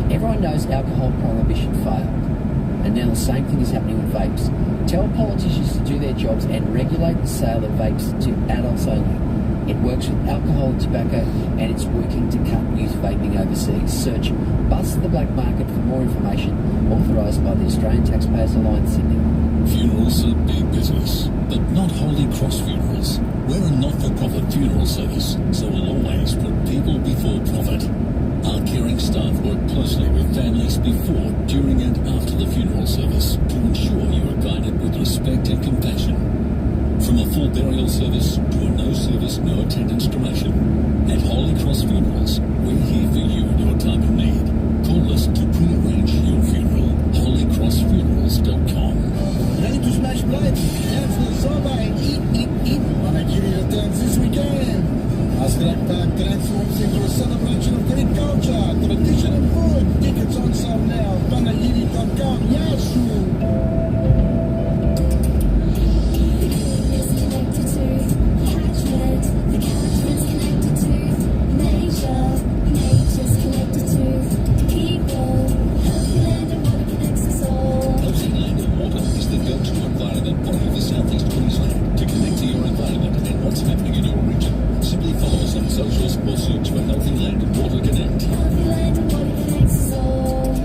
Everyone knows alcohol prohibition failed, and now the same thing is happening with vapes. Tell politicians to do their jobs and regulate the sale of vapes to adults only. It works with alcohol and tobacco, and it's working to cut youth vaping overseas. Search Bust the Black Market for more information. Authorised by the Australian Taxpayers Alliance, Sydney. Funerals are big business, but not Holy Cross Funerals. We're a not-for-profit funeral service, so we'll always put people before profit. Our caring staff work closely with families before, during and after the funeral service to ensure you are guided with respect and compassion. From a full burial service to a no service, no attendance cremation. At Holy Cross Funerals, we're here for you in your time of need. Call us to pre-arrange your funeral. HolyCrossFunerals.com. Ready to smash blood, dance with soba and eat. Wanna give you a dance this weekend? Ask Park transforms into a celebration of Greek culture, tradition and food. Tickets on sale now. Panagiri.com. Yasu. Socials or search for Healthy Land and Water Connect. Healthy Land and Water Connects us all.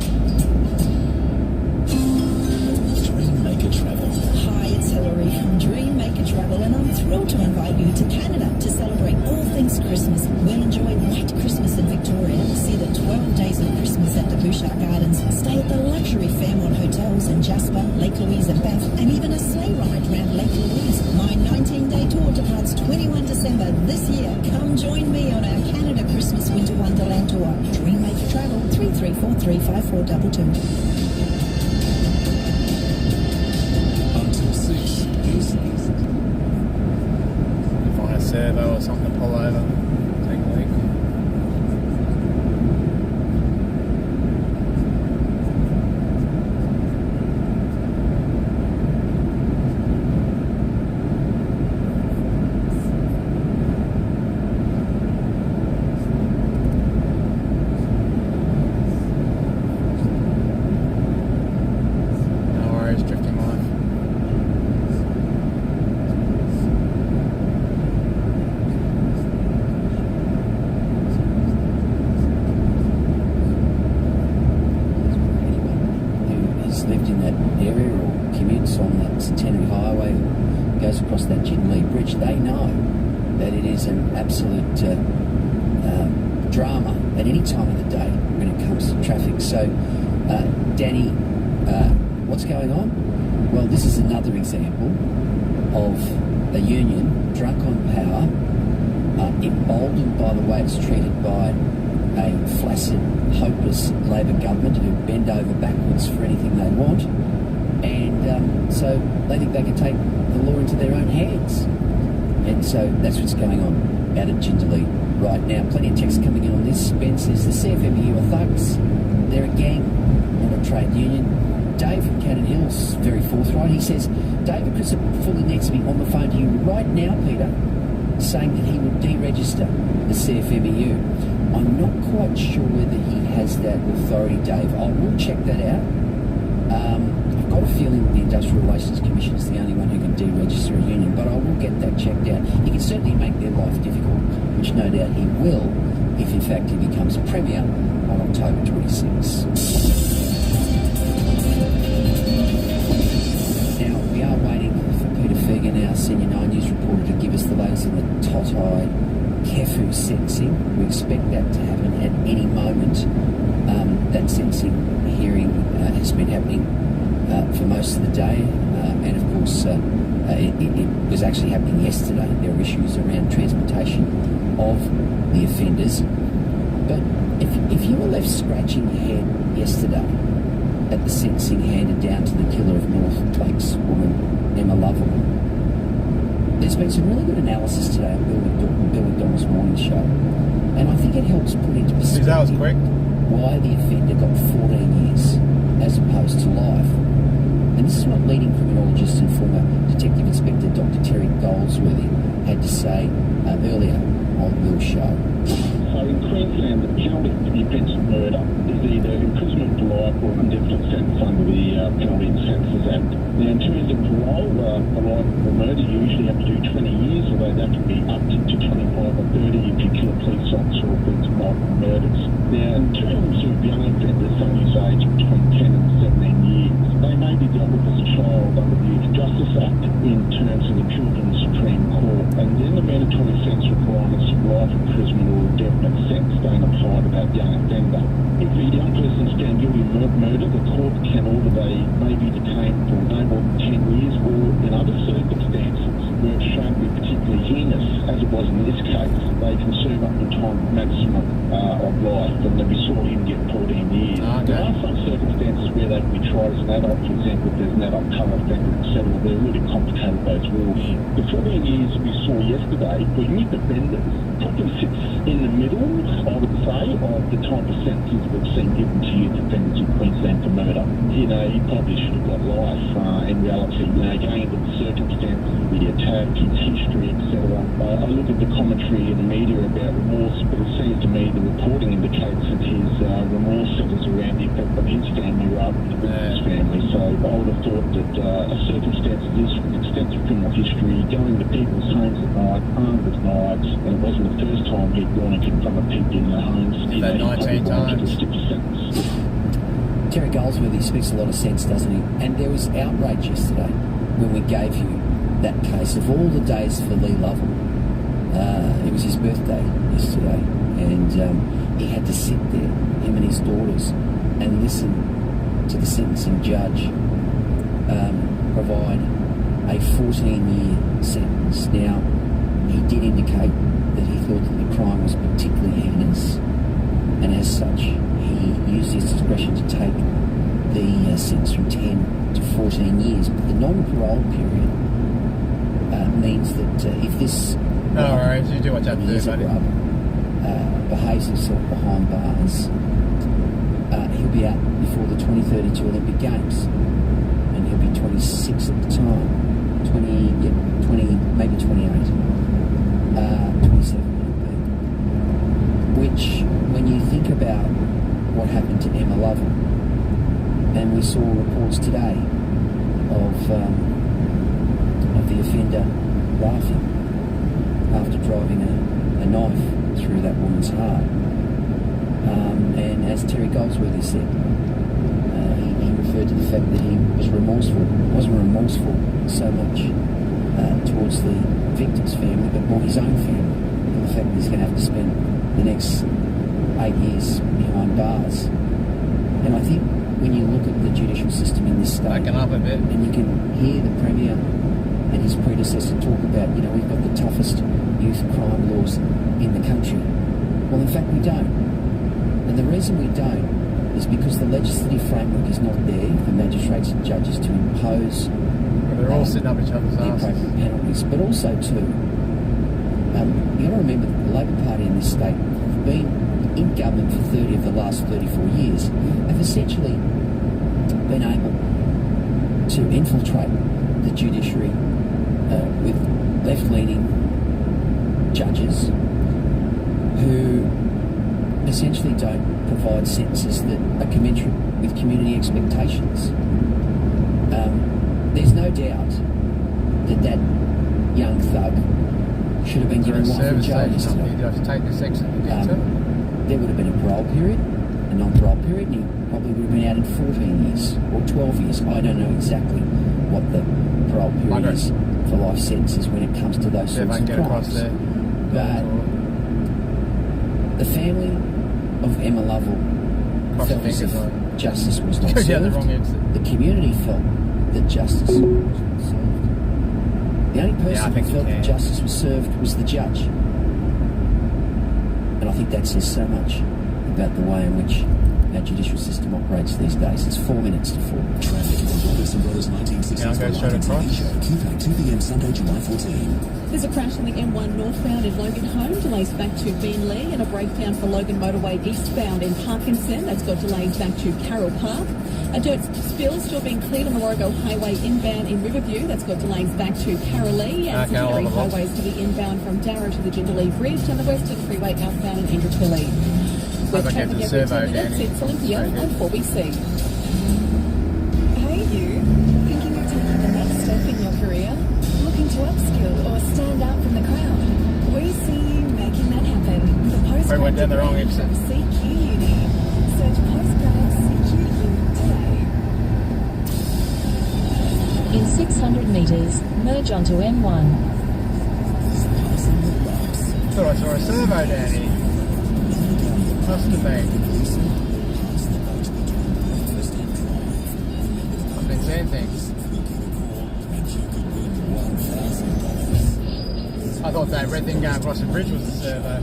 Dreammaker Travel. Hi, it's Hilary from Dreammaker Travel, and I'm thrilled to invite you to Canada to celebrate all things Christmas. We'll enjoy White Christmas in Victoria, see the 12 Days of Christmas at the Bouchard Gardens, stay at the luxury Fairmont Hotels in Jasper, Lake Louise and Bath, and even a sleigh ride around Lake Louise. My 19-day tour departs 21 December this year. Come join me on our Canada Christmas Winter Wonderland tour. Dreammaker Travel, 33435422. Until 6 is Find a servo or something to pull over. Take a leak. goes across that Jindalee Bridge, they know that it is an absolute drama at any time of the day when it comes to traffic. So, Danny, what's going on? Well, this is another example of a union drunk on power, emboldened by the way it's treated by a flaccid, hopeless Labor government who bend over backwards for anything they want, and so they think they can take the law into their own hands. And so that's what's going on out at Jindalee right now. Plenty of text coming in on this. Ben says the CFMEU are thugs. They're a gang, not a trade union. Dave from Cannon Hill's very forthright. He says David Christopher needs to be on the phone to you right now, Peter, saying that he would deregister the CFMEU. I'm not quite sure whether he has that authority, Dave. I will check that out. I've got a feeling the Industrial Relations Commission is the only one who can deregister a union, but I will get that checked out. He can certainly make their life difficult, which no doubt he will, if in fact he becomes Premier on October 26. Now, we are waiting for Peter Fegan, our Senior 9 News reporter, to give us the latest on the Totai Kefu sentencing. We expect that to happen at any moment. That sentencing hearing has been happening for most of the day, and of course it was actually happening yesterday. There were issues around transportation of the offenders. But if you were left scratching your head yesterday at the sentencing handed down to the killer of North Lakes woman Emma Lovell, there's been some really good analysis today on Bill McDonald's morning show, and I think it helps put into perspective why the offender got 14 years as opposed to life. And this is what leading criminologist and former Detective Inspector Dr. Terry Goldsworthy had to say earlier on Bill's show. So in Queensland, the penalty for the offence of murder is either imprisonment for life or an indefinite sentence under the Penalty and Sentences Act. Now, in terms of parole, for life or murder, you usually have to do 20 years, although that can be up to 25 or 30 if you kill a police officer or offence of multiple murders. Now, in terms of young offenders, some use age between 10 and 17 years, they may be dealt with as a child under the Youth Justice Act in terms of the Children's Supreme Court, and then the mandatory sentence requirements of life imprisonment or indefinite sentence don't apply to that young offender. If a young person is found guilty of murder, the court can order they may be detained for no more than 10 years, or in other circumstances where it's shown to be particularly heinous, as it was in this case, they can serve up to time maximum of life, and we saw him get 14 years. There are some circumstances where they can be tried as an adult, for example, if there's an adult co-offender, etc. They're really complicated, those rules. The 14 years we saw yesterday for youth offenders probably sits in the middle, I would say, of the type of sentences we've seen given to youth offenders in Queensland for murder. You know, he probably should have got life in reality, you know, going into the circumstances of the attack, his history, etc. I look at the commentary in the media about remorse, but it seems to me the reporting indicates that his remorse centres around the effect on his family rather than the victim's family. So I would have thought that circumstances this with extensive criminal history, going to people's homes at night, armed with knives, and it wasn't the first time he'd gone and confronted people in their homes. That 19 times. Terry Goldsworthy speaks a lot of sense, doesn't he? And there was outrage yesterday when we gave you that case of all the days for Lee Lovell. It was his birthday yesterday, and he had to sit there, him and his daughters, and listen to the sentencing judge provide a 14-year sentence. Now, he did indicate that he thought that the crime was particularly heinous, and as such, he used his discretion to take the sentence from 10 to 14 years. But the non-parole period means that if this you do what you have to do, buddy. Behaves himself behind bars, he'll be out before the 2032 Olympic Games, and he'll be 26 at the time, 20, maybe 28, 27 which, when you think about what happened to Emma Lovell, and we saw reports today of the offender laughing after driving a knife through that woman's heart. And as Terry Goldsworthy said, he referred to the fact that he was remorseful. He wasn't remorseful so much just the victim's family, but more his own family. And the fact that he's going to have to spend the next 8 years behind bars. And I think when you look at the judicial system in this state, up a bit, and you can hear the Premier and his predecessor talk about, we've got the toughest youth crime laws in the country. Well, in fact, we don't. And the reason we don't is because the legislative framework is not there for magistrates and judges to impose. They're all sitting up each other's the appropriate penalties. But also, too, you've got to remember that the Labor Party in this state have been in government for 30 of the last 34 years, have essentially been able to infiltrate the judiciary with left-leaning judges who essentially don't provide sentences that are commensurate with community expectations. There's no doubt that young thug should have been given life in jail yesterday. Did you have to take this exit? There would have been a parole period, a non-parole period, and he probably would have been out in 14 years or 12 years. I don't know exactly what the parole period is for life sentences when it comes to those sorts of crimes. But the family of Emma Lovell felt as if justice was not served. The community felt that justice was not served. The only person who felt that justice was served was the judge. And I think that says so much about the way in which our judicial system operates these days. It's 4 minutes to 4. Traffic on Robertson Brothers 1960s. Q-Pack 2 p.m. Sunday, July 14. There's a crash on the M1 northbound in Logan Home, delays back to Beenleigh, and a breakdown for Logan Motorway eastbound in Parkinson. That's got delays back to Carroll Park. A dirt spill still being cleared on the Warrego Highway inbound in Riverview. That's got delays back to Carrollee, and secondary highways to the inbound from Darra to the Jindalee Bridge, and the Western Freeway outbound in Indooroopilly. With traffic every 10 minutes, it's Olympia on 4BC. Hey you, thinking of taking the next step in your career? Looking to upskill or stand out from the crowd? We see you making that happen. The postgrad degree from CQ Uni. Search postgrad CQ Uni today. In 600 metres, merge onto M1. Thought I saw a servo down here. Must have been. I've been seeing things. I thought that red thing going across the bridge was the servo.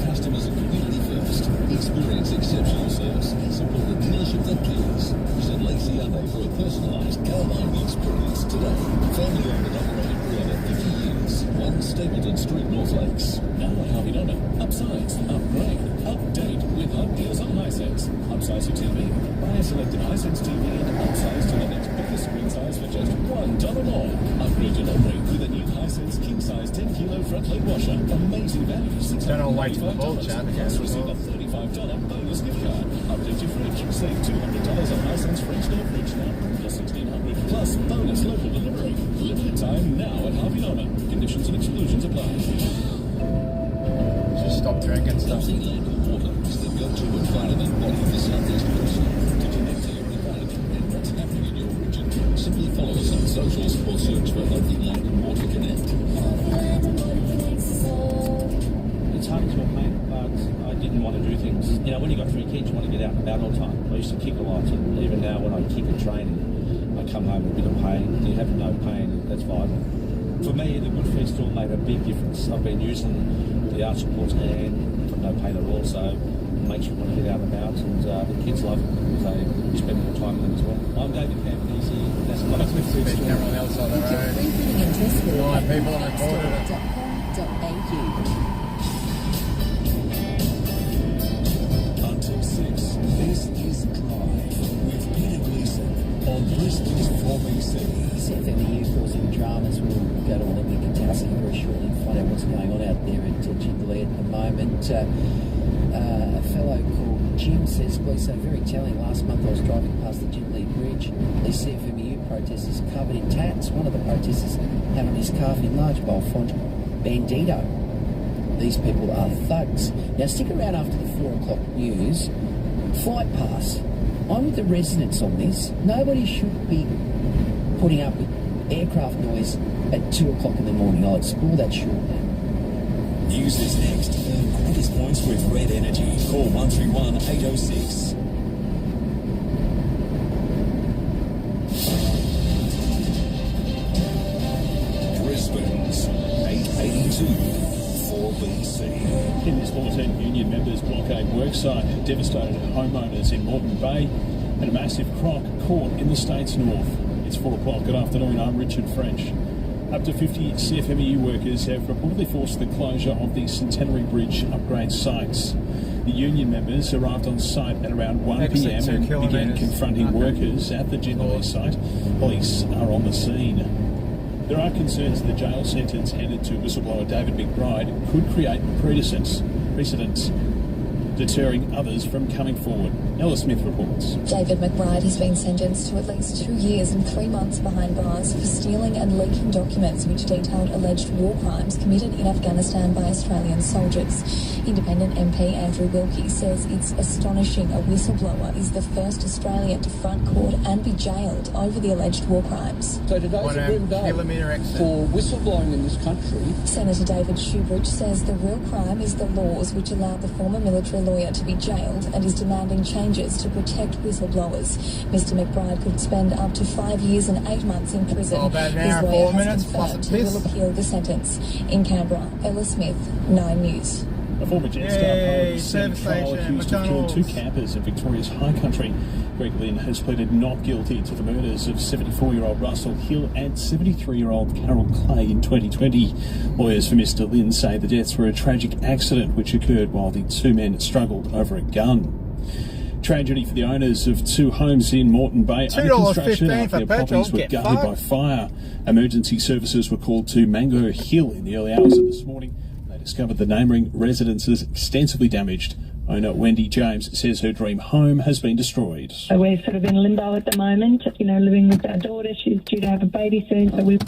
Customers and community first. Experience exceptional service. Support the dealership that cares. Visit Lacey Hyundai for a personalised car buying experience today. Family owned and operated for over 50 years. 1 Stapleton Street, North Lakes. Now at Harvey Norman. Upsize, upgrade, update with hot deals on Hisense. Upsize your TV. Buy a selected Hisense TV and upsize to the next biggest screen size for just $1 more. Upgrade your upgrade with a new Hisense king size 10 kilo front load washer. Amazing value. Don't all wait for the ball chat. Plus receive a $35 bonus gift card. Update your fridge. Save $200 on Hisense French door fridge now. Plus $1,600. Plus bonus local delivery. Limited time now at Harvey Norman. Conditions and exclusions apply. Just stop drinking stuff. Land or water is the go-to environment body of the Southeast Coast. To connect to your environment and what's happening in your region, simply follow us on socials or search for Healthy Land and Water Connect. It's hard to admit, but I didn't want to do things. When you got 3 kids, you want to get out and about all the time. I used to kick a lot, and even now when I kick and train, I come home with a bit of pain. You have no pain, that's vital. For me, the Good Feet Store made a big difference. I've been using the arch supports and got no pain at all, so it makes you want to get out and about, and the kids love it because they spend more time with them as well. I'm David Campanese, that's my Good Feet Store. Everyone else on their own. People on the border. Until 6, this is Drive with Peter Gleeson on Brisbane's 4BC. CFMEU causing dramas. We'll go to Olympic Catastrophe very shortly and find out what's going on out there at Jindalee at the moment. A fellow called Jim says, Gleeson, very telling. Last month I was driving past the Jindalee Bridge. These CFMEU protesters covered in tats. One of the protesters had on his scarf in large bold font, Bandito. These people are thugs. Now stick around after the 4 o'clock news. Flight pass. I'm with the residents on this. Nobody should be putting up with aircraft noise at 2 o'clock in the morning. I'll explore that shortly. Use this next to earn Qantas points with Red Energy. Call 131 806. Brisbane's 882 4BC. In this bulletin, union members blockade worksite devastated homeowners in Moreton Bay and a massive croc caught in the state's north. It's 4 o'clock. Good afternoon. I'm Richard French. Up to 50 CFMEU workers have reportedly forced the closure of the Centenary Bridge upgrade sites. The union members arrived on site at around 1 p.m. and began confronting workers at the Jindalee site. Police are on the scene. There are concerns the jail sentence handed to whistleblower David McBride could create precedents, deterring others from coming forward. Ella Smith reports. David McBride has been sentenced to at least 2 years and 3 months behind bars for stealing and leaking documents which detailed alleged war crimes committed in Afghanistan by Australian soldiers. Independent MP Andrew Wilkie says it's astonishing a whistleblower is the first Australian to front court and be jailed over the alleged war crimes. So today's a grim day for whistleblowing in this country. Senator David Shoebridge says the real crime is the laws which allowed the former military lawyer to be jailed and is demanding changes to protect whistleblowers. Mr McBride could spend up to 5 years and 8 months in prison. His lawyer has confirmed he will appeal the sentence. In Canberra, Ella Smith, 9 News. A former Jetstar pilot trial accused of killing 2 campers in Victoria's High Country. Greg Lynn has pleaded not guilty to the murders of 74-year-old Russell Hill and 73-year-old Carol Clay in 2020. Lawyers for Mr Lynn say the deaths were a tragic accident which occurred while the 2 men struggled over a gun. Tragedy for the owners of 2 homes in Moreton Bay under construction after their properties were gutted by fire. Emergency services were called to Mango Hill in the early hours of this morning. They discovered the neighbouring residences extensively damaged. Owner Wendy James says her dream home has been destroyed. So we're sort of in limbo at the moment, living with our daughter. She's due to have a baby soon, so we've...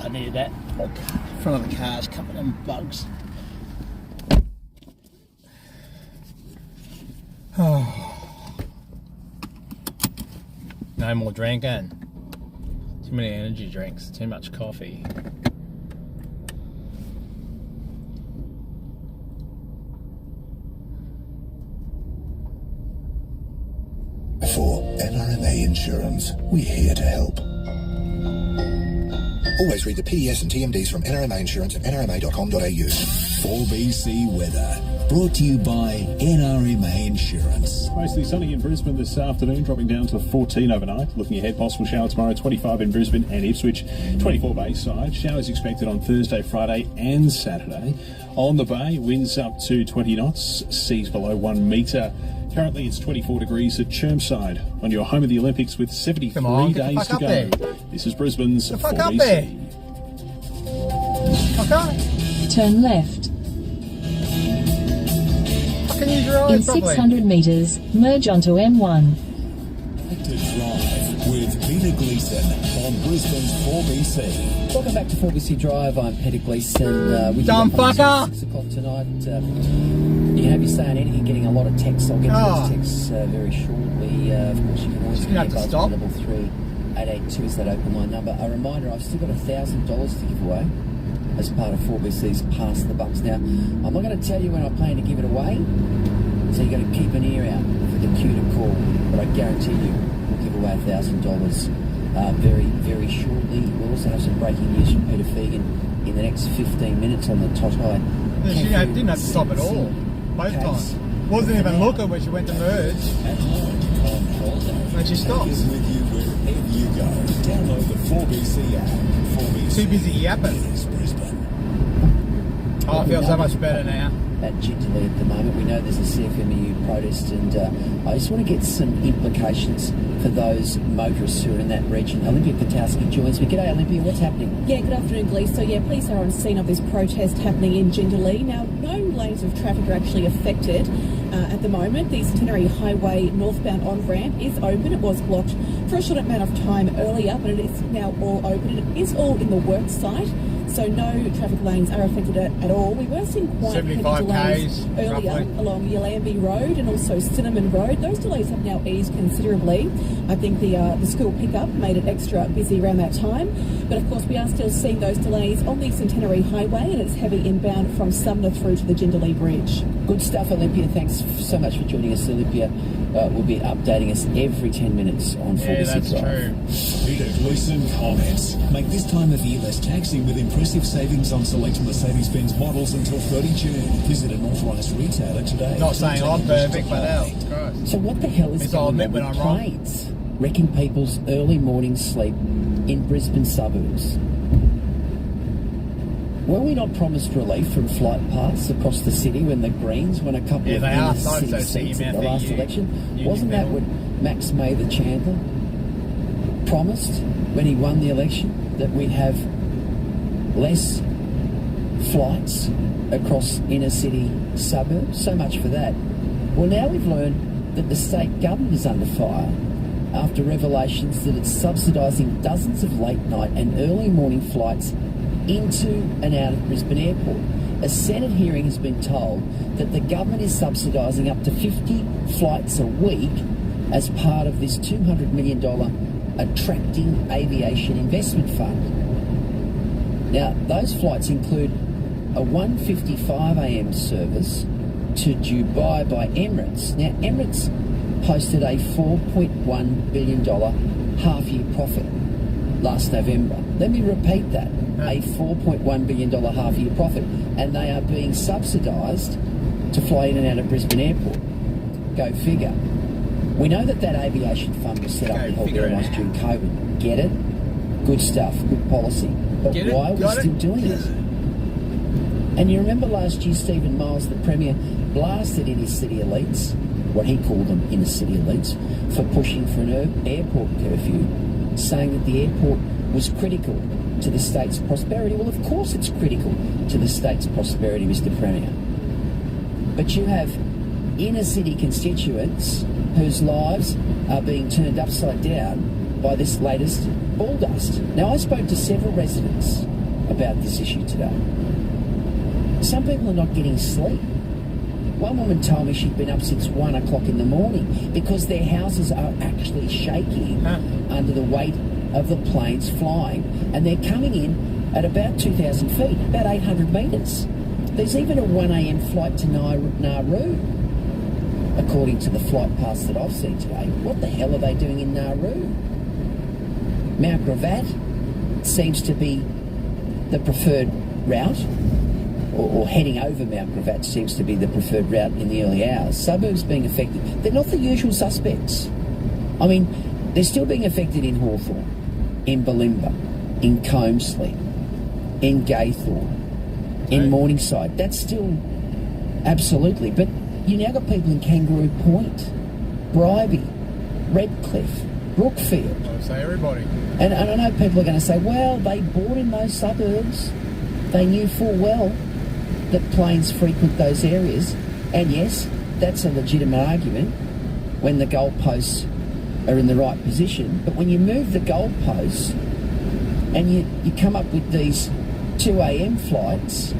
I needed that. Look, in front of the car's covered in bugs. No more drinking. Too many energy drinks, too much coffee. For NRMA Insurance, we're here to help. Always read the PDS and TMDs from NRMA Insurance at nrma.com.au. 4BC Weather, brought to you by NRMA Insurance. Mostly sunny in Brisbane this afternoon, dropping down to 14 overnight. Looking ahead, possible shower tomorrow, 25 in Brisbane and Ipswich, 24 Bayside. Showers expected on Thursday, Friday and Saturday. On the bay, winds up to 20 knots, seas below 1 metre. Currently it's 24 degrees at Chermside on your home of the Olympics with 73 days to go. There. This is Brisbane's 4BC. Turn left. In 600 metres, merge onto M1. To Drive with Peter Gleeson on Brisbane's 4BC. Welcome back to 4BC Drive. I'm Peter Gleeson. With Dumb you fucker! 6 o'clock tonight. You can have your say on anything, getting a lot of texts. I'll get to those texts very shortly. Of course, you can always get guys on 38882 is that open line number. A reminder, I've still got $1,000 to give away as part of 4BC's Pass the Bucks. Now, I'm not going to tell you when I plan to give it away, so you've got to keep an ear out for the cue to call. But I guarantee you, we'll give away $1,000 very, very shortly. We'll also have some breaking news from Peter Fegan in the next 15 minutes on the Totai. She didn't have to stop at all, both times. Wasn't even looking when she went to merge. And she stopped. With you wherever you go. Download the 4BC app. 4BC. Too busy yapping. Oh, I feel so much better now. At Gingerley at the moment, we know there's a CFMEU protest, and I just want to get some implications for those motorists who are in that region. Olympia Katowski joins me. G'day, Olympia. What's happening? Yeah, good afternoon, Glee. So, police are on scene of this protest happening in Gingerley. Now, no lanes of traffic are actually affected at the moment. The Centenary Highway northbound on-ramp is open. It was blocked for a short amount of time earlier, but it is now all open. It is all in the work site, so no traffic lanes are affected at all. We were seeing quite heavy delays earlier along Yalambee Road and also Cinnamon Road. Those delays have now eased considerably. I think the school pickup made it extra busy around that time. But of course, we are still seeing those delays on the Centenary Highway, and it's heavy inbound from Sumner through to the Gingerley Bridge. Good stuff, Olympia. Thanks so much for joining us, Olympia. Will be updating us every 10 minutes on 4BC Drive. Peter Gleeson comments. Make this time of year less taxing with impressive savings on select Mercedes-Benz models until 30 June. Visit an authorised retailer today. Not saying I'm perfect, but hell, Christ. So what the hell is going on with planes wrecking people's early morning sleep in Brisbane suburbs? Were we not promised relief from flight paths across the city when the Greens won a couple of city seats at the last election? Wasn't that what Max May, the Chandler, promised when he won the election? That we'd have less flights across inner city suburbs? So much for that. Well, now we've learned that the state government is under fire after revelations that it's subsidising dozens of late night and early morning flights into and out of Brisbane Airport. A Senate hearing has been told that the government is subsidising up to 50 flights a week as part of this $200 million Attracting Aviation Investment Fund. Now, those flights include a 1:55 a.m. service to Dubai by Emirates. Now, Emirates posted a $4.1 billion half-year profit last November. Let me repeat that. A $4.1 billion half-year profit, and they are being subsidised to fly in and out of Brisbane Airport. Go figure. We know that aviation fund was set up and helped airlines during COVID. Get it? Good stuff, good policy. But why are we still doing it? And you remember last year Stephen Miles, the Premier, blasted inner city elites, what he called them inner city elites, for pushing for an airport curfew, saying that the airport was critical to the state's prosperity. Well, of course it's critical to the state's prosperity, Mr. Premier. But you have inner city constituents whose lives are being turned upside down by this latest bulldust. Now, I spoke to several residents about this issue today. Some people are not getting sleep. One woman told me she'd been up since 1 o'clock in the morning because their houses are actually shaking under the weight of the planes flying, and they're coming in at about 2,000 feet, about 800 metres. There's even a 1 a.m. flight to Nauru, according to the flight paths that I've seen today. What the hell are they doing in Nauru? Mount Gravatt seems to be the preferred route, or heading over Mount Gravatt seems to be the preferred route in the early hours. Suburbs being affected. They're not the usual suspects. I mean, they're still being affected in Hawthorne, in Bulimba, in Combsley, in Gaythorne, in Morningside. That's still absolutely. But you now got people in Kangaroo Point, Bribie, Redcliffe, Brookfield. I would say everybody. And I know people are going to say, well, they bought in those suburbs. They knew full well that planes frequent those areas. And yes, that's a legitimate argument when the goalposts are in the right position. But when you move the goalposts and you come up with these 2 a.m. flights,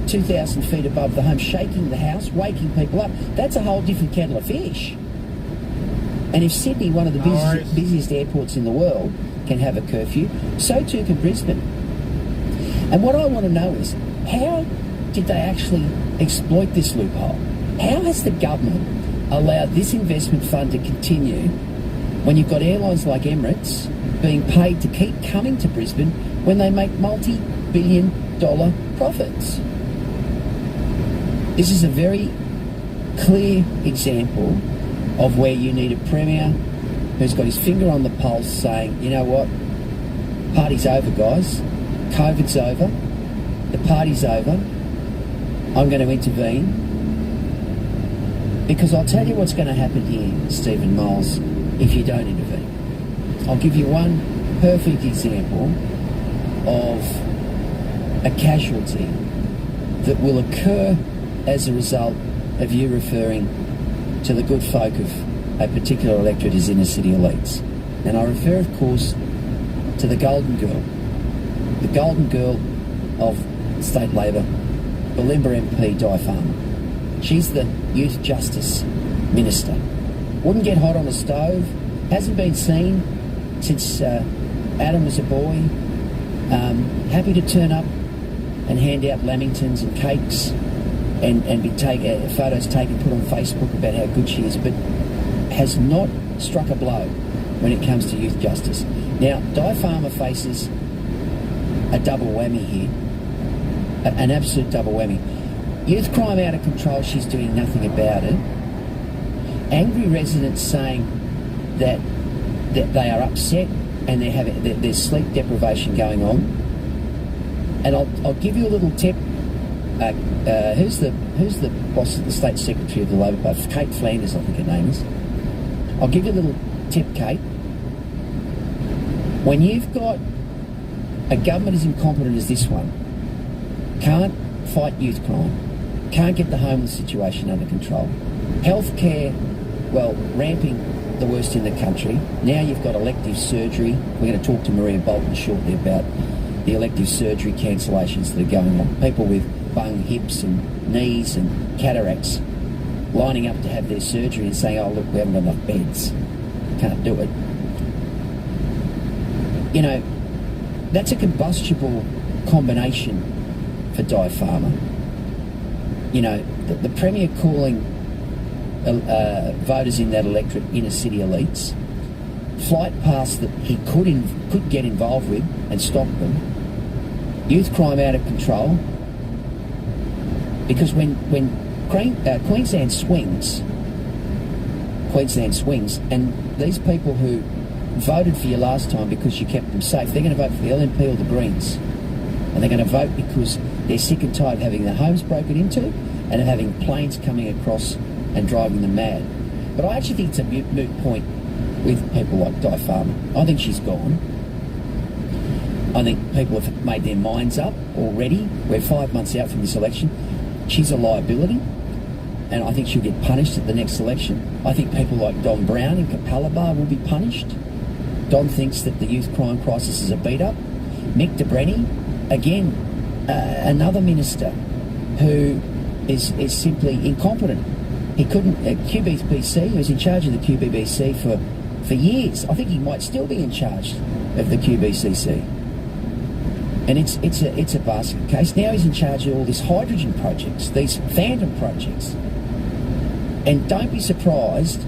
2,000 feet above the home, shaking the house, waking people up, that's a whole different kettle of fish. And if Sydney, one of the busiest airports in the world, can have a curfew, so too can Brisbane. And what I want to know is, how did they actually exploit this loophole? How has the government allowed this investment fund to continue when you've got airlines like Emirates being paid to keep coming to Brisbane when they make multi-billion-dollar profits? This is a very clear example of where you need a premier who's got his finger on the pulse saying, you know what, party's over, guys. COVID's over. The party's over. I'm going to intervene. Because I'll tell you what's going to happen here, Stephen Miles, if you don't intervene. I'll give you one perfect example of a casualty that will occur as a result of you referring to the good folk of a particular electorate as inner city elites. And I refer, of course, to the golden girl of State Labor, Bulimba MP Di Farmer. She's the Youth Justice Minister. Wouldn't get hot on the stove, hasn't been seen since Adam was a boy. Happy to turn up and hand out lamingtons and cakes and be photos taken, put on Facebook about how good she is, but has not struck a blow when it comes to youth justice. Now, Di Farmer faces a double whammy here, an absolute double whammy. Youth crime out of control, she's doing nothing about it. Angry residents saying that they are upset and there's sleep deprivation going on. And I'll give you a little tip. Who's the boss of the State Secretary of the Labor Party? Kate Flanders, I think her name is. I'll give you a little tip, Kate. When you've got a government as incompetent as this one, can't fight youth crime, can't get the homeless situation under control, healthcare, well, ramping the worst in the country. Now you've got elective surgery. We're going to talk to Maria Bolton shortly about the elective surgery cancellations that are going on. People with bung hips and knees and cataracts lining up to have their surgery and saying, oh, look, we haven't got enough beds. Can't do it. You know, that's a combustible combination for Di Farmer. You know, the Premier calling voters in that electorate inner city elites, flight paths that he could get involved with and stop them, youth crime out of control, because when Queensland swings, and these people who voted for you last time because you kept them safe, they're going to vote for the LNP or the Greens. And they're going to vote because they're sick and tired of having their homes broken into and of having planes coming across and driving them mad. But I actually think it's a moot point with people like Di Farmer. I think she's gone. I think people have made their minds up already. We're 5 months out from this election. She's a liability, and I think she'll get punished at the next election. I think people like Don Brown in Capalaba will be punished. Don thinks that the youth crime crisis is a beat-up. Mick de Brenny again, another minister who is simply incompetent. He couldn't, QBBC, he was in charge of the QBBC for years. I think he might still be in charge of the QBCC. And it's a basket case. Now he's in charge of all these hydrogen projects, these phantom projects. And don't be surprised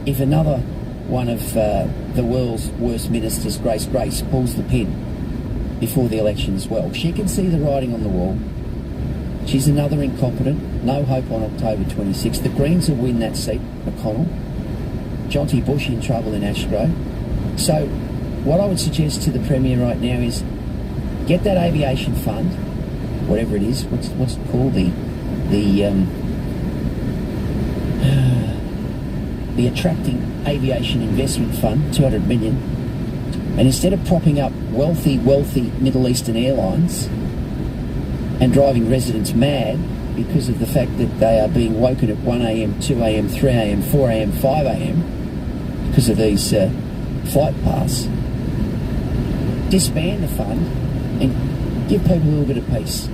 if another one of the world's worst ministers, Grace, pulls the pin before the election as well. She can see the writing on the wall. She's another incompetent. No hope on October 26th. The Greens will win that seat, McConnell. Jonty Bush in trouble in Ashgrove. So what I would suggest to the Premier right now is get that aviation fund, whatever it is, what's it called, the Attracting Aviation Investment Fund, 200 million, and instead of propping up wealthy Middle Eastern airlines and driving residents mad because of the fact that they are being woken at 1 a.m, 2 a.m, 3 a.m, 4 a.m, 5 a.m, because of these flight paths, disband the fund and give people a little bit of peace.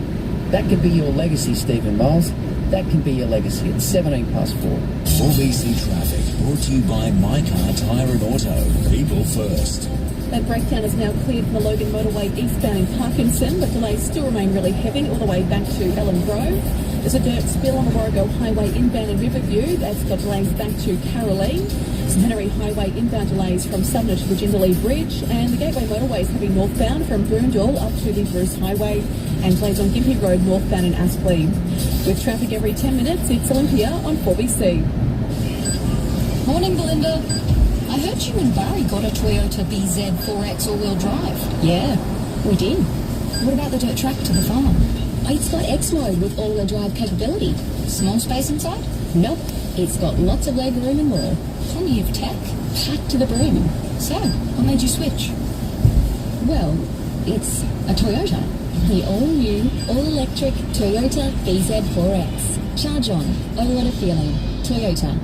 That could be your legacy, Stephen Miles. That can be your legacy. It's 4:17. 4BC Traffic, brought to you by My Car Tyre and Auto. People first. That breakdown is now cleared from the Logan motorway eastbound in Parkinson, but delays still remain really heavy all the way back to Ellen Grove. There's a dirt spill on the Warrego Highway inbound in Riverview. That's got delays back to Caroline. Some Henry Highway inbound delays from Sumner to the Jindalee Bridge, and the Gateway motorway is heavy northbound from Broondall up to the Bruce Highway, and delays on Gympie Road northbound in Aspley. With traffic every 10 minutes, it's Olympia on 4BC. Morning, Belinda. I heard you and Barry got a Toyota BZ 4X all-wheel drive. Yeah, we did. What about the dirt track to the farm? It's got X-Mode with all-wheel drive capability. Small space inside? Nope, it's got lots of leg room and more. Plenty of tech. Packed to the brim. So, what made you switch? Well, it's a Toyota. The all-new, all-electric Toyota BZ 4X. Charge on, a lot of feeling. Toyota.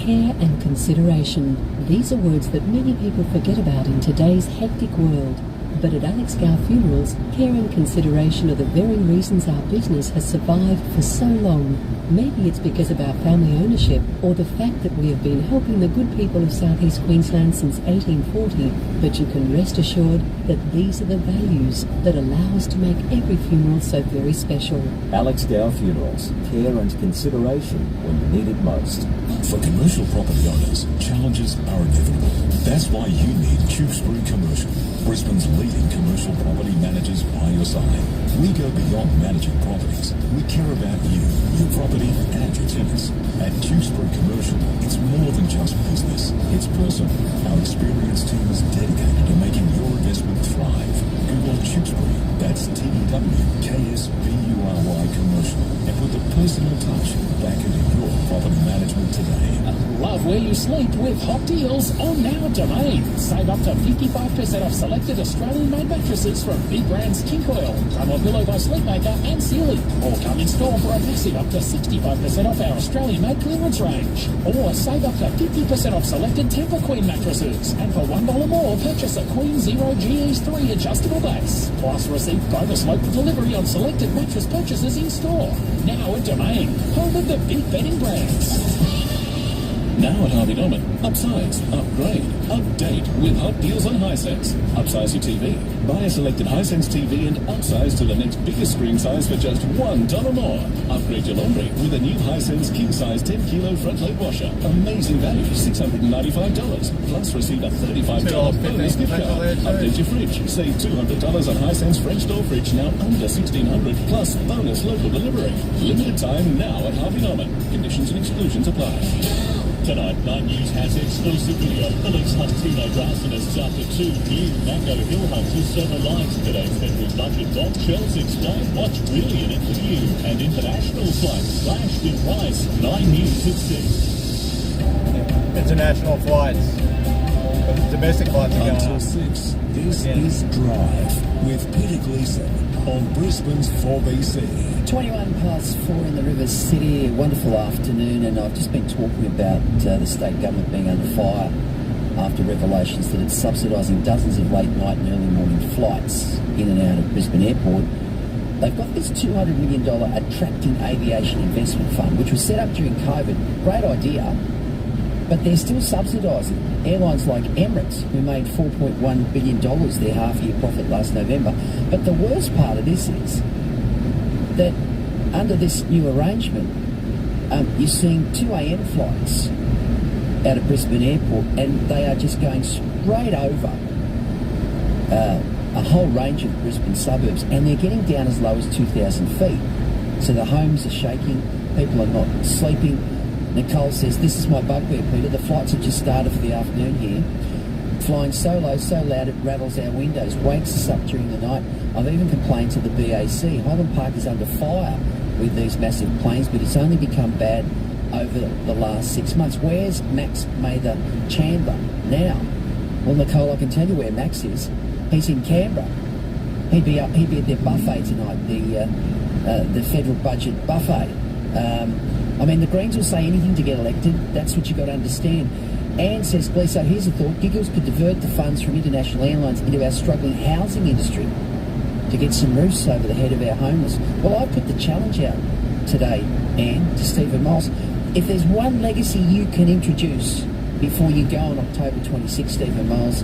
Care and consideration. These are words that many people forget about in today's hectic world. But at Alex Gow Funerals, care and consideration are the very reasons our business has survived for so long. Maybe it's because of our family ownership, or the fact that we have been helping the good people of South East Queensland since 1840, but you can rest assured that these are the values that allow us to make every funeral so very special. Alex Gow Funerals, care and consideration when you need it most. For commercial property owners, challenges are inevitable. That's why you need Tewkesbury Commercial, Brisbane's leading commercial property managers by your side. We go beyond managing properties. We care about you, your property and your tenants. At Tewkesbury Commercial, it's more than just business. It's personal. Our experienced team is dedicated to making your investment thrive. Google Tewkesbury, that's TEWKSBURY Commercial, and put the personal touch back into your property management today. Love where you sleep with hot deals on Now Domain. Save up to 55% off selected Australian-made mattresses from big brands Tinkoil, Crumble Pillow by Sleepmaker and Sealy. Or come in store for a massive up to 65% off our Australian-made clearance range. Or save up to 50% off selected Temper Queen mattresses. And for $1 more, purchase a Queen Zero GE's 3 adjustable base. Plus receive bonus local delivery on selected mattress purchases in store. Now at Domain, home of the big bedding brands. Now at Harvey Norman, upsize, upgrade, update with hot deals on Hisense. Upsize your TV. Buy a selected Hisense TV and upsize to the next biggest screen size for just $1 more. Upgrade your laundry with a new Hisense king size 10 kilo front load washer. Amazing value, $695. Plus receive a $35 bonus gift card. Update your fridge. Save $200 on Hisense French door fridge, now under $1,600. Plus bonus local delivery. Limited time now at Harvey Norman. Conditions and exclusions apply. Tonight, 9 News has exclusive video. Felix hunts teenage arsonists after 2 new Mango Hill hunters set alight. Today's federal budget bombshells explain what's really in it for you. And international flights slashed in price. 9 News at 6. International flights. Domestic flights are going until 6. This is Drive with Peter Gleeson on Brisbane's 4BC. 21 past 4 in the River City. A wonderful afternoon, and I've just been talking about the state government being under fire after revelations that it's subsidising dozens of late night and early morning flights in and out of Brisbane Airport. They've got this $200 million Attracting Aviation Investment Fund, which was set up during COVID. Great idea, but they're still subsidising airlines like Emirates, who made $4.1 billion their half-year profit last November. But the worst part of this is that under this new arrangement, you're seeing 2 a.m. flights out of Brisbane Airport, and they are just going straight over a whole range of Brisbane suburbs, and they're getting down as low as 2,000 feet. So the homes are shaking, people are not sleeping. Nicole says, this is my bugbear, Peter. The flights have just started for the afternoon here. Flying so low, so loud it rattles our windows, wakes us up during the night. I've even complained to the BAC. Holland Park is under fire with these massive planes, but it's only become bad over the last 6 months. Where's Max Mather Chandler now? Well, Nicole, I can tell you where Max is. He's in Canberra. He'd be at their buffet tonight, the federal budget buffet. I mean, the Greens will say anything to get elected. That's what you've got to understand. Anne says, Gleeso, here's a thought. Giggles could divert the funds from international airlines into our struggling housing industry to get some roofs over the head of our homeless. Well, I put the challenge out today, Anne, to Stephen Miles. If there's one legacy you can introduce before you go on October 26th, Stephen Miles,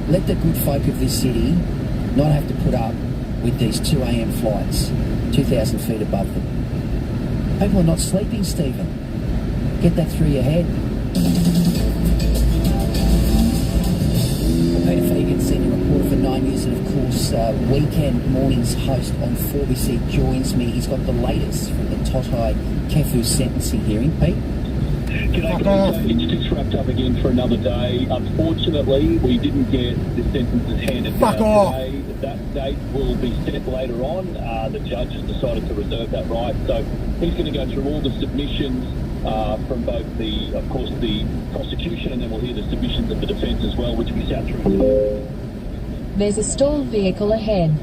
let the good folk of this city not have to put up with these 2 a.m. flights, 2,000 feet above them. People are not sleeping, Stephen. Get that through your head. Peter Fegan, senior reporter for 9 News, and of course, Weekend Mornings host on 4BC, joins me. He's got the latest from the Totai Kefu sentencing hearing. Pete? G'day, guys. It's just wrapped up again for another day. Unfortunately, we didn't get the sentences handed down today. That date will be set later on. The judge has decided to reserve that right. So he's going to go through all the submissions from both of course, the prosecution, and then we'll hear the submissions of the defence as well, which we sat through today. There's a stalled vehicle ahead.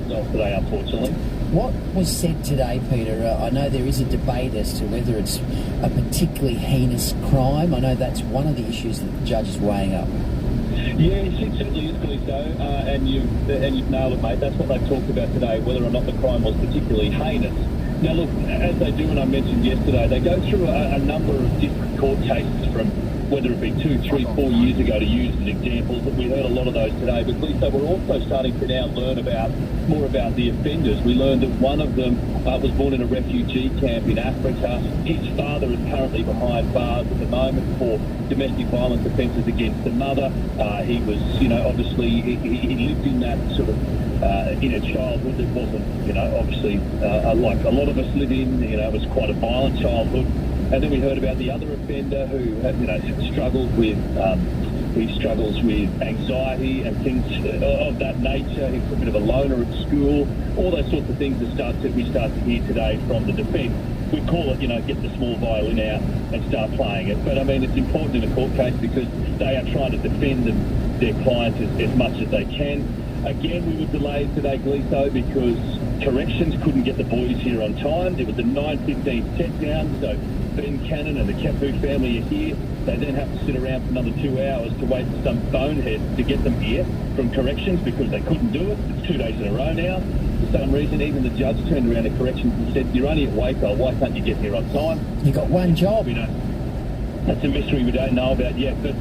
Today, unfortunately. What was said today, Peter? I know there is a debate as to whether it's a particularly heinous crime. I know that's one of the issues that the judge is weighing up. Yeah, it certainly is, Gleeso, and you've nailed it, mate. That's what they've talked about today, whether or not the crime was particularly heinous. Now, look, as they do, and I mentioned yesterday, they go through a number of different court cases from whether it be 2, 3, 4 years ago to use as examples. We heard a lot of those today, but Gleeso, we're also starting to now learn more about the offenders. We learned that one of them was born in a refugee camp in Africa. His father is currently behind bars at the moment for domestic violence offences against the mother. He was, obviously, he lived in that sort of in a childhood that wasn't, obviously like a lot of us live in. It was quite a violent childhood. And then we heard about the other offender who, struggled with, he struggles with anxiety and things of that nature. He's a bit of a loner at school. All those sorts of things that we start to hear today from the defence. We call it, get the small violin out and start playing it. But I mean, it's important in a court case because they are trying to defend their clients as much as they can. Again, we were delayed today, Gleeso, because corrections couldn't get the boys here on time. There was a 9:15 set down, so Ben Cannon and the Kefu family are here. They then have to sit around for another 2 hours to wait for some bonehead to get them here from corrections because they couldn't do it. It's 2 days in a row now. For some reason, even the judge turned around to corrections and said, you're only at Waco, why can't you get here on time? You got one job. That's a mystery we don't know about yet, but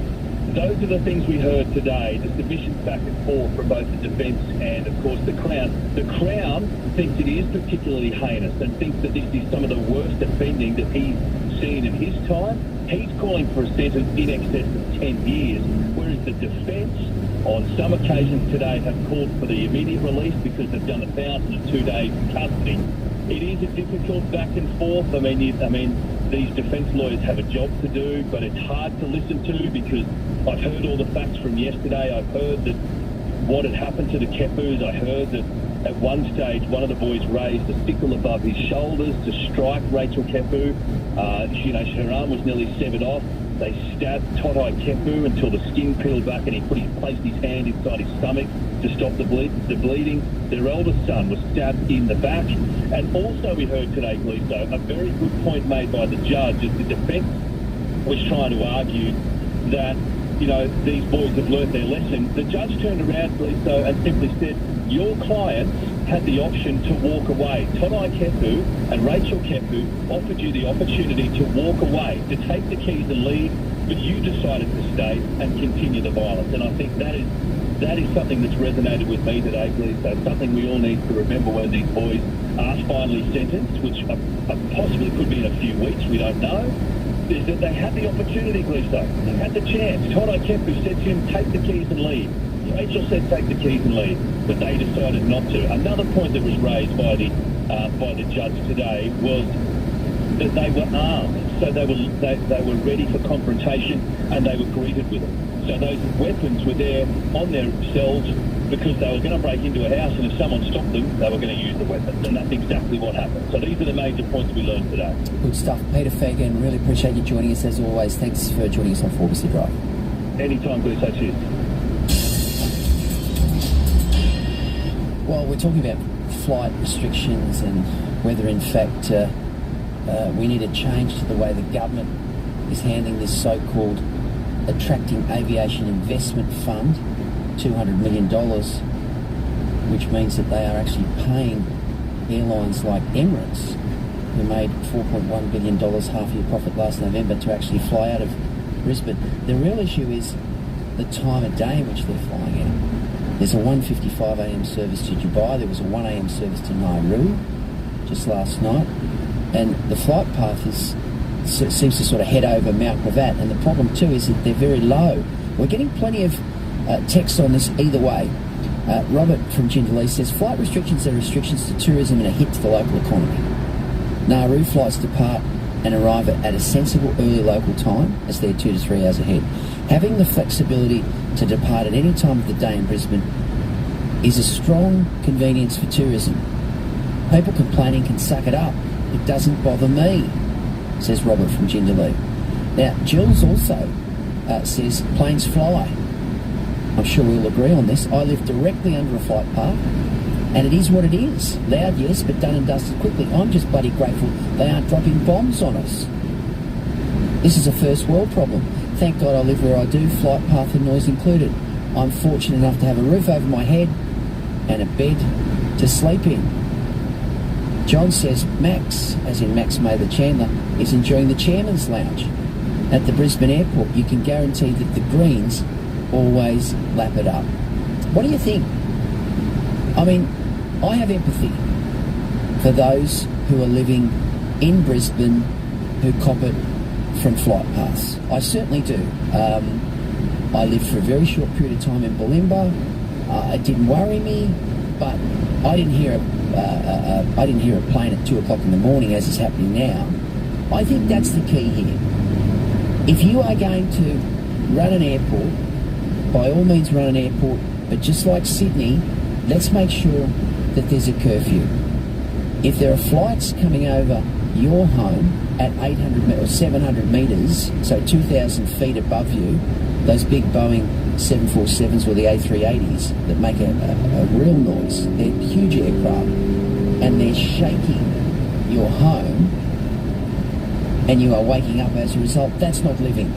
those are the things we heard today, the submissions back and forth from both the defence and, of course, the Crown. The Crown thinks it is particularly heinous and thinks that this is some of the worst offending that he's seen in his time. He's calling for a sentence in excess of 10 years, whereas the defence, on some occasions today, have called for the immediate release because they've done 1,002 days in custody. It is a difficult back and forth. I mean, these defence lawyers have a job to do, but it's hard to listen to because I've heard all the facts from yesterday. I've heard that what had happened to the Kepus. I heard that at one stage, one of the boys raised a sickle above his shoulders to strike Rachel Kepu. Her arm was nearly severed off. They stabbed Totai Kepu until the skin peeled back and he placed his hand inside his stomach to stop the bleeding. Their eldest son was stabbed in the back. And also we heard today, Gleeso, a very good point made by the judge as the defence was trying to argue that these boys have learnt their lesson. The judge turned around, Lisa, and simply said, your clients had the option to walk away. Tonai Kepu and Rachel Kepu offered you the opportunity to walk away, to take the keys and leave, but you decided to stay and continue the violence. And I think that is something that's resonated with me today, Lisa. Something we all need to remember when these boys are finally sentenced, which possibly could be in a few weeks, we don't know, is that they had the opportunity, Lisa. They had the chance. Tonai Kepu said to him, take the keys and leave. Rachel said, take the keys and leave, but they decided not to. Another point that was raised by the judge today was that they were armed, so they were ready for confrontation, and they were greeted with it. So those weapons were there on themselves because they were going to break into a house, and if someone stopped them, they were going to use the weapons, and that's exactly what happened. So these are the major points we learned today. Good stuff. Peter Fagan, really appreciate you joining us as always. Thanks for joining us on Forbesy Drive. Anytime, please. Cheers. Well, we're talking about flight restrictions and whether, in fact, we need a change to the way the government is handling this so-called Attracting Aviation Investment Fund, $200 million, which means that they are actually paying airlines like Emirates, who made $4.1 billion half-year profit last November, to actually fly out of Brisbane. The real issue is the time of day in which they're flying out. There's a 1:55 a.m. service to Dubai. There was a 1 a.m. service to Nauru just last night. And the flight path seems to sort of head over Mount Gravatt. And the problem too is that they're very low. We're getting plenty of text on this either way. Robert from Jindalee says, flight restrictions are restrictions to tourism and a hit to the local economy. Nauru flights depart and arrive at a sensible early local time, as they're 2 to 3 hours ahead. Having the flexibility to depart at any time of the day in Brisbane is a strong convenience for tourism. People complaining can suck it up. It doesn't bother me, says Robert from Jindalee. Now, Jules also says planes fly. I'm sure we'll agree on this. I live directly under a flight path, and it is what it is. Loud, yes, but done and dusted quickly. I'm just bloody grateful they aren't dropping bombs on us. This is a first world problem. Thank God I live where I do, flight path and noise included. I'm fortunate enough to have a roof over my head and a bed to sleep in. John says Max, as in Max Mather Chandler, is enjoying the chairman's lounge at the Brisbane airport. You can guarantee that the Greens always lap it up. What do you think? I mean, I have empathy for those who are living in Brisbane who cop it from flight paths. I certainly do. I lived for a very short period of time in Bulimba. It didn't worry me, but I didn't hear a plane at 2 o'clock in the morning as is happening now. I think that's the key here. If you are going to run an airport, by all means run an airport, but just like Sydney, let's make sure that there's a curfew. If there are flights coming over your home at 800 or 700 metres, so 2,000 feet above you, those big Boeing 747s or the A380s that make a real noise, they're huge aircraft, and they're shaking your home, and you are waking up as a result, that's not living.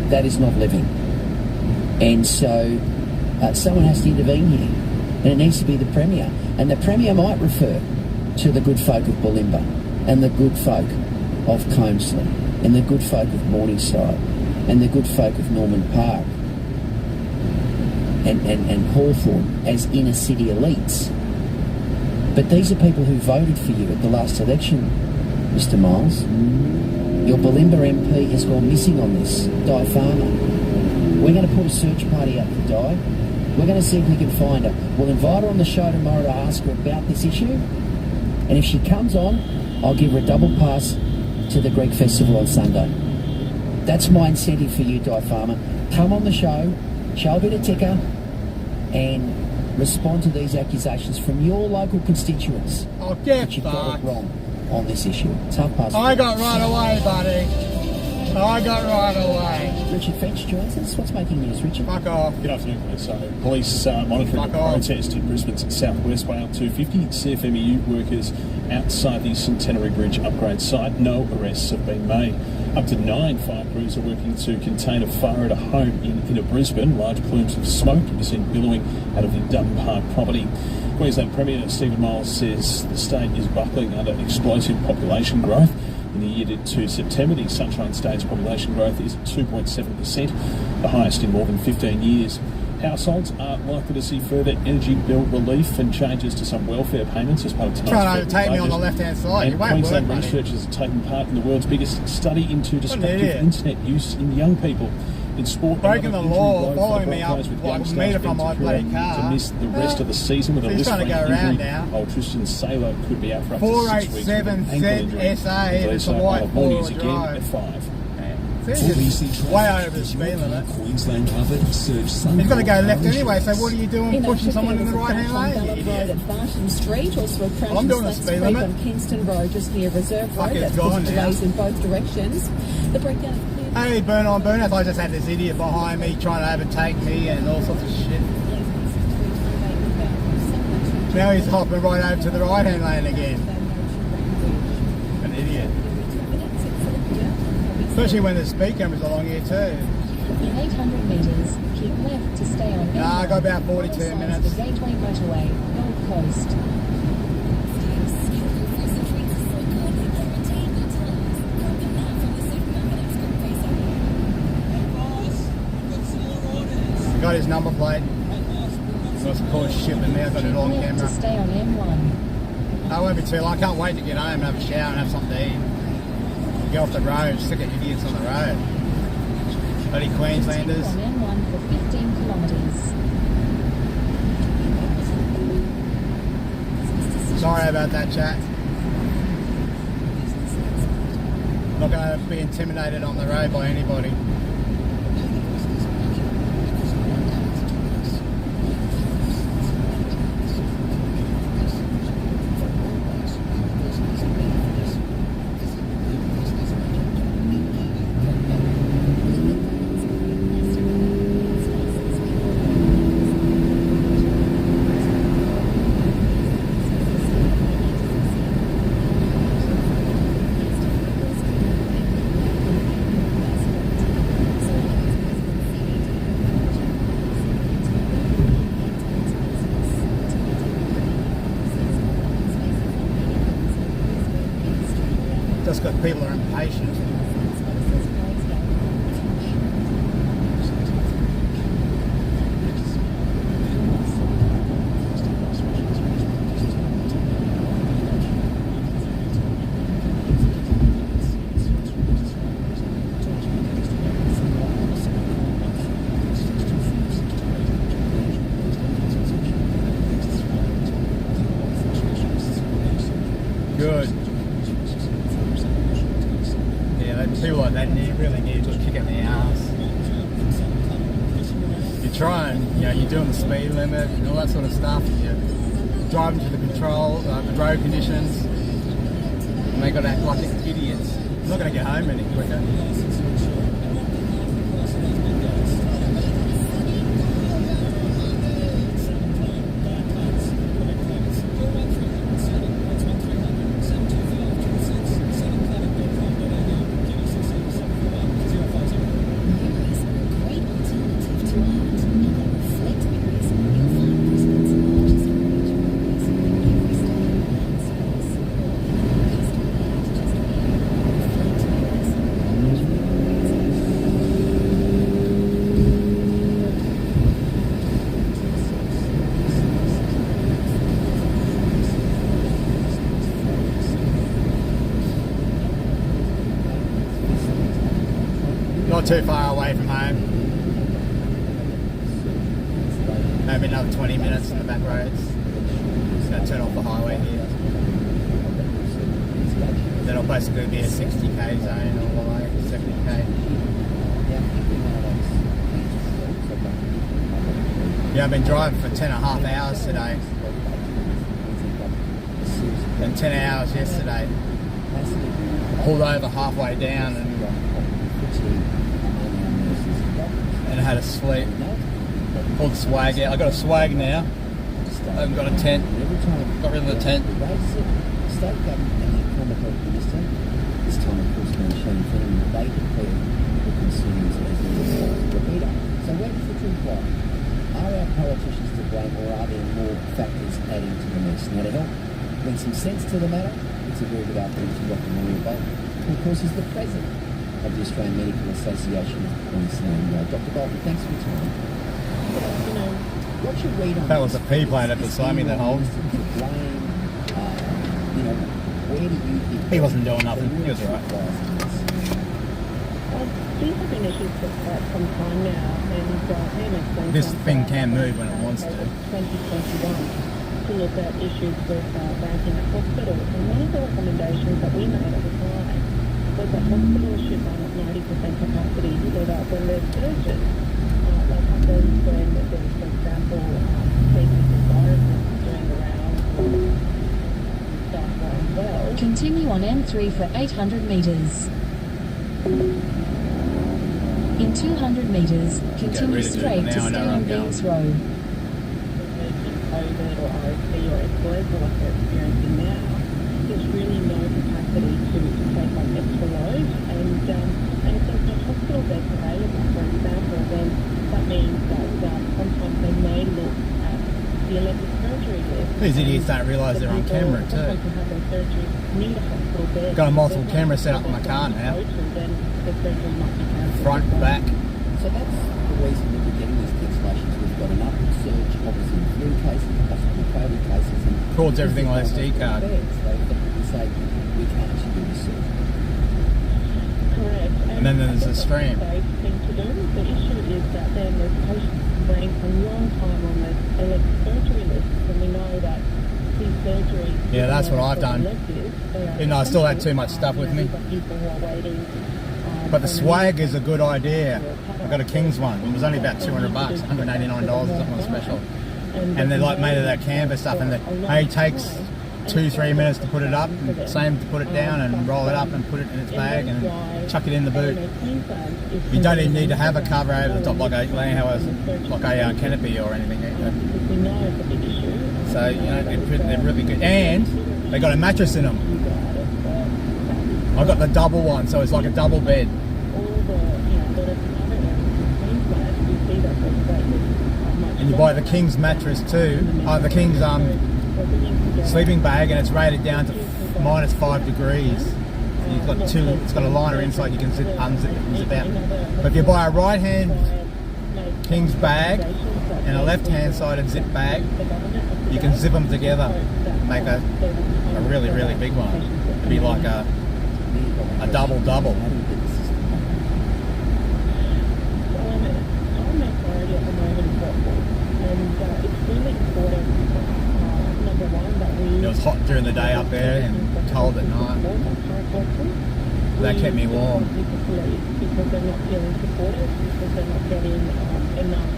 That is not living. And so someone has to intervene here, and it needs to be the Premier. And the Premier might refer to the good folk of Bulimba, and the good folk of Comesley, and the good folk of Morningside, and the good folk of Norman Park, and Hawthorne as inner city elites. But these are people who voted for you at the last election, Mr. Miles. Your Bulimba MP has gone missing on this, Di Farmer. We're going to put a search party up for Di. We're going to see if we can find her. We'll invite her on the show tomorrow to ask her about this issue. And if she comes on, I'll give her a double pass to the Greek Festival on Sunday. That's my incentive for you, Di Farmer. Come on the show, show a bit of ticker, and respond to these accusations from your local constituents. I'll get that you've got it wrong on this issue. It's 4:30. I got right away, buddy. I got right away. Richard French joins us. What's making news, Richard? Fuck off. Good afternoon, guys. So, police monitoring a protest in Brisbane's southwest way up 250. CFMEU workers outside the Centenary Bridge upgrade site. No arrests have been made. Up to 9 fire crews are working to contain a fire at a home in inner Brisbane. Large plumes of smoke are seen billowing out of the Dutton Park property. Queensland Premier Stephen Miles says the state is buckling under explosive population growth. In the year to September, the Sunshine State's population growth is 2.7%, the highest in more than 15 years. Households are likely to see further energy bill relief and changes to some welfare payments as part of tonight's trying to overtake me on the left-hand side. And you won't Queensland work, researchers are taking part in the world's biggest study into destructive internet use in young people. In sport, breaking the law, following me up like a metre from my bloody car. To miss the rest of the season with a wrist injury. Old Tristan Saylor could be out for up to 6 weeks. 487ZSA, it's a white four-wheel drive. At 5. Way over the speed limit. Queensland covered surge. He's got to go left anyway, so what are you doing pushing someone in the right-hand lane? Road at Barton Street, also a crash I'm doing a speed limit on Kingston Road just near Reserve Road. That's causing delays in both directions. The breakdown. Hey, burn on burn off. I just had this idiot behind me trying to overtake me and all sorts of shit. Now he's hopping right over to the right-hand lane again. An idiot. Especially when the speed cameras along here too. In 800 metres, keep left to stay on. I got about 42 minutes. The Gateway Motorway, Gold Coast. Got his number plate. Got some cool shit in there. Got it on camera. To stay on M1. I won't be too long. I can't wait to get home and have a shower and have something to eat. Get off the road. Sick of idiots on the road. Bloody Queenslanders. On M1 for 15 kilometres. Sorry about that, chat. Not going to be intimidated on the road by anybody. Just because people are impatient. Good. People like that really need to kick in the ass. You're trying, you're doing the speed limit and all that sort of stuff. You're driving to the control, the road conditions, and they got to act like idiots. I'm not going to get home any quicker. Not too far away from home. Maybe another 20 minutes in the back roads. Just going to turn off the highway here. Then I'll basically be a 60k zone all the way, 70k. Yeah, I've been driving for 10.5 hours today. And 10 hours yesterday. Pulled over halfway down and And I had a sleep. Pulled the swag out. I got a swag now. I haven't got a tent. Got rid of the tent. State government and the Economic Health Minister, this time of course going to show you that they declared the concerns as the repeater. So where does the truth lie? Are our politicians to blame, or are there more factors adding to the mess? Now, to help bring some sense to the matter, it's a very good afternoon to Dr. Maria Bolton, who of course is the president of the Australian Medical Association of Queensland. Dr. Bolton, thanks for your time. You know, what's your read on that was a P plane at beside me that holds. You know, where do you think he wasn't doing nothing? He was alright. These have been issues for quite some time now, and this thing can move when it wants to. 2021 to look at issues with banking at hospitals, and one of the recommendations that we made at the time was that hospitals should run at 90% capacity so that when there's surges, like happens when there's, for example, cases of viruses doing the rounds. Well. Continue on M3 for 800 metres. In 200 metres, continue straight to Stephen Beams Road. COVID or RSV or influenza like they're experiencing now, there's really no capacity to take on extra load. And if there's no hospital beds available, for example, then that means that sometimes they may look at the elective surgery list. These idiots don't realise they're on camera too. Got a multiple camera set up in my car now. Front, back. So that's the reason that we're getting these cancellations. We've got an upward surge, obviously, in flu cases, possibly COVID cases. And records everything on SD card. They effectively say we can't actually do this surgery. Correct. And then there's a stream. Thing to do. The issue is that then there's patients waiting for a long time on the elective surgery list, and we know that these surgeries. Yeah, that's what I've done. Even though I still had too much stuff with me. But the swag is a good idea. I got a King's one. It was only about $200, $189 or something on special. And they're like made of that canvas stuff, and it takes 2-3 minutes to put it up, and same to put it down and roll it up and put it in its bag and chuck it in the boot. You don't even need to have a cover over the top like a canopy or anything. So you know they're really good, and they got a mattress in them. I got the double one, so it's like a double bed. And you buy the King's mattress too, the King's sleeping bag, and it's rated down to -5 degrees. So you've got it's got a liner inside you can unzip and zip out. But if you buy a right hand King's bag and a left hand sided zip bag, you can zip them together, make a really, really big one. It'd be like a double-double. It was hot during the day up there and cold at night. That kept me warm. Because they're not feeling supported, because they're not getting enough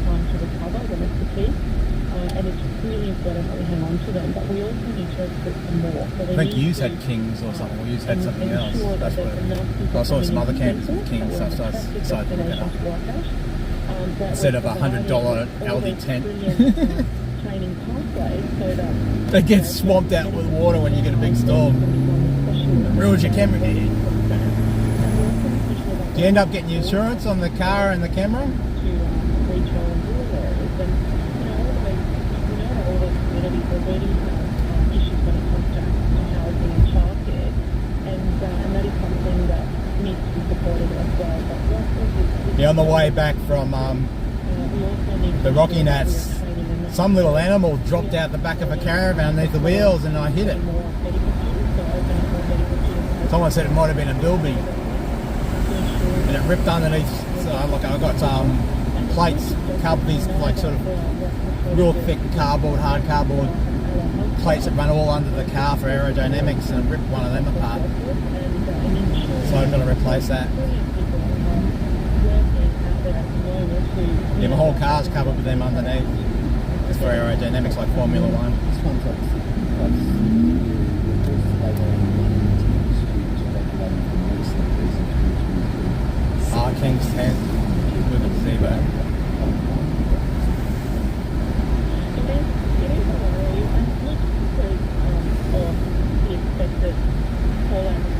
time to recover when it's fatigue. And it's really important that we hang on to them, but we also need to recruit them more. So I think you had Kings or something, or you had something else. That's what I saw some other campers with Kings, so I decided to look it up. Instead of a $100 Aldi tent. They get swamped out with water when you get a big storm. It ruins your camera. Do you end up getting insurance on the car and the camera? Yeah, on the way back from the Rocky Nats, some little animal dropped out the back of a caravan underneath the wheels, and I hit it. Someone said it might have been a bilby, and it ripped underneath. So I got plates, these like sort of real thick cardboard, hard cardboard plates that run all under the car for aerodynamics, and ripped one of them apart. So I've got to replace that. Yeah, my whole car's covered with them underneath. It's for aerodynamics, like Formula One. King's tent with a gazebo.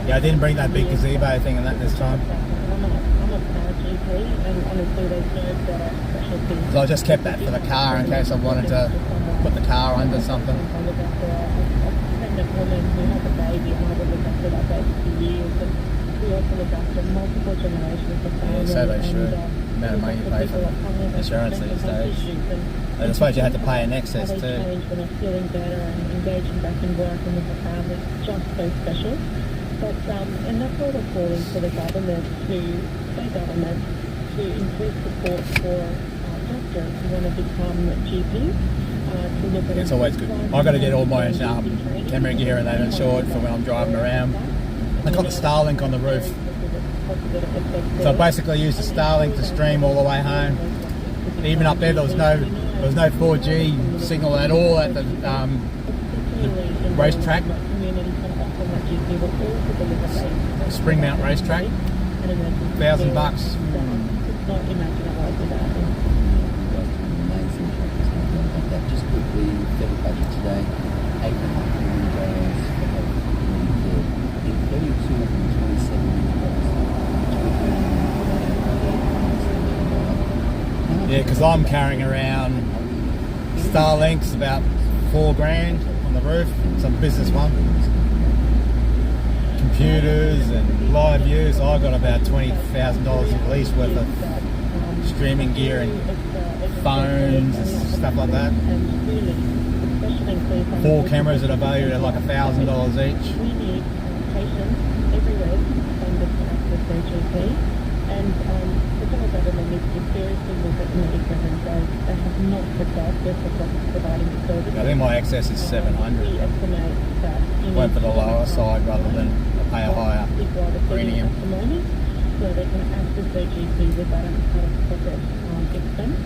Yeah, I didn't bring that big gazebo thing and that this time. So I just kept that for the car in case I wanted to put the car under something. Yeah, so they should. The amount of money you pay for insurance these days. And I suppose you had to pay an excess too. When I'm feeling better and engaging back in work and with the family, it's just so special. But and that's why we're calling for the government to increase support for doctors who want to become GPs. It's always good. I've got to get all my camera gear and that insured for when I'm driving around. I got the Starlink on the roof. So I basically used the Starlink to stream all the way home. Even up there, there was no 4G signal at all at the racetrack. Springmount racetrack. $1,000. Just quickly, federal budget today, $8.5 million in 3,227 million. Yeah, because I'm carrying around Starlinks, about $4,000 on the roof, some business one. Computers and live view, so I got about $20,000 at least worth of streaming gear and phones and stuff like that. 4 cameras that are valued at like $1,000 each. And the federal government needs to seriously look at Medicare and those that have not picked up their providing the service. I think my excess is $700. Went for the lower side rather than pay a higher premium. So they can access their GP without out-of-pocket expense.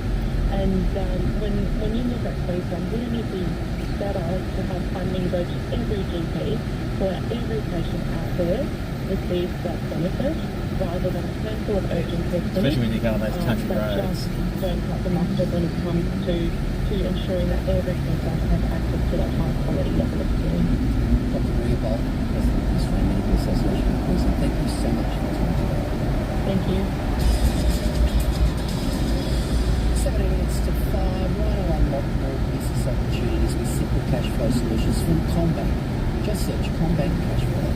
And when you look at Queensland, wouldn't it be better to have funding go to every GP so that every patient out there receives that benefit rather than a handful of urgent care clinics? Especially when you go on those country roads. Just don't cut the mustard when it comes to ensuring that every patient has access to that high quality level of care. Dr. Maria Bolt, President of the Australian Medical Association of Queensland, thank you so much for your time today. Thank you. 17 minutes to 5. Why do I unlock more business opportunities with simple cash flow solutions from Combank? Just search Combank Cash Flow.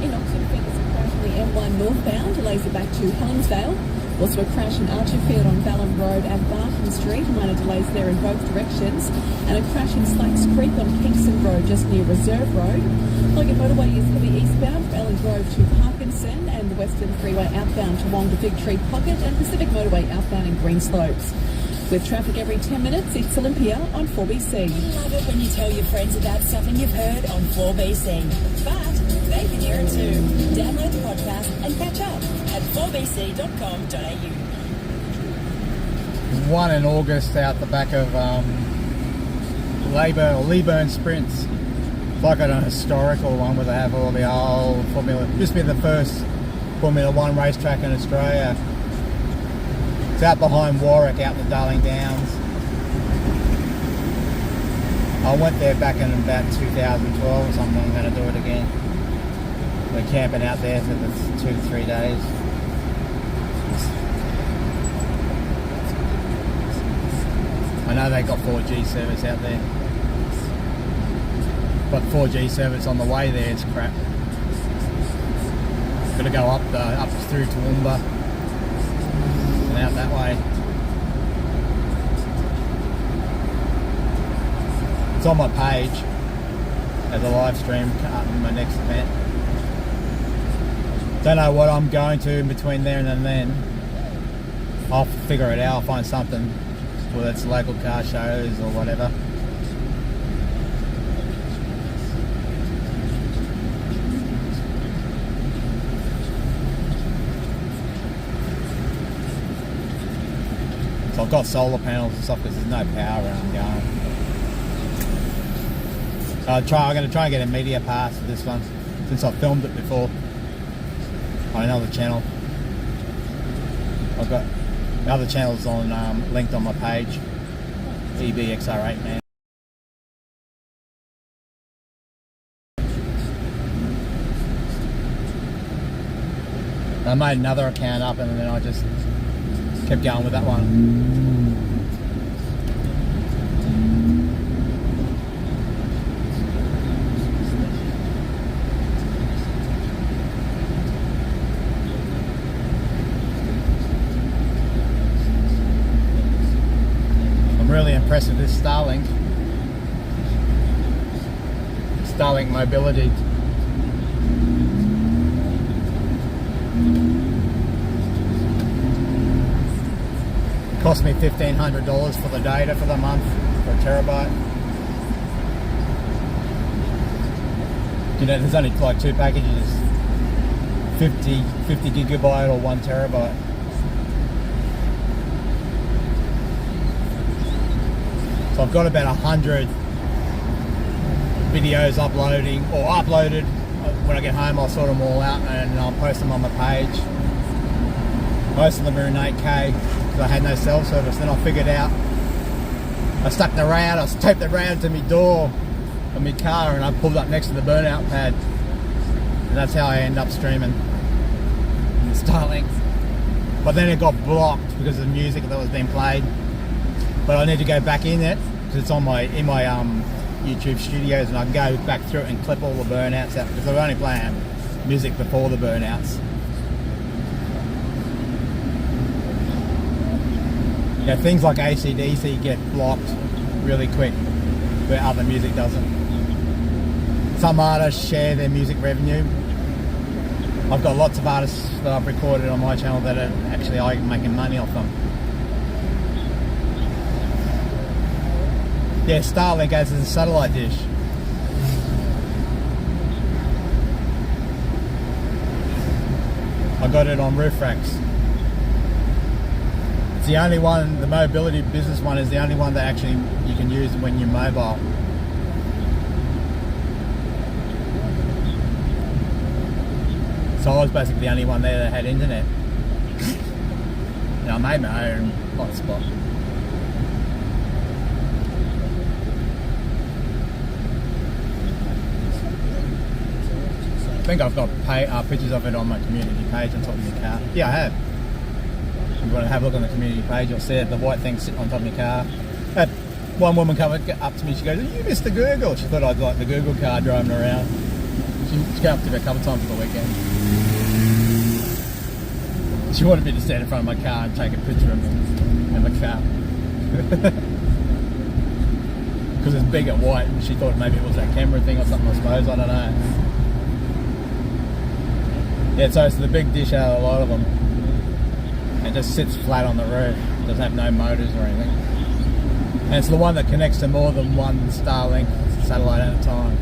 In Oxford, there's a crash on the M1 northbound, delays it back to Helensvale. Also a crash in Archerfield on Ballum Road and Barton Street, minor delays there in both directions. And a crash in Slacks Creek on Kingston Road just near Reserve Road. Logan Motorway is heavy eastbound from Ellen Grove to Parkinson, and the Western Freeway outbound to Wong to Fig Tree Pocket, and Pacific Motorway outbound in Greenslopes. With traffic every 10 minutes, it's Olympia on 4BC. Love it when you tell your friends about something you've heard on 4BC. But they can hear it too. Download the podcast and catch up at 4bc.com.au. One in August out the back of Leeburn Sprints. It's like a historical one where they have all the old Formula. This will be the first Formula 1 racetrack in Australia. It's out behind Warwick, out the Darling Downs. I went there back in about 2012 or something. I'm going to do it again. We're camping out there for the 2 to 3 days. I know they got 4G service out there, but 4G service on the way there is crap. Got to go up through Toowoomba and out that way. It's on my page as a live stream in my next event. Don't know what I'm going to in between there and then. I'll figure it out. I'll find something, whether it's local car shows or whatever. So I've got solar panels and stuff because there's no power where I'm going. I'm going to try and get a media pass for this one, since I've filmed it before on another channel. I've got the other channels on linked on my page, EBXR8 man. I made another account up and then I just kept going with that one. I'm really impressed with this Starlink mobility. Cost me $1,500 for the data for the month, for a terabyte. You know, there's only like 2 packages, 50 gigabyte or 1 terabyte. So I've got about 100 videos uploaded. When I get home, I'll sort them all out and I'll post them on my page. Most of them are in 8K because I had no cell service. Then I figured out, I taped the round to my door of my car and I pulled up next to the burnout pad. And that's how I end up streaming in Starlink. But then it got blocked because of the music that was being played. But I need to go back in it because it's on in my YouTube studios, and I can go back through it and clip all the burnouts out because I was only playing music before the burnouts. Yeah, things like AC/DC get blocked really quick where other music doesn't. Some artists share their music revenue. I've got lots of artists that I've recorded on my channel that are actually I'm making money off them. Yeah, Starlink as a satellite dish. I got it on roof racks. It's the only one, the mobility business one is the only one that actually you can use when you're mobile. So I was basically the only one there that had internet. And I made my own hotspot. I think I've got pictures of it on my community page on top of my car. Yeah, I have. If you want to have a look on the community page, you'll see it, the white thing sitting on top of my car. Had one woman come up to me, she goes, "Are you Mr. Google?" She thought I'd like the Google car driving around. She came up to me a couple of times on the weekend. She wanted me to stand in front of my car and take a picture of me in the car. Because it's big and white, and she thought maybe it was that camera thing or something, I suppose, I don't know. Yeah, so it's the big dish out of a lot of them. It just sits flat on the roof. It doesn't have no motors or anything. And it's the one that connects to more than one Starlink satellite at a time.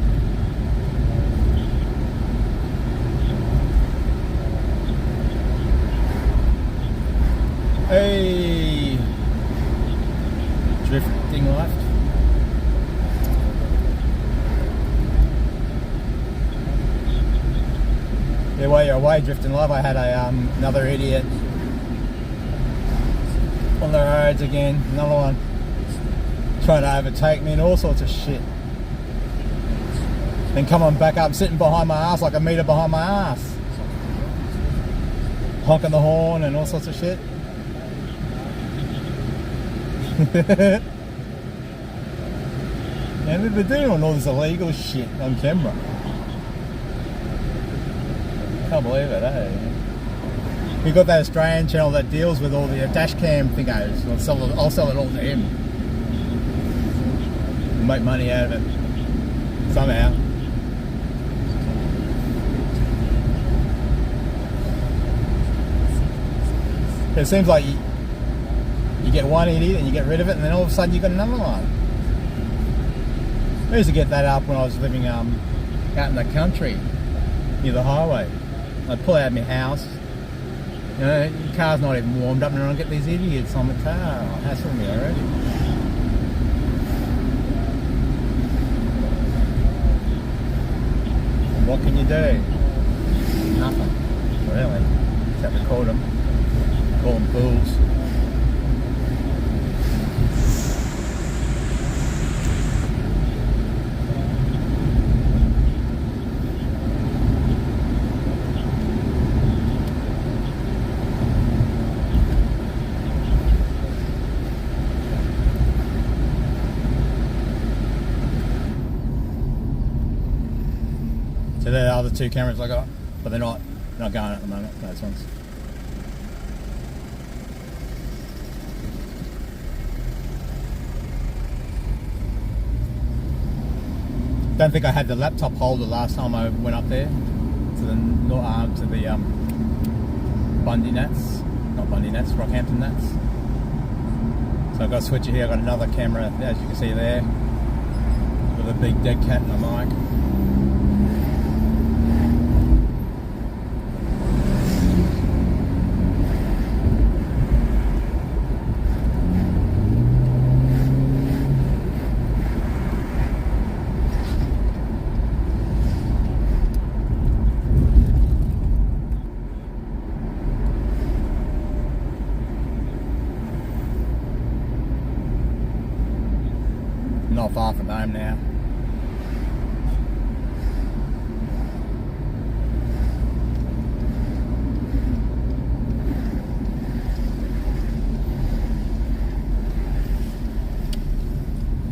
Hey! Drifting left. Yeah, while you're away drifting live, I had another idiot on the roads again, another one trying to overtake me and all sorts of shit. Then coming back up, sitting behind my ass like a metre behind my ass, honking the horn and all sorts of shit. And they're doing all this illegal shit on camera. Can't believe it, eh? We've got that Australian channel that deals with all the dash cam thingos. I'll sell it all to him. We'll make money out of it. Somehow. It seems like you get one idiot and you get rid of it, and then all of a sudden you got another one. I used to get that up when I was living out in the country, near the highway. I'd pull out of my house, you know, your car's not even warmed up, and I get these idiots on the car hassling me already. What can you do? Nothing, really. Except to call them fools. So they're the other two cameras I got, but they're not going at the moment, those ones. Don't think I had the laptop holder last time I went up there to the Bundy Nats, not Bundy Nats, Rockhampton Nats. So I've got a switcher here. I've got another camera, as you can see there, with a big dead cat and a mic. Not far from home now.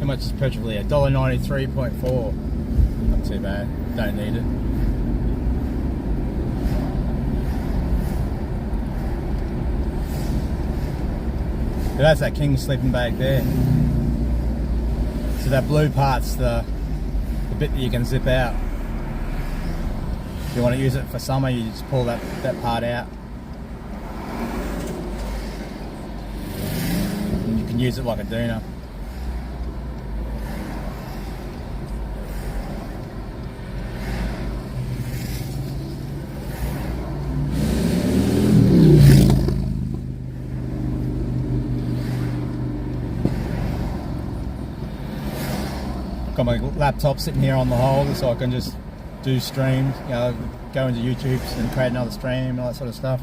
How much is petrol here? $1.93.4. Not too bad. Don't need it. But that's that king sleeping bag there. So that blue part's the bit that you can zip out. If you want to use it for summer, you just pull that part out. And you can use it like a doona. Got my laptop sitting here on the holder so I can just do streams, you know, go into YouTube and create another stream, all that sort of stuff.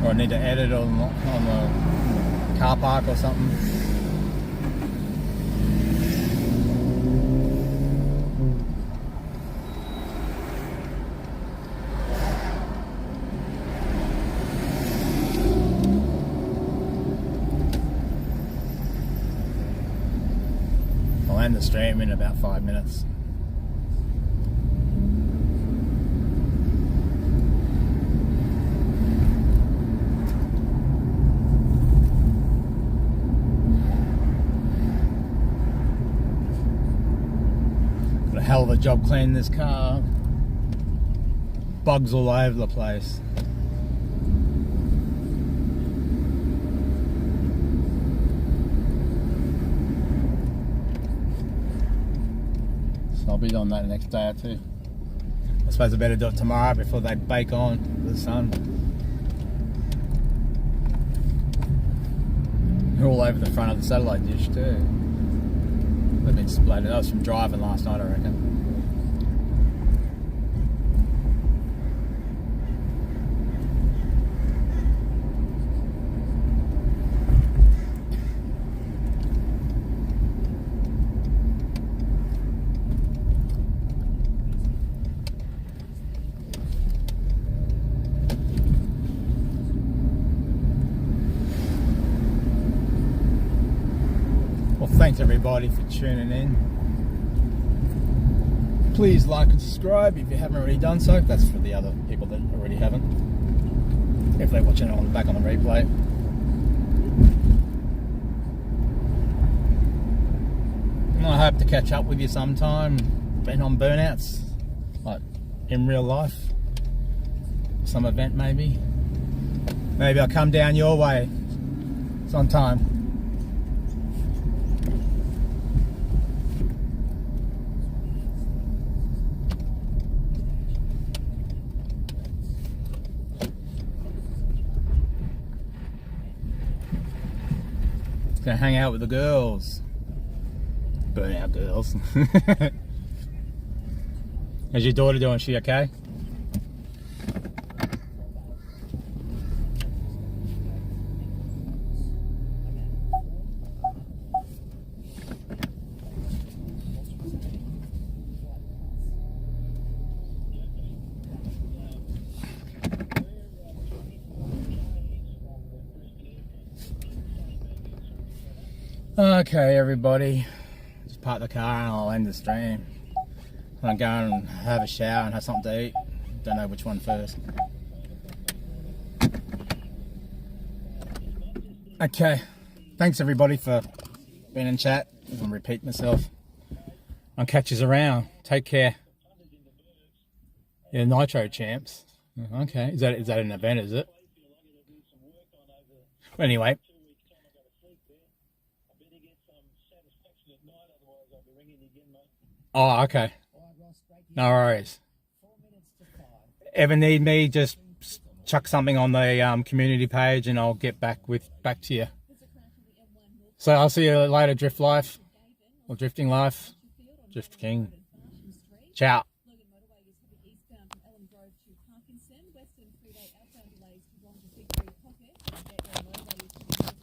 Or I need to edit on the car park or something. I'll end the stream in about 5 minutes. Got a hell of a job cleaning this car. Bugs all over the place. I'll be doing that the next day or two. I suppose I better do it tomorrow before they bake on the sun. They're all over the front of the satellite dish too. They've been splattered. That was from driving last night, I reckon. Thanks everybody for tuning in. Please like and subscribe if you haven't already done so. That's for the other people that already haven't. If they're watching it back on the replay. And I hope to catch up with you sometime. Been on burnouts, like in real life. Some event maybe. Maybe I'll come down your way sometime. Gonna hang out with the girls. Burnout girls. How's your daughter doing? She okay? Okay, everybody. Just park the car and I'll end the stream. I'm going and have a shower and have something to eat. Don't know which one first. Okay. Thanks everybody for being in chat. I'm gonna repeat myself. I'll catch you around. Take care. Yeah, Nitro Champs. Okay. Is that an event, is it? Anyway. Oh, okay. No worries. Ever need me, just chuck something on the community page and I'll get back to you. So I'll see you later, Drift Life. Or Drifting Life. Drift King. Ciao.